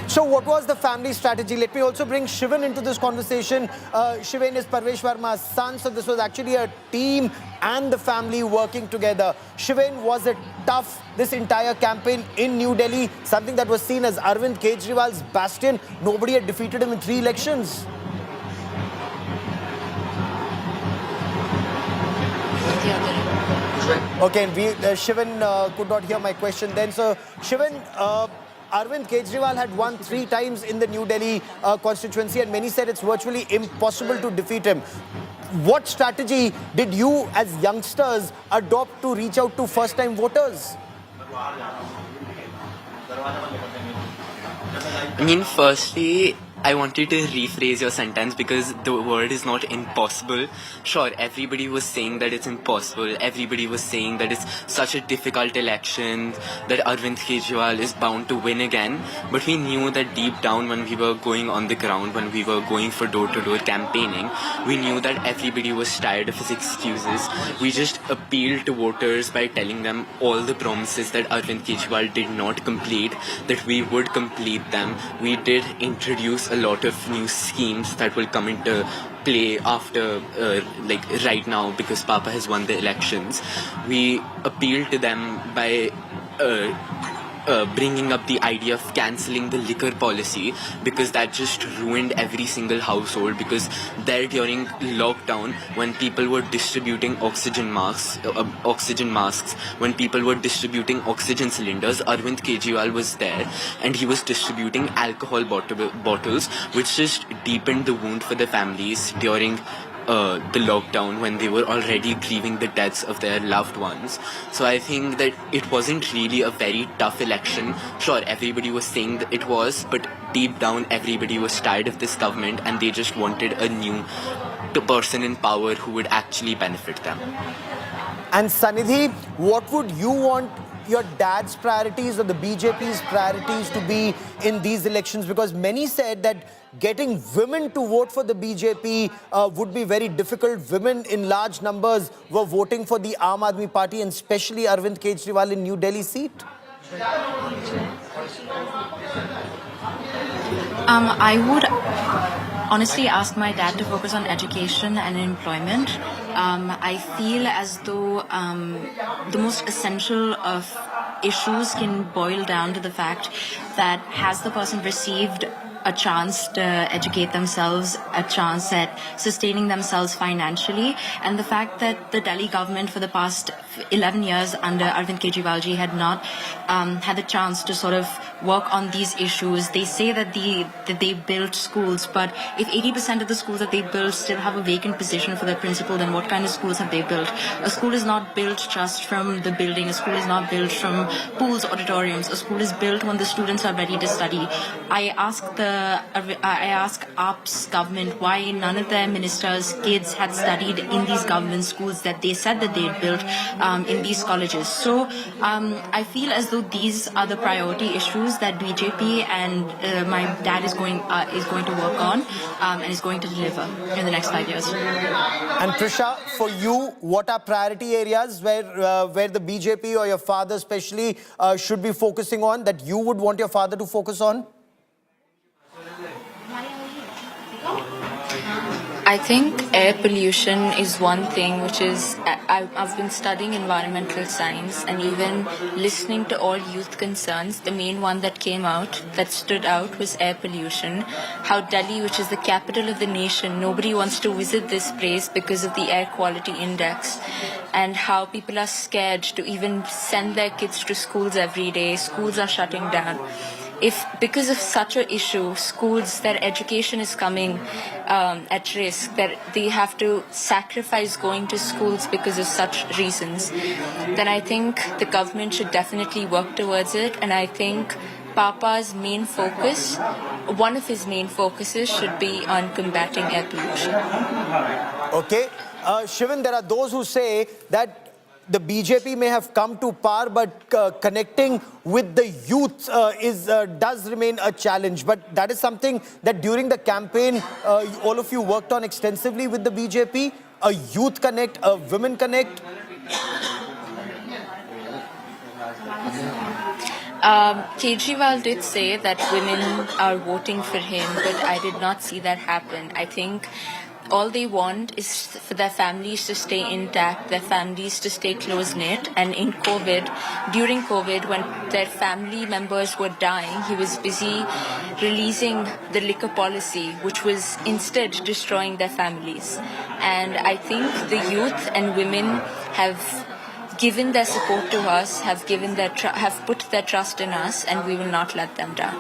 So what was the family strategy? Let me also bring Shivan into this conversation. Shivan is Parvesh Verma's son, so this was actually a team and the family working together. Shivan, was it tough, this entire campaign in New Delhi, something that was seen as Arvind Kejriwal's bastion? Nobody had defeated him in 3 elections. Okay, Shivan could not hear my question then. So, Shivan, Arvind Kejriwal had won 3 times in the New Delhi constituency, and many said it's virtually impossible to defeat him. What strategy did you as youngsters adopt to reach out to first-time voters? I mean, firstly, I wanted to rephrase your sentence because the word is not impossible. Sure, everybody was saying that it's impossible. Everybody was saying that it's such a difficult election, that Arvind Kejriwal is bound to win again. But we knew that deep down when we were going on the ground, when we were going for door-to-door campaigning, we knew that everybody was tired of his excuses. We just appealed to voters by telling them all the promises that Arvind Kejriwal did not complete, that we would complete them. We did introduce a lot of new schemes that will come into play after, like right now, because Papa has won the elections. We appealed to them by bringing up the idea of cancelling the liquor policy, because that just ruined every single household. Because there during lockdown, when people were distributing oxygen masks, when people were distributing oxygen cylinders, Arvind Kejriwal was there and he was distributing alcohol bottles, which just deepened the wound for the families during the lockdown, when they were already grieving the deaths of their loved ones. So I think that it wasn't really a very tough election. Sure, everybody was saying that it was, but deep down everybody was tired of this government and they just wanted a new person in power who would actually benefit them. And Sanidhi, what would you want your dad's priorities or the BJP's priorities to be in these elections? Because many said that getting women to vote for the BJP would be very difficult. Women in large numbers were voting for the Aam Aadmi Party, and especially Arvind Kejriwal in New Delhi seat. I would honestly ask my dad to focus on education and employment. I feel as though the most essential of issues can boil down to the fact that has the person received a chance to educate themselves, a chance at sustaining themselves financially, and the fact that the Delhi government for the past 11 years under Arvind Kejriwal ji had not had the chance to sort of work on these issues. They say that they built schools, but if 80% of the schools that they built still have a vacant position for their principal, then what kind of schools have they built? A school is not built just from the building. A school is not built from pools, auditoriums. A school is built when the students are ready to study. I ask AAP's government why none of their ministers' kids had studied in these government schools that they said that they had built in these colleges. So I feel as though these are the priority issues that BJP and my dad is going to work on and is going to deliver in the next 5 years. And Prisha, for you, what are priority areas where the BJP or your father especially should be focusing on, that you would want your father to focus on? I think air pollution is one thing which is, I've been studying environmental science, and even listening to all youth concerns, the main one that came out, that stood out, was air pollution. How Delhi, which is the capital of the nation, nobody wants to visit this place because of the air quality index, and how people are scared to even send their kids to schools every day. Schools are shutting down. If because of such an issue, schools, their education is coming at risk, that they have to sacrifice going to schools because of such reasons, then I think the government should definitely work towards it. And I think Papa's main focus, one of his main focuses, should be on combating air pollution. Okay. Shivan, there are those who say that the BJP may have come to power, but connecting with the youth does remain a challenge. But that is something that during the campaign, all of you worked on extensively with the BJP. A youth connect, a women connect. Kejriwal did say that women are voting for him, but I did not see that happen. I think all they want is for their families to stay intact, their families to stay close-knit. And in during COVID, when their family members were dying, he was busy releasing the liquor policy, which was instead destroying their families. And I think the youth and women have given their support to us, have put their trust in us, and we will not let them down.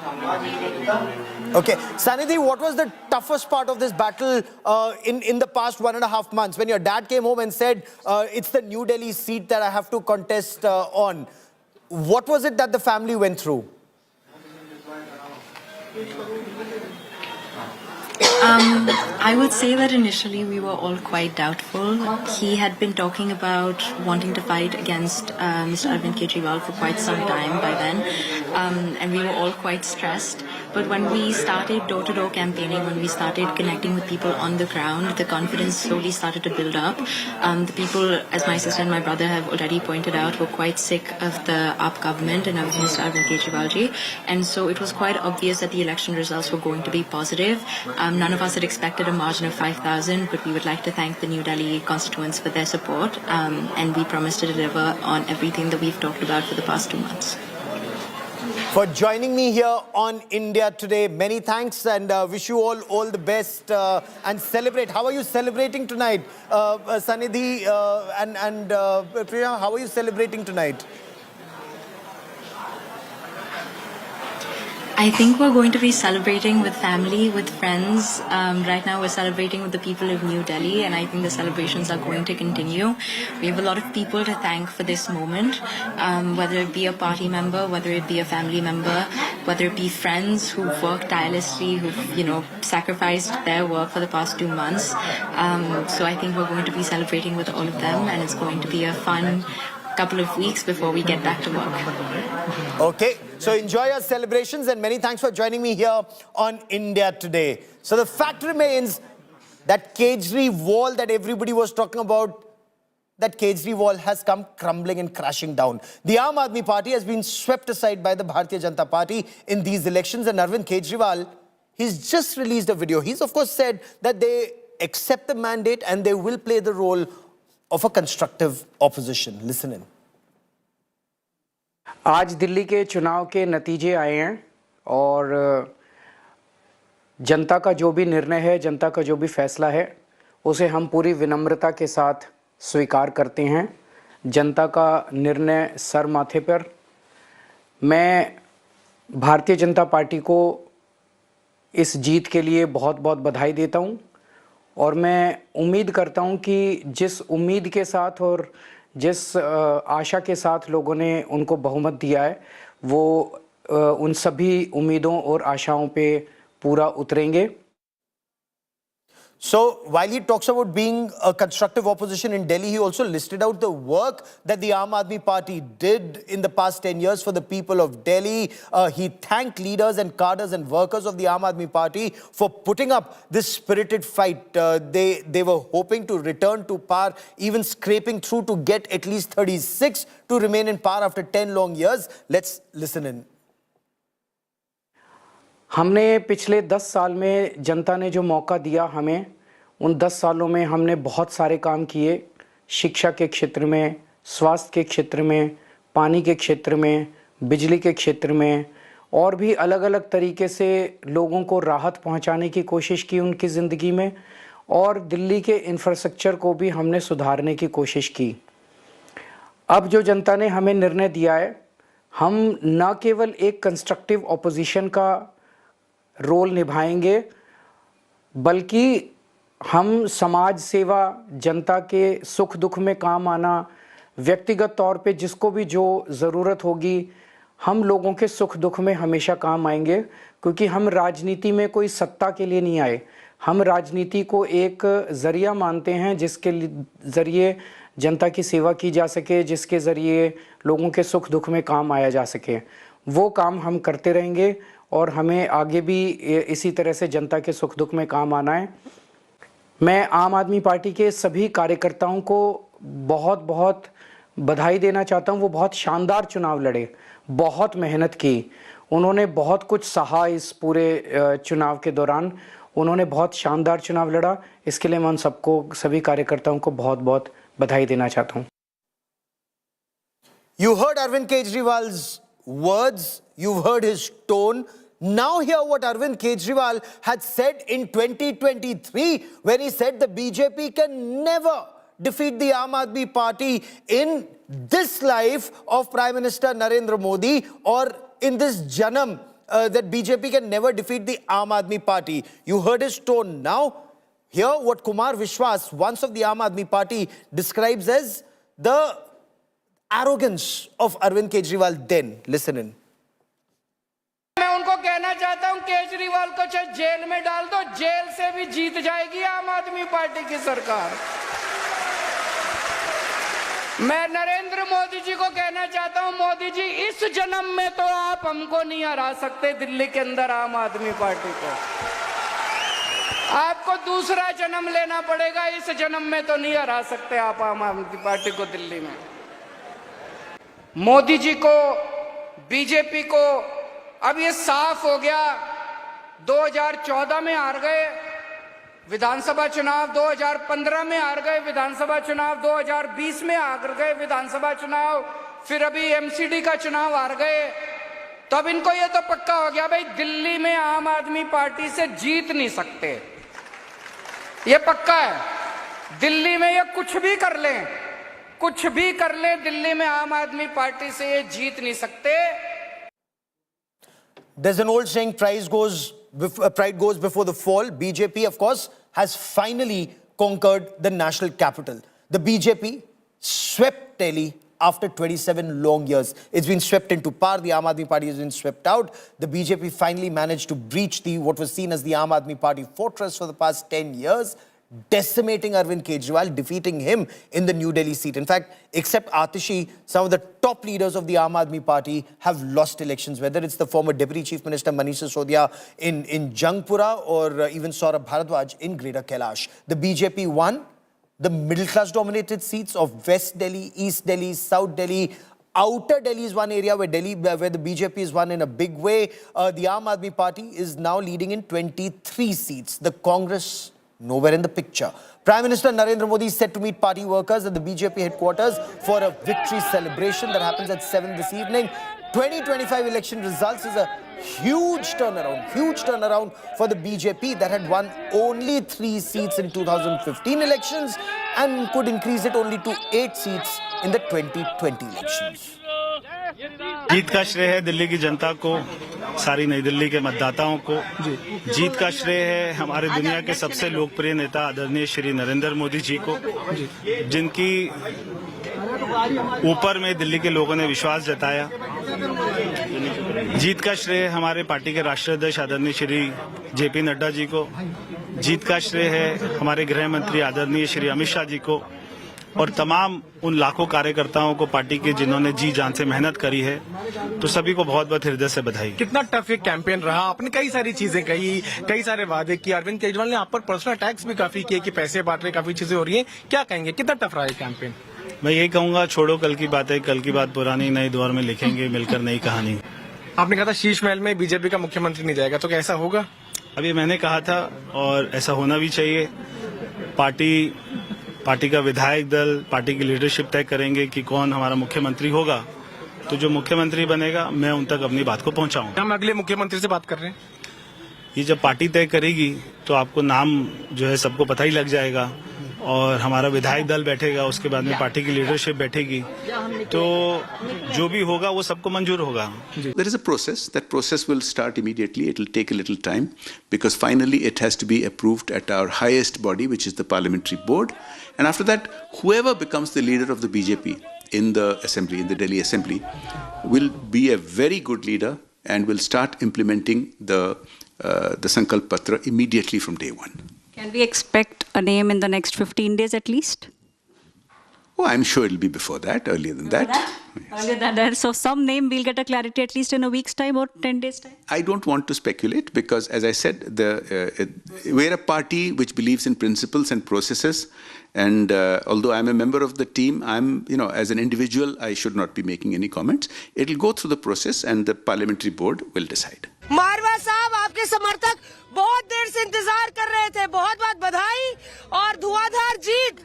Okay. Sanidhi, what was the toughest part of this battle in the past 1.5 months, when your dad came home and said, it's the New Delhi seat that I have to contest on? What was it that the family went through? I would say that initially we were all quite doubtful. He had been talking about wanting to fight against Mr. Arvind Kejriwal for quite some time by then, and we were all quite stressed. But when we started door-to-door campaigning, when we started connecting with people on the ground, the confidence slowly started to build up. The people, as my sister and my brother have already pointed out, were quite sick of the AAP government and of Mr. Arvind Kejriwal ji. And so it was quite obvious that the election results were going to be positive. None of us had expected a margin of 5,000, but we would like to thank the New Delhi constituents for their support. And we promise to deliver on everything that we've talked about for the past 2 months. For joining me here on India Today. Many thanks and wish you all the best and celebrate. How are you celebrating tonight? Sanidhi and Priya, how are you celebrating tonight? I think we're going to be celebrating with family, with friends. Right now we're celebrating with the people of New Delhi, and I think the celebrations are going to continue. We have a lot of people to thank for this moment, whether it be a party member, whether it be a family member, whether it be friends who've worked tirelessly, who've, sacrificed their work for the past 2 months. So I think we're going to be celebrating with all of them, and it's going to be a fun couple of weeks before we get back to work. Okay, so enjoy your celebrations and many thanks for joining me here on India Today. So the fact remains that Kejriwal that everybody was talking about, that Kejriwal has come crumbling and crashing down. The Aam Aadmi Party has been swept aside by the Bharatiya Janata Party in these elections, and Arvind Kejriwal, he's just released a video. He's of course said that they accept the mandate and they will play the role of a constructive opposition. Listen in. आज दिल्ली के चुनाव के नतीजे आए हैं और जनता का जो भी निर्णय है, जनता का जो भी फैसला है, उसे हम पूरी विनम्रता के साथ स्वीकार करते हैं। जनता का निर्णय सर माथे पर। मैं भारतीय जनता पार्टी को इस जीत के लिए बहुत-बहुत बधाई देता हूं और मैं उम्मीद करता हूं कि जिस उम्मीद के साथ और जिस आशा के साथ लोगों ने उनको बहुमत दिया है, वो उन सभी उम्मीदों और आशाओं पे पूरा उतरेंगे। So while he talks about being a constructive opposition in Delhi, he also listed out the work that the Aam Aadmi Party did in the past 10 years for the people of Delhi. He thanked leaders and cadres and workers of the Aam Aadmi Party for putting up this spirited fight. They were hoping to return to power, even scraping through to get at least 36 to remain in power after 10 long years. Let's listen in. हमने पिछले 10 साल में जनता ने जो मौका दिया हमें, उन 10 सालों में हमने बहुत सारे काम किए। शिक्षा के क्षेत्र में, स्वास्थ्य के क्षेत्र में, पानी के क्षेत्र में, बिजली के क्षेत्र में और भी अलग-अलग तरीके से लोगों को राहत पहुंचाने की कोशिश की उनकी ज़िंदगी में और दिल्ली के इंफ्रास्ट्रक्चर को भी हमने सुधारने की कोशिश की। अब जो जनता ने हमें निर्णय दिया है, हम न केवल एक कंस्ट्रक्टिव ऑपोजिशन का रोल निभाएंगे, बल्कि हम समाज सेवा, जनता के सुख दुख में काम आना, व्यक्तिगत तौर पे जिसको भी जो ज़रूरत होगी, हम लोगों के सुख दुख में हमेशा काम आएंगे, क्योंकि हम राजनीति में कोई सत्ता के लिए नहीं आए। हम राजनीति को एक ज़रिया मानते हैं जिसके ज़रिए जनता की सेवा की जा सके, जिसके ज़रिए लोगों के सुख दुख में काम आया जा सके। वो काम हम करते रहेंगे और हमें आगे भी इसी तरह से जनता के सुख दुख में काम आना है। मैं आम आदमी पार्टी के सभी कार्यकर्ताओं को बहुत-बहुत बधाई देना चाहता हूं। वो बहुत शानदार चुनाव लड़े, बहुत मेहनत की, उन्होंने बहुत कुछ सहा इस पूरे चुनाव के दौरान। उन्होंने बहुत शानदार चुनाव लड़ा, इसके लिए मैं उन सबको, सभी कार्यकर्ताओं को बहुत-बहुत बधाई देना चाहता हूं। You heard Arvind Kejriwal's words, you've heard his tone. Now hear what Arvind Kejriwal had said in 2023 when he said the BJP can never defeat the Aam Aadmi Party in this life of Prime Minister Narendra Modi or in this Janam, that BJP can never defeat the Aam Aadmi Party. You heard his tone. Now hear what Kumar Vishwas, once of the Aam Aadmi Party, describes as the arrogance of Arvind Kejriwal then. Listen in. मैं उनको कहना कहना चाहता हूं केजरीवाल को चाहे jail में डाल दो, जेल से भी जीत जाएगी आम आदमी पार्टी की सरकार। मैं नरेंद्र मोदी जी को कहना चाहता हूं, मोदी जी इस जन्म में तो आप हमको नहीं हरा सकते दिल्ली के अंदर आम आदमी पार्टी को। आपको दूसरा जन्म लेना पड़ेगा, इस जन्म में तो नहीं हरा सकते आप आम आदमी पार्टी को दिल्ली में। मोदी जी को, बीजेपी को अब ये साफ हो गया, 2014 में हार गए विधानसभा चुनाव, 2015 में हार गए विधानसभा चुनाव, 2020 में हार गए विधानसभा चुनाव, फिर अभी एमसीडी का चुनाव हार गए। तो अब इनको ये तो पक्का हो गया भाई दिल्ली में आम आदमी पार्टी से जीत नहीं सकते, ये पक्का है। दिल्ली में ये कुछ भी कर लें, कुछ भी कर लें, दिल्ली में आम आदमी पार्टी से ये जीत नहीं सकते। There's an old saying, pride goes before the fall. BJP, of course, has finally conquered the national capital. The BJP swept Delhi after 27 long years. It's been swept into power. The Aam Aadmi Party has been swept out. The BJP finally managed to breach what was seen as the Aam Aadmi Party fortress for the past 10 years, decimating Arvind Kejriwal, defeating him in the New Delhi seat. In fact, except Atishi, some of the top leaders of the Aam Aadmi Party have lost elections, whether it's the former Deputy Chief Minister Manish Sisodia in Jangpura or even Saurabh Bharadwaj in Greater Kailash. The BJP won the middle-class dominated seats of West Delhi, East Delhi, South Delhi. Outer Delhi is one area where the BJP is won in a big way. The Aam Aadmi Party is now leading in 23 seats. The Congress nowhere in the picture. Prime Minister Narendra Modi is set to meet party workers at the BJP headquarters for a victory celebration that happens at 7 this evening. 2025 election results is a huge turnaround for the BJP that had won only 3 seats in 2015 elections and could increase it only to 8 seats in the 2020 elections. जीत का श्रेय है दिल्ली की जनता को, सारी नई दिल्ली के मतदाताओं को। जीत का श्रेय है हमारे दुनिया के सबसे लोकप्रिय नेता आदरणीय श्री नरेंद्र मोदी जी को, जिनकी ऊपर में दिल्ली के लोगों ने विश्वास जताया। जीत का श्रेय हमारे पार्टी के राष्ट्रीय अध्यक्ष आदरणीय श्री जेपी नड्डा जी को। जीत का श्रेय है हमारे गृह मंत्री आदरणीय श्री अमित शाह जी को और तमाम उन लाखों कार्यकर्ताओं को पार्टी के जिन्होंने जी जान से मेहनत करी है। तो सभी को बहुत बहुत हृदय से बधाई। कितना टफ ये कैंपेन रहा, आपने कई सारी चीजें कही, कई सारे वादे किए। अरविंद केजरीवाल ने आप पर पर्सनल अटैक्स भी काफी किए कि पैसे बांट रहे, काफी चीजें हो रही हैं, क्या कहेंगे, कितना टफ रहा ये कैंपेन? मैं यही कहूंगा, छोड़ो कल की बातें, कल की बात पुरानी, नए दौर में लिखेंगे मिलकर नई कहानी। आपने कहा था शीश महल में बीजेपी का मुख्यमंत्री नहीं जाएगा, तो क्या ऐसा होगा? अभी मैंने कहा था और ऐसा होना भी चाहिए। पार्टी का विधायक दल, पार्टी की लीडरशिप तय करेंगे कि कौन हमारा मुख्यमंत्री होगा। तो जो मुख्यमंत्री बनेगा मैं उन तक अपनी बात को पहुंचाऊंगा। हम अगले मुख्यमंत्री से बात कर रहे हैं। ये जब पार्टी तय करेगी तो आपको नाम जो है सबको पता ही लग जाएगा और हमारा विधायक दल बैठेगा, उसके बाद में पार्टी की लीडरशिप बैठेगी, तो जो भी होगा वो सबको मंजूर होगा। There is a process. That process will start immediately. It will take a little time because finally it has to be approved at our highest body, which is the parliamentary board. And after that, whoever becomes the leader of the BJP in the assembly, in the Delhi assembly, will be a very good leader and will start implementing the Sankalp Patra immediately from day one. Can we expect a name in the next 15 days at least? Oh, I'm sure it'll be before that, earlier than that. Yes. Earlier than that. So some name we'll get a clarity at least in a week's time or 10 days' time? I don't want to speculate because, as I said, we're a party which believes in principles and processes. And although I'm a member of the team, as an individual, I should not be making any comments. It'll go through the process and the parliamentary board will decide. मारवा साहब, आपके समर्थक बहुत देर से इंतजार कर रहे थे, बहुत बहुत बधाई और धुआंधार जीत।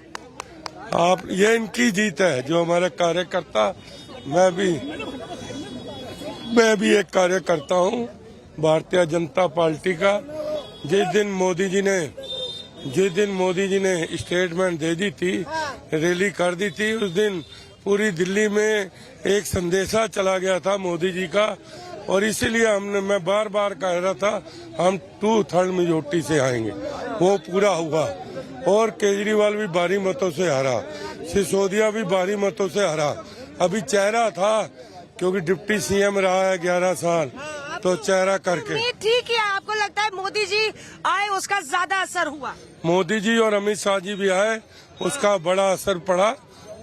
ये इनकी जीत है, जो हमारे कार्यकर्ता, मैं भी एक कार्यकर्ता हूँ भारतीय जनता पार्टी का। जिस दिन मोदी जी ने स्टेटमेंट दे दी थी, रैली कर दी थी, उस दिन पूरी दिल्ली में एक संदेशा चला गया था मोदी जी का और इसीलिए मैं बार बार कह रहा था हम 2/3 मेजोरिटी से आएंगे। वो पूरा हुआ और केजरीवाल भी भारी मतों से हारा, सिसोदिया भी भारी मतों से हारा। अभी चेहरा था क्योंकि डिप्टी सीएम रहा है 11 साल, तो चेहरा करके। उम्मीद थी कि आपको लगता है मोदी जी आए उसका ज्यादा असर हुआ? मोदी जी और अमित शाह जी भी आए, उसका बड़ा असर पड़ा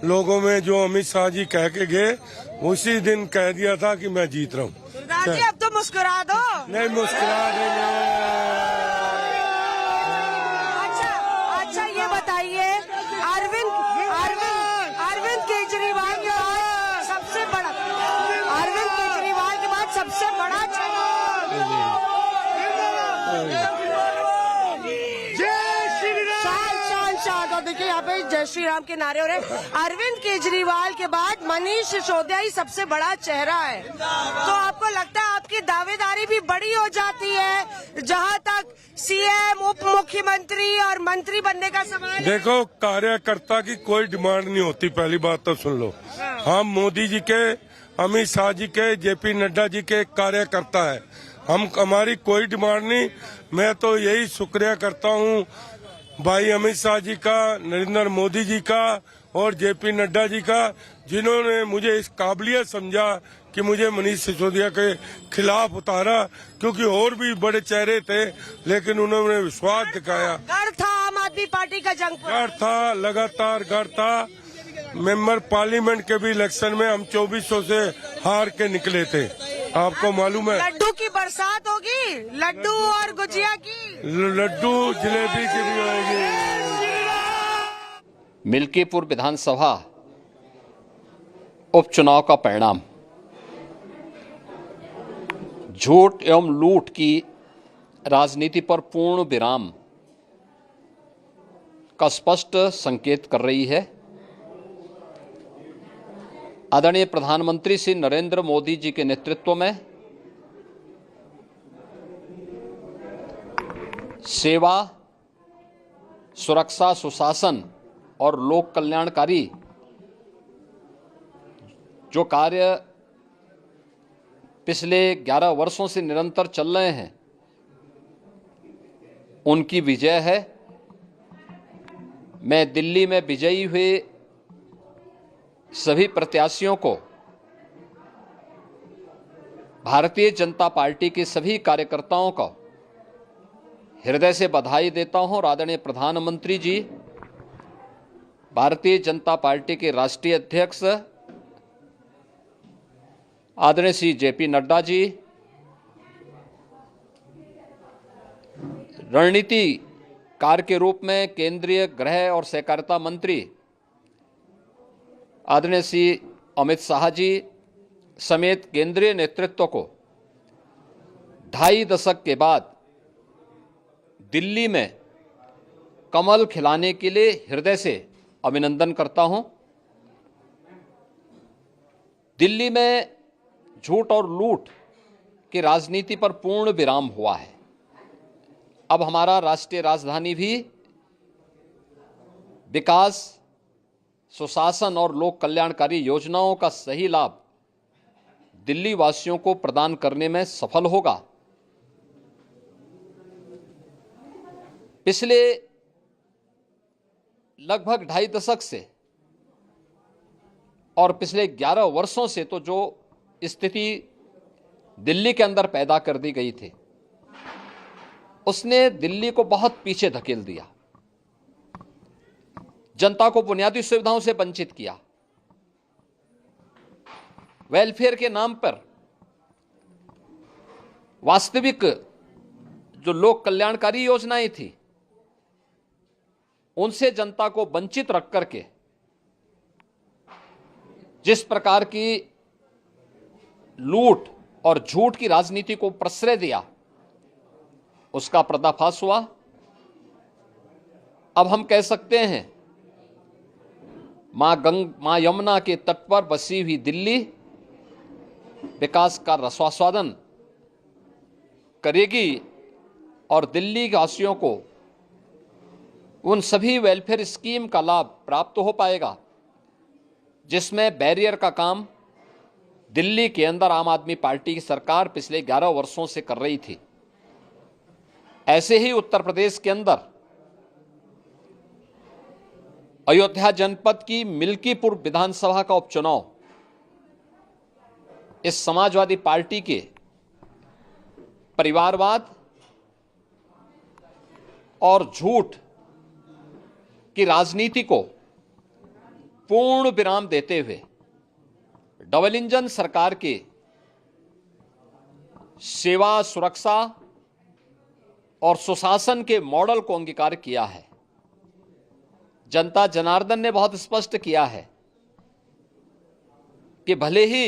लोगों में। जो अमित शाह जी कह के गए उसी दिन कह दिया था कि मैं जीत रहा हूँ। राजी अब तो मुस्कुरा दो। नहीं मुस्कुरा देंगे। अच्छा ये बताइए, अरविंद केजरीवाल के बाद सबसे बड़ा, अरविंद केजरीवाल के बाद सबसे बड़ा शान। और देखिए यहाँ पे जय श्री राम के नारे हो रहे। अरविंद केजरीवाल के बाद मनीष सिसोदिया ही सबसे बड़ा चेहरा है, तो आपको लगता है आपकी दावेदारी भी बड़ी हो जाती है जहाँ तक सीएम, उप मुख्यमंत्री और मंत्री बनने का सवाल है? देखो, कार्यकर्ता की कोई डिमांड नहीं होती, पहली बात तो सुन लो। हम मोदी जी के, अमित शाह जी के, जेपी नड्डा जी के कार्यकर्ता है। हमारी कोई डिमांड नहीं। मैं तो यही शुक्रिया करता हूँ भाई अमित शाह जी का, नरेंद्र मोदी जी का और जेपी नड्डा जी का, जिन्होंने मुझे इस काबिलियत समझा कि मुझे मनीष सिसोदिया के खिलाफ उतारा, क्योंकि और भी बड़े चेहरे थे लेकिन उन्होंने विश्वास दिखाया। गढ़ था आम आदमी पार्टी का जंग, गढ़ था, लगातार गढ़ था। मेंबर पार्लियामेंट के भी इलेक्शन में हम 2400 से हार के निकले थे, आपको मालूम है। लड्डू की बरसात होगी, लड्डू और गुजिया की, लड्डू जलेबी की भी होगी। मिल्कीपुर विधानसभा उपचुनाव का परिणाम झूठ एवं लूट की राजनीति पर पूर्ण विराम का स्पष्ट संकेत कर रही है। आदरणीय प्रधानमंत्री श्री नरेंद्र मोदी जी के नेतृत्व में सेवा, सुरक्षा, सुशासन और लोक कल्याणकारी जो कार्य पिछले 11 वर्षों से निरंतर चल रहे हैं, उनकी विजय है। मैं दिल्ली में विजयी हुए सभी प्रत्याशियों को, भारतीय जनता पार्टी के सभी कार्यकर्ताओं को हृदय से बधाई देता हूं और आदरणीय प्रधानमंत्री जी, भारतीय जनता पार्टी के राष्ट्रीय अध्यक्ष आदरणीय श्री जेपी नड्डा जी, रणनीतिकार के रूप में केंद्रीय गृह और सहकारिता मंत्री आदरणीय श्री अमित शाह जी समेत केंद्रीय नेतृत्व को 2.5 दशक के बाद दिल्ली में कमल खिलाने के लिए हृदय से अभिनंदन करता हूं। दिल्ली में झूठ और लूट की राजनीति पर पूर्ण विराम हुआ है। अब हमारा राष्ट्रीय राजधानी भी विकास, सुशासन और लोक कल्याणकारी योजनाओं का सही लाभ दिल्ली वासियों को प्रदान करने में सफल होगा। पिछले लगभग 2.5 दशक से और पिछले 11 वर्षों से तो जो स्थिति दिल्ली के अंदर पैदा कर दी गई थी, उसने दिल्ली को बहुत पीछे धकेल दिया, जनता को बुनियादी सुविधाओं से वंचित किया। वेलफेयर के नाम पर वास्तविक जो लोक कल्याणकारी योजनाएं थी, उनसे जनता को वंचित रख करके जिस प्रकार की लूट और झूठ की राजनीति को प्रश्रय दिया, उसका पर्दाफाश हुआ। अब हम कह सकते हैं मां यमुना के तट पर बसी हुई दिल्ली विकास का रसास्वादन करेगी और दिल्ली वासियों को उन सभी वेलफेयर स्कीम का लाभ प्राप्त हो पाएगा जिसमें बैरियर का काम दिल्ली के अंदर आम आदमी पार्टी की सरकार पिछले 11 वर्षों से कर रही थी। ऐसे ही उत्तर प्रदेश के अंदर अयोध्या जनपद की मिल्कीपुर विधानसभा का उपचुनाव इस समाजवादी पार्टी के परिवारवाद और झूठ की राजनीति को पूर्ण विराम देते हुए डबल इंजन सरकार के सेवा, सुरक्षा और सुशासन के मॉडल को अंगीकार किया है। जनता जनार्दन ने बहुत स्पष्ट किया है कि भले ही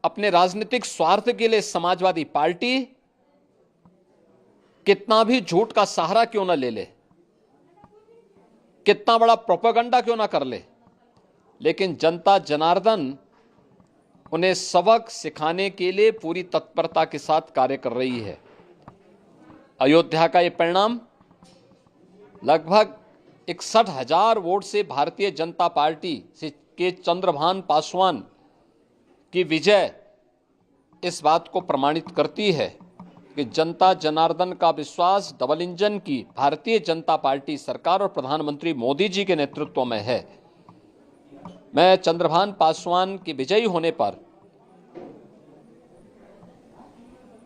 अपने राजनीतिक स्वार्थ के लिए समाजवादी पार्टी कितना भी झूठ का सहारा क्यों न ले ले, कितना बड़ा प्रोपेगेंडा क्यों ना कर ले, लेकिन जनता जनार्दन उन्हें सबक सिखाने के लिए पूरी तत्परता के साथ कार्य कर रही है। अयोध्या का ये परिणाम लगभग 61,000 वोट से भारतीय जनता पार्टी के चंद्रभान पासवान की विजय इस बात को प्रमाणित करती है कि जनता जनार्दन का विश्वास डबल इंजन की भारतीय जनता पार्टी सरकार और प्रधानमंत्री मोदी जी के नेतृत्व में है। मैं चंद्रभान पासवान के विजयी होने पर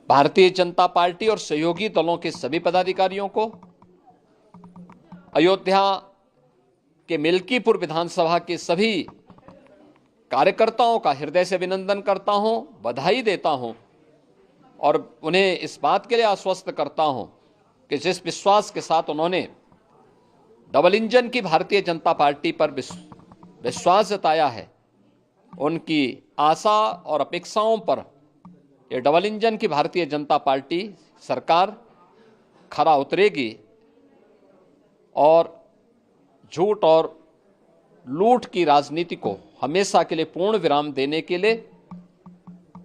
भारतीय जनता पार्टी और सहयोगी दलों के सभी पदाधिकारियों को, अयोध्या के मिल्कीपुर विधानसभा के सभी कार्यकर्ताओं का हृदय से अभिनंदन करता हूं, बधाई देता हूं और उन्हें इस बात के लिए आश्वस्त करता हूं कि जिस विश्वास के साथ उन्होंने डबल इंजन की भारतीय जनता पार्टी पर विश्वास जताया है, उनकी आशा और अपेक्षाओं पर ये डबल इंजन की भारतीय जनता पार्टी सरकार खरा उतरेगी और झूठ और लूट की राजनीति को हमेशा के लिए पूर्ण विराम देने के लिए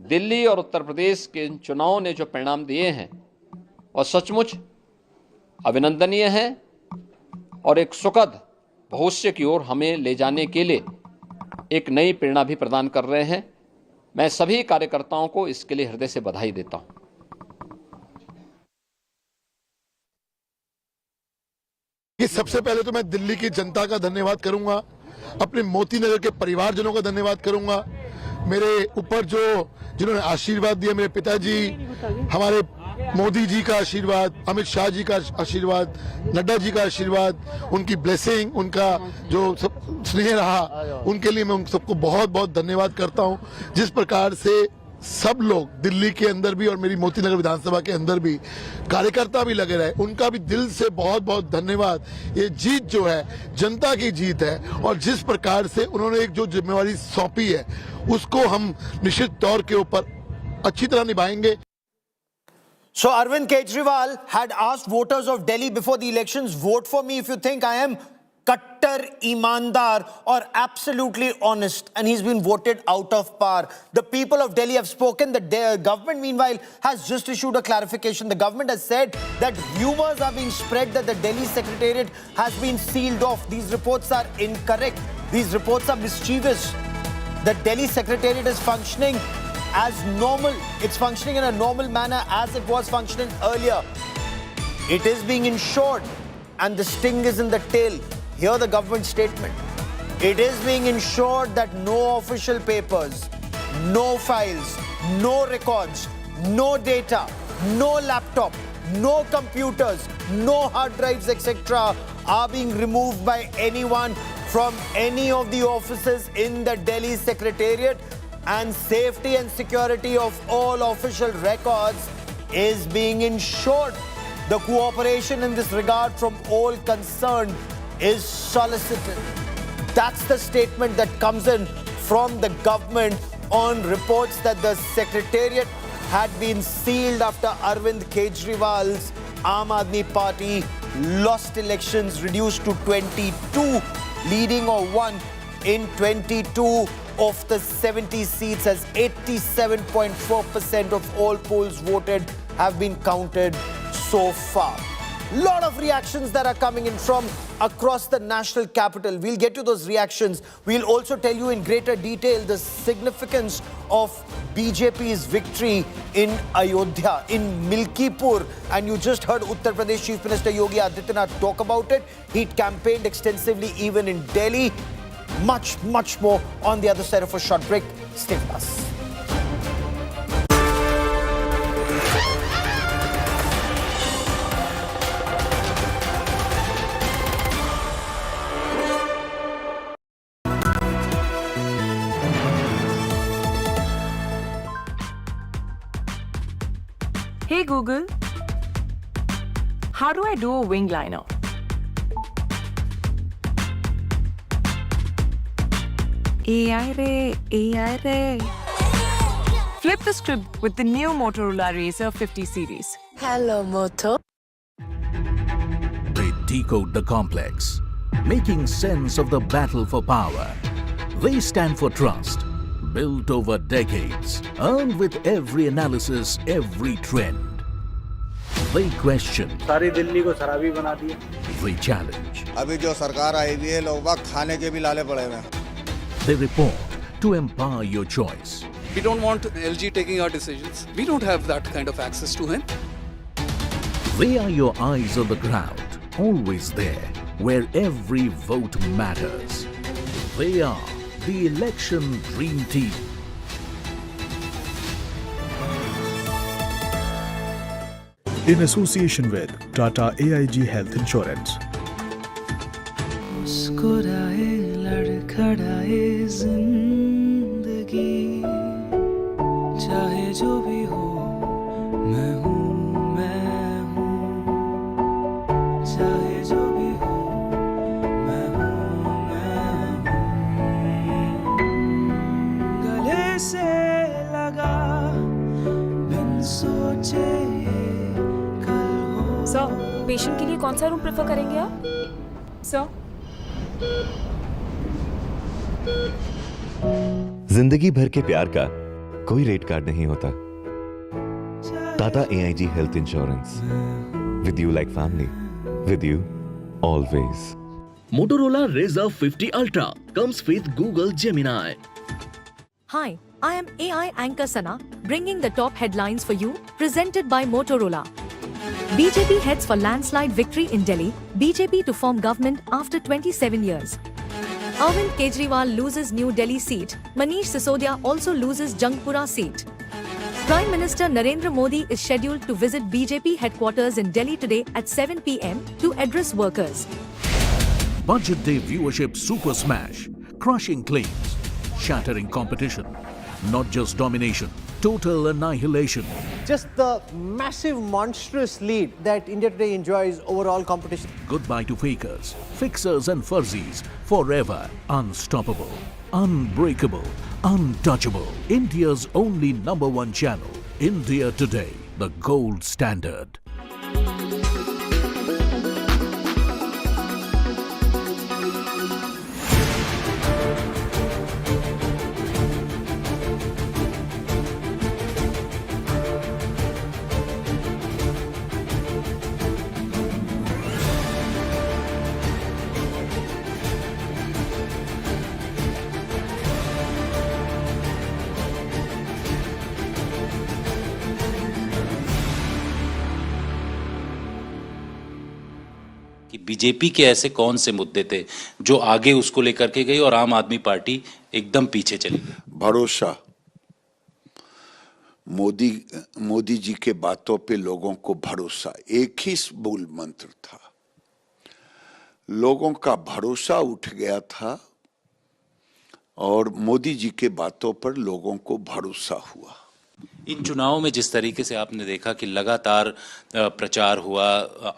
दिल्ली और उत्तर प्रदेश के इन चुनावों ने जो परिणाम दिए हैं वह सचमुच अभिनंदनीय हैं और एक सुखद भविष्य की ओर हमें ले जाने के लिए एक नई प्रेरणा भी प्रदान कर रहे हैं। मैं सभी कार्यकर्ताओं को इसके लिए हृदय से बधाई देता हूं। सबसे पहले तो मैं दिल्ली की जनता का धन्यवाद करूंगा, अपने मोती नगर के परिवारजनों का धन्यवाद करूंगा, मेरे ऊपर जिन्होंने आशीर्वाद दिया, मेरे पिताजी, हमारे मोदी जी का आशीर्वाद, अमित शाह जी का आशीर्वाद, नड्डा जी का आशीर्वाद, उनकी ब्लेसिंग, उनका जो स्नेह रहा, उनके लिए मैं उन सबको बहुत बहुत धन्यवाद करता हूं। जिस प्रकार से सब लोग दिल्ली के अंदर भी और मेरी मोती नगर विधानसभा के अंदर भी कार्यकर्ता भी लगे रहे, उनका भी दिल से बहुत बहुत धन्यवाद। ये जीत जो है जनता की जीत है और जिस प्रकार से उन्होंने एक जो जिम्मेवारी सौंपी है उसको हम निश्चित तौर के ऊपर अच्छी तरह निभाएंगे। So Arvind Kejriwal had asked voters of Delhi before the elections, vote for me if you think I am kattar, imandar or absolutely honest, and he's been voted out of power. The people of Delhi have spoken. The government meanwhile has just issued a clarification. The government has said that rumors are being spread that the Delhi secretariat has been sealed off. These reports are incorrect. These reports are mischievous. The Delhi secretariat is functioning as normal. It's functioning in a normal manner as it was functioning earlier. It is being ensured and the sting is in the tail. Hear the government statement. It is being ensured that no official papers, no files, no records, no data, no laptop, no computers, no hard drives, etc. are being removed by anyone from any of the offices in the Delhi Secretariat, and safety and security of all official records is being ensured. The cooperation in this regard from all concerned is solicited. That's the statement that comes in from the government on reports that the Secretariat had been sealed after Arvind Kejriwal's Aam Aadmi Party lost elections, reduced to 22, leading or won in 22 of the 70 seats, as 87.4% of all polls voted have been counted so far. Lot of reactions that are coming in from across the national capital. We'll get to those reactions. We'll also tell you in greater detail the significance of BJP's victory in Ayodhya, in Milkipur. And you just heard Uttar Pradesh Chief Minister Yogi Adityanath talk about it. He campaigned extensively even in Delhi. Much, much more on the other side of a short break. Stay with us. Hey Google, how do I do a wing liner? AI Ray. Flip the script with the new Motorola Razr 50 series. Hello, Moto. They decode the complex, making sense of the battle for power. They stand for trust, built over decades, earned with every analysis, every trend. They question. सारी दिल्ली को शराबी बना दिया. They challenge. अभी जो सरकार आई हुई है, लोग बाग खाने के भी लाले पड़े हुए हैं. They report to empower your choice. We don't want LG taking our decisions. We don't have that kind of access to him. They are your eyes on the ground, always there, where every vote matters. They are the election dream team. In association with Tata AIG Health Insurance. मुस्कुराए लड़खड़ाए जिंदगी, चाहे जो भी हो मैं हूँ, चाहे जो भी हो मैं हूँ, गले से लगा बिन सोचे कल हो. सर, पेशेंट के लिए कौन सा रूम प्रेफर करेंगे आप? सर, जिंदगी भर के प्यार का कोई रेट कार्ड नहीं होता. Tata AIG health insurance. With you like family. With you always. Motorola Razr 50 Ultra comes with Google Gemini. Hi, I am AI anchor Sana, bringing the top headlines for you, presented by Motorola. BJP heads for landslide victory in Delhi, BJP to form government after 27 years. Arvind Kejriwal loses New Delhi seat, Manish Sisodia also loses Jangpura seat. Prime Minister Narendra Modi is scheduled to visit BJP headquarters in Delhi today at 7 p.m. to address workers. Budget Day viewership super smash, crushing claims, shattering competition, not just domination, total annihilation. Just the massive, monstrous lead that India Today enjoys over all competition. Goodbye to fakers, fixers and fuzzies, forever unstoppable, unbreakable, untouchable. India's only #1 channel, India Today, the gold standard. कि BJP के ऐसे कौन से मुद्दे थे जो आगे उसको लेकर के गई और आम आदमी पार्टी एकदम पीछे चली गई? भरोसा. मोदी जी के बातों पे लोगों को भरोसा, एक ही मूल मंत्र था. लोगों का भरोसा उठ गया था और मोदी जी के बातों पर लोगों को भरोसा हुआ. इन चुनावों में जिस तरीके से आपने देखा कि लगातार प्रचार हुआ,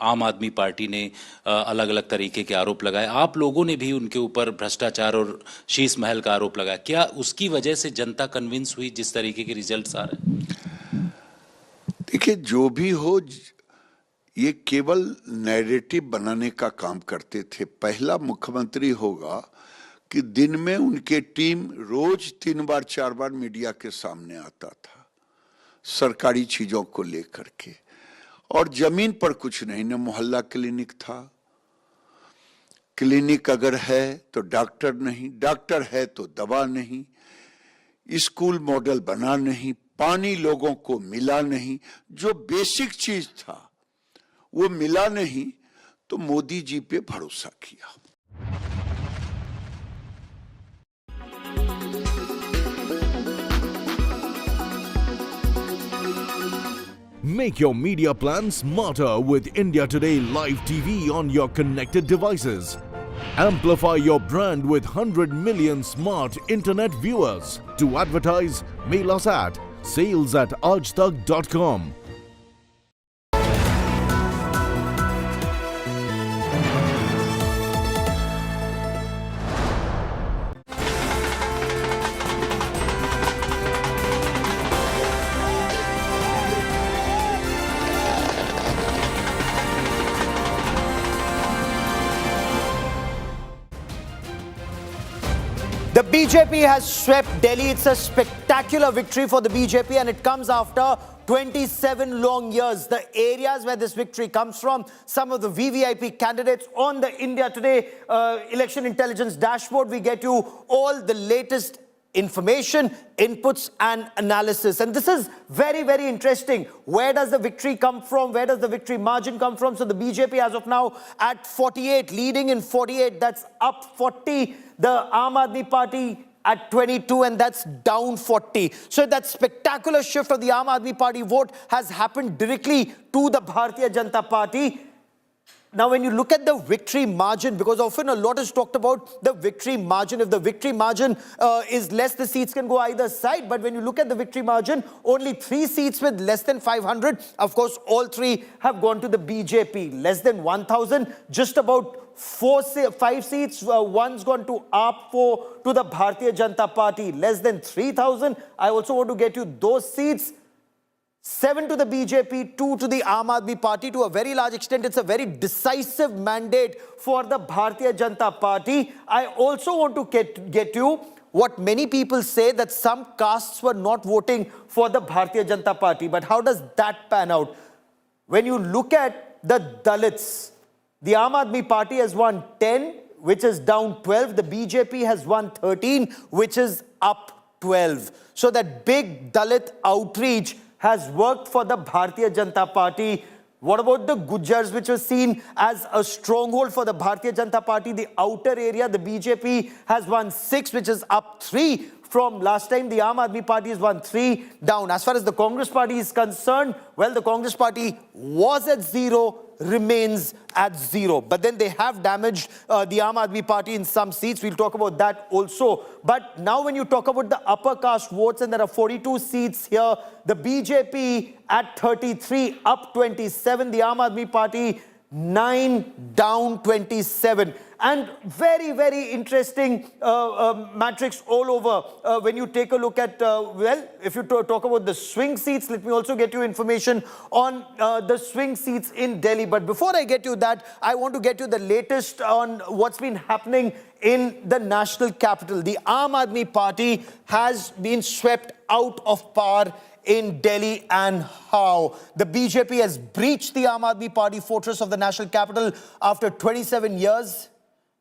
आम आदमी पार्टी ने अलग अलग तरीके के आरोप लगाए, आप लोगों ने भी उनके ऊपर भ्रष्टाचार और शीश महल का आरोप लगाया. क्या उसकी वजह से जनता कन्विंस हुई जिस तरीके के रिजल्ट्स आ रहे हैं? देखिए, जो भी हो, ये केवल नैरेटिव बनाने का काम करते थे. पहला मुख्यमंत्री होगा कि दिन में उनके टीम रोज 3 बार 4 बार मीडिया के सामने आता था सरकारी चीजों को लेकर के, और जमीन पर कुछ नहीं. न मोहल्ला क्लिनिक था. क्लिनिक अगर है तो डॉक्टर नहीं, डॉक्टर है तो दवा नहीं, स्कूल मॉडल बना नहीं, पानी लोगों को मिला नहीं. जो बेसिक चीज था वो मिला नहीं, तो मोदी जी पे भरोसा किया. Make your media plan smarter with India Today Live TV on your connected devices. Amplify your brand with 100 million smart internet viewers. To advertise, mail us at sales@aajtak.com. The BJP has swept Delhi. It's a spectacular victory for the BJP, and it comes after 27 long years. The areas where this victory comes from, some of the VVIP candidates on the India Today election intelligence dashboard, we get you all the latest information, inputs and analysis. And this is very, very interesting. Where does the victory come from? Where does the victory margin come from? So the BJP as of now at 48, leading in 48, that's up 40. The Aam Aadmi Party at 22, and that's down 40. So that spectacular shift of the Aam Aadmi Party vote has happened directly to the Bharatiya Janata Party. Now, when you look at the victory margin, because often a lot is talked about the victory margin. If the victory margin is less, the seats can go either side. But when you look at the victory margin, only 3 seats with less than 500. Of course, all 3 have gone to the BJP. Less than 1,000, just about 5 seats. One's gone to AAP, 4 to the Bharatiya Janata Party. Less than 3,000. I also want to get you those seats. 7 to the BJP, 2 to the Aam Aadmi Party. To a very large extent, it's a very decisive mandate for the Bharatiya Janata Party. I also want to get you what many people say, that some castes were not voting for the Bharatiya Janata Party. But how does that pan out? When you look at the Dalits, the Aam Aadmi Party has won 10, which is down 12. The BJP has won 13, which is up 12. So that big Dalit outreach has worked for the Bharatiya Janata Party. What about the Gujars, which was seen as a stronghold for the Bharatiya Janata Party? The outer area, the BJP has won 6, which is up 3 from last time. The Aam Aadmi Party has won 3, down. As far as the Congress Party is concerned, well, the Congress Party was at 0, remains at 0. But then they have damaged the Aam Aadmi Party in some seats. We'll talk about that also. But now when you talk about the upper caste votes, and there are 42 seats here, the BJP at 33, up 27. The Aam Aadmi Party 9, down 27. And very, very interesting matrix all over. When you take a look at, well, if you talk about the swing seats, let me also get you information on the swing seats in Delhi. But before I get you that, I want to get you the latest on what's been happening in the national capital. The Aam Aadmi Party has been swept out of power in Delhi, and how the BJP has breached the Aam Aadmi Party fortress of the national capital after 27 years.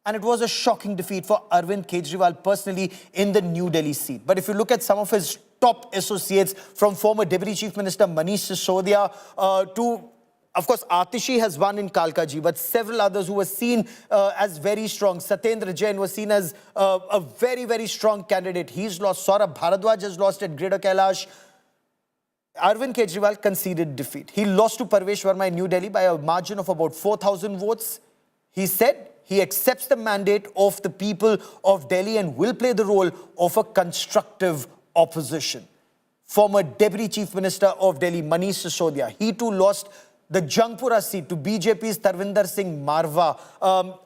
And it was a shocking defeat for Arvind Kejriwal personally in the New Delhi seat. But if you look at some of his top associates, from former Deputy Chief Minister Manish Sisodia to, of course, Atishi has won in Kalkaji, but several others who were seen as very strong. Satyendra Jain was seen as a very, very strong candidate. He's lost. Saurabh Bharadwaj has lost at Greater Kailash. Arvind Kejriwal conceded defeat. He lost to Parvesh Verma in New Delhi by a margin of about 4,000 votes. He said he accepts the mandate of the people of Delhi and will play the role of a constructive opposition. Former Deputy Chief Minister of Delhi, Manish Sisodia, he too lost the Jangpura seat to BJP's Tarvinder Singh Marwa.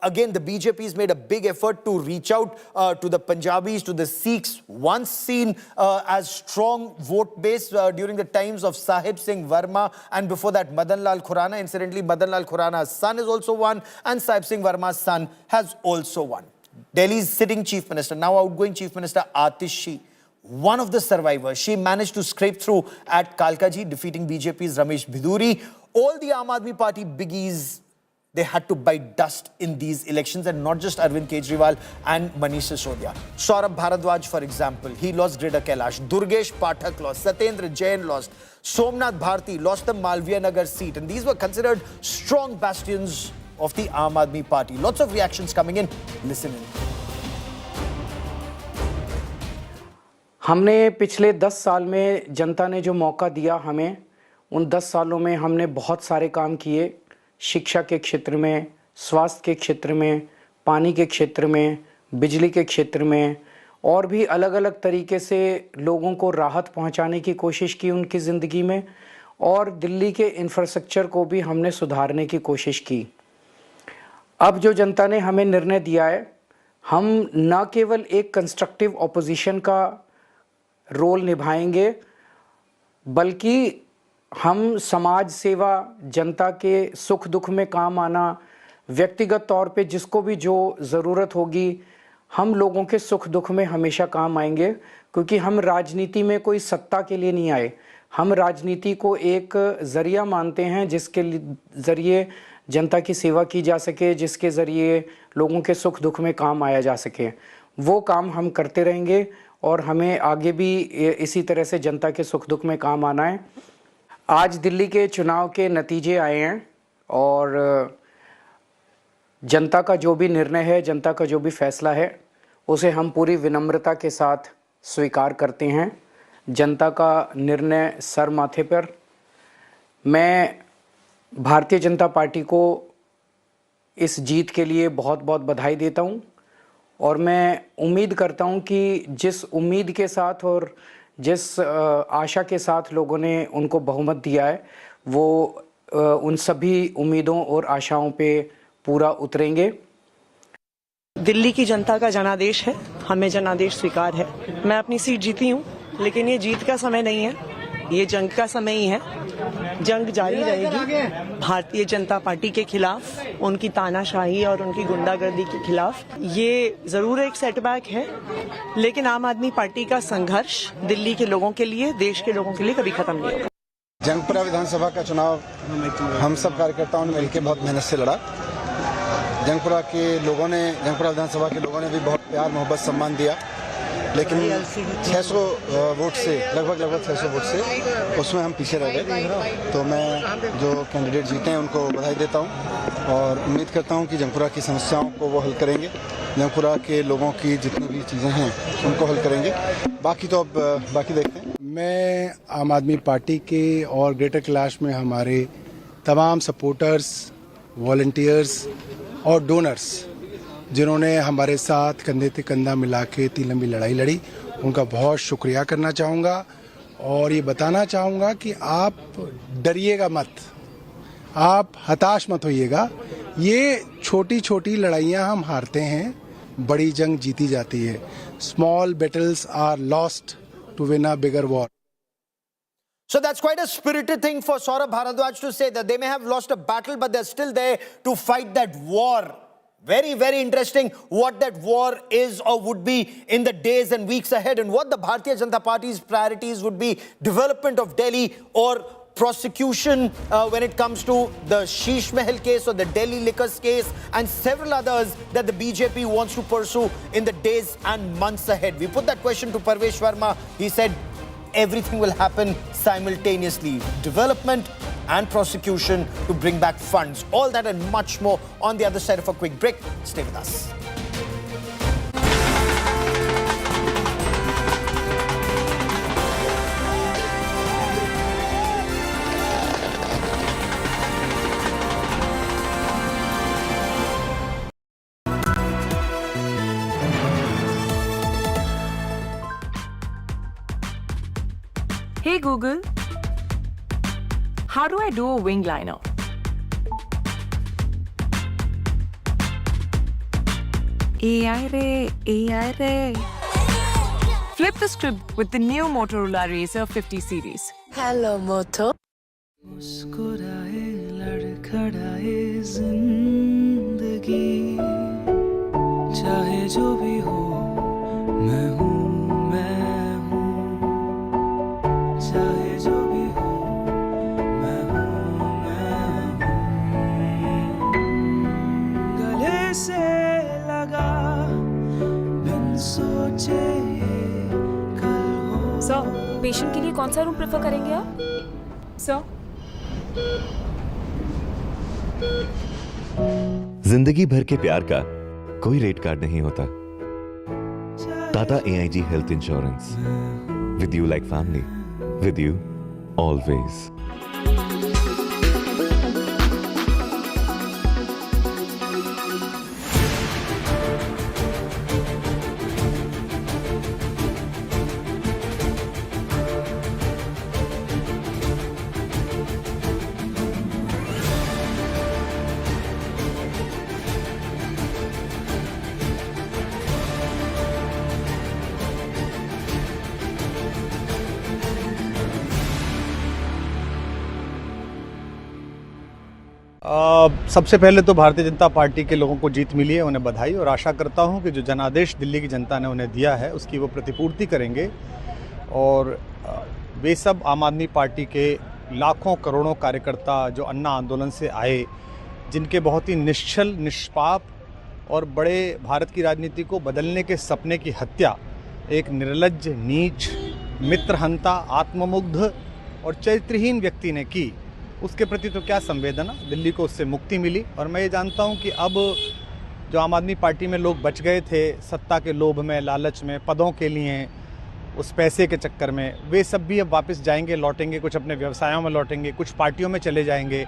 Again, the BJP has made a big effort to reach out to the Punjabis, to the Sikhs, once seen as strong vote base during the times of Sahib Singh Verma, and before that Madan Lal Khurana. Incidentally, Madan Lal Khurana's son has also won, and Sahib Singh Verma's son has also won. Delhi's sitting Chief Minister, now outgoing Chief Minister Atishi, one of the survivors, she managed to scrape through at Kalkaji, defeating BJP's Ramesh Bidhuri. All the Aam Aadmi Party biggies, they had to bite dust in these elections, and not just Arvind Kejriwal and Manish Sisodia. Saurabh Bharadwaj, for example, he lost Greater Kailash. Durgesh Pathak lost. Satyendra Jain lost. Somnath Bharti lost the Malviya Nagar seat. And these were considered strong bastions of the Aam Aadmi Party. Lots of reactions coming in. Listen in. हमने पिछले 10 साल में जनता ने जो मौका दिया हमें, उन 10 सालों में हमने बहुत सारे काम किए। शिक्षा के क्षेत्र में, स्वास्थ्य के क्षेत्र में, पानी के क्षेत्र में, बिजली के क्षेत्र में, और भी अलग अलग तरीके से लोगों को राहत पहुंचाने की कोशिश की उनकी ज़िंदगी में, और दिल्ली के इंफ्रास्ट्रक्चर को भी हमने सुधारने की कोशिश की। अब जो जनता ने हमें निर्णय दिया है, हम न केवल एक कंस्ट्रक्टिव ऑपोजिशन का रोल निभाएंगे, बल्कि हम समाज सेवा, जनता के सुख दुख में काम आना, व्यक्तिगत तौर पे जिसको भी जो ज़रूरत होगी, हम लोगों के सुख दुख में हमेशा काम आएंगे, क्योंकि हम राजनीति में कोई सत्ता के लिए नहीं आए। हम राजनीति को एक ज़रिया मानते हैं जिसके ज़रिए जनता की सेवा की जा सके, जिसके ज़रिए लोगों के सुख दुख में काम आया जा सके। वो काम हम करते रहेंगे और हमें आगे भी इसी तरह से जनता के सुख दुख में काम आना है। आज दिल्ली के चुनाव के नतीजे आए हैं और जनता का जो भी निर्णय है, जनता का जो भी फैसला है, उसे हम पूरी विनम्रता के साथ स्वीकार करते हैं। जनता का निर्णय सर माथे पर। मैं भारतीय जनता पार्टी को इस जीत के लिए बहुत बहुत बधाई देता हूं और मैं उम्मीद करता हूं कि जिस उम्मीद के साथ और जिस आशा के साथ लोगों ने उनको बहुमत दिया है, वो उन सभी उम्मीदों और आशाओं पे पूरा उतरेंगे। दिल्ली की जनता का जनादेश है, हमें जनादेश स्वीकार है। मैं अपनी सीट जीती हूँ, लेकिन ये जीत का समय नहीं है, ये जंग का समय ही है। जंग जारी रहेगी भारतीय जनता पार्टी के खिलाफ, उनकी तानाशाही और उनकी गुंडागर्दी के खिलाफ। ये जरूर एक सेटबैक है, लेकिन आम आदमी पार्टी का संघर्ष दिल्ली के लोगों के लिए, देश के लोगों के लिए कभी खत्म नहीं होगा। जंगपुरा विधानसभा का चुनाव हम सब कार्यकर्ताओं ने मिलकर बहुत मेहनत से लड़ा। जंगपुरा विधानसभा के लोगों ने भी बहुत प्यार मोहब्बत सम्मान दिया, लेकिन 600 वोट से लगभग 600 वोट से उसमें हम पीछे रह गए। तो मैं जो कैंडिडेट जीते हैं उनको बधाई देता हूं और उम्मीद करता हूं कि जंगपुरा की समस्याओं को वो हल करेंगे, जंगपुरा के लोगों की जितनी भी चीज़ें हैं उनको हल करेंगे। बाकी तो अब बाकी देखते हैं। मैं आम आदमी पार्टी के और ग्रेटर कैलाश में हमारे तमाम सपोर्टर्स, वॉलंटियर्स और डोनर्स जिन्होंने हमारे साथ कंधे से कंधा मिला के इतनी लंबी लड़ाई लड़ी, उनका बहुत शुक्रिया करना चाहूँगा और ये बताना चाहूँगा कि आप डरिएगा मत, आप हताश मत होइएगा। ये छोटी छोटी लड़ाइयाँ हम हारते हैं, बड़ी जंग जीती जाती है। Small battles are lost to win a bigger war. So that's quite a spirited thing for Saurabh Bharadwaj to say, that they may have lost a battle, but they're still there to fight that war. Very, very interesting what that war is or would be in the days and weeks ahead, and what the Bharatiya Janata Party's priorities would be: development of Delhi or prosecution when it comes to the Sheesh Mahal case or the Delhi liquors case, and several others that the BJP wants to pursue in the days and months ahead. We put that question to Parvesh Verma. He said everything will happen simultaneously: development and prosecution to bring back funds. All that and much more on the other side of a quick break. Stay with us. Hey Google, how do I do a wing liner? AI Ray. Flip the script with the new Motorola Razr 50 series. Hello, Moto. मुस्कुराए लड़खड़ाए जिंदगी, चाहे जो भी हो मैं हूँ, चाहे जो भी हो मैं हूँ। गले से लगा बिन सोचे कल हो। सर, पेशेंट के लिए कौन सा रूम प्रेफर करेंगे आप? सर, जिंदगी भर के प्यार का कोई रेट कार्ड नहीं होता। Tata AIG health insurance, with you like family, with you always. सबसे पहले तो भारतीय जनता पार्टी के लोगों को जीत मिली है, उन्हें बधाई, और आशा करता हूं कि जो जनादेश दिल्ली की जनता ने उन्हें दिया है उसकी वो प्रतिपूर्ति करेंगे। और वे सब आम आदमी पार्टी के लाखों करोड़ों कार्यकर्ता जो अन्ना आंदोलन से आए, जिनके बहुत ही निश्चल, निष्पाप और बड़े भारत की राजनीति को बदलने के सपने की हत्या एक निर्लज्ज, नीच, मित्रहंता, आत्ममुग्ध और चरित्रहीन व्यक्ति ने की, उसके प्रति तो क्या संवेदना। दिल्ली को उससे मुक्ति मिली। और मैं ये जानता हूँ कि अब जो आम आदमी पार्टी में लोग बच गए थे सत्ता के लोभ में, लालच में, पदों के लिए, उस पैसे के चक्कर में, वे सब भी अब वापस जाएंगे, लौटेंगे, कुछ अपने व्यवसायों में लौटेंगे, कुछ पार्टियों में चले जाएंगे।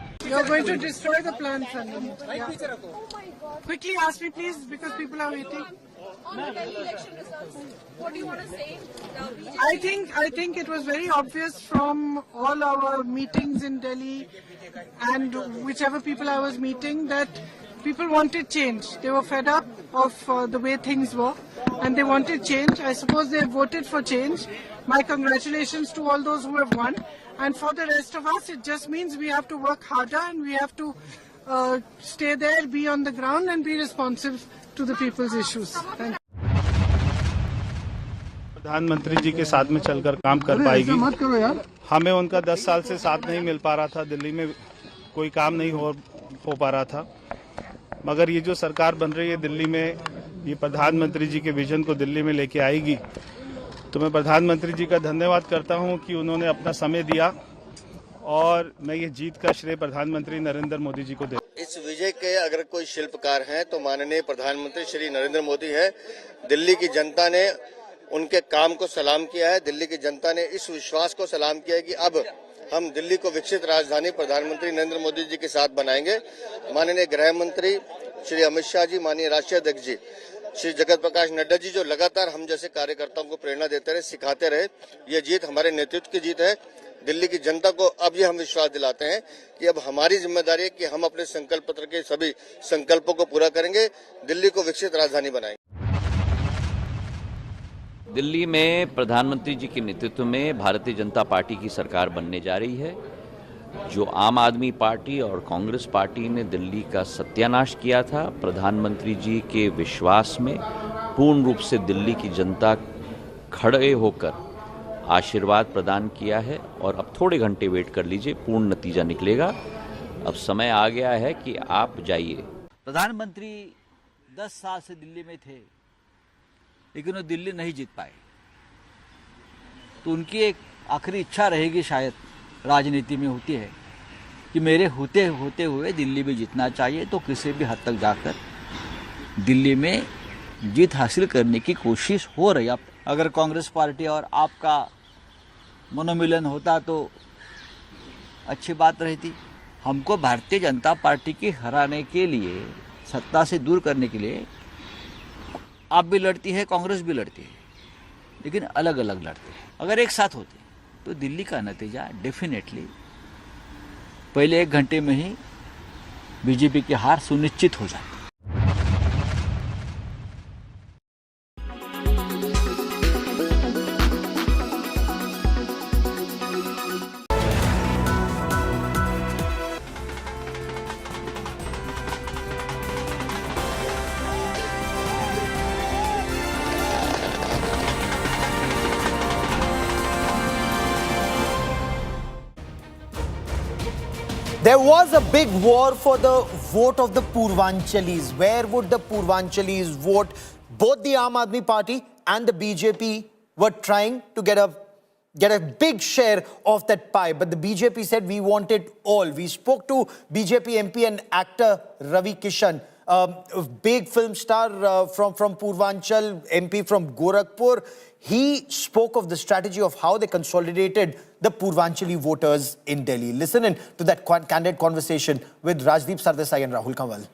Quickly ask me please, because people are waiting. What do you want to say? I think it was very obvious from all our meetings in Delhi and whichever people I was meeting that people wanted change. They were fed up of the way things were and they wanted change. I suppose they voted for change. My congratulations to all those who have won. And for the rest of us, it just means we have to work harder and we have to stay there, be on the ground and be responsive to the people's issues. Thank you. प्रधानमंत्री जी के साथ में चलकर काम कर पाएगी। हमें उनका 10 साल से साथ नहीं मिल पा रहा था, दिल्ली में कोई काम नहीं हो पा रहा था, मगर ये जो सरकार बन रही है दिल्ली में, ये प्रधानमंत्री जी के विजन को दिल्ली में लेके आएगी। तो मैं प्रधानमंत्री जी का धन्यवाद करता हूं कि उन्होंने अपना समय दिया और मैं ये जीत का श्रेय प्रधानमंत्री नरेंद्र मोदी जी को दे। इस विजय के अगर कोई शिल्पकार हैं तो माननीय प्रधानमंत्री श्री नरेंद्र मोदी है। दिल्ली की जनता ने उनके काम को सलाम किया है। दिल्ली की जनता ने इस विश्वास को सलाम किया है कि अब हम दिल्ली को विकसित राजधानी प्रधानमंत्री नरेंद्र मोदी जी के साथ बनाएंगे। माननीय गृह मंत्री श्री अमित शाह जी, माननीय राष्ट्रीय अध्यक्ष जी श्री जगत प्रकाश नड्डा जी जो लगातार हम जैसे कार्यकर्ताओं को प्रेरणा देते रहे, सिखाते रहे, ये जीत हमारे नेतृत्व की जीत है। दिल्ली की जनता को अब ये हम विश्वास दिलाते हैं कि अब हमारी जिम्मेदारी है कि हम अपने संकल्प पत्र के सभी संकल्पों को पूरा करेंगे, दिल्ली को विकसित राजधानी बनाएंगे। दिल्ली में प्रधानमंत्री जी के नेतृत्व में भारतीय जनता पार्टी की सरकार बनने जा रही है। जो आम आदमी पार्टी और कांग्रेस पार्टी ने दिल्ली का सत्यानाश किया था, प्रधानमंत्री जी के विश्वास में पूर्ण रूप से दिल्ली की जनता खड़े होकर आशीर्वाद प्रदान किया है। और अब थोड़े घंटे वेट कर लीजिए, पूर्ण नतीजा निकलेगा। अब समय आ गया है कि आप जाइए। प्रधानमंत्री 10 साल से दिल्ली में थे, लेकिन वो दिल्ली नहीं जीत पाए। तो उनकी एक आखिरी इच्छा रहेगी, शायद राजनीति में होती है, कि मेरे होते हुए दिल्ली में जीतना चाहिए। तो किसी भी हद तक जाकर दिल्ली में जीत हासिल करने की कोशिश हो रही है। अगर कांग्रेस पार्टी और आपका मनोमिलन होता तो अच्छी बात रहती। हमको भारतीय जनता पार्टी की हराने के लिए, सत्ता से दूर करने के लिए, आप भी लड़ती है, कांग्रेस भी लड़ती है, लेकिन अलग अलग लड़ते हैं। अगर एक साथ होते तो दिल्ली का नतीजा डेफिनेटली पहले 1 घंटे में ही बीजेपी की हार सुनिश्चित हो जाती। There was a big war for the vote of the Purvanchalis. Where would the Purvanchalis vote? Both the Aam Aadmi Party and the BJP were trying to get a big share of that pie. But the BJP said we want it all. We spoke to BJP MP and actor Ravi Kishan, a big film star from Purvanchal, MP from Gorakhpur. He spoke of the strategy of how they consolidated the Purvanchali voters in Delhi. Listen in to that candid conversation with Rajdeep Sardesai and Rahul Kanwal.